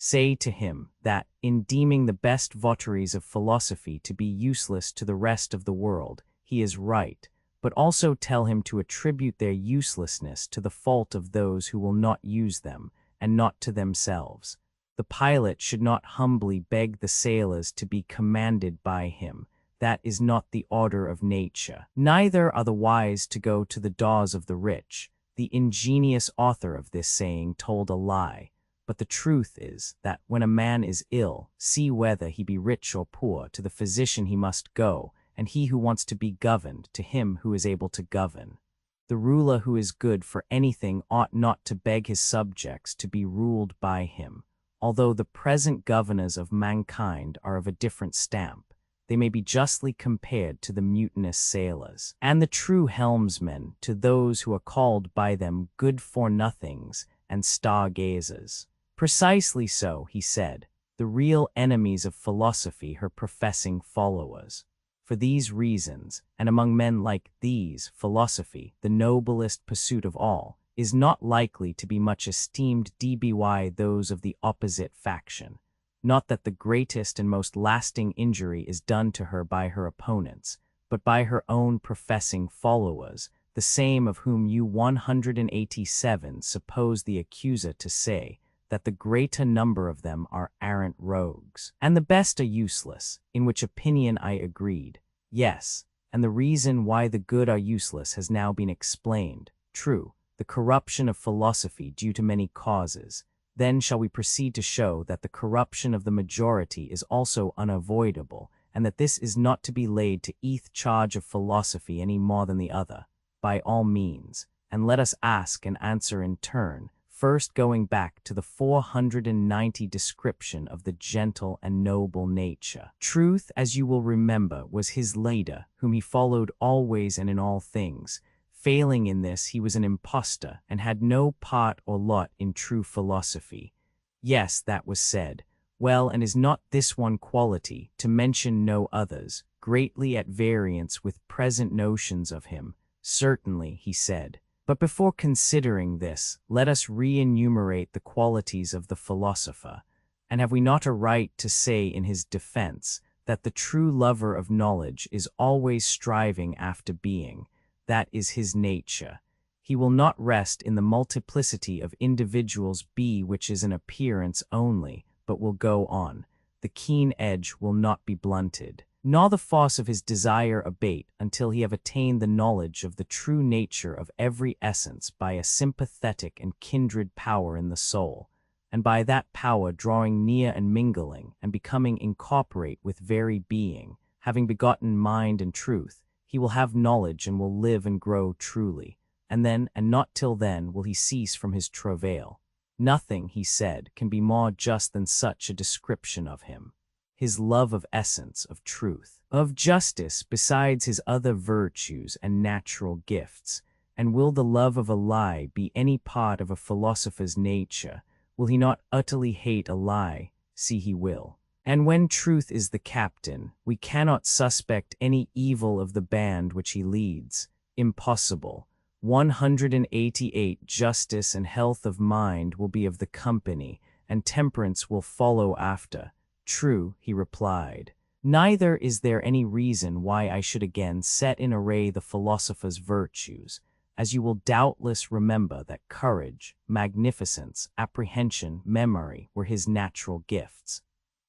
Say to him that, in deeming the best votaries of philosophy to be useless to the rest of the world, he is right, but also tell him to attribute their uselessness to the fault of those who will not use them, and not to themselves. The pilot should not humbly beg the sailors to be commanded by him. That is not the order of nature. Neither are the wise to go to the doors of the rich. The ingenious author of this saying told a lie. But the truth is that when a man is ill, see whether he be rich or poor, to the physician he must go, and he who wants to be governed to him who is able to govern. The ruler who is good for anything ought not to beg his subjects to be ruled by him. Although the present governors of mankind are of a different stamp, they may be justly compared to the mutinous sailors, and the true helmsmen to those who are called by them good-for-nothings and stargazers. Precisely so, he said, the real enemies of philosophy her professing followers. For these reasons, and among men like these, philosophy, the noblest pursuit of all, is not likely to be much esteemed by those of the opposite faction. Not that the greatest and most lasting injury is done to her by her opponents, but by her own professing followers, the same of whom you 187 suppose the accuser to say, that the greater number of them are arrant rogues, and the best are useless, in which opinion I agreed. Yes, and the reason why the good are useless has now been explained. True, the corruption of philosophy due to many causes. Then shall we proceed to show that the corruption of the majority is also unavoidable, and that this is not to be laid to each charge of philosophy any more than the other. By all means, and let us ask and answer in turn, first going back to the 490 description of the gentle and noble nature. Truth, as you will remember, was his leader, whom he followed always and in all things. Failing in this, he was an impostor, and had no part or lot in true philosophy. Yes, that was said. Well, and is not this one quality, to mention no others, greatly at variance with present notions of him? Certainly, he said. But before considering this, let us re-enumerate the qualities of the philosopher. And have we not a right to say in his defense that the true lover of knowledge is always striving after being? That is his nature. He will not rest in the multiplicity of individuals which is an appearance only, but will go on. The keen edge will not be blunted, nor the force of his desire abate until he have attained the knowledge of the true nature of every essence by a sympathetic and kindred power in the soul, and by that power drawing near and mingling and becoming incorporate with very being, having begotten mind and truth, he will have knowledge and will live and grow truly, and then, and not till then, will he cease from his travail. Nothing, he said, can be more just than such a description of him. His love of essence, of truth, of justice, besides his other virtues and natural gifts. And will the love of a lie be any part of a philosopher's nature? Will he not utterly hate a lie? See, he will. And when truth is the captain, we cannot suspect any evil of the band which he leads. Impossible. 188 Justice and health of mind will be of the company, and temperance will follow after. True, he replied. Neither is there any reason why I should again set in array the philosopher's virtues, as you will doubtless remember that courage, magnificence, apprehension, memory were his natural gifts.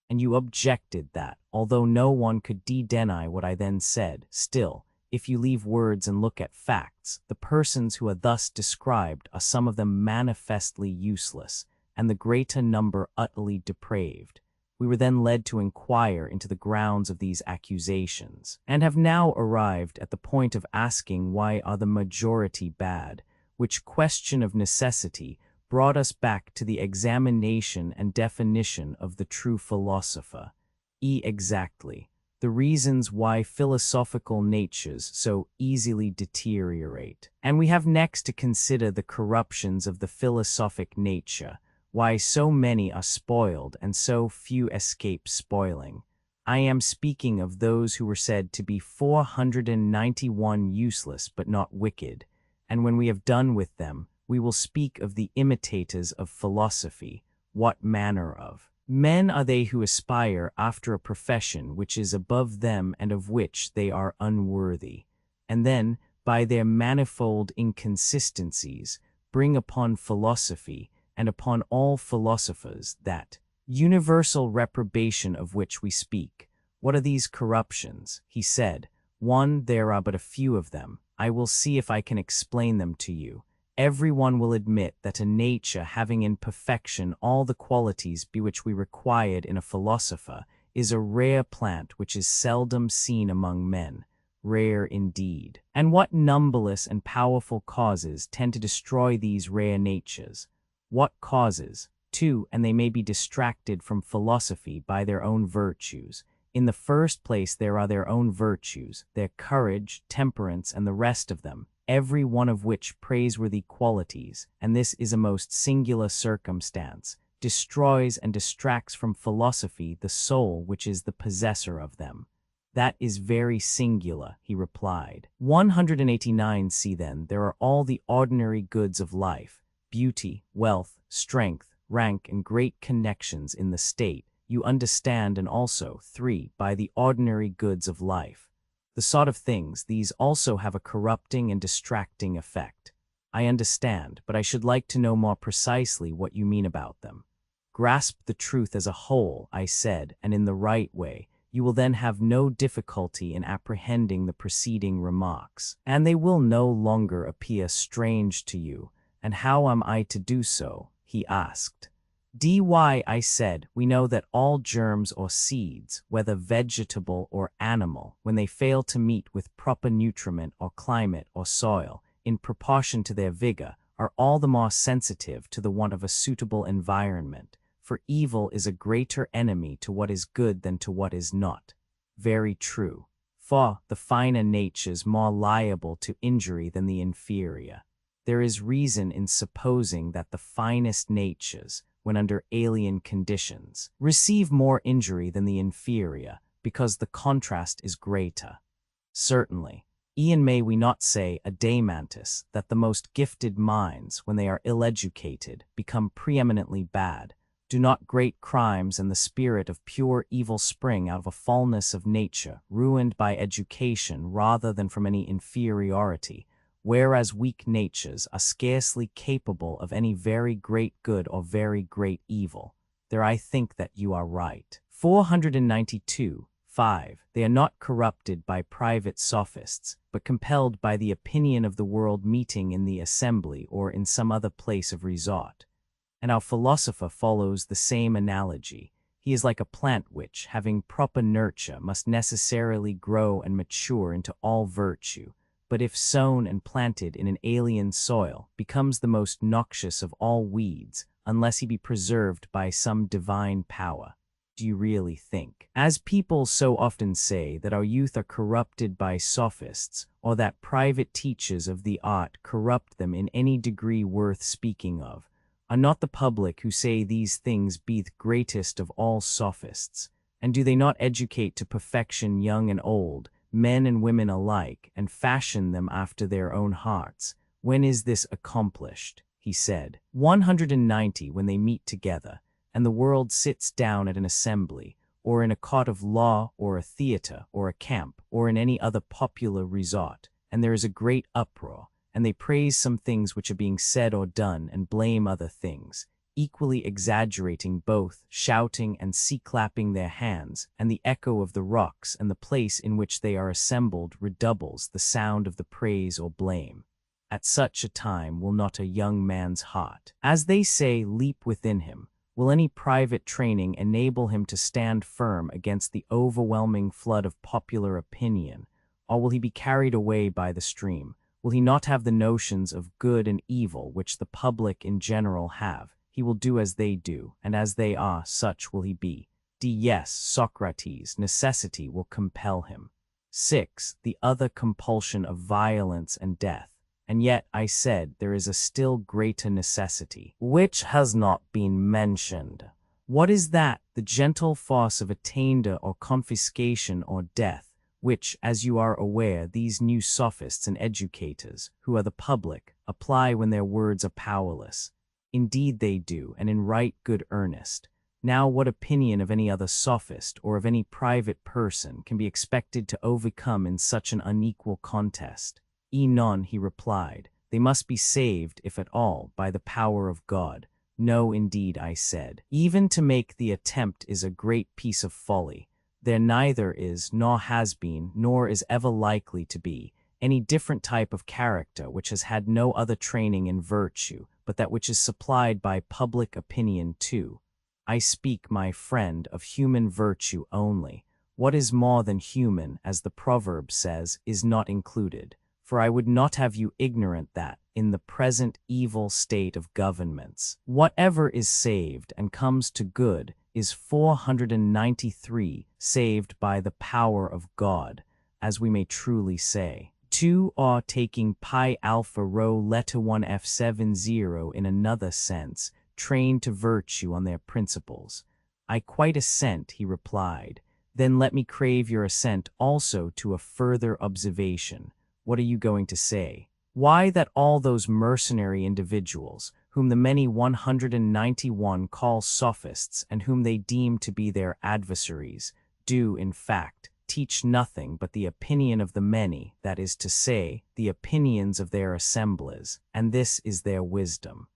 And you objected that, although no one could deny what I then said, still, if you leave words and look at facts, the persons who are thus described are some of them manifestly useless, and the greater number utterly depraved. We were then led to inquire into the grounds of these accusations, and have now arrived at the point of asking why are the majority bad, which question of necessity brought us back to the examination and definition of the true philosopher. Exactly. The reasons why philosophical natures so easily deteriorate. And we have next to consider the corruptions of the philosophic nature, why so many are spoiled and so few escape spoiling. I am speaking of those who were said to be 491 useless but not wicked, and when we have done with them, we will speak of the imitators of philosophy. What manner of men are they who aspire after a profession which is above them and of which they are unworthy, and then, by their manifold inconsistencies, bring upon philosophy and upon all philosophers that universal reprobation of which we speak. What are these corruptions? He said. One, there are but a few of them. I will see if I can explain them to you. Every one will admit that a nature having in perfection all the qualities be which we required in a philosopher is a rare plant which is seldom seen among men. Rare indeed. And what numberless and powerful causes tend to destroy these rare natures? What causes, too, and they may be distracted from philosophy by their own virtues. In the first place there are their own virtues, their courage, temperance, and the rest of them, every one of which praiseworthy qualities, and this is a most singular circumstance, destroys and distracts from philosophy the soul which is the possessor of them. That is very singular, he replied. 189. See then, there are all the ordinary goods of life, beauty, wealth, strength, rank, and great connections in the state. You understand, and also, 3, by the ordinary goods of life. The sort of things, these also have a corrupting and distracting effect. I understand, but I should like to know more precisely what you mean about them. Grasp the truth as a whole, I said, and in the right way. You will then have no difficulty in apprehending the preceding remarks, and they will no longer appear strange to you. And how am I to do so? He asked. I said, we know that all germs or seeds, whether vegetable or animal, when they fail to meet with proper nutriment or climate or soil, in proportion to their vigor, are all the more sensitive to the want of a suitable environment. For evil is a greater enemy to what is good than to what is not. Very true. For the finer natures more liable to injury than the inferior. There is reason in supposing that the finest natures, when under alien conditions, receive more injury than the inferior, because the contrast is greater. Certainly. E'en may we not say, Adamantus, that the most gifted minds, when they are ill-educated, become preeminently bad. Do not great crimes and the spirit of pure evil spring out of a fallness of nature, ruined by education rather than from any inferiority, whereas weak natures are scarcely capable of any very great good or very great evil? There I think that you are right. 492. 5. They are not corrupted by private sophists, but compelled by the opinion of the world meeting in the assembly or in some other place of resort. And our philosopher follows the same analogy. He is like a plant which, having proper nurture, must necessarily grow and mature into all virtue, but if sown and planted in an alien soil, becomes the most noxious of all weeds, unless he be preserved by some divine power. Do you really think, as people so often say, that our youth are corrupted by sophists, or that private teachers of the art corrupt them in any degree worth speaking of? Are not the public who say these things be the greatest of all sophists? And do they not educate to perfection young and old, men and women alike, and fashion them after their own hearts? When is this accomplished? He said. 190. When they meet together, and the world sits down at an assembly, or in a court of law, or a theatre, or a camp, or in any other popular resort, and there is a great uproar, and they praise some things which are being said or done, and blame other things, equally exaggerating both, shouting and sea-clapping their hands, and the echo of the rocks and the place in which they are assembled redoubles the sound of the praise or blame. At such a time will not a young man's heart, as they say, leap within him? Will any private training enable him to stand firm against the overwhelming flood of popular opinion, or will he be carried away by the stream? Will he not have the notions of good and evil which the public in general have? He will do as they do, and as they are, such will he be. Yes, Socrates, necessity will compel him. 6. The other compulsion of violence and death. And yet, I said, there is a still greater necessity, which has not been mentioned. What is that? The gentle force of attainder or confiscation or death, which, as you are aware, these new sophists and educators, who are the public, apply when their words are powerless. Indeed they do, and in right good earnest. Now what opinion of any other sophist or of any private person can be expected to overcome in such an unequal contest? None, he replied. They must be saved, if at all, by the power of God. No, indeed, I said. Even to make the attempt is a great piece of folly. There neither is, nor has been, nor is ever likely to be, any different type of character which has had no other training in virtue, but that which is supplied by public opinion too. I speak, my friend, of human virtue only. What is more than human, as the proverb says, is not included. For I would not have you ignorant that, in the present evil state of governments, whatever is saved and comes to good is 493 saved by the power of God, as we may truly say. 2 are taking pi alpha rho letter 1 F70 in another sense, trained to virtue on their principles. I quite assent, he replied. Then let me crave your assent also to a further observation. What are you going to say? Why, that all those mercenary individuals, whom the many 191 call sophists and whom they deem to be their adversaries, do, in fact, teach nothing but the opinion of the many, that is to say, the opinions of their assemblies, and this is their wisdom.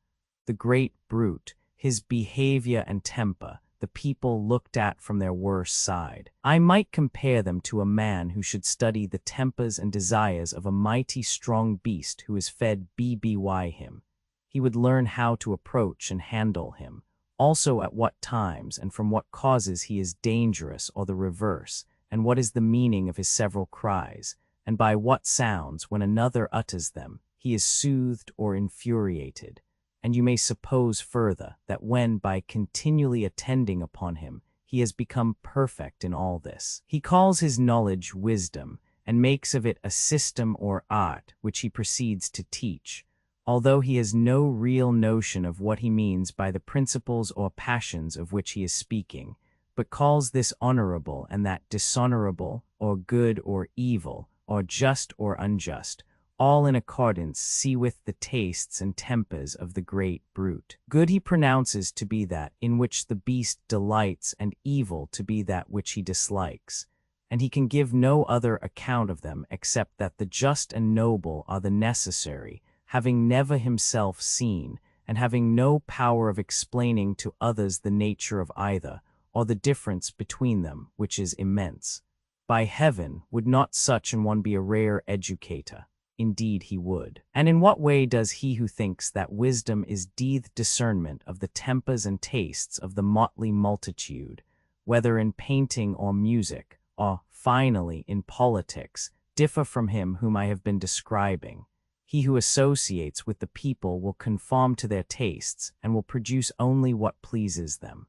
The great brute, his behavior and temper, the people looked at from their worst side. I might compare them to a man who should study the tempers and desires of a mighty strong beast who is fed by him. He would learn how to approach and handle him, also at what times and from what causes he is dangerous or the reverse, and what is the meaning of his several cries, and by what sounds, when another utters them, he is soothed or infuriated. And you may suppose further that when, by continually attending upon him, he has become perfect in all this, he calls his knowledge wisdom, and makes of it a system or art which he proceeds to teach, although he has no real notion of what he means by the principles or passions of which he is speaking, but calls this honorable and that dishonorable, or good or evil, or just or unjust, all in accordance with the tastes and tempers of the great brute. Good he pronounces to be that in which the beast delights, and evil to be that which he dislikes, and he can give no other account of them except that the just and noble are the necessary, having never himself seen, and having no power of explaining to others the nature of either, or the difference between them, which is immense. By heaven, would not such an one be a rare educator? Indeed he would. And in what way does he who thinks that wisdom is discernment of the tempers and tastes of the motley multitude, whether in painting or music, or, finally, in politics, differ from him whom I have been describing? He who associates with the people will conform to their tastes, and will produce only what pleases them.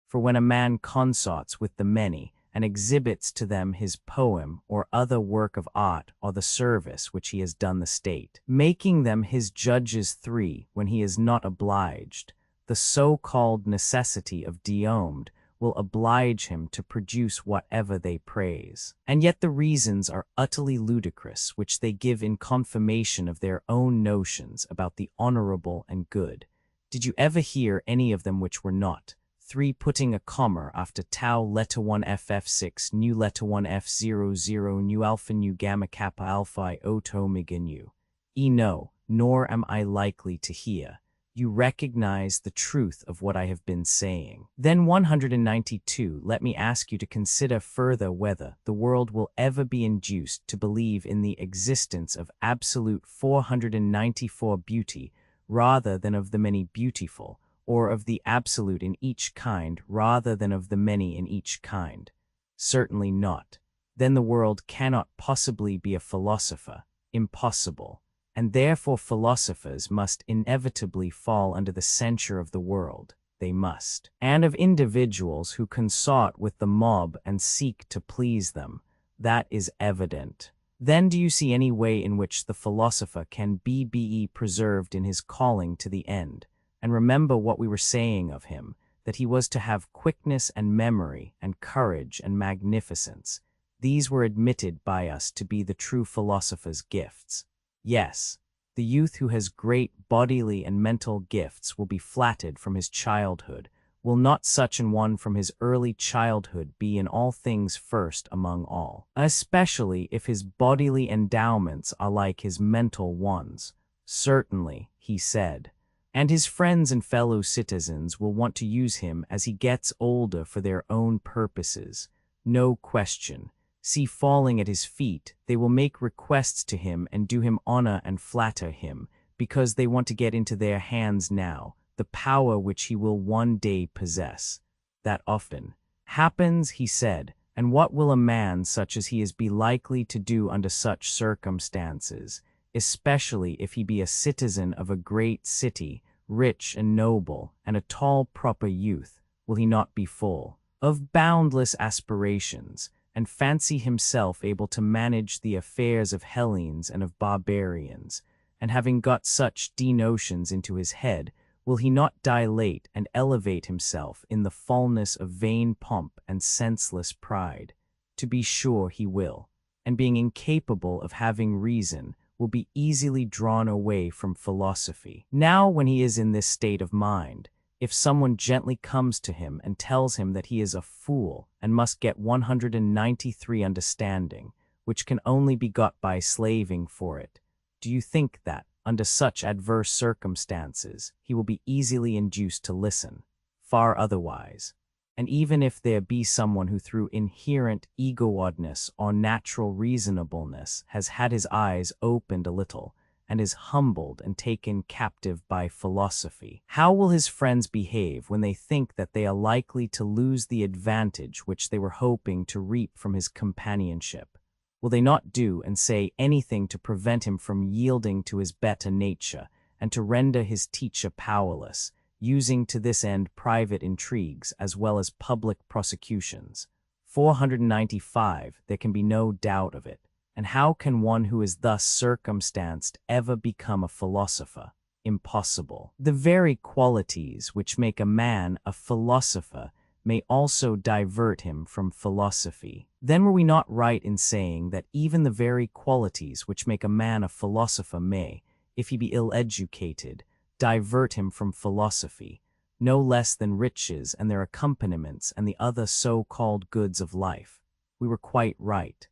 For when a man consorts with the many, and exhibits to them his poem or other work of art or the service which he has done the state, making them his judges three when he is not obliged, the so-called necessity of diomed will oblige him to produce whatever they praise. And yet the reasons are utterly ludicrous which they give in confirmation of their own notions about the honorable and good. Did you ever hear any of them which were not? 3. Putting a comma after tau letter 1 ff6 new letter 1 f00 new alpha new gamma kappa alpha iota omega nu. No, nor am I likely to hear. You recognize the truth of what I have been saying. Then 192. Let me ask you to consider further whether the world will ever be induced to believe in the existence of absolute 494 beauty rather than of the many beautiful, or of the absolute in each kind rather than of the many in each kind. Certainly not. Then the world cannot possibly be a philosopher. Impossible. And therefore philosophers must inevitably fall under the censure of the world. They must. And of individuals who consort with the mob and seek to please them. That is evident. Then do you see any way in which the philosopher can be preserved in his calling to the end? And remember what we were saying of him, that he was to have quickness and memory and courage and magnificence. These were admitted by us to be the true philosopher's gifts. Yes, the youth who has great bodily and mental gifts will be flattered from his childhood. Will not such an one from his early childhood be in all things first among all? Especially if his bodily endowments are like his mental ones. Certainly, he said. And his friends and fellow citizens will want to use him as he gets older for their own purposes. No question. See, falling at his feet, they will make requests to him and do him honor and flatter him, because they want to get into their hands now the power which he will one day possess. That often happens, he said, and what will a man such as he is be likely to do under such circumstances, especially if he be a citizen of a great city, rich and noble, and a tall proper youth? Will he not be full of boundless aspirations, and fancy himself able to manage the affairs of Hellenes and of barbarians, and having got such notions into his head, Will he not dilate and elevate himself in the fullness of vain pomp and senseless pride? To be sure he will, and being incapable of having reason, will be easily drawn away from philosophy. Now, when he is in this state of mind, if someone gently comes to him and tells him that he is a fool and must get 193 understanding, which can only be got by slaving for it, do you think that, under such adverse circumstances, he will be easily induced to listen? Far otherwise. And even if there be someone who through inherent ego-oddness or natural reasonableness has had his eyes opened a little, and is humbled and taken captive by philosophy, how will his friends behave when they think that they are likely to lose the advantage which they were hoping to reap from his companionship? Will they not do and say anything to prevent him from yielding to his better nature, and to render his teacher powerless, using to this end private intrigues as well as public prosecutions? 495. There can be no doubt of it. And how can one who is thus circumstanced ever become a philosopher? Impossible. The very qualities which make a man a philosopher may also divert him from philosophy. Then were we not right in saying that even the very qualities which make a man a philosopher may, if he be ill-educated, divert him from philosophy, no less than riches and their accompaniments and the other so-called goods of life? We were quite right.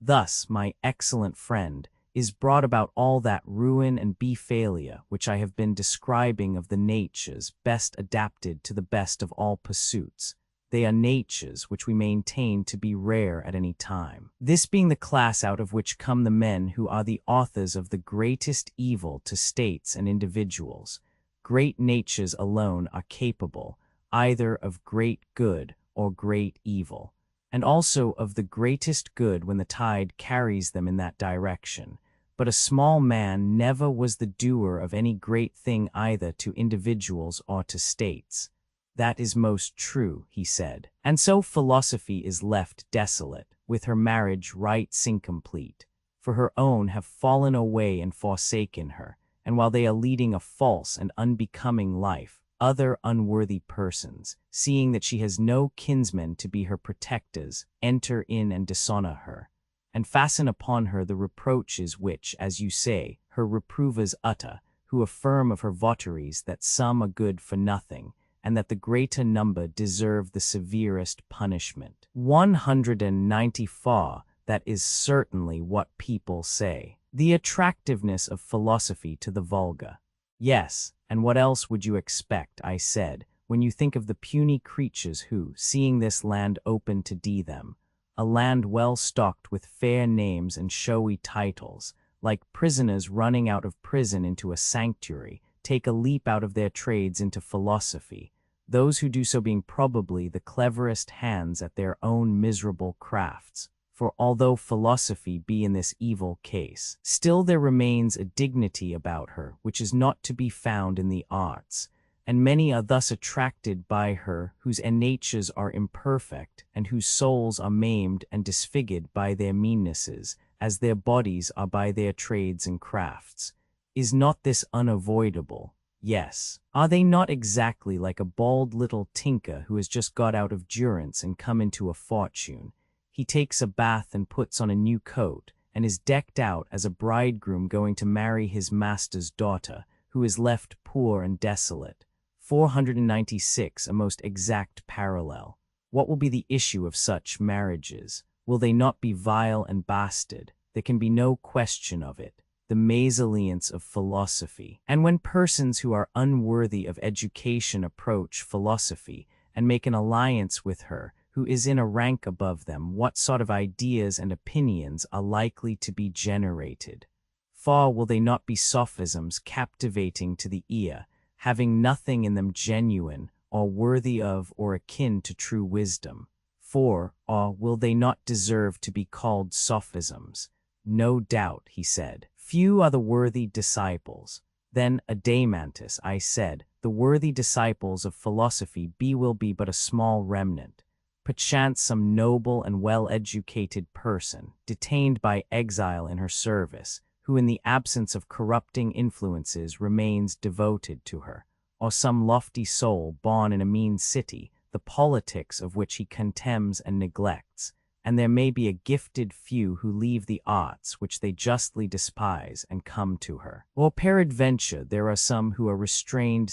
Thus, my excellent friend, is brought about all that ruin and befailure which I have been describing of the natures best adapted to the best of all pursuits. They are natures which we maintain to be rare at any time. This being the class out of which come the men who are the authors of the greatest evil to states and individuals. Great natures alone are capable either of great good or great evil, and also of the greatest good when the tide carries them in that direction. But a small man never was the doer of any great thing either to individuals or to states. That is most true, he said. And so philosophy is left desolate, with her marriage rites incomplete, for her own have fallen away and forsaken her, and while they are leading a false and unbecoming life, other unworthy persons, seeing that she has no kinsmen to be her protectors, enter in and dishonor her, and fasten upon her the reproaches which, as you say, her reprovers utter, who affirm of her votaries that some are good for nothing, and that the greater number deserve the severest punishment. 194. That is certainly what people say. The attractiveness of philosophy to the vulgar. Yes, and what else would you expect, I said, when you think of the puny creatures who, seeing this land open to them, a land well stocked with fair names and showy titles, like prisoners running out of prison into a sanctuary, take a leap out of their trades into philosophy, those who do so being probably the cleverest hands at their own miserable crafts. For although philosophy be in this evil case, still there remains a dignity about her which is not to be found in the arts, and many are thus attracted by her whose natures are imperfect, and whose souls are maimed and disfigured by their meannesses, as their bodies are by their trades and crafts. Is not this unavoidable? Yes. Are they not exactly like a bald little tinker who has just got out of durance and come into a fortune? He takes a bath and puts on a new coat, and is decked out as a bridegroom going to marry his master's daughter, who is left poor and desolate. 496. A most exact parallel. What will be the issue of such marriages? Will they not be vile and bastard? There can be no question of it. The mésalliance of philosophy. And when persons who are unworthy of education approach philosophy, and make an alliance with her, who is in a rank above them, what sort of ideas and opinions are likely to be generated? For will they not be sophisms captivating to the ear, having nothing in them genuine, or worthy of or akin to true wisdom? Or will they not deserve to be called sophisms? No doubt, he said. Few are the worthy disciples. Then, Adamantus, I said, the worthy disciples of philosophy will be but a small remnant. Perchance some noble and well-educated person, detained by exile in her service, who in the absence of corrupting influences remains devoted to her, or some lofty soul born in a mean city, the politics of which he contemns and neglects, and there may be a gifted few who leave the arts which they justly despise and come to her. Or peradventure there are some who are restrained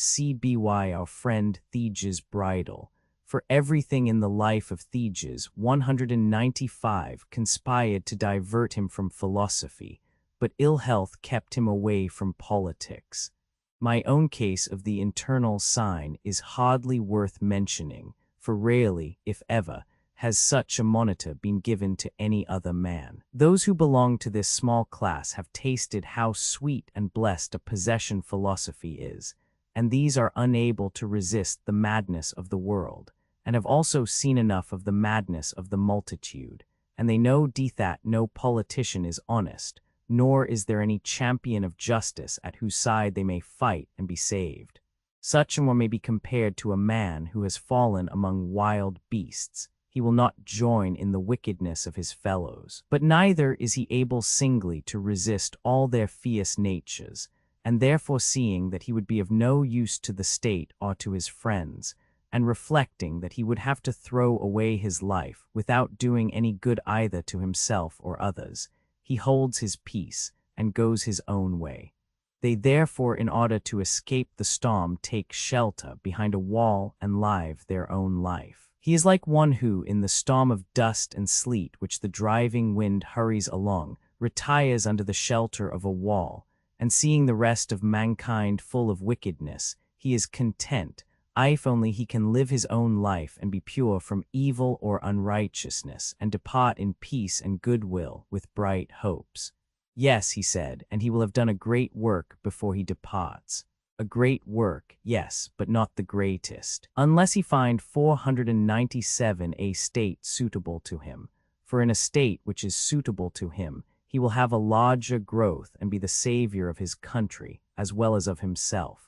by our friend Thege's bridle. For everything in the life of Theges 195 conspired to divert him from philosophy, but ill health kept him away from politics. My own case of the internal sign is hardly worth mentioning, for rarely, if ever, has such a monitor been given to any other man. Those who belong to this small class have tasted how sweet and blessed a possession philosophy is, and these are unable to resist the madness of the world, and have also seen enough of the madness of the multitude, and they know that no politician is honest, nor is there any champion of justice at whose side they may fight and be saved. Such an one may be compared to a man who has fallen among wild beasts. He will not join in the wickedness of his fellows, but neither is he able singly to resist all their fierce natures, and therefore seeing that he would be of no use to the state or to his friends, and reflecting that he would have to throw away his life without doing any good either to himself or others, he holds his peace and goes his own way. They therefore, in order to escape the storm, take shelter behind a wall and live their own life. He is like one who, in the storm of dust and sleet which the driving wind hurries along, retires under the shelter of a wall, and seeing the rest of mankind full of wickedness, he is content, if only he can live his own life and be pure from evil or unrighteousness, and depart in peace and goodwill with bright hopes. Yes, he said, and he will have done a great work before he departs. A great work, yes, but not the greatest, unless he find 497 a state suitable to him. For in a state which is suitable to him, he will have a larger growth and be the savior of his country, as well as of himself.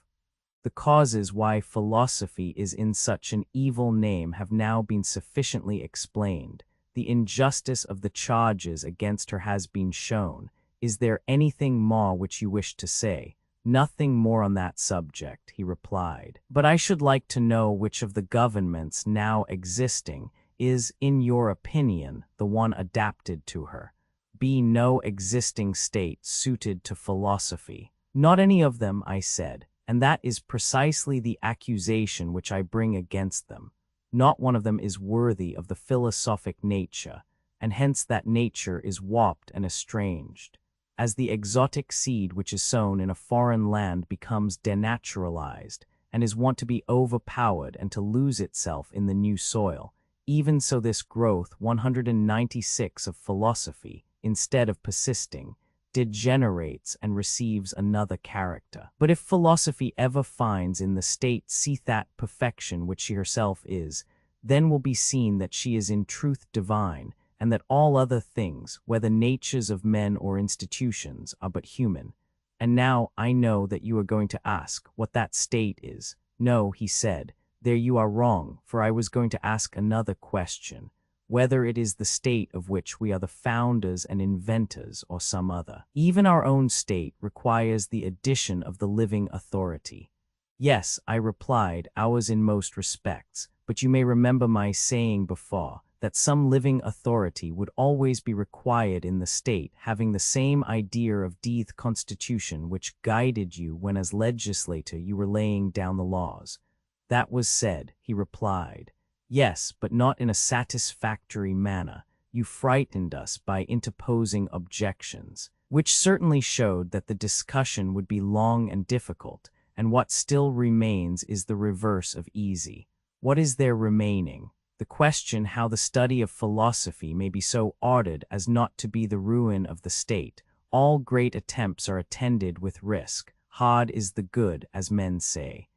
The causes why philosophy is in such an evil name have now been sufficiently explained. The injustice of the charges against her has been shown. Is there anything more which you wish to say? Nothing more on that subject, he replied. But I should like to know which of the governments now existing is, in your opinion, the one adapted to her. Be no existing state suited to philosophy. Not any of them, I said, and that is precisely the accusation which I bring against them. Not one of them is worthy of the philosophic nature, and hence that nature is warped and estranged. As the exotic seed which is sown in a foreign land becomes denaturalized, and is wont to be overpowered and to lose itself in the new soil, even so this growth 196 of philosophy, instead of persisting, degenerates and receives another character. But if philosophy ever finds in the state that perfection which she herself is, then will be seen that she is in truth divine, and that all other things, whether natures of men or institutions, are but human. And now I know that you are going to ask what that state is. No, he said, there you are wrong, for I was going to ask another question, whether it is the state of which we are the founders and inventors or some other. Even our own state requires the addition of the living authority. Yes, I replied, ours in most respects, but you may remember my saying before, that some living authority would always be required in the state, having the same idea of the constitution which guided you when as legislator you were laying down the laws. That was said, he replied. Yes, but not in a satisfactory manner. You frightened us by interposing objections, which certainly showed that the discussion would be long and difficult, and what still remains is the reverse of easy. What is there remaining? The question how the study of philosophy may be so ordered as not to be the ruin of the state. All great attempts are attended with risk. Hard is the good, as men say.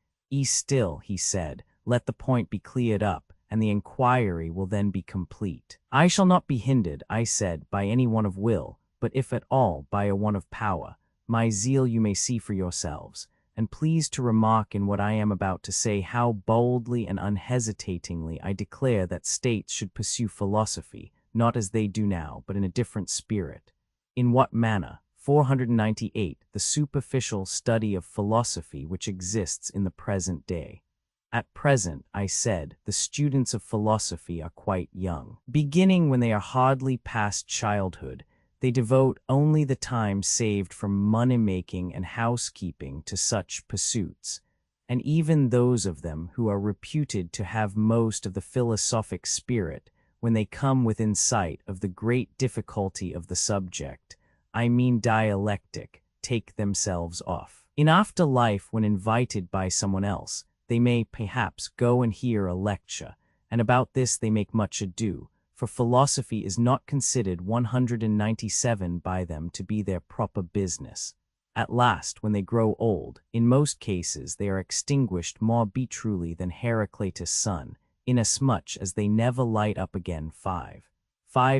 Still, he said, let the point be cleared up, and the inquiry will then be complete. I shall not be hindered, I said, by any one of will, but if at all, by a one of power. My zeal you may see for yourselves, and please to remark in what I am about to say how boldly and unhesitatingly I declare that states should pursue philosophy, not as they do now, but in a different spirit. In what manner? 498. The superficial study of philosophy which exists in the present day. At present, I said, the students of philosophy are quite young. Beginning when they are hardly past childhood, they devote only the time saved from money-making and housekeeping to such pursuits, and even those of them who are reputed to have most of the philosophic spirit, when they come within sight of the great difficulty of the subject, I mean dialectic, take themselves off. In after life, when invited by someone else, they may perhaps go and hear a lecture, and about this they make much ado, for philosophy is not considered 197 by them to be their proper business. At last, when they grow old, in most cases they are extinguished more truly than Heraclitus' sun, inasmuch as they never light up again. 5.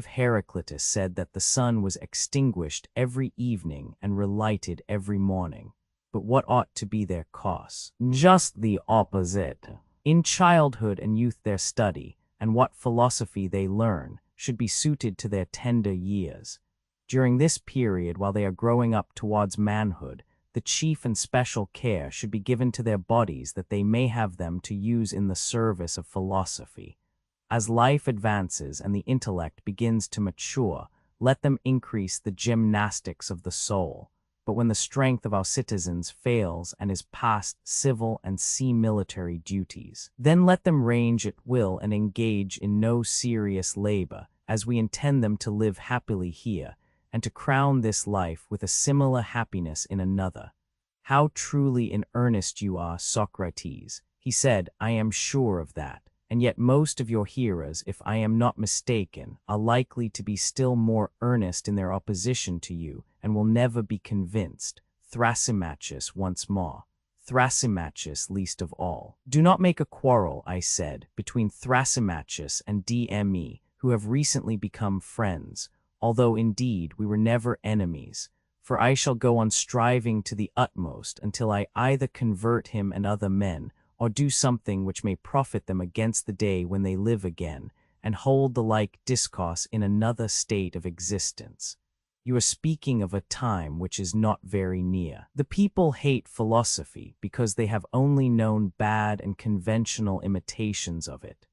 Heraclitus said that the sun was extinguished every evening and relighted every morning. But what ought to be their cause? Just the opposite. In childhood and youth their study, and what philosophy they learn, should be suited to their tender years. During this period, while they are growing up towards manhood, the chief and special care should be given to their bodies that they may have them to use in the service of philosophy. As life advances and the intellect begins to mature, let them increase the gymnastics of the soul. But when the strength of our citizens fails and is past civil and military duties, then let them range at will and engage in no serious labor, as we intend them to live happily here, and to crown this life with a similar happiness in another. How truly in earnest you are, Socrates, he said, I am sure of that. And yet most of your hearers, if I am not mistaken, are likely to be still more earnest in their opposition to you, and will never be convinced. Thrasymachus once more. Thrasymachus least of all. Do not make a quarrel, I said, between Thrasymachus and Dme, who have recently become friends, although indeed we were never enemies, for I shall go on striving to the utmost until I either convert him and other men, or do something which may profit them against the day when they live again, and hold the like discourse in another state of existence. You are speaking of a time which is not very near. The people hate philosophy because they have only known bad and conventional imitations of it.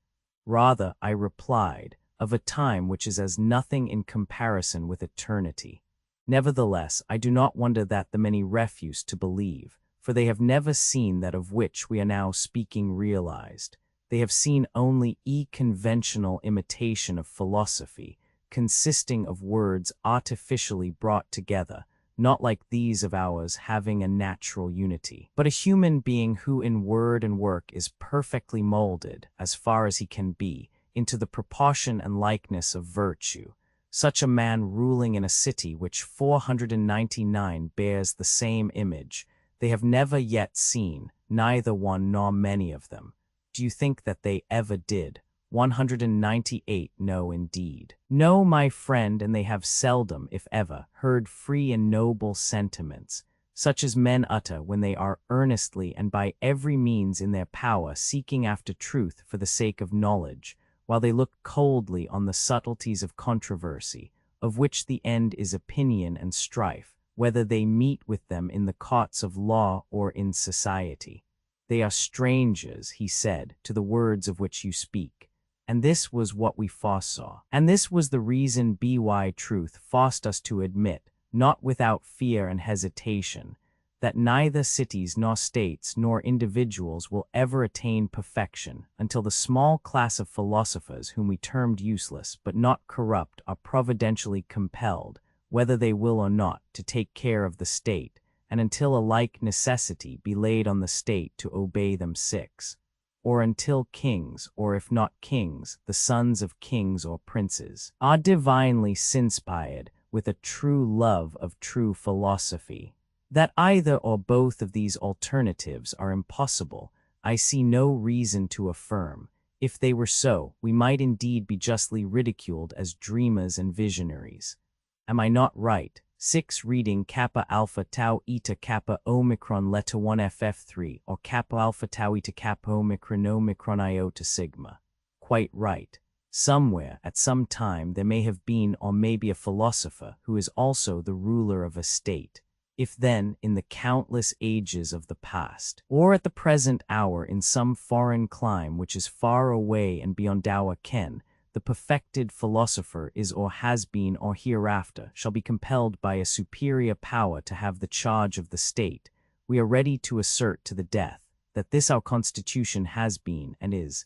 Rather, I replied, of a time which is as nothing in comparison with eternity. Nevertheless, I do not wonder that the many refuse to believe, for they have never seen that of which we are now speaking realized. They have seen only a conventional imitation of philosophy, consisting of words artificially brought together, not like these of ours having a natural unity, but a human being who in word and work is perfectly molded, as far as he can be, into the proportion and likeness of virtue. Such a man ruling in a city which 499 bears the same image, they have never yet seen, neither one nor many of them. Do you think that they ever did? 198. No, indeed. No, my friend, and they have seldom, if ever, heard free and noble sentiments, such as men utter when they are earnestly and by every means in their power seeking after truth for the sake of knowledge, while they look coldly on the subtleties of controversy, of which the end is opinion and strife, whether they meet with them in the courts of law or in society. They are strangers, he said, to the words of which you speak. And this was what we foresaw. And this was the reason why truth forced us to admit, not without fear and hesitation, that neither cities nor states nor individuals will ever attain perfection until the small class of philosophers whom we termed useless but not corrupt are providentially compelled, whether they will or not, to take care of the state, and until a like necessity be laid on the state to obey them. 6. Or until kings, or if not kings, the sons of kings or princes, are divinely inspired with a true love of true philosophy. That either or both of these alternatives are impossible, I see no reason to affirm. If they were so, we might indeed be justly ridiculed as dreamers and visionaries. Am I not right? 6. Reading kappa alpha tau eta kappa omicron leta 1 ff3 or kappa alpha tau eta kappa omicron iota sigma. Quite right. Somewhere, at some time, there may have been or may be a philosopher who is also the ruler of a state. If then, in the countless ages of the past, or at the present hour in some foreign clime which is far away and beyond our ken, the perfected philosopher is or has been or hereafter shall be compelled by a superior power to have the charge of the state, we are ready to assert to the death that this our constitution has been and is,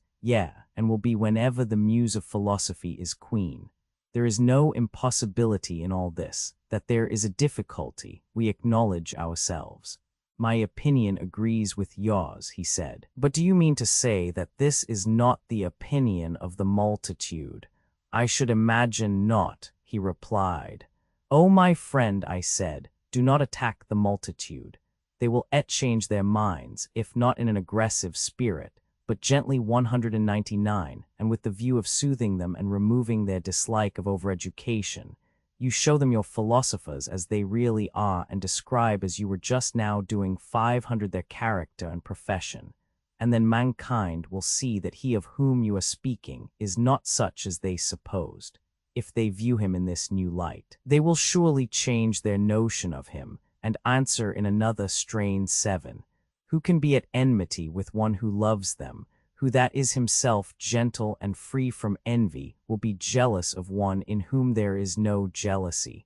and will be whenever the muse of philosophy is queen. There is no impossibility in all this, that there is a difficulty, we acknowledge ourselves. My opinion agrees with yours, he said. But do you mean to say that this is not the opinion of the multitude? I should imagine not, he replied. Oh, my friend, I said, do not attack the multitude. They will change their minds, if not in an aggressive spirit, but gently 199, and with the view of soothing them and removing their dislike of overeducation. You show them your philosophers as they really are and describe as you were just now doing 500 their character and profession, and then mankind will see that he of whom you are speaking is not such as they supposed. If they view him in this new light, they will surely change their notion of him, and answer in another strain 7. Who can be at enmity with one who loves them, who that is himself gentle and free from envy, will be jealous of one in whom there is no jealousy?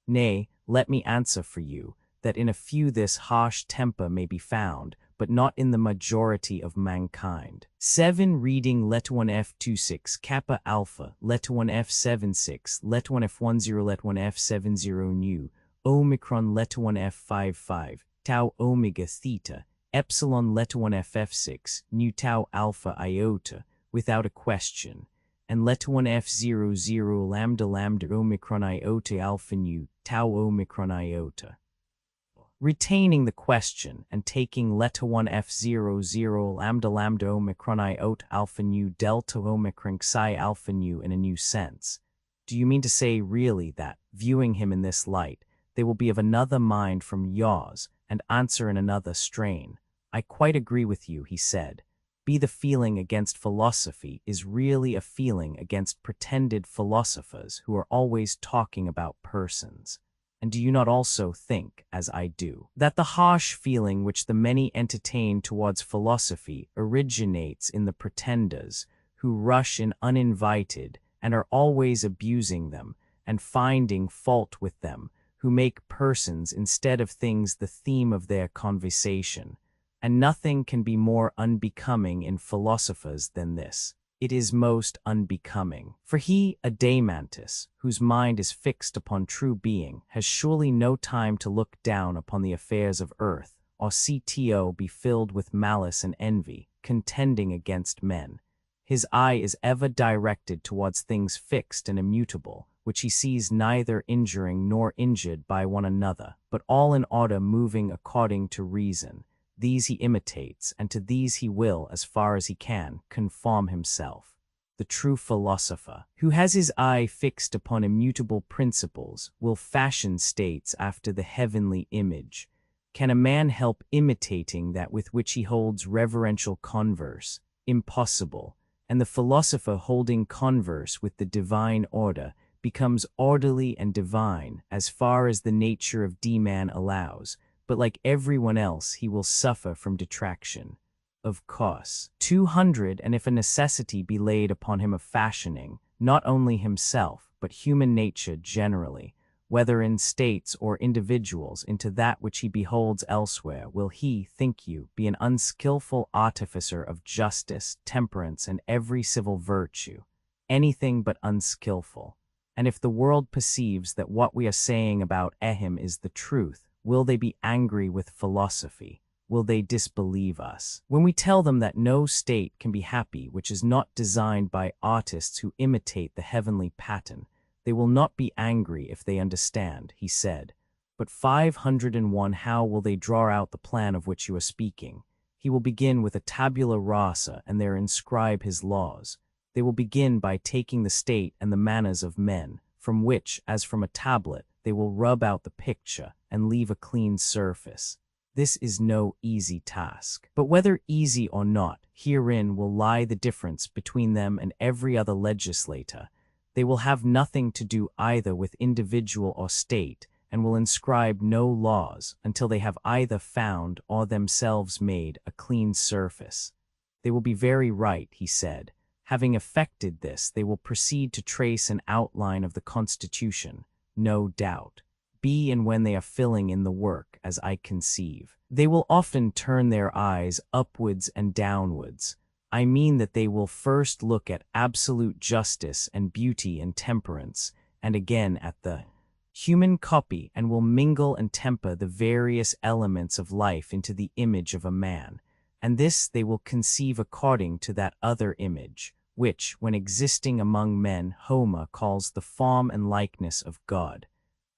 Nay, let me answer for you, that in a few this harsh temper may be found, but not in the majority of mankind. 7. Reading Let 1 F26 Kappa Alpha, Let 1 F76, Let 1 F10, Let 1 F70 Nu, Omicron Let 1 F55, Tau Omega Theta, Epsilon Let 1 F6, Nu Tau Alpha Iota, without a question, and Let 1 F00 Lambda Lambda Omicron Iota Alpha Nu, Tau Omicron Iota. Retaining the question and taking Let 1 F00 Lambda Lambda Omicron Iota Alpha Nu Delta Omicron Psi Alpha Nu in a new sense. Do you mean to say really that, viewing him in this light, they will be of another mind from yours and answer in another strain? I quite agree with you, he said. Be the feeling against philosophy is really a feeling against pretended philosophers who are always talking about persons. And do you not also think, as I do, that the harsh feeling which the many entertain towards philosophy originates in the pretenders, who rush in uninvited and are always abusing them and finding fault with them, who make persons instead of things the theme of their conversation? And nothing can be more unbecoming in philosophers than this. It is most unbecoming. For he, Adamantus, whose mind is fixed upon true being, has surely no time to look down upon the affairs of earth, or be filled with malice and envy, contending against men. His eye is ever directed towards things fixed and immutable, which he sees neither injuring nor injured by one another, but all in order moving according to reason. These he imitates, and to these he will, as far as he can, conform himself. The true philosopher, who has his eye fixed upon immutable principles, will fashion states after the heavenly image. Can a man help imitating that with which he holds reverential converse? Impossible. And the philosopher holding converse with the divine order becomes orderly and divine as far as the nature of man allows, but like everyone else he will suffer from detraction. Of course, 200, and if a necessity be laid upon him of fashioning, not only himself, but human nature generally, whether in states or individuals, into that which he beholds elsewhere, will he, think you, be an unskillful artificer of justice, temperance, and every civil virtue? Anything but unskillful. And if the world perceives that what we are saying about him is the truth, will they be angry with philosophy? Will they disbelieve us? When we tell them that no state can be happy which is not designed by artists who imitate the heavenly pattern, they will not be angry if they understand, he said. But 501, how will they draw out the plan of which you are speaking? He will begin with a tabula rasa and there inscribe his laws. They will begin by taking the state and the manners of men, from which, as from a tablet, they will rub out the picture and leave a clean surface. This is no easy task. But whether easy or not, herein will lie the difference between them and every other legislator. They will have nothing to do either with individual or state, and will inscribe no laws until they have either found or themselves made a clean surface. They will be very right, he said. Having effected this, they will proceed to trace an outline of the Constitution, no doubt. Be and when they are filling in the work, as I conceive. They will often turn their eyes upwards and downwards. I mean that they will first look at absolute justice and beauty and temperance, and again at the human copy, and will mingle and temper the various elements of life into the image of a man, and this they will conceive according to that other image, which, when existing among men, Homer calls the form and likeness of God.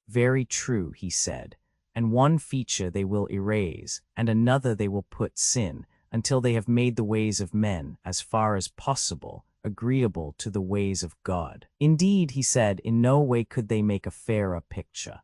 Very true, he said, and one feature they will erase, and another they will put sin, until they have made the ways of men, as far as possible, agreeable to the ways of God. Indeed, he said, in no way could they make a fairer picture.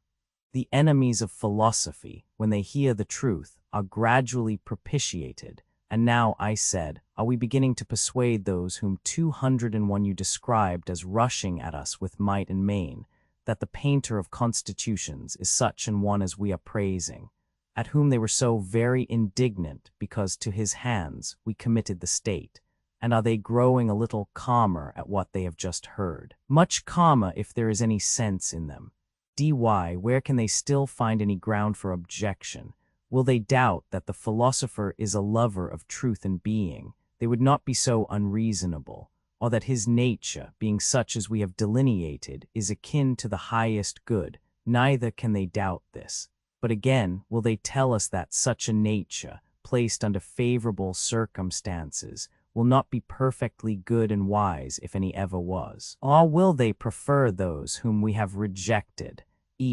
The enemies of philosophy, when they hear the truth, are gradually propitiated, and now, I said, are we beginning to persuade those whom 201 you described as rushing at us with might and main, that the painter of constitutions is such an one as we are praising, at whom they were so very indignant because to his hands we committed the state, and are they growing a little calmer at what they have just heard? Much calmer if there is any sense in them. Where can they still find any ground for objection? Will they doubt that the philosopher is a lover of truth and being? They would not be so unreasonable, or that his nature, being such as we have delineated, is akin to the highest good. Neither can they doubt this. But again, will they tell us that such a nature, placed under favorable circumstances, will not be perfectly good and wise if any ever was? Or will they prefer those whom we have rejected?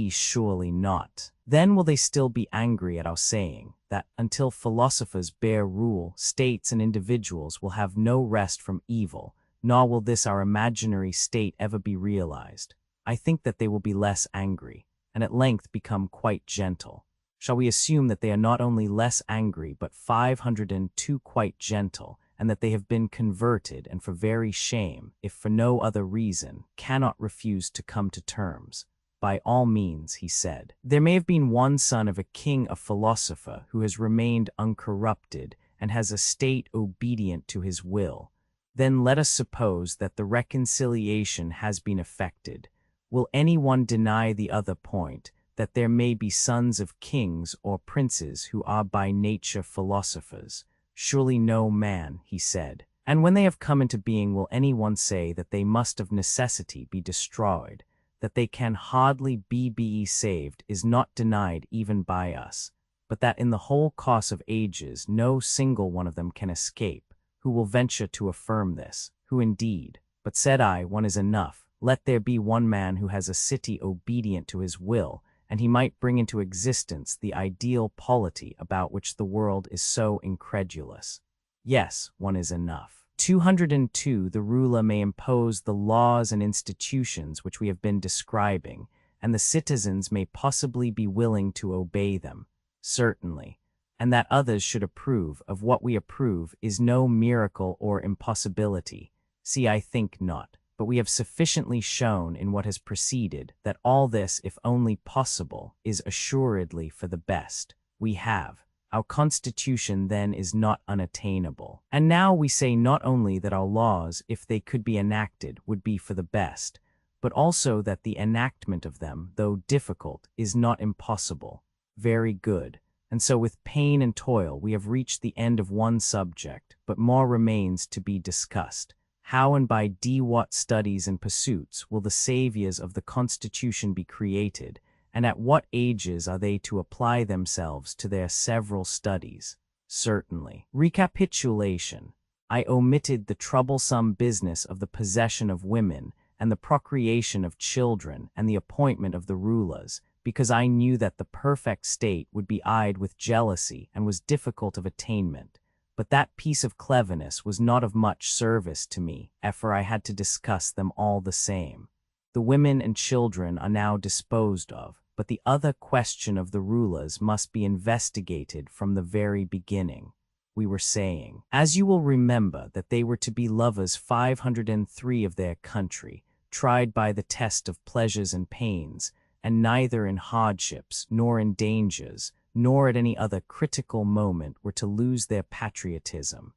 Surely not. Then will they still be angry at our saying that, until philosophers bear rule, states and individuals will have no rest from evil, nor will this our imaginary state ever be realized. I think that they will be less angry, and at length become quite gentle. Shall we assume that they are not only less angry, but 502 quite gentle, and that they have been converted, and for very shame, if for no other reason, cannot refuse to come to terms? By all means, he said. There may have been one son of a king, a philosopher, who has remained uncorrupted, and has a state obedient to his will. Then let us suppose that the reconciliation has been effected. Will anyone deny the other point, that there may be sons of kings or princes who are by nature philosophers? Surely no man, he said. And when they have come into being, will anyone say that they must of necessity be destroyed? That they can hardly be saved is not denied even by us, but that in the whole course of ages no single one of them can escape. Who will venture to affirm this? Who indeed? But said I, one is enough. Let there be one man who has a city obedient to his will, and he might bring into existence the ideal polity about which the world is so incredulous. Yes, one is enough. 202. The ruler may impose the laws and institutions which we have been describing, and the citizens may possibly be willing to obey them. Certainly. And that others should approve of what we approve is no miracle or impossibility. See, I think not. But we have sufficiently shown in what has preceded that all this, if only possible, is assuredly for the best. We have. Our constitution then is not unattainable. And now we say not only that our laws, if they could be enacted, would be for the best, but also that the enactment of them, though difficult, is not impossible. Very good. And so with pain and toil we have reached the end of one subject, but more remains to be discussed. How and by what studies and pursuits will the saviors of the Constitution be created, and at what ages are they to apply themselves to their several studies? Certainly. Recapitulation. I omitted the troublesome business of the possession of women, and the procreation of children, and the appointment of the rulers, because I knew that the perfect state would be eyed with jealousy and was difficult of attainment. But that piece of cleverness was not of much service to me, for I had to discuss them all the same. The women and children are now disposed of, but the other question of the rulers must be investigated from the very beginning. We were saying, as you will remember, that they were to be lovers 503 of their country, tried by the test of pleasures and pains, and neither in hardships, nor in dangers, nor at any other critical moment were to lose their patriotism.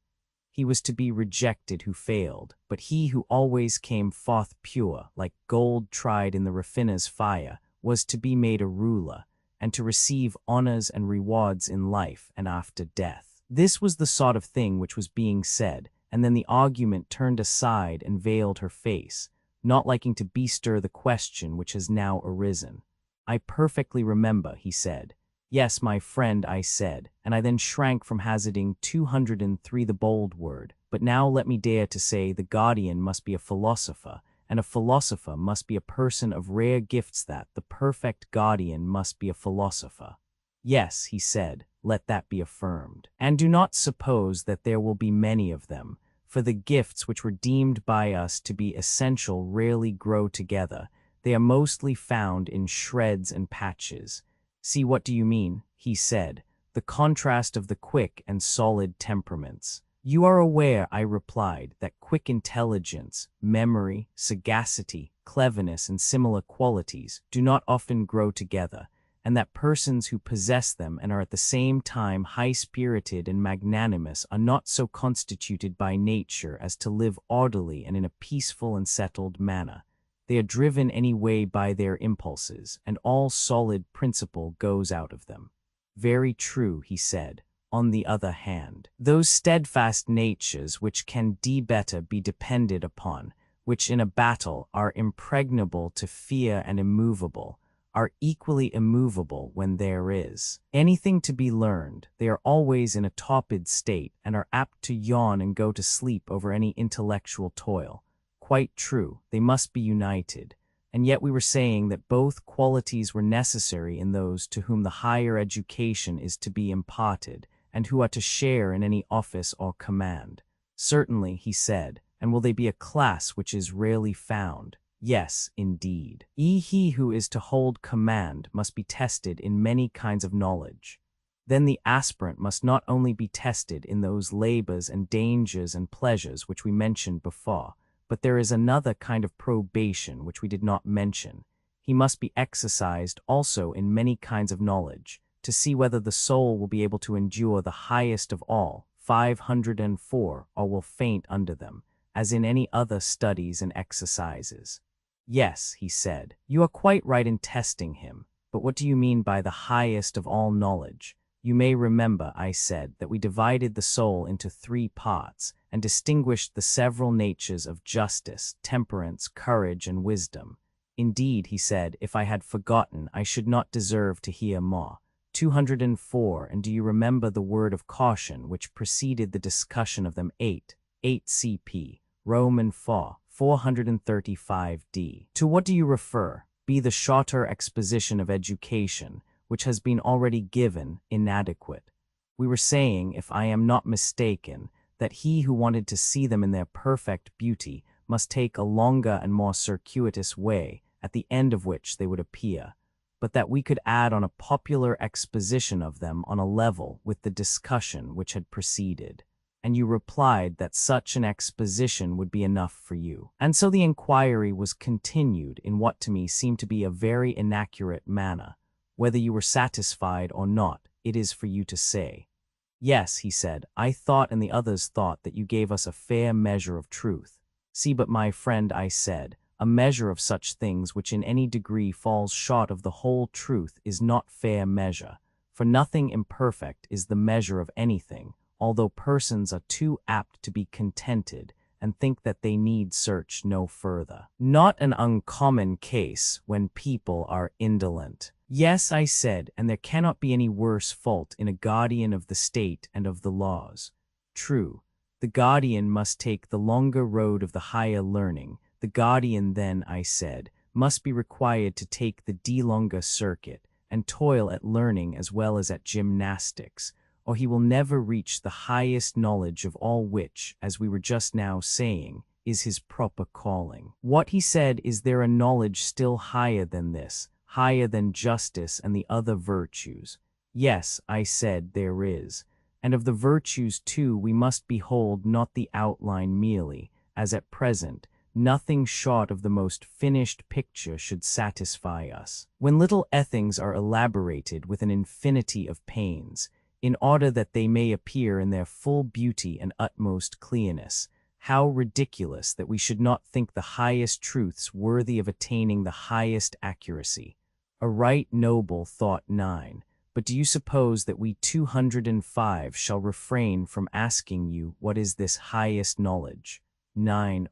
He was to be rejected who failed, but he who always came forth pure, like gold tried in the refiner's fire, was to be made a ruler, and to receive honors and rewards in life and after death. This was the sort of thing which was being said, and then the argument turned aside and veiled her face, not liking to bestir the question which has now arisen. "I perfectly remember," he said. "Yes, my friend," I said, and I then shrank from hazarding 203 the bold word. "But now let me dare to say the guardian must be a philosopher, and a philosopher must be a person of rare gifts, that the perfect guardian must be a philosopher." "Yes," he said, "let that be affirmed. And do not suppose that there will be many of them, for the gifts which were deemed by us to be essential rarely grow together. They are mostly found in shreds and patches." "See, what do you mean?" he said. "The contrast of the quick and solid temperaments." "You are aware," I replied, "that quick intelligence, memory, sagacity, cleverness, and similar qualities do not often grow together, and that persons who possess them and are at the same time high-spirited and magnanimous are not so constituted by nature as to live orderly and in a peaceful and settled manner. They are driven any way by their impulses, and all solid principle goes out of them." "Very true," he said. "On the other hand, those steadfast natures which can better be depended upon, which in a battle are impregnable to fear and immovable, are equally immovable when there is anything to be learned. They are always in a torpid state, and are apt to yawn and go to sleep over any intellectual toil." "Quite true, they must be united. And yet we were saying that both qualities were necessary in those to whom the higher education is to be imparted, and who are to share in any office or command." "Certainly," he said. "And will they be a class which is rarely found?" "Yes, indeed. He who is to hold command must be tested in many kinds of knowledge. Then the aspirant must not only be tested in those labors and dangers and pleasures which we mentioned before, but there is another kind of probation which we did not mention. He must be exercised also in many kinds of knowledge, to see whether the soul will be able to endure the highest of all, 504, or will faint under them, as in any other studies and exercises." "Yes," he said, "you are quite right in testing him, but what do you mean by the highest of all knowledge?" "You may remember," I said, "that we divided the soul into 3 parts, and distinguished the several natures of justice, temperance, courage, and wisdom." "Indeed," he said, "if I had forgotten, I should not deserve to hear more." 204, and do you remember the word of caution which preceded the discussion of them? 8 CP, Roman 435 D. To what do you refer? Be the shorter exposition of education, which has been already given, inadequate? We were saying, if I am not mistaken, that he who wanted to see them in their perfect beauty must take a longer and more circuitous way, at the end of which they would appear, but that we could add on a popular exposition of them on a level with the discussion which had preceded. And you replied that such an exposition would be enough for you. And so the inquiry was continued in what to me seemed to be a very inaccurate manner. Whether you were satisfied or not, it is for you to say. "Yes," he said, "I thought and the others thought that you gave us a fair measure of truth." "See, but my friend," I said, "a measure of such things which in any degree falls short of the whole truth is not fair measure, for nothing imperfect is the measure of anything, although persons are too apt to be contented and think that they need search no further. Not an uncommon case when people are indolent." "Yes," I said, "and there cannot be any worse fault in a guardian of the state and of the laws." "True. The guardian must take the longer road of the higher learning. The guardian then," I said, "must be required to take the longer circuit, and toil at learning as well as at gymnastics, or he will never reach the highest knowledge of all which, as we were just now saying, is his proper calling." "What," he said, "is there a knowledge still higher than this, higher than justice and the other virtues. Yes, I said, there is. And of the virtues too we must behold not the outline merely, as at present, nothing short of the most finished picture should satisfy us. When little things are elaborated with an infinity of pains, in order that they may appear in their full beauty and utmost clearness, how ridiculous that we should not think the highest truths worthy of attaining the highest accuracy. A right noble thought 9. But do you suppose that we 205 shall refrain from asking you what is this highest knowledge? 9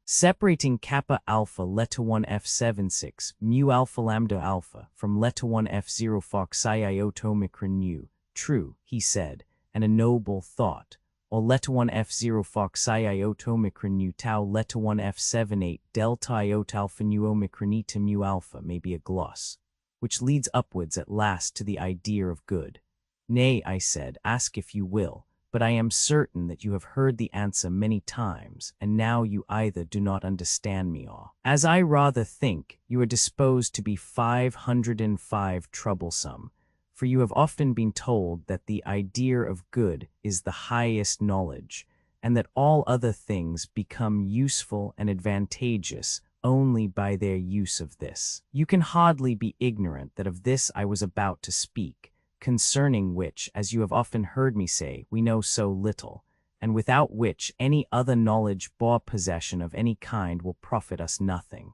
Separating kappa alpha letta 1 f76 mu alpha lambda alpha from letta 1 f0 fox iota omicron nu. True, he said, and a noble thought. Or letta 1 f0 fox iota omicron nu tau letta 1 f78 delta iota alpha nu omicron eta mu alpha may be a gloss, which leads upwards at last to the idea of good. Nay, I said, ask if you will, but I am certain that you have heard the answer many times, and now you either do not understand me or, as I rather think, you are disposed to be 505 troublesome, for you have often been told that the idea of good is the highest knowledge, and that all other things become useful and advantageous only by their use of this. You can hardly be ignorant that of this I was about to speak, concerning which, as you have often heard me say, we know so little, and without which any other knowledge or possession of any kind will profit us nothing.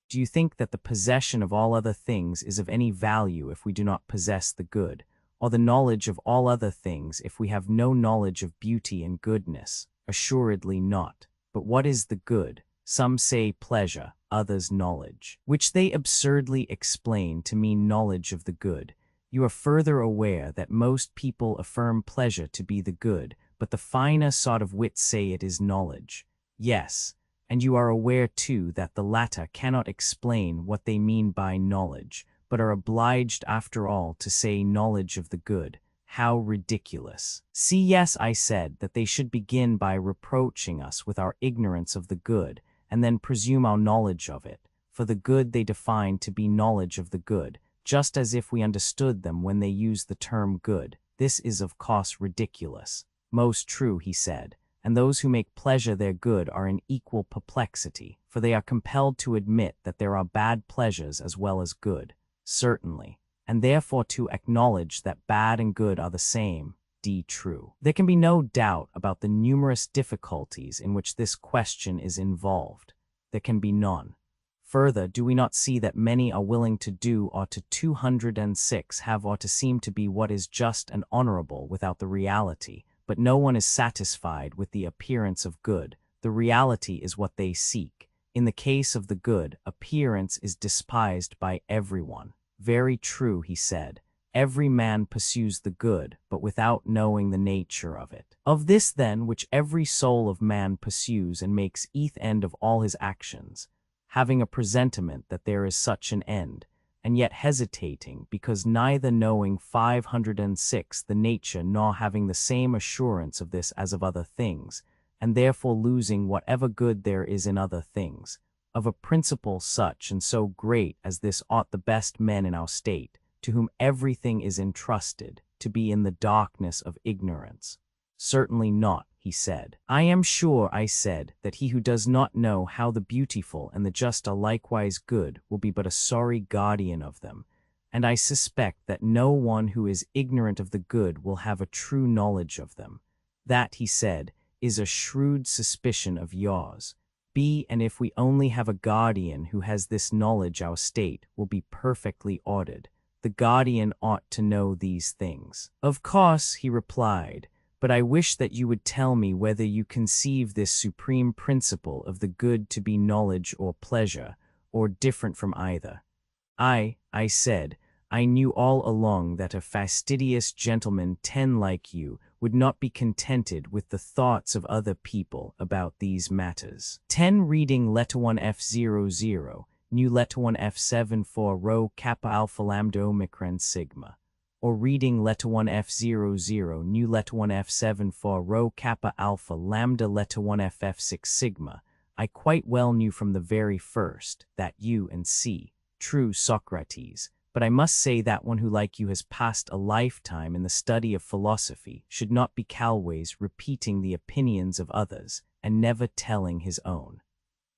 Do you think that the possession of all other things is of any value if we do not possess the good, or the knowledge of all other things if we have no knowledge of beauty and goodness? Assuredly not. But what is the good? Some say pleasure, others knowledge, which they absurdly explain to mean knowledge of the good. You are further aware that most people affirm pleasure to be the good, but the finer sort of wits say it is knowledge. Yes, and you are aware too that the latter cannot explain what they mean by knowledge, but are obliged after all to say knowledge of the good. How ridiculous. See, yes, I said that they should begin by reproaching us with our ignorance of the good, and then presume our knowledge of it, for the good they define to be knowledge of the good, just as if we understood them when they use the term good. This is of course ridiculous. Most true, he said, and those who make pleasure their good are in equal perplexity, for they are compelled to admit that there are bad pleasures as well as good, certainly, and therefore to acknowledge that bad and good are the same. True. There can be no doubt about the numerous difficulties in which this question is involved. There can be none. Further, do we not see that many are willing to do or to 206 have or to seem to be what is just and honorable without the reality, but no one is satisfied with the appearance of good. The reality is what they seek. In the case of the good, appearance is despised by everyone. Very true, he said. Every man pursues the good, but without knowing the nature of it. Of this then which every soul of man pursues and makes end of all his actions, having a presentiment that there is such an end, and yet hesitating, because neither knowing 506 the nature nor having the same assurance of this as of other things, and therefore losing whatever good there is in other things, of a principle such and so great as this ought the best men in our state, to whom everything is entrusted, to be in the darkness of ignorance. Certainly not, he said. I am sure, I said, that he who does not know how the beautiful and the just are likewise good will be but a sorry guardian of them, and I suspect that no one who is ignorant of the good will have a true knowledge of them. That, he said, is a shrewd suspicion of yours. And if we only have a guardian who has this knowledge, our state will be perfectly ordered. The guardian ought to know these things. Of course, he replied, but I wish that you would tell me whether you conceive this supreme principle of the good to be knowledge or pleasure, or different from either. I said, I knew all along that a fastidious gentleman like you would not be contented with the thoughts of other people about these matters. 10 Reading Letter 1 F00. New letter 1 F74 rho kappa alpha lambda omicron sigma, or reading letter 1 F00 new letter 1 F74 rho kappa alpha lambda letter 1 FF6 sigma. I quite well knew from the very first that you and C True, Socrates, but I must say that one who like you has passed a lifetime in the study of philosophy should not be always repeating the opinions of others and never telling his own.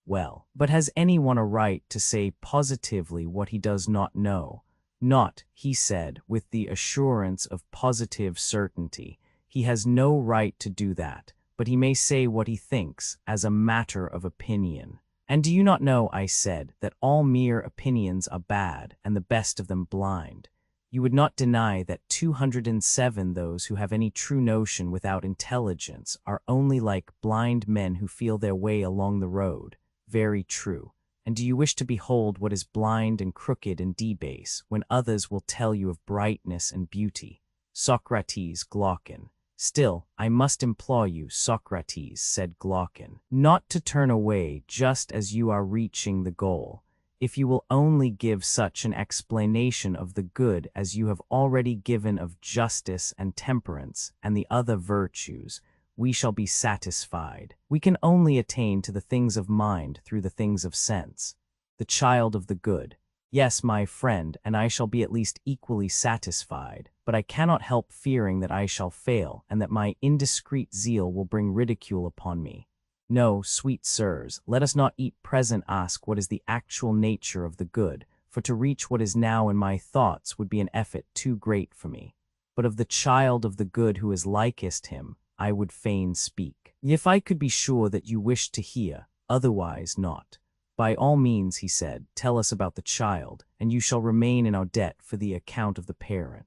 Well, but has anyone a right to say positively what he does not know? Not, he said, with the assurance of positive certainty. He has no right to do that, but he may say what he thinks as a matter of opinion. And do you not know, I said, that all mere opinions are bad, and the best of them blind? You would not deny that 207 those who have any true notion without intelligence are only like blind men who feel their way along the road. Very true. And do you wish to behold what is blind and crooked and debase, when others will tell you of brightness and beauty? Socrates, Glaucon. Still, I must implore you, Socrates, said Glaucon, not to turn away just as you are reaching the goal. If you will only give such an explanation of the good as you have already given of justice and temperance and the other virtues, we shall be satisfied. We can only attain to the things of mind through the things of sense. The child of the good. Yes, my friend, and I shall be at least equally satisfied, but I cannot help fearing that I shall fail, and that my indiscreet zeal will bring ridicule upon me. No, sweet sirs, let us not eat present ask what is the actual nature of the good, for to reach what is now in my thoughts would be an effort too great for me. But of the child of the good who is likest him, I would fain speak. If I could be sure that you wished to hear, otherwise not. By all means, he said, tell us about the child, and you shall remain in our debt for the account of the parent.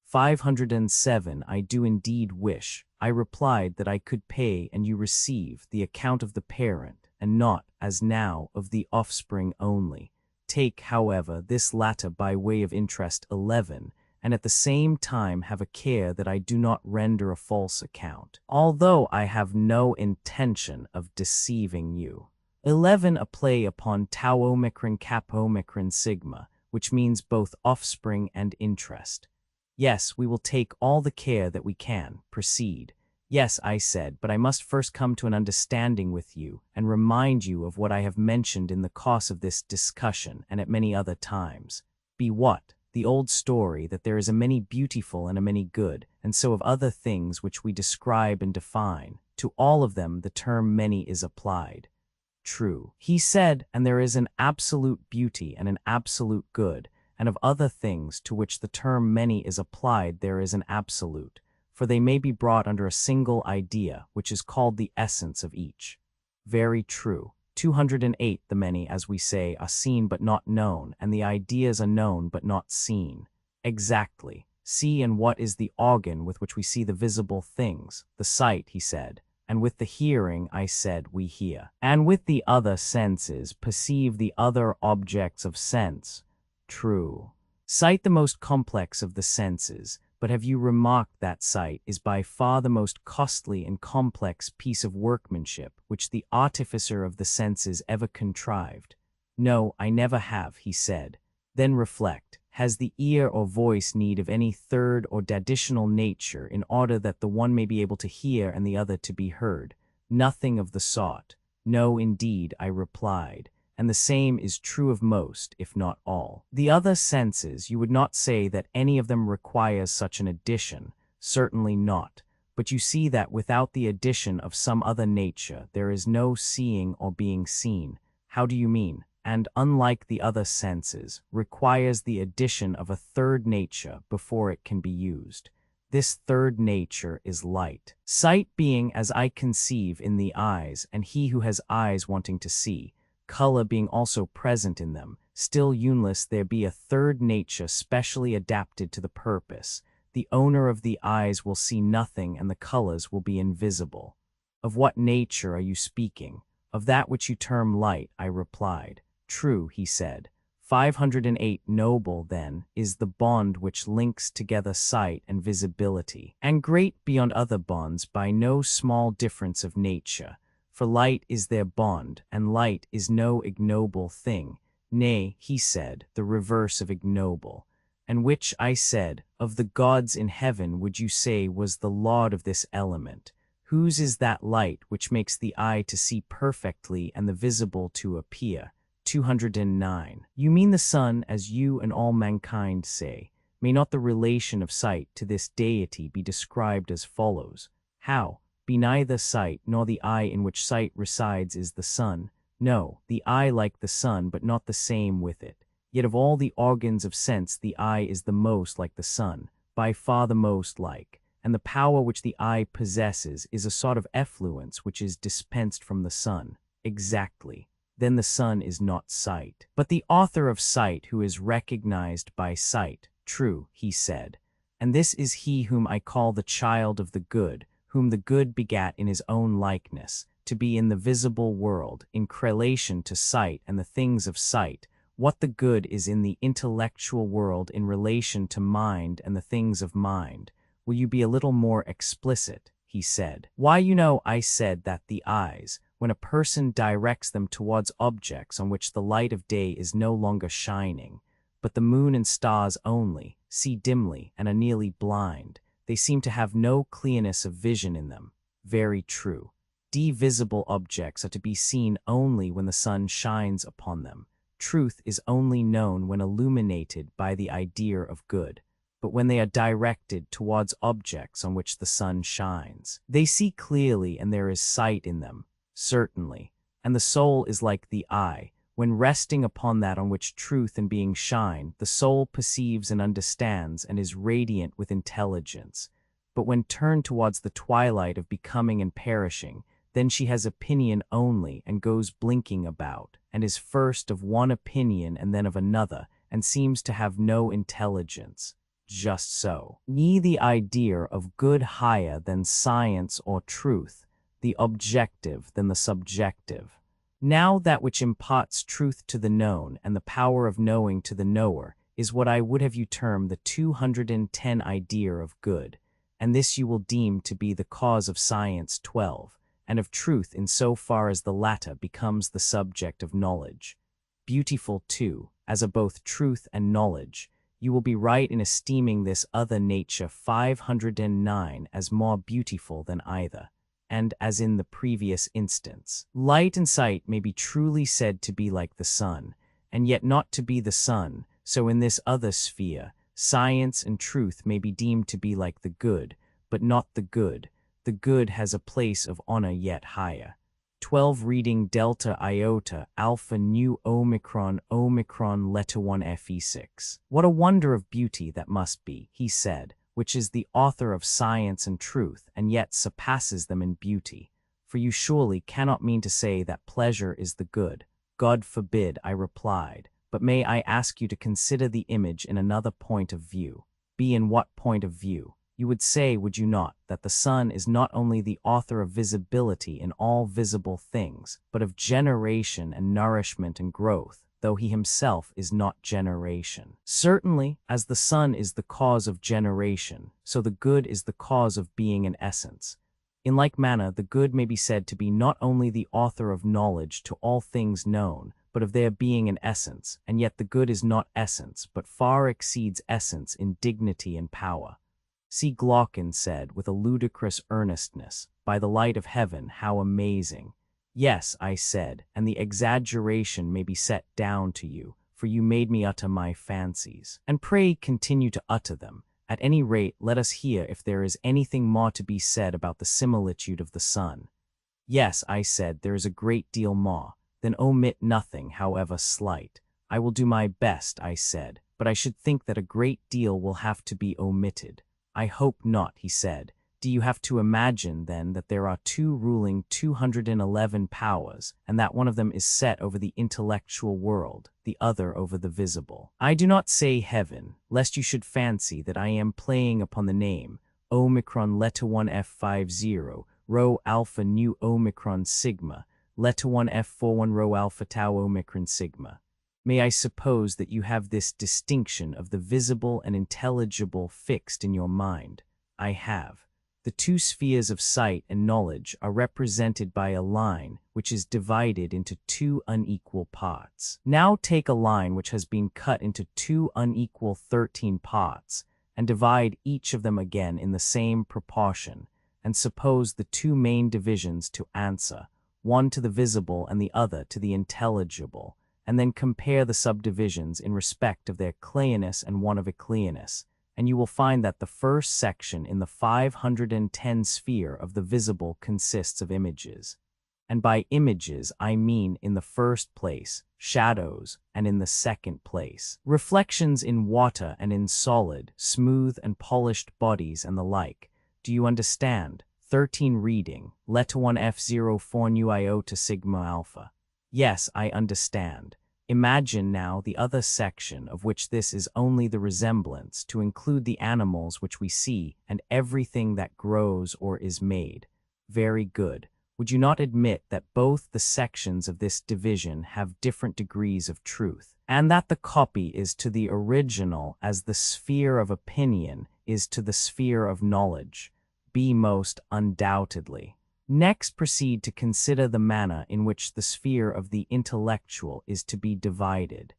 507 I do indeed wish, I replied, that I could pay and you receive the account of the parent, and not, as now, of the offspring only. Take, however, this latter by way of interest 11, and at the same time have a care that I do not render a false account, although I have no intention of deceiving you. 11 a play upon tau omicron cap omicron sigma, which means both offspring and interest. Yes, we will take all the care that we can. Proceed. Yes, I said, but I must first come to an understanding with you and remind you of what I have mentioned in the course of this discussion and at many other times. Be what? The old story that there is a many beautiful and a many good, and so of other things which we describe and define. To all of them the term many is applied. True, he said, and there is an absolute beauty and an absolute good, and of other things to which the term many is applied there is an absolute, for they may be brought under a single idea, which is called the essence of each. Very true. 208 The many, as we say, are seen but not known, and the ideas are known but not seen. Exactly. See, and what is the organ with which we see the visible things? The sight, he said. And with the hearing, I said, we hear. And with the other senses perceive the other objects of sense. True. Sight the most complex of the senses, but have you remarked that sight is by far the most costly and complex piece of workmanship which the artificer of the senses ever contrived? No, I never have, he said. Then reflect. Has the ear or voice need of any third or additional nature in order that the one may be able to hear and the other to be heard? Nothing of the sort. No, indeed, I replied, and the same is true of most, if not all. The other senses, you would not say that any of them requires such an addition, certainly not, but you see that without the addition of some other nature there is no seeing or being seen. How do you mean? And, unlike the other senses, requires the addition of a third nature before it can be used. This third nature is light. Sight being as I conceive in the eyes, and he who has eyes wanting to see, color being also present in them, still unless there be a third nature specially adapted to the purpose, the owner of the eyes will see nothing and the colors will be invisible. Of what nature are you speaking? Of that which you term light, I replied. True, he said. 508 Noble, then, is the bond which links together sight and visibility, and great beyond other bonds by no small difference of nature, for light is their bond, and light is no ignoble thing, nay, he said, the reverse of ignoble. And which, I said, of the gods in heaven would you say was the lord of this element? Whose is that light which makes the eye to see perfectly and the visible to appear? 209. You mean the sun, as you and all mankind say. May not the relation of sight to this deity be described as follows? How? Be neither sight nor the eye in which sight resides is the sun. No, the eye like the sun, but not the same with it. Yet of all the organs of sense the eye is the most like the sun, by far the most like, and the power which the eye possesses is a sort of effluence which is dispensed from the sun. Exactly. Then the sun is not sight, but the author of sight who is recognized by sight. True, he said. And this is he whom I call the child of the good, whom the good begat in his own likeness, to be in the visible world, in relation to sight and the things of sight, what the good is in the intellectual world in relation to mind and the things of mind. Will you be a little more explicit? He said. Why, I said that the eyes, when a person directs them towards objects on which the light of day is no longer shining, but the moon and stars only, see dimly and are nearly blind. They seem to have no clearness of vision in them. Very true. Divisible objects are to be seen only when the sun shines upon them. Truth is only known when illuminated by the idea of good, but when they are directed towards objects on which the sun shines. They see clearly and there is sight in them, certainly, and the soul is like the eye. When resting upon that on which truth and being shine, the soul perceives and understands and is radiant with intelligence. But when turned towards the twilight of becoming and perishing, then she has opinion only and goes blinking about, and is first of one opinion and then of another, and seems to have no intelligence. Just so. Ye the idea of good higher than science or truth, the objective than the subjective. Now that which imparts truth to the known and the power of knowing to the knower is what I would have you term the 210 idea of good, and this you will deem to be the cause of science 12, and of truth in so far as the latter becomes the subject of knowledge. Beautiful too, as a both truth and knowledge, you will be right in esteeming this other nature 509 as more beautiful than either. And as in the previous instance, light and sight may be truly said to be like the sun, and yet not to be the sun, so in this other sphere, science and truth may be deemed to be like the good, but not the good. The good has a place of honor yet higher. 12 reading delta iota alpha nu omicron letter 1 fe6. What a wonder of beauty that must be, he said, which is the author of science and truth, and yet surpasses them in beauty. For you surely cannot mean to say that pleasure is the good. God forbid, I replied, but may I ask you to consider the image in another point of view? Be in what point of view? You would say, would you not, that the sun is not only the author of visibility in all visible things, but of generation and nourishment and growth, though he himself is not generation. Certainly, as the sun is the cause of generation, so the good is the cause of being and essence. In like manner, the good may be said to be not only the author of knowledge to all things known, but of their being and essence, and yet the good is not essence, but far exceeds essence in dignity and power. C. Glaucon said, with a ludicrous earnestness, by the light of heaven, how amazing! Yes, I said, and the exaggeration may be set down to you, for you made me utter my fancies. And pray continue to utter them. At any rate, let us hear if there is anything more to be said about the similitude of the sun. Yes, I said, there is a great deal more. Then omit nothing, however slight. I will do my best, I said, but I should think that a great deal will have to be omitted. I hope not, he said. Do you have to imagine, then, that there are two ruling 211 powers, and that one of them is set over the intellectual world, the other over the visible? I do not say heaven, lest you should fancy that I am playing upon the name, Omicron letter 1 F50, rho alpha nu Omicron sigma, letter 1 F41 rho alpha tau Omicron sigma. May I suppose that you have this distinction of the visible and intelligible fixed in your mind? I have. The two spheres of sight and knowledge are represented by a line which is divided into two unequal parts. Now take a line which has been cut into two unequal 13 parts, and divide each of them again in the same proportion, and suppose the two main divisions to answer, one to the visible and the other to the intelligible, and then compare the subdivisions in respect of their clearness and one of eclearness, and you will find that the first section in the 510 sphere of the visible consists of images. And by images I mean, in the first place, shadows, and in the second place, reflections in water and in solid, smooth and polished bodies and the like. Do you understand? 13 reading, letter 1 F04 nu iota sigma alpha. Yes, I understand. Imagine now the other section, of which this is only the resemblance, to include the animals which we see and everything that grows or is made. Very good. Would you not admit that both the sections of this division have different degrees of truth, and that the copy is to the original as the sphere of opinion is to the sphere of knowledge? Be most undoubtedly. Next, proceed to consider the manner in which the sphere of the intellectual is to be divided.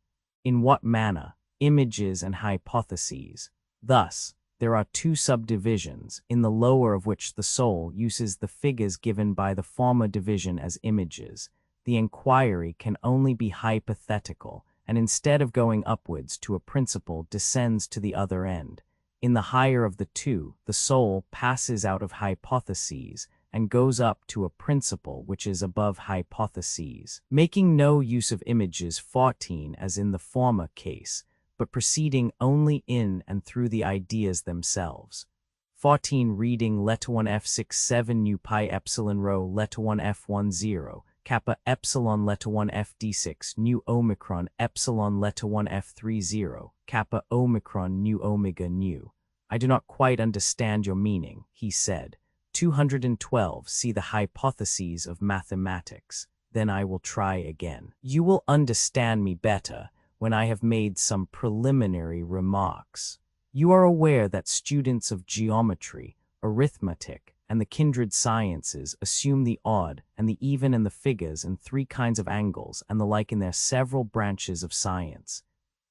In what manner? Images and hypotheses. Thus, there are two subdivisions, in the lower of which the soul uses the figures given by the former division as images. The inquiry can only be hypothetical, and instead of going upwards to a principle, descends to the other end. In the higher of the two, the soul passes out of hypotheses and goes up to a principle which is above hypotheses, making no use of images 14 as in the former case, but proceeding only in and through the ideas themselves. 14 reading letter 1 F67 nu pi epsilon rho letter 1 F10 kappa epsilon letter 1 FD6 nu omicron epsilon letter 1 F30 kappa omicron nu omega nu. I do not quite understand your meaning, he said. 212 See the hypotheses of mathematics. Then I will try again. You will understand me better when I have made some preliminary remarks. You are aware that students of geometry, arithmetic, and the kindred sciences assume the odd and the even and the figures and three kinds of angles and the like in their several branches of science.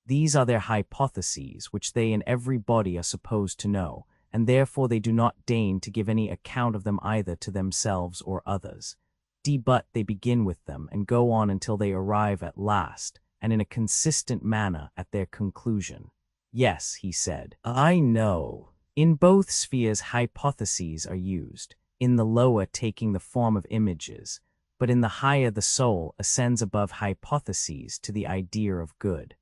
These are their hypotheses, which they in every body are supposed to know, and therefore they do not deign to give any account of them either to themselves or others. But they begin with them and go on until they arrive at last, and in a consistent manner, at their conclusion. Yes, he said, I know. In both spheres hypotheses are used, in the lower taking the form of images, but in the higher the soul ascends above hypotheses to the idea of good.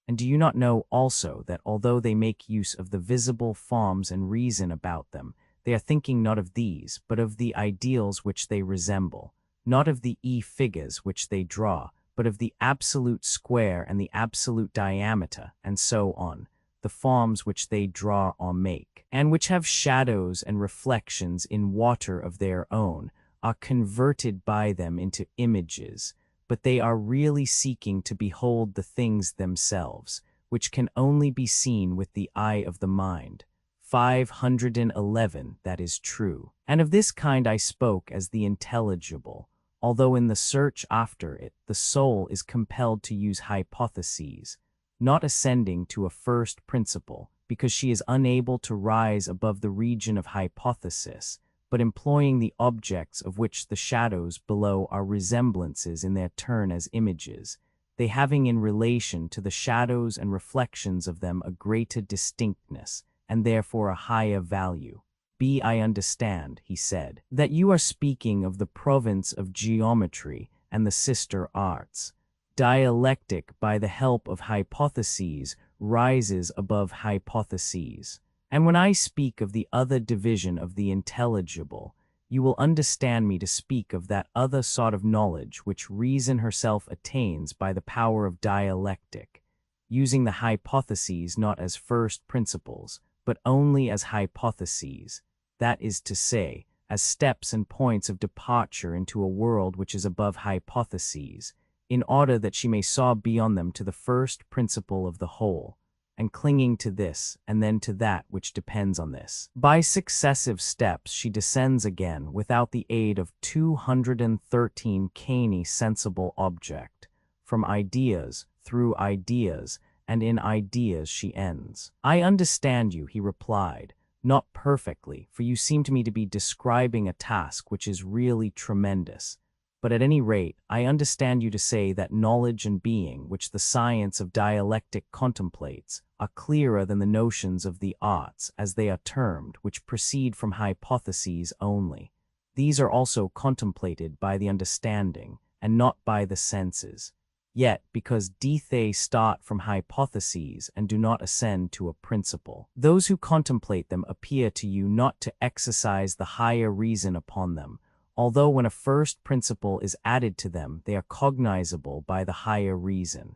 And do you not know also that although they make use of the visible forms and reason about them, they are thinking not of these, but of the ideals which they resemble, not of the figures which they draw, but of the absolute square and the absolute diameter, and so on, the forms which they draw or make, and which have shadows and reflections in water of their own, are converted by them into images, but they are really seeking to behold the things themselves, which can only be seen with the eye of the mind. 511 That is true. And of this kind I spoke as the intelligible, although in the search after it, the soul is compelled to use hypotheses, not ascending to a first principle, because she is unable to rise above the region of hypothesis, but employing the objects of which the shadows below are resemblances in their turn as images, they having in relation to the shadows and reflections of them a greater distinctness, and therefore a higher value. I understand, he said, that you are speaking of the province of geometry and the sister arts. Dialectic, by the help of hypotheses, rises above hypotheses. And when I speak of the other division of the intelligible, you will understand me to speak of that other sort of knowledge which reason herself attains by the power of dialectic, using the hypotheses not as first principles, but only as hypotheses, that is to say, as steps and points of departure into a world which is above hypotheses, in order that she may soar beyond them to the first principle of the whole, and clinging to this and then to that which depends on this. By successive steps she descends again without the aid of 213 canny sensible object, from ideas, through ideas, and in ideas she ends. I understand you, he replied, not perfectly, for you seem to me to be describing a task which is really tremendous, But at any rate, I understand you to say that knowledge and being, which the science of dialectic contemplates, are clearer than the notions of the arts, as they are termed, which proceed from hypotheses only. These are also contemplated by the understanding, and not by the senses. Yet, because they start from hypotheses and do not ascend to a principle, those who contemplate them appear to you not to exercise the higher reason upon them, although when a first principle is added to them, they are cognizable by the higher reason.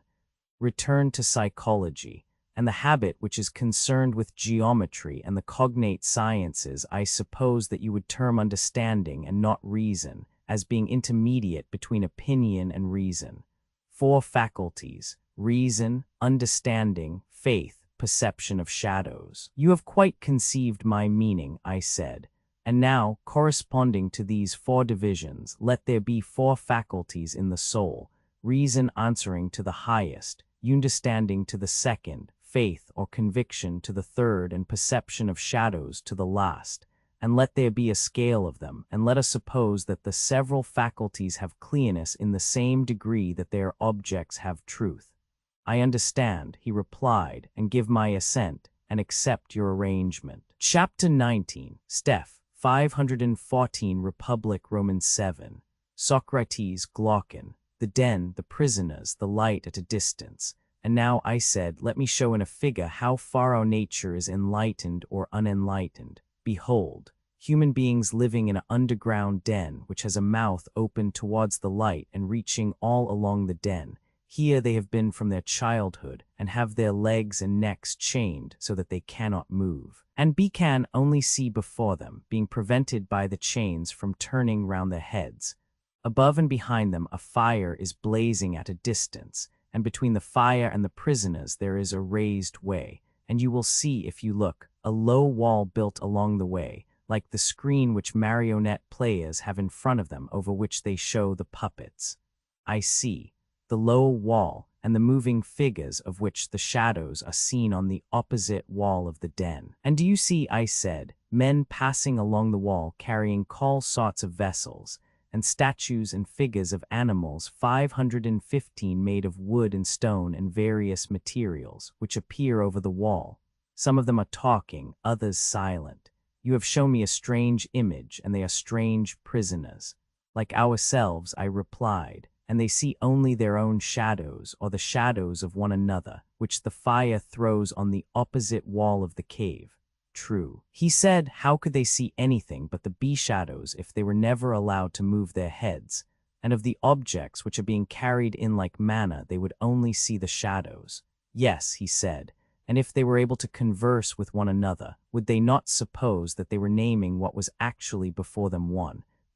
Return to psychology, and the habit which is concerned with geometry and the cognate sciences, I suppose that you would term understanding and not reason, as being intermediate between opinion and reason. 4 faculties: reason, understanding, faith, perception of shadows. You have quite conceived my meaning, I said. And now, corresponding to these 4 divisions, let there be 4 faculties in the soul: reason answering to the highest, understanding to the second, faith or conviction to the third, and perception of shadows to the last. And let there be a scale of them, and let us suppose that the several faculties have clearness in the same degree that their objects have truth. I understand, he replied, and give my assent, and accept your arrangement. Chapter 19, Steph, 514 Republic Roman 7. Socrates, Glaucon, the den, the prisoners, the light at a distance. And now, I said, let me show in a figure how far our nature is enlightened or unenlightened. Behold, human beings living in an underground den which has a mouth open towards the light and reaching all along the den. Here they have been from their childhood and have their legs and necks chained so that they cannot move, and can only see before them, being prevented by the chains from turning round their heads. Above and behind them a fire is blazing at a distance, and between the fire and the prisoners there is a raised way, and you will see, if you look, a low wall built along the way, like the screen which marionette players have in front of them over which they show the puppets. I see the low wall, and the moving figures of which the shadows are seen on the opposite wall of the den. And do you see, I said, men passing along the wall carrying all sorts of vessels, and statues and figures of animals 515 made of wood and stone and various materials, which appear over the wall. Some of them are talking, others silent. You have shown me a strange image, and they are strange prisoners. Like ourselves, I replied, and they see only their own shadows, or the shadows of one another, which the fire throws on the opposite wall of the cave. True. He said, how could they see anything but the shadows if they were never allowed to move their heads? And of the objects which are being carried in like manna, they would only see the shadows. Yes, he said, and if they were able to converse with one another, would they not suppose that they were naming what was actually before them?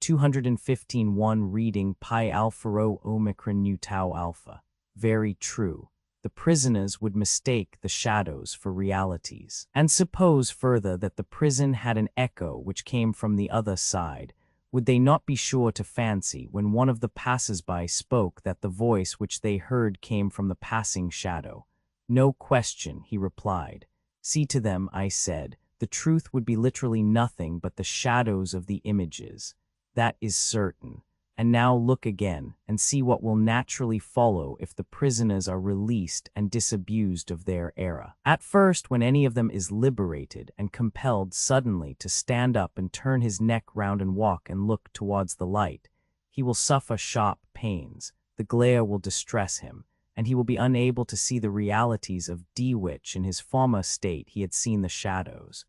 215 1 reading pi alpha rho omicron nu tau alpha. Very true. The prisoners would mistake the shadows for realities. And suppose further that the prison had an echo which came from the other side. Would they not be sure to fancy, when one of the passers-by spoke, that the voice which they heard came from the passing shadow? No question, he replied. See to them, I said, the truth would be literally nothing but the shadows of the images. That is certain. And now look again, and see what will naturally follow if the prisoners are released and disabused of their error. At first, when any of them is liberated and compelled suddenly to stand up and turn his neck round and walk and look towards the light, he will suffer sharp pains, the glare will distress him, and he will be unable to see the realities of which in his former state he had seen the shadows,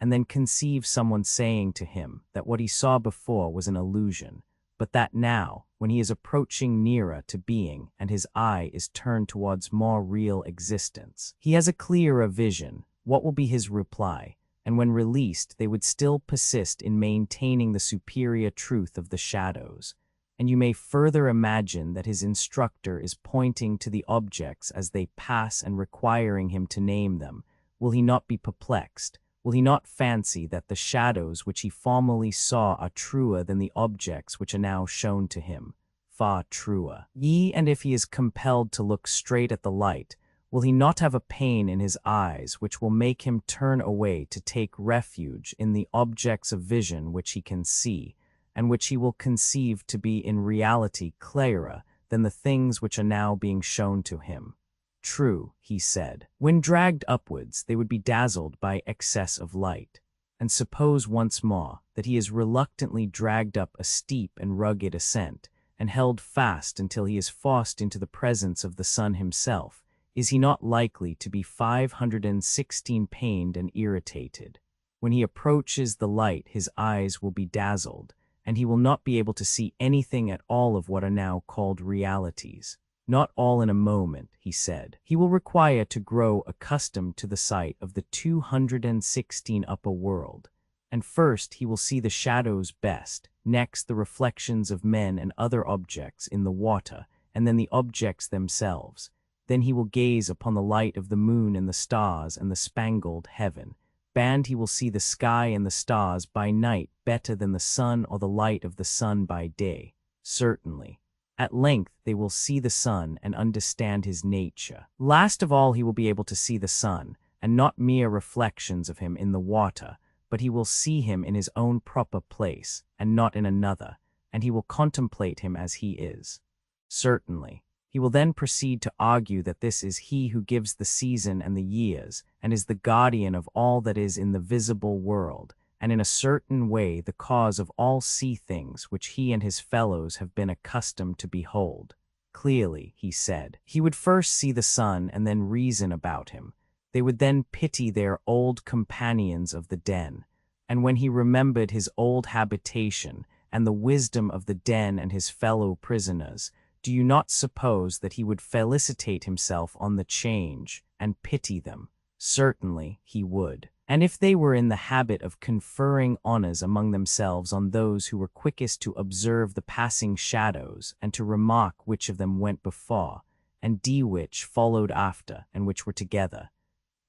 and then conceive someone saying to him that what he saw before was an illusion, but that now, when he is approaching nearer to being and his eye is turned towards more real existence, he has a clearer vision. What will be his reply? And when released, they would still persist in maintaining the superior truth of the shadows. And you may further imagine that his instructor is pointing to the objects as they pass and requiring him to name them. Will he not be perplexed? Will he not fancy that the shadows which he formerly saw are truer than the objects which are now shown to him? Far truer. And if he is compelled to look straight at the light, will he not have a pain in his eyes which will make him turn away to take refuge in the objects of vision which he can see, and which he will conceive to be in reality clearer than the things which are now being shown to him. True, he said. When dragged upwards, they would be dazzled by excess of light. And suppose once more that he is reluctantly dragged up a steep and rugged ascent, and held fast until he is forced into the presence of the sun himself, is he not likely to be 516 pained and irritated? When he approaches the light, his eyes will be dazzled, and he will not be able to see anything at all of what are now called realities. Not all in a moment, he said. He will require to grow accustomed to the sight of the 216 upper world. And first he will see the shadows best, next the reflections of men and other objects in the water, and then the objects themselves. Then he will gaze upon the light of the moon and the stars and the spangled heaven. And he will see the sky and the stars by night better than the sun or the light of the sun by day. Certainly. At length they will see the sun and understand his nature. Last of all he will be able to see the sun, and not mere reflections of him in the water, but he will see him in his own proper place, and not in another, and he will contemplate him as he is. Certainly. He will then proceed to argue that this is he who gives the season and the years, and is the guardian of all that is in the visible world, and in a certain way the cause of all sea things which he and his fellows have been accustomed to behold. Clearly, he said, he would first see the sun and then reason about him. They would then pity their old companions of the den, and when he remembered his old habitation and the wisdom of the den and his fellow prisoners, do you not suppose that he would felicitate himself on the change and pity them? Certainly he would. And if they were in the habit of conferring honors among themselves on those who were quickest to observe the passing shadows and to remark which of them went before, and which followed after, and which were together,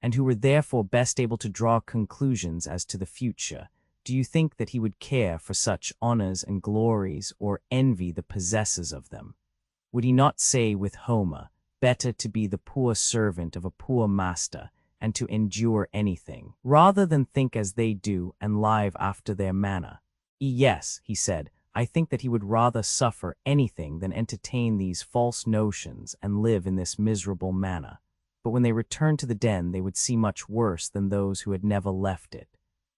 and who were therefore best able to draw conclusions as to the future, do you think that he would care for such honors and glories or envy the possessors of them? Would he not say with Homer, better to be the poor servant of a poor master, and to endure anything, rather than think as they do and live after their manner? Yes, he said, I think that he would rather suffer anything than entertain these false notions and live in this miserable manner. But when they returned to the den, they would see much worse than those who had never left it.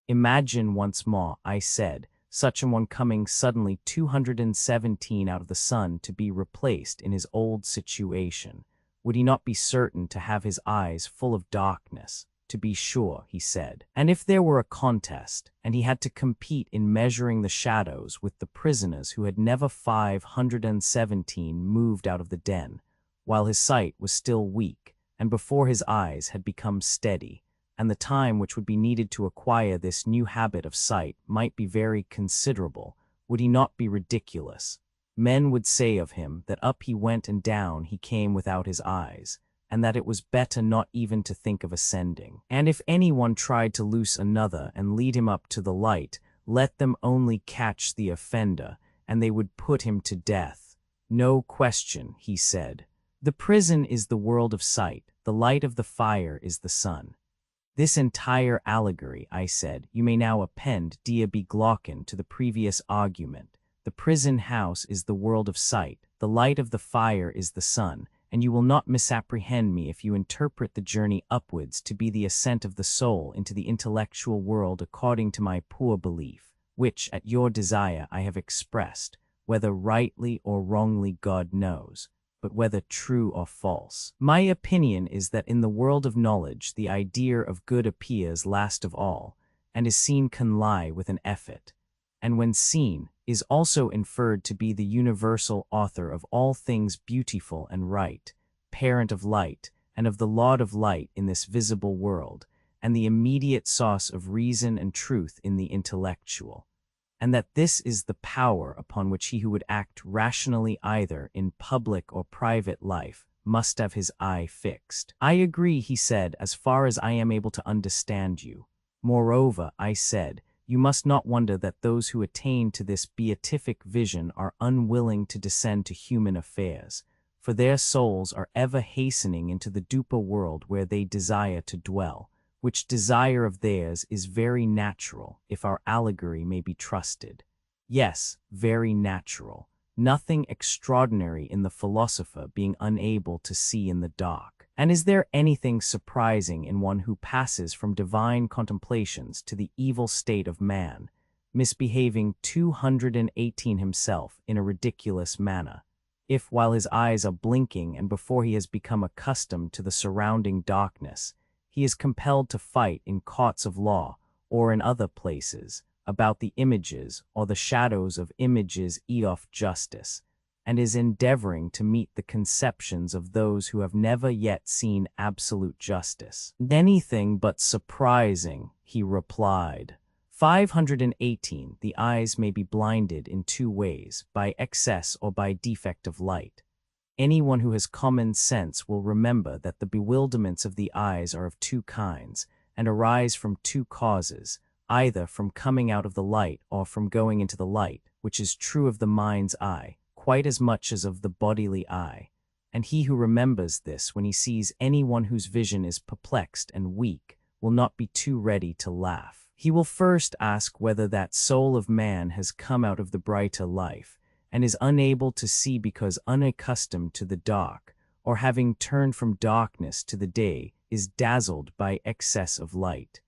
Imagine once more, I said, such an one coming suddenly 217 out of the sun to be replaced in his old situation. Would he not be certain to have his eyes full of darkness? To be sure, he said. And if there were a contest, and he had to compete in measuring the shadows with the prisoners who had never 517 moved out of the den, while his sight was still weak, and before his eyes had become steady, and the time which would be needed to acquire this new habit of sight might be very considerable, would he not be ridiculous? Men would say of him that up he went and down he came without his eyes, and that it was better not even to think of ascending. And if anyone tried to loose another and lead him up to the light, let them only catch the offender, and they would put him to death. No question, he said. The prison is the world of sight, the light of the fire is the sun. This entire allegory, I said, you may now append dia be Glaucon to the previous argument. The prison house is the world of sight, the light of the fire is the sun, and you will not misapprehend me if you interpret the journey upwards to be the ascent of the soul into the intellectual world according to my poor belief, which, at your desire, I have expressed, whether rightly or wrongly God knows, but whether true or false. My opinion is that in the world of knowledge the idea of good appears last of all, and is seen can lie with an effort, and when seen, is also inferred to be the universal author of all things beautiful and right, parent of light, and of the Lord of light in this visible world, and the immediate source of reason and truth in the intellectual, and that this is the power upon which he who would act rationally either in public or private life must have his eye fixed. I agree, he said, as far as I am able to understand you. Moreover, I said, you must not wonder that those who attain to this beatific vision are unwilling to descend to human affairs, for their souls are ever hastening into the duper world where they desire to dwell, which desire of theirs is very natural, if our allegory may be trusted. Yes, very natural. Nothing extraordinary in the philosopher being unable to see in the dark. And is there anything surprising in one who passes from divine contemplations to the evil state of man, misbehaving 218 himself in a ridiculous manner, if while his eyes are blinking and before he has become accustomed to the surrounding darkness, he is compelled to fight in courts of law or in other places, about the images or the shadows of images of justice, and is endeavoring to meet the conceptions of those who have never yet seen absolute justice. Anything but surprising, he replied. 518. The eyes may be blinded in two ways, by excess or by defect of light. Anyone who has common sense will remember that the bewilderments of the eyes are of two kinds, and arise from two causes, either from coming out of the light or from going into the light, which is true of the mind's eye, quite as much as of the bodily eye. And he who remembers this when he sees anyone whose vision is perplexed and weak will not be too ready to laugh. He will first ask whether that soul of man has come out of the brighter life, and is unable to see because unaccustomed to the dark, or having turned from darkness to the day, is dazzled by excess of light.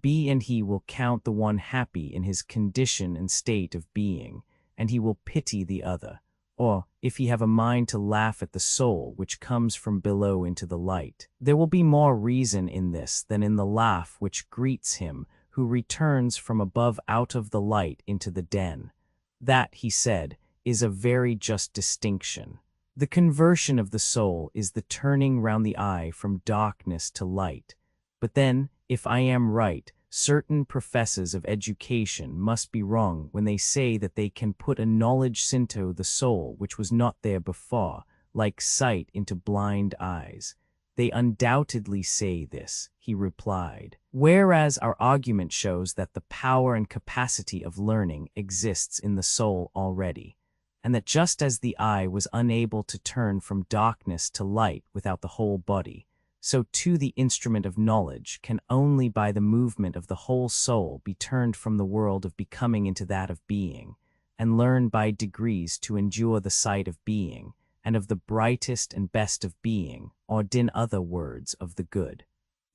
And he will count the one happy in his condition and state of being, and he will pity the other. Or, if he have a mind to laugh at the soul which comes from below into the light, there will be more reason in this than in the laugh which greets him who returns from above out of the light into the den. That, he said, is a very just distinction. The conversion of the soul is the turning round the eye from darkness to light. But then, if I am right, certain professors of education must be wrong when they say that they can put a knowledge into the soul which was not there before, like sight into blind eyes. They undoubtedly say this, he replied, whereas our argument shows that the power and capacity of learning exists in the soul already, and that just as the eye was unable to turn from darkness to light without the whole body, so too the instrument of knowledge can only by the movement of the whole soul be turned from the world of becoming into that of being, and learn by degrees to endure the sight of being, and of the brightest and best of being, or in other words, of the good.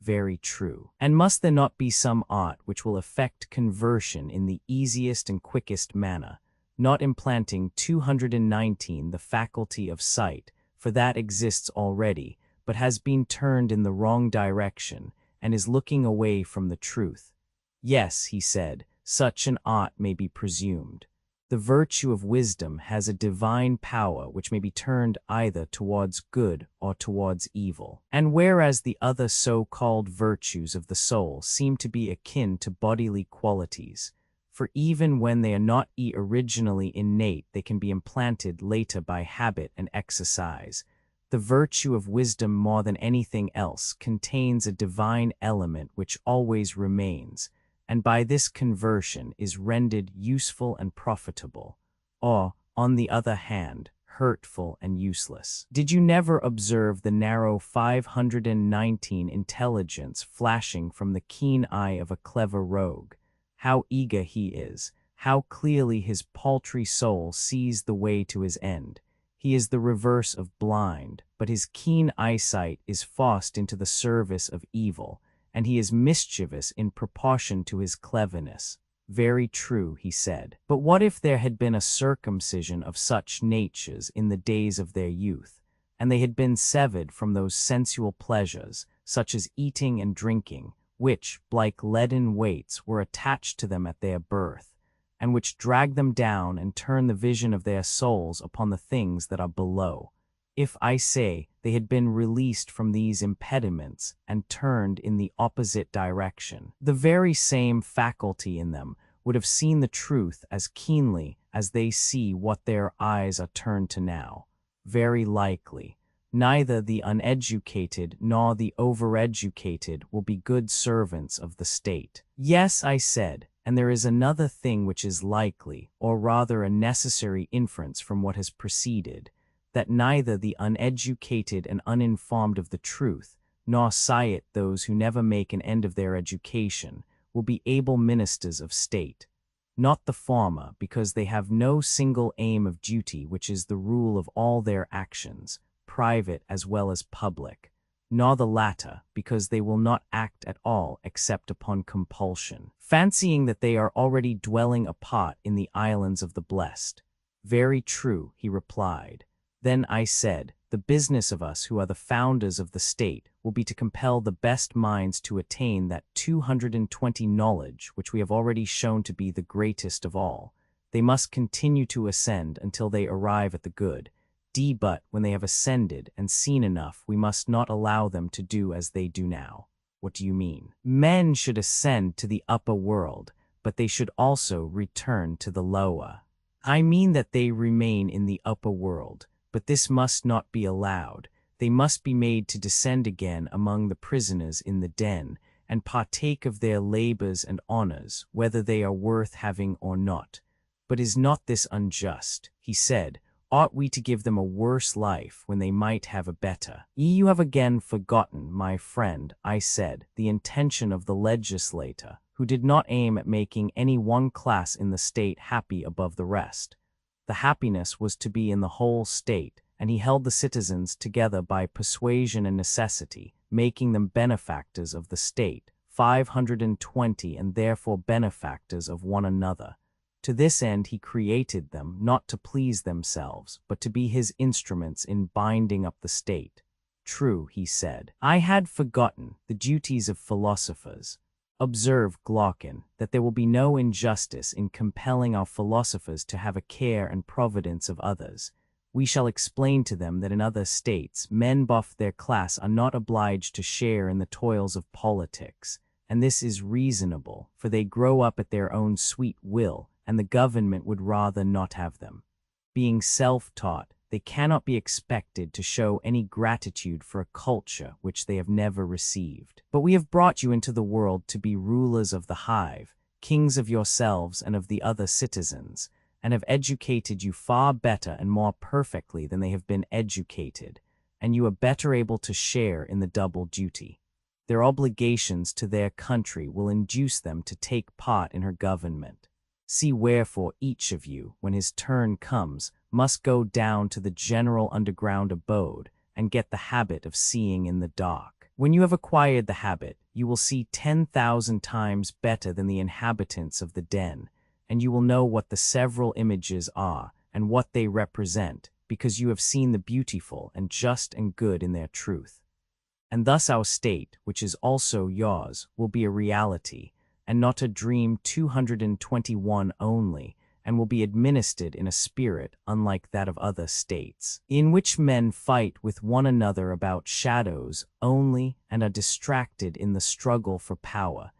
Very true. And must there not be some art which will effect conversion in the easiest and quickest manner, not implanting 219 the faculty of sight, for that exists already, but has been turned in the wrong direction, and is looking away from the truth? Yes, he said, such an art may be presumed. The virtue of wisdom has a divine power which may be turned either towards good or towards evil. And whereas the other so-called virtues of the soul seem to be akin to bodily qualities, for even when they are not originally innate, they can be implanted later by habit and exercise, the virtue of wisdom more than anything else contains a divine element which always remains, and by this conversion is rendered useful and profitable, or, on the other hand, hurtful and useless. Did you never observe the narrow 519 intelligence flashing from the keen eye of a clever rogue? How eager he is, how clearly his paltry soul sees the way to his end. He is the reverse of blind, but his keen eyesight is forced into the service of evil, and he is mischievous in proportion to his cleverness. Very true, he said. But what if there had been a circumcision of such natures in the days of their youth, and they had been severed from those sensual pleasures, such as eating and drinking, which, like leaden weights, were attached to them at their birth, and which drag them down and turn the vision of their souls upon the things that are below? If, I say, they had been released from these impediments and turned in the opposite direction, the very same faculty in them would have seen the truth as keenly as they see what their eyes are turned to now. Very likely, neither the uneducated nor the overeducated will be good servants of the state. Yes, I said, and there is another thing which is likely, or rather a necessary inference from what has preceded, that neither the uneducated and uninformed of the truth, nor it those who never make an end of their education, will be able ministers of state. not the former, because they have no single aim of duty which is the rule of all their actions, private as well as public, nor the latter, because they will not act at all except upon compulsion, fancying that they are already dwelling apart in the islands of the blessed. Very true, he replied. Then I said, the business of us who are the founders of the state will be to compel the best minds to attain that 220 knowledge which we have already shown to be the greatest of all. They must continue to ascend until they arrive at the good. But when they have ascended and seen enough, we must not allow them to do as they do now. What do you mean? Men should ascend to the upper world, but they should also return to the lower. I mean that they remain in the upper world, but this must not be allowed. They must be made to descend again among the prisoners in the den, and partake of their labors and honors, whether they are worth having or not. But is not this unjust? He said. Ought we to give them a worse life when they might have a better? You have again forgotten, my friend, I said, the intention of the legislator, who did not aim at making any one class in the state happy above the rest. The happiness was to be in the whole state, and he held the citizens together by persuasion and necessity, making them benefactors of the state, 520, and therefore benefactors of one another. To this end he created them, not to please themselves, but to be his instruments in binding up the state. True, he said. I had forgotten the duties of philosophers. Observe, Glaucon, that there will be no injustice in compelling our philosophers to have a care and providence of others. We shall explain to them that in other states men of their class are not obliged to share in the toils of politics, and this is reasonable, for they grow up at their own sweet will, and the government would rather not have them. Being self-taught, they cannot be expected to show any gratitude for a culture which they have never received. But we have brought you into the world to be rulers of the hive, kings of yourselves and of the other citizens, and have educated you far better and more perfectly than they have been educated, and you are better able to share in the double duty. Their obligations to their country will induce them to take part in her government. See wherefore each of you, when his turn comes, must go down to the general underground abode and get the habit of seeing in the dark. When you have acquired the habit, you will see 10,000 times better than the inhabitants of the den, and you will know what the several images are and what they represent, because you have seen the beautiful and just and good in their truth. And thus our state, which is also yours, will be a reality, and not a dream 221 only, and will be administered in a spirit unlike that of other states, in which men fight with one another about shadows only and are distracted in the struggle for power,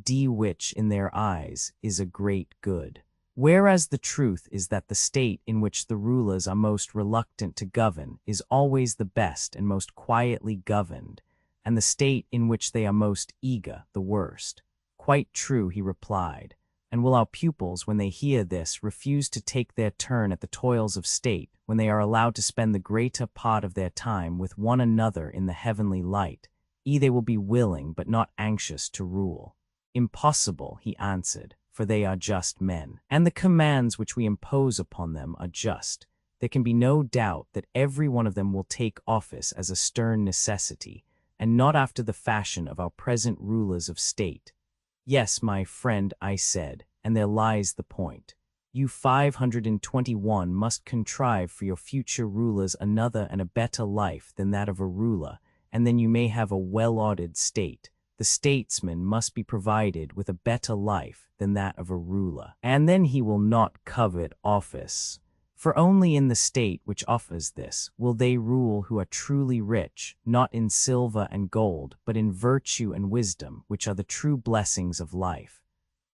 which in their eyes is a great good. Whereas the truth is that the state in which the rulers are most reluctant to govern is always the best and most quietly governed, and the state in which they are most eager the worst. Quite true, he replied. And will our pupils, when they hear this, refuse to take their turn at the toils of state, when they are allowed to spend the greater part of their time with one another in the heavenly light? They will be willing but not anxious to rule. Impossible, he answered, for they are just men, and the commands which we impose upon them are just. There can be no doubt that every one of them will take office as a stern necessity, and not after the fashion of our present rulers of state. Yes, my friend, I said, and there lies the point. You 521 must contrive for your future rulers another and a better life than that of a ruler, and then you may have a well-ordered state. The statesman must be provided with a better life than that of a ruler, and then he will not covet office. For only in the state which offers this will they rule who are truly rich, not in silver and gold, but in virtue and wisdom, which are the true blessings of life.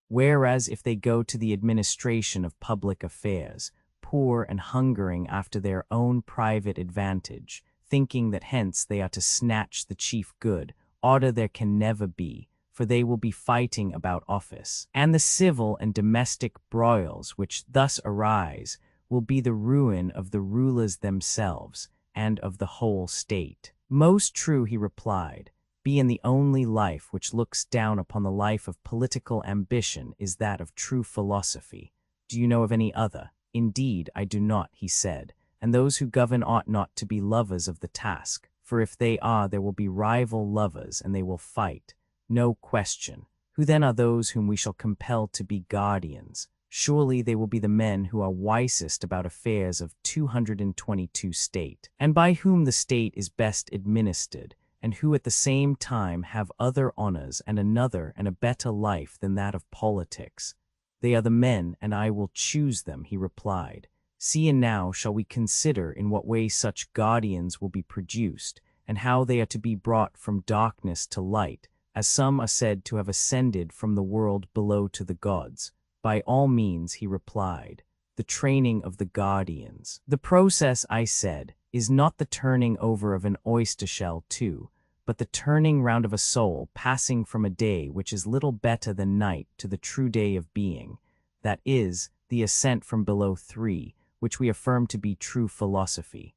Whereas if they go to the administration of public affairs, poor and hungering after their own private advantage, thinking that hence they are to snatch the chief good, order there can never be, for they will be fighting about office, and the civil and domestic broils which thus arise will be the ruin of the rulers themselves and of the whole state. Most true, he replied, be and the only life which looks down upon the life of political ambition is that of true philosophy. Do you know of any other? Indeed, I do not, he said, and those who govern ought not to be lovers of the task, for if they are, there will be rival lovers, and they will fight. No question. Who then are those whom we shall compel to be guardians? Surely they will be the men who are wisest about affairs of 222 state, and by whom the state is best administered, and who at the same time have other honors and another and a better life than that of politics. They are the men, and I will choose them, he replied. See, and now shall we consider in what way such guardians will be produced, and how they are to be brought from darkness to light, as some are said to have ascended from the world below to the gods. By all means, he replied, the training of the guardians. The process, I said, is not the turning over of an oyster shell too, but the turning round of a soul passing from a day which is little better than night to the true day of being, that is, the ascent from below 3, which we affirm to be true philosophy.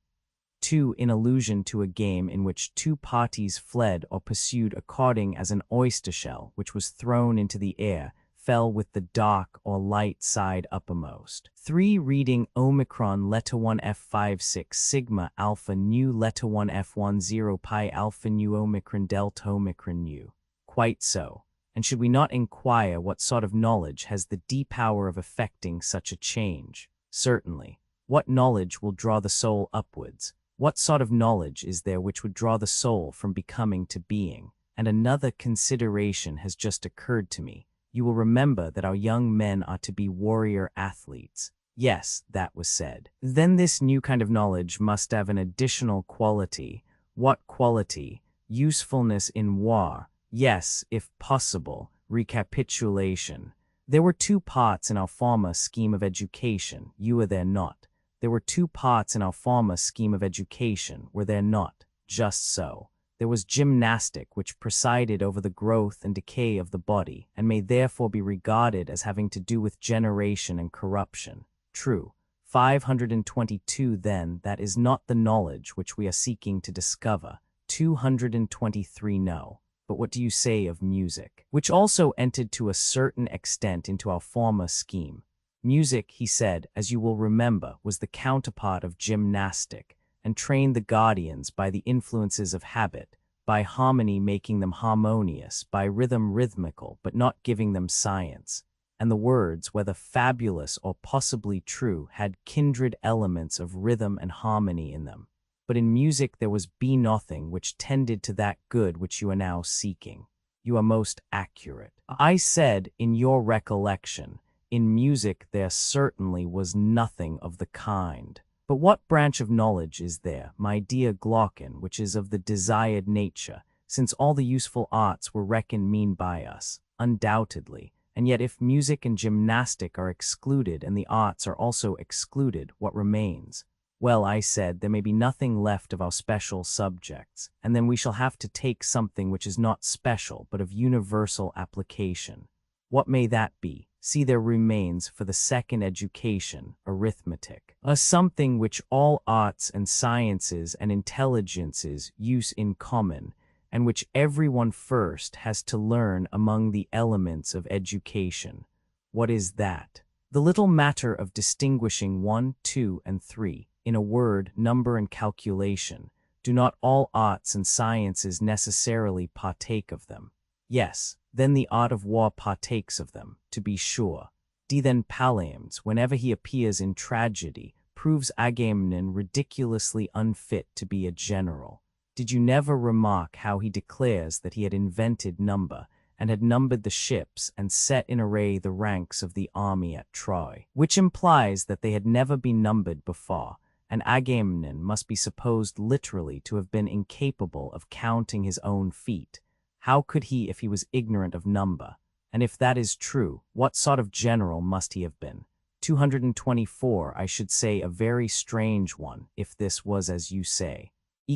2. In allusion to a game in which two parties fled or pursued according as an oyster shell, which was thrown into the air, fell with the dark or light side uppermost. 3. Reading Omicron Letta 1 F56 Sigma Alpha Nu Letta 1 F10 Pi Alpha Nu Omicron Delta Omicron Nu. Quite so. And should we not inquire what sort of knowledge has the deep power of effecting such a change? Certainly. What knowledge will draw the soul upwards? What sort of knowledge is there which would draw the soul from becoming to being? And another consideration has just occurred to me. You will remember that our young men are to be warrior athletes. Yes, that was said. Then this new kind of knowledge must have an additional quality. What quality? Usefulness in war. Yes, if possible, recapitulation. There were two parts in our former scheme of education. You were there not. There were two parts in our former scheme of education, were there not? Just so. There was gymnastic, which presided over the growth and decay of the body, and may therefore be regarded as having to do with generation and corruption. True. 522 then, that is not the knowledge which we are seeking to discover. 223 no. But what do you say of music, which also entered to a certain extent into our former scheme? Music, he said, as you will remember, was the counterpart of gymnastic, and trained the guardians by the influences of habit, by harmony making them harmonious, by rhythm rhythmical, but not giving them science. And the words, whether fabulous or possibly true, had kindred elements of rhythm and harmony in them. But in music there was be nothing which tended to that good which you are now seeking. You are most accurate. I said, in your recollection, in music there certainly was nothing of the kind. But what branch of knowledge is there, my dear Glaucon, which is of the desired nature, since all the useful arts were reckoned mean by us? Undoubtedly. And yet if music and gymnastic are excluded and the arts are also excluded, what remains? Well, I said, there may be nothing left of our special subjects, and then we shall have to take something which is not special but of universal application. What may that be? See, there remains for the second education, arithmetic, a something which all arts and sciences and intelligences use in common, and which everyone first has to learn among the elements of education. What is that? The little matter of distinguishing 1, 2, and 3, in a word, number and calculation. Do not all arts and sciences necessarily partake of them? Yes. Then the art of war partakes of them, to be sure. D. Then Palaemes, whenever he appears in tragedy, proves Agamemnon ridiculously unfit to be a general. Did you never remark how he declares that he had invented number, and had numbered the ships and set in array the ranks of the army at Troy, which implies that they had never been numbered before, and Agamemnon must be supposed literally to have been incapable of counting his own feet. How could he if he was ignorant of number? And if that is true, what sort of general must he have been? 224, I should say a very strange one, if this was as you say.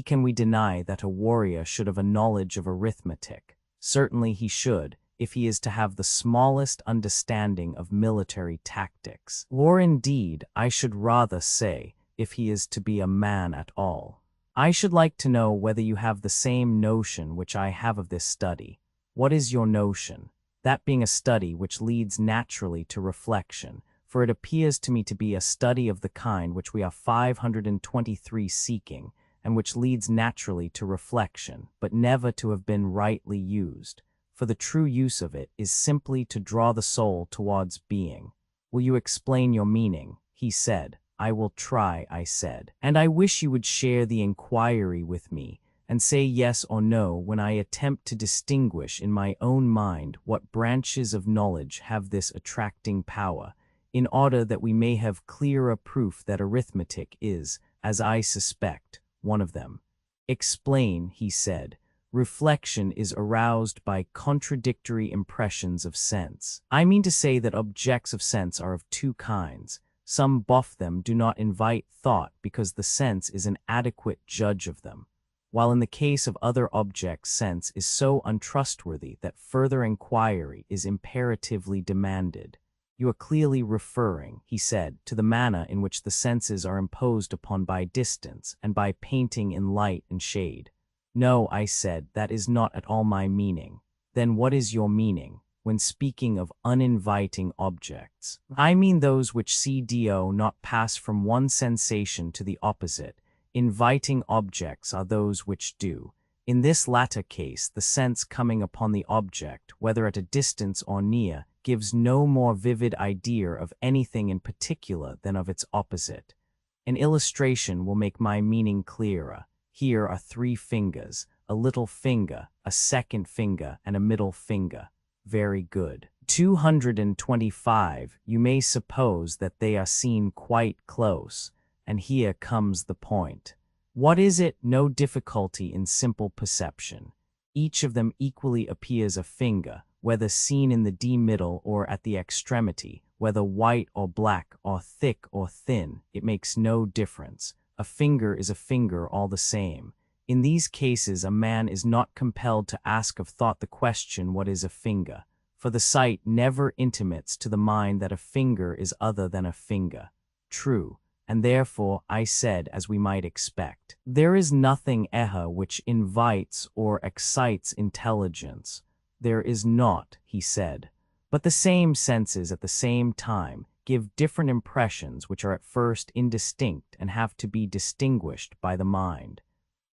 Can we deny that a warrior should have a knowledge of arithmetic? Certainly he should, if he is to have the smallest understanding of military tactics. Or indeed, I should rather say, if he is to be a man at all. I should like to know whether you have the same notion which I have of this study. What is your notion? That being a study which leads naturally to reflection, for it appears to me to be a study of the kind which we are 523 seeking, and which leads naturally to reflection, but never to have been rightly used, for the true use of it is simply to draw the soul towards being. Will you explain your meaning? He said. I will try, I said, and I wish you would share the inquiry with me, and say yes or no when I attempt to distinguish in my own mind what branches of knowledge have this attracting power, in order that we may have clearer proof that arithmetic is, as I suspect, one of them. Explain, he said. Reflection is aroused by contradictory impressions of sense. I mean to say that objects of sense are of two kinds. Some both them do not invite thought because the sense is an adequate judge of them, while in the case of other objects sense is so untrustworthy that further inquiry is imperatively demanded. You are clearly referring, he said, to the manner in which the senses are imposed upon by distance and by painting in light and shade. No, I said, that is not at all my meaning. Then what is your meaning? When speaking of uninviting objects, I mean those which do not pass from one sensation to the opposite. Inviting objects are those which do. In this latter case, the sense coming upon the object, whether at a distance or near, gives no more vivid idea of anything in particular than of its opposite. An illustration will make my meaning clearer. Here are 3 fingers, a little finger, a second finger, and a middle finger. Very good. 225, you may suppose that they are seen quite close, and here comes the point. What is it? No difficulty in simple perception. Each of them equally appears a finger, whether seen in the D middle or at the extremity, whether white or black or thick or thin, it makes no difference. A finger is a finger all the same. In these cases, a man is not compelled to ask of thought the question, what is a finger? For the sight never intimates to the mind that a finger is other than a finger. True, and therefore, I said, as we might expect, there is nothing which invites or excites intelligence. There is not, he said. But the same senses at the same time give different impressions which are at first indistinct and have to be distinguished by the mind.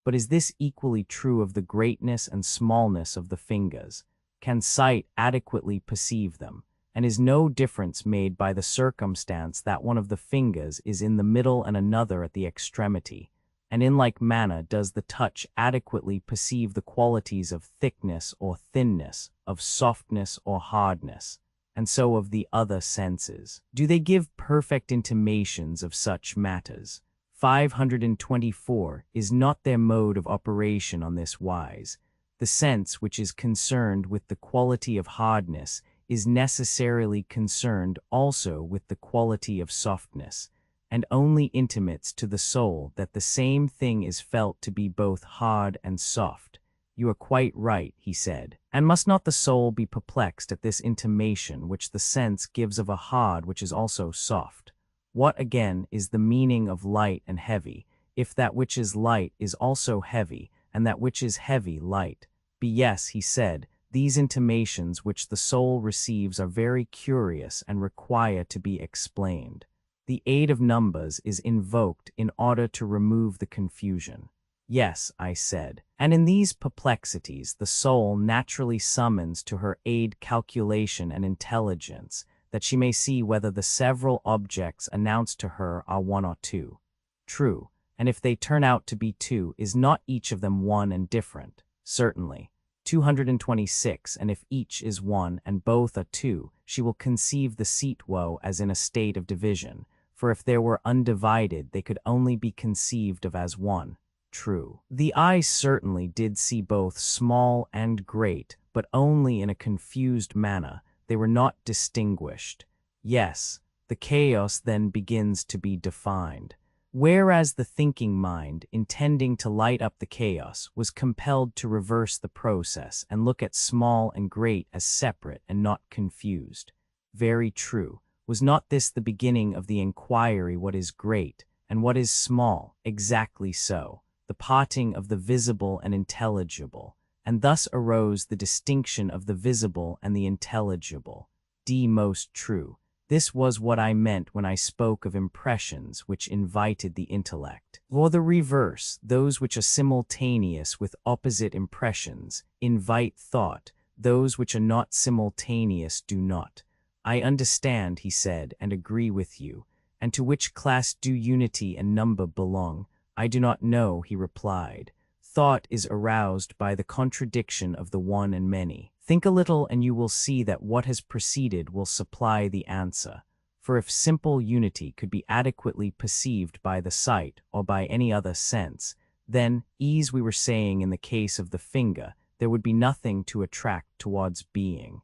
But is this equally true of the greatness and smallness of the fingers? Can sight adequately perceive them? And is no difference made by the circumstance that one of the fingers is in the middle and another at the extremity? And in like manner does the touch adequately perceive the qualities of thickness or thinness, of softness or hardness, and so of the other senses? Do they give perfect intimations of such matters? 524 is not their mode of operation on this wise. The sense which is concerned with the quality of hardness is necessarily concerned also with the quality of softness, and only intimates to the soul that the same thing is felt to be both hard and soft. You are quite right, he said. And must not the soul be perplexed at this intimation which the sense gives of a hard which is also soft? What, again, is the meaning of light and heavy, if that which is light is also heavy, and that which is heavy light? Yes, he said, these intimations which the soul receives are very curious and require to be explained. The aid of numbers is invoked in order to remove the confusion. Yes, I said, and in these perplexities the soul naturally summons to her aid calculation and intelligence, that she may see whether the several objects announced to her are 1 or 2. True, and if they turn out to be 2, is not each of them one and different? Certainly. 226, and if each is 1 and both are 2, she will conceive the seat woe as in a state of division, for if there were undivided they could only be conceived of as 1. True. The eye certainly did see both small and great, but only in a confused manner. They were not distinguished. Yes, the chaos then begins to be defined. Whereas the thinking mind, intending to light up the chaos, was compelled to reverse the process and look at small and great as separate and not confused. Very true. Was not this the beginning of the inquiry what is great, and what is small? Exactly so. the parting of the visible and intelligible, and thus arose the distinction of the visible and the intelligible. Most true. This was what I meant when I spoke of impressions which invited the intellect. Or the reverse, those which are simultaneous with opposite impressions, invite thought, those which are not simultaneous do not. I understand, he said, and agree with you. And to which class do unity and number belong? I do not know, he replied. Thought is aroused by the contradiction of the one and many. Think a little and you will see that what has preceded will supply the answer. For if simple unity could be adequately perceived by the sight or by any other sense, then, as we were saying in the case of the finger, there would be nothing to attract towards being.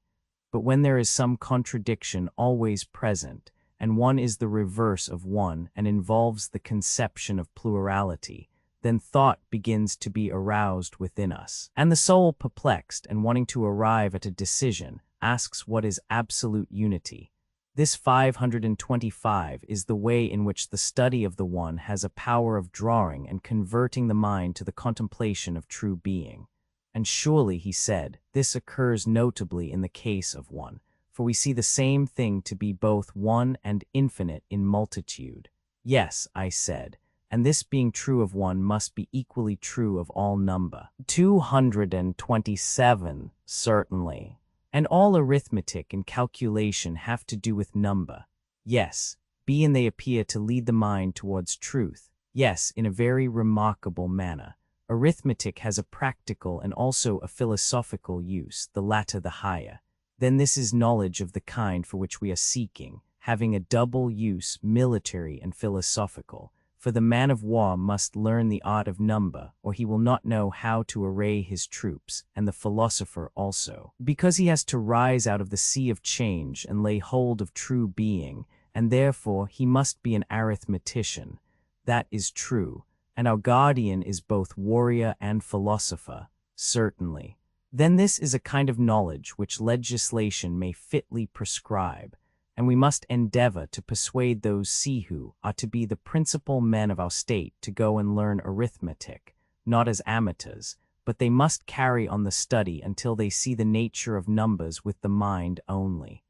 But when there is some contradiction always present, and one is the reverse of one and involves the conception of plurality, then thought begins to be aroused within us. And the soul, perplexed and wanting to arrive at a decision, asks what is absolute unity. This 525 is the way in which the study of the one has a power of drawing and converting the mind to the contemplation of true being. And surely, he said, this occurs notably in the case of one, for we see the same thing to be both one and infinite in multitude. Yes, I said, and this being true of one must be equally true of all number. 227, certainly. And all arithmetic and calculation have to do with number. Yes, and they appear to lead the mind towards truth. Yes, in a very remarkable manner. Arithmetic has a practical and also a philosophical use, the latter the higher. Then this is knowledge of the kind for which we are seeking, having a double use, military and philosophical. For the man of war must learn the art of number, or he will not know how to array his troops, and the philosopher also. Because he has to rise out of the sea of change and lay hold of true being, and therefore he must be an arithmetician. That is true, and our guardian is both warrior and philosopher, certainly. Then this is a kind of knowledge which legislation may fitly prescribe, and we must endeavor to persuade those who are to be the principal men of our state to go and learn arithmetic, not as amateurs, but they must carry on the study until they see the nature of numbers with the mind only.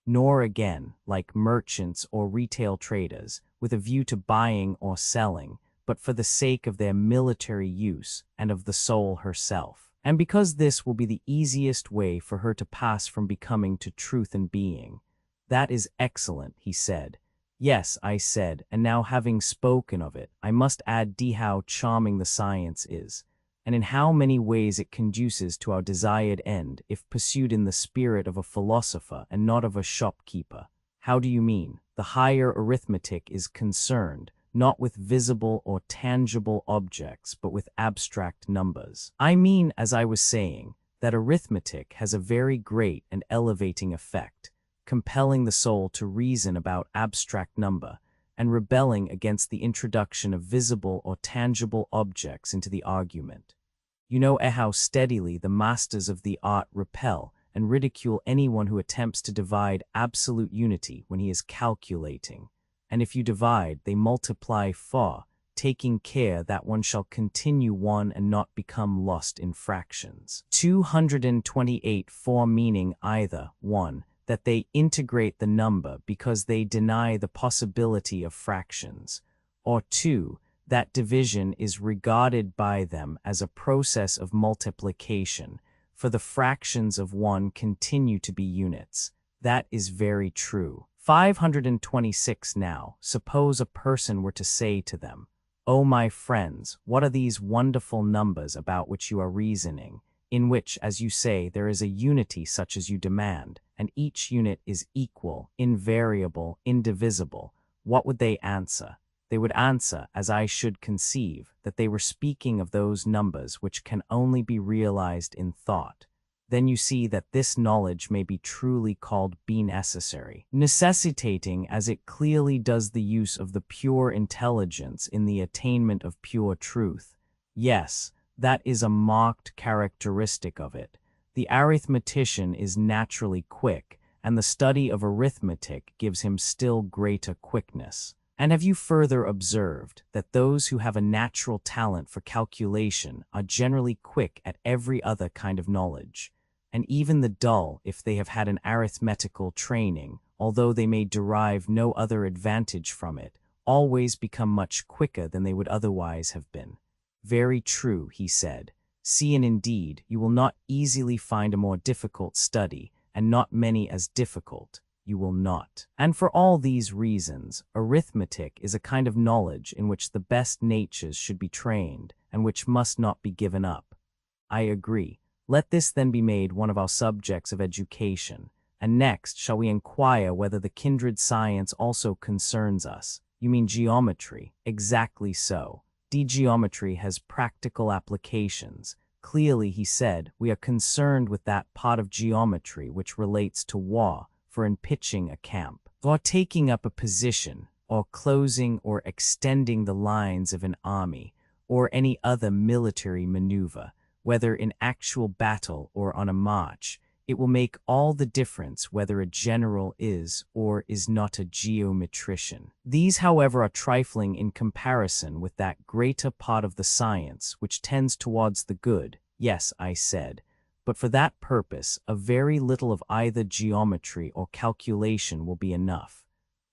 Nor again, like merchants or retail traders, with a view to buying or selling, but for the sake of their military use and of the soul herself. And because this will be the easiest way for her to pass from becoming to truth and being. That is excellent, he said. Yes, I said, and now having spoken of it, I must add how charming the science is, and in how many ways it conduces to our desired end if pursued in the spirit of a philosopher and not of a shopkeeper. How do you mean? The higher arithmetic is concerned, not with visible or tangible objects, but with abstract numbers. I mean, as I was saying, that arithmetic has a very great and elevating effect, compelling the soul to reason about abstract number, and rebelling against the introduction of visible or tangible objects into the argument. You know how steadily the masters of the art repel and ridicule anyone who attempts to divide absolute unity when he is calculating. And if you divide, they multiply far, taking care that one shall continue one and not become lost in fractions. 228 for meaning either, 1, that they integrate the number because they deny the possibility of fractions, or 2, that division is regarded by them as a process of multiplication, for the fractions of one continue to be units. That is very true. 526 now, suppose a person were to say to them, "O my friends, what are these wonderful numbers about which you are reasoning, in which, as you say, there is a unity such as you demand, and each unit is equal, invariable, indivisible?" What would they answer? They would answer, as I should conceive, that they were speaking of those numbers which can only be realized in thought. Then you see that this knowledge may be truly called be necessary, necessitating as it clearly does the use of the pure intelligence in the attainment of pure truth. Yes, that is a marked characteristic of it. The arithmetician is naturally quick, and the study of arithmetic gives him still greater quickness. And have you further observed that those who have a natural talent for calculation are generally quick at every other kind of knowledge? And even the dull, if they have had an arithmetical training, although they may derive no other advantage from it, always become much quicker than they would otherwise have been. Very true, he said. See, and indeed, you will not easily find a more difficult study, and not many as difficult. You will not. And for all these reasons, arithmetic is a kind of knowledge in which the best natures should be trained, and which must not be given up. I agree. Let this then be made one of our subjects of education, and next shall we inquire whether the kindred science also concerns us. You mean geometry? Exactly so. Geometry has practical applications. Clearly, he said, we are concerned with that part of geometry which relates to war, for in pitching a camp, or taking up a position, or closing or extending the lines of an army, or any other military maneuver, whether in actual battle or on a march, it will make all the difference whether a general is or is not a geometrician. These, however, are trifling in comparison with that greater part of the science which tends towards the good. Yes, I said, but for that purpose a very little of either geometry or calculation will be enough.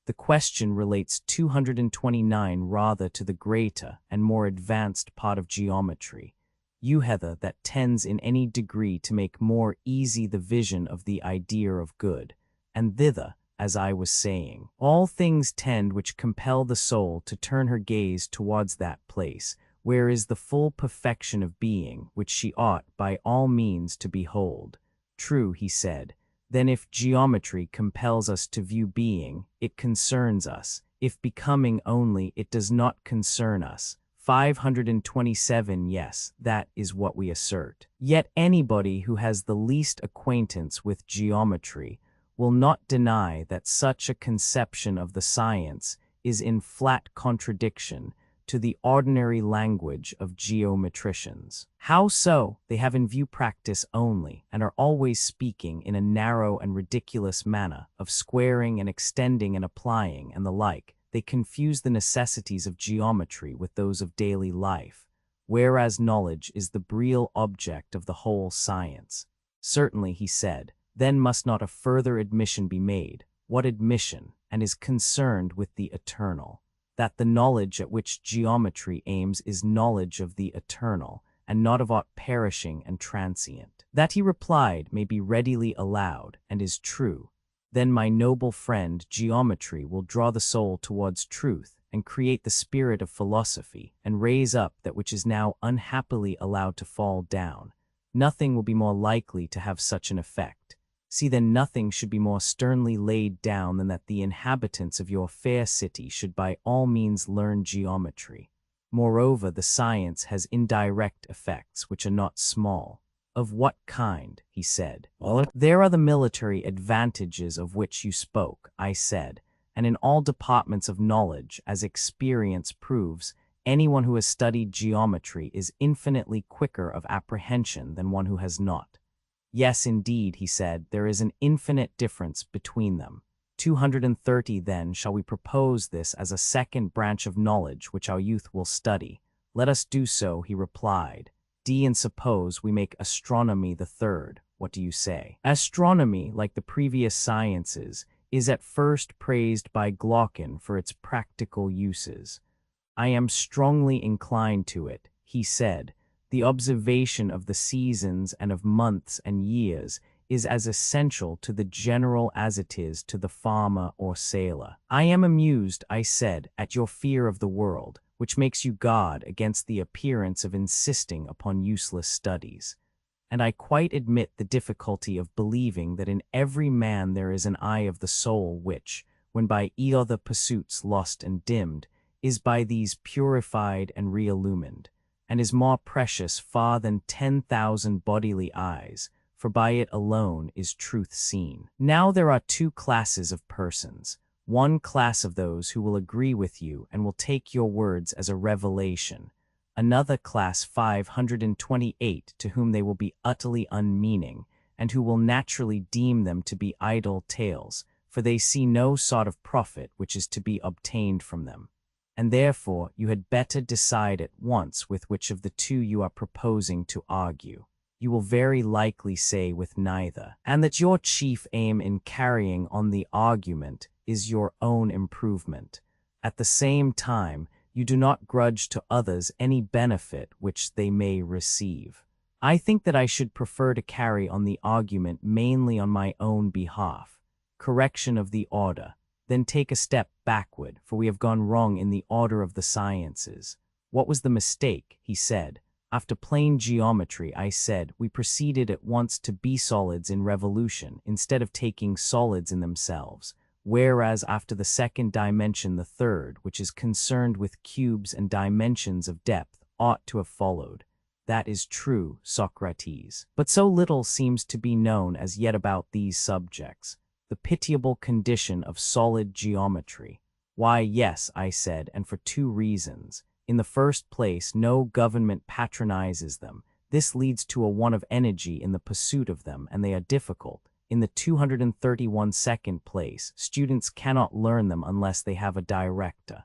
The question relates 229 rather to the greater and more advanced part of geometry. You, Heather, that tends in any degree to make more easy the vision of the idea of good, and thither, as I was saying, all things tend which compel the soul to turn her gaze towards that place, where is the full perfection of being, which she ought by all means to behold. True, he said. Then if geometry compels us to view being, it concerns us. If becoming only, it does not concern us. 527. Yes, that is what we assert. Yet anybody who has the least acquaintance with geometry will not deny that such a conception of the science is in flat contradiction to the ordinary language of geometricians. How so? They have in view practice only, and are always speaking in a narrow and ridiculous manner of squaring and extending and applying and the like. They confuse the necessities of geometry with those of daily life, whereas knowledge is the real object of the whole science. Certainly, he said, then must not a further admission be made? What admission? And is concerned with the eternal. That the knowledge at which geometry aims is knowledge of the eternal, and not of aught perishing and transient. That, he replied, may be readily allowed, and is true. Then, my noble friend, geometry will draw the soul towards truth, and create the spirit of philosophy, and raise up that which is now unhappily allowed to fall down. Nothing will be more likely to have such an effect. See, then, nothing should be more sternly laid down than that the inhabitants of your fair city should by all means learn geometry. Moreover, the science has indirect effects which are not small. Of what kind? He said. Well, there are the military advantages of which you spoke, I said, and in all departments of knowledge, as experience proves, anyone who has studied geometry is infinitely quicker of apprehension than one who has not. Yes, indeed, he said, there is an infinite difference between them. 230, then, shall we propose this as a second branch of knowledge which our youth will study? Let us do so, he replied. And suppose we make astronomy the third. What do you say? Astronomy, like the previous sciences, is at first praised by Glaucon for its practical uses. I am strongly inclined to it, he said. The observation of the seasons and of months and years is as essential to the general as it is to the farmer or sailor. I am amused, I said, at your fear of the world, which makes you guard against the appearance of insisting upon useless studies. And I quite admit the difficulty of believing that in every man there is an eye of the soul which, when by other pursuits lost and dimmed, is by these purified and re-illumined, and is more precious far than 10,000 bodily eyes, for by it alone is truth seen. Now there are two classes of persons. One class of those who will agree with you and will take your words as a revelation. Another class 528 to whom they will be utterly unmeaning, and who will naturally deem them to be idle tales. for they see no sort of profit which is to be obtained from them. And therefore you had better decide at once with which of the two you are proposing to argue. You will very likely say with neither, and that your chief aim in carrying on the argument is your own improvement. At the same time, you do not grudge to others any benefit which they may receive. I think that I should prefer to carry on the argument mainly on my own behalf. Correction of the order. Then take a step backward, for we have gone wrong in the order of the sciences. What was the mistake? He said. After plane geometry, I said, we proceeded at once to B-solids in revolution, instead of taking solids in themselves, whereas after the second dimension the third, which is concerned with cubes and dimensions of depth, ought to have followed. That is true, Socrates. But so little seems to be known as yet about these subjects. The pitiable condition of solid geometry. Why, yes, I said, and for two reasons. In the first place, no government patronizes them. This leads to a want of energy in the pursuit of them, and they are difficult. In the 231st place, students cannot learn them unless they have a director.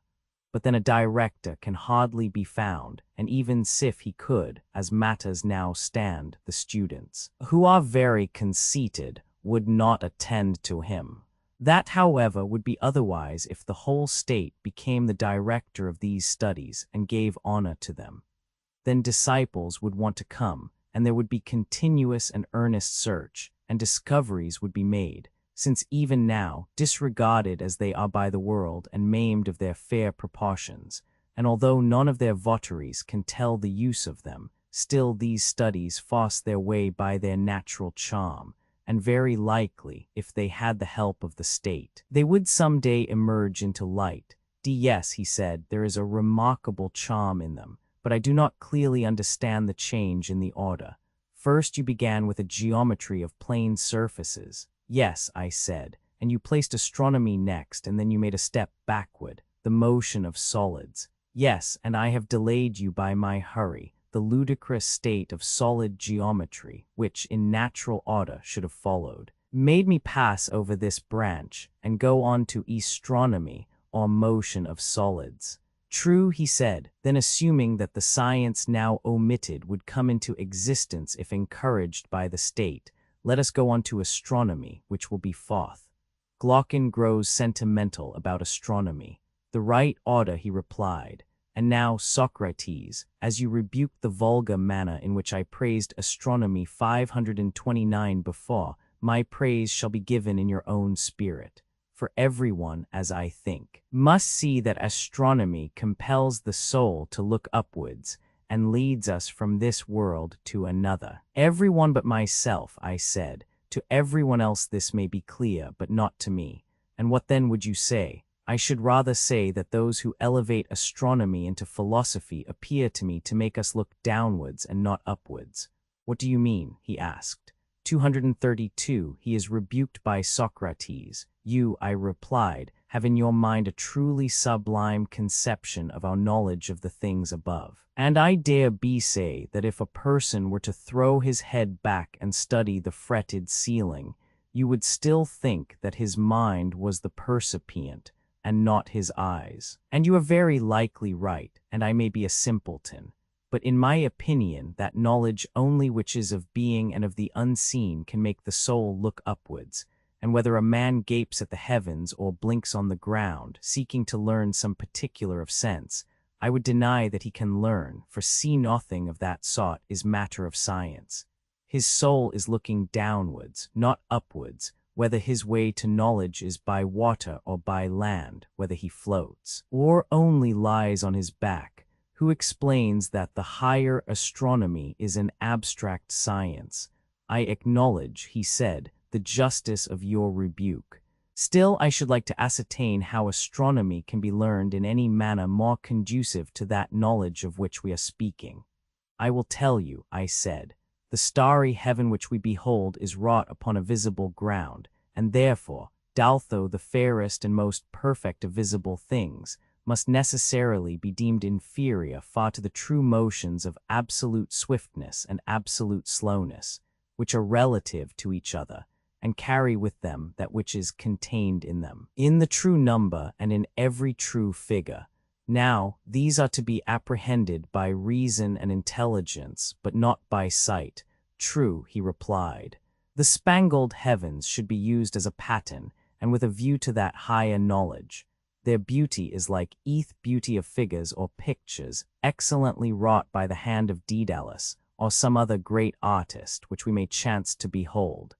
But then a director can hardly be found, and even if he could, as matters now stand, the students, who are very conceited, would not attend to him. That, however, would be otherwise if the whole state became the director of these studies and gave honor to them. Then disciples would want to come, and there would be continuous and earnest search, and discoveries would be made, since even now, disregarded as they are by the world and maimed of their fair proportions, and although none of their votaries can tell the use of them, still these studies force their way by their natural charm, and very likely, if they had the help of the state, they would some day emerge into light. Yes, he said, there is a remarkable charm in them, but I do not clearly understand the change in the order. First you began with a geometry of plane surfaces. Yes, I said, and you placed astronomy next, and then you made a step backward, the motion of solids. Yes, and I have delayed you by my hurry, the ludicrous state of solid geometry, which in natural order should have followed, made me pass over this branch and go on to astronomy, or motion of solids. True, he said, then assuming that the science now omitted would come into existence if encouraged by the state, let us go on to astronomy, which will be fourth. Glaucon grows sentimental about astronomy. The right order, he replied. And now, Socrates, as you rebuked the vulgar manner in which I praised astronomy 529 before, my praise shall be given in your own spirit. For everyone, as I think, must see that astronomy compels the soul to look upwards, and leads us from this world to another. Everyone but myself, I said. To everyone else this may be clear, but not to me. And what then would you say? I should rather say that those who elevate astronomy into philosophy appear to me to make us look downwards and not upwards. What do you mean? He asked. 232, he is rebuked by Socrates. You, I replied, have in your mind a truly sublime conception of our knowledge of the things above. And I dare be say that if a person were to throw his head back and study the fretted ceiling, you would still think that his mind was the percipient, and not his eyes. And you are very likely right, and I may be a simpleton. But in my opinion, that knowledge only which is of being and of the unseen can make the soul look upwards, and whether a man gapes at the heavens or blinks on the ground, seeking to learn some particular of sense, I would deny that he can learn, for see nothing of that sort is matter of science. His soul is looking downwards, not upwards, whether his way to knowledge is by water or by land, whether he floats, or only lies on his back, who explains that the higher astronomy is an abstract science. I acknowledge, he said, the justice of your rebuke. Still, I should like to ascertain how astronomy can be learned in any manner more conducive to that knowledge of which we are speaking. I will tell you, I said. The starry heaven which we behold is wrought upon a visible ground, and therefore, although the fairest and most perfect of visible things, must necessarily be deemed inferior far to the true motions of absolute swiftness and absolute slowness, which are relative to each other, and carry with them that which is contained in them, in the true number and in every true figure. Now, these are to be apprehended by reason and intelligence, but not by sight. True, he replied. The spangled heavens should be used as a pattern, and with a view to that higher knowledge. Their beauty is like beauty of figures or pictures, excellently wrought by the hand of Daedalus, or some other great artist, which we may chance to behold.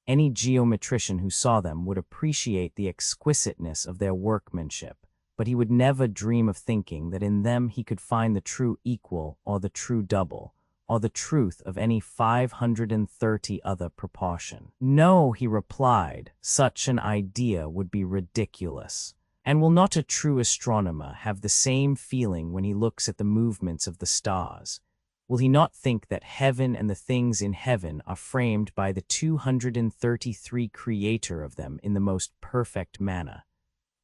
Any geometrician who saw them would appreciate the exquisiteness of their workmanship, but he would never dream of thinking that in them he could find the true equal or the true double, or the truth of any 530 other proportion. No, he replied, such an idea would be ridiculous. And will not a true astronomer have the same feeling when he looks at the movements of the stars? Will he not think that heaven and the things in heaven are framed by the 233 Creator of them in the most perfect manner?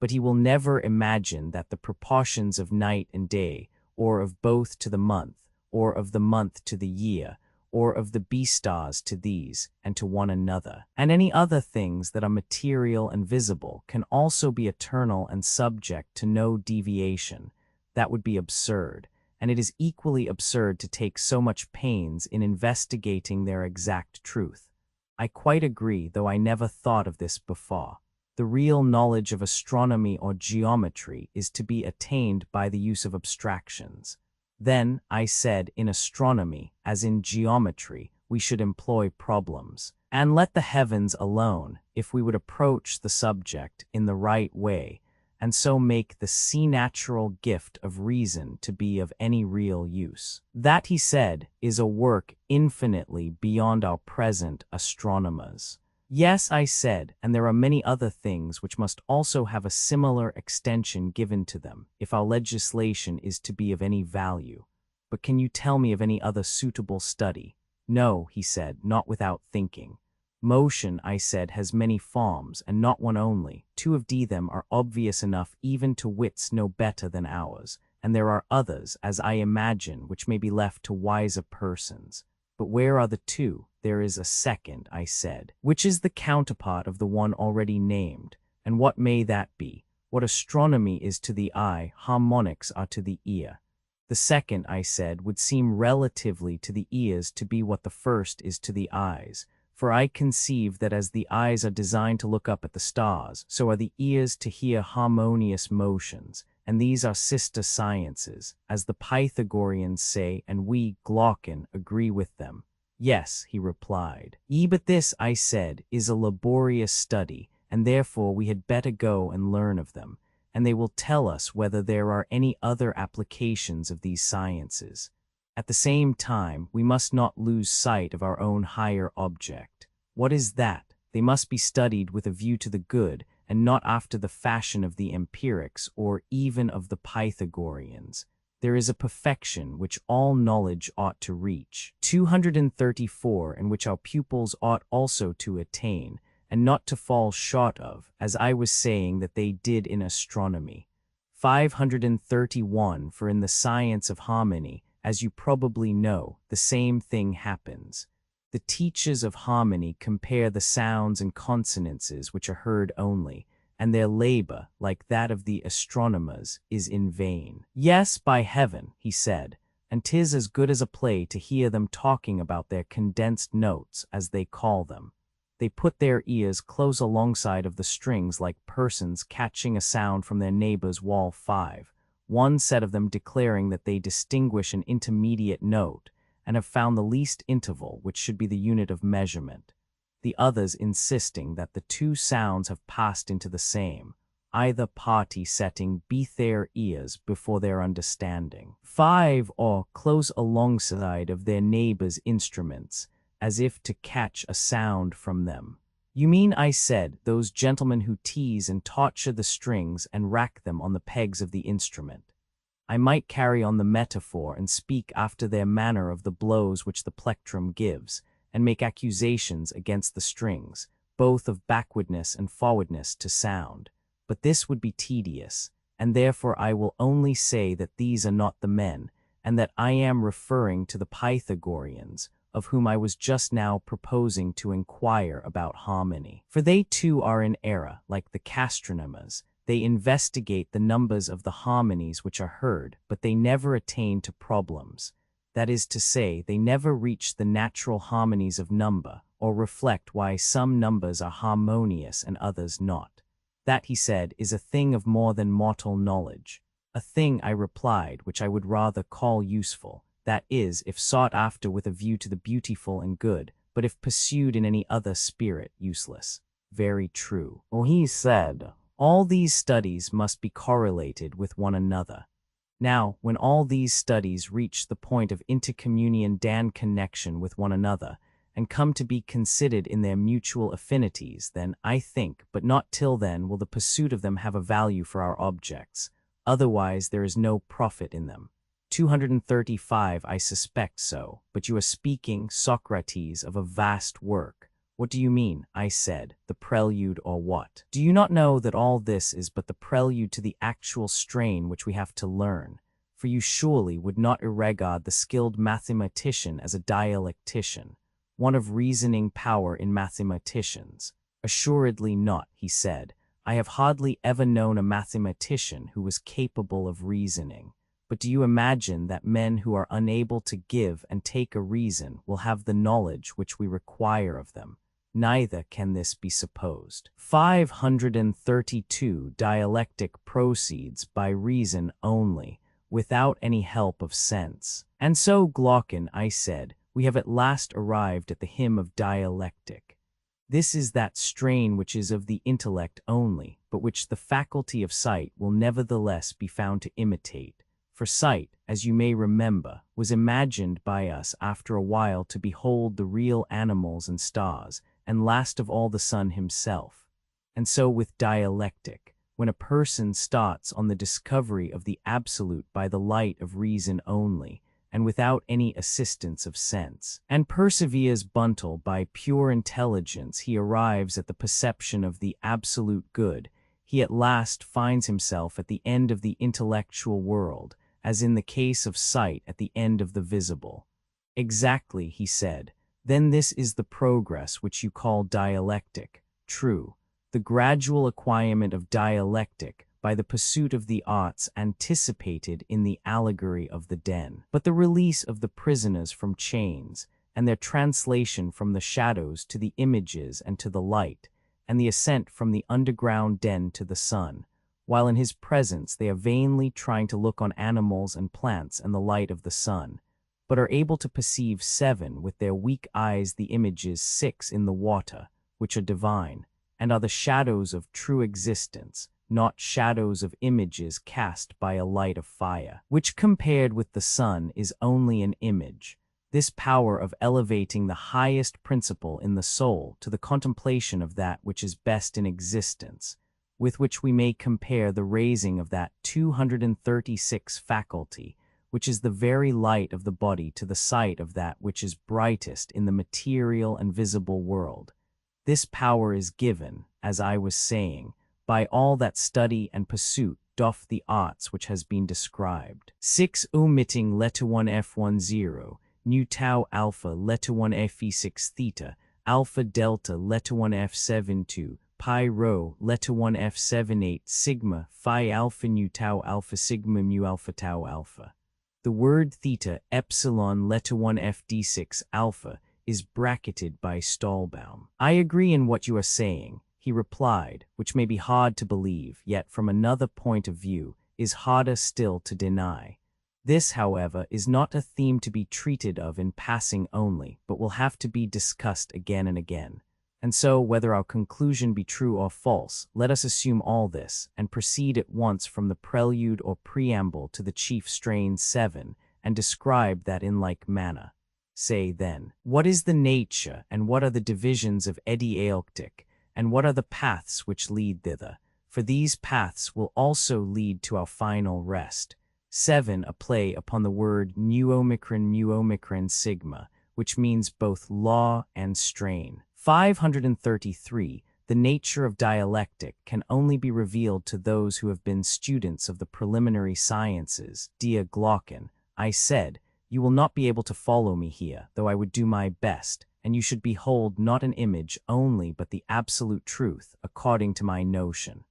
But he will never imagine that the proportions of night and day, or of both to the month, or of the month to the year, or of the B-stars to these, and to one another, and any other things that are material and visible, can also be eternal and subject to no deviation. That would be absurd, and it is equally absurd to take so much pains in investigating their exact truth. I quite agree, though I never thought of this before. The real knowledge of astronomy or geometry is to be attained by the use of abstractions. Then, I said, in astronomy, as in geometry, we should employ problems, and let the heavens alone, if we would approach the subject in the right way, and so make the natural gift of reason to be of any real use. That, he said, is a work infinitely beyond our present astronomers. Yes, I said, and there are many other things which must also have a similar extension given to them, if our legislation is to be of any value. But can you tell me of any other suitable study? No, he said, not without thinking. Motion, I said, has many forms, and not one only. Two of them are obvious enough even to wits no better than ours, and there are others, as I imagine, which may be left to wiser persons. But where are the two? There is a second, I said, which is the counterpart of the one already named. And what may that be? What astronomy is to the eye, harmonics are to the ear. The second, I said, would seem relatively to the ears to be what the first is to the eyes. For I conceive that as the eyes are designed to look up at the stars, so are the ears to hear harmonious motions, and these are sister sciences, as the Pythagoreans say, and we, Glaucon, agree with them. Yes, he replied. But this, I said, is a laborious study, and therefore we had better go and learn of them, and they will tell us whether there are any other applications of these sciences. At the same time, we must not lose sight of our own higher object. What is that? They must be studied with a view to the good, and not after the fashion of the empirics or even of the Pythagoreans. There is a perfection which all knowledge ought to reach, 234, and which our pupils ought also to attain, and not to fall short of, as I was saying that they did in astronomy. 531, for in the science of harmony, as you probably know, the same thing happens. The teachers of harmony compare the sounds and consonances which are heard only, and their labor, like that of the astronomers, is in vain. Yes, by heaven, he said, and 'tis as good as a play to hear them talking about their condensed notes, as they call them. They put their ears close alongside of the strings like persons catching a sound from their neighbor's wall 5, one set of them declaring that they distinguish an intermediate note, and have found the least interval which should be the unit of measurement. The others insisting that the two sounds have passed into the same, either party setting their ears before their understanding. 5, or close alongside of their neighbors' instruments, as if to catch a sound from them. You mean, I said, those gentlemen who tease and torture the strings and rack them on the pegs of the instrument. I might carry on the metaphor and speak after their manner of the blows which the plectrum gives, and make accusations against the strings, both of backwardness and forwardness to sound. But this would be tedious, and therefore I will only say that these are not the men, and that I am referring to the Pythagoreans, of whom I was just now proposing to inquire about harmony. For they too are in error, like the gastronomers. They investigate the numbers of the harmonies which are heard, but they never attain to problems. That is to say, they never reach the natural harmonies of number, or reflect why some numbers are harmonious and others not. That, he said, is a thing of more than mortal knowledge. A thing, I replied, which I would rather call useful, that is, if sought after with a view to the beautiful and good, but if pursued in any other spirit, useless. Very true. Well, he said, all these studies must be correlated with one another. Now, when all these studies reach the point of intercommunion and connection with one another, and come to be considered in their mutual affinities, then, I think, but not till then, will the pursuit of them have a value for our objects. Otherwise, there is no profit in them. 235, I suspect so, but you are speaking, Socrates, of a vast work. What do you mean, I said, the prelude or what? Do you not know that all this is but the prelude to the actual strain which we have to learn? For you surely would not regard the skilled mathematician as a dialectician, one of reasoning power in mathematicians. Assuredly not, he said. I have hardly ever known a mathematician who was capable of reasoning. But do you imagine that men who are unable to give and take a reason will have the knowledge which we require of them? Neither can this be supposed. 532 Dialectic proceeds by reason only, without any help of sense. And so, Glaucon, I said, we have at last arrived at the hymn of dialectic. This is that strain which is of the intellect only, but which the faculty of sight will nevertheless be found to imitate. For sight, as you may remember, was imagined by us after a while to behold the real animals and stars, and last of all the sun himself. And so with dialectic, when a person starts on the discovery of the absolute by the light of reason only, and without any assistance of sense, and perseveres until by pure intelligence he arrives at the perception of the absolute good, he at last finds himself at the end of the intellectual world, as in the case of sight at the end of the visible. Exactly, he said. Then this is the progress which you call dialectic. True, the gradual acquirement of dialectic by the pursuit of the arts anticipated in the allegory of the den. But the release of the prisoners from chains, and their translation from the shadows to the images and to the light, and the ascent from the underground den to the sun, while in his presence they are vainly trying to look on animals and plants and the light of the sun, but are able to perceive 7 with their weak eyes the images 6 in the water, which are divine, and are the shadows of true existence, not shadows of images cast by a light of fire, which compared with the sun is only an image. This power of elevating the highest principle in the soul to the contemplation of that which is best in existence, with which we may compare the raising of that 236 faculty, which is the very light of the body, to the sight of that which is brightest in the material and visible world. This power is given, as I was saying, by all that study and pursuit doth the arts which has been described. 6 omitting letter 1 F10, nu tau alpha letter 1 Fe6 theta, alpha delta letter 1 F72, pi rho letter 1 F78 sigma phi alpha nu tau alpha sigma mu alpha tau alpha. The word theta epsilon letter 1 FD6 alpha is bracketed by Stahlbaum. I agree in what you are saying, he replied, which may be hard to believe, yet from another point of view is harder still to deny. This, however, is not a theme to be treated of in passing only, but will have to be discussed again and again. And so, whether our conclusion be true or false, let us assume all this, and proceed at once from the prelude or preamble to the chief strain 7, and describe that in like manner. Say, then, what is the nature, and what are the divisions of dialectic, and what are the paths which lead thither? For these paths will also lead to our final rest. 7. A play upon the word mu omicron sigma, which means both law and strain. 533. The nature of dialectic can only be revealed to those who have been students of the preliminary sciences. Dear Glaucon, I said, You will not be able to follow me here, though I would do my best, and you should behold not an image only but the absolute truth, according to my notion.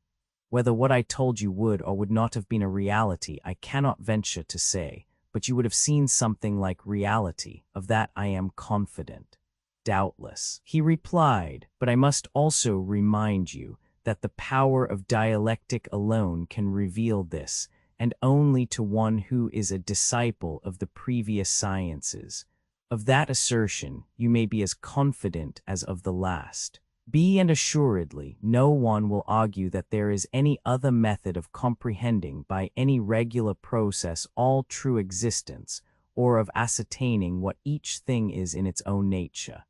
Whether what I told you would or would not have been a reality, I cannot venture to say, but you would have seen something like reality, of that I am confident. Doubtless, he replied, but I must also remind you that the power of dialectic alone can reveal this, and only to one who is a disciple of the previous sciences. Of that assertion you may be as confident as of the last. Be and assuredly no one will argue that there is any other method of comprehending by any regular process all true existence, or of ascertaining what each thing is in its own nature.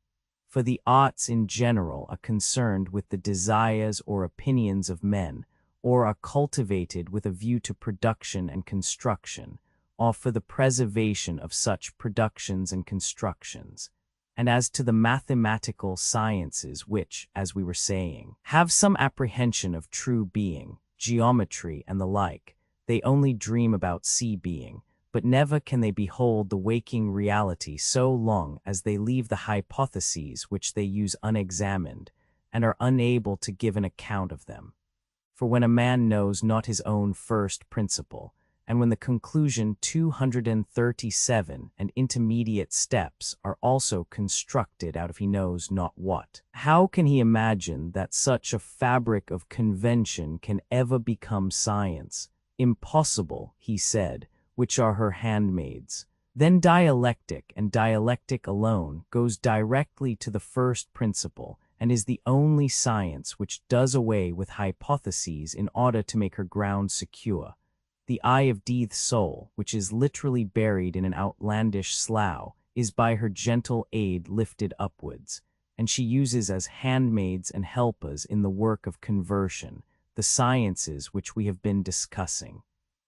For the arts in general are concerned with the desires or opinions of men, or are cultivated with a view to production and construction, or for the preservation of such productions and constructions. And as to the mathematical sciences which, as we were saying, have some apprehension of true being, geometry and the like, they only dream about being, but never can they behold the waking reality so long as they leave the hypotheses which they use unexamined, and are unable to give an account of them. For when a man knows not his own first principle, and when the conclusion 237 and intermediate steps are also constructed out of he knows not what, how can he imagine that such a fabric of convention can ever become science? Impossible, he said, which are her handmaids. Then dialectic, and dialectic alone, goes directly to the first principle, and is the only science which does away with hypotheses in order to make her ground secure. The eye of death's soul, which is literally buried in an outlandish slough, is by her gentle aid lifted upwards, and she uses as handmaids and helpers in the work of conversion, the sciences which we have been discussing.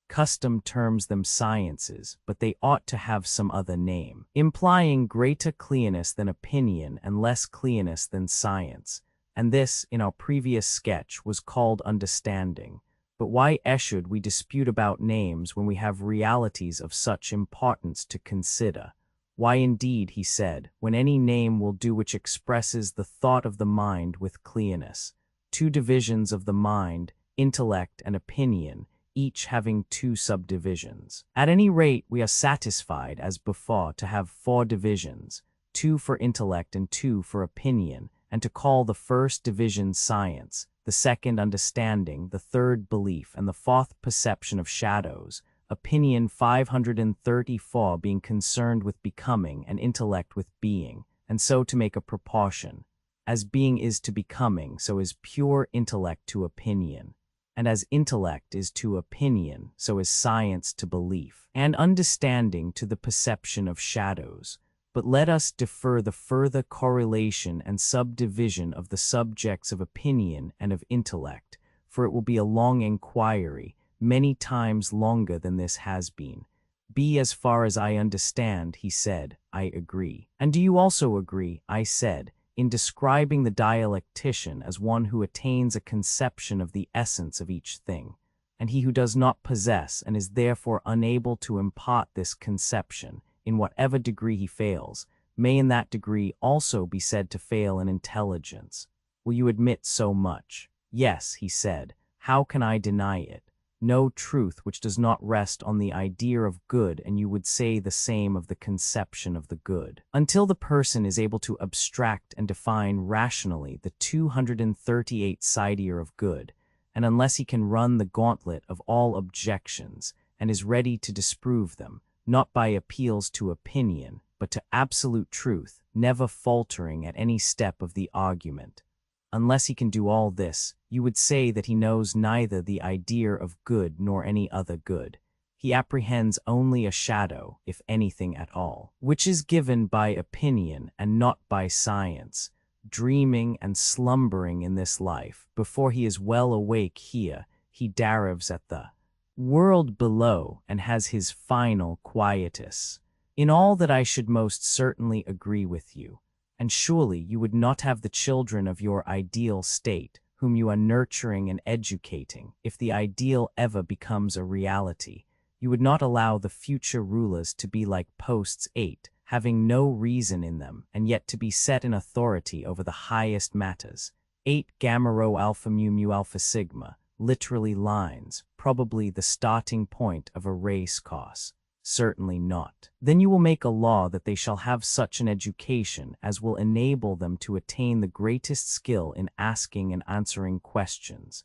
Custom terms them sciences, but they ought to have some other name, implying greater clearness than opinion and less clearness than science, and this, in our previous sketch, was called understanding. But why should we dispute about names when we have realities of such importance to consider? Why indeed, he said, when any name will do which expresses the thought of the mind with clearness. Two divisions of the mind, intellect and opinion, each having two subdivisions. At any rate, we are satisfied, as before, to have 4 divisions, 2 for intellect and 2 for opinion, and to call the first division science, the second understanding, the third belief, and the fourth perception of shadows, opinion 534 being concerned with becoming and intellect with being, and so to make a proportion. As being is to becoming, so is pure intellect to opinion. And as intellect is to opinion, so is science to belief, and understanding to the perception of shadows. But let us defer the further correlation and subdivision of the subjects of opinion and of intellect, for it will be a long inquiry, many times longer than this has been. Be as far as I understand, he said, I agree. And do you also agree, I said, in describing the dialectician as one who attains a conception of the essence of each thing, and he who does not possess and is therefore unable to impart this conception, in whatever degree he fails, may in that degree also be said to fail in intelligence. Will you admit so much? Yes, he said. How can I deny it? No truth which does not rest on the idea of good, and you would say the same of the conception of the good. Until the person is able to abstract and define rationally the 238 idea of good, and unless he can run the gauntlet of all objections, and is ready to disprove them, not by appeals to opinion, but to absolute truth, never faltering at any step of the argument. Unless he can do all this, you would say that he knows neither the idea of good nor any other good. He apprehends only a shadow, if anything at all, which is given by opinion and not by science, dreaming and slumbering in this life. Before he is well awake here, he derives at the world below and has his final quietus. In all that I should most certainly agree with you. And surely you would not have the children of your ideal state, whom you are nurturing and educating, if the ideal ever becomes a reality. You would not allow the future rulers to be like posts 8, having no reason in them, and yet to be set in authority over the highest matters. 8 gamma rho alpha mu mu alpha sigma, literally lines, probably the starting point of a race course. Certainly not. Then you will make a law that they shall have such an education as will enable them to attain the greatest skill in asking and answering questions.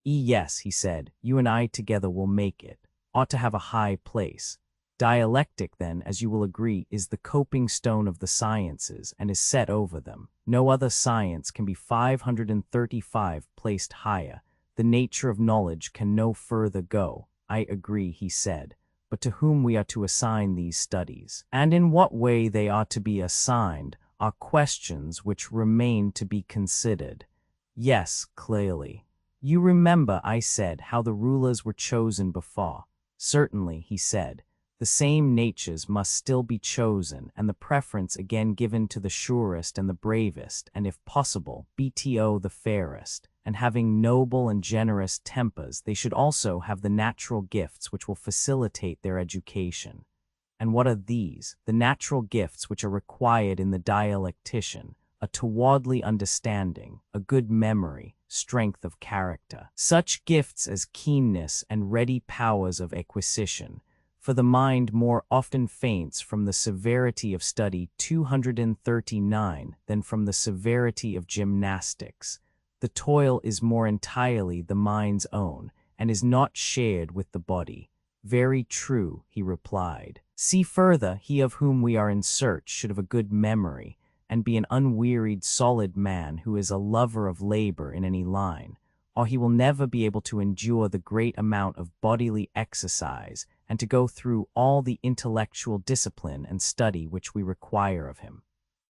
Yes, he said, you and I together will make it. Ought to have a high place. Dialectic, then, as you will agree, is the coping stone of the sciences and is set over them. No other science can be 535 placed higher. The nature of knowledge can no further go. I agree, he said. But to whom we are to assign these studies, and in what way they are to be assigned, are questions which remain to be considered. Yes, clearly. You remember, I said, how the rulers were chosen before. Certainly, he said. The same natures must still be chosen, and the preference again given to the surest and the bravest, and if possible, BTO the fairest. And having noble and generous tempers, they should also have the natural gifts which will facilitate their education. And what are these? The natural gifts which are required in the dialectician: a towardly understanding, a good memory, strength of character. Such gifts as keenness and ready powers of acquisition, for the mind more often faints from the severity of study 239 than from the severity of gymnastics. The toil is more entirely the mind's own, and is not shared with the body. Very true, he replied. See further, he of whom we are in search should have a good memory, and be an unwearied solid man who is a lover of labor in any line, or he will never be able to endure the great amount of bodily exercise and to go through all the intellectual discipline and study which we require of him.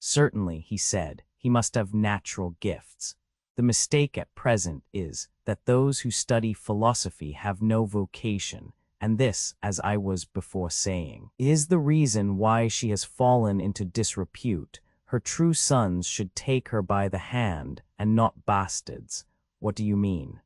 Certainly, he said, he must have natural gifts. The mistake at present is that those who study philosophy have no vocation, and this, as I was before saying, is the reason why she has fallen into disrepute. Her true sons should take her by the hand, and not bastards. What do you mean?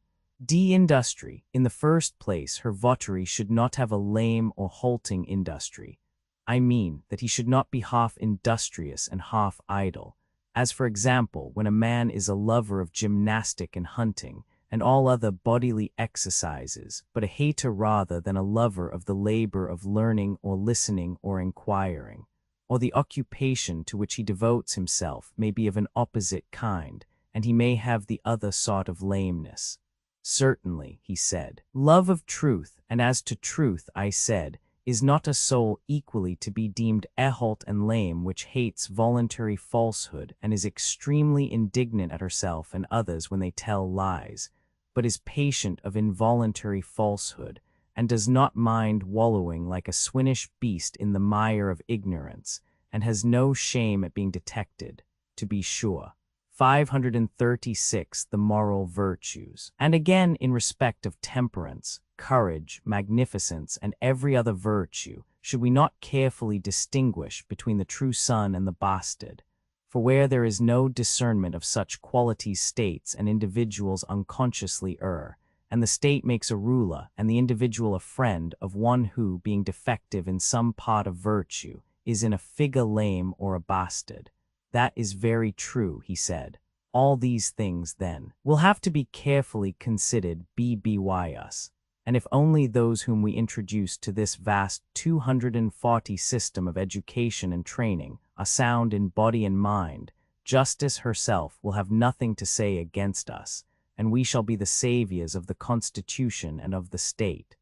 Industry. In the first place, her votary should not have a lame or halting industry. I mean that he should not be half industrious and half idle. As for example, when a man is a lover of gymnastic and hunting, and all other bodily exercises, but a hater rather than a lover of the labor of learning or listening or inquiring, or the occupation to which he devotes himself may be of an opposite kind, and he may have the other sort of lameness. Certainly, he said. Love of truth, and as to truth, I said, is not a soul equally to be deemed halt and lame which hates voluntary falsehood and is extremely indignant at herself and others when they tell lies, but is patient of involuntary falsehood, and does not mind wallowing like a swinish beast in the mire of ignorance, and has no shame at being detected, to be sure. 536. The moral virtues. And again, in respect of temperance, courage, magnificence, and every other virtue, should we not carefully distinguish between the true son and the bastard? For where there is no discernment of such qualities, states and individuals unconsciously err, and the state makes a ruler and the individual a friend of one who, being defective in some part of virtue, is in a figure lame or a bastard. That is very true, he said. All these things, then, will have to be carefully considered by us, and if only those whom we introduce to this vast 240 system of education and training are sound in body and mind, justice herself will have nothing to say against us, and we shall be the saviors of the Constitution and of the state.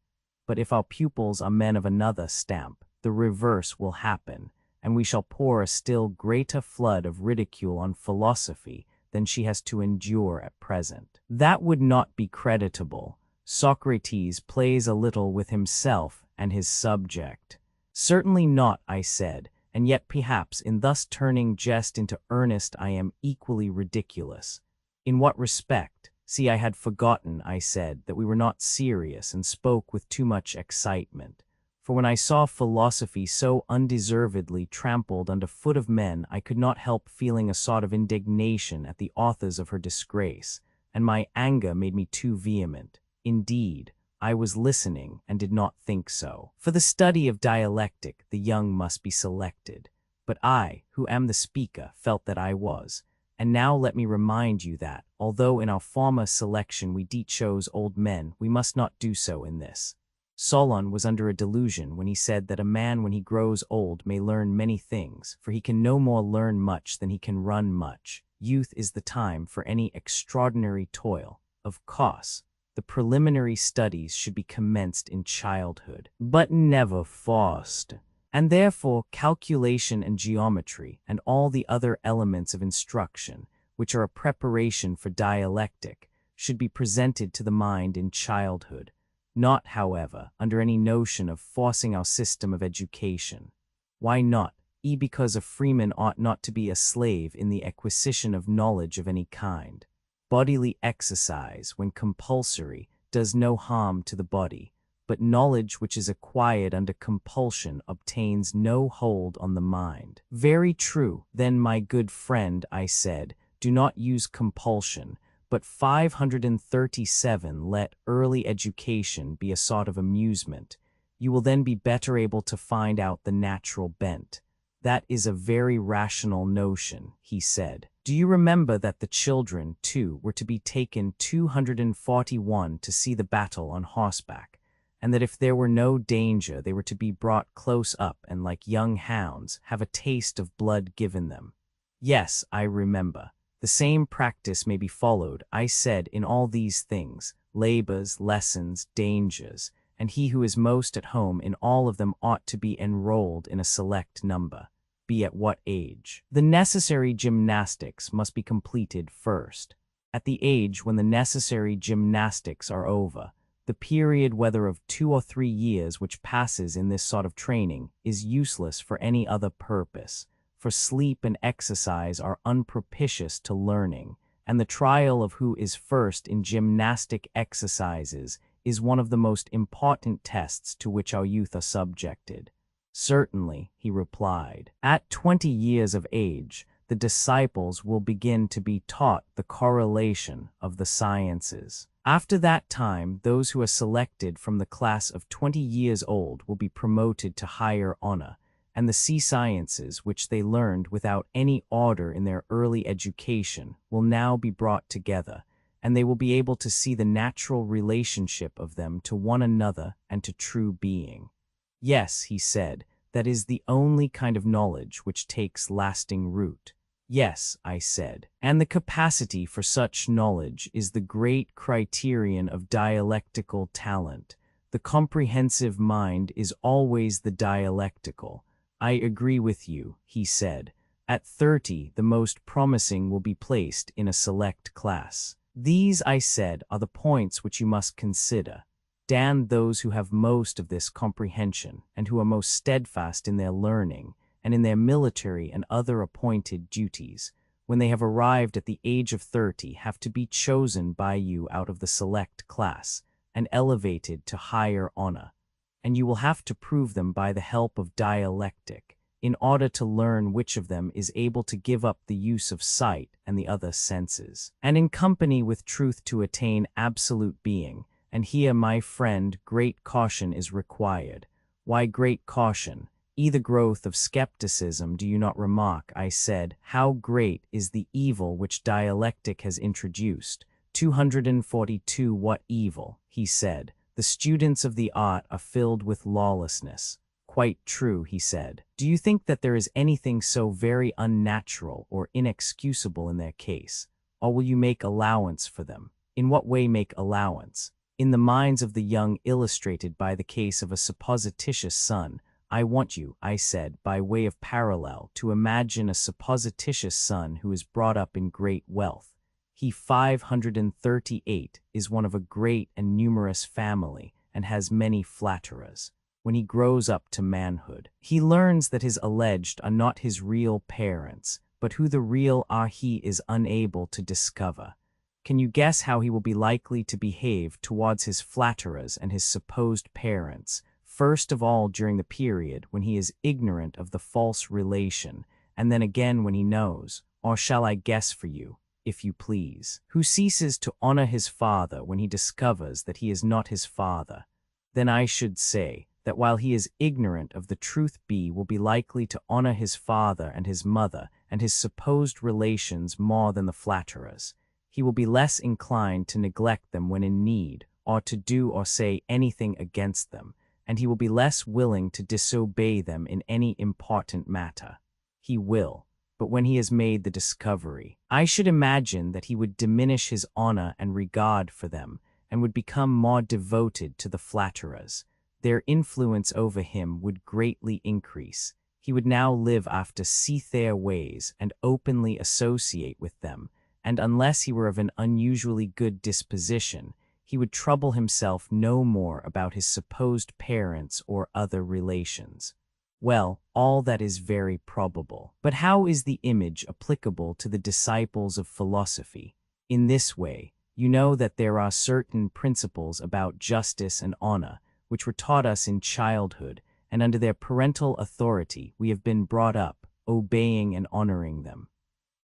But if our pupils are men of another stamp, the reverse will happen, and we shall pour a still greater flood of ridicule on philosophy than she has to endure at present. That would not be creditable. Socrates plays a little with himself and his subject. Certainly not, I said, and yet perhaps in thus turning jest into earnest I am equally ridiculous. In what respect? See, I had forgotten, I said, that we were not serious and spoke with too much excitement. For when I saw philosophy so undeservedly trampled under foot of men, I could not help feeling a sort of indignation at the authors of her disgrace, and my anger made me too vehement. Indeed, I was listening and did not think so. For the study of dialectic, the young must be selected. But I, who am the speaker, felt that I was. And now let me remind you that, although in our former selection we chose old men, we must not do so in this. Solon was under a delusion when he said that a man when he grows old may learn many things, for he can no more learn much than he can run much. Youth is the time for any extraordinary toil. Of course, the preliminary studies should be commenced in childhood, but never forced. And therefore calculation and geometry and all the other elements of instruction, which are a preparation for dialectic, should be presented to the mind in childhood, not, however, under any notion of forcing our system of education. Why not? Because a freeman ought not to be a slave in the acquisition of knowledge of any kind. Bodily exercise, when compulsory, does no harm to the body, but knowledge which is acquired under compulsion obtains no hold on the mind. Very true, then, my good friend, I said, do not use compulsion, but 537 let early education be a sort of amusement. You will then be better able to find out the natural bent. That is a very rational notion, he said. Do you remember that the children, too, were to be taken 241 to see the battle on horseback, and that if there were no danger they were to be brought close up and, like young hounds, have a taste of blood given them? Yes, I remember. The same practice may be followed, I said, in all these things, labors, lessons, dangers, and he who is most at home in all of them ought to be enrolled in a select number. Be at what age? The necessary gymnastics must be completed first. At the age when the necessary gymnastics are over, the period, whether of 2 or 3 years, which passes in this sort of training, is useless for any other purpose, for sleep and exercise are unpropitious to learning, and the trial of who is first in gymnastic exercises is one of the most important tests to which our youth are subjected. Certainly, he replied. At 20 years of age, the disciples will begin to be taught the correlation of the sciences. After that time, those who are selected from the class of 20 years old will be promoted to higher honor, and the sciences which they learned without any order in their early education will now be brought together, and they will be able to see the natural relationship of them to one another and to true being. Yes, he said, that is the only kind of knowledge which takes lasting root. Yes, I said, and the capacity for such knowledge is the great criterion of dialectical talent. The comprehensive mind is always the dialectical. I agree with you, he said. At 30, the most promising will be placed in a select class. These, I said, are the points which you must consider. Damn those who have most of this comprehension, and who are most steadfast in their learning, and in their military and other appointed duties, when they have arrived at the age of 30, have to be chosen by you out of the select class, and elevated to higher honor. And you will have to prove them by the help of dialectic, in order to learn which of them is able to give up the use of sight and the other senses, and in company with truth to attain absolute being. And here, my friend, great caution is required. Why great caution? The growth of skepticism, do you not remark, I said, how great is the evil which dialectic has introduced? 242 What evil? He said. The students of the art are filled with lawlessness. Quite true, he said. Do you think that there is anything so very unnatural or inexcusable in their case? Or will you make allowance for them? In what way make allowance? In the minds of the young, illustrated by the case of a supposititious son. I want you, I said, by way of parallel, to imagine a supposititious son who is brought up in great wealth. He 538 is one of a great and numerous family, and has many flatterers. When he grows up to manhood, he learns that his alleged are not his real parents, but who the real are he is unable to discover. Can you guess how he will be likely to behave towards his flatterers and his supposed parents, first of all during the period when he is ignorant of the false relation, and then again when he knows? Or shall I guess for you? if you please, who ceases to honor his father when he discovers that he is not his father, then I should say that while he is ignorant of the truth will be likely to honor his father and his mother and his supposed relations more than the flatterers. He will be less inclined to neglect them when in need, or to do or say anything against them, and he will be less willing to disobey them in any important matter. He will, but when he has made the discovery, I should imagine that he would diminish his honor and regard for them, and would become more devoted to the flatterers. Their influence over him would greatly increase. He would now live after their ways and openly associate with them, and unless he were of an unusually good disposition, he would trouble himself no more about his supposed parents or other relations. Well, all that is very probable. But how is the image applicable to the disciples of philosophy? In this way, you know that there are certain principles about justice and honor, which were taught us in childhood, and under their parental authority we have been brought up, obeying and honoring them.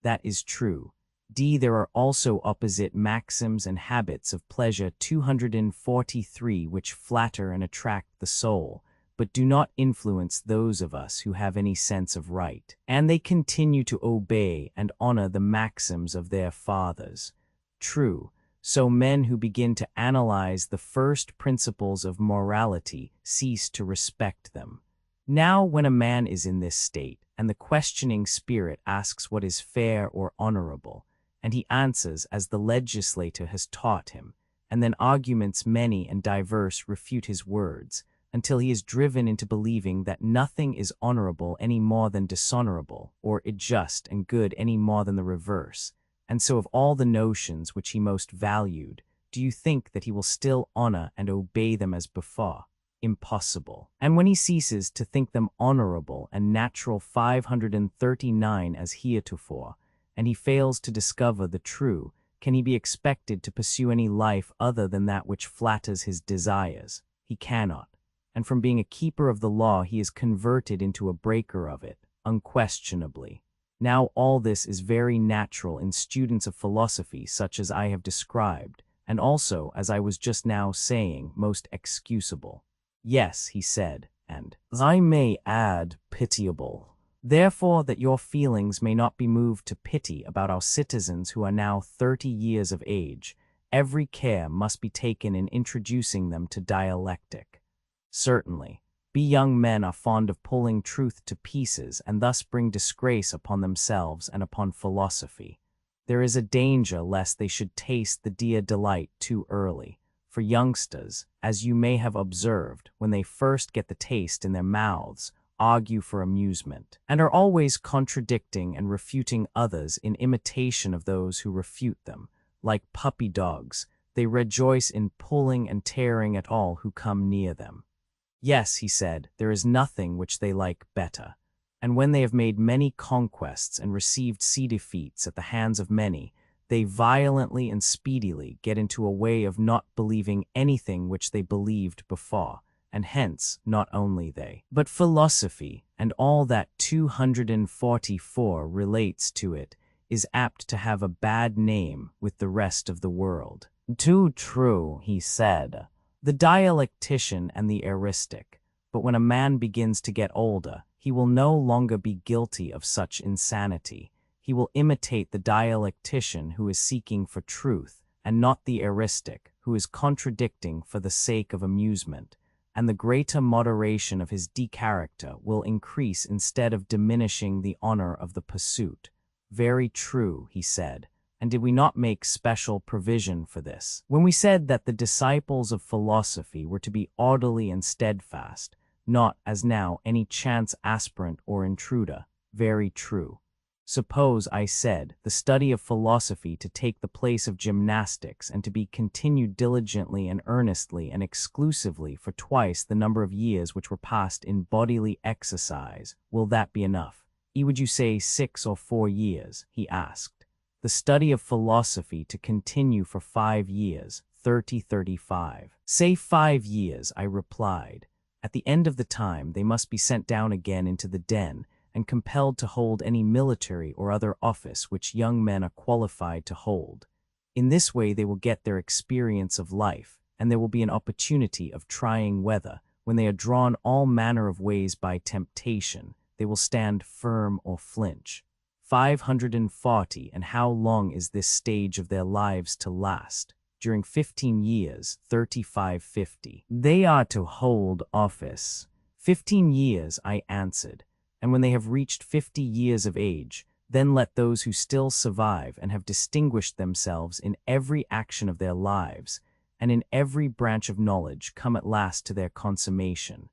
That is true. There are also opposite maxims and habits of pleasure 243 which flatter and attract the soul, but do not influence those of us who have any sense of right, and they continue to obey and honor the maxims of their fathers. True, so men who begin to analyze the first principles of morality cease to respect them. Now, when a man is in this state, and the questioning spirit asks what is fair or honorable, and he answers as the legislator has taught him, and then arguments many and diverse refute his words, until he is driven into believing that nothing is honorable any more than dishonorable, or just and good any more than the reverse. And so of all the notions which he most valued, do you think that he will still honor and obey them as before? Impossible. And when he ceases to think them honorable and natural 539 as heretofore, and he fails to discover the true, can he be expected to pursue any life other than that which flatters his desires? He cannot. And from being a keeper of the law he is converted into a breaker of it, unquestionably. Now all this is very natural in students of philosophy such as I have described, and also, as I was just now saying, most excusable. Yes, he said, and, I may add, pitiable. Therefore, that your feelings may not be moved to pity about our citizens who are now 30 years of age, every care must be taken in introducing them to dialectic. Certainly, young men are fond of pulling truth to pieces and thus bring disgrace upon themselves and upon philosophy. There is a danger lest they should taste the dear delight too early. For youngsters, as you may have observed, when they first get the taste in their mouths, argue for amusement, and are always contradicting and refuting others in imitation of those who refute them. Like puppy dogs, they rejoice in pulling and tearing at all who come near them. Yes, he said, there is nothing which they like better. And when they have made many conquests and received defeats at the hands of many, they violently and speedily get into a way of not believing anything which they believed before, and hence not only they, but philosophy, and all that 244 relates to it, is apt to have a bad name with the rest of the world. Too true, he said. The dialectician and the eristic, but when a man begins to get older, he will no longer be guilty of such insanity. He will imitate the dialectician who is seeking for truth, and not the eristic who is contradicting for the sake of amusement, and the greater moderation of his character will increase instead of diminishing the honor of the pursuit. Very true, he said. And did we not make special provision for this, when we said that the disciples of philosophy were to be orderly and steadfast, not, as now, any chance aspirant or intruder? Very true. Suppose, I said, the study of philosophy to take the place of gymnastics and to be continued diligently and earnestly and exclusively for twice the number of years which were passed in bodily exercise, will that be enough? Would you say 6 or 4 years? He asked. The study of philosophy to continue for 5 years, 35. Say 5 years, I replied. At the end of the time they must be sent down again into the den, and compelled to hold any military or other office which young men are qualified to hold. In this way they will get their experience of life, and there will be an opportunity of trying whether, when they are drawn all manner of ways by temptation, they will stand firm or flinch. 540. And how long is this stage of their lives to last? During 15 years, 3550. They are to hold office. 15 years, I answered, and when they have reached 50 years of age, then let those who still survive and have distinguished themselves in every action of their lives, and in every branch of knowledge, come at last to their consummation.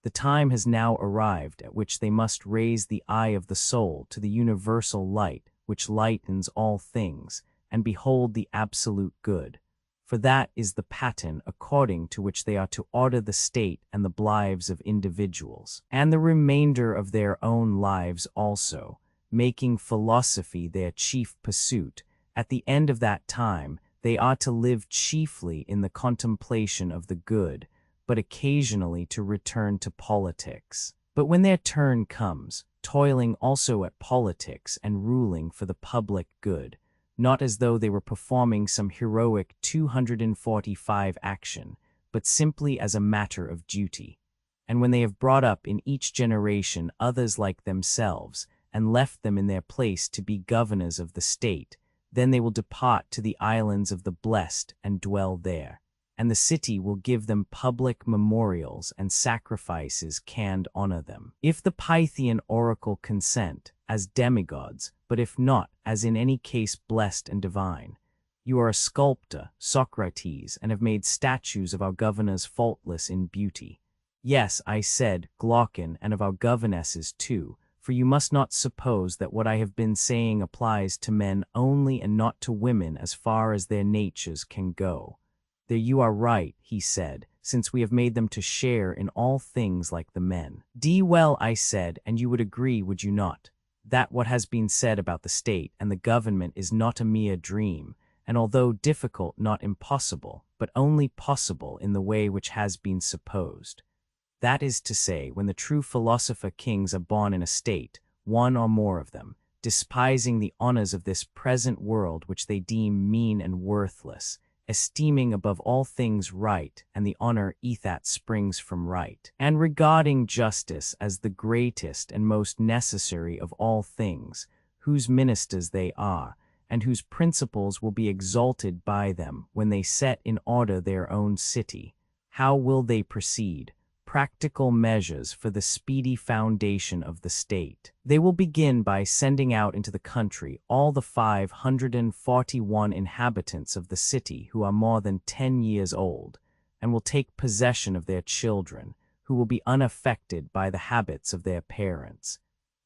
The time has now arrived at which they must raise the eye of the soul to the universal light which lightens all things, and behold the absolute good. For that is the pattern according to which they are to order the state and the lives of individuals, and the remainder of their own lives also, making philosophy their chief pursuit. At the end of that time, they are to live chiefly in the contemplation of the good, but occasionally to return to politics. But when their turn comes, toiling also at politics and ruling for the public good, not as though they were performing some heroic 245 action, but simply as a matter of duty. And when they have brought up in each generation others like themselves, and left them in their place to be governors of the state, then they will depart to the islands of the blessed and dwell there. And the city will give them public memorials and sacrifices can honor them. If the Pythian oracle consent, as demigods, but if not, as in any case blessed and divine. You are a sculptor, Socrates, and have made statues of our governors faultless in beauty. Yes, I said, Glaucon, and of our governesses too, for you must not suppose that what I have been saying applies to men only and not to women as far as their natures can go. There you are right, he said, since we have made them to share in all things like the men. Well, I said, and you would agree, would you not, that what has been said about the state and the government is not a mere dream, and although difficult, not impossible, but only possible in the way which has been supposed. That is to say, when the true philosopher kings are born in a state, one or more of them, despising the honors of this present world which they deem mean and worthless, esteeming above all things right, and the honor that springs from right, and regarding justice as the greatest and most necessary of all things, whose ministers they are, and whose principles will be exalted by them when they set in order their own city. How will they proceed? Practical measures for the speedy foundation of the state. They will begin by sending out into the country all the 541 inhabitants of the city who are more than 10 years old, and will take possession of their children, who will be unaffected by the habits of their parents.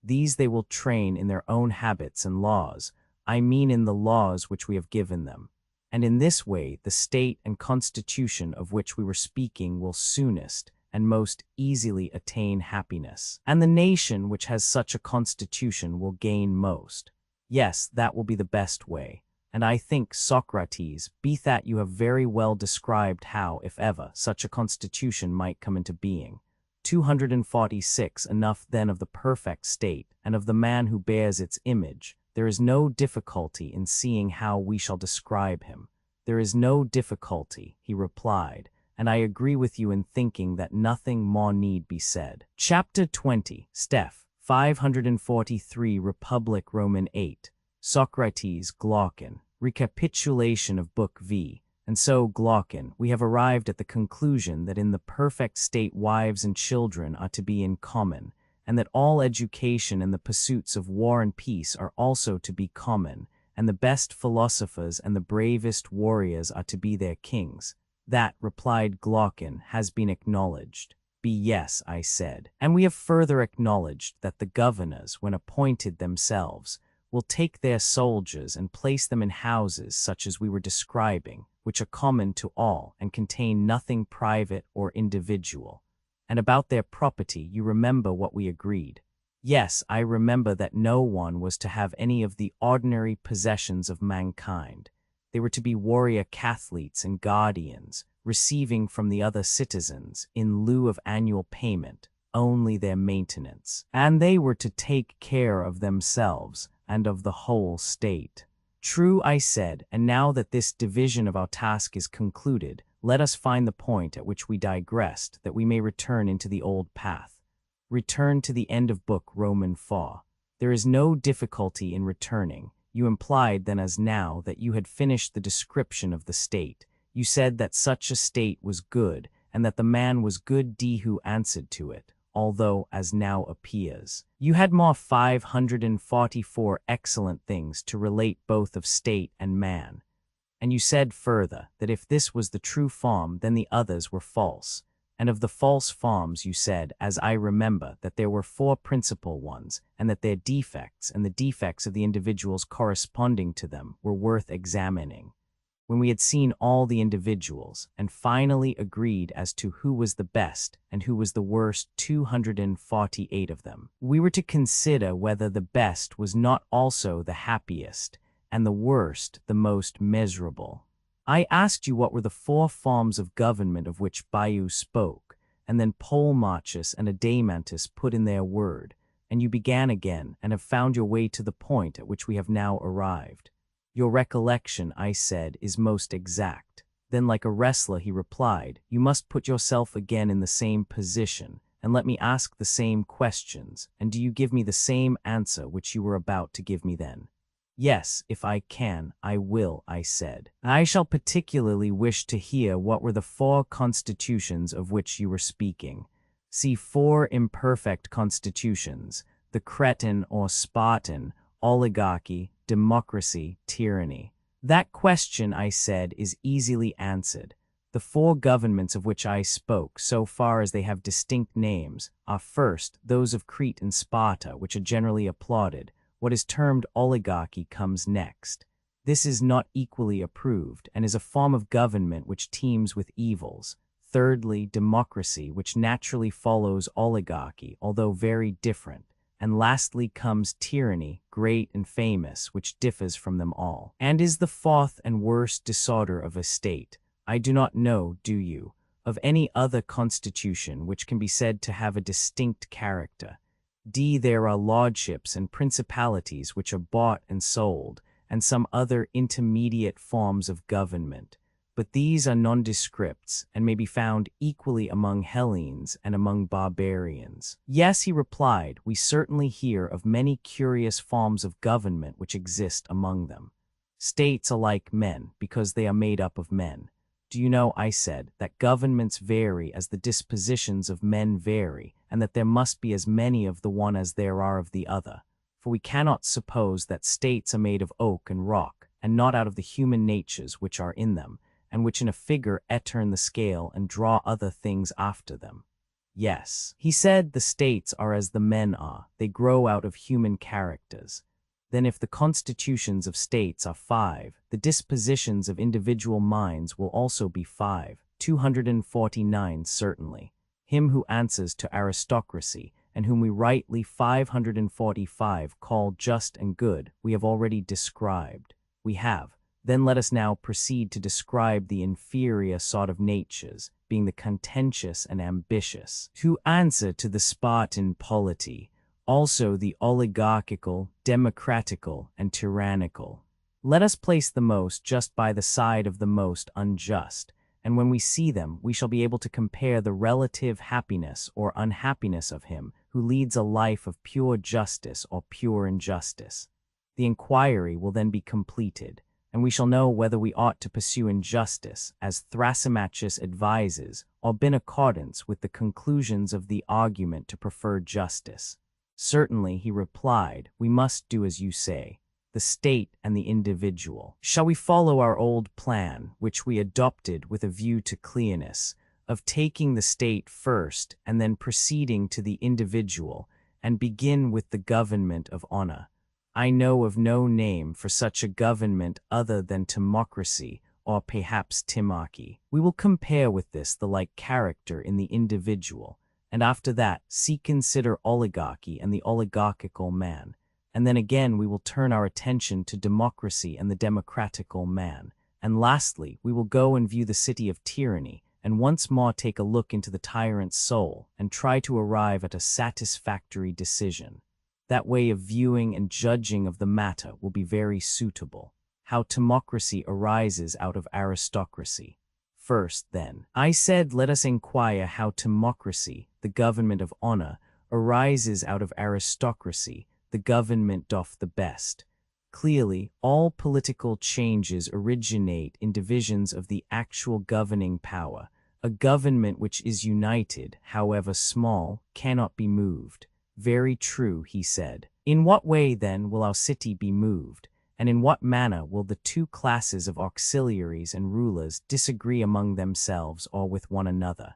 These they will train in their own habits and laws, I mean in the laws which we have given them. And in this way the state and constitution of which we were speaking will soonest and most easily attain happiness. And the nation which has such a constitution will gain most. Yes, that will be the best way. And I think, Socrates, be that you have very well described how, if ever, such a constitution might come into being. 246. Enough then of the perfect state, and of the man who bears its image. There is no difficulty in seeing how we shall describe him. There is no difficulty, he replied, and I agree with you in thinking that nothing more need be said. Chapter 20, Steph, 543 Republic Roman 8, Socrates Glaucon, recapitulation of Book V. And so, Glaucon, we have arrived at the conclusion that in the perfect state wives and children are to be in common, and that all education and the pursuits of war and peace are also to be common, and the best philosophers and the bravest warriors are to be their kings. That, replied Glaucon, has been acknowledged. Yes, I said. And we have further acknowledged that the governors, when appointed themselves, will take their soldiers and place them in houses such as we were describing, which are common to all and contain nothing private or individual. And about their property, you remember what we agreed. Yes, I remember that no one was to have any of the ordinary possessions of mankind. They were to be warrior cathletes and guardians, receiving from the other citizens, in lieu of annual payment, only their maintenance, and they were to take care of themselves and of the whole state. True, I said, and now that this division of our task is concluded, let us find the point at which we digressed, that we may return into the old path. Return to the end of book Roman 4. There is no difficulty in returning. You implied then as now that you had finished the description of the state. You said that such a state was good, and that the man was good D who answered to it, although, as now appears, you had more 544 excellent things to relate both of state and man. And you said further, that if this was the true form, then the others were false. And of the false forms you said, as I remember, that there were 4 principal ones, and that their defects, and the defects of the individuals corresponding to them, were worth examining. When we had seen all the individuals, and finally agreed as to who was the best and who was the worst, 248 of them, we were to consider whether the best was not also the happiest, and the worst the most miserable. I asked you what were the 4 forms of government of which Bayou spoke, and then Polemarchus and Adeimantus put in their word, and you began again, and have found your way to the point at which we have now arrived. Your recollection, I said, is most exact. Then like a wrestler he replied, you must put yourself again in the same position, and let me ask the same questions, and do you give me the same answer which you were about to give me then? Yes, if I can, I will, I said. I shall particularly wish to hear what were the 4 constitutions of which you were speaking. See 4 imperfect constitutions, the Cretan or Spartan, oligarchy, democracy, tyranny. That question, I said, is easily answered. The 4 governments of which I spoke, so far as they have distinct names, are first, those of Crete and Sparta, which are generally applauded. What is termed oligarchy comes next. This is not equally approved, and is a form of government which teems with evils. Thirdly, democracy, which naturally follows oligarchy, although very different. And lastly comes tyranny, great and famous, which differs from them all, and is the 4th and worst disorder of a state. I do not know, do you, of any other constitution which can be said to have a distinct character. D. There are lordships and principalities which are bought and sold, and some other intermediate forms of government. But these are nondescripts, and may be found equally among Hellenes and among barbarians. Yes, he replied, we certainly hear of many curious forms of government which exist among them. States are like men, because they are made up of men. Do you know, I said, that governments vary as the dispositions of men vary, and that there must be as many of the one as there are of the other? For we cannot suppose that states are made of oak and rock, and not out of the human natures which are in them, and which in a figure turn the scale and draw other things after them. Yes, he said, the states are as the men are, they grow out of human characters. Then if the constitutions of states are 5, the dispositions of individual minds will also be 5, 249 certainly. Him who answers to aristocracy, and whom we rightly 545 call just and good, we have already described. We have. Then let us now proceed to describe the inferior sort of natures, being the contentious and ambitious, who answer to the Spartan polity, also the oligarchical, democratical, and tyrannical. Let us place the most just by the side of the most unjust, and when we see them, we shall be able to compare the relative happiness or unhappiness of him who leads a life of pure justice or pure injustice. The inquiry will then be completed, and we shall know whether we ought to pursue injustice, as Thrasymachus advises, or in accordance with the conclusions of the argument to prefer justice. Certainly, he replied, we must do as you say, the state and the individual. Shall we follow our old plan, which we adopted with a view to clearness, of taking the state first and then proceeding to the individual, and begin with the government of honor? I know of no name for such a government other than timocracy, or perhaps timarchy. We will compare with this the like character in the individual, and after that, consider oligarchy and the oligarchical man, and then again we will turn our attention to democracy and the democratical man, and lastly we will go and view the city of tyranny, and once more take a look into the tyrant's soul and try to arrive at a satisfactory decision. That way of viewing and judging of the matter will be very suitable. How democracy arises out of aristocracy. First, then, I said, let us inquire how democracy, the government of honor, arises out of aristocracy, the government doth the best. Clearly, all political changes originate in divisions of the actual governing power. A government which is united, however small, cannot be moved. Very true, he said. In what way, then, will our city be moved? And in what manner will the two classes of auxiliaries and rulers disagree among themselves or with one another?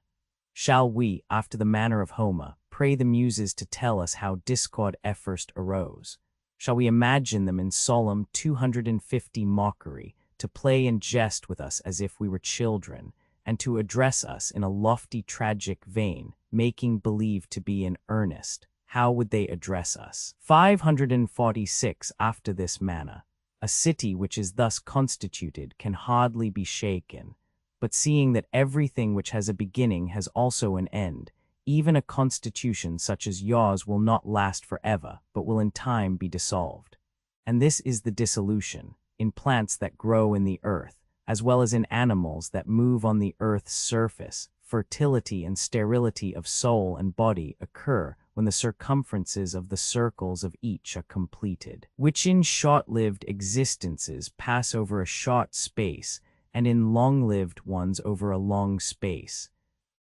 Shall we, after the manner of Homer, pray the Muses to tell us how discord at first arose? Shall we imagine them in solemn 250 mockery, to play and jest with us as if we were children, and to address us in a lofty tragic vein, making believe to be in earnest? How would they address us? 546. After this manner, a city which is thus constituted can hardly be shaken. But seeing that everything which has a beginning has also an end, even a constitution such as yours will not last forever, but will in time be dissolved. And this is the dissolution, in plants that grow in the earth, as well as in animals that move on the earth's surface. Fertility and sterility of soul and body occur when the circumferences of the circles of each are completed, which in short-lived existences pass over a short space, and in long-lived ones over a long space.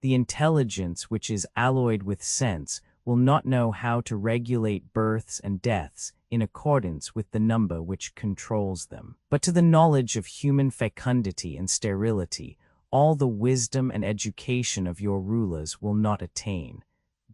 The intelligence which is alloyed with sense will not know how to regulate births and deaths in accordance with the number which controls them. But to the knowledge of human fecundity and sterility, all the wisdom and education of your rulers will not attain.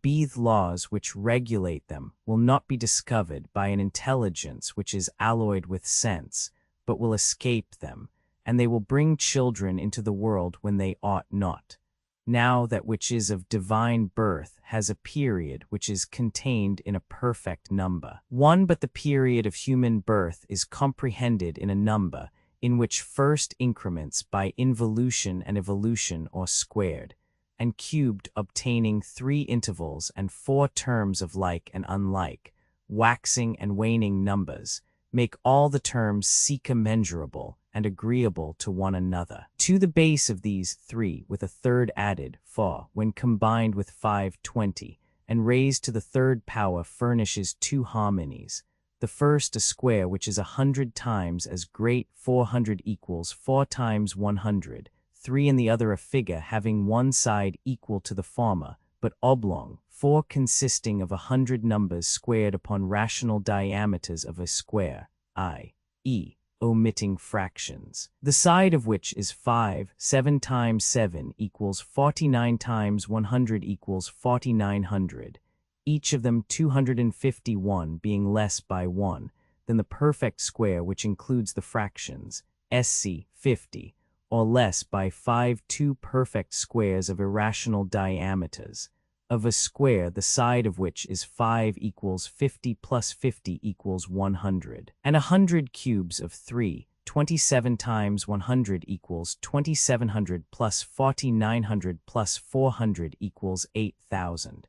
The laws which regulate them will not be discovered by an intelligence which is alloyed with sense, but will escape them, and they will bring children into the world when they ought not. Now that which is of divine birth has a period which is contained in a perfect number. One, but the period of human birth is comprehended in a number, in which first increments by involution and evolution are squared, and cubed, obtaining 3 intervals and 4 terms of like and unlike, waxing and waning numbers, make all the terms commensurable and agreeable to one another. To the base of these 3, with a third added, 4, when combined with 5, 20, and raised to the third power furnishes 2 harmonies. The first a square which is 100 times as great, 400 equals 4 times 100, 3, and the other a figure having one side equal to the former, but oblong, 4 consisting of 100 numbers squared upon rational diameters of a square, i.e., omitting fractions, the side of which is 5, 7 times 7 equals 49 times 100 equals 4900, each of them 251 being less by 1 than the perfect square which includes the fractions, sc. 50, or less by 5 2 perfect squares of irrational diameters, of a square the side of which is 5 equals 50 plus 50 equals 100, and 100 cubes of 3, 27 times 100 equals 2700 plus 4900 plus 400 equals 8000.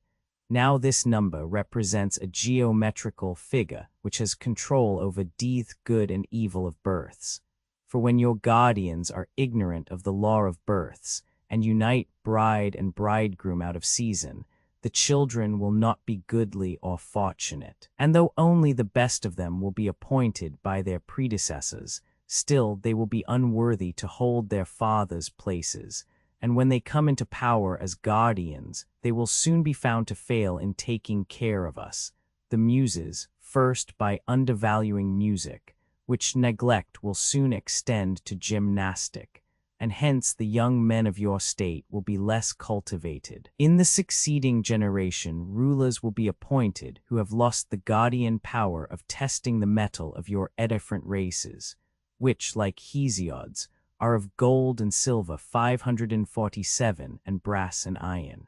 Now this number represents a geometrical figure which has control over the good and evil of births. For when your guardians are ignorant of the law of births, and unite bride and bridegroom out of season, the children will not be goodly or fortunate. And though only the best of them will be appointed by their predecessors, still they will be unworthy to hold their fathers' places, and when they come into power as guardians, they will soon be found to fail in taking care of us, the Muses, first by undervaluing music, which neglect will soon extend to gymnastic, and hence the young men of your state will be less cultivated. In the succeeding generation, rulers will be appointed who have lost the guardian power of testing the metal of your different races, which, like Hesiod's, are of gold and silver 547 and brass and iron.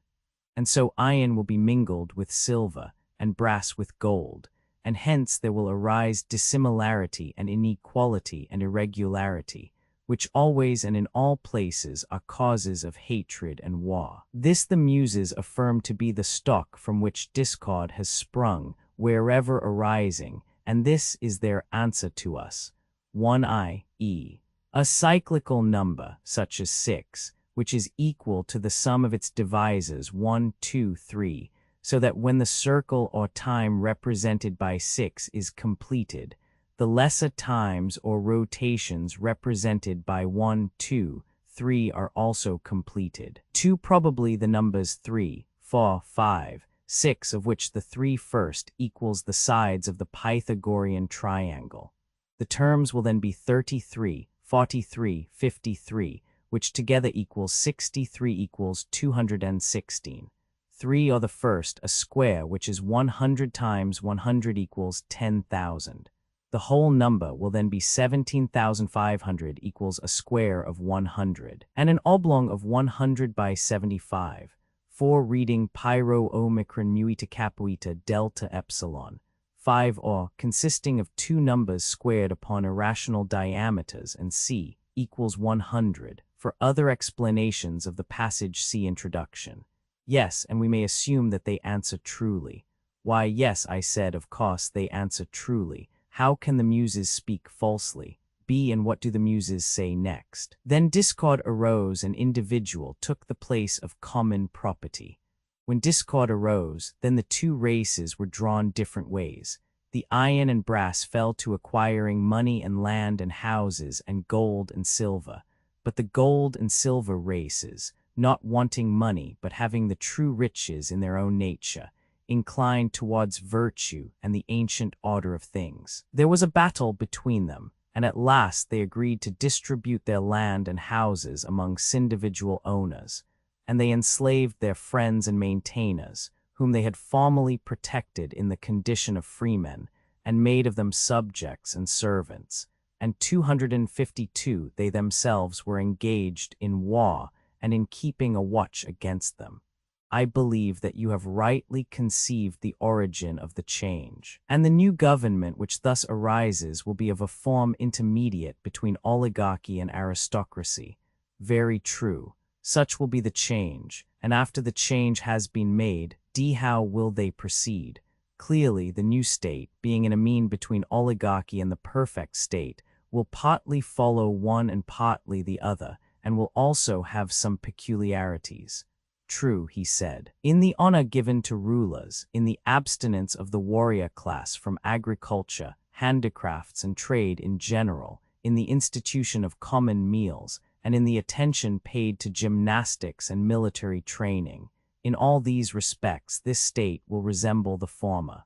And so iron will be mingled with silver, and brass with gold, and hence there will arise dissimilarity and inequality and irregularity, which always and in all places are causes of hatred and war. This the Muses affirm to be the stock from which discord has sprung, wherever arising, and this is their answer to us. 1 i.e. a cyclical number, such as 6, which is equal to the sum of its divisors 1, 2, 3, so that when the circle or time represented by 6 is completed, the lesser times or rotations represented by 1, 2, 3 are also completed. 2 probably the numbers 3, 4, 5, 6 of which the 3 first equals the sides of the Pythagorean triangle. The terms will then be 33, 43, 53, which together equals 63 equals 216. 3 or the first, a square, which is 100 times 100 equals 10,000. The whole number will then be 17,500 equals a square of 100. And an oblong of 100 by 75. 4 reading pyro omicron muita capuita delta epsilon. 5 or, consisting of two numbers squared upon irrational diameters, and c equals 100. For other explanations of the passage see introduction. Yes, and we may assume that they answer truly. Why, yes, I said, of course they answer truly. How can the Muses speak falsely? B. And what do the Muses say next? Then discord arose and individual took the place of common property. When discord arose, then the two races were drawn different ways. The iron and brass fell to acquiring money and land and houses and gold and silver. But the gold and silver races, not wanting money but having the true riches in their own nature, inclined towards virtue and the ancient order of things. There was a battle between them, and at last they agreed to distribute their land and houses amongst individual owners, and they enslaved their friends and maintainers, whom they had formerly protected in the condition of freemen, and made of them subjects and servants. And 252 they themselves were engaged in war and in keeping a watch against them. I believe that you have rightly conceived the origin of the change. And the new government which thus arises will be of a form intermediate between oligarchy and aristocracy. Very true. Such will be the change, and after the change has been made, how will they proceed? Clearly, the new state, being in a mean between oligarchy and the perfect state, will partly follow one and partly the other, and will also have some peculiarities. True, he said. In the honor given to rulers, in the abstinence of the warrior class from agriculture, handicrafts, and trade in general, in the institution of common meals, and in the attention paid to gymnastics and military training, in all these respects this state will resemble the former.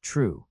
True,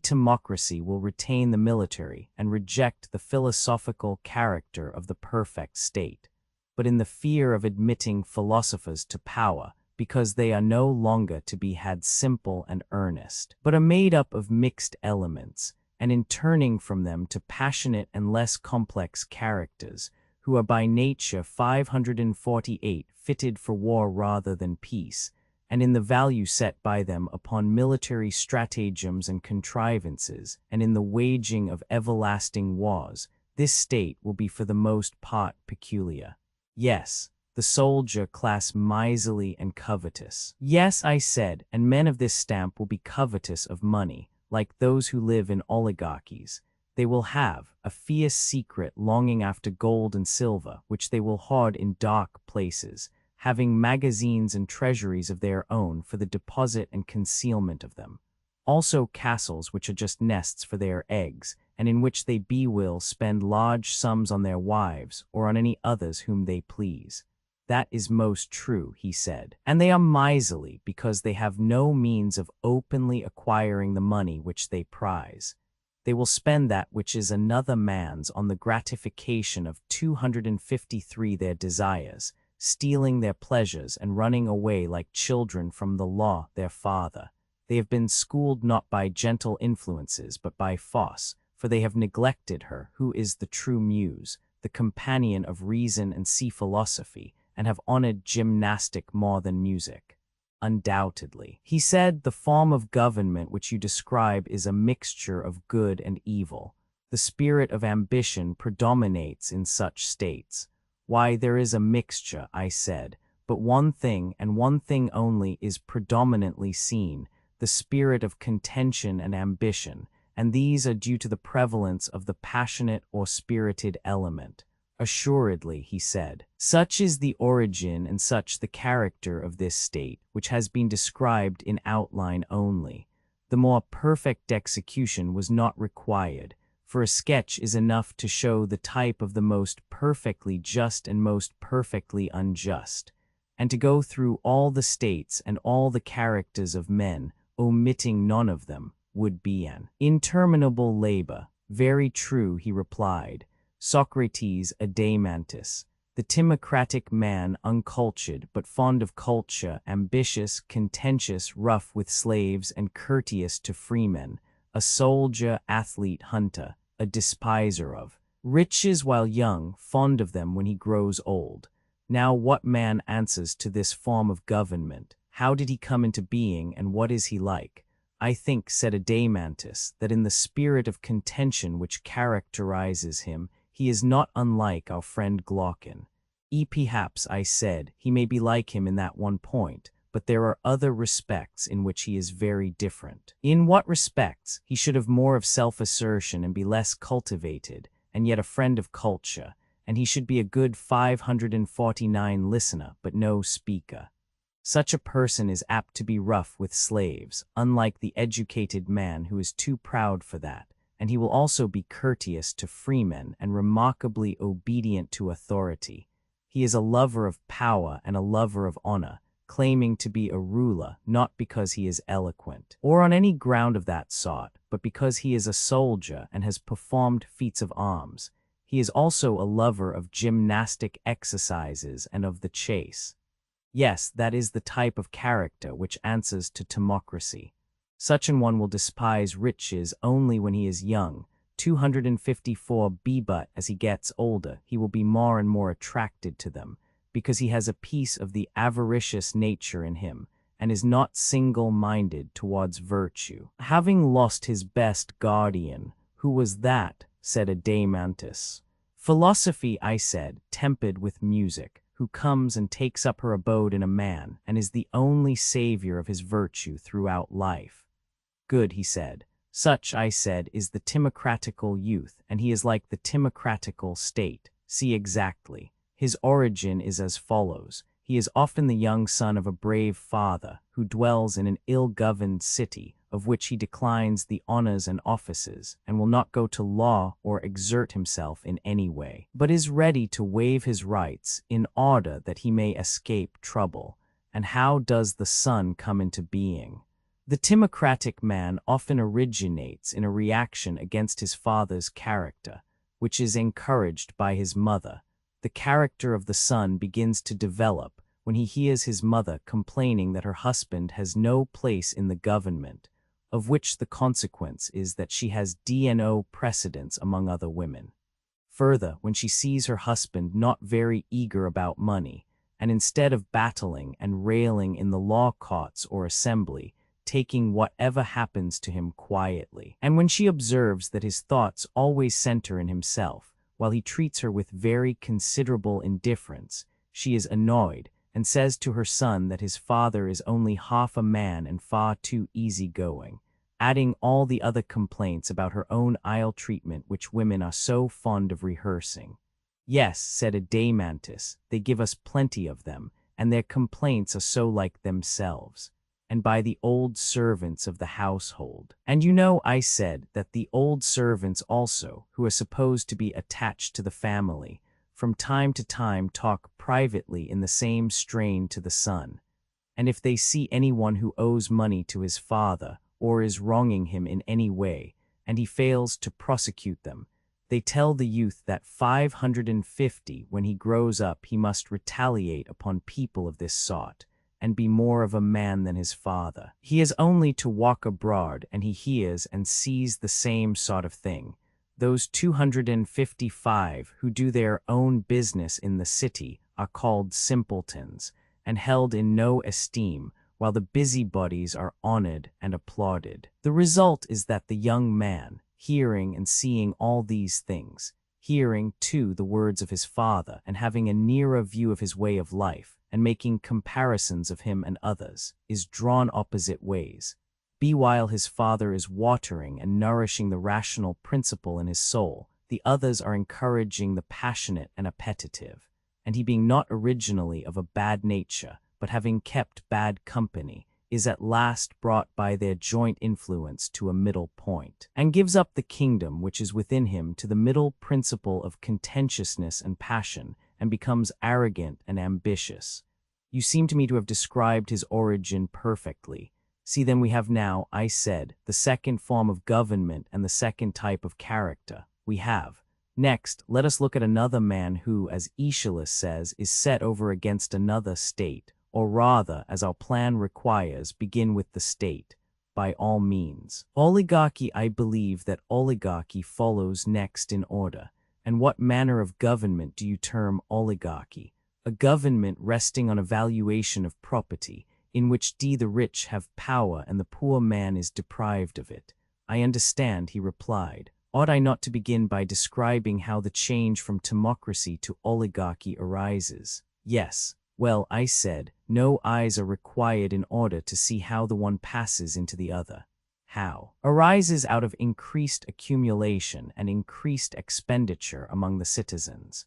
democracy will retain the military and reject the philosophical character of the perfect state, but in the fear of admitting philosophers to power, because they are no longer to be had simple and earnest, but are made up of mixed elements, and in turning from them to passionate and less complex characters, who are by nature 548 fitted for war rather than peace, and in the value set by them upon military stratagems and contrivances, and in the waging of everlasting wars, this state will be for the most part peculiar. Yes, the soldier class miserly and covetous. Yes, I said, and men of this stamp will be covetous of money, like those who live in oligarchies. They will have a fierce secret longing after gold and silver, which they will hoard in dark places, having magazines and treasuries of their own for the deposit and concealment of them. Also castles which are just nests for their eggs, and in which they will spend large sums on their wives or on any others whom they please. That is most true, he said. And they are miserly because they have no means of openly acquiring the money which they prize. They will spend that which is another man's on the gratification of 253 their desires, stealing their pleasures and running away like children from the law, their father. They have been schooled not by gentle influences, but by force, for they have neglected her who is the true muse, the companion of reason and sea philosophy, and have honored gymnastic more than music. Undoubtedly, he said, the form of government which you describe is a mixture of good and evil. The spirit of ambition predominates in such states. Why, there is a mixture, I said, but one thing and one thing only is predominantly seen, the spirit of contention and ambition, and these are due to the prevalence of the passionate or spirited element. Assuredly, he said, such is the origin and such the character of this state, which has been described in outline only. The more perfect execution was not required, for a sketch is enough to show the type of the most perfectly just and most perfectly unjust, and to go through all the states and all the characters of men, omitting none of them, would be an interminable labor. Very true, he replied. Socrates Adeimantus, the timocratic man, uncultured but fond of culture, ambitious, contentious, rough with slaves and courteous to freemen, a soldier, athlete, hunter, a despiser of riches while young, fond of them when he grows old. Now what man answers to this form of government? How did he come into being, and what is he like? I think, said Adeimantus, that in the spirit of contention which characterizes him, he is not unlike our friend Glaucon. Perhaps, I said, he may be like him in that one point, but there are other respects in which he is very different. In what respects? He should have more of self-assertion and be less cultivated, and yet a friend of culture, and he should be a good 549 listener, but no speaker. Such a person is apt to be rough with slaves, unlike the educated man who is too proud for that, and he will also be courteous to freemen and remarkably obedient to authority. He is a lover of power and a lover of honor, claiming to be a ruler not because he is eloquent, or on any ground of that sort, but because he is a soldier and has performed feats of arms. He is also a lover of gymnastic exercises and of the chase. Yes, that is the type of character which answers to timocracy. Such an one will despise riches only when he is young. 254b. But as he gets older, he will be more and more attracted to them, because he has a piece of the avaricious nature in him, and is not single-minded towards virtue. Having lost his best guardian, who was that? Said Adeimantus. Philosophy, I said, tempered with music, who comes and takes up her abode in a man, and is the only savior of his virtue throughout life. Good, he said. Such, I said, is the timocratical youth, and he is like the timocratical state. See exactly. His origin is as follows. He is often the young son of a brave father, who dwells in an ill-governed city, of which he declines the honors and offices, and will not go to law or exert himself in any way, but is ready to waive his rights in order that he may escape trouble. And how does the son come into being? The timocratic man often originates in a reaction against his father's character, which is encouraged by his mother. The character of the son begins to develop when he hears his mother complaining that her husband has no place in the government, of which the consequence is that she has D&O precedence among other women. Further, when she sees her husband not very eager about money, and instead of battling and railing in the law courts or assembly, taking whatever happens to him quietly, and when she observes that his thoughts always center in himself, while he treats her with very considerable indifference, she is annoyed, and says to her son that his father is only half a man and far too easy-going, adding all the other complaints about her own ill treatment which women are so fond of rehearsing. Yes, said Adeimantus, they give us plenty of them, and their complaints are so like themselves, and by the old servants of the household. And you know, I said, that the old servants also, who are supposed to be attached to the family, from time to time talk privately in the same strain to the son, and if they see anyone who owes money to his father, or is wronging him in any way, and he fails to prosecute them, they tell the youth that 550, when he grows up, he must retaliate upon people of this sort, and be more of a man than his father. He is only to walk abroad, and he hears and sees the same sort of thing. Those 255 who do their own business in the city are called simpletons, and held in no esteem, while the busybodies are honored and applauded. The result is that the young man, hearing and seeing all these things, hearing, too, the words of his father, and having a nearer view of his way of life, and making comparisons of him and others, is drawn opposite ways. While his father is watering and nourishing the rational principle in his soul, the others are encouraging the passionate and appetitive, and he being not originally of a bad nature, but having kept bad company, is at last brought by their joint influence to a middle point, and gives up the kingdom which is within him to the middle principle of contentiousness and passion, and becomes arrogant and ambitious. You seem to me to have described his origin perfectly. See, then we have now, I said, the second form of government and the second type of character. We have. Next, let us look at another man who, as Aeschylus says, is set over against another state, or rather, as our plan requires, begin with the state, by all means. Oligarchy, I believe that oligarchy follows next in order. And what manner of government do you term oligarchy? A government resting on a valuation of property, in which the rich have power and the poor man is deprived of it. I understand, he replied. Ought I not to begin by describing how the change from democracy to oligarchy arises? Yes. Well, I said, no eyes are required in order to see how the one passes into the other. How? Arises out of increased accumulation and increased expenditure among the citizens.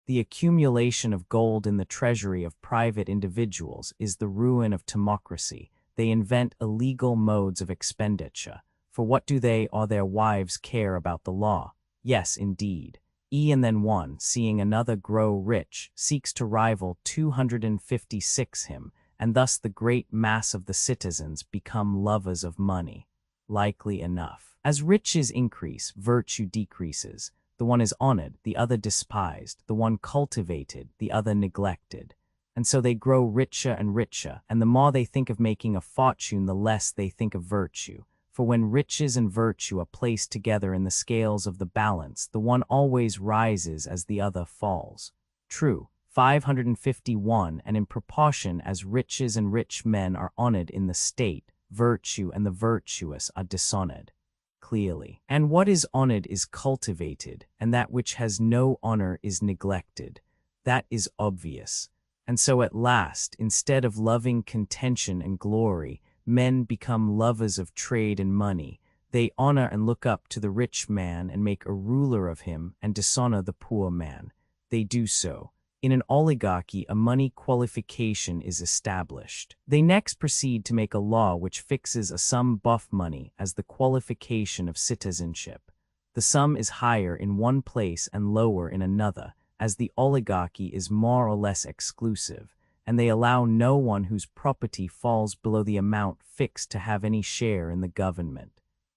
The accumulation of gold in the treasury of private individuals is the ruin of democracy. They invent illegal modes of expenditure. For what do they or their wives care about the law? Yes, indeed. And then one, seeing another grow rich, seeks to rival 256 him, and thus the great mass of the citizens become lovers of money. Likely enough. As riches increase, virtue decreases. The one is honored, the other despised, the one cultivated, the other neglected. And so they grow richer and richer, and the more they think of making a fortune, the less they think of virtue. For when riches and virtue are placed together in the scales of the balance, the one always rises as the other falls. True. 551. And in proportion as riches and rich men are honored in the state, virtue and the virtuous are dishonored. Clearly. And what is honored is cultivated, and that which has no honor is neglected. That is obvious. And so at last, instead of loving contention and glory, men become lovers of trade and money. They honor and look up to the rich man and make a ruler of him and dishonor the poor man. They do so. In an oligarchy, a money qualification is established. They next proceed to make a law which fixes a sum buff money as the qualification of citizenship. The sum is higher in one place and lower in another, as the oligarchy is more or less exclusive, and they allow no one whose property falls below the amount fixed to have any share in the government.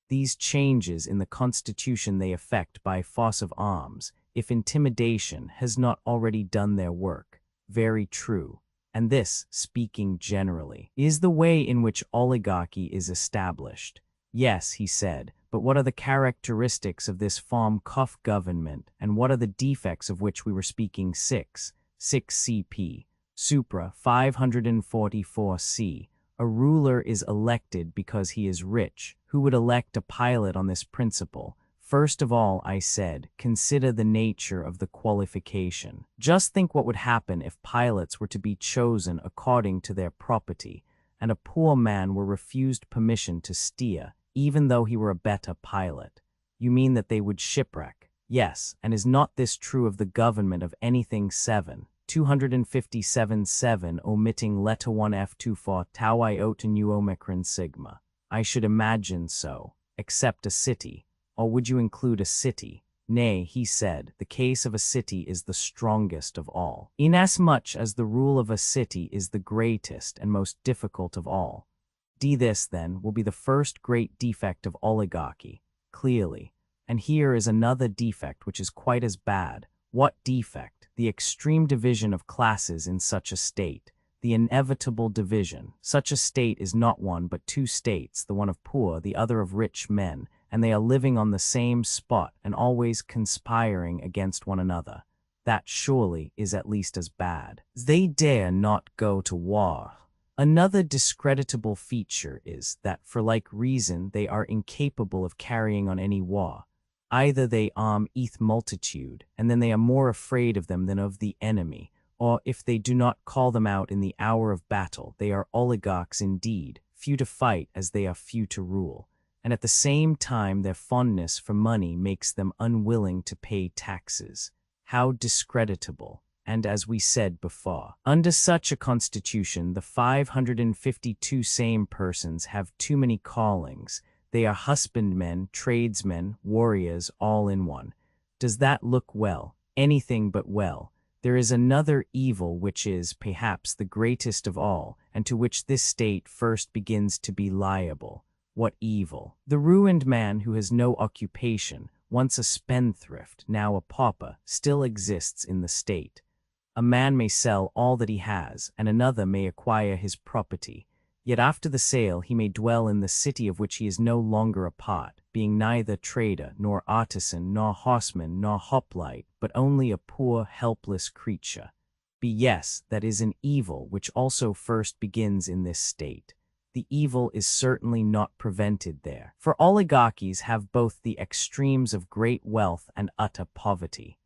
These changes in the constitution they effect by force of arms, if intimidation has not already done their work. Very true. And this, speaking generally, is the way in which oligarchy is established. Yes, he said, but what are the characteristics of this form of government, and what are the defects of which we were speaking? 6 CP. Supra 544c. A ruler is elected because he is rich. Who would elect a pilot on this principle? First of all, I said, consider the nature of the qualification. Just think what would happen if pilots were to be chosen according to their property, and a poor man were refused permission to steer, even though he were a better pilot. You mean that they would shipwreck? Yes, and is not this true of the government of anything? 257-7 omitting letter 1 F24 tau iota nu omicron sigma. I should imagine so, except a city. Or would you include a city? Nay, he said, the case of a city is the strongest of all, inasmuch as the rule of a city is the greatest and most difficult of all. This, then, will be the first great defect of oligarchy, clearly. And here is another defect which is quite as bad. What defect? The extreme division of classes in such a state. The inevitable division. Such a state is not one but two states, the one of poor, the other of rich men, and they are living on the same spot and always conspiring against one another. That surely is at least as bad. They dare not go to war. Another discreditable feature is that for like reason they are incapable of carrying on any war. Either they arm eth multitude, and then they are more afraid of them than of the enemy, or if they do not call them out in the hour of battle, they are oligarchs indeed, few to fight as they are few to rule, and at the same time their fondness for money makes them unwilling to pay taxes. How discreditable! And as we said before, under such a constitution, the 552 same persons have too many callings. They are husbandmen, tradesmen, warriors, all in one. Does that look well? Anything but well. There is another evil which is, perhaps, the greatest of all, and to which this state first begins to be liable. What evil? The ruined man who has no occupation, once a spendthrift, now a pauper, still exists in the state. A man may sell all that he has, and another may acquire his property. Yet after the sale he may dwell in the city of which he is no longer a part, being neither trader, nor artisan, nor horseman, nor hoplite, but only a poor, helpless creature. Yes, that is an evil which also first begins in this state. The evil is certainly not prevented there, for oligarchies have both the extremes of great wealth and utter poverty.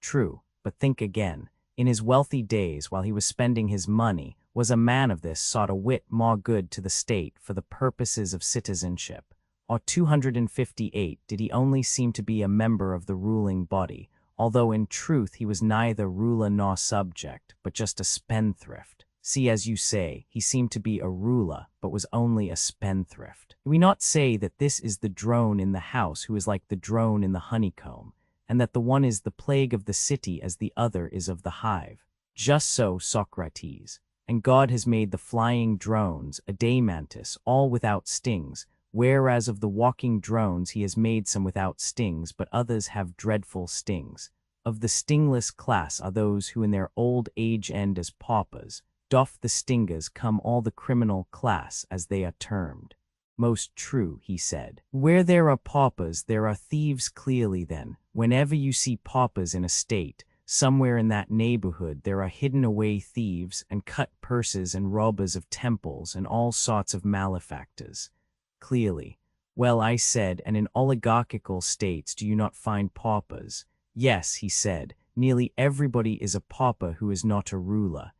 True, but think again. In his wealthy days, while he was spending his money, was a man of this sought a whit more good to the state for the purposes of citizenship? Or 258 did he only seem to be a member of the ruling body, although in truth he was neither ruler nor subject, but just a spendthrift? See, as you say, he seemed to be a ruler, but was only a spendthrift. Do we not say that this is the drone in the house who is like the drone in the honeycomb, and that the one is the plague of the city as the other is of the hive? Just so, Socrates. And God has made the flying drones, a mantis, all without stings, whereas of the walking drones he has made some without stings, but others have dreadful stings. Of the stingless class are those who in their old age end as paupers. Doth the stingers come all the criminal class, as they are termed? Most true, he said. Where there are paupers, there are thieves clearly then. Whenever you see paupers in a state, somewhere in that neighborhood there are hidden away thieves and cut purses and robbers of temples and all sorts of malefactors. Clearly. Well, I said, and in oligarchical states do you not find paupers? Yes, he said, nearly everybody is a pauper who is not a ruler,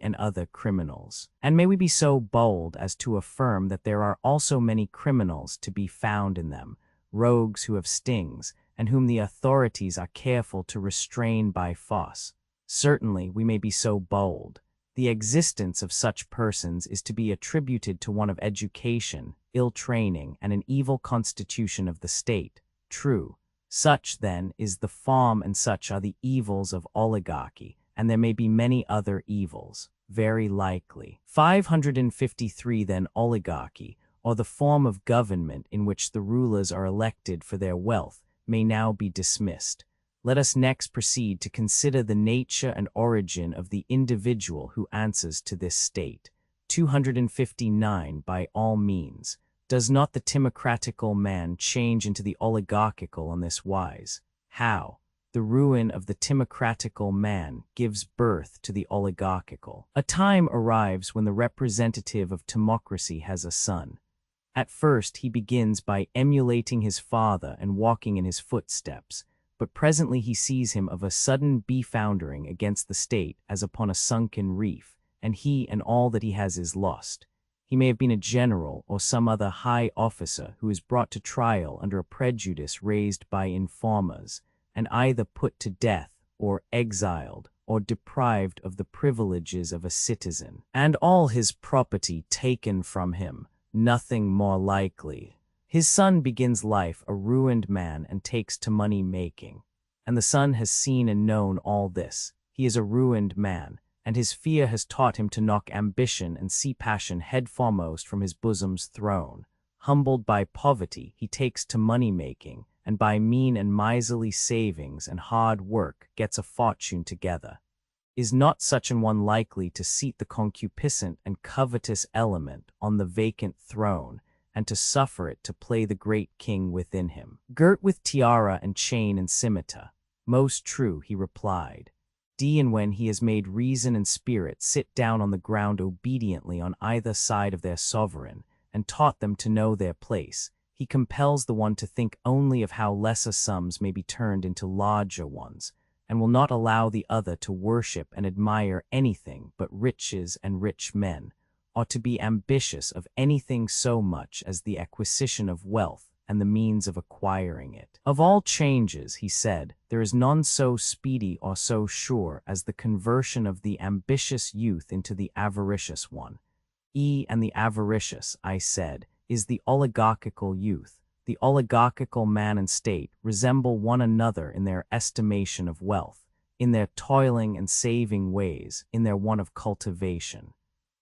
and other criminals. And may we be so bold as to affirm that there are also many criminals to be found in them, rogues who have stings, and whom the authorities are careful to restrain by force. Certainly we may be so bold. The existence of such persons is to be attributed to want of education, ill training, and an evil constitution of the state. True. Such, then, is the form, and such are the evils of oligarchy, and there may be many other evils, very likely. 553 then, oligarchy, or the form of government in which the rulers are elected for their wealth, may now be dismissed. Let us next proceed to consider the nature and origin of the individual who answers to this state. 259 by all means. Does not the timocratical man change into the oligarchical on this wise? How? The ruin of the timocratical man gives birth to the oligarchical. A time arrives when the representative of timocracy has a son. At first he begins by emulating his father and walking in his footsteps, but presently he sees him of a sudden befoundering against the state as upon a sunken reef, and he and all that he has is lost. He may have been a general or some other high officer who is brought to trial under a prejudice raised by informers, and either put to death, or exiled, or deprived of the privileges of a citizen, and all his property taken from him. Nothing more likely. His son begins life a ruined man and takes to money-making. And the son has seen and known all this. He is a ruined man, and his fear has taught him to knock ambition and sea passion head foremost from his bosom's throne. Humbled by poverty, he takes to money-making, and by mean and miserly savings and hard work gets a fortune together. Is not such an one likely to seat the concupiscent and covetous element on the vacant throne, and to suffer it to play the great king within him? Girt with tiara and chain and scimitar. Most true, he replied. D. And when he has made reason and spirit sit down on the ground obediently on either side of their sovereign, and taught them to know their place, he compels the one to think only of how lesser sums may be turned into larger ones, and will not allow the other to worship and admire anything but riches and rich men, or to be ambitious of anything so much as the acquisition of wealth and the means of acquiring it. Of all changes, he said, there is none so speedy or so sure as the conversion of the ambitious youth into the avaricious one. And the avaricious, I said, is the oligarchical youth. The oligarchical man and state resemble one another in their estimation of wealth, in their toiling and saving ways, in their want of cultivation.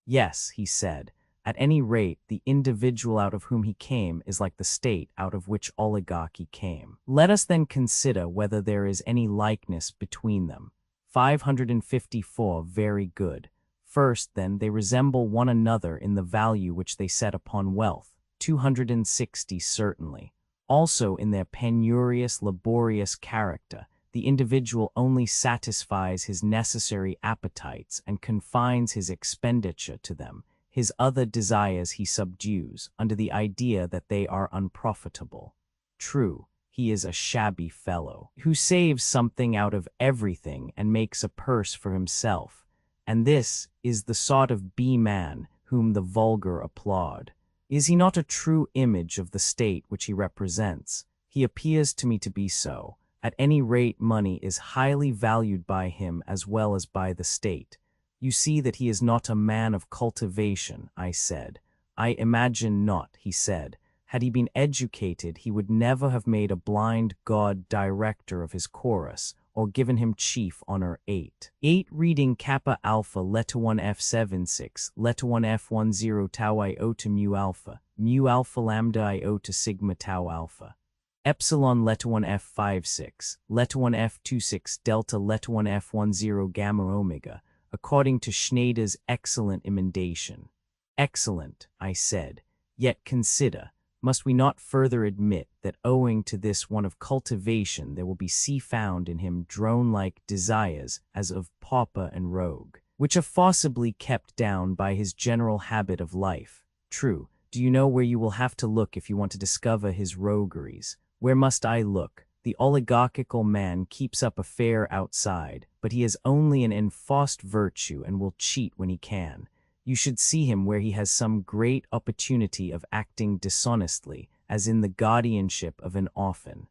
Yes, he said, at any rate, the individual out of whom he came is like the state out of which oligarchy came. Let us then consider whether there is any likeness between them. 554. Very good. First, then, they resemble one another in the value which they set upon wealth. 260. Certainly. Also in their penurious, laborious character, the individual only satisfies his necessary appetites and confines his expenditure to them. His other desires he subdues, under the idea that they are unprofitable. True, he is a shabby fellow, who saves something out of everything and makes a purse for himself, and this is the sort of B-man whom the vulgar applaud. Is he not a true image of the state which he represents? He appears to me to be so. At any rate, money is highly valued by him as well as by the state. You see that he is not a man of cultivation, I said. I imagine not, he said. Had he been educated, he would never have made a blind god director of his chorus, or given him chief honor. 8. Reading Kappa Alpha Letter 1 F76, Letter 1 F10 Tau Iota Mu Alpha Lambda Iota Sigma Tau Alpha. Epsilon Letter 1 F56, Letter 1 F26 Delta Letter 1 F10 Gamma Omega, according to Schneider's excellent emendation. Excellent, I said. Yet consider, must we not further admit that owing to this want of cultivation there will be found in him drone-like desires as of pauper and rogue, which are forcibly kept down by his general habit of life? True. Do you know where you will have to look if you want to discover his rogueries? Where must I look? The oligarchical man keeps up a fair outside, but he has only an enforced virtue and will cheat when he can. You should see him where he has some great opportunity of acting dishonestly, as in the guardianship of an orphan.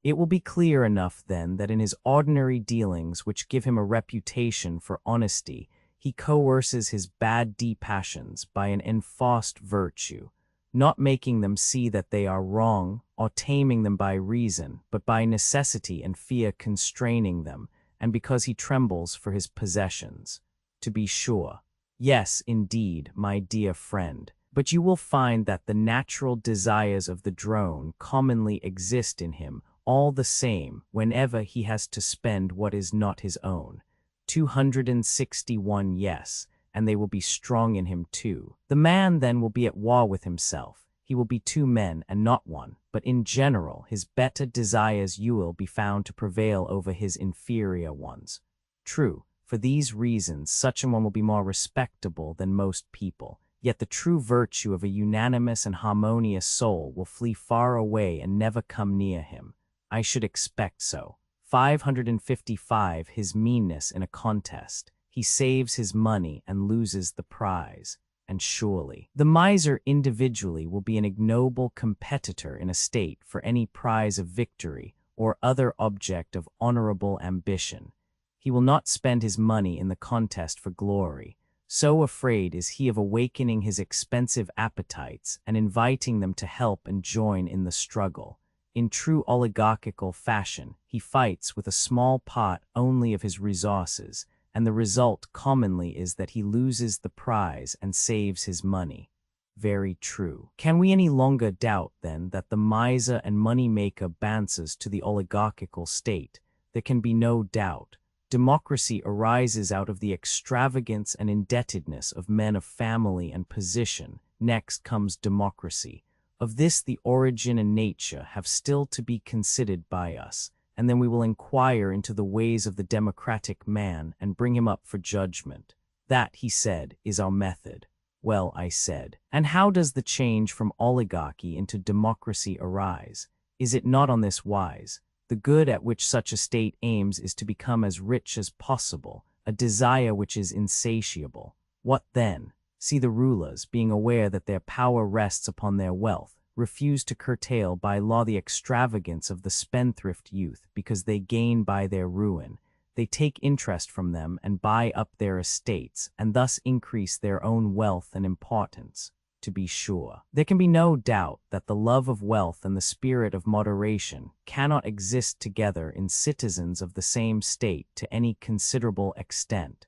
It will be clear enough then that in his ordinary dealings, which give him a reputation for honesty, he coerces his bad passions by an enforced virtue, not making them see that they are wrong, or taming them by reason, but by necessity and fear constraining them, and because he trembles for his possessions. To be sure. Yes, indeed, my dear friend, but you will find that the natural desires of the drone commonly exist in him all the same whenever he has to spend what is not his own. 261. Yes, and they will be strong in him too. The man then will be at war with himself. He will be two men and not one, but in general his better desires you will be found to prevail over his inferior ones. True. For these reasons, such a one will be more respectable than most people, yet the true virtue of a unanimous and harmonious soul will flee far away and never come near him. I should expect so. 555. His meanness in a contest. He saves his money and loses the prize. And surely, the miser individually will be an ignoble competitor in a state for any prize of victory or other object of honorable ambition. He will not spend his money in the contest for glory. So afraid is he of awakening his expensive appetites and inviting them to help and join in the struggle. In true oligarchical fashion, he fights with a small pot only of his resources, and the result commonly is that he loses the prize and saves his money. Very true. Can we any longer doubt, then, that the miser and money-maker bounces to the oligarchical state? There can be no doubt. Democracy arises out of the extravagance and indebtedness of men of family and position. Next comes democracy. Of this the origin and nature have still to be considered by us, and then we will inquire into the ways of the democratic man and bring him up for judgment. That, he said, is our method. Well, I said, and how does the change from oligarchy into democracy arise? Is it not on this wise? The good at which such a state aims is to become as rich as possible, a desire which is insatiable. What then? See, the rulers, being aware that their power rests upon their wealth, refuse to curtail by law the extravagance of the spendthrift youth, because they gain by their ruin. They take interest from them and buy up their estates, and thus increase their own wealth and importance. To be sure, there can be no doubt that the love of wealth and the spirit of moderation cannot exist together in citizens of the same state to any considerable extent.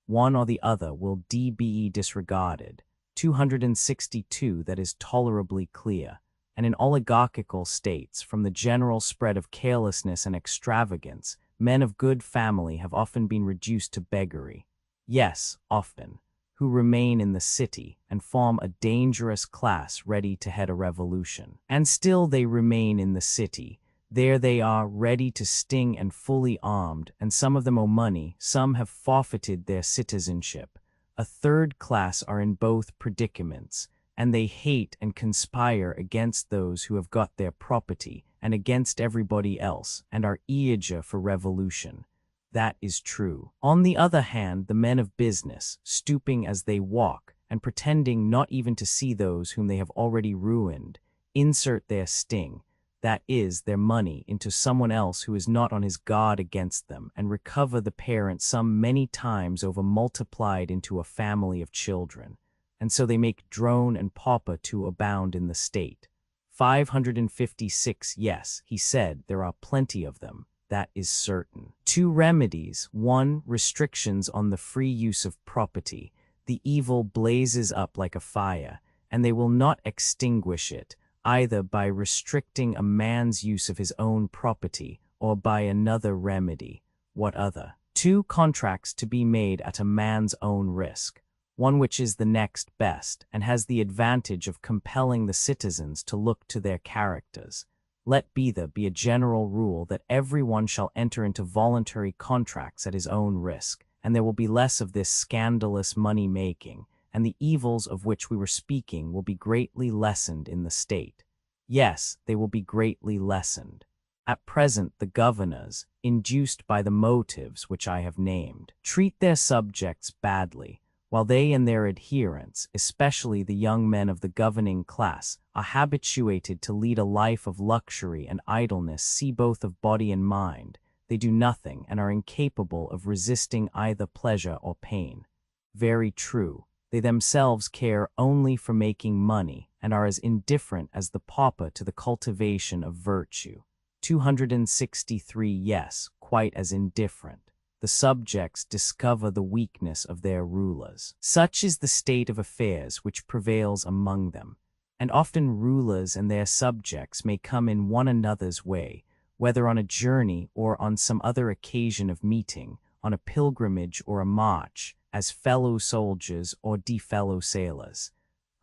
One or the other will be disregarded. 262 That is tolerably clear. And in oligarchical states, from the general spread of carelessness and extravagance, men of good family have often been reduced to beggary. Yes, often, who remain in the city and form a dangerous class ready to head a revolution. And still they remain in the city. There they are, ready to sting and fully armed, and some of them owe money, some have forfeited their citizenship. A third class are in both predicaments, and they hate and conspire against those who have got their property, and against everybody else, and are eager for revolution. That is true. On the other hand, the men of business, stooping as they walk, and pretending not even to see those whom they have already ruined, insert their sting, that is, their money, into someone else who is not on his guard against them, and recover the parent sum many times over multiplied into a family of children. And so they make drone and pauper to abound in the state. 556 Yes, he said, there are plenty of them. That is certain. 2 remedies. 1. Restrictions on the free use of property. The evil blazes up like a fire, and they will not extinguish it, either by restricting a man's use of his own property, or by another remedy. What other? 2. Contracts to be made at a man's own risk. One which is the next best, and has the advantage of compelling the citizens to look to their characters. Let be a general rule that every one shall enter into voluntary contracts at his own risk, and there will be less of this scandalous money-making, and the evils of which we were speaking will be greatly lessened in the state. Yes, they will be greatly lessened. At present the governors, induced by the motives which I have named, treat their subjects badly, while they and their adherents, especially the young men of the governing class, are habituated to lead a life of luxury and idleness, see both of body and mind. They do nothing and are incapable of resisting either pleasure or pain. Very true. They themselves care only for making money and are as indifferent as the pauper to the cultivation of virtue. 263 Yes, quite as indifferent. The subjects discover the weakness of their rulers. Such is the state of affairs which prevails among them, and often rulers and their subjects may come in one another's way, whether on a journey or on some other occasion of meeting, on a pilgrimage or a march, as fellow soldiers or fellow sailors.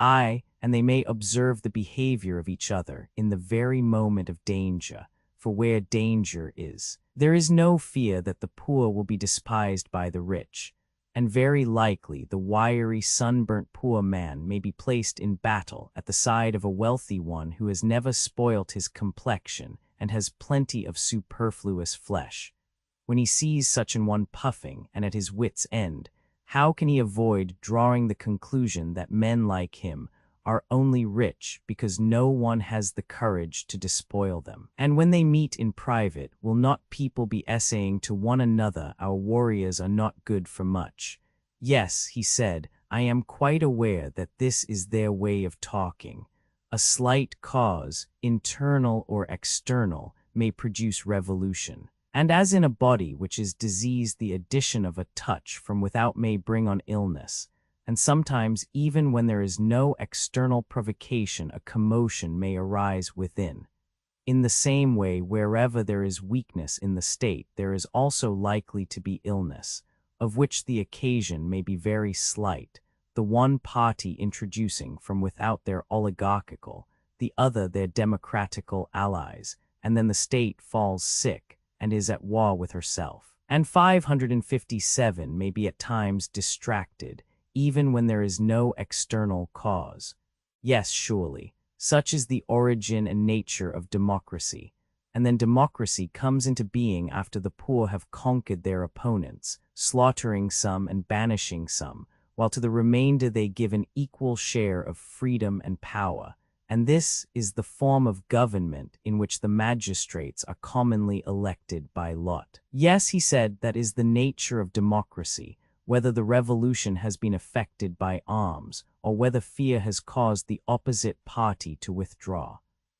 Aye, and they may observe the behavior of each other in the very moment of danger, for where danger is, there is no fear that the poor will be despised by the rich, and very likely the wiry, sunburnt poor man may be placed in battle at the side of a wealthy one who has never spoilt his complexion and has plenty of superfluous flesh. When he sees such an one puffing and at his wit's end, how can he avoid drawing the conclusion that men like him are only rich because no one has the courage to despoil them? And when they meet in private, will not people be essaying to one another, "Our warriors are not good for much"? Yes, he said, I am quite aware that this is their way of talking. A slight cause, internal or external, may produce revolution. And as in a body which is diseased, the addition of a touch from without may bring on illness. And sometimes, even when there is no external provocation, a commotion may arise within. In the same way, wherever there is weakness in the state, there is also likely to be illness, of which the occasion may be very slight, the one party introducing from without their oligarchical, the other their democratical allies, and then the state falls sick, and is at war with herself. And 557 may be at times distracted, even when there is no external cause. Yes, surely, such is the origin and nature of democracy. And then democracy comes into being after the poor have conquered their opponents, slaughtering some and banishing some, while to the remainder they give an equal share of freedom and power. And this is the form of government in which the magistrates are commonly elected by lot. Yes, he said, that is the nature of democracy, whether the revolution has been effected by arms, or whether fear has caused the opposite party to withdraw.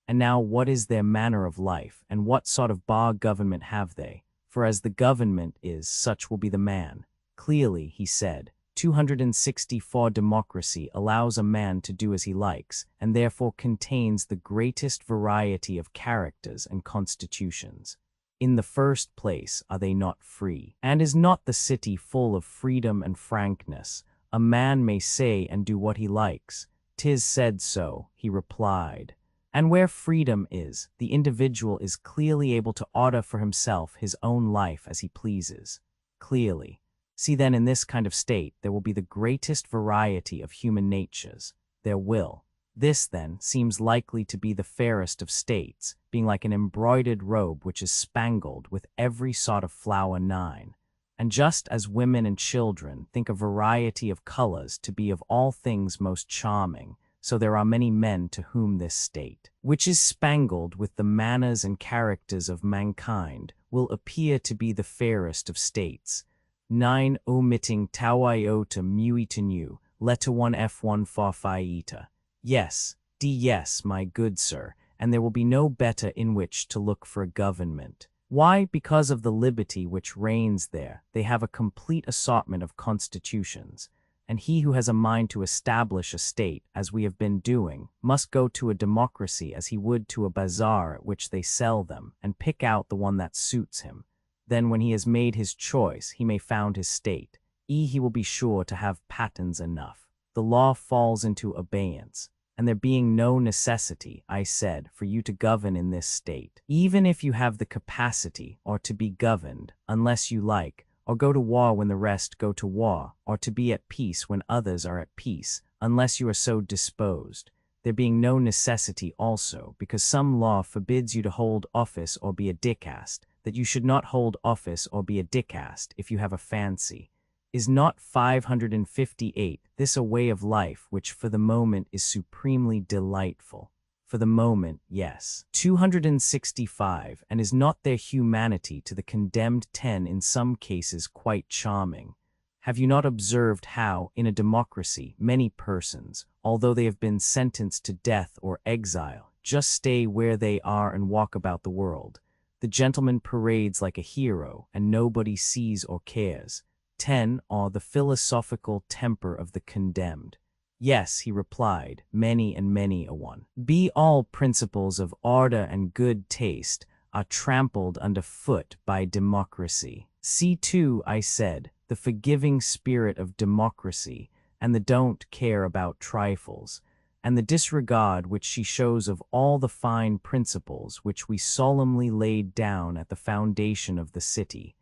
And now what is their manner of life, and what sort of bar government have they? For as the government is, such will be the man. Clearly, he said, 264 democracy allows a man to do as he likes, and therefore contains the greatest variety of characters and constitutions. In the first place, are they not free? And is not the city full of freedom and frankness? A man may say and do what he likes. 'Tis said so, he replied. And where freedom is, the individual is clearly able to order for himself his own life as he pleases. Clearly. See then, in this kind of state, there will be the greatest variety of human natures. There will. This, then, seems likely to be the fairest of states, being like an embroidered robe which is spangled with every sort of flower 9. And just as women and children think a variety of colors to be of all things most charming, so there are many men to whom this state, which is spangled with the manners and characters of mankind, will appear to be the fairest of states. 9 omitting tau iota muita nu, letter 1 f1 fa phi eta. Yes, yes, my good sir, and there will be no better in which to look for a government. Why? Because of the liberty which reigns there, they have a complete assortment of constitutions, and he who has a mind to establish a state, as we have been doing, must go to a democracy as he would to a bazaar at which they sell them, and pick out the one that suits him. Then when he has made his choice, he may found his state. He will be sure to have patents enough. The law falls into abeyance, and there being no necessity, I said, for you to govern in this state, even if you have the capacity, or to be governed, unless you like, or go to war when the rest go to war, or to be at peace when others are at peace, unless you are so disposed, there being no necessity also, because some law forbids you to hold office or be a dicast, that you should not hold office or be a dicast if you have a fancy. Is not 558 this a way of life which for the moment is supremely delightful? For the moment, yes. 265, and is not their humanity to the condemned 10 in some cases quite charming? Have you not observed how, in a democracy, many persons, although they have been sentenced to death or exile, just stay where they are and walk about the world? The gentleman parades like a hero, and nobody sees or cares. 10 are the philosophical temper of the condemned. Yes, he replied, many and many a one. Be all principles of order and good taste are trampled under foot by democracy. See too, I said, the forgiving spirit of democracy, and the don't care about trifles, and the disregard which she shows of all the fine principles which we solemnly laid down at the foundation of the city,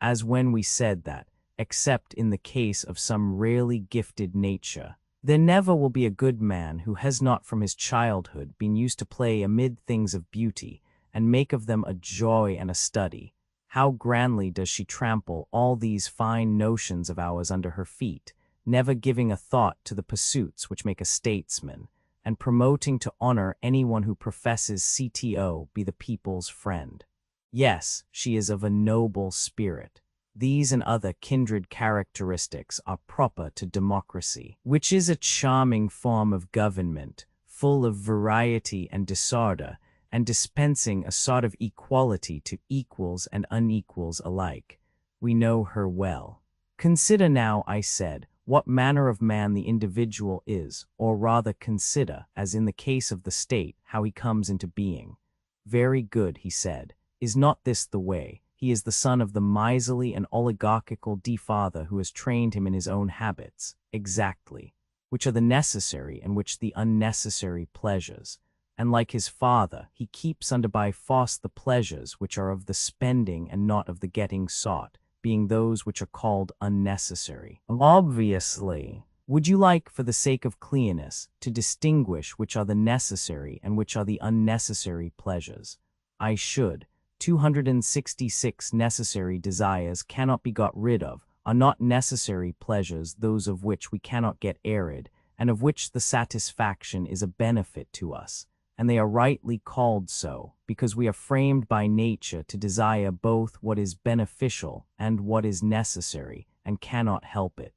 as when we said that, except in the case of some rarely gifted nature, there never will be a good man who has not from his childhood been used to play amid things of beauty, and make of them a joy and a study. How grandly does she trample all these fine notions of ours under her feet, never giving a thought to the pursuits which make a statesman, and promoting to honor anyone who professes CTO be the people's friend. Yes, she is of a noble spirit. These and other kindred characteristics are proper to democracy, which is a charming form of government, full of variety and disorder, and dispensing a sort of equality to equals and unequals alike. We know her well. Consider now, I said, what manner of man the individual is, or rather consider, as in the case of the state, how he comes into being. Very good, he said. Is not this the way? He is the son of the miserly and oligarchical father who has trained him in his own habits. Exactly. Which are the necessary and which the unnecessary pleasures. and like his father, he keeps under by force the pleasures which are of the spending and not of the getting sought, being those which are called unnecessary. Obviously, would you like, for the sake of clearness, to distinguish which are the necessary and which are the unnecessary pleasures? I should. 266 necessary desires cannot be got rid of, are not necessary pleasures those of which we cannot get rid, and of which the satisfaction is a benefit to us. And they are rightly called so, because we are framed by nature to desire both what is beneficial and what is necessary, and cannot help it.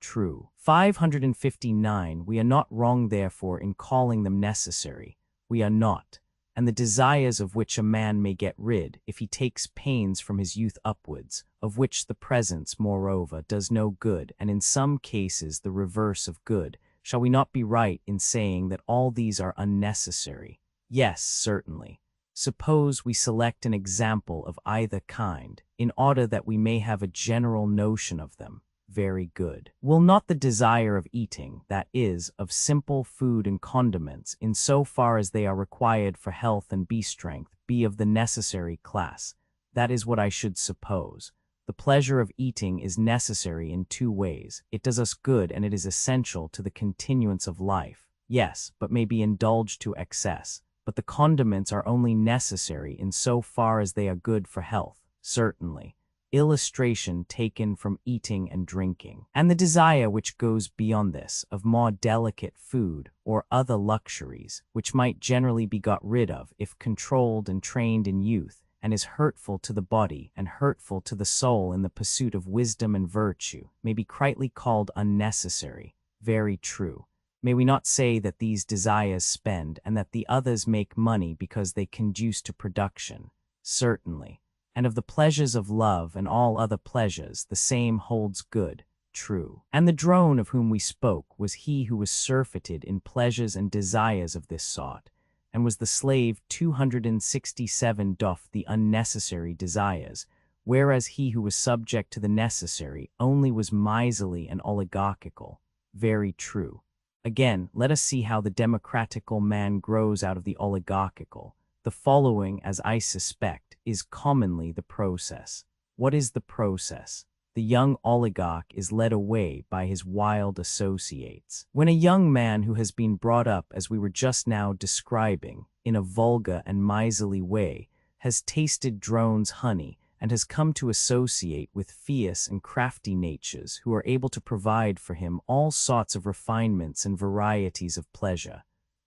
True. 559. We are not wrong therefore in calling them necessary. We are not. And the desires of which a man may get rid, if he takes pains from his youth upwards, of which the presence, moreover, does no good, and in some cases the reverse of good, shall we not be right in saying that all these are unnecessary? Yes, certainly. Suppose we select an example of either kind, in order that we may have a general notion of them. Very good. Will not the desire of eating, that is, of simple food and condiments, in so far as they are required for health and strength, be of the necessary class? That is what I should suppose. The pleasure of eating is necessary in two ways. It does us good and it is essential to the continuance of life. Yes, but may be indulged to excess. But the condiments are only necessary in so far as they are good for health. Certainly. Illustration taken from eating and drinking. And the desire which goes beyond this, of more delicate food or other luxuries, which might generally be got rid of if controlled and trained in youth, and is hurtful to the body and hurtful to the soul in the pursuit of wisdom and virtue, may be rightly called unnecessary. Very true. May we not say that these desires spend and that the others make money because they conduce to production? Certainly. And of the pleasures of love and all other pleasures, the same holds good. True. And the drone of whom we spoke was he who was surfeited in pleasures and desires of this sort, and was the slave 267 doth the unnecessary desires, whereas he who was subject to the necessary only was miserly and oligarchical. Very true. Again, let us see how the democratical man grows out of the oligarchical. The following, as I suspect, is commonly the process. What is the process? The young oligarch is led away by his wild associates. When a young man who has been brought up, as we were just now describing, in a vulgar and miserly way, has tasted drone's honey, and has come to associate with fierce and crafty natures who are able to provide for him all sorts of refinements and varieties of pleasure,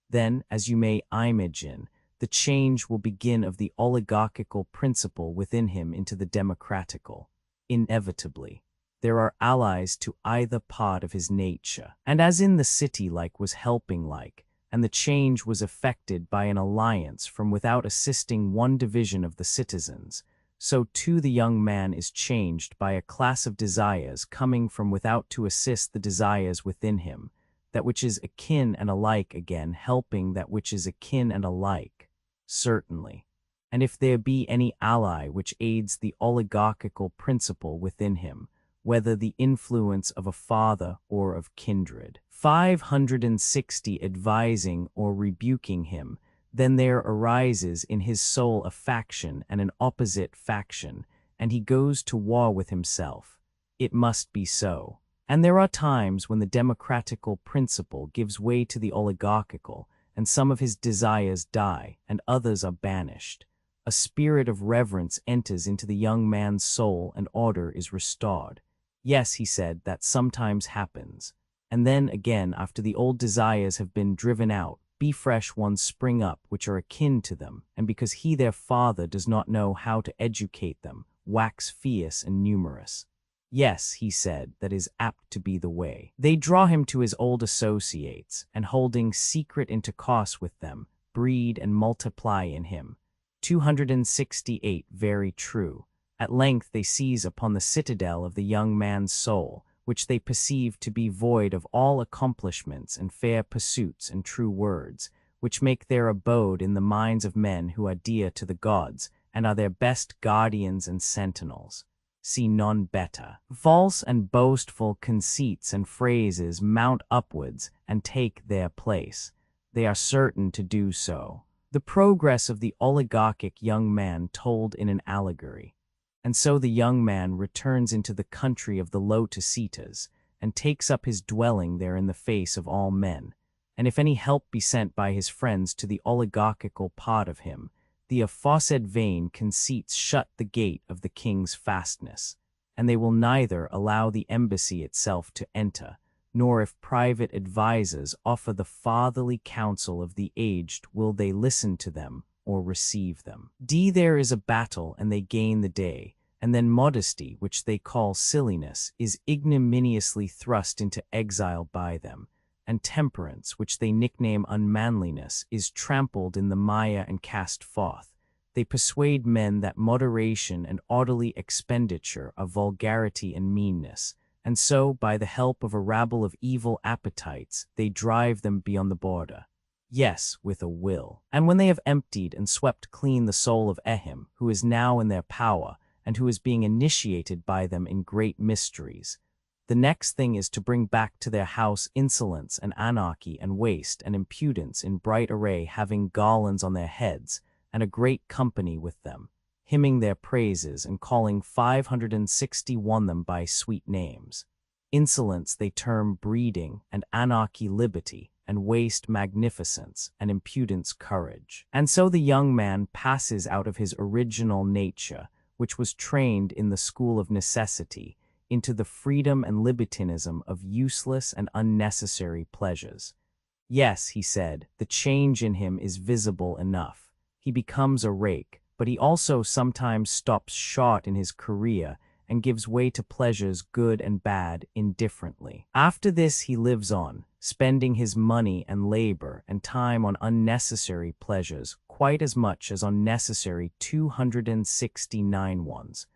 then, as you may imagine, the change will begin of the oligarchical principle within him into the democratical. Inevitably, there are allies to either part of his nature, and as in the city like was helping like, and the change was effected by an alliance from without assisting one division of the citizens, so too the young man is changed by a class of desires coming from without to assist the desires within him, that which is akin and alike again helping that which is akin and alike. Certainly. And if there be any ally which aids the oligarchical principle within him, whether the influence of a father or of kindred, 560 advising or rebuking him, then there arises in his soul a faction and an opposite faction, and he goes to war with himself. It must be so. And there are times when the democratical principle gives way to the oligarchical, and some of his desires die, and others are banished. A spirit of reverence enters into the young man's soul, and order is restored. Yes, he said, that sometimes happens. And then again, after the old desires have been driven out, fresh ones spring up which are akin to them, and because he their father does not know how to educate them, wax fierce and numerous. Yes, he said, that is apt to be the way. They draw him to his old associates, and holding secret intercourse with them, breed and multiply in him. 268. Very true. At length they seize upon the citadel of the young man's soul, which they perceive to be void of all accomplishments and fair pursuits and true words, which make their abode in the minds of men who are dear to the gods, and are their best guardians and sentinels. See none better. False and boastful conceits and phrases mount upwards and take their place. they are certain to do so. The progress of the oligarchic young man told in an allegory. And so the young man returns into the country of the Lotusetas, and takes up his dwelling there in the face of all men. And if any help be sent by his friends to the oligarchical part of him, the aforesaid vain conceits shut the gate of the king's fastness, and they will neither allow the embassy itself to enter, nor if private advisers offer the fatherly counsel of the aged will they listen to them or receive them. There is a battle and they gain the day, and then modesty, which they call silliness, is ignominiously thrust into exile by them, and temperance, which they nickname unmanliness, is trampled in the mire and cast forth. They persuade men that moderation and orderly expenditure are vulgarity and meanness, and so, by the help of a rabble of evil appetites, they drive them beyond the border. Yes, with a will. And when they have emptied and swept clean the soul of Ehim, who is now in their power, and who is being initiated by them in great mysteries, the next thing is to bring back to their house insolence and anarchy and waste and impudence in bright array, having garlands on their heads, and a great company with them, hymning their praises and calling 561 them by sweet names. Insolence they term breeding, and anarchy liberty, and waste magnificence, and impudence courage. And so the young man passes out of his original nature, which was trained in the school of necessity, into the freedom and libertinism of useless and unnecessary pleasures. Yes, he said, the change in him is visible enough. He becomes a rake, but he also sometimes stops short in his career and gives way to pleasures good and bad indifferently. After this he lives on, spending his money and labor and time on unnecessary pleasures quite as much as on necessary 269 ones.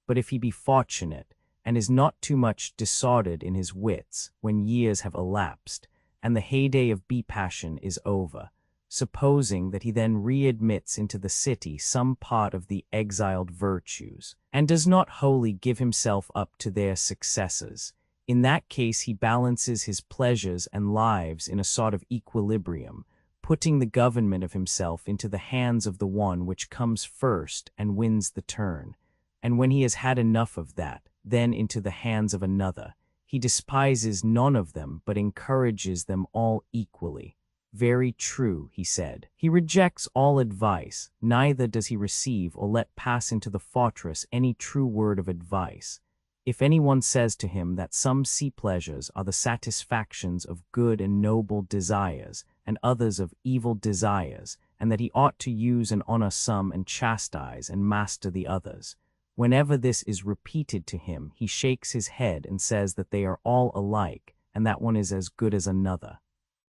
But if he be fortunate, and is not too much disordered in his wits when years have elapsed, and the heyday of bee-passion is over, supposing that he then readmits into the city some part of the exiled virtues, and does not wholly give himself up to their successes, in that case he balances his pleasures and lives in a sort of equilibrium, putting the government of himself into the hands of the one which comes first and wins the turn, and when he has had enough of that, then into the hands of another. He despises none of them, but encourages them all equally. Very true, he said. He rejects all advice, neither does he receive or let pass into the fortress any true word of advice. If anyone says to him that some sea pleasures are the satisfactions of good and noble desires, and others of evil desires, and that he ought to use and honor some and chastise and master the others, whenever this is repeated to him, he shakes his head and says that they are all alike, and that one is as good as another.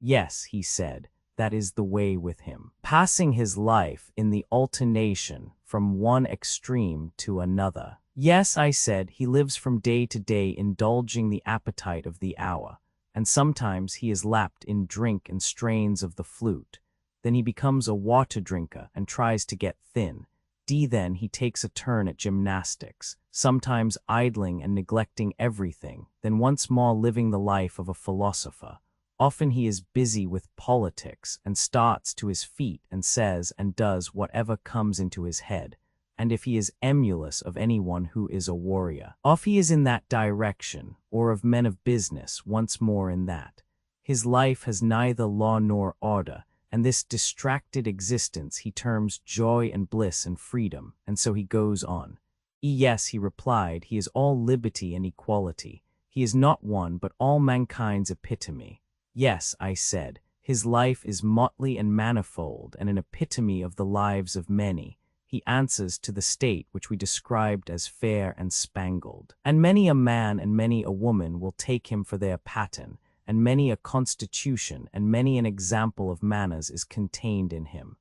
Yes, he said, that is the way with him, passing his life in the alternation from one extreme to another. Yes, I said, he lives from day to day indulging the appetite of the hour, and sometimes he is lapped in drink and strains of the flute. Then he becomes a water drinker and tries to get thin. Then he takes a turn at gymnastics, sometimes idling and neglecting everything, then once more living the life of a philosopher. Often he is busy with politics and starts to his feet and says and does whatever comes into his head, and if he is emulous of anyone who is a warrior, off he is in that direction, or of men of business once more in that. His life has neither law nor order, and this distracted existence he terms joy and bliss and freedom, and so he goes on. Yes, he replied, he is all liberty and equality. He is not one, but all mankind's epitome. Yes, I said, his life is motley and manifold, and an epitome of the lives of many. He answers to the state which we described as fair and spangled. And many a man and many a woman will take him for their pattern, and many a constitution and many an example of manners is contained in him.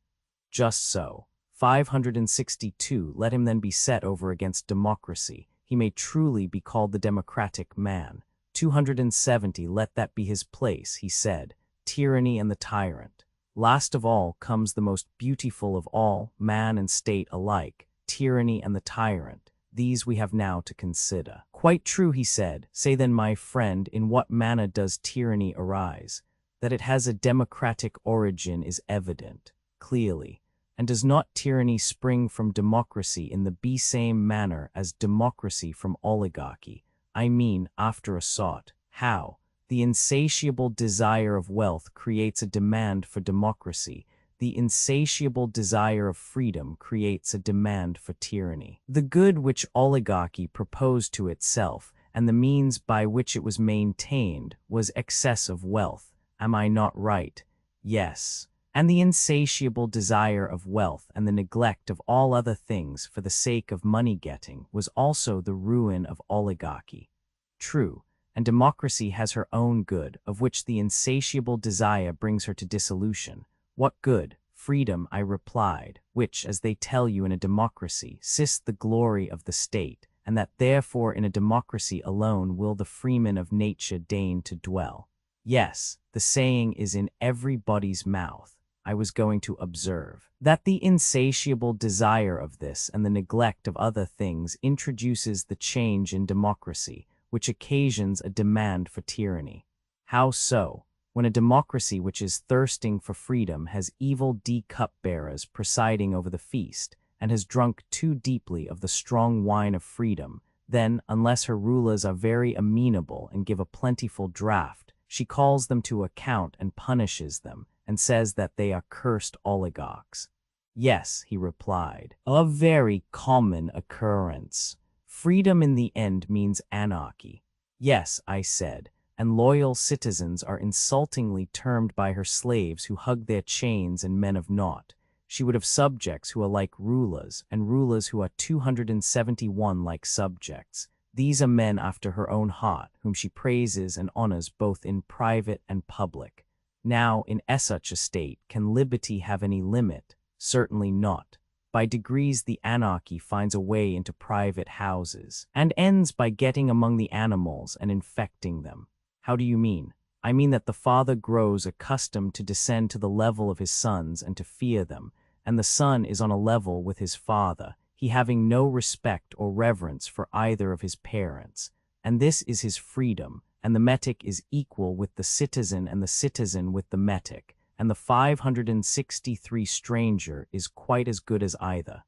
Just so. 562, let him then be set over against democracy. He may truly be called the democratic man. 270, let that be his place, he said, tyranny and the tyrant. Last of all comes the most beautiful of all, man and state alike, tyranny and the tyrant. These we have now to consider. Quite true, he said. Say then, my friend, in what manner does tyranny arise? That it has a democratic origin is evident, clearly, and does not tyranny spring from democracy in the same manner as democracy from oligarchy? I mean, after a sort, how the insatiable desire of wealth creates a demand for democracy, the insatiable desire of freedom creates a demand for tyranny. The good which oligarchy proposed to itself, and the means by which it was maintained, was excess of wealth. Am I not right? Yes. And the insatiable desire of wealth and the neglect of all other things for the sake of money-getting was also the ruin of oligarchy. True, and democracy has her own good, of which the insatiable desire brings her to dissolution. What good? Freedom, I replied, which, as they tell you in a democracy, is the glory of the state, and that therefore in a democracy alone will the freeman of nature deign to dwell. Yes, the saying is in everybody's mouth. I was going to observe that the insatiable desire of this and the neglect of other things introduces the change in democracy, which occasions a demand for tyranny. How so? When a democracy which is thirsting for freedom has evil cupbearers presiding over the feast, and has drunk too deeply of the strong wine of freedom, then, unless her rulers are very amenable and give a plentiful draught, she calls them to account and punishes them, and says that they are cursed oligarchs. Yes, he replied, a very common occurrence. Freedom in the end means anarchy. Yes, I said, and loyal citizens are insultingly termed by her slaves who hug their chains and men of naught. She would have subjects who are like rulers, and rulers who are 271 like subjects. These are men after her own heart, whom she praises and honors both in private and public. Now, in such a state, can liberty have any limit? Certainly not. By degrees the anarchy finds a way into private houses, and ends by getting among the animals and infecting them. How do you mean? I mean that the father grows accustomed to descend to the level of his sons and to fear them, and the son is on a level with his father, he having no respect or reverence for either of his parents. And this is his freedom, and the metic is equal with the citizen and the citizen with the metic, and the 563 stranger is quite as good as either.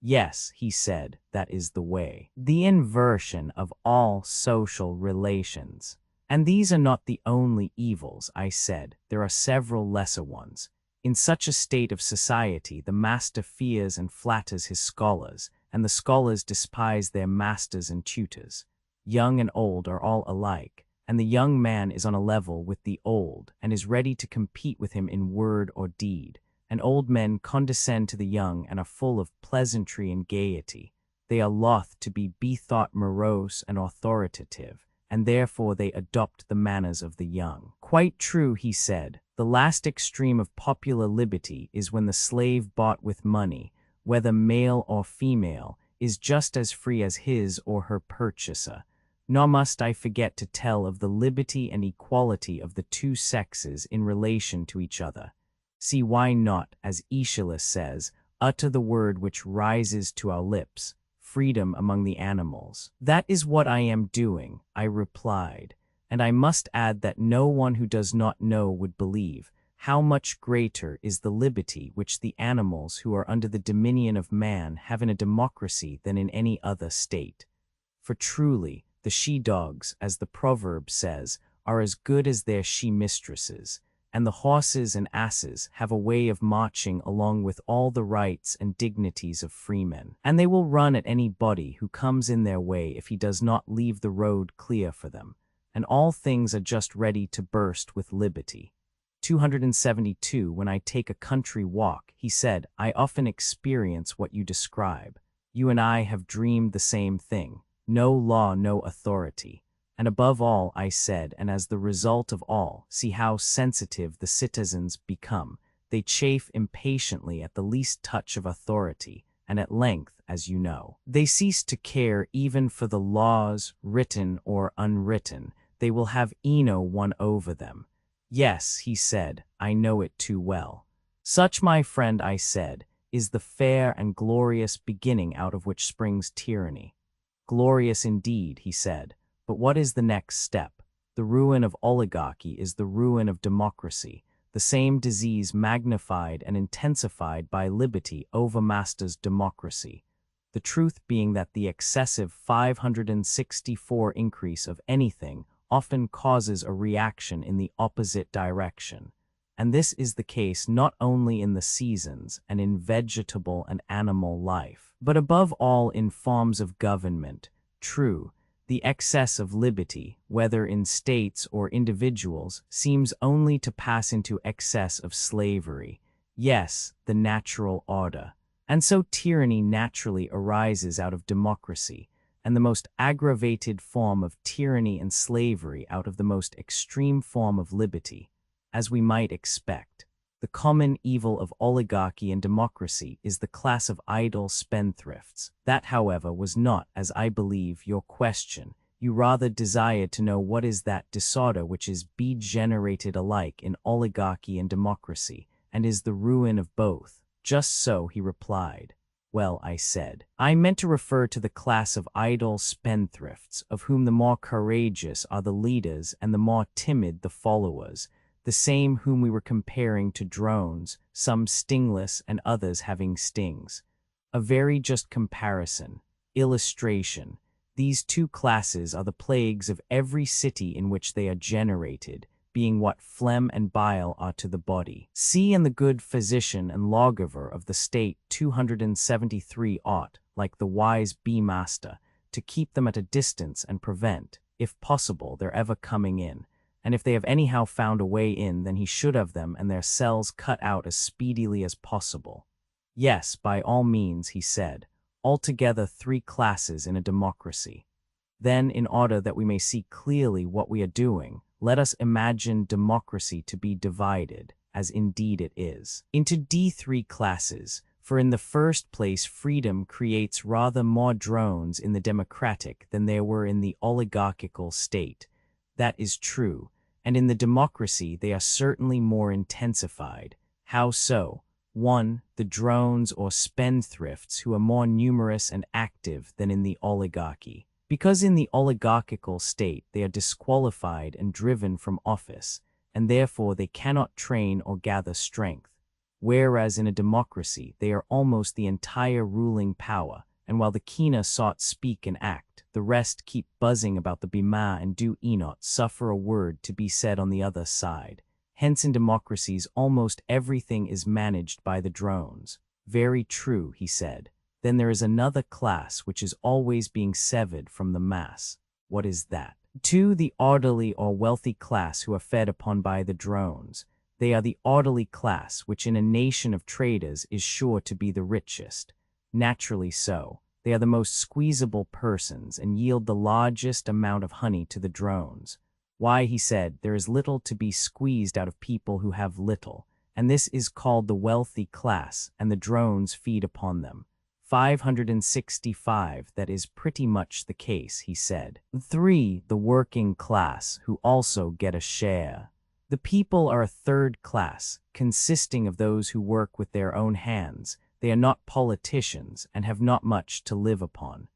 Yes, he said, that is the way. The inversion of all social relations. And these are not the only evils, I said, there are several lesser ones. In such a state of society, the master fears and flatters his scholars, and the scholars despise their masters and tutors. Young and old are all alike, and the young man is on a level with the old, and is ready to compete with him in word or deed. And old men condescend to the young and are full of pleasantry and gaiety. They are loth to be bethought morose and authoritative, and therefore they adopt the manners of the young. Quite true, he said. The last extreme of popular liberty is when the slave bought with money, whether male or female, is just as free as his or her purchaser. Nor must I forget to tell of the liberty and equality of the two sexes in relation to each other. See, why not, as Aeschylus says, utter the word which rises to our lips, freedom among the animals. That is what I am doing, I replied, and I must add that no one who does not know would believe how much greater is the liberty which the animals who are under the dominion of man have in a democracy than in any other state. For truly, the she-dogs, as the proverb says, are as good as their she-mistresses, and the horses and asses have a way of marching along with all the rights and dignities of freemen, and they will run at anybody who comes in their way if he does not leave the road clear for them, and all things are just ready to burst with liberty. 272. When I take a country walk, he said, I often experience what you describe. You and I have dreamed the same thing. No law, no authority. And above all, I said, and as the result of all, see how sensitive the citizens become. They chafe impatiently at the least touch of authority, and at length, as you know, they cease to care even for the laws, written or unwritten. They will have Eno won over them. Yes, he said, I know it too well. Such, my friend, I said, is the fair and glorious beginning out of which springs tyranny. Glorious indeed, he said, but what is the next step? The ruin of oligarchy is the ruin of democracy. The same disease magnified and intensified by liberty overmasters democracy. The truth being that the excessive 564 increase of anything often causes a reaction in the opposite direction. And this is the case not only in the seasons and in vegetable and animal life, but above all in forms of government. True, the excess of liberty, whether in states or individuals, seems only to pass into excess of slavery. Yes, the natural order. And so tyranny naturally arises out of democracy, and the most aggravated form of tyranny and slavery out of the most extreme form of liberty, as we might expect. The common evil of oligarchy and democracy is the class of idle spendthrifts. That, however, was not, as I believe, your question. You rather desired to know what is that disorder which is generated alike in oligarchy and democracy, and is the ruin of both. Just so, he replied. Well, I said, I meant to refer to the class of idle spendthrifts, of whom the more courageous are the leaders and the more timid the followers, the same whom we were comparing to drones, some stingless and others having stings. A very just comparison. Illustration. These two classes are the plagues of every city in which they are generated, being what phlegm and bile are to the body. See in the good physician and lawgiver of the state 273 ought, like the wise bee-master, to keep them at a distance and prevent, if possible, their ever coming in. And if they have anyhow found a way in, then he should have them and their cells cut out as speedily as possible. Yes, by all means, he said, altogether 3 classes in a democracy. Then, in order that we may see clearly what we are doing, let us imagine democracy to be divided, as indeed it is, into D3 classes, for in the first place freedom creates rather more drones in the democratic than there were in the oligarchical state. That is true, and in the democracy they are certainly more intensified. How so? 1. The drones or spendthrifts who are more numerous and active than in the oligarchy. Because in the oligarchical state they are disqualified and driven from office, and therefore they cannot train or gather strength. Whereas in a democracy they are almost the entire ruling power, and while the keener sort speak and act, the rest keep buzzing about the bema and do not suffer a word to be said on the other side. Hence in democracies almost everything is managed by the drones. Very true, he said. Then there is another class which is always being severed from the mass. What is that? 2. The orderly or wealthy class who are fed upon by the drones. They are the orderly class which in a nation of traders is sure to be the richest. Naturally so. They are the most squeezable persons and yield the largest amount of honey to the drones. Why, he said, there is little to be squeezed out of people who have little, and this is called the wealthy class, and the drones feed upon them. 565, that is pretty much the case, he said. 3. The working class, who also get a share. The people are a third class, consisting of those who work with their own hands. They are not politicians and have not much to live upon.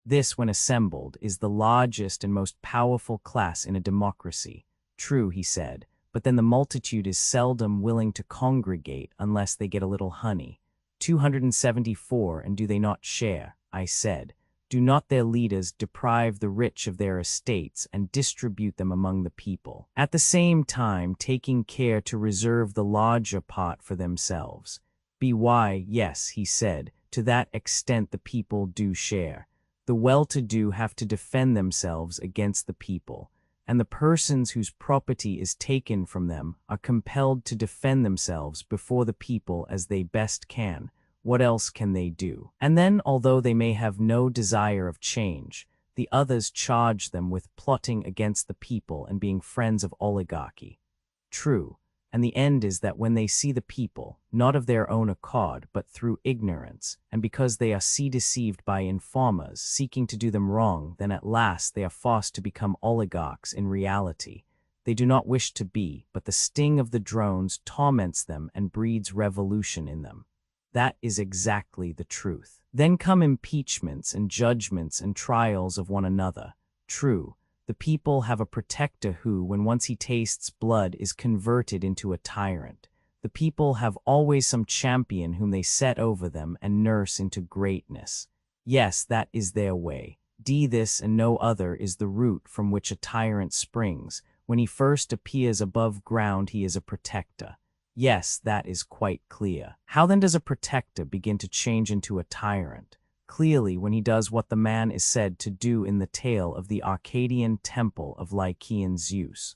This, when assembled, is the largest and most powerful class in a democracy. True, he said, but then the multitude is seldom willing to congregate unless they get a little honey. 274, and do they not share? I said. Do not their leaders deprive the rich of their estates and distribute them among the people, at the same time taking care to reserve the larger part for themselves? Why, yes, he said, to that extent the people do share. The well-to-do have to defend themselves against the people, and the persons whose property is taken from them are compelled to defend themselves before the people as they best can. What else can they do? And then, although they may have no desire of change, the others charge them with plotting against the people and being friends of oligarchy. True, and the end is that when they see the people, not of their own accord, but through ignorance, and because they are deceived by informers seeking to do them wrong, then at last they are forced to become oligarchs in reality. They do not wish to be, but the sting of the drones torments them and breeds revolution in them. That is exactly the truth. Then come impeachments and judgments and trials of one another. True, The people have a protector who, when once he tastes blood, is converted into a tyrant. The people have always some champion whom they set over them and nurse into greatness. Yes, that is their way. This and no other is the root from which a tyrant springs. When he first appears above ground, he is a protector. Yes, that is quite clear. How then does a protector begin to change into a tyrant? Clearly, when he does what the man is said to do in the tale of the Arcadian temple of Lycaean Zeus.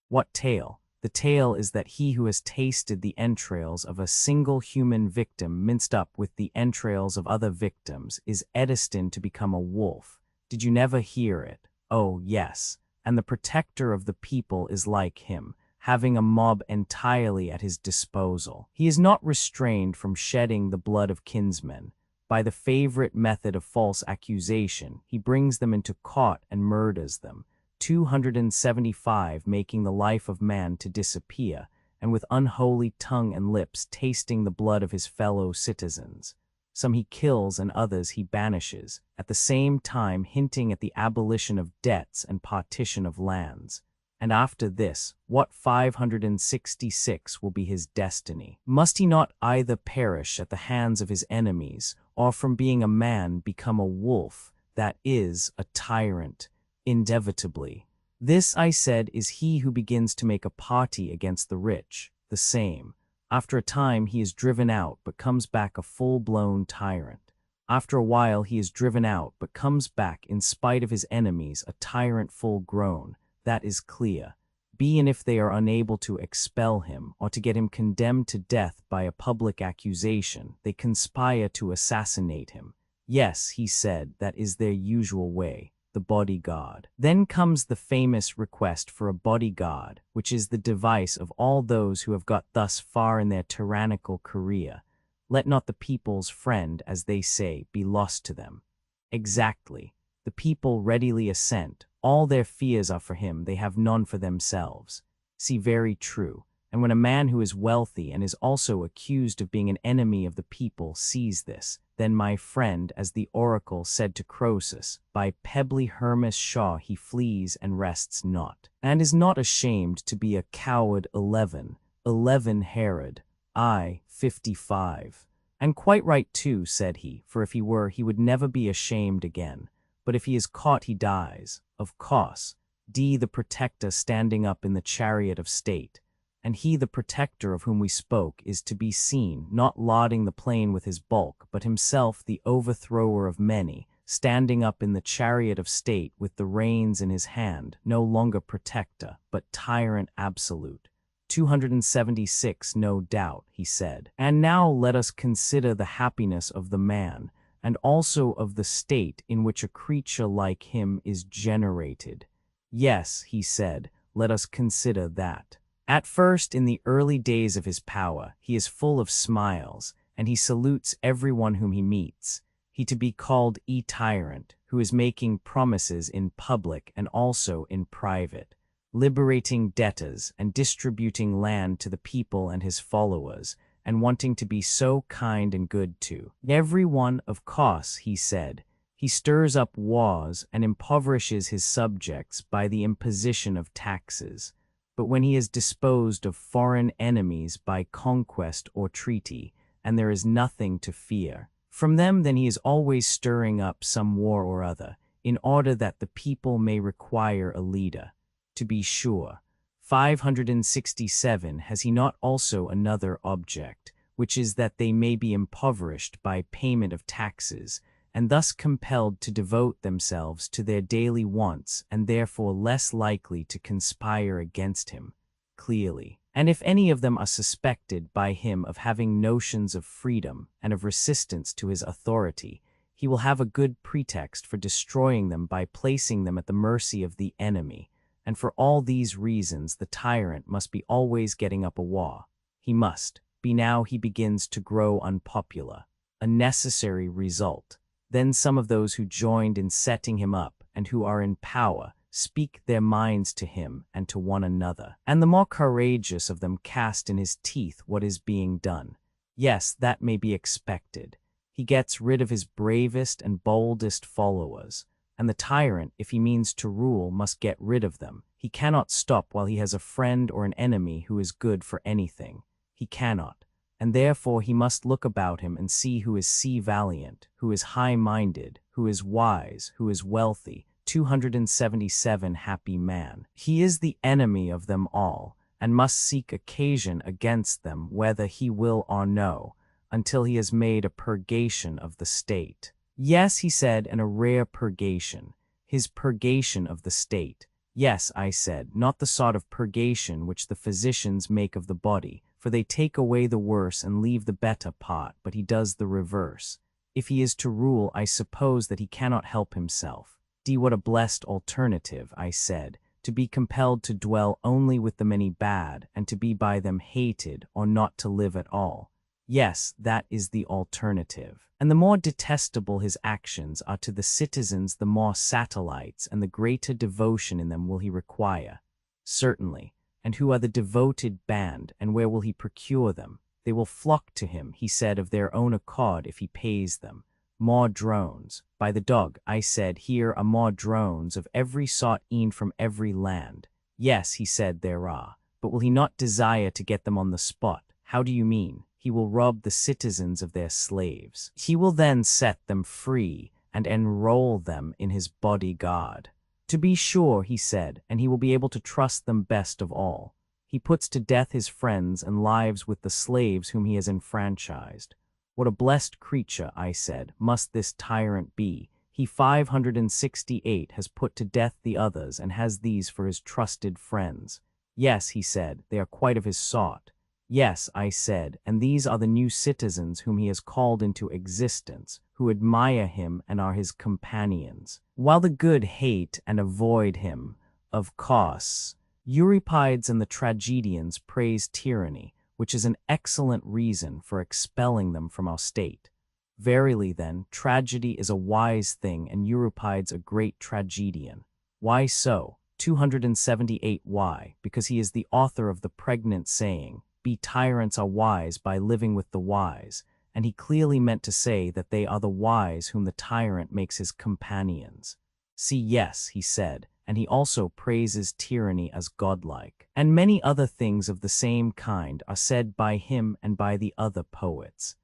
What tale? The tale is that he who has tasted the entrails of a single human victim minced up with the entrails of other victims is destined to become a wolf. Did you never hear it? Oh, yes. And the protector of the people is like him, having a mob entirely at his disposal. He is not restrained from shedding the blood of kinsmen. By the favorite method of false accusation, he brings them into court and murders them, 275 making the life of man to disappear, and with unholy tongue and lips tasting the blood of his fellow citizens. Some he kills and others he banishes, at the same time hinting at the abolition of debts and partition of lands. And after this, what 566 will be his destiny? Must he not either perish at the hands of his enemies, or from being a man become a wolf, that is, a tyrant, inevitably? This, I said, is he who begins to make a party against the rich, the same. After a time he is driven out, but comes back a full-blown tyrant. After a while he is driven out, but comes back in spite of his enemies, a tyrant full-grown. That is clear. And if they are unable to expel him, or to get him condemned to death by a public accusation, they conspire to assassinate him. Yes, he said, that is their usual way, the bodyguard. Then comes the famous request for a bodyguard, which is the device of all those who have got thus far in their tyrannical career. Let not the people's friend, as they say, be lost to them. Exactly. The people readily assent. All their fears are for him, they have none for themselves. See, very true. And when a man who is wealthy and is also accused of being an enemy of the people sees this, then my friend, as the oracle said to Croesus, by pebbly Hermas Shaw he flees and rests not, and is not ashamed to be a coward. 11 Herod, I, 55. And quite right too, said he, for if he were, he would never be ashamed again. But if he is caught, he dies, of course. The protector standing up in the chariot of state. And he, the protector of whom we spoke, is to be seen, not lauding the plain with his bulk, but himself the overthrower of many, standing up in the chariot of state with the reins in his hand, no longer protector, but tyrant absolute. 276, no doubt, he said. And now let us consider the happiness of the man, and also of the state in which a creature like him is generated. Yes, he said, let us consider that. At first, in the early days of his power, he is full of smiles, and he salutes everyone whom he meets. He to be called a tyrant, who is making promises in public and also in private, liberating debtors and distributing land to the people and his followers, and wanting to be so kind and good to everyone. Of course, he said, he stirs up wars and impoverishes his subjects by the imposition of taxes. But when he has disposed of foreign enemies by conquest or treaty, and there is nothing to fear from them, then he is always stirring up some war or other, in order that the people may require a leader. To be sure, 567 has he not also another object, which is that they may be impoverished by payment of taxes, and thus compelled to devote themselves to their daily wants, and therefore less likely to conspire against him, clearly. And if any of them are suspected by him of having notions of freedom and of resistance to his authority, he will have a good pretext for destroying them by placing them at the mercy of the enemy. And for all these reasons the tyrant must be always getting up a war. He must be. Now he begins to grow unpopular, a necessary result. Then some of those who joined in setting him up, and who are in power, speak their minds to him and to one another. And the more courageous of them cast in his teeth what is being done. Yes, that may be expected. He gets rid of his bravest and boldest followers. and the tyrant, if he means to rule, must get rid of them. He cannot stop while he has a friend or an enemy who is good for anything. He cannot. And therefore he must look about him and see who is valiant, who is high-minded, who is wise, who is wealthy. 277 Happy man. He is the enemy of them all, and must seek occasion against them whether he will or no, until he has made a purgation of the state. Yes, he said, and a rare purgation. His purgation of the state. Yes, I said, not the sort of purgation which the physicians make of the body, for they take away the worse and leave the better part, but he does the reverse. If he is to rule, I suppose that he cannot help himself. What a blessed alternative, I said, to be compelled to dwell only with the many bad, and to be by them hated, or not to live at all. Yes, that is the alternative. And the more detestable his actions are to the citizens, the more satellites and the greater devotion in them will he require. Certainly. And who are the devoted band, and where will he procure them? They will flock to him, he said, of their own accord if he pays them. More drones. By the dog, I said, here are more drones of every sort e'en from every land. Yes, he said, there are. But will he not desire to get them on the spot? How do you mean? He will rob the citizens of their slaves. He will then set them free and enroll them in his bodyguard. To be sure, he said, and he will be able to trust them best of all. He puts to death his friends and lives with the slaves whom he has enfranchised. What a blessed creature, I said, must this tyrant be. He 568 has put to death the others and has these for his trusted friends. Yes, he said, they are quite of his sort. Yes, I said, and these are the new citizens whom he has called into existence, who admire him and are his companions. While the good hate and avoid him, of course, Euripides and the tragedians praise tyranny, which is an excellent reason for expelling them from our state. Verily then, tragedy is a wise thing, and Euripides a great tragedian. Why so? 278 Why? Because he is the author of the pregnant saying, "Be tyrants are wise by living with the wise," and he clearly meant to say that they are the wise whom the tyrant makes his companions. See, yes, he said, and he also praises tyranny as godlike. And many other things of the same kind are said by him and by the other poets.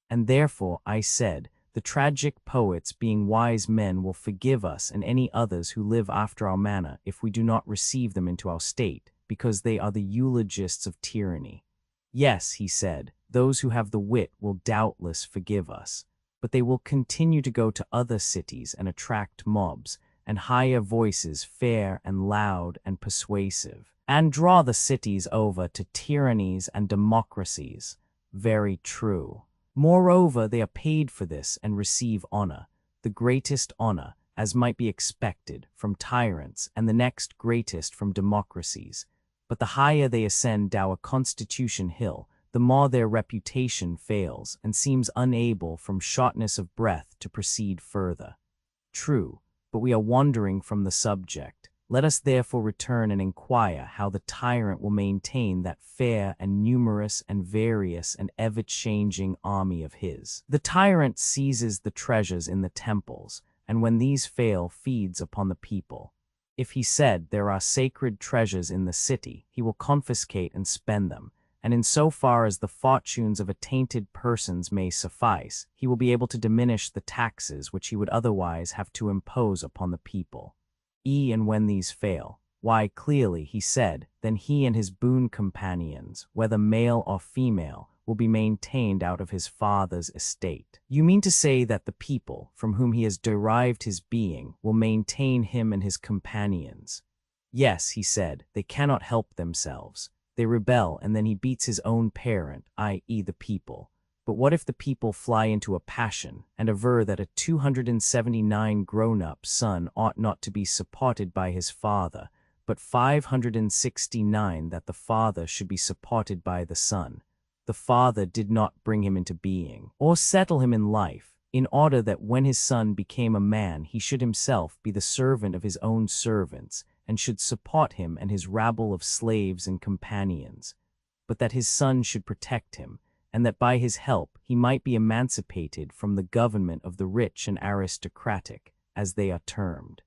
And therefore, I said, the tragic poets, being wise men, will forgive us and any others who live after our manner if we do not receive them into our state, because they are the eulogists of tyranny. Yes, he said, those who have the wit will doubtless forgive us, but they will continue to go to other cities and attract mobs, and hire voices fair and loud and persuasive, and draw the cities over to tyrannies and democracies. Very true. Moreover, they are paid for this and receive honor, the greatest honor, as might be expected, from tyrants, and the next greatest from democracies. But the higher they ascend our constitution hill, the more their reputation fails, and seems unable from shortness of breath to proceed further. True, but we are wandering from the subject. Let us therefore return and inquire how the tyrant will maintain that fair and numerous and various and ever-changing army of his. The tyrant seizes the treasures in the temples, and when these fail, feeds upon the people. If he said there are sacred treasures in the city, he will confiscate and spend them, and in so far as the fortunes of attainted persons may suffice, he will be able to diminish the taxes which he would otherwise have to impose upon the people. And when these fail, why, clearly, he said, then he and his boon companions, whether male or female, will be maintained out of his father's estate. You mean to say that the people, from whom he has derived his being, will maintain him and his companions? Yes, he said, they cannot help themselves. They rebel, and then he beats his own parent, i.e. the people. But what if the people fly into a passion, and aver that a 279 grown-up son ought not to be supported by his father, but 569 that the father should be supported by the son? The father did not bring him into being, or settle him in life, in order that when his son became a man he should himself be the servant of his own servants, and should support him and his rabble of slaves and companions, but that his son should protect him, and that by his help he might be emancipated from the government of the rich and aristocratic, as they are termed.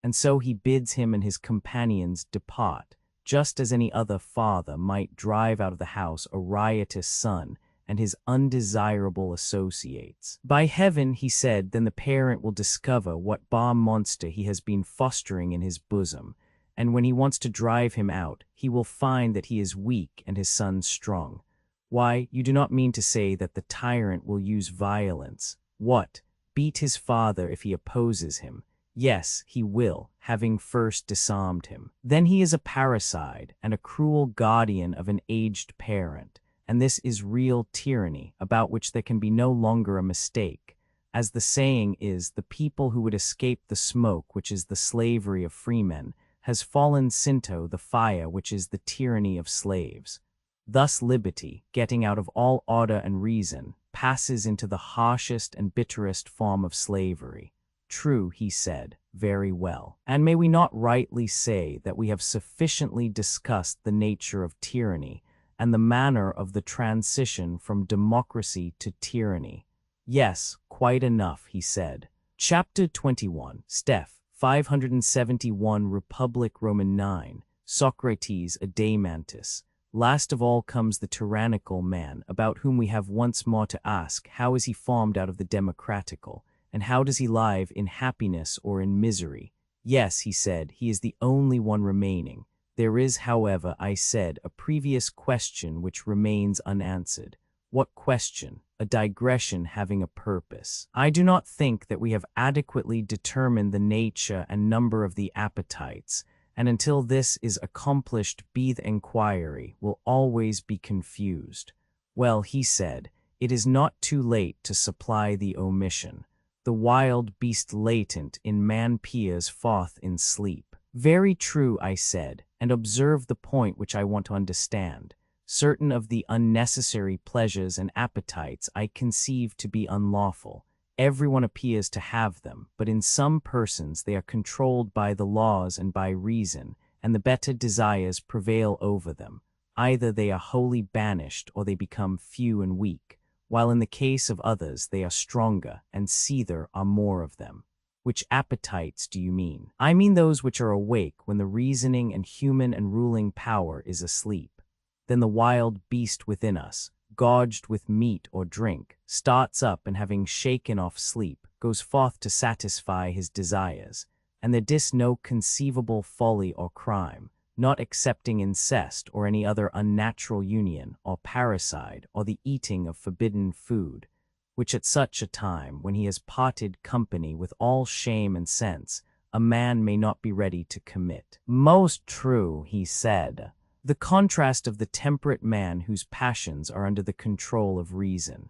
And so he bids him and his companions depart, just as any other father might drive out of the house a riotous son and his undesirable associates. By heaven, he said, then the parent will discover what bar monster he has been fostering in his bosom, and when he wants to drive him out, he will find that he is weak and his son strong. Why, you do not mean to say that the tyrant will use violence? What? Beat his father if he opposes him? Yes, he will, having first disarmed him. Then he is a parricide and a cruel guardian of an aged parent, and this is real tyranny, about which there can be no longer a mistake. As the saying is, the people who would escape the smoke, which is the slavery of freemen, has fallen into the fire, which is the tyranny of slaves. Thus liberty, getting out of all order and reason, passes into the harshest and bitterest form of slavery. True, he said, very well. And may we not rightly say that we have sufficiently discussed the nature of tyranny and the manner of the transition from democracy to tyranny? Yes, quite enough, he said. Chapter 21, Steph, 571 Republic Roman 9, Socrates Adamantus. Last of all comes the tyrannical man, about whom we have once more to ask, how is he formed out of the democratical? And how does he live, in happiness or in misery? Yes, he said, he is the only one remaining. There is, however, I said, a previous question which remains unanswered. What question? A digression having a purpose. I do not think that we have adequately determined the nature and number of the appetites, and until this is accomplished, the inquiry will always be confused. Well, he said, it is not too late to supply the omission. The wild beast latent in man peers forth in sleep. Very true, I said, and observe the point which I want to understand. Certain of the unnecessary pleasures and appetites I conceive to be unlawful. Everyone appears to have them, but in some persons they are controlled by the laws and by reason, and the better desires prevail over them. Either they are wholly banished or they become few and weak, while in the case of others they are stronger, and there are more of them. Which appetites do you mean? I mean those which are awake when the reasoning and human and ruling power is asleep. Then the wild beast within us, gorged with meat or drink, starts up and having shaken off sleep, goes forth to satisfy his desires, and there is no conceivable folly or crime, not excepting incest or any other unnatural union, or parricide, or the eating of forbidden food, which at such a time, when he has parted company with all shame and sense, a man may not be ready to commit. Most true, he said. The contrast of the temperate man whose passions are under the control of reason.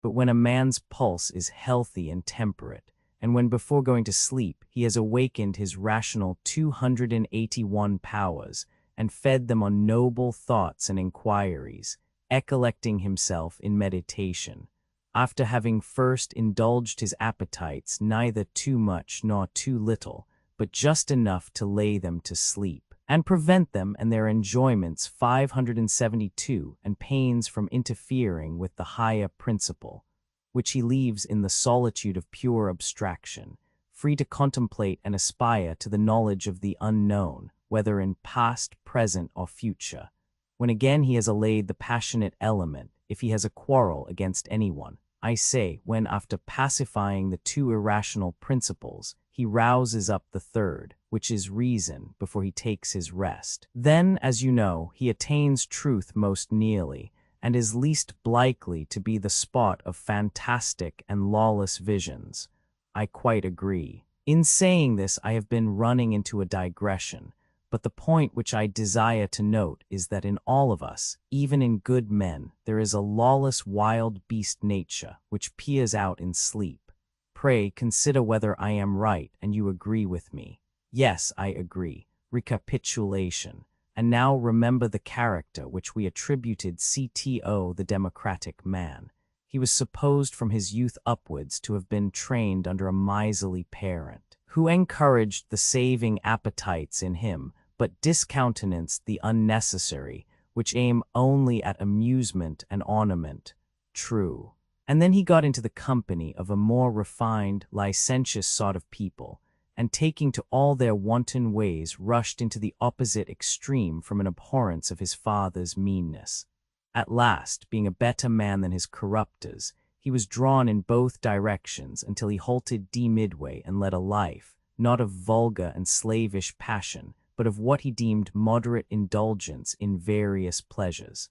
But when a man's pulse is healthy and temperate, and when before going to sleep he has awakened his rational 281 powers, and fed them on noble thoughts and inquiries, ecollecting himself in meditation, after having first indulged his appetites neither too much nor too little, but just enough to lay them to sleep, and prevent them and their enjoyments 572 and pains from interfering with the higher principle, which he leaves in the solitude of pure abstraction, free to contemplate and aspire to the knowledge of the unknown, whether in past, present, or future. When again he has allayed the passionate element, if he has a quarrel against anyone, I say, when after pacifying the two irrational principles, he rouses up the third, which is reason, before he takes his rest. Then, as you know, he attains truth most nearly, and is least likely to be the spot of fantastic and lawless visions. I quite agree. In saying this, I have been running into a digression, but the point which I desire to note is that in all of us, even in good men, there is a lawless wild beast nature which peers out in sleep. Pray consider whether I am right and you agree with me. Yes, I agree. Recapitulation. And now remember the character which we attributed CTO the democratic man. He was supposed from his youth upwards to have been trained under a miserly parent, who encouraged the saving appetites in him, but discountenanced the unnecessary, which aim only at amusement and ornament. True. And then he got into the company of a more refined, licentious sort of people, and taking to all their wanton ways rushed into the opposite extreme from an abhorrence of his father's meanness. At last, being a better man than his corruptors, he was drawn in both directions until he halted midway and led a life, not of vulgar and slavish passion, but of what he deemed moderate indulgence in various pleasures.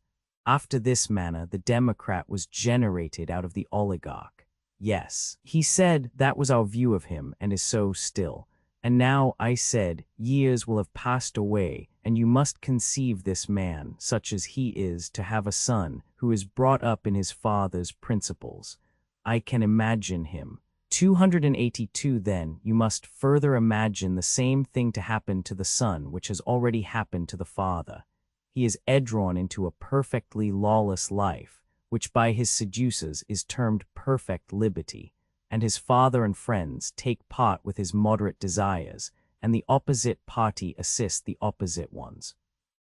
After this manner, the democrat was generated out of the oligarch. Yes, he said, that was our view of him, and is so still. And now, I said, years will have passed away, and you must conceive this man, such as he is, to have a son, who is brought up in his father's principles. I can imagine him. 282 Then, you must further imagine the same thing to happen to the son which has already happened to the father. He is drawn into a perfectly lawless life, which by his seducers is termed perfect liberty, and his father and friends take part with his moderate desires, and the opposite party assist the opposite ones.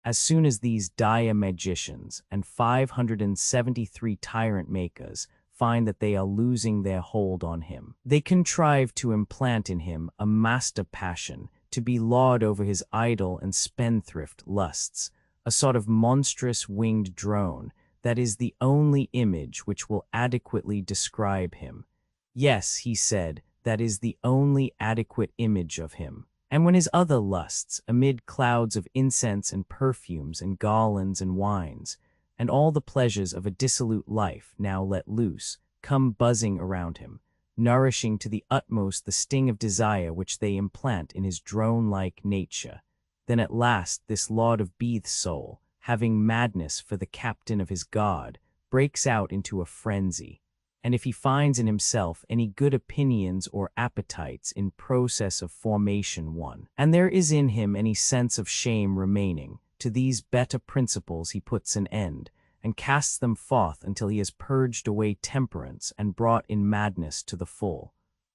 As soon as these dire magicians and 573 tyrant makers find that they are losing their hold on him, they contrive to implant in him a master passion, to be lord over his idle and spendthrift lusts, a sort of monstrous winged drone that is the only image which will adequately describe him. Yes, he said, that is the only adequate image of him. And when his other lusts, amid clouds of incense and perfumes and garlands and wines, and all the pleasures of a dissolute life now let loose, come buzzing around him, nourishing to the utmost the sting of desire which they implant in his drone-like nature, then at last this lord of Beeth's soul, having madness for the captain of his guard, breaks out into a frenzy. And if he finds in himself any good opinions or appetites in process of formation one, and there is in him any sense of shame remaining, to these better principles he puts an end, and casts them forth until he has purged away temperance and brought in madness to the full.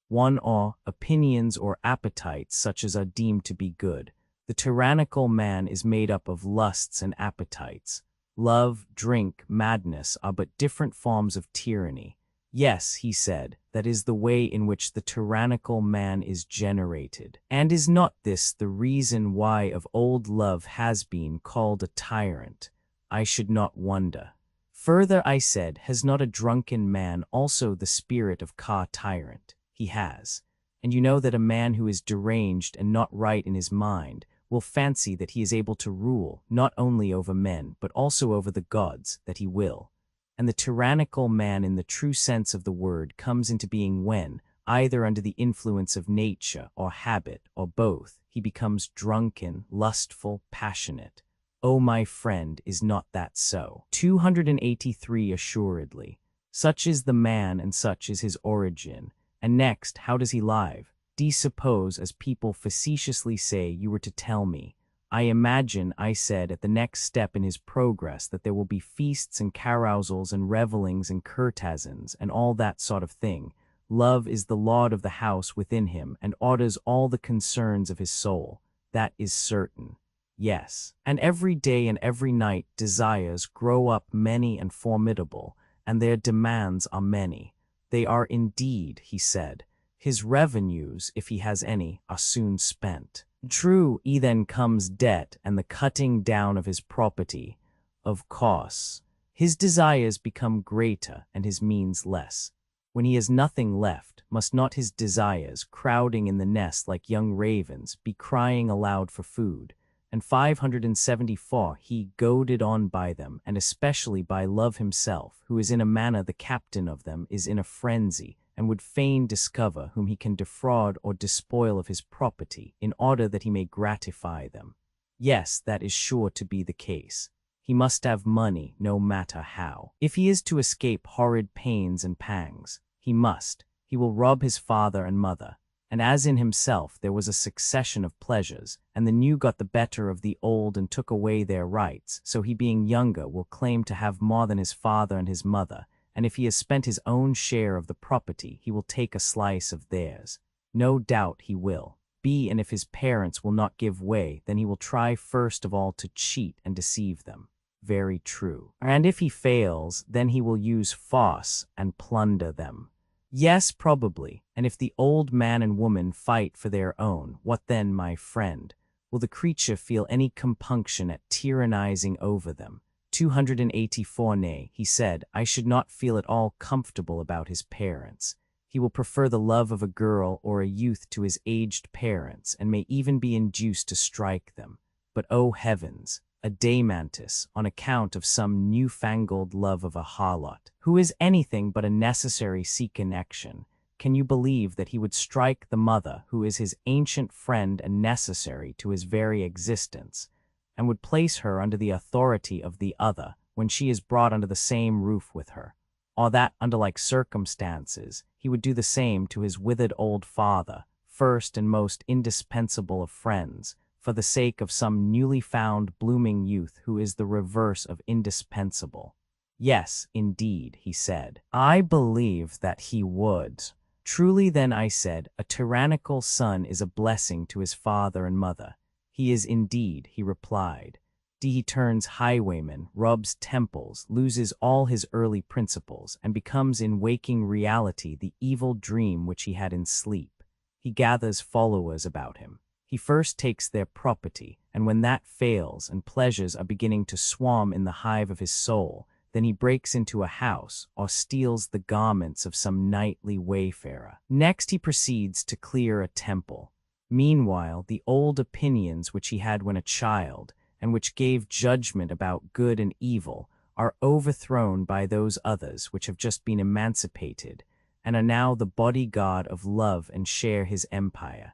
One or opinions or appetites such as are deemed to be good. The tyrannical man is made up of lusts and appetites. Love, drink, madness are but different forms of tyranny. Yes, he said, that is the way in which the tyrannical man is generated. And is not this the reason why of old love has been called a tyrant? I should not wonder. Further, I said, has not a drunken man also the spirit of tyrant? He has. And you know that a man who is deranged and not right in his mind will fancy that he is able to rule not only over men but also over the gods, that he will. And the tyrannical man in the true sense of the word comes into being when, either under the influence of nature or habit or both, he becomes drunken, lustful, passionate. Oh, my friend, is not that so? 283 Assuredly. Such is the man and such is his origin. And next, how does he live? Do you suppose, as people facetiously say, you were to tell me? I imagine, I said, at the next step in his progress that there will be feasts and carousals and revellings and curtazons and all that sort of thing. Love is the lord of the house within him and orders all the concerns of his soul. That is certain. Yes. And every day and every night desires grow up many and formidable, and their demands are many. They are indeed, he said. His revenues, if he has any, are soon spent. True, then comes debt and the cutting down of his property. Of course, his desires become greater and his means less. When he has nothing left, must not his desires, crowding in the nest like young ravens, be crying aloud for food? And 574 he, goaded on by them, and especially by love himself, who is in a manner the captain of them, is in a frenzy, and would fain discover whom he can defraud or despoil of his property, in order that he may gratify them. Yes, that is sure to be the case. He must have money, no matter how. If he is to escape horrid pains and pangs, he must. He will rob his father and mother. And as in himself there was a succession of pleasures, and the new got the better of the old and took away their rights, so he being younger will claim to have more than his father and his mother, and if he has spent his own share of the property, he will take a slice of theirs. No doubt he will. And if his parents will not give way, then he will try first of all to cheat and deceive them. very true. And if he fails, then he will use force and plunder them. Yes, probably. And if the old man and woman fight for their own, what then, my friend? Will the creature feel any compunction at tyrannizing over them? 284. Nay, he said, I should not feel at all comfortable about his parents. He will prefer the love of a girl or a youth to his aged parents, and may even be induced to strike them. But, oh heavens, a Damantis, on account of some newfangled love of a harlot, who is anything but a necessary sea connection, can you believe that he would strike the mother who is his ancient friend and necessary to his very existence, and would place her under the authority of the other when she is brought under the same roof with her? Or that, under like circumstances, he would do the same to his withered old father, first and most indispensable of friends, for the sake of some newly found blooming youth who is the reverse of indispensable? Yes, indeed, he said. I believe that he would. Truly then, I said, a tyrannical son is a blessing to his father and mother. He is indeed, he replied. He turns highwayman, rubs temples, loses all his early principles, and becomes in waking reality the evil dream which he had in sleep. He gathers followers about him. He first takes their property, and when that fails and pleasures are beginning to swarm in the hive of his soul, then he breaks into a house or steals the garments of some nightly wayfarer. Next he proceeds to clear a temple. Meanwhile, the old opinions which he had when a child, and which gave judgment about good and evil, are overthrown by those others which have just been emancipated, and are now the bodyguard of love and share his empire.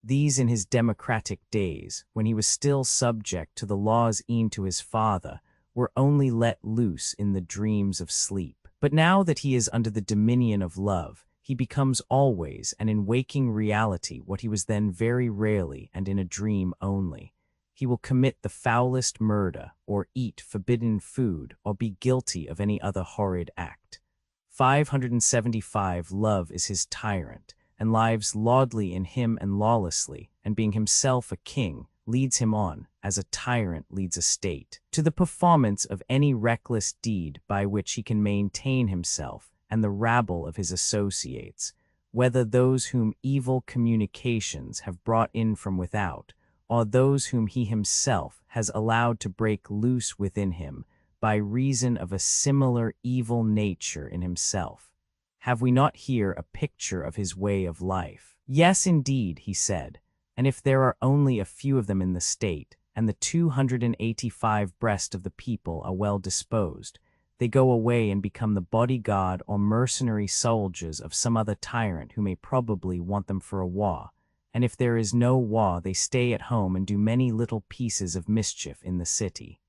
These in his democratic days, when he was still subject to the laws e'en to his father, were only let loose in the dreams of sleep. But now that he is under the dominion of love, he becomes always and in waking reality what he was then very rarely and in a dream only. He will commit the foulest murder, or eat forbidden food, or be guilty of any other horrid act. 575. Love is his tyrant, and lives laudly in him and lawlessly, and being himself a king, leads him on, as a tyrant leads a state, to the performance of any reckless deed by which he can maintain himself and the rabble of his associates, whether those whom evil communications have brought in from without, or those whom he himself has allowed to break loose within him by reason of a similar evil nature in himself. Have we not here a picture of his way of life? Yes, indeed, he said, and if there are only a few of them in the state, and the 285 breast of the people are well disposed, they go away and become the bodyguard or mercenary soldiers of some other tyrant who may probably want them for a war, and if there is no war they stay at home and do many little pieces of mischief in the city.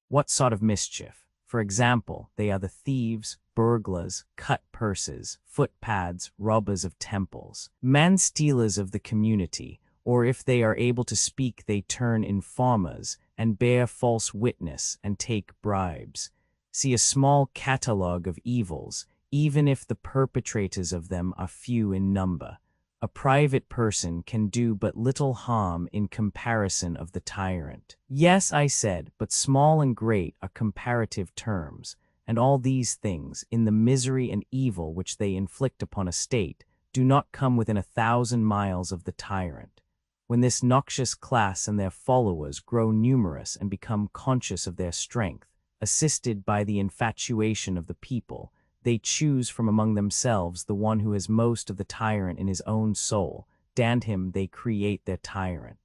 What sort of mischief? For example, they are the thieves, burglars, cut purses, footpads, robbers of temples, man-stealers of the community, or if they are able to speak they turn informers, and bear false witness, and take bribes. See a small catalogue of evils, even if the perpetrators of them are few in number. A private person can do but little harm in comparison of the tyrant. Yes, I said, but small and great are comparative terms, and all these things, in the misery and evil which they inflict upon a state, do not come within 1,000 miles of the tyrant. When this noxious class and their followers grow numerous and become conscious of their strength, assisted by the infatuation of the people, they choose from among themselves the one who has most of the tyrant in his own soul, and him they create their tyrant.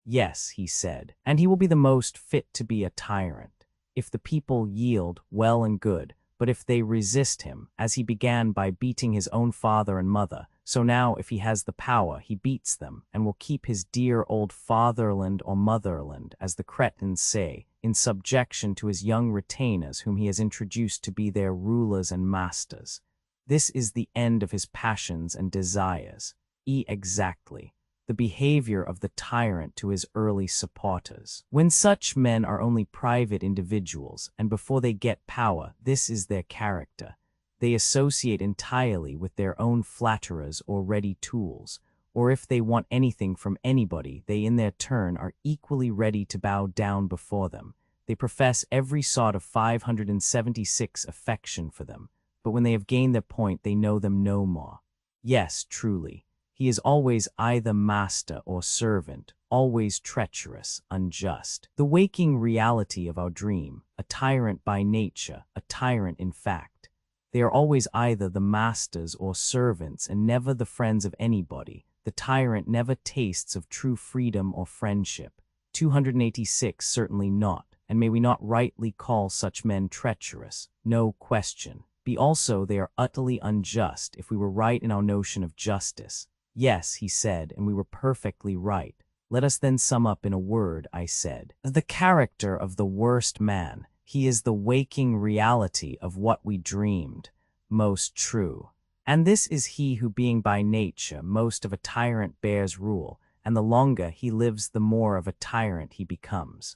Yes, he said, and he will be the most fit to be a tyrant. If the people yield, well and good, but if they resist him, as he began by beating his own father and mother, so now if he has the power he beats them, and will keep his dear old fatherland or motherland, as the cretins say, in subjection to his young retainers whom he has introduced to be their rulers and masters. This is the end of his passions and desires. Exactly. The behavior of the tyrant to his early supporters. When such men are only private individuals, and before they get power, this is their character. They associate entirely with their own flatterers or ready tools, or if they want anything from anybody, they in their turn are equally ready to bow down before them. They profess every sort of 576 affection for them, but when they have gained their point, they know them no more. Yes, truly, he is always either master or servant, always treacherous, unjust. The waking reality of our dream, a tyrant by nature, a tyrant in fact. They are always either the masters or servants and never the friends of anybody. The tyrant never tastes of true freedom or friendship. 286 certainly not, and may we not rightly call such men treacherous? No question. Be also they are utterly unjust if we were right in our notion of justice. Yes, he said, and we were perfectly right. Let us then sum up in a word, I said. The character of the worst man. He is the waking reality of what we dreamed. Most true. And this is he who being by nature most of a tyrant bears rule, and the longer he lives the more of a tyrant he becomes.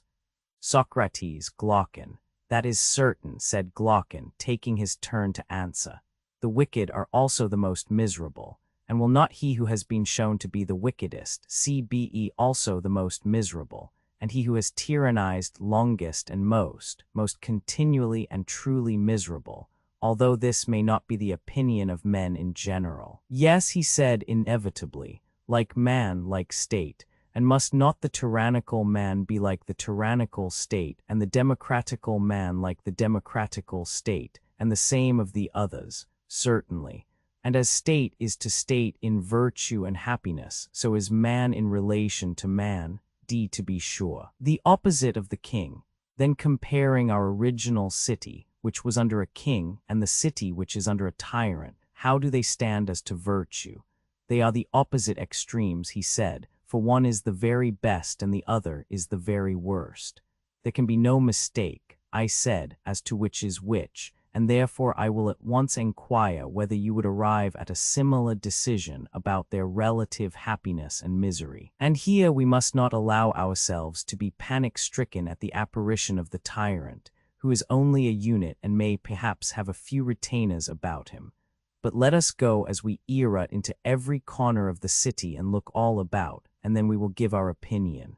Socrates, Glaucon. That is certain, said Glaucon, taking his turn to answer. The wicked are also the most miserable, and will not he who has been shown to be the wickedest, CBE also the most miserable, and he who has tyrannized longest and most continually and truly miserable, although this may not be the opinion of men in general. Yes, he said, inevitably, like man, like state, and must not the tyrannical man be like the tyrannical state, and the democratical man like the democratical state, and the same of the others? Certainly. And as state is to state in virtue and happiness, so is man in relation to man, to be sure. The opposite of the king. Then comparing our original city, which was under a king, and the city which is under a tyrant, how do they stand as to virtue? They are the opposite extremes, he said, for one is the very best and the other is the very worst. There can be no mistake, I said, as to which is which, and therefore I will at once inquire whether you would arrive at a similar decision about their relative happiness and misery. And here we must not allow ourselves to be panic-stricken at the apparition of the tyrant, who is only a unit and may perhaps have a few retainers about him. But let us go as we err into every corner of the city and look all about, and then we will give our opinion.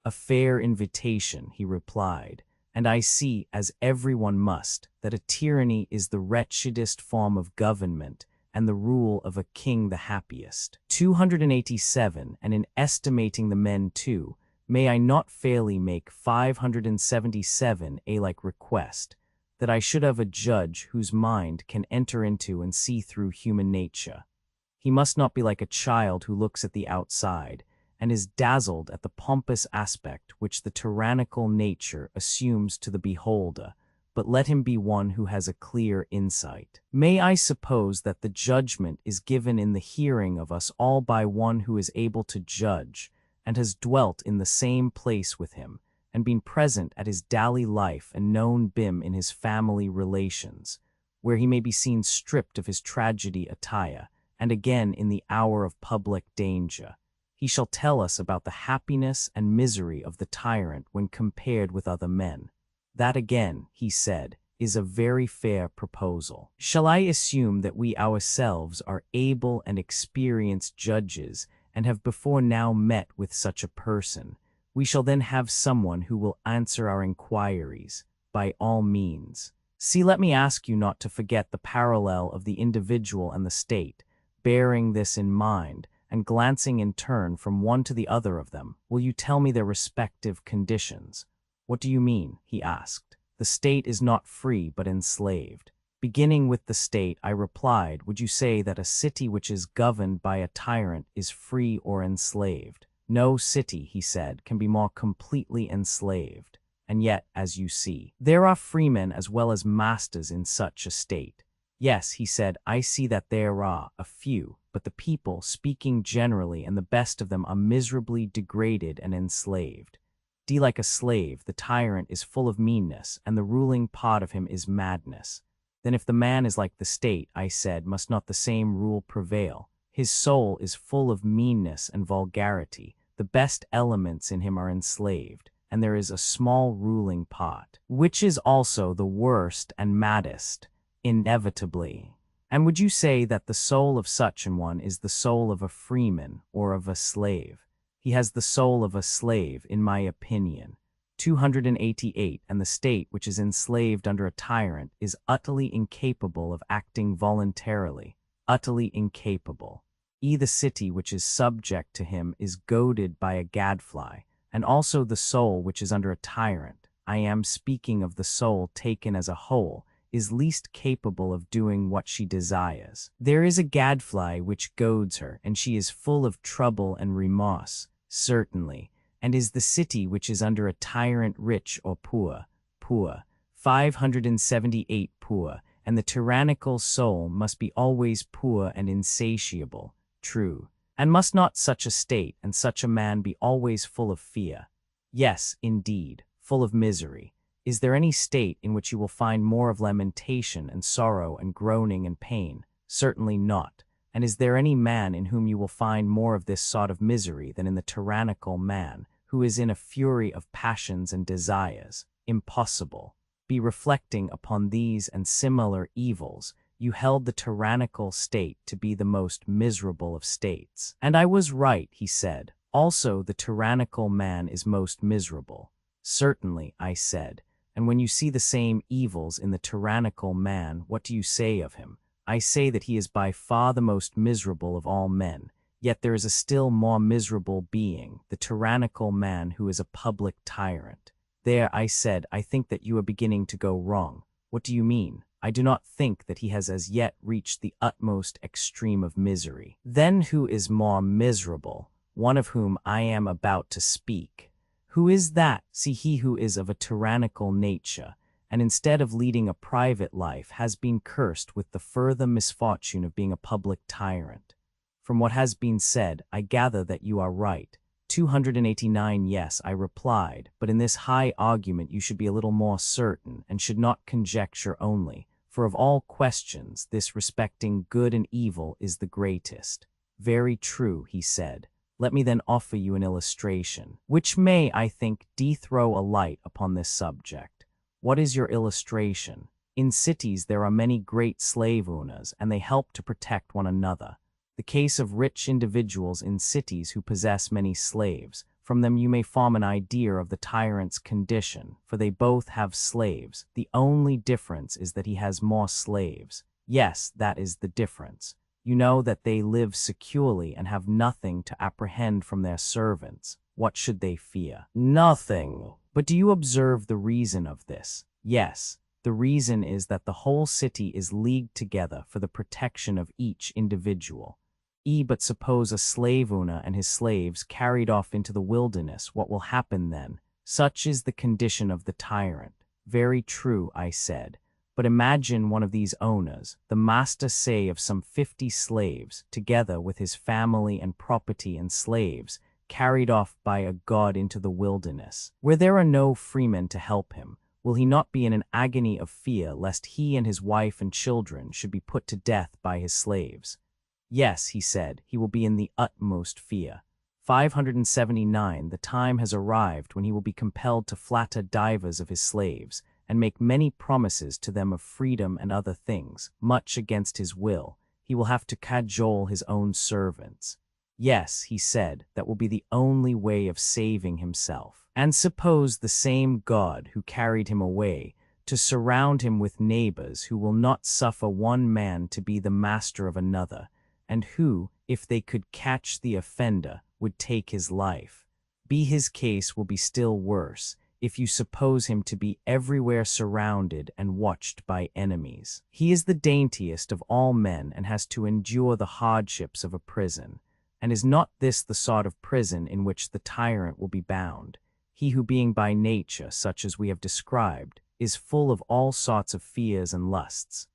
A fair invitation, he replied, and I see, as everyone must, that a tyranny is the wretchedest form of government, and the rule of a king the happiest. 287, and in estimating the men too, may I not fairly make 577 a like request, that I should have a judge whose mind can enter into and see through human nature. He must not be like a child who looks at the outside, and is dazzled at the pompous aspect which the tyrannical nature assumes to the beholder, but let him be one who has a clear insight. May I suppose that the judgment is given in the hearing of us all by one who is able to judge, and has dwelt in the same place with him, and been present at his daily life and known him in his family relations, where he may be seen stripped of his tragedy attire, and again in the hour of public danger. He shall tell us about the happiness and misery of the tyrant when compared with other men. That again, he said, is a very fair proposal. Shall I assume that we ourselves are able and experienced judges and have before now met with such a person? We shall then have someone who will answer our inquiries, by all means. See, let me ask you not to forget the parallel of the individual and the state. Bearing this in mind, and glancing in turn from one to the other of them, will you tell me their respective conditions? What do you mean? He asked. The state is not free but enslaved. Beginning with the state, I replied, would you say that a city which is governed by a tyrant is free or enslaved? No city, he said, can be more completely enslaved. And yet, as you see, there are freemen as well as masters in such a state. Yes, he said, I see that there are a few, but the people, speaking generally, and the best of them, are miserably degraded and enslaved. Like a slave, the tyrant is full of meanness, and the ruling part of him is madness. Then if the man is like the state, I said, must not the same rule prevail? His soul is full of meanness and vulgarity, the best elements in him are enslaved, and there is a small ruling part, which is also the worst and maddest, inevitably. And would you say that the soul of such an one is the soul of a freeman or of a slave? He has the soul of a slave, in my opinion. 288. And the state which is enslaved under a tyrant is utterly incapable of acting voluntarily, utterly incapable. The city which is subject to him is goaded by a gadfly, and also the soul which is under a tyrant, I am speaking of the soul taken as a whole, is least capable of doing what she desires. There is a gadfly which goads her, and she is full of trouble and remorse, certainly, and is the city which is under a tyrant rich or poor, poor, 578 poor, and the tyrannical soul must be always poor and insatiable, true. And must not such a state and such a man be always full of fear? Yes, indeed, full of misery. Is there any state in which you will find more of lamentation and sorrow and groaning and pain? Certainly not. And is there any man in whom you will find more of this sort of misery than in the tyrannical man, who is in a fury of passions and desires? Impossible. Be reflecting upon these and similar evils, you held the tyrannical state to be the most miserable of states. And I was right, he said. Also, the tyrannical man is most miserable. Certainly, I said. And when you see the same evils in the tyrannical man, what do you say of him? I say that he is by far the most miserable of all men. Yet there is a still more miserable being, the tyrannical man who is a public tyrant. There, I said, I think that you are beginning to go wrong. What do you mean? I do not think that he has as yet reached the utmost extreme of misery. Then who is more miserable? One of whom I am about to speak. Who is that? See, he who is of a tyrannical nature, and instead of leading a private life has been cursed with the further misfortune of being a public tyrant. From what has been said, I gather that you are right. 289. Yes, I replied, but in this high argument you should be a little more certain, and should not conjecture only, for of all questions this respecting good and evil is the greatest. Very true, he said. Let me then offer you an illustration, which may, I think, throw a light upon this subject. What is your illustration? In cities there are many great slave owners, and they help to protect one another. The case of rich individuals in cities who possess many slaves. From them you may form an idea of the tyrant's condition, for they both have slaves. The only difference is that he has more slaves. Yes, that is the difference. You know that they live securely and have nothing to apprehend from their servants. What should they fear? Nothing. But do you observe the reason of this? Yes. The reason is that the whole city is leagued together for the protection of each individual. But suppose a slave owner and his slaves carried off into the wilderness, what will happen then? Such is the condition of the tyrant. Very true, I said. But imagine one of these owners, the master say of some 50 slaves, together with his family and property and slaves, carried off by a god into the wilderness, where there are no freemen to help him. Will he not be in an agony of fear lest he and his wife and children should be put to death by his slaves? Yes, he said, he will be in the utmost fear. 579. The time has arrived when he will be compelled to flatter divers of his slaves, and make many promises to them of freedom and other things, much against his will. He will have to cajole his own servants. Yes, he said, that will be the only way of saving himself. And suppose the same God who carried him away to surround him with neighbors who will not suffer one man to be the master of another, and who, if they could catch the offender, would take his life. His case will be still worse, if you suppose him to be everywhere surrounded and watched by enemies. He is the daintiest of all men and has to endure the hardships of a prison. And is not this the sort of prison in which the tyrant will be bound? He who, being by nature such as we have described, is full of all sorts of fears and lusts.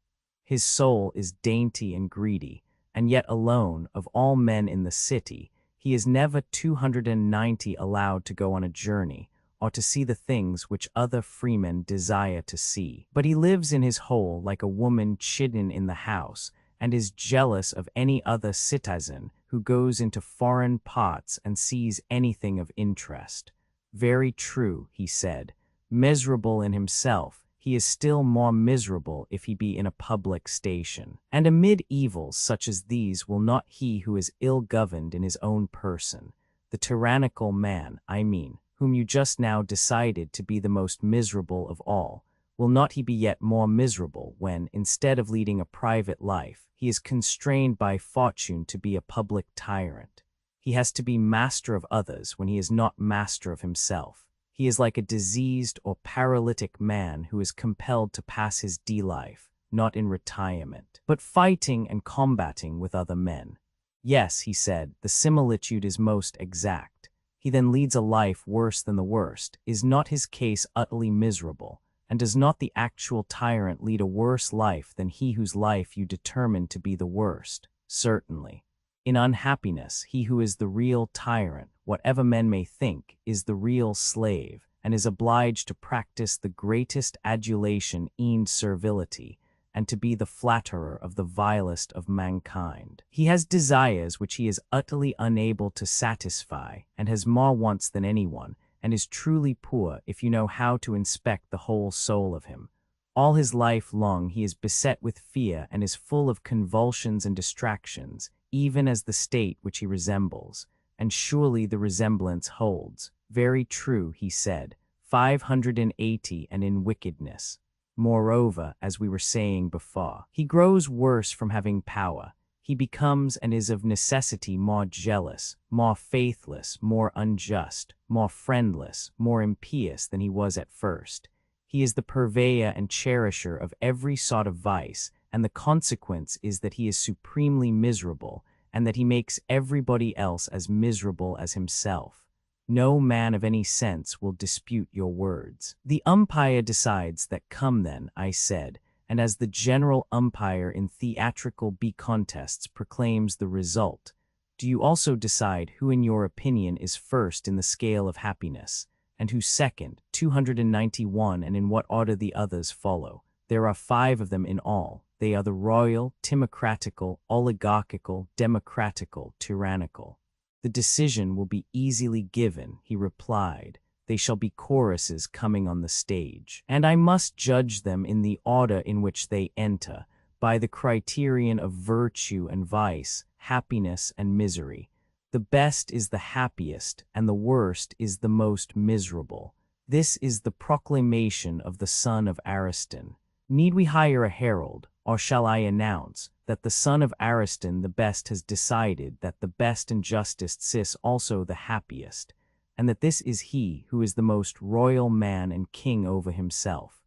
His soul is dainty and greedy, and yet alone, of all men in the city, he is never 290 allowed to go on a journey, or to see the things which other freemen desire to see. But he lives in his hole like a woman chidden in the house, and is jealous of any other citizen who goes into foreign parts and sees anything of interest. Very true, he said. Miserable in himself, he is still more miserable if he be in a public station. And amid evils such as these will not he who is ill-governed in his own person, the tyrannical man, I mean, whom you just now decided to be the most miserable of all, will not he be yet more miserable when, instead of leading a private life, he is constrained by fortune to be a public tyrant? He has to be master of others when he is not master of himself. He is like a diseased or paralytic man who is compelled to pass his life, not in retirement, but fighting and combating with other men. Yes, he said, the similitude is most exact. He then leads a life worse than the worst. Is not his case utterly miserable? And does not the actual tyrant lead a worse life than he whose life you determined to be the worst? Certainly. In unhappiness, he who is the real tyrant, whatever men may think, is the real slave, and is obliged to practice the greatest adulation and servility, and to be the flatterer of the vilest of mankind. He has desires which he is utterly unable to satisfy, and has more wants than anyone, and is truly poor if you know how to inspect the whole soul of him. All his life long he is beset with fear and is full of convulsions and distractions, even as the state which he resembles, and surely the resemblance holds. Very true, he said, 580 and in wickedness. Moreover, as we were saying before, he grows worse from having power. He becomes and is of necessity more jealous, more faithless, more unjust, more friendless, more impious than he was at first. He is the purveyor and cherisher of every sort of vice, and the consequence is that he is supremely miserable, and that he makes everybody else as miserable as himself. No man of any sense will dispute your words. The umpire decides that. Come then, I said, and as the general umpire in theatrical contests proclaims the result, do you also decide who in your opinion is first in the scale of happiness, and who second, 291, and in what order the others follow. There are 5 of them in all. They are the royal, timocratical, oligarchical, democratical, tyrannical. The decision will be easily given, he replied. They shall be choruses coming on the stage, and I must judge them in the order in which they enter, by the criterion of virtue and vice, happiness and misery. The best is the happiest, and the worst is the most miserable. This is the proclamation of the son of Ariston. Need we hire a herald, or shall I announce that the son of Ariston the best has decided that the best and justest is also the happiest, and that this is he who is the most royal man and king over himself,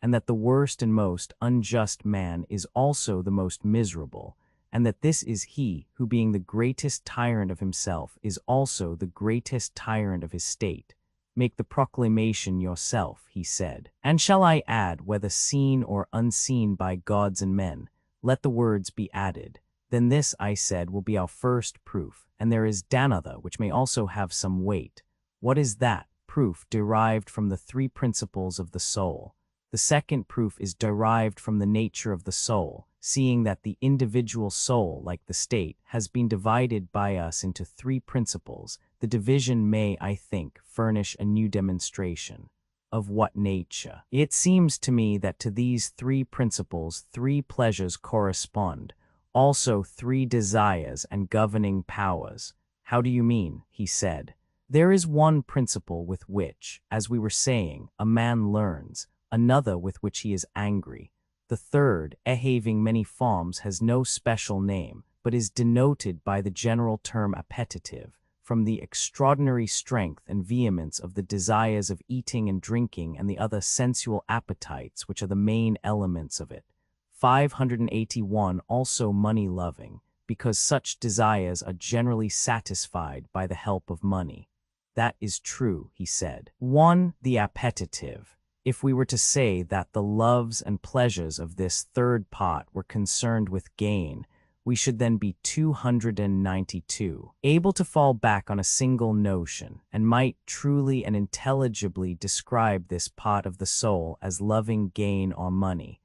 and that the worst and most unjust man is also the most miserable, and that this is he who, being the greatest tyrant of himself, is also the greatest tyrant of his state? Make the proclamation yourself, he said. And shall I add, whether seen or unseen by gods and men? Let the words be added. Then this, I said, will be our first proof, and there is another which may also have some weight. What is that? Proof derived from the 3 principles of the soul. The second proof is derived from the nature of the soul, seeing that the individual soul, like the state, has been divided by us into 3 principles. The division may, I think, furnish a new demonstration. Of what nature? It seems to me that to these 3 principles 3 pleasures correspond, also 3 desires and governing powers. How do you mean? He said. There is one principle with which, as we were saying, a man learns, another with which he is angry. The third, having many forms, has no special name, but is denoted by the general term appetitive, from the extraordinary strength and vehemence of the desires of eating and drinking and the other sensual appetites which are the main elements of it. 581 also money-loving, because such desires are generally satisfied by the help of money. That is true, he said. 1. The appetitive. If we were to say that the loves and pleasures of this third part were concerned with gain, we should then be 292, able to fall back on a single notion, and might truly and intelligibly describe this part of the soul as loving gain or money.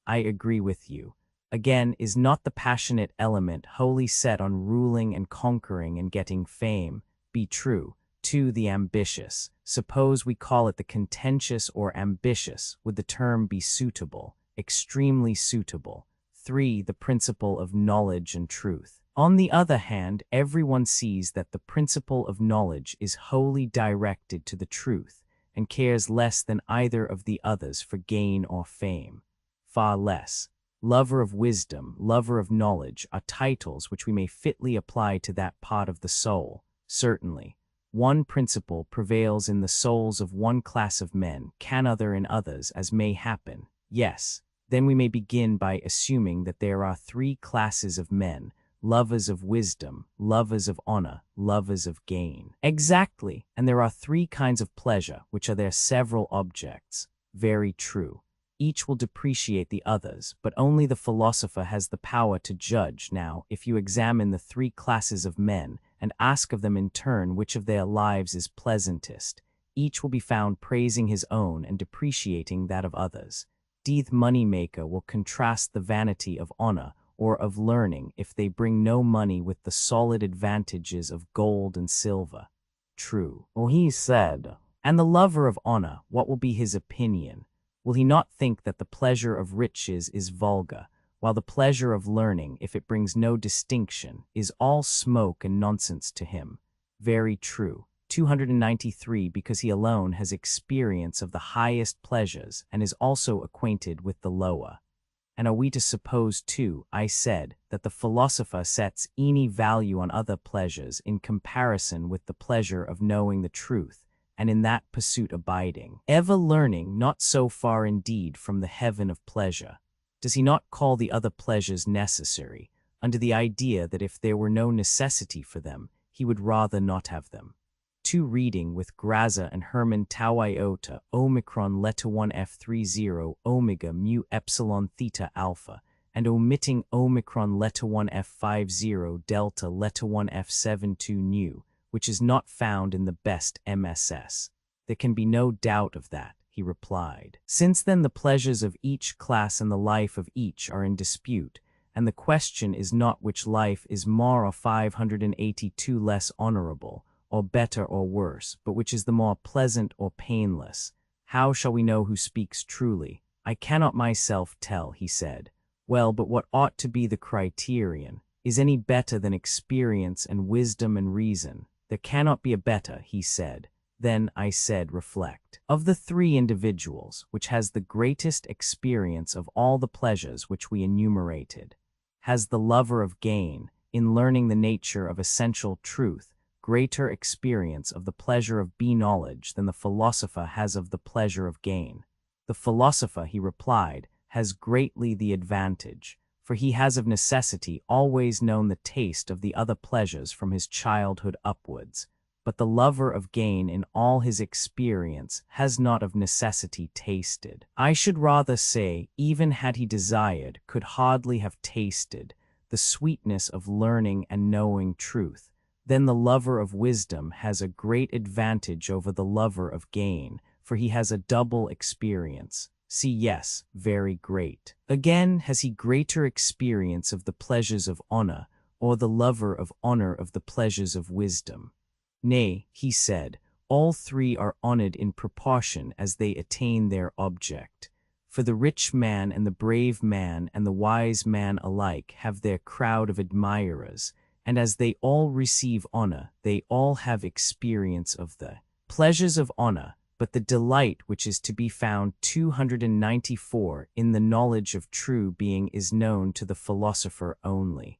I agree with you. Again, is not the passionate element wholly set on ruling and conquering and getting fame? Be true. 2. The ambitious. Suppose we call it the contentious or ambitious, would the term be suitable? Extremely suitable. 3. The principle of knowledge and truth. On the other hand, everyone sees that the principle of knowledge is wholly directed to the truth, and cares less than either of the others for gain or fame. Far less. Lover of wisdom, lover of knowledge are titles which we may fitly apply to that part of the soul, certainly. One principle prevails in the souls of one class of men, can other in others, as may happen. Yes, then we may begin by assuming that there are three classes of men: lovers of wisdom, lovers of honor, lovers of gain. Exactly, and there are three kinds of pleasure, which are their several objects. Very true. Each will depreciate the others, but only the philosopher has the power to judge. Now, if you examine the three classes of men, and ask of them in turn which of their lives is pleasantest, each will be found praising his own and depreciating that of others. The money-maker will contrast the vanity of honor or of learning if they bring no money with the solid advantages of gold and silver. True. Well, he said. And the lover of honor, what will be his opinion? Will he not think that the pleasure of riches is vulgar, while the pleasure of learning, if it brings no distinction, is all smoke and nonsense to him? Very true. 293 Because he alone has experience of the highest pleasures and is also acquainted with the lower. And are we to suppose, too, I said, that the philosopher sets any value on other pleasures in comparison with the pleasure of knowing the truth, and in that pursuit abiding, ever learning, not so far indeed from the heaven of pleasure? Does he not call the other pleasures necessary, under the idea that if there were no necessity for them, he would rather not have them? Reading with Graza and Hermann tau iota omicron letta 1 f30 omega mu epsilon theta alpha, and omitting omicron letta 1 f50 delta letta 1 f72 nu, which is not found in the best MSS. There can be no doubt of that, he replied. Since then the pleasures of each class and the life of each are in dispute, and the question is not which life is more or 582 less honorable, or better or worse, but which is the more pleasant or painless. How shall we know who speaks truly? I cannot myself tell, he said. Well, but what ought to be the criterion? Is any better than experience and wisdom and reason? There cannot be a better, he said. Then, I said, reflect. Of the three individuals, which has the greatest experience of all the pleasures which we enumerated? Has the lover of gain, in learning the nature of essential truth, greater experience of the pleasure of knowledge than the philosopher has of the pleasure of gain? The philosopher, he replied, has greatly the advantage, for he has of necessity always known the taste of the other pleasures from his childhood upwards, but the lover of gain in all his experience has not of necessity tasted. I should rather say, even had he desired, could hardly have tasted the sweetness of learning and knowing truth. Then the lover of wisdom has a great advantage over the lover of gain, for he has a double experience. See, yes, very great. Again, has he greater experience of the pleasures of honor, or the lover of honor of the pleasures of wisdom? Nay, he said, all three are honored in proportion as they attain their object. For the rich man and the brave man and the wise man alike have their crowd of admirers, and as they all receive honor, they all have experience of the pleasures of honor, but the delight which is to be found 294 in the knowledge of true being is known to the philosopher only.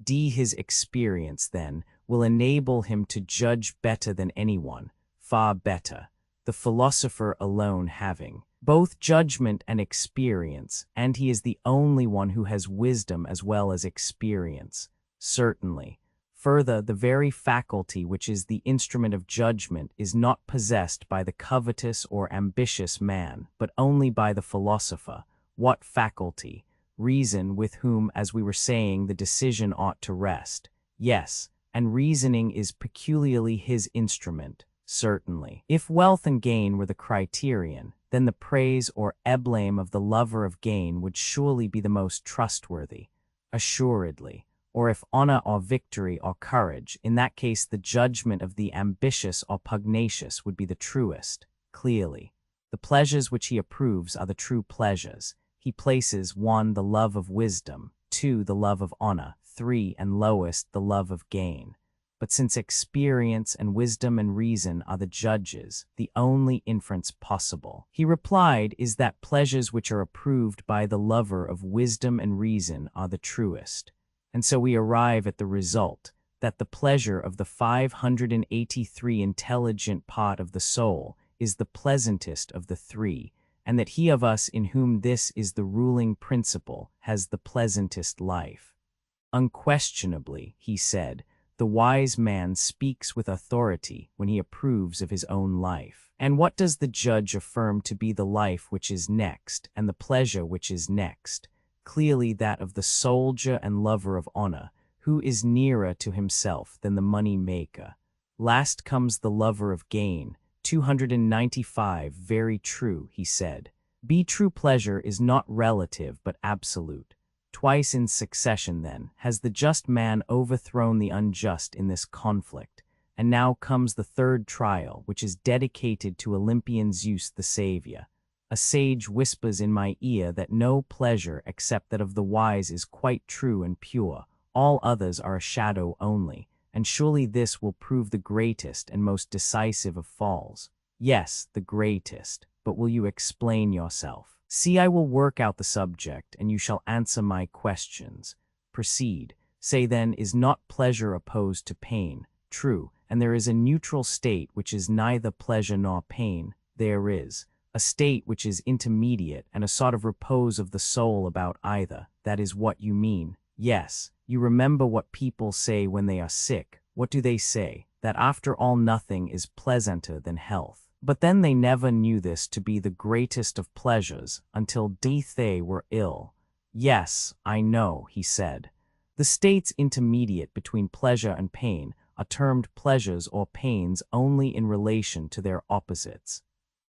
His experience, then, will enable him to judge better than anyone, far better, the philosopher alone having both judgment and experience, and he is the only one who has wisdom as well as experience. Certainly. Further, the very faculty which is the instrument of judgment is not possessed by the covetous or ambitious man, but only by the philosopher. What faculty? Reason, with whom, as we were saying, the decision ought to rest. Yes, and reasoning is peculiarly his instrument, certainly. If wealth and gain were the criterion, then the praise or blame of the lover of gain would surely be the most trustworthy. Assuredly. Or if honor or victory or courage, in that case the judgment of the ambitious or pugnacious would be the truest. Clearly, the pleasures which he approves are the true pleasures. He places 1. The love of wisdom, 2. The love of honor, 3, and lowest, the love of gain. But since experience and wisdom and reason are the judges, the only inference possible, he replied, is that pleasures which are approved by the lover of wisdom and reason are the truest. And so we arrive at the result that the pleasure of the 583 intelligent part of the soul is the pleasantest of the three, and that he of us in whom this is the ruling principle has the pleasantest life. Unquestionably, he said, the wise man speaks with authority when he approves of his own life. And what does the judge affirm to be the life which is next, and the pleasure which is next? Clearly that of the soldier and lover of honor, who is nearer to himself than the money-maker. Last comes the lover of gain. 295. Very true, he said. Be true pleasure is not relative but absolute. Twice in succession, then, has the just man overthrown the unjust in this conflict, and now comes the third trial, which is dedicated to Olympian Zeus the Savior. A sage whispers in my ear that no pleasure except that of the wise is quite true and pure. All others are a shadow only, and surely this will prove the greatest and most decisive of falls. Yes, the greatest, but will you explain yourself? See, I will work out the subject, and you shall answer my questions. Proceed. Say then, is not pleasure opposed to pain? True, and there is a neutral state which is neither pleasure nor pain. There is a state which is intermediate, and a sort of repose of the soul about either. That is what you mean. Yes, you remember what people say when they are sick. What do they say? That after all nothing is pleasanter than health. But then they never knew this to be the greatest of pleasures until they were ill. Yes, I know, he said. The states intermediate between pleasure and pain are termed pleasures or pains only in relation to their opposites.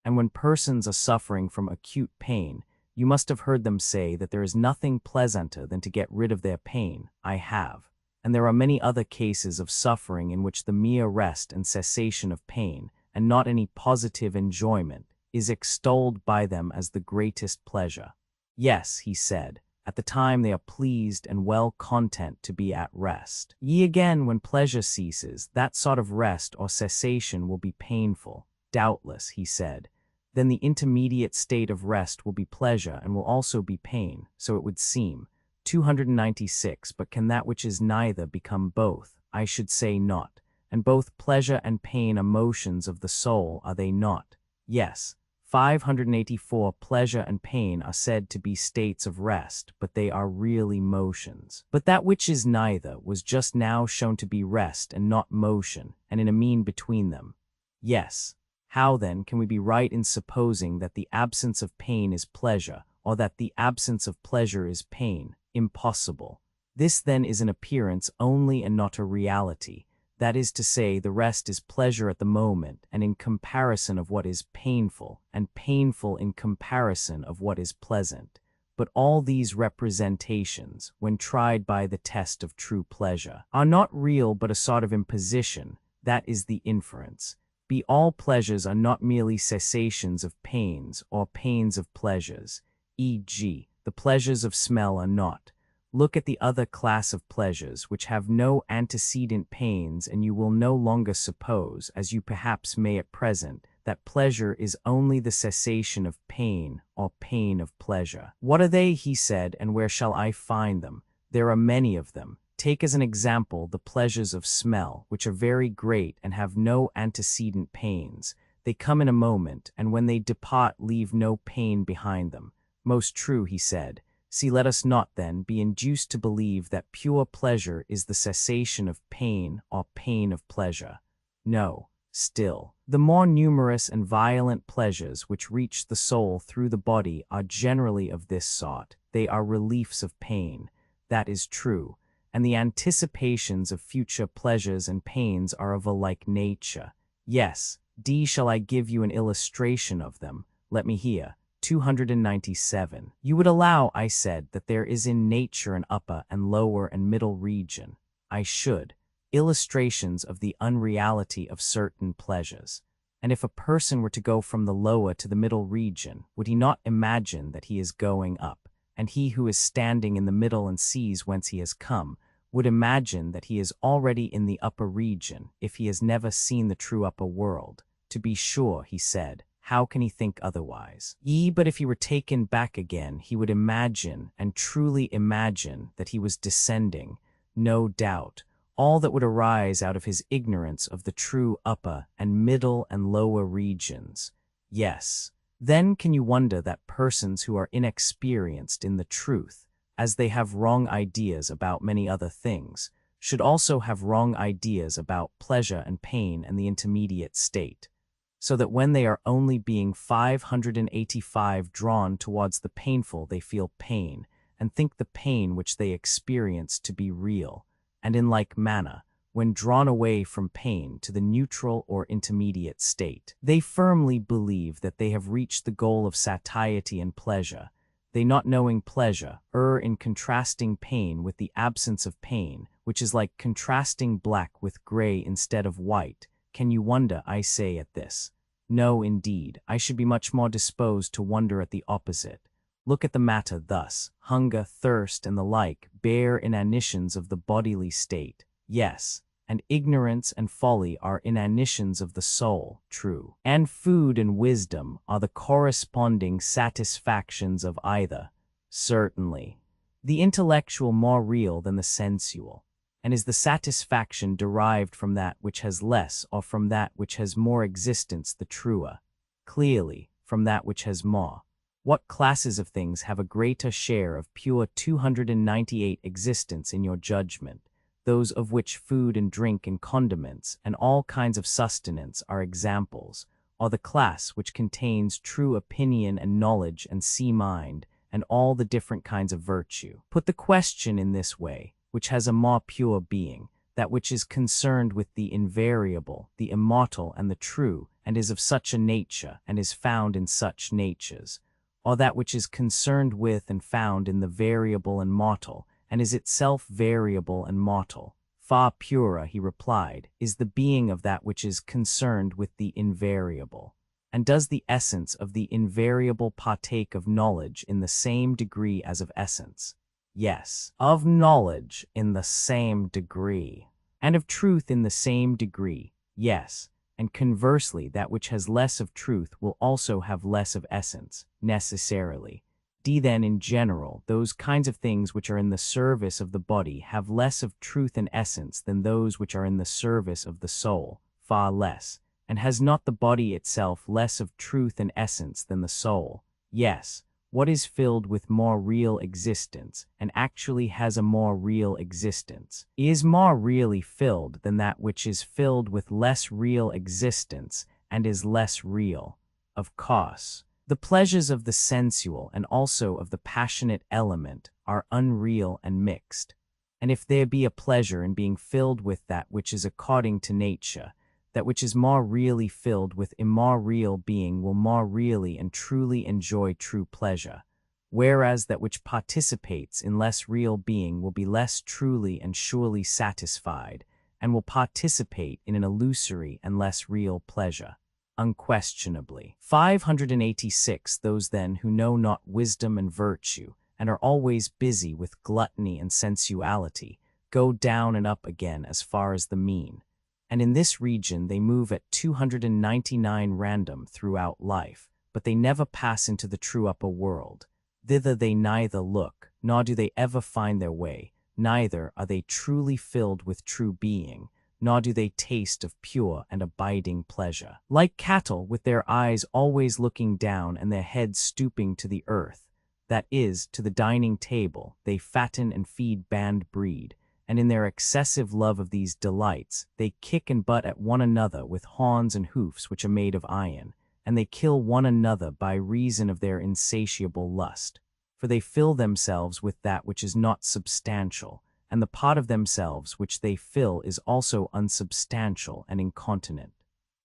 And when persons are suffering from acute pain, you must have heard them say that there is nothing pleasanter than to get rid of their pain. I have. And there are many other cases of suffering in which the mere rest and cessation of pain, and not any positive enjoyment, is extolled by them as the greatest pleasure. Yes, he said, at the time they are pleased and well content to be at rest. Ye again, when pleasure ceases, that sort of rest or cessation will be painful. Doubtless, he said. Then the intermediate state of rest will be pleasure and will also be pain, so it would seem. 296. But can that which is neither become both? I should say not. And both pleasure and pain are motions of the soul, are they not? Yes. 584. Pleasure and pain are said to be states of rest, but they are really motions. But that which is neither was just now shown to be rest and not motion, and in a mean between them. Yes. How then can we be right in supposing that the absence of pain is pleasure, or that the absence of pleasure is pain? Impossible. This then is an appearance only and not a reality. That is to say, the rest is pleasure at the moment and in comparison of what is painful, and painful in comparison of what is pleasant. But all these representations, when tried by the test of true pleasure, are not real but a sort of imposition. That is the inference. Be all pleasures are not merely cessations of pains or pains of pleasures, e.g., the pleasures of smell are not. Look at the other class of pleasures which have no antecedent pains, and you will no longer suppose, as you perhaps may at present, that pleasure is only the cessation of pain or pain of pleasure. What are they, he said, and where shall I find them? There are many of them. Take as an example the pleasures of smell, which are very great and have no antecedent pains. They come in a moment, and when they depart leave no pain behind them. Most true, he said. See, let us not, then, be induced to believe that pure pleasure is the cessation of pain or pain of pleasure. No, still. The more numerous and violent pleasures which reach the soul through the body are generally of this sort. They are reliefs of pain. That is true. And the anticipations of future pleasures and pains are of a like nature. Yes, shall I give you an illustration of them? Let me hear. 297. You would allow, I said, that there is in nature an upper and lower and middle region. I should. Illustrations of the unreality of certain pleasures. And if a person were to go from the lower to the middle region, would he not imagine that he is going up? And he who is standing in the middle and sees whence he has come, would imagine that he is already in the upper region if he has never seen the true upper world. To be sure, he said, how can he think otherwise? But if he were taken back again, he would imagine, and truly imagine, that he was descending, no doubt, all that would arise out of his ignorance of the true upper and middle and lower regions. Yes. Then can you wonder that persons who are inexperienced in the truth, as they have wrong ideas about many other things, should also have wrong ideas about pleasure and pain and the intermediate state, so that when they are only being 585 drawn towards the painful they feel pain, and think the pain which they experience to be real, and in like manner, when drawn away from pain to the neutral or intermediate state, they firmly believe that they have reached the goal of satiety and pleasure, they not knowing pleasure, in contrasting pain with the absence of pain, which is like contrasting black with gray instead of white. Can you wonder, I say, at this? No, indeed, I should be much more disposed to wonder at the opposite. Look at the matter thus: hunger, thirst, and the like bear inanitions of the bodily state, yes, and ignorance and folly are inanitions of the soul, true, and food and wisdom are the corresponding satisfactions of either, certainly. The intellectual more real than the sensual, and is the satisfaction derived from that which has less or from that which has more existence the truer? Clearly, from that which has more. What classes of things have a greater share of pure 298 existence in your judgment? Those of which food and drink and condiments and all kinds of sustenance are examples, or the class which contains true opinion and knowledge and sea mind, and all the different kinds of virtue? Put the question in this way: which has a more pure being, that which is concerned with the invariable, the immortal, and the true, and is of such a nature, and is found in such natures, or that which is concerned with and found in the variable and mortal, and is itself variable and mortal? Far purer, he replied, is the being of that which is concerned with the invariable. And does the essence of the invariable partake of knowledge in the same degree as of essence? Yes, of knowledge in the same degree, and of truth in the same degree, yes, and conversely that which has less of truth will also have less of essence, necessarily. Then in general, those kinds of things which are in the service of the body have less of truth and essence than those which are in the service of the soul, far less, and has not the body itself less of truth and essence than the soul? Yes. What is filled with more real existence, and actually has a more real existence, is more really filled than that which is filled with less real existence, and is less real. Of course, the pleasures of the sensual and also of the passionate element are unreal and mixed, and if there be a pleasure in being filled with that which is according to nature, that which is more really filled with a more real being will more really and truly enjoy true pleasure, whereas that which participates in less real being will be less truly and surely satisfied, and will participate in an illusory and less real pleasure. Unquestionably. 586. Those then who know not wisdom and virtue, and are always busy with gluttony and sensuality, go down and up again as far as the mean. And in this region they move at 299 random throughout life, but they never pass into the true upper world. Thither they neither look, nor do they ever find their way, neither are they truly filled with true being, nor do they taste of pure and abiding pleasure. Like cattle, with their eyes always looking down and their heads stooping to the earth, that is, to the dining table, they fatten and feed band breed, and in their excessive love of these delights, they kick and butt at one another with horns and hoofs which are made of iron, and they kill one another by reason of their insatiable lust. For they fill themselves with that which is not substantial, and the part of themselves which they fill is also unsubstantial and incontinent.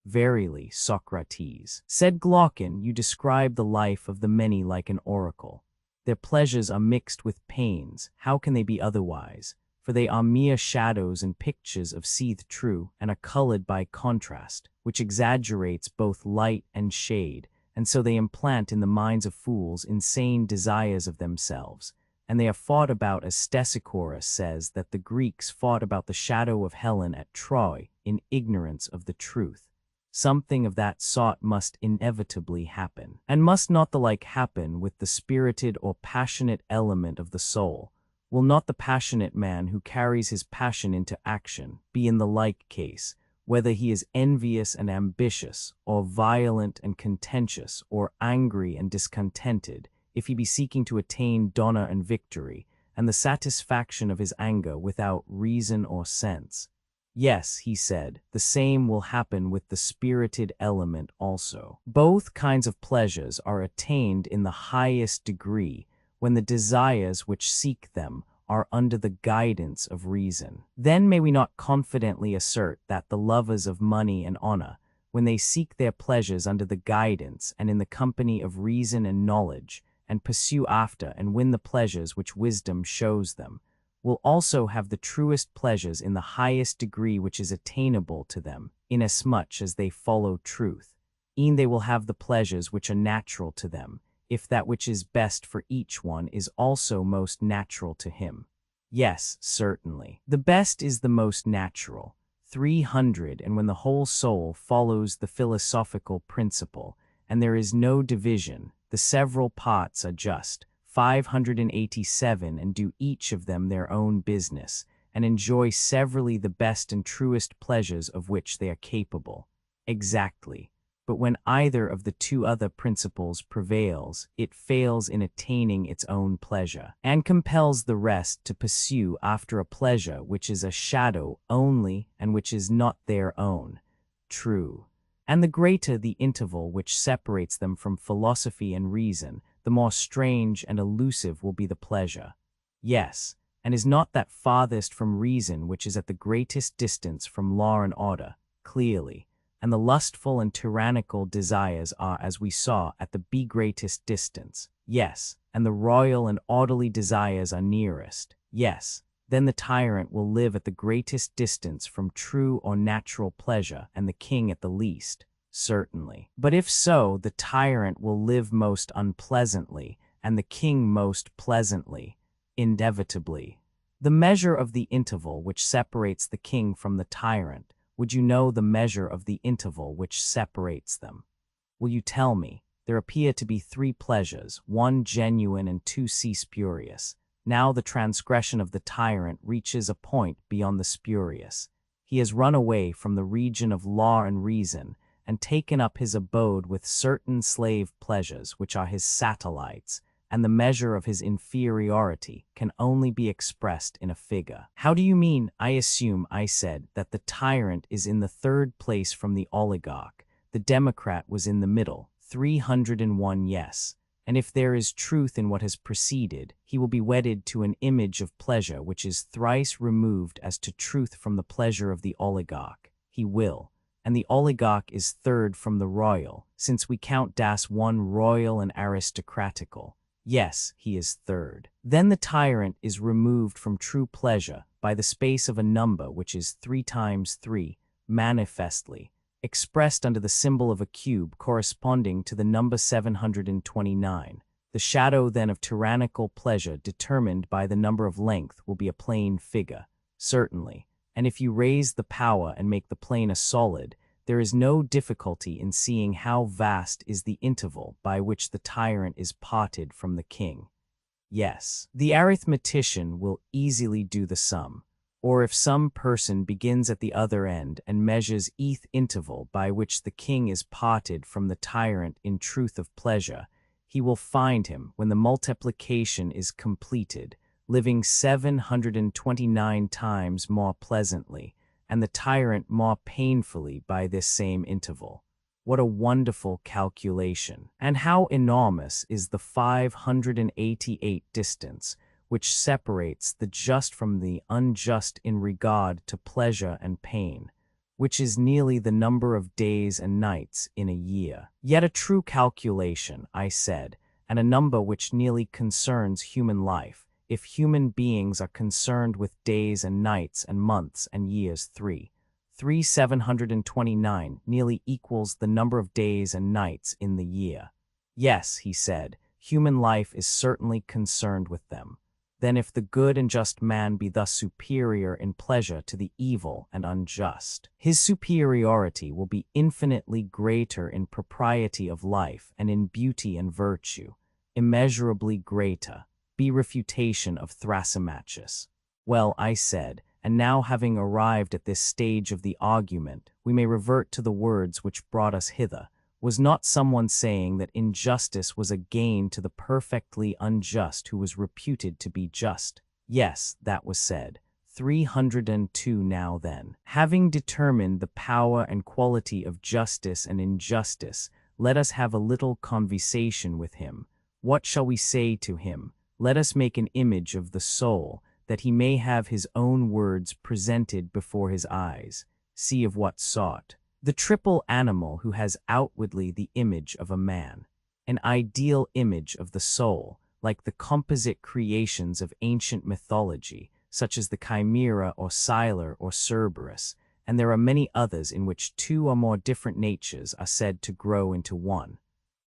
Verily, Socrates, said Glaucon, you describe the life of the many like an oracle. Their pleasures are mixed with pains, how can they be otherwise? For they are mere shadows and pictures of seethed true, and are colored by contrast, which exaggerates both light and shade, and so they implant in the minds of fools insane desires of themselves, and they are fought about as Stesichorus says that the Greeks fought about the shadow of Helen at Troy in ignorance of the truth. Something of that sort must inevitably happen. And must not the like happen with the spirited or passionate element of the soul? Will not the passionate man who carries his passion into action be in the like case, whether he is envious and ambitious, or violent and contentious, or angry and discontented, if he be seeking to attain honor and victory, and the satisfaction of his anger without reason or sense? Yes, he said, the same will happen with the spirited element also. Both kinds of pleasures are attained in the highest degree when the desires which seek them are under the guidance of reason. Then may we not confidently assert that the lovers of money and honor, when they seek their pleasures under the guidance and in the company of reason and knowledge, and pursue after and win the pleasures which wisdom shows them, will also have the truest pleasures in the highest degree which is attainable to them, inasmuch as they follow truth. E'en they will have the pleasures which are natural to them, if that which is best for each one is also most natural to him. Yes, certainly. The best is the most natural. 300. And when the whole soul follows the philosophical principle, and there is no division, the several parts are just. 587. And do each of them their own business, and enjoy severally the best and truest pleasures of which they are capable. Exactly. But when either of the two other principles prevails, it fails in attaining its own pleasure, and compels the rest to pursue after a pleasure which is a shadow only and which is not their own. True. And the greater the interval which separates them from philosophy and reason, the more strange and elusive will be the pleasure. Yes, and is not that farthest from reason which is at the greatest distance from law and order? Clearly. And the lustful and tyrannical desires are, as we saw, at the greatest distance. Yes, and the royal and orderly desires are nearest. Yes, then the tyrant will live at the greatest distance from true or natural pleasure, and the king at the least. Certainly. But if so, the tyrant will live most unpleasantly, and the king most pleasantly. Inevitably. The measure of the interval which separates the king from the tyrant, would you know the measure of the interval which separates them? Will you tell me? There appear to be three pleasures, one genuine and two spurious. Now the transgression of the tyrant reaches a point beyond the spurious. He has run away from the region of law and reason, and taken up his abode with certain slave pleasures which are his satellites, and the measure of his inferiority can only be expressed in a figure. How do you mean? I assume, I said, that the tyrant is in the third place from the oligarch. The democrat was in the middle. 301. Yes. And if there is truth in what has preceded, he will be wedded to an image of pleasure which is thrice removed as to truth from the pleasure of the oligarch. He will. And the oligarch is third from the royal, since we count das one royal and aristocratical. Yes, he is third. Then the tyrant is removed from true pleasure by the space of a number which is 3 times 3, manifestly, expressed under the symbol of a cube corresponding to the number 729. The shadow then of tyrannical pleasure determined by the number of length will be a plane figure, certainly, and if you raise the power and make the plane a solid, there is no difficulty in seeing how vast is the interval by which the tyrant is parted from the king. Yes, the arithmetician will easily do the sum, or if some person begins at the other end and measures each interval by which the king is parted from the tyrant in truth of pleasure, he will find him, when the multiplication is completed, living 729 times more pleasantly, and the tyrant more painfully by this same interval. What a wonderful calculation! And how enormous is the 588 distance which separates the just from the unjust in regard to pleasure and pain, which is nearly the number of days and nights in a year. Yet a true calculation, I said, and a number which nearly concerns human life, if human beings are concerned with days and nights and months and years. 729 nearly equals the number of days and nights in the year. Yes, he said, human life is certainly concerned with them. Then if the good and just man be thus superior in pleasure to the evil and unjust, his superiority will be infinitely greater in propriety of life and in beauty and virtue, immeasurably greater. Be refutation of Thrasymachus. Well, I said, and now having arrived at this stage of the argument, we may revert to the words which brought us hither. Was not someone saying that injustice was a gain to the perfectly unjust who was reputed to be just? Yes, that was said. 302 Now then, having determined the power and quality of justice and injustice, let us have a little conversation with him. What shall we say to him? Let us make an image of the soul, that he may have his own words presented before his eyes. See of what sort. The triple animal who has outwardly the image of a man, an ideal image of the soul, like the composite creations of ancient mythology, such as the Chimera or Scylla or Cerberus, and there are many others in which two or more different natures are said to grow into one.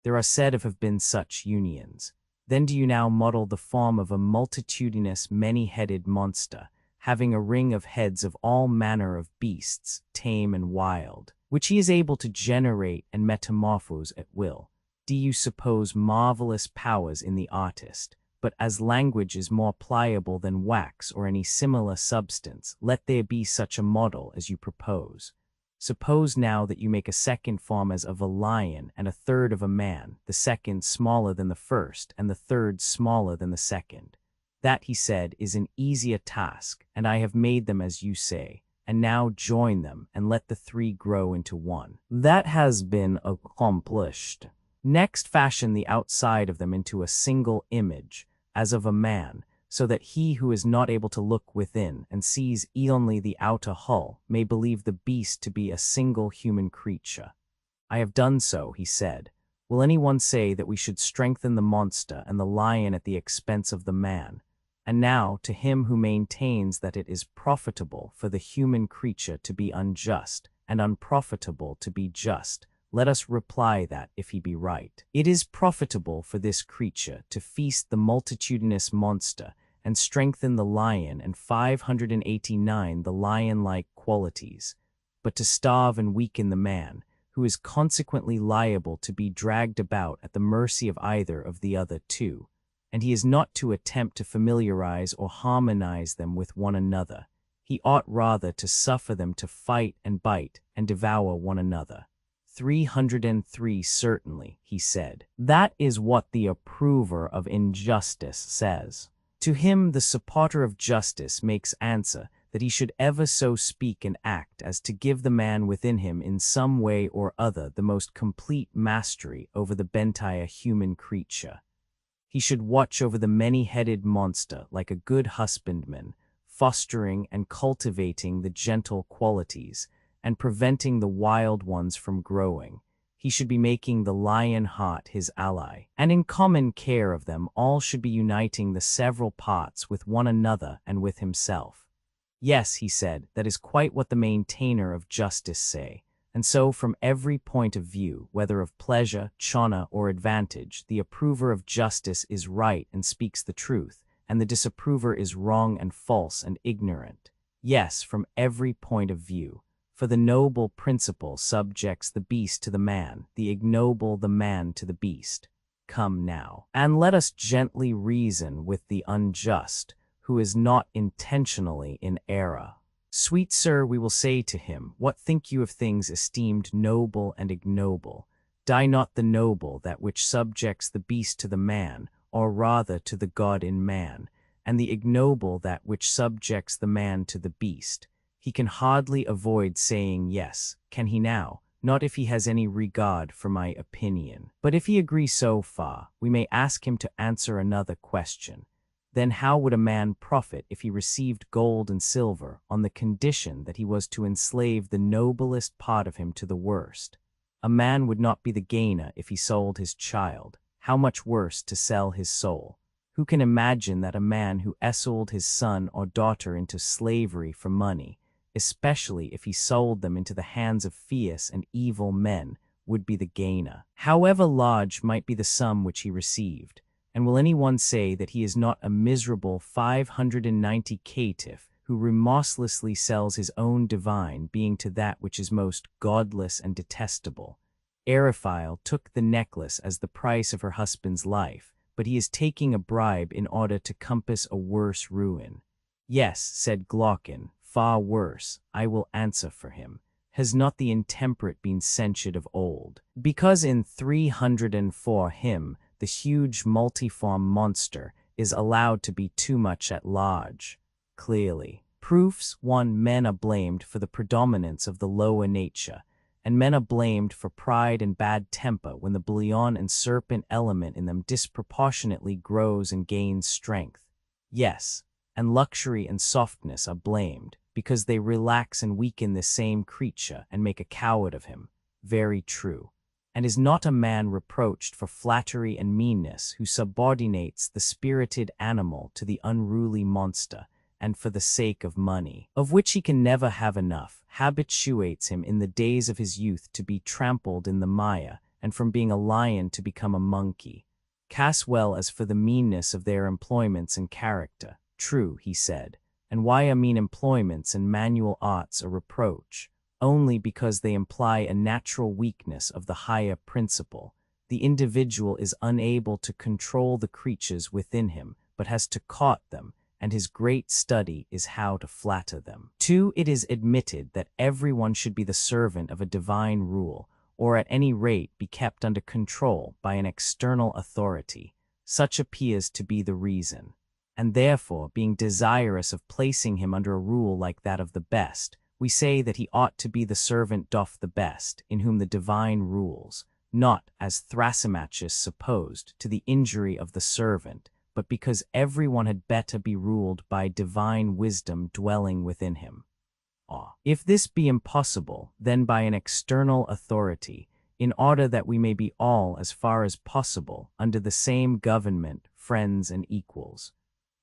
There are said to have been such unions. Then do you now model the form of a multitudinous, many-headed monster, having a ring of heads of all manner of beasts, tame and wild, which he is able to generate and metamorphose at will. Do you suppose marvelous powers in the artist? But as language is more pliable than wax or any similar substance, let there be such a model as you propose. Suppose now that you make a second form as of a lion and a third of a man, the second smaller than the first and the third smaller than the second. That, he said, is an easier task, and I have made them as you say, and now join them and let the three grow into one. That has been accomplished. Next fashion the outside of them into a single image, as of a man, so that he who is not able to look within and sees only the outer hull may believe the beast to be a single human creature. I have done so, he said. Will anyone say that we should strengthen the monster and the lion at the expense of the man? And now, to him who maintains that it is profitable for the human creature to be unjust and unprofitable to be just, let us reply that, if he be right, it is profitable for this creature to feast the multitudinous monster and strengthen the lion and 589 the lion-like qualities, but to starve and weaken the man, who is consequently liable to be dragged about at the mercy of either of the other two, and he is not to attempt to familiarize or harmonize them with one another. He ought rather to suffer them to fight and bite and devour one another. 303 Certainly, he said. That is what the approver of injustice says. To him the supporter of justice makes answer that he should ever so speak and act as to give the man within him in some way or other the most complete mastery over the entire human creature. He should watch over the many-headed monster like a good husbandman, fostering and cultivating the gentle qualities, and preventing the wild ones from growing. He should be making the lion heart his ally, and in common care of them all should be uniting the several parts with one another and with himself. Yes, he said, that is quite what the maintainer of justice say, and so from every point of view, whether of pleasure, honor, or advantage, the approver of justice is right and speaks the truth, and the disapprover is wrong and false and ignorant. Yes, from every point of view. For the noble principle subjects the beast to the man, the ignoble the man to the beast. Come now, and let us gently reason with the unjust, who is not intentionally in error. Sweet sir, we will say to him, what think you of things esteemed noble and ignoble? Die not the noble that which subjects the beast to the man, or rather to the God in man, and the ignoble that which subjects the man to the beast. He can hardly avoid saying yes, can he now? Not if he has any regard for my opinion. But if he agree so far, we may ask him to answer another question. Then how would a man profit if he received gold and silver on the condition that he was to enslave the noblest part of him to the worst? A man would not be the gainer if he sold his child. How much worse to sell his soul? Who can imagine that a man who sold his son or daughter into slavery for money, especially if he sold them into the hands of fierce and evil men, would be the gainer, however large might be the sum which he received? And will anyone say that he is not a miserable 590 caitiff who remorselessly sells his own divine being to that which is most godless and detestable? Eriphyle took the necklace as the price of her husband's life, but he is taking a bribe in order to compass a worse ruin. Yes, said Glaucon, far worse, I will answer for him. Has not the intemperate been censured of old? Because in 304 him, the huge multiform monster, is allowed to be too much at large. Clearly. Proofs 1. Men are blamed for the predominance of the lower nature, and men are blamed for pride and bad temper when the bullion and serpent element in them disproportionately grows and gains strength. Yes, and luxury and softness are blamed, because they relax and weaken the same creature and make a coward of him. Very true. And is not a man reproached for flattery and meanness who subordinates the spirited animal to the unruly monster, and for the sake of money, of which he can never have enough, habituates him in the days of his youth to be trampled in the mire, and from being a lion to become a monkey? As well as for the meanness of their employments and character. True, he said. And why are mean employments and manual arts a reproach? Only because they imply a natural weakness of the higher principle. The individual is unable to control the creatures within him, but has to court them, and his great study is how to flatter them. 2. It is admitted that everyone should be the servant of a divine rule, or at any rate be kept under control by an external authority. Such appears to be the reason. And therefore, being desirous of placing him under a rule like that of the best, we say that he ought to be the servant doth the best, in whom the divine rules, not, as Thrasymachus supposed, to the injury of the servant, but because everyone had better be ruled by divine wisdom dwelling within him. If this be impossible, then by an external authority, in order that we may be all, as far as possible, under the same government, friends and equals.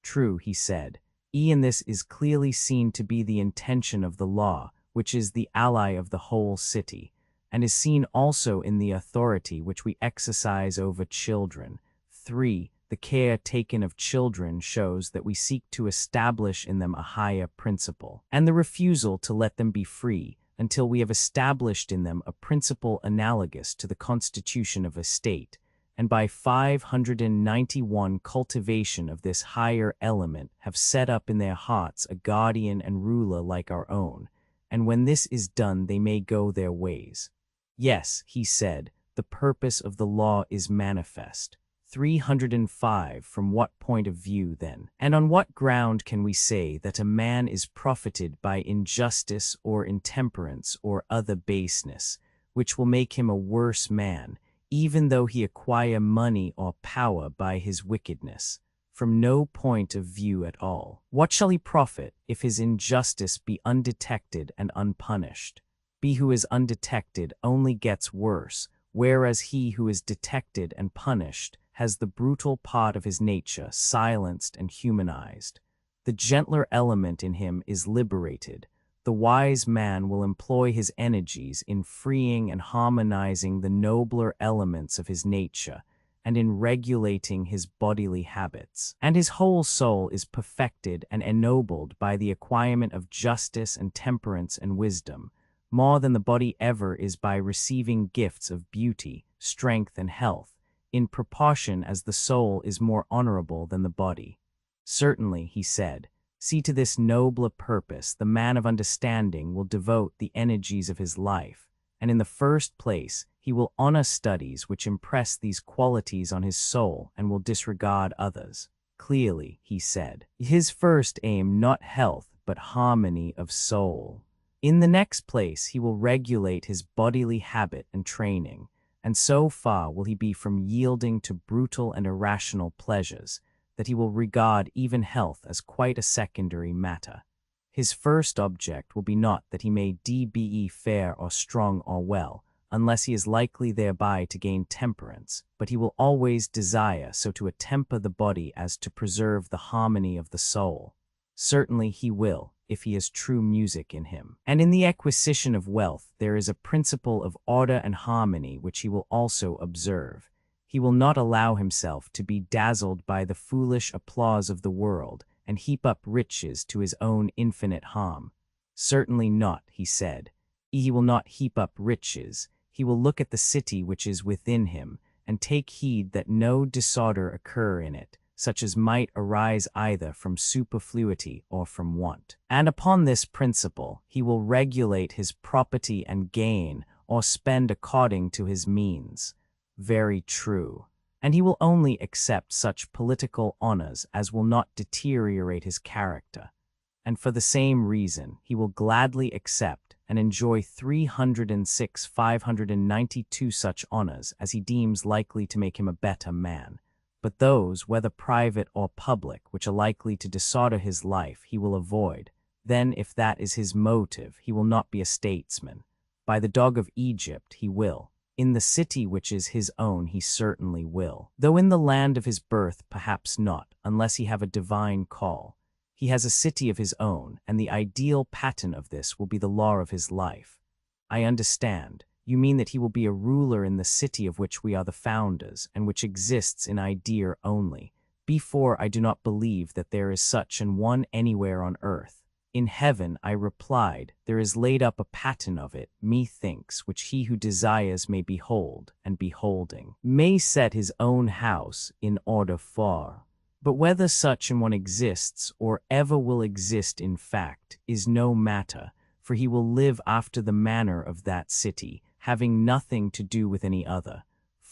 True, he said. And this is clearly seen to be the intention of the law, which is the ally of the whole city, and is seen also in the authority which we exercise over children. 3. The care taken of children shows that we seek to establish in them a higher principle, and the refusal to let them be free until we have established in them a principle analogous to the constitution of a state, and by 591 cultivation of this higher element have set up in their hearts a guardian and ruler like our own, and when this is done they may go their ways. Yes, he said, the purpose of the law is manifest. 305. From what point of view, then, and on what ground can we say that a man is profited by injustice or intemperance or other baseness, which will make him a worse man, even though he acquire money or power by his wickedness? From no point of view at all. What shall he profit if his injustice be undetected and unpunished? He who is undetected only gets worse, whereas he who is detected and punished has the brutal part of his nature silenced and humanized. The gentler element in him is liberated. The wise man will employ his energies in freeing and harmonizing the nobler elements of his nature, and in regulating his bodily habits. And his whole soul is perfected and ennobled by the acquirement of justice and temperance and wisdom, more than the body ever is by receiving gifts of beauty, strength, and health, in proportion as the soul is more honorable than the body. Certainly, he said, see to this nobler purpose the man of understanding will devote the energies of his life, and in the first place he will honor studies which impress these qualities on his soul and will disregard others. Clearly, he said, his first aim not health but harmony of soul. In the next place he will regulate his bodily habit and training, and so far will he be from yielding to brutal and irrational pleasures, that he will regard even health as quite a secondary matter. His first object will be not that he may be fair or strong or well, unless he is likely thereby to gain temperance, but he will always desire so to attemper the body as to preserve the harmony of the soul. Certainly he will, if he has true music in him. And in the acquisition of wealth there is a principle of order and harmony which he will also observe. He will not allow himself to be dazzled by the foolish applause of the world and heap up riches to his own infinite harm. Certainly not, he said. He will not heap up riches. He will look at the city which is within him, and take heed that no disorder occur in it, such as might arise either from superfluity or from want. And upon this principle he will regulate his property and gain, or spend according to his means. Very true. And he will only accept such political honors as will not deteriorate his character. And for the same reason, he will gladly accept and enjoy 306,592 such honors as he deems likely to make him a better man. But those, whether private or public, which are likely to disorder his life, he will avoid. Then, if that is his motive, he will not be a statesman. By the dog of Egypt he will. In the city which is his own he certainly will. Though in the land of his birth perhaps not, unless he have a divine call. He has a city of his own, and the ideal pattern of this will be the law of his life. I understand. You mean that he will be a ruler in the city of which we are the founders, and which exists in idea only. Before I do not believe that there is such an one anywhere on earth. In heaven, I replied, there is laid up a pattern of it, methinks, which he who desires may behold, and beholding, may set his own house in order for. But whether such an one exists, or ever will exist in fact, is no matter, for he will live after the manner of that city, having nothing to do with any other,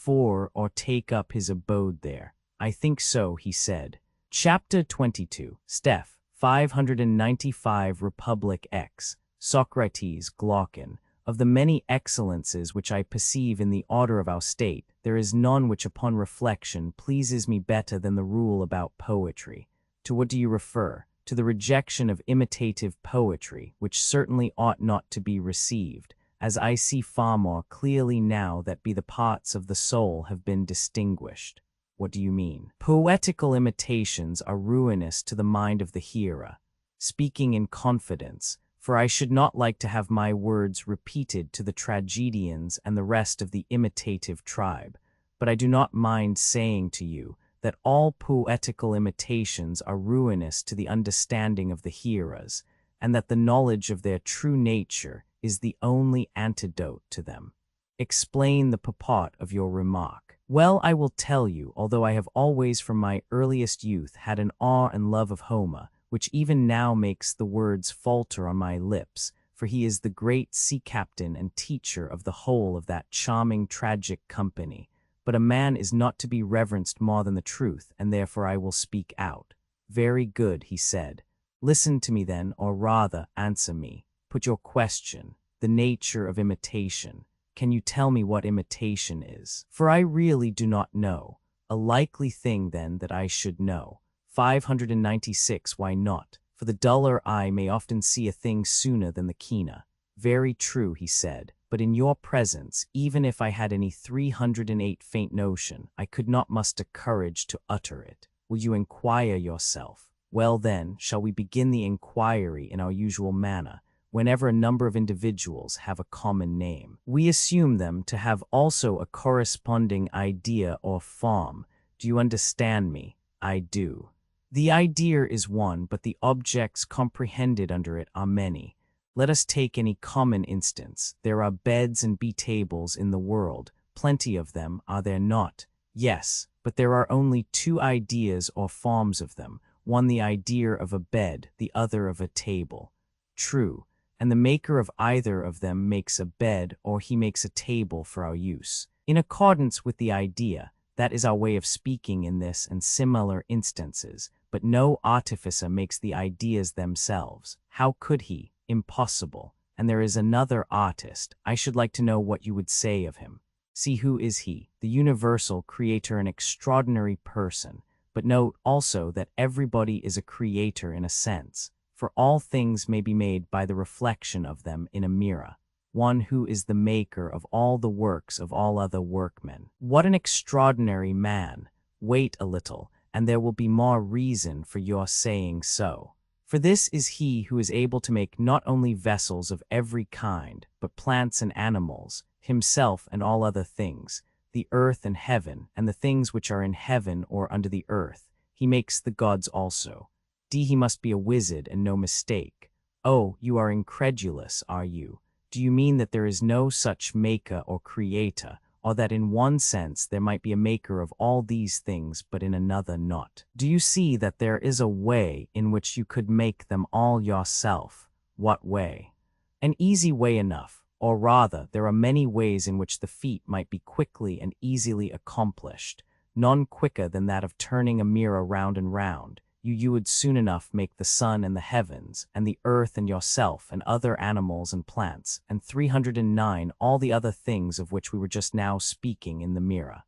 or take up his abode there. I think so, he said. Chapter 22, Steph. 595 Republic X, Socrates Glaucon. Of the many excellences which I perceive in the order of our state, there is none which upon reflection pleases me better than the rule about poetry. To what do you refer? To the rejection of imitative poetry, which certainly ought not to be received, as I see far more clearly now that the parts of the soul have been distinguished. What do you mean? Poetical imitations are ruinous to the mind of the hearer. Speaking in confidence, for I should not like to have my words repeated to the tragedians and the rest of the imitative tribe, but I do not mind saying to you that all poetical imitations are ruinous to the understanding of the hearers, and that the knowledge of their true nature is the only antidote to them. Explain the purport of your remark. Well, I will tell you, although I have always from my earliest youth had an awe and love of Homer, which even now makes the words falter on my lips, for he is the great sea captain and teacher of the whole of that charming tragic company. But a man is not to be reverenced more than the truth, and therefore I will speak out. Very good, he said. Listen to me then, or rather, answer me. Put your question. The nature of imitation. Can you tell me what imitation is? For I really do not know. A likely thing, then, that I should know. 596 Why not? For the duller eye may often see a thing sooner than the keener. Very true, he said. But in your presence, even if I had any 308 faint notion, I could not muster courage to utter it. Will you inquire yourself? Well then, shall we begin the inquiry in our usual manner? Whenever a number of individuals have a common name, we assume them to have also a corresponding idea or form. Do you understand me? I do. The idea is one, but the objects comprehended under it are many. Let us take any common instance. There are beds and tables in the world. Plenty of them, are there not? Yes, but there are only two ideas or forms of them, one the idea of a bed, the other of a table. True. And the maker of either of them makes a bed or he makes a table for our use. In accordance with the idea, that is our way of speaking in this and similar instances, but no artificer makes the ideas themselves. How could he? Impossible. And there is another artist. I should like to know what you would say of him. See, who is he? The universal creator, an extraordinary person. But note also that everybody is a creator in a sense. For all things may be made by the reflection of them in a mirror, one who is the maker of all the works of all other workmen. What an extraordinary man! Wait a little, and there will be more reason for your saying so. For this is he who is able to make not only vessels of every kind, but plants and animals, himself and all other things. the earth and heaven, and the things which are in heaven or under the earth. He makes the gods also. He must be a wizard and no mistake. Oh, you are incredulous, are you? Do you mean that there is no such maker or creator, or that in one sense there might be a maker of all these things but in another not? Do you see that there is a way in which you could make them all yourself? What way? An easy way enough, or rather, there are many ways in which the feat might be quickly and easily accomplished, none quicker than that of turning a mirror round and round. You would soon enough make the sun and the heavens, and the earth and yourself, and other animals and plants, and 309 all the other things of which we were just now speaking in the mirror.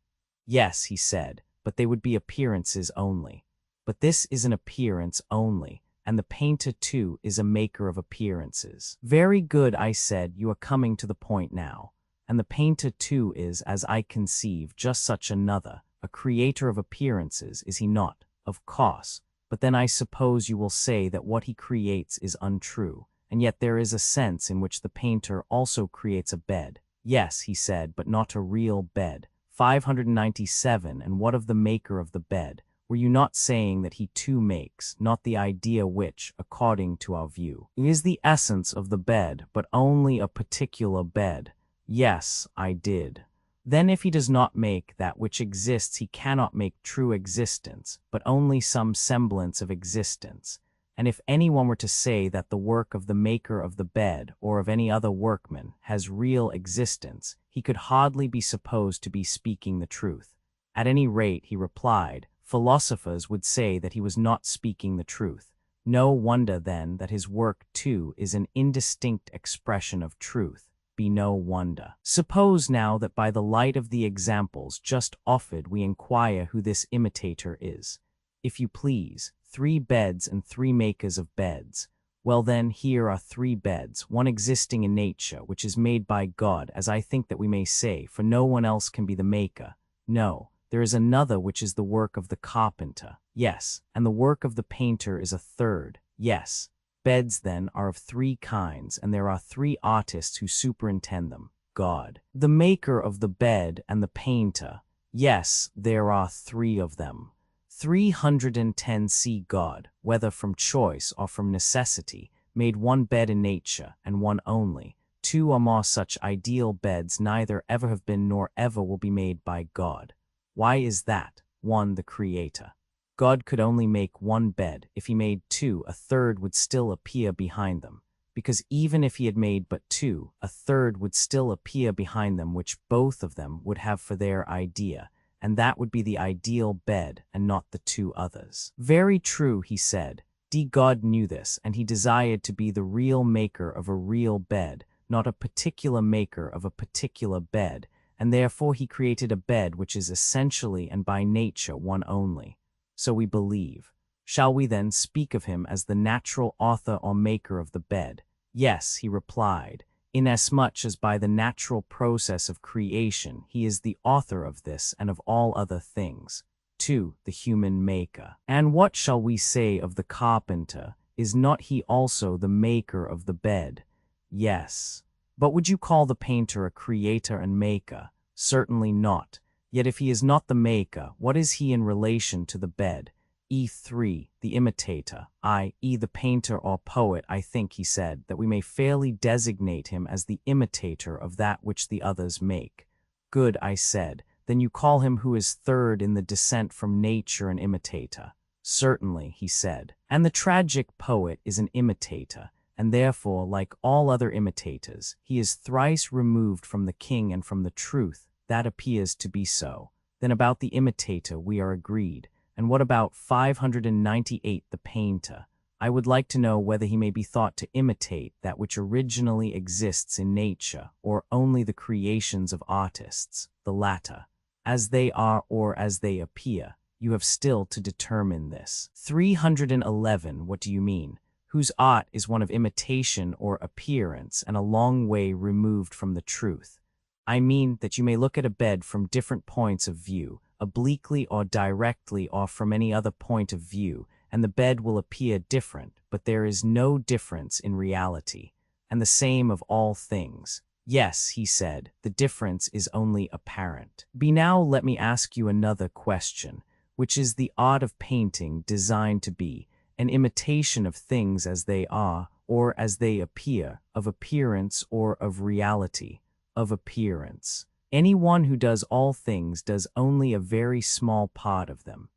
Yes, he said, but they would be appearances only. But this is an appearance only, and the painter too is a maker of appearances. Very good, I said, you are coming to the point now. And the painter too is, as I conceive, just such another, a creator of appearances, is he not? Of course. But then I suppose you will say that what he creates is untrue, and yet there is a sense in which the painter also creates a bed. Yes, he said, but not a real bed. 597, and what of the maker of the bed? Were you not saying that he too makes, not the idea which, according to our view, is the essence of the bed, but only a particular bed? Yes, I did. Then if he does not make that which exists, he cannot make true existence, but only some semblance of existence. And if anyone were to say that the work of the maker of the bed, or of any other workman, has real existence, he could hardly be supposed to be speaking the truth. At any rate, he replied, philosophers would say that he was not speaking the truth. No wonder, then, that his work, too, is an indistinct expression of truth. Be no wonder. Suppose now that by the light of the examples just offered we inquire who this imitator is. If you please, 3 beds and 3 makers of beds. Well then, here are 3 beds, one existing in nature, which is made by God, as I think that we may say, for no one else can be the maker. No, there is another which is the work of the carpenter. Yes, and the work of the painter is a third. Yes. Beds, then, are of 3 kinds, and there are 3 artists who superintend them. God, the maker of the bed, and the painter. Yes, there are 3 of them. 310 see God, whether from choice or from necessity, made one bed in nature, and one only. 2 or more such ideal beds neither ever have been nor ever will be made by God. Why is that? 1. The Creator. God could only make 1 bed. If he made 2, a third would still appear behind them, because even if he had made but 2, a third would still appear behind them which both of them would have for their idea, and that would be the ideal bed and not the 2 others. Very true, he said. God knew this, and he desired to be the real maker of a real bed, not a particular maker of a particular bed, and therefore he created a bed which is essentially and by nature one only. So we believe. Shall we then speak of him as the natural author or maker of the bed? Yes, he replied, inasmuch as by the natural process of creation he is the author of this and of all other things. 2. The human maker. And what shall we say of the carpenter? Is not he also the maker of the bed? Yes. But would you call the painter a creator and maker? Certainly not. Yet if he is not the maker, what is he in relation to the bed? 3. The imitator, i.e. the painter or poet, I think he said, that we may fairly designate him as the imitator of that which the others make. Good, I said. Then you call him who is third in the descent from nature an imitator. Certainly, he said. And the tragic poet is an imitator, and therefore, like all other imitators, he is thrice removed from the king and from the truth. That appears to be so. Then about the imitator we are agreed. And what about 598, the painter? I would like to know whether he may be thought to imitate that which originally exists in nature, or only the creations of artists, the latter, as they are or as they appear. You have still to determine this. 311, what do you mean? Whose art is one of imitation or appearance, and a long way removed from the truth. I mean that you may look at a bed from different points of view, obliquely or directly or from any other point of view, and the bed will appear different, but there is no difference in reality. And the same of all things. Yes, he said, the difference is only apparent. Now let me ask you another question, which is the art of painting designed to be an imitation of things as they are, or as they appear, of appearance or of reality, of appearance. Anyone who does all things does only a very small part of them.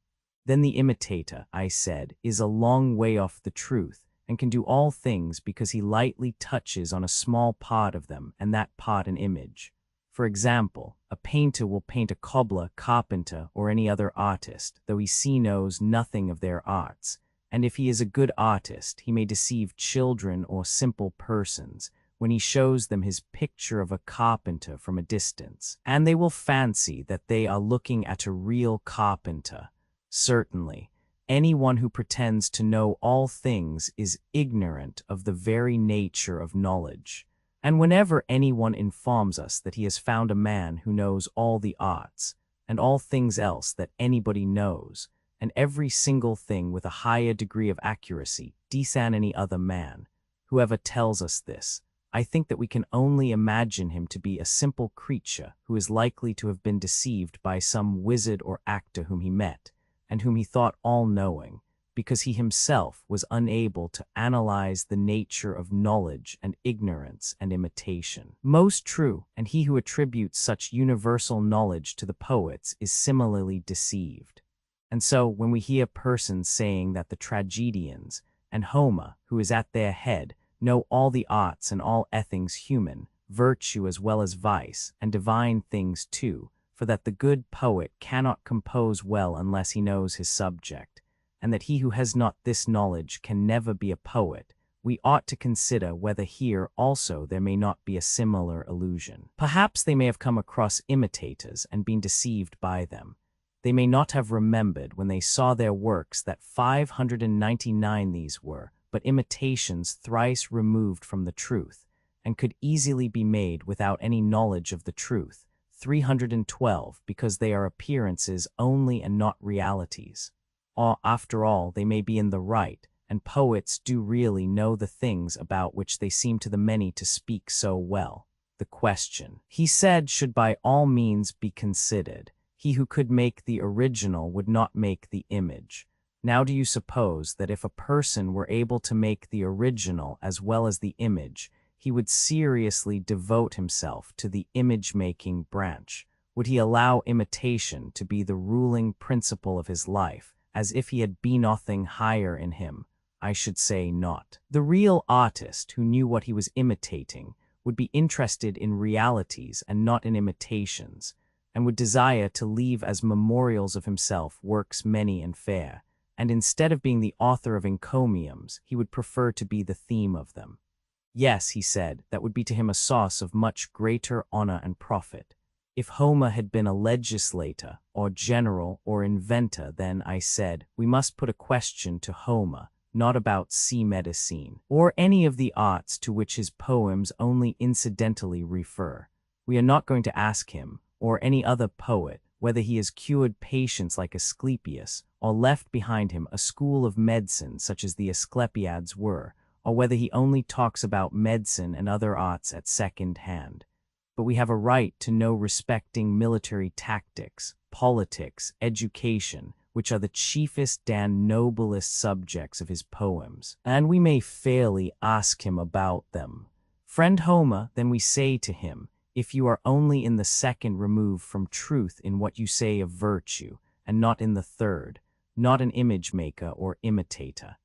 Then the imitator, I said, is a long way off the truth, and can do all things because he lightly touches on a small part of them, and that part an image. For example, a painter will paint a cobbler, carpenter, or any other artist, though he knows nothing of their arts, and if he is a good artist, he may deceive children or simple persons when he shows them his picture of a carpenter from a distance, and they will fancy that they are looking at a real carpenter. Certainly, anyone who pretends to know all things is ignorant of the very nature of knowledge. And whenever anyone informs us that he has found a man who knows all the arts, and all things else that anybody knows, and every single thing with a higher degree of accuracy than any other man, whoever tells us this, I think that we can only imagine him to be a simple creature who is likely to have been deceived by some wizard or actor whom he met, and whom he thought all-knowing, because he himself was unable to analyze the nature of knowledge and ignorance and imitation. Most true, and he who attributes such universal knowledge to the poets is similarly deceived. And so, when we hear persons saying that the tragedians, and Homer, who is at their head, know all the arts and all things human, virtue as well as vice, and divine things too, for that the good poet cannot compose well unless he knows his subject, and that he who has not this knowledge can never be a poet, we ought to consider whether here also there may not be a similar illusion. Perhaps they may have come across imitators and been deceived by them. They may not have remembered when they saw their works that 599 these were, but imitations thrice removed from the truth, and could easily be made without any knowledge of the truth, 312, because they are appearances only and not realities. Or, after all, they may be in the right, and poets do really know the things about which they seem to the many to speak so well. The question, he said, should by all means be considered. He who could make the original would not make the image. Now do you suppose that if a person were able to make the original as well as the image, he would seriously devote himself to the image-making branch? Would he allow imitation to be the ruling principle of his life, as if he had been nothing higher in him? I should say not. The real artist, who knew what he was imitating, would be interested in realities and not in imitations, and would desire to leave as memorials of himself works many and fair, and instead of being the author of encomiums, he would prefer to be the theme of them. Yes, he said, that would be to him a source of much greater honor and profit. If Homer had been a legislator, or general, or inventor, then, I said, we must put a question to Homer, not about medicine, or any of the arts to which his poems only incidentally refer. We are not going to ask him, or any other poet, whether he has cured patients like Asclepius, or left behind him a school of medicine such as the Asclepiads were, or whether he only talks about medicine and other arts at second hand. But we have a right to know respecting military tactics, politics, education, which are the chiefest and noblest subjects of his poems, and we may fairly ask him about them. Friend Homer, then we say to him, if you are only in the second remove from truth in what you say of virtue, and not in the third, not an image-maker or imitator,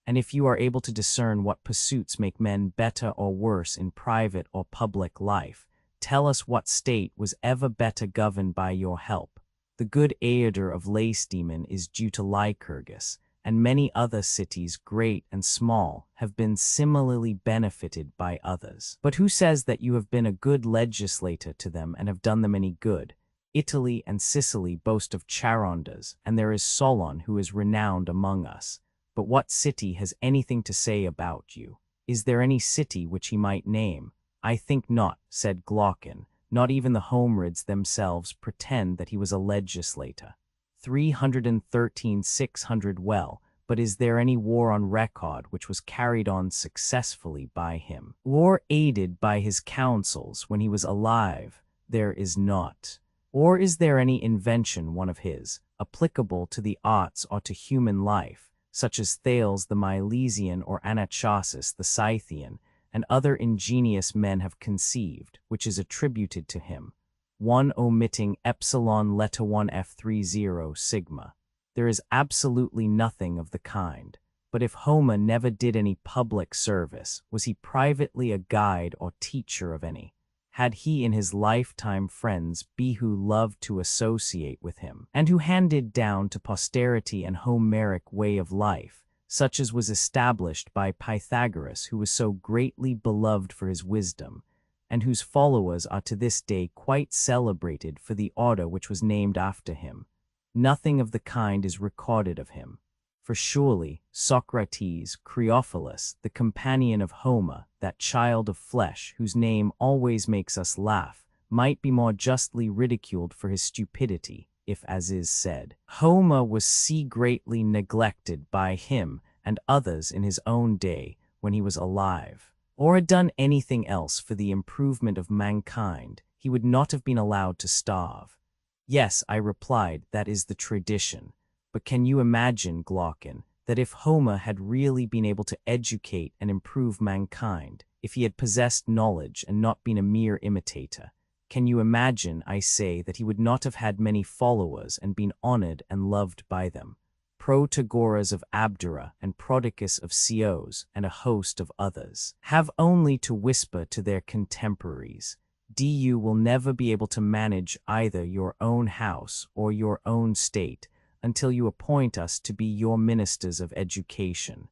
and if you are able to discern what pursuits make men better or worse in private or public life, tell us what state was ever better governed by your help. The good Aeder of Lacedaemon is due to Lycurgus, and many other cities, great and small, have been similarly benefited by others. But who says that you have been a good legislator to them and have done them any good? Italy and Sicily boast of Charondas, and there is Solon who is renowned among us. But what city has anything to say about you? Is there any city which he might name? I think not, said Glaucon. Not even the Homerids themselves pretend that he was a legislator. 313 600 Well, but is there any war on record which was carried on successfully by him, or aided by his counsels when he was alive? There is not. Or is there any invention, one of his, applicable to the arts or to human life, such as Thales the Milesian or Anachasis the Scythian, and other ingenious men have conceived, which is attributed to him, one omitting epsilon letta 1 F30 sigma? There is absolutely nothing of the kind. But if Homer never did any public service, was he privately a guide or teacher of any? Had he in his lifetime friends be who loved to associate with him, and who handed down to posterity an Homeric way of life, such as was established by Pythagoras, who was so greatly beloved for his wisdom, and whose followers are to this day quite celebrated for the order which was named after him? Nothing of the kind is recorded of him. For surely Socrates, Creophilus, the companion of Homer, that child of flesh whose name always makes us laugh, might be more justly ridiculed for his stupidity, if, as is said, Homer was greatly neglected by him and others in his own day when he was alive, or had done anything else for the improvement of mankind, he would not have been allowed to starve. Yes, I replied, that is the tradition. But can you imagine, Glaucon, that if Homer had really been able to educate and improve mankind, if he had possessed knowledge and not been a mere imitator, can you imagine, I say, that he would not have had many followers and been honored and loved by them? Protagoras of Abdera and Prodicus of Ceos and a host of others have only to whisper to their contemporaries, "You will never be able to manage either your own house or your own state until you appoint us to be your ministers of education."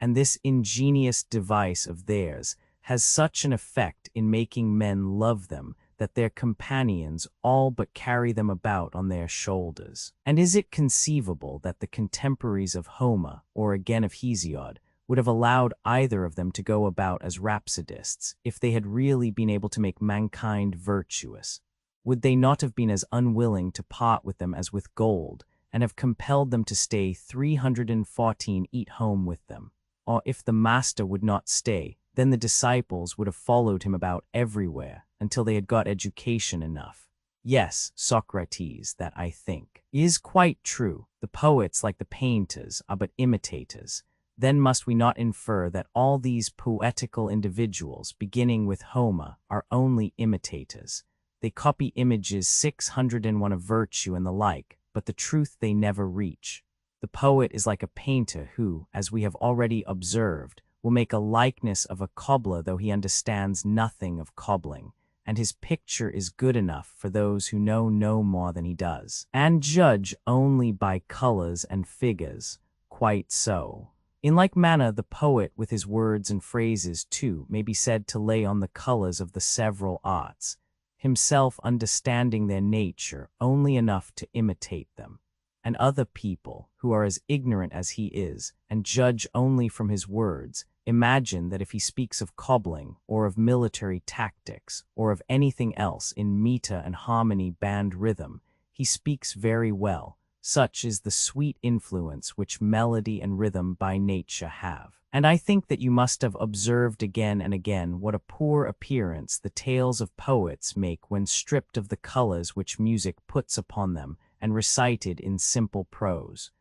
And this ingenious device of theirs has such an effect in making men love them that their companions all but carry them about on their shoulders. And is it conceivable that the contemporaries of Homer, or again of Hesiod, would have allowed either of them to go about as rhapsodists if they had really been able to make mankind virtuous? Would they not have been as unwilling to part with them as with gold, and have compelled them to stay 314 eat home with them? Or if the master would not stay, then the disciples would have followed him about everywhere until they had got education enough. Yes, Socrates, that I think is quite true. The poets, like the painters, are but imitators. Then must we not infer that all these poetical individuals, beginning with Homer, are only imitators? They copy images 601 of virtue and the like, but the truth they never reach. The poet is like a painter who, as we have already observed, will make a likeness of a cobbler though he understands nothing of cobbling, and his picture is good enough for those who know no more than he does, and judge only by colors and figures. Quite so. In like manner, the poet, with his words and phrases too, may be said to lay on the colors of the several arts, himself understanding their nature only enough to imitate them. And other people, who are as ignorant as he is, and judge only from his words, imagine that if he speaks of cobbling, or of military tactics, or of anything else in meter and harmony band rhythm, he speaks very well. Such is the sweet influence which melody and rhythm by nature have. And I think that you must have observed again and again what a poor appearance the tales of poets make when stripped of the colors which music puts upon them and recited in simple prose.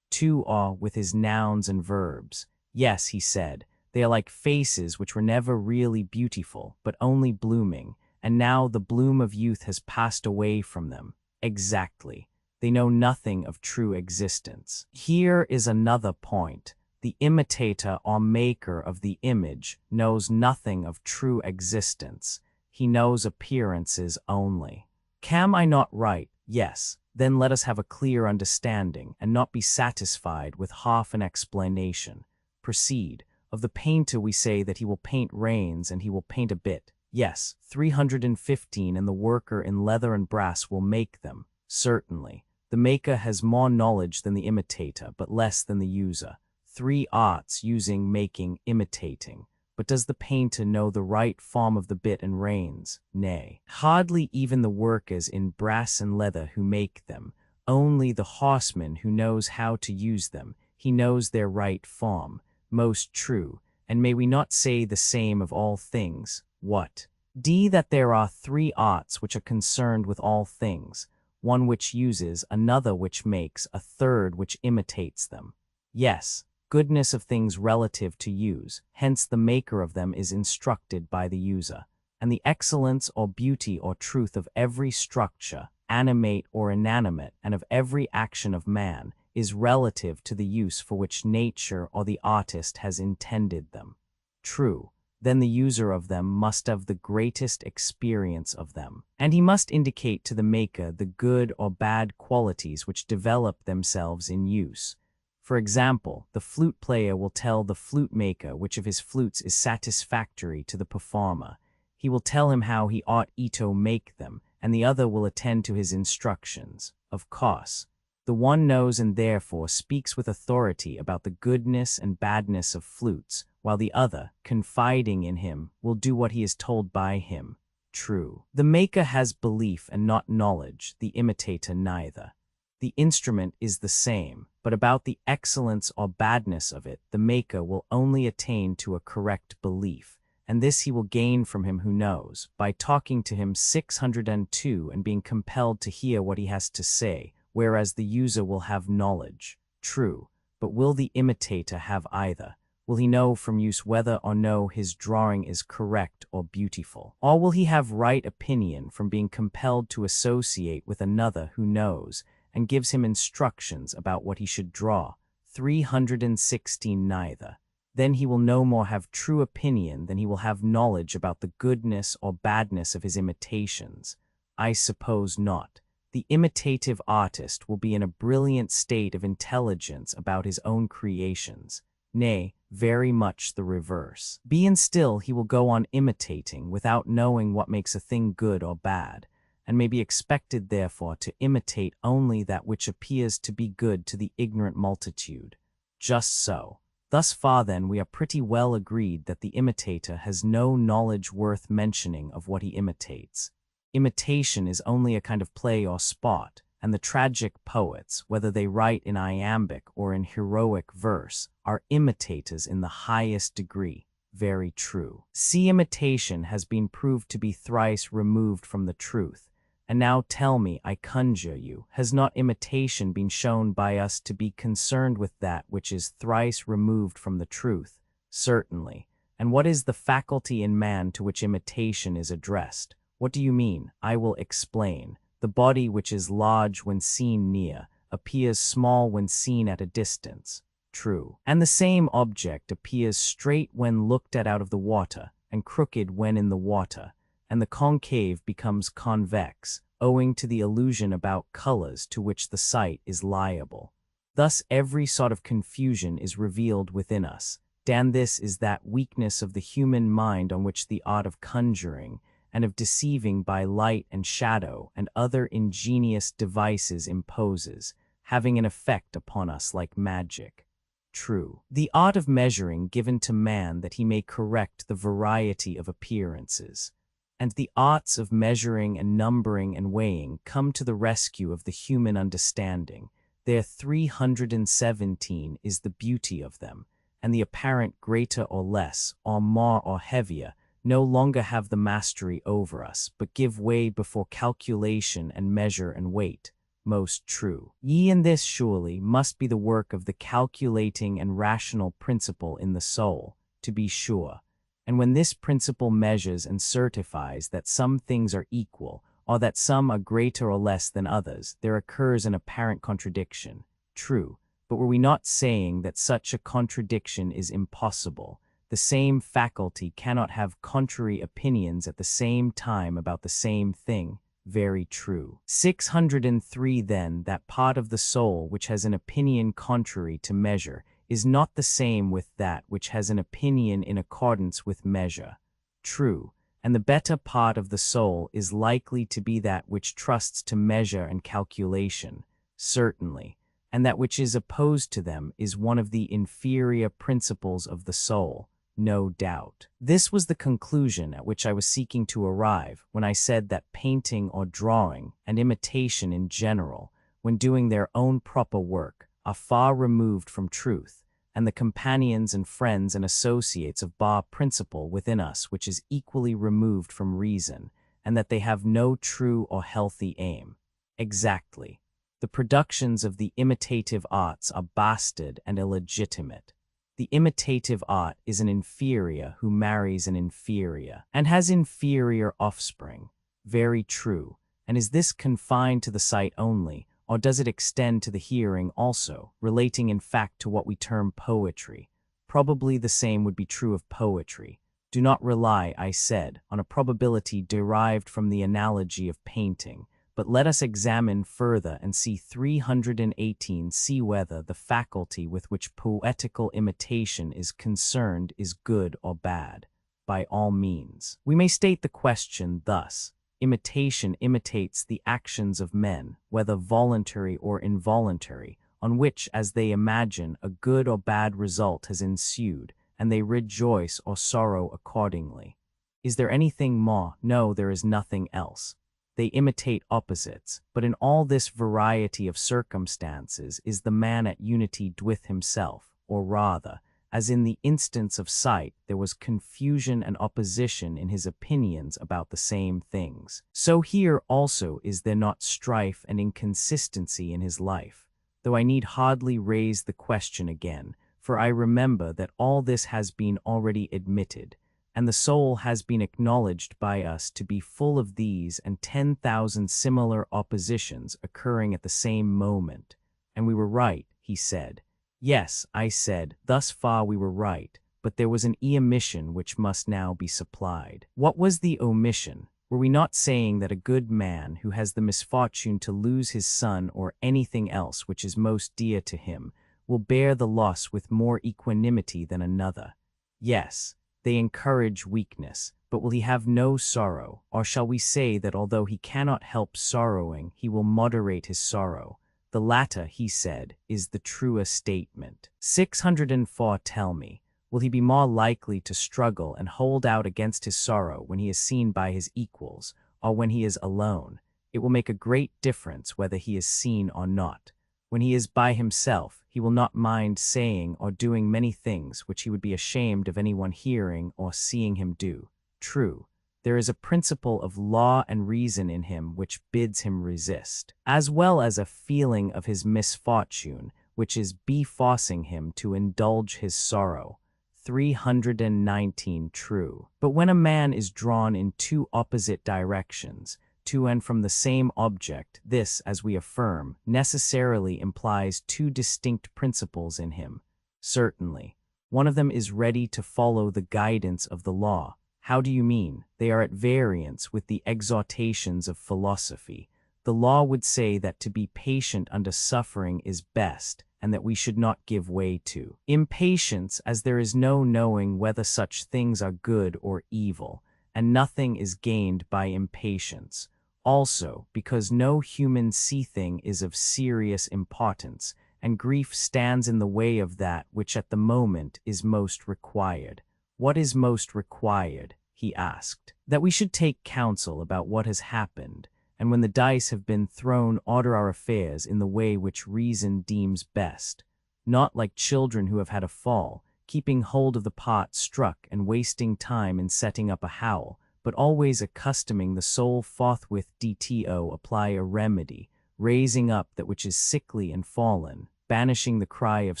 Too are with his nouns and verbs. Yes, he said, they are like faces which were never really beautiful, but only blooming, and now the bloom of youth has passed away from them. Exactly. They know nothing of true existence. Here is another point. The imitator or maker of the image knows nothing of true existence. He knows appearances only. Am I not right? Yes. Then let us have a clear understanding, and not be satisfied with half an explanation. Proceed. Of the painter we say that he will paint rains, and he will paint a bit. Yes, 315, and the worker in leather and brass will make them. Certainly. The maker has more knowledge than the imitator, but less than the user. 3 arts: using, making, imitating. But does the painter know the right form of the bit and reins? Nay, hardly even the workers in brass and leather who make them, only the horseman who knows how to use them. he knows their right form, most true, and may we not say the same of all things? What? That there are three arts which are concerned with all things, one which uses, another which makes, a third which imitates them. Yes, goodness of things relative to use, hence the maker of them is instructed by the user, and the excellence or beauty or truth of every structure, animate or inanimate, and of every action of man, is relative to the use for which nature or the artist has intended them. True, then the user of them must have the greatest experience of them, and he must indicate to the maker the good or bad qualities which develop themselves in use. For example, the flute player will tell the flute maker which of his flutes is satisfactory to the performer. He will tell him how he ought to make them, and the other will attend to his instructions. Of course, the one knows and therefore speaks with authority about the goodness and badness of flutes, while the other, confiding in him, will do what he is told by him. True. The maker has belief and not knowledge, the imitator neither. The instrument is the same, but about the excellence or badness of it, the maker will only attain to a correct belief, and this he will gain from him who knows, by talking to him 602 and being compelled to hear what he has to say, whereas the user will have knowledge. True, but will the imitator have either? Will he know from use whether or no his drawing is correct or beautiful? Or will he have right opinion from being compelled to associate with another who knows, and gives him instructions about what he should draw? 316 neither. Then he will no more have true opinion than he will have knowledge about the goodness or badness of his imitations. I suppose not. The imitative artist will be in a brilliant state of intelligence about his own creations. Nay, very much the reverse. And still he will go on imitating without knowing what makes a thing good or bad, and may be expected therefore to imitate only that which appears to be good to the ignorant multitude. Just so. Thus far then we are pretty well agreed that the imitator has no knowledge worth mentioning of what he imitates. Imitation is only a kind of play or sport, and the tragic poets, whether they write in iambic or in heroic verse, are imitators in the highest degree. Very true. See, imitation has been proved to be thrice removed from the truth. And now tell me, I conjure you, has not imitation been shown by us to be concerned with that which is thrice removed from the truth? Certainly. And what is the faculty in man to which imitation is addressed? What do you mean? I will explain. The body which is large when seen near, appears small when seen at a distance. True. And the same object appears straight when looked at out of the water, and crooked when in the water, and the concave becomes convex, owing to the illusion about colors to which the sight is liable. Thus every sort of confusion is revealed within us. And this is that weakness of the human mind on which the art of conjuring, and of deceiving by light and shadow and other ingenious devices imposes, having an effect upon us like magic. True. The art of measuring given to man that he may correct the variety of appearances, and the arts of measuring and numbering and weighing come to the rescue of the human understanding. There 317 is the beauty of them, and the apparent greater or less, or more or heavier, no longer have the mastery over us, but give way before calculation and measure and weight. Most true. And this surely must be the work of the calculating and rational principle in the soul, to be sure. And when this principle measures and certifies that some things are equal, or that some are greater or less than others, there occurs an apparent contradiction. True. But were we not saying that such a contradiction is impossible? The same faculty cannot have contrary opinions at the same time about the same thing. Very true. 603 Then, that part of the soul which has an opinion contrary to measure is not the same with that which has an opinion in accordance with measure. True. And the better part of the soul is likely to be that which trusts to measure and calculation. Certainly. And that which is opposed to them is one of the inferior principles of the soul. No doubt. This was the conclusion at which I was seeking to arrive when I said that painting or drawing, and imitation in general, when doing their own proper work, are far removed from truth, and the companions and friends and associates of principle within us which is equally removed from reason, and that they have no true or healthy aim. Exactly. The productions of the imitative arts are bastard and illegitimate. The imitative art is an inferior who marries an inferior, and has inferior offspring. Very true. And is this confined to the sight only, or does it extend to the hearing also, relating in fact to what we term poetry? Probably the same would be true of poetry. Do not rely, I said, on a probability derived from the analogy of painting, but let us examine further and see 318 see whether the faculty with which poetical imitation is concerned is good or bad. By all means. We may state the question thus. Imitation imitates the actions of men, whether voluntary or involuntary, on which, as they imagine, a good or bad result has ensued, and they rejoice or sorrow accordingly. Is there anything more? No, there is nothing else. They imitate opposites, but in all this variety of circumstances is the man at unity with himself, or rather, as in the instance of sight there was confusion and opposition in his opinions about the same things, so here also is there not strife and inconsistency in his life, though I need hardly raise the question again, for I remember that all this has been already admitted, and the soul has been acknowledged by us to be full of these and 10,000 similar oppositions occurring at the same moment. And we were right, he said. Yes, I said, thus far we were right, but there was an omission which must now be supplied. What was the omission? Were we not saying that a good man who has the misfortune to lose his son or anything else which is most dear to him will bear the loss with more equanimity than another? Yes. They encourage weakness, but will he have no sorrow? Or shall we say that although he cannot help sorrowing, he will moderate his sorrow? The latter, he said, is the truer statement. 604 Tell me, will he be more likely to struggle and hold out against his sorrow when he is seen by his equals, or when he is alone? It will make a great difference whether he is seen or not. When he is by himself, he will not mind saying or doing many things which he would be ashamed of anyone hearing or seeing him do. True, there is a principle of law and reason in him which bids him resist, as well as a feeling of his misfortune which is forcing him to indulge his sorrow. 319 True. But when a man is drawn in two opposite directions, to and from the same object, this, as we affirm, necessarily implies two distinct principles in him. Certainly. One of them is ready to follow the guidance of the law. How do you mean? They are at variance with the exhortations of philosophy. The law would say that to be patient under suffering is best, and that we should not give way to impatience, as there is no knowing whether such things are good or evil, and nothing is gained by impatience. Also, because no human thing is of serious importance, and grief stands in the way of that which at the moment is most required. What is most required? He asked. That we should take counsel about what has happened, and when the dice have been thrown, order our affairs in the way which reason deems best, not like children who have had a fall, keeping hold of the pot struck and wasting time in setting up a howl, but always accustoming the soul forthwith to apply a remedy, raising up that which is sickly and fallen, banishing the cry of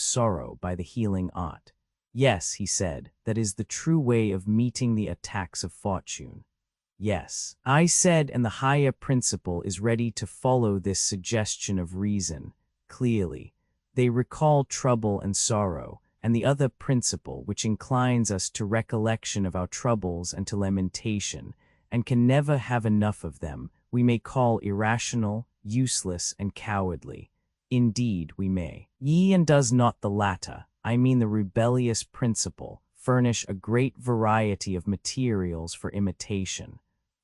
sorrow by the healing art. Yes, he said, that is the true way of meeting the attacks of fortune. Yes, I said, and the higher principle is ready to follow this suggestion of reason. Clearly, they recall trouble and sorrow, and the other principle which inclines us to recollection of our troubles and to lamentation, and can never have enough of them, we may call irrational, useless, and cowardly. Indeed, we may. And does not the latter, I mean the rebellious principle, furnish a great variety of materials for imitation,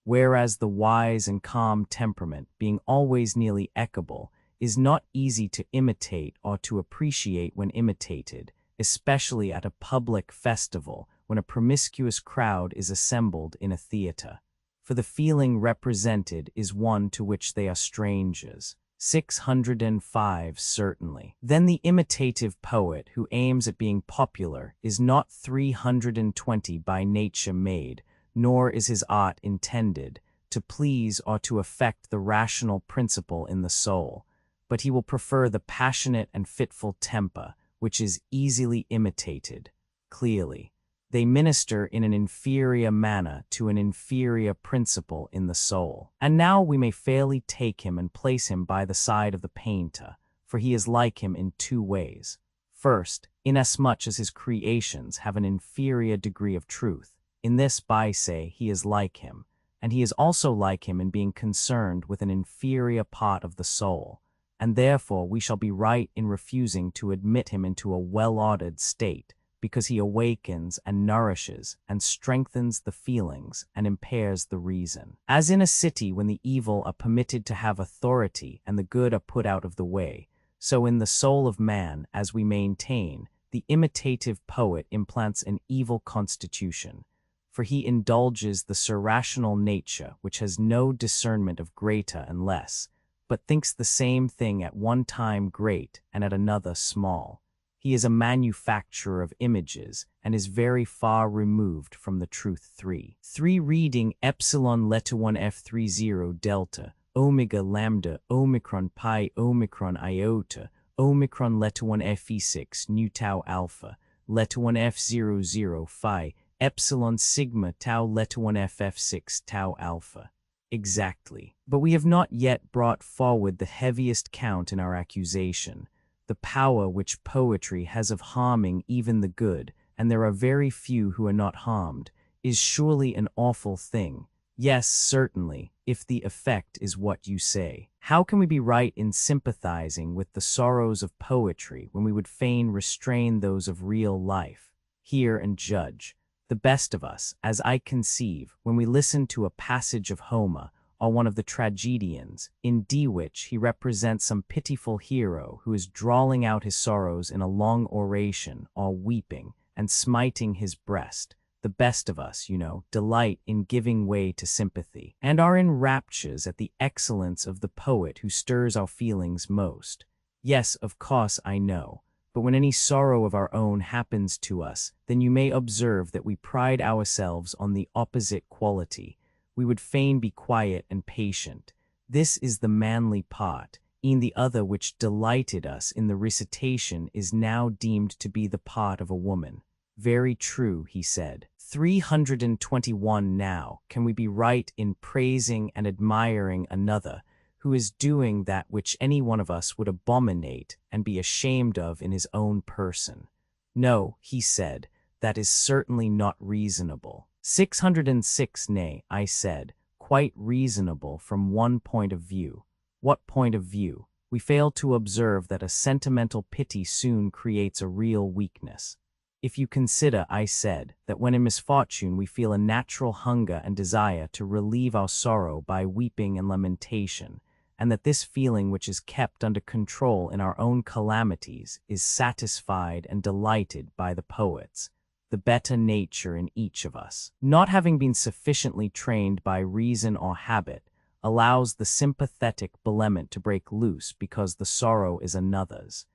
whereas the wise and calm temperament, being always nearly equable, is not easy to imitate or to appreciate when imitated, especially at a public festival when a promiscuous crowd is assembled in a theater. For the feeling represented is one to which they are strangers. 605 certainly. Then the imitative poet who aims at being popular is not 320 by nature made, nor is his art intended to please or to affect the rational principle in the soul, but he will prefer the passionate and fitful temper, which is easily imitated. Clearly, they minister in an inferior manner to an inferior principle in the soul. And now we may fairly take him and place him by the side of the painter, for he is like him in two ways. First, inasmuch as his creations have an inferior degree of truth, in this by say he is like him, and he is also like him in being concerned with an inferior part of the soul, and therefore we shall be right in refusing to admit him into a well-ordered state, because he awakens and nourishes and strengthens the feelings and impairs the reason. As in a city when the evil are permitted to have authority and the good are put out of the way, so in the soul of man, as we maintain, the imitative poet implants an evil constitution, for he indulges the irrational nature which has no discernment of greater and less, but thinks the same thing at one time great and at another small. He is a manufacturer of images and is very far removed from the truth. 3 reading epsilon letter 1 F30 delta, omega lambda, omicron pi, omicron iota, omicron letter 1 Fe6 nu tau alpha, letter 1 F00 phi, epsilon sigma tau letter 1 FF6 tau alpha. Exactly. But we have not yet brought forward the heaviest count in our accusation, the power which poetry has of harming even the good, and there are very few who are not harmed, is surely an awful thing. Yes, certainly, if the effect is what you say. How can we be right in sympathizing with the sorrows of poetry when we would fain restrain those of real life? Hear and judge. The best of us, as I conceive, when we listen to a passage of Homer, or one of the tragedians, in which he represents some pitiful hero who is drawling out his sorrows in a long oration, or weeping, and smiting his breast. The best of us, delight in giving way to sympathy, and are in raptures at the excellence of the poet who stirs our feelings most. Yes, of course, I know. But when any sorrow of our own happens to us, then you may observe that we pride ourselves on the opposite quality. We would fain be quiet and patient. This is the manly part, e'en the other which delighted us in the recitation is now deemed to be the part of a woman. Very true, he said. 321 Now, can we be right in praising and admiring another, who is doing that which any one of us would abominate and be ashamed of in his own person? No, he said, that is certainly not reasonable. 606 Nay, I said, quite reasonable from one point of view. What point of view? We fail to observe that a sentimental pity soon creates a real weakness. If you consider, I said, that when in misfortune we feel a natural hunger and desire to relieve our sorrow by weeping and lamentation, and that this feeling which is kept under control in our own calamities is satisfied and delighted by the poets, the better nature in each of us, not having been sufficiently trained by reason or habit, allows the sympathetic belement to break loose because the sorrow is another's,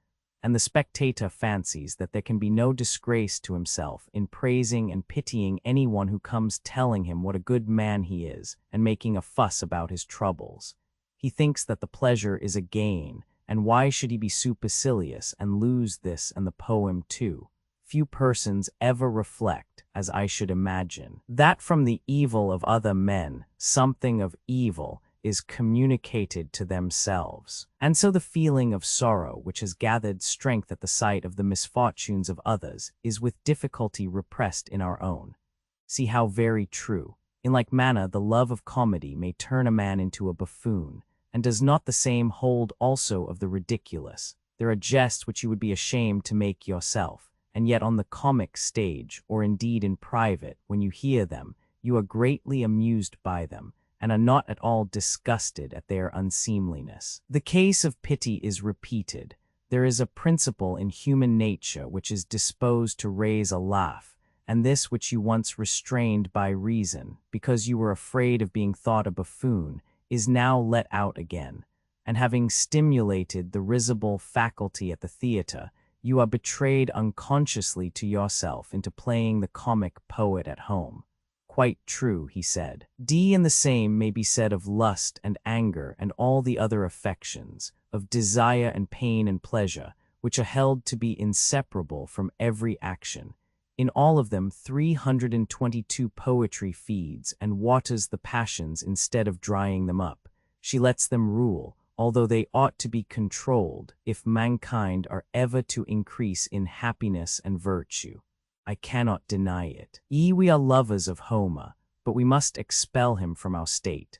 and the spectator fancies that there can be no disgrace to himself in praising and pitying anyone who comes telling him what a good man he is and making a fuss about his troubles. He thinks that the pleasure is a gain, and why should he be supercilious and lose this and the poem too? Few persons ever reflect, as I should imagine, that from the evil of other men, something of evil is communicated to themselves. And so the feeling of sorrow, which has gathered strength at the sight of the misfortunes of others, is with difficulty repressed in our own. See how very true. In like manner, the love of comedy may turn a man into a buffoon, and does not the same hold also of the ridiculous? There are jests which you would be ashamed to make yourself, and yet on the comic stage, or indeed in private, when you hear them, you are greatly amused by them, and are not at all disgusted at their unseemliness. The case of pity is repeated. There is a principle in human nature which is disposed to raise a laugh, and this which you once restrained by reason, because you were afraid of being thought a buffoon, is now let out again, and having stimulated the risible faculty at the theater, you are betrayed unconsciously to yourself into playing the comic poet at home. Quite true, he said. And the same may be said of lust and anger and all the other affections, of desire and pain and pleasure, which are held to be inseparable from every action. In all of them 322 poetry feeds and waters the passions instead of drying them up. She lets them rule, although they ought to be controlled if mankind are ever to increase in happiness and virtue. I cannot deny it. We are lovers of Homer, but we must expel him from our state.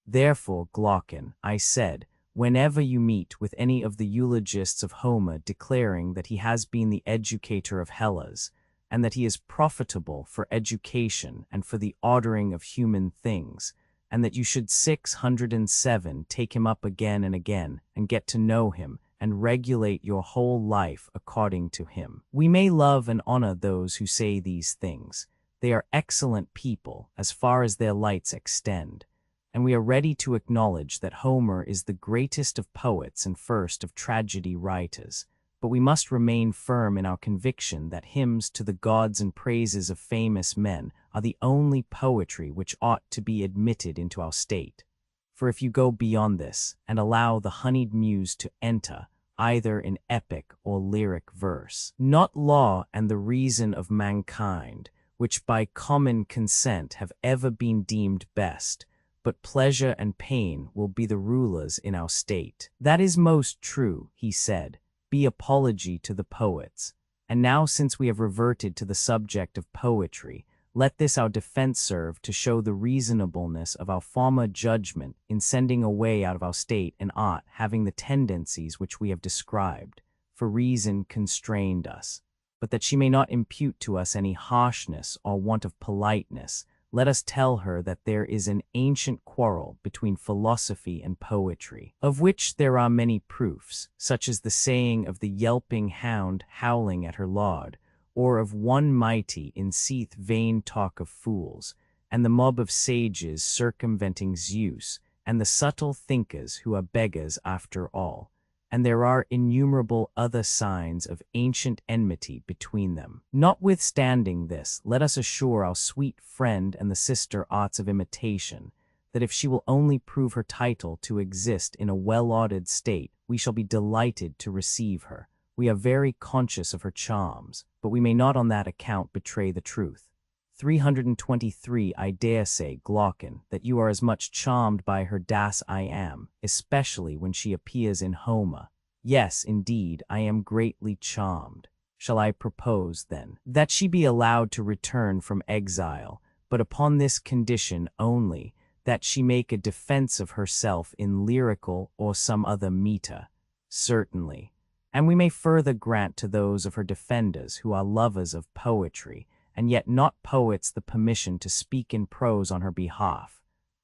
Therefore, Glaucon, I said, whenever you meet with any of the eulogists of Homer declaring that he has been the educator of Hellas, and that he is profitable for education and for the ordering of human things, and that you should 607 take him up again and again, and get to know him, and regulate your whole life according to him. We may love and honor those who say these things. They are excellent people as far as their lights extend, and we are ready to acknowledge that Homer is the greatest of poets and first of tragedy writers. But we must remain firm in our conviction that hymns to the gods and praises of famous men are the only poetry which ought to be admitted into our state. For if you go beyond this and allow the honeyed muse to enter, either in epic or lyric verse, not law and the reason of mankind, which by common consent have ever been deemed best, but pleasure and pain will be the rulers in our state. That is most true, he said. Be apology to the poets. And now, since we have reverted to the subject of poetry, let this our defense serve to show the reasonableness of our former judgment in sending away out of our state an art having the tendencies which we have described, for reason constrained us. But that she may not impute to us any harshness or want of politeness, let us tell her that there is an ancient quarrel between philosophy and poetry, of which there are many proofs, such as the saying of the yelping hound howling at her lord, or of one mighty in seath vain talk of fools, and the mob of sages circumventing Zeus, and the subtle thinkers who are beggars after all. And there are innumerable other signs of ancient enmity between them. Notwithstanding this, let us assure our sweet friend and the sister arts of imitation, that if she will only prove her title to exist in a well-ordered state, we shall be delighted to receive her. We are very conscious of her charms, but we may not on that account betray the truth. 323 I dare say, Glaucon, that you are as much charmed by her as I am, especially when she appears in Homer. Yes, indeed, I am greatly charmed. Shall I propose, then, that she be allowed to return from exile, but upon this condition only, that she make a defense of herself in lyrical or some other meter? Certainly. And we may further grant to those of her defenders who are lovers of poetry, and yet not poets, the permission to speak in prose on her behalf.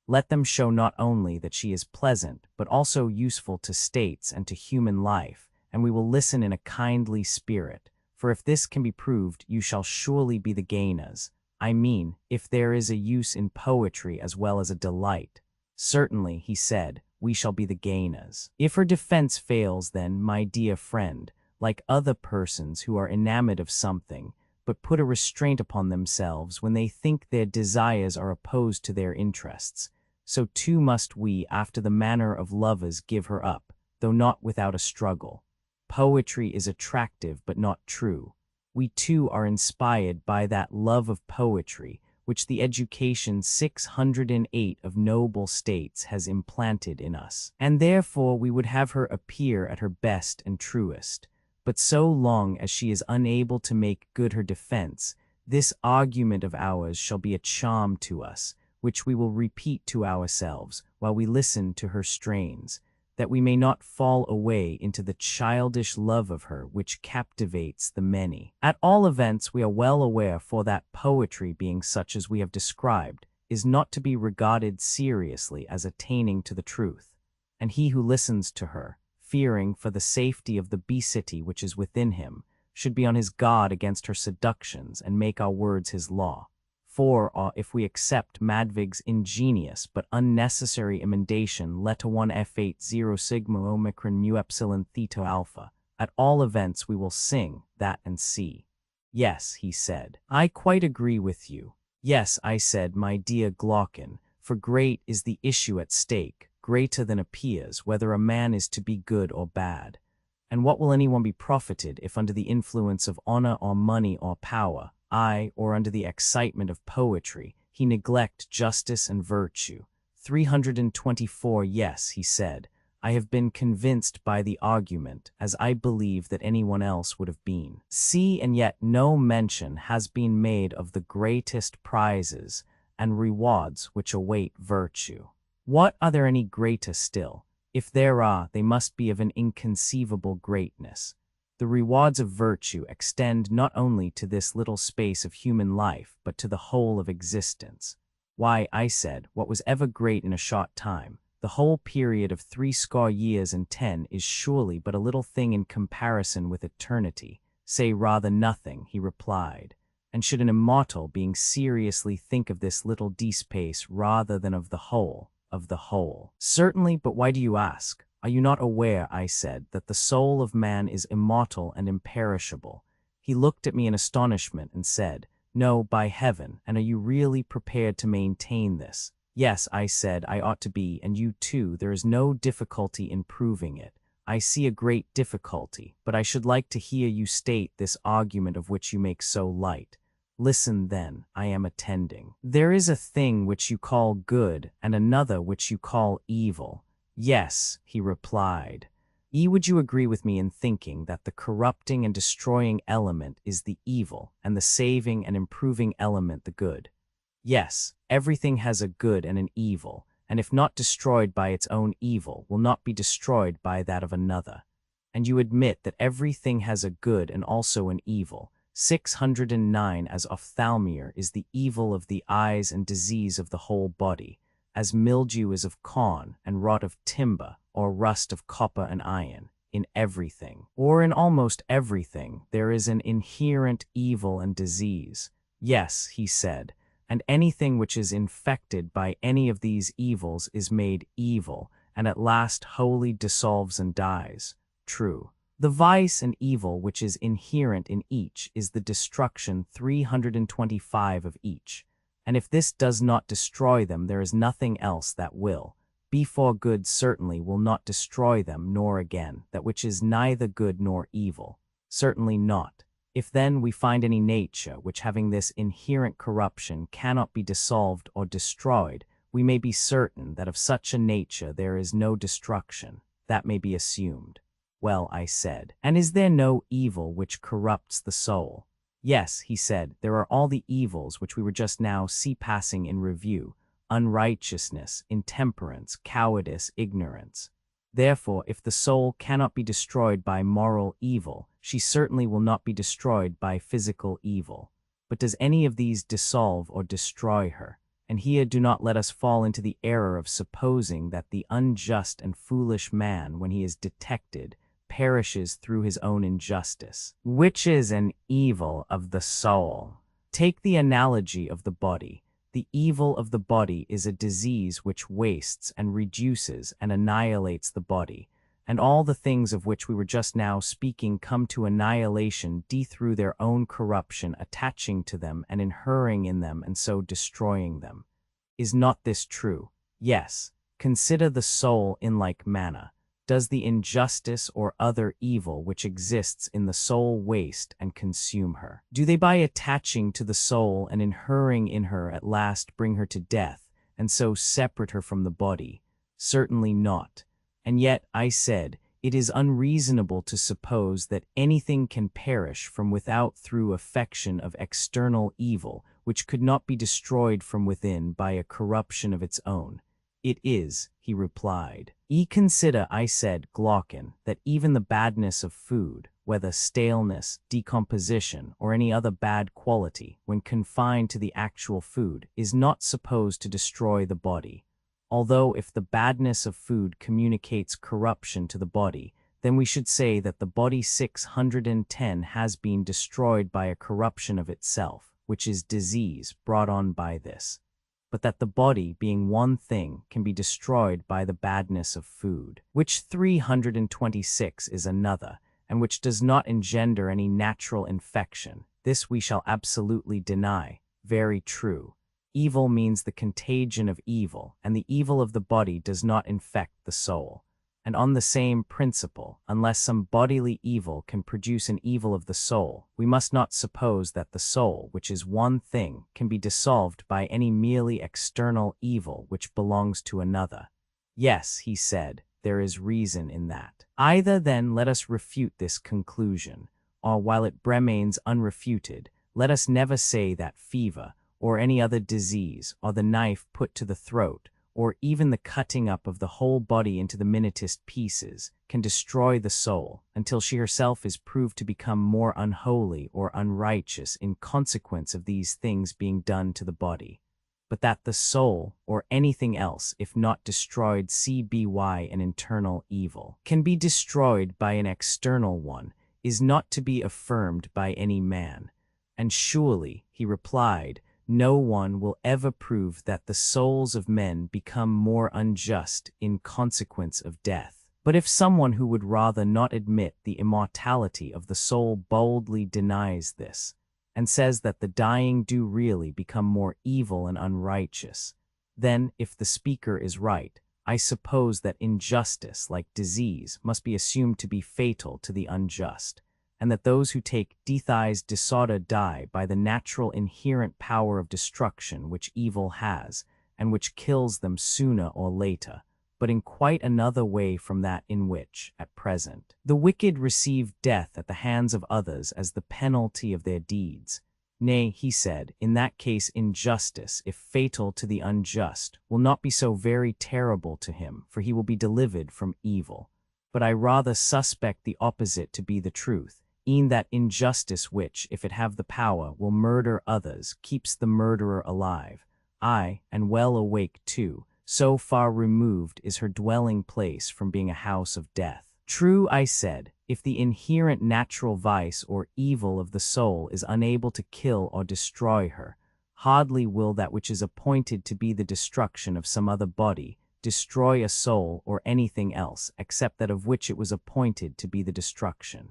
Let them show not only that she is pleasant, but also useful to states and to human life, and we will listen in a kindly spirit, for if this can be proved, you shall surely be the gainers. I mean, if there is a use in poetry as well as a delight. Certainly, he said, we shall be the gainers. If her defense fails, then, my dear friend, like other persons who are enamored of something, but put a restraint upon themselves when they think their desires are opposed to their interests, so too must we, after the manner of lovers, give her up, though not without a struggle. Poetry is attractive but not true. We too are inspired by that love of poetry which the education 608 of noble states has implanted in us, and therefore we would have her appear at her best and truest. But so long as she is unable to make good her defense, this argument of ours shall be a charm to us, which we will repeat to ourselves while we listen to her strains, that we may not fall away into the childish love of her which captivates the many. At all events, we are well aware, for that poetry, being such as we have described, is not to be regarded seriously as attaining to the truth, and he who listens to her, fearing for the safety of the bee-city which is within him, should be on his guard against her seductions and make our words his law. For, or if we accept Madvig's ingenious but unnecessary emendation Leta 1 F8 0 sigma omicron mu epsilon theta alpha, at all events we will sing that and see. Yes, he said. I quite agree with you. Yes, I said, my dear Glaucon, for great is the issue at stake, greater than appears, whether a man is to be good or bad. And what will anyone be profited if under the influence of honor or money or power, or under the excitement of poetry, he neglect justice and virtue? 324 Yes, he said, I have been convinced by the argument, as I believe that anyone else would have been. See, and yet no mention has been made of the greatest prizes and rewards which await virtue. What, are there any greater still? If there are, they must be of an inconceivable greatness. The rewards of virtue extend not only to this little space of human life, but to the whole of existence. Why, I said, what was ever great in a short time, the whole period of 60 years and 10 is surely but a little thing in comparison with eternity. Say rather nothing, he replied. And should an immortal being seriously think of this little space rather than of the whole? Of the whole. Certainly, but why do you ask? Are you not aware, I said, that the soul of man is immortal and imperishable? He looked at me in astonishment and said, No, by heaven, and are you really prepared to maintain this? Yes, I said, I ought to be, and you too. There is no difficulty in proving it. I see a great difficulty, but I should like to hear you state this argument of which you make so light. Listen then, I am attending. There is a thing which you call good, and another which you call evil. Yes, he replied. Would you agree with me in thinking that the corrupting and destroying element is the evil, and the saving and improving element the good? Yes, everything has a good and an evil, and if not destroyed by its own evil, will not be destroyed by that of another. And you admit that everything has a good and also an evil. 609 As ophthalmia is the evil of the eyes and disease of the whole body, as mildew is of corn and rot of timber, or rust of copper and iron, in everything, or in almost everything, there is an inherent evil and disease. Yes, he said, and anything which is infected by any of these evils is made evil, and at last wholly dissolves and dies. True. The vice and evil which is inherent in each is the destruction 325 of each. And if this does not destroy them, there is nothing else that will. Before good certainly will not destroy them, nor again, that which is neither good nor evil. Certainly not. If then we find any nature which having this inherent corruption cannot be dissolved or destroyed, we may be certain that of such a nature there is no destruction. That may be assumed. Well, I said, and is there no evil which corrupts the soul? Yes, he said, there are all the evils which we were just now passing in review: unrighteousness, intemperance, cowardice, ignorance. Therefore, if the soul cannot be destroyed by moral evil, she certainly will not be destroyed by physical evil. But does any of these dissolve or destroy her? And here do not let us fall into the error of supposing that the unjust and foolish man, when he is detected, perishes through his own injustice, which is an evil of the soul. Take the analogy of the body. The evil of the body is a disease which wastes and reduces and annihilates the body, and all the things of which we were just now speaking come to annihilation through their own corruption, attaching to them and inhering in them and so destroying them. Is not this true? Yes. Consider the soul in like manner. Does the injustice or other evil which exists in the soul waste and consume her? Do they by attaching to the soul and inhering in her at last bring her to death, and so separate her from the body? Certainly not. And yet, I said, it is unreasonable to suppose that anything can perish from without through affection of external evil, which could not be destroyed from within by a corruption of its own. It is, he replied. Consider, I said, Glaucon, that even the badness of food, whether staleness, decomposition, or any other bad quality, when confined to the actual food, is not supposed to destroy the body. Although if the badness of food communicates corruption to the body, then we should say that the body 610 has been destroyed by a corruption of itself, which is disease brought on by this, but that the body, being one thing, can be destroyed by the badness of food, which 326 is another, and which does not engender any natural infection. This we shall absolutely deny. Very true. Evil means the contagion of evil, and the evil of the body does not infect the soul. And on the same principle, unless some bodily evil can produce an evil of the soul, we must not suppose that the soul, which is one thing, can be dissolved by any merely external evil which belongs to another. Yes, he said, there is reason in that. Either then let us refute this conclusion, or while it remains unrefuted, let us never say that fever, or any other disease, or the knife put to the throat, or even the cutting up of the whole body into the minutest pieces, can destroy the soul, until she herself is proved to become more unholy or unrighteous in consequence of these things being done to the body. But that the soul, or anything else, if not destroyed by an internal evil, can be destroyed by an external one, is not to be affirmed by any man. And surely, he replied, no one will ever prove that the souls of men become more unjust in consequence of death. But if someone who would rather not admit the immortality of the soul boldly denies this, and says that the dying do really become more evil and unrighteous, then, if the speaker is right, I suppose that injustice, like disease, must be assumed to be fatal to the unjust, and that those who take dithies disorder die by the natural inherent power of destruction which evil has, and which kills them sooner or later, but in quite another way from that in which, at present, the wicked receive death at the hands of others as the penalty of their deeds. Nay, he said, in that case injustice, if fatal to the unjust, will not be so very terrible to him, for he will be delivered from evil. But I rather suspect the opposite to be the truth, e'en that injustice which, if it have the power, will murder others, keeps the murderer alive, aye, and well awake too. So far removed is her dwelling place from being a house of death. True, I said, if the inherent natural vice or evil of the soul is unable to kill or destroy her, hardly will that which is appointed to be the destruction of some other body destroy a soul or anything else except that of which it was appointed to be the destruction.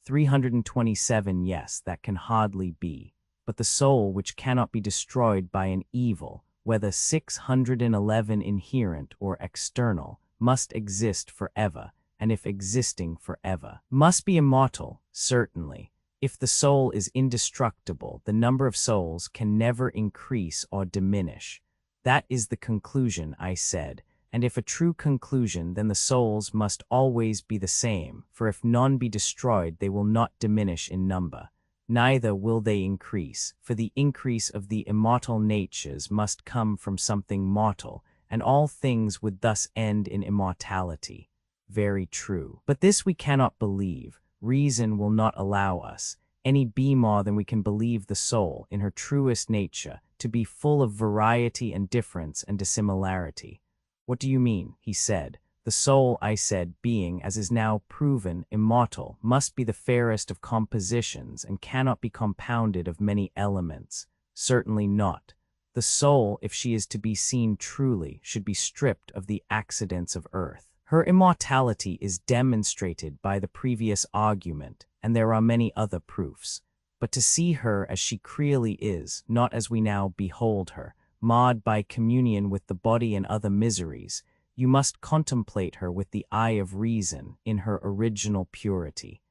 327 Yes, that can hardly be. But the soul which cannot be destroyed by an evil, whether 611 inherent or external, must exist forever, and if existing forever, must be immortal, certainly. If the soul is indestructible, the number of souls can never increase or diminish. That is the conclusion, I said, and if a true conclusion, then the souls must always be the same, for if none be destroyed, they will not diminish in number. Neither will they increase, for the increase of the immortal natures must come from something mortal, and all things would thus end in immortality. Very true. But this we cannot believe. Reason will not allow us, any be more than we can believe the soul, in her truest nature, to be full of variety and difference and dissimilarity. What do you mean? He said. The soul, I said, being, as is now proven, immortal, must be the fairest of compositions and cannot be compounded of many elements. Certainly not. The soul, if she is to be seen truly, should be stripped of the accidents of earth. Her immortality is demonstrated by the previous argument, and there are many other proofs. But to see her as she really is, not as we now behold her, marred by communion with the body and other miseries, you must contemplate her with the eye of reason in her original purity,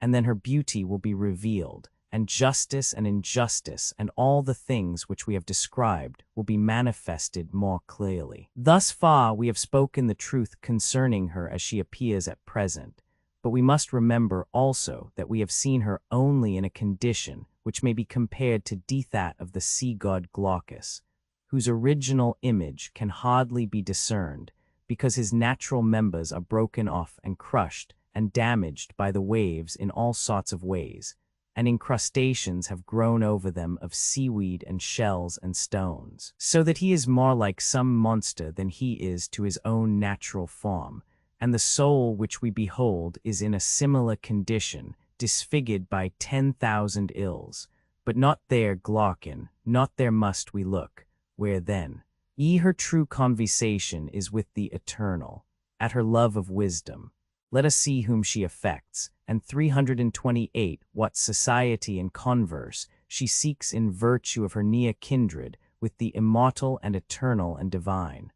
and then her beauty will be revealed, and justice and injustice and all the things which we have described will be manifested more clearly. Thus far we have spoken the truth concerning her as she appears at present, but we must remember also that we have seen her only in a condition which may be compared to that of the sea-god Glaucus, whose original image can hardly be discerned, because his natural members are broken off and crushed and damaged by the waves in all sorts of ways, and incrustations have grown over them of seaweed and shells and stones, so that he is more like some monster than he is to his own natural form, and the soul which we behold is in a similar condition, disfigured by 10,000 ills, But not there, Glaucon, not there must we look. Where then? Her true conversation is with the Eternal, at her love of wisdom. Let us see whom she affects, and 328 what society and converse she seeks in virtue of her near kindred with the immortal and eternal and divine.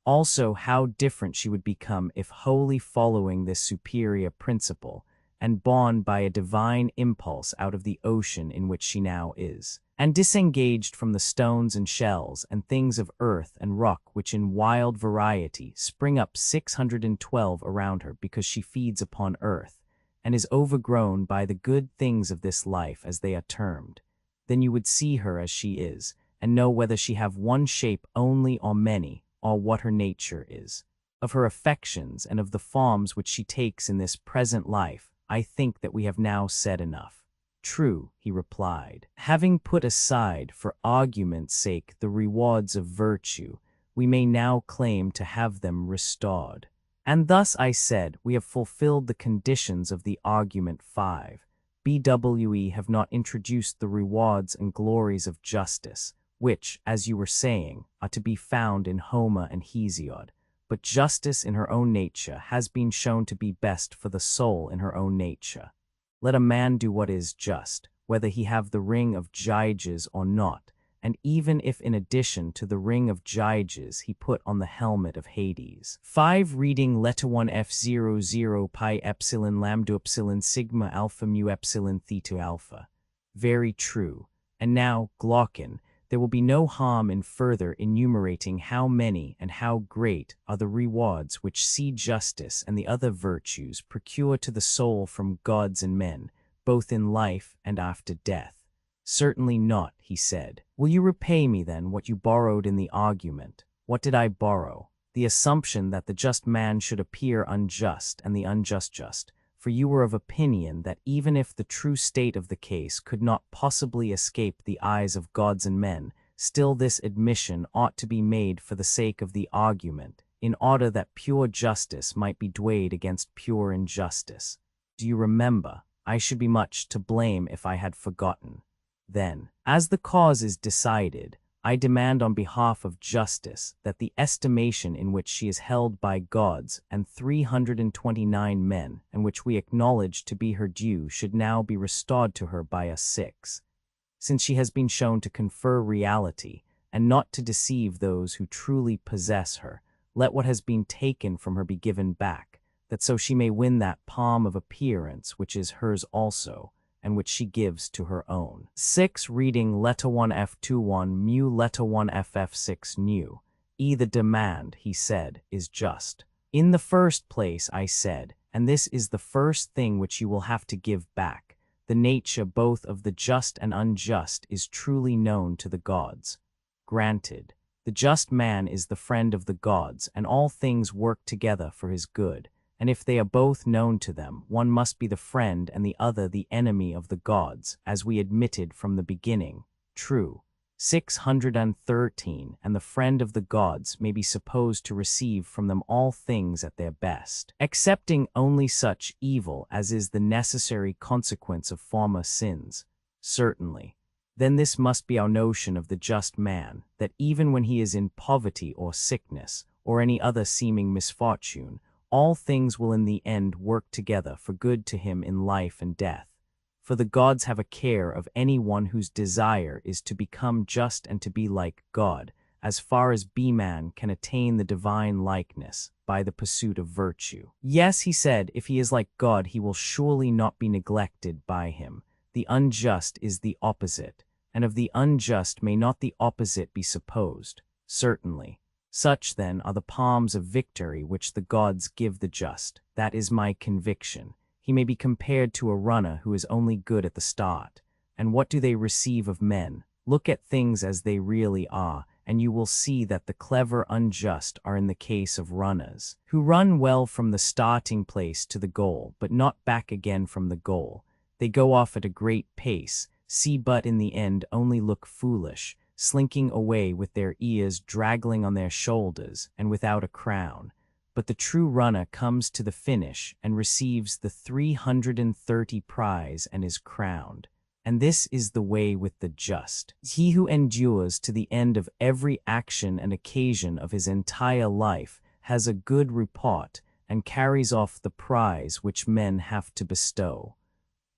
Also how different she would become if wholly following this superior principle, and borne by a divine impulse out of the ocean in which she now is, and disengaged from the stones and shells and things of earth and rock which in wild variety spring up 612 around her because she feeds upon earth, and is overgrown by the good things of this life as they are termed. Then you would see her as she is, and know whether she have one shape only or many, or what her nature is. Of her affections and of the forms which she takes in this present life, I think that we have now said enough. True, he replied. Having put aside for argument's sake the rewards of virtue, we may now claim to have them restored. And thus, I said, we have fulfilled the conditions of the argument 5. BWE have not introduced the rewards and glories of justice, which, as you were saying, are to be found in Homer and Hesiod. But justice in her own nature has been shown to be best for the soul in her own nature. Let a man do what is just, whether he have the ring of Gyges or not, and even if in addition to the ring of Gyges he put on the helmet of Hades. 5. Reading Letter 1 F00 pi epsilon lambda epsilon sigma alpha mu epsilon theta alpha. Very true. And now, Glaucon, there will be no harm in further enumerating how many and how great are the rewards which see justice and the other virtues procure to the soul from gods and men, both in life and after death. Certainly not, he said. Will you repay me then what you borrowed in the argument? What did I borrow? The assumption that the just man should appear unjust and the unjust just. For you were of opinion that even if the true state of the case could not possibly escape the eyes of gods and men, still this admission ought to be made for the sake of the argument, in order that pure justice might be weighed against pure injustice. Do you remember? I should be much to blame if I had forgotten. Then, as the cause is decided, I demand on behalf of justice that the estimation in which she is held by gods and 329 men, and which we acknowledge to be her due, should now be restored to her by us 6. Since she has been shown to confer reality, and not to deceive those who truly possess her, let what has been taken from her be given back, that so she may win that palm of appearance which is hers also, and which she gives to her own. 6. Reading Letter 1 F21 mu Letter 1 FF6 new. The demand, he said, is just. In the first place, I said, and this is the first thing which you will have to give back, the nature both of the just and unjust is truly known to the gods. Granted, the just man is the friend of the gods, and all things work together for his good. And if they are both known to them, one must be the friend and the other the enemy of the gods, as we admitted from the beginning. True. 613. And the friend of the gods may be supposed to receive from them all things at their best, excepting only such evil as is the necessary consequence of former sins. Certainly. Then this must be our notion of the just man, that even when he is in poverty or sickness, or any other seeming misfortune, all things will in the end work together for good to him in life and death. For the gods have a care of any one whose desire is to become just and to be like God, as far as man can attain the divine likeness by the pursuit of virtue. Yes, he said, if he is like God, he will surely not be neglected by him. The unjust is the opposite, and of the unjust may not the opposite be supposed? Certainly. Such, then, are the palms of victory which the gods give the just. That is my conviction. He may be compared to a runner who is only good at the start. And what do they receive of men? Look at things as they really are, and you will see that the clever unjust are in the case of runners, who run well from the starting place to the goal, but not back again from the goal. They go off at a great pace, see but in the end only look foolish, slinking away with their ears draggling on their shoulders and without a crown. But the true runner comes to the finish and receives the 330 prize and is crowned. And this is the way with the just. He who endures to the end of every action and occasion of his entire life has a good report and carries off the prize which men have to bestow.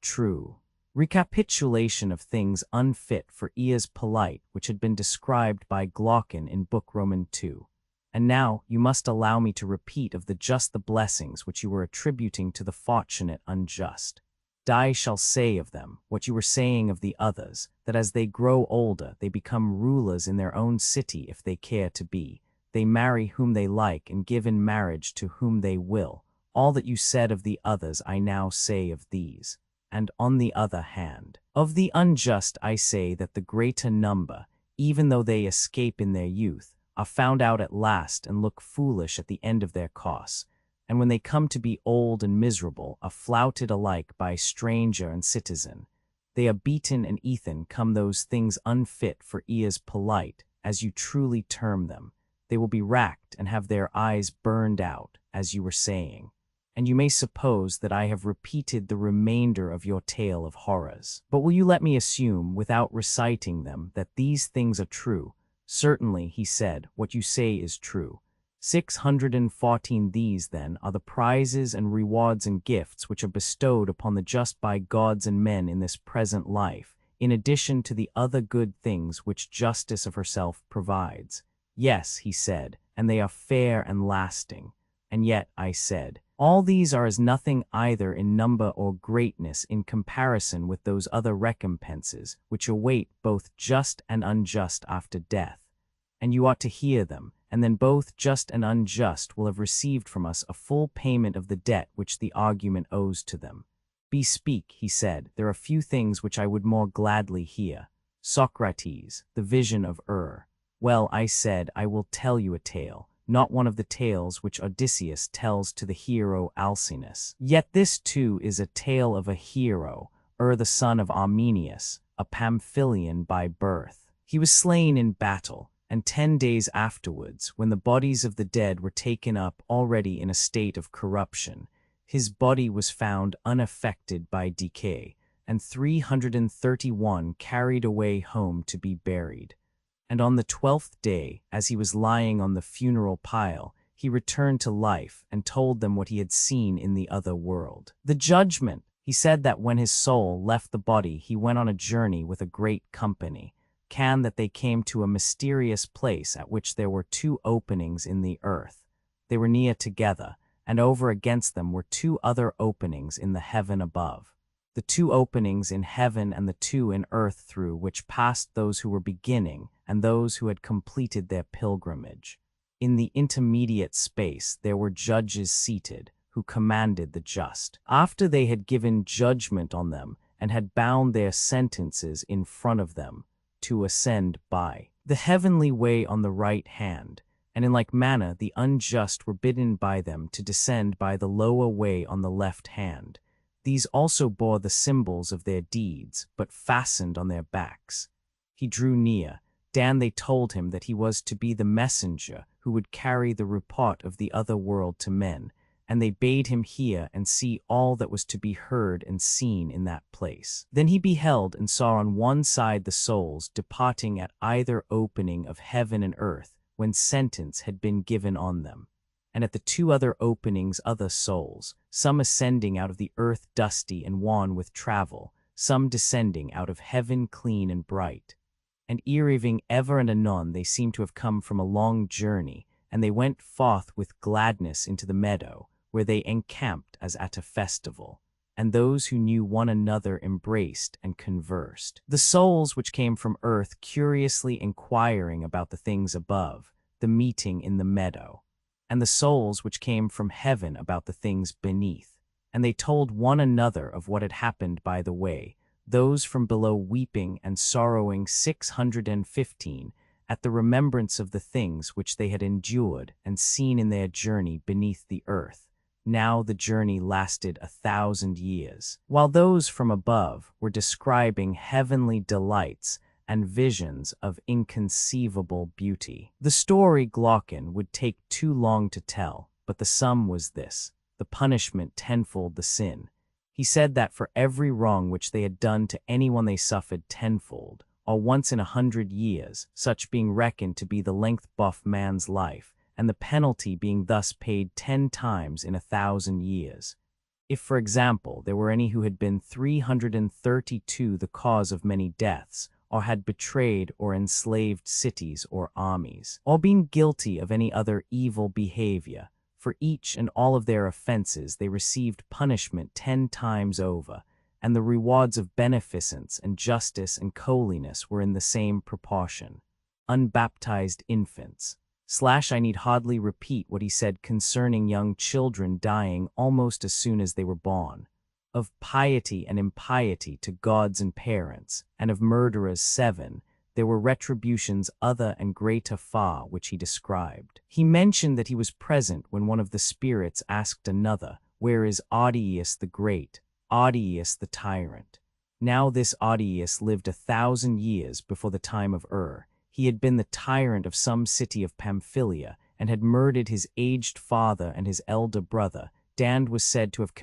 True. Recapitulation of things unfit for ears polite, which had been described by Glaucon in Book Roman 2. And now you must allow me to repeat of the just the blessings which you were attributing to the fortunate unjust. I shall say of them what you were saying of the others, that as they grow older they become rulers in their own city if they care to be. They marry whom they like and give in marriage to whom they will. All that you said of the others I now say of these. And on the other hand, of the unjust I say that the greater number, even though they escape in their youth, are found out at last and look foolish at the end of their course, and when they come to be old and miserable, are flouted alike by stranger and citizen. They are beaten and eaten come those things unfit for ears polite, as you truly term them. They will be racked and have their eyes burned out, as you were saying. And you may suppose that I have repeated the remainder of your tale of horrors. But will you let me assume, without reciting them, that these things are true? Certainly, he said, what you say is true. 614 these, then, are the prizes and rewards and gifts which are bestowed upon the just by gods and men in this present life, in addition to the other good things which justice of herself provides. Yes, he said, and they are fair and lasting. And yet, I said, all these are as nothing either in number or greatness in comparison with those other recompenses which await both just and unjust after death. And you ought to hear them, and then both just and unjust will have received from us a full payment of the debt which the argument owes to them. Bespeak, he said, there are few things which I would more gladly hear. Socrates, the vision of Well, I said, I will tell you a tale. Not one of the tales which Odysseus tells to the hero Alcinous. Yet this too is a tale of a hero, the son of Armenius, a Pamphylian by birth. He was slain in battle, and 10 days afterwards, when the bodies of the dead were taken up already in a state of corruption, his body was found unaffected by decay, and 331 carried away home to be buried. And on the 12th day, as he was lying on the funeral pile, he returned to life and told them what he had seen in the other world. The judgment, he said that when his soul left the body, he went on a journey with a great company. That they came to a mysterious place at which there were 2 openings in the earth. They were near together, and over against them were 2 other openings in the heaven above. The 2 openings in heaven and the 2 in earth through which passed those who were beginning and those who had completed their pilgrimage. In the intermediate space there were judges seated, who commanded the just. After they had given judgment on them and had bound their sentences in front of them, to ascend by the heavenly way on the right hand, and in like manner the unjust were bidden by them to descend by the lower way on the left hand. These also bore the symbols of their deeds, but fastened on their backs. He drew near. They told him that he was to be the messenger who would carry the report of the other world to men, and they bade him hear and see all that was to be heard and seen in that place. Then he beheld and saw on one side the souls departing at either opening of heaven and earth, when sentence had been given on them, and at the 2 other openings other souls, some ascending out of the earth dusty and wan with travel, some descending out of heaven clean and bright. And arriving ever and anon they seemed to have come from a long journey, and they went forth with gladness into the meadow, where they encamped as at a festival, and those who knew one another embraced and conversed. The souls which came from earth curiously inquiring about the things above, the meeting in the meadow, and the souls which came from heaven about the things beneath, and they told one another of what had happened by the way, those from below weeping and sorrowing 615 at the remembrance of the things which they had endured and seen in their journey beneath the earth. Now the journey lasted 1,000 years, while those from above were describing heavenly delights and visions of inconceivable beauty. The story Glaucon would take too long to tell, but the sum was this: the punishment tenfold the sin. He said that for every wrong which they had done to anyone they suffered tenfold, or once in 100 years, such being reckoned to be the length buff man's life, and the penalty being thus paid 10 times in 1,000 years. If, for example, there were any who had been 332 the cause of many deaths, or had betrayed or enslaved cities or armies, or been guilty of any other evil behavior, for each and all of their offenses they received punishment 10 times over, and the rewards of beneficence and justice and comeliness were in the same proportion. Unbaptized infants. I need hardly repeat what he said concerning young children dying almost as soon as they were born, of piety and impiety to gods and parents, and of murderers 7, there were retributions other and greater far which he described. He mentioned that he was present when one of the spirits asked another, "Where is Audius the Great, Audius the Tyrant?" Now this Audius lived 1,000 years before the time of He had been the tyrant of some city of Pamphylia, and had murdered his aged father and his elder brother. Dan was said to have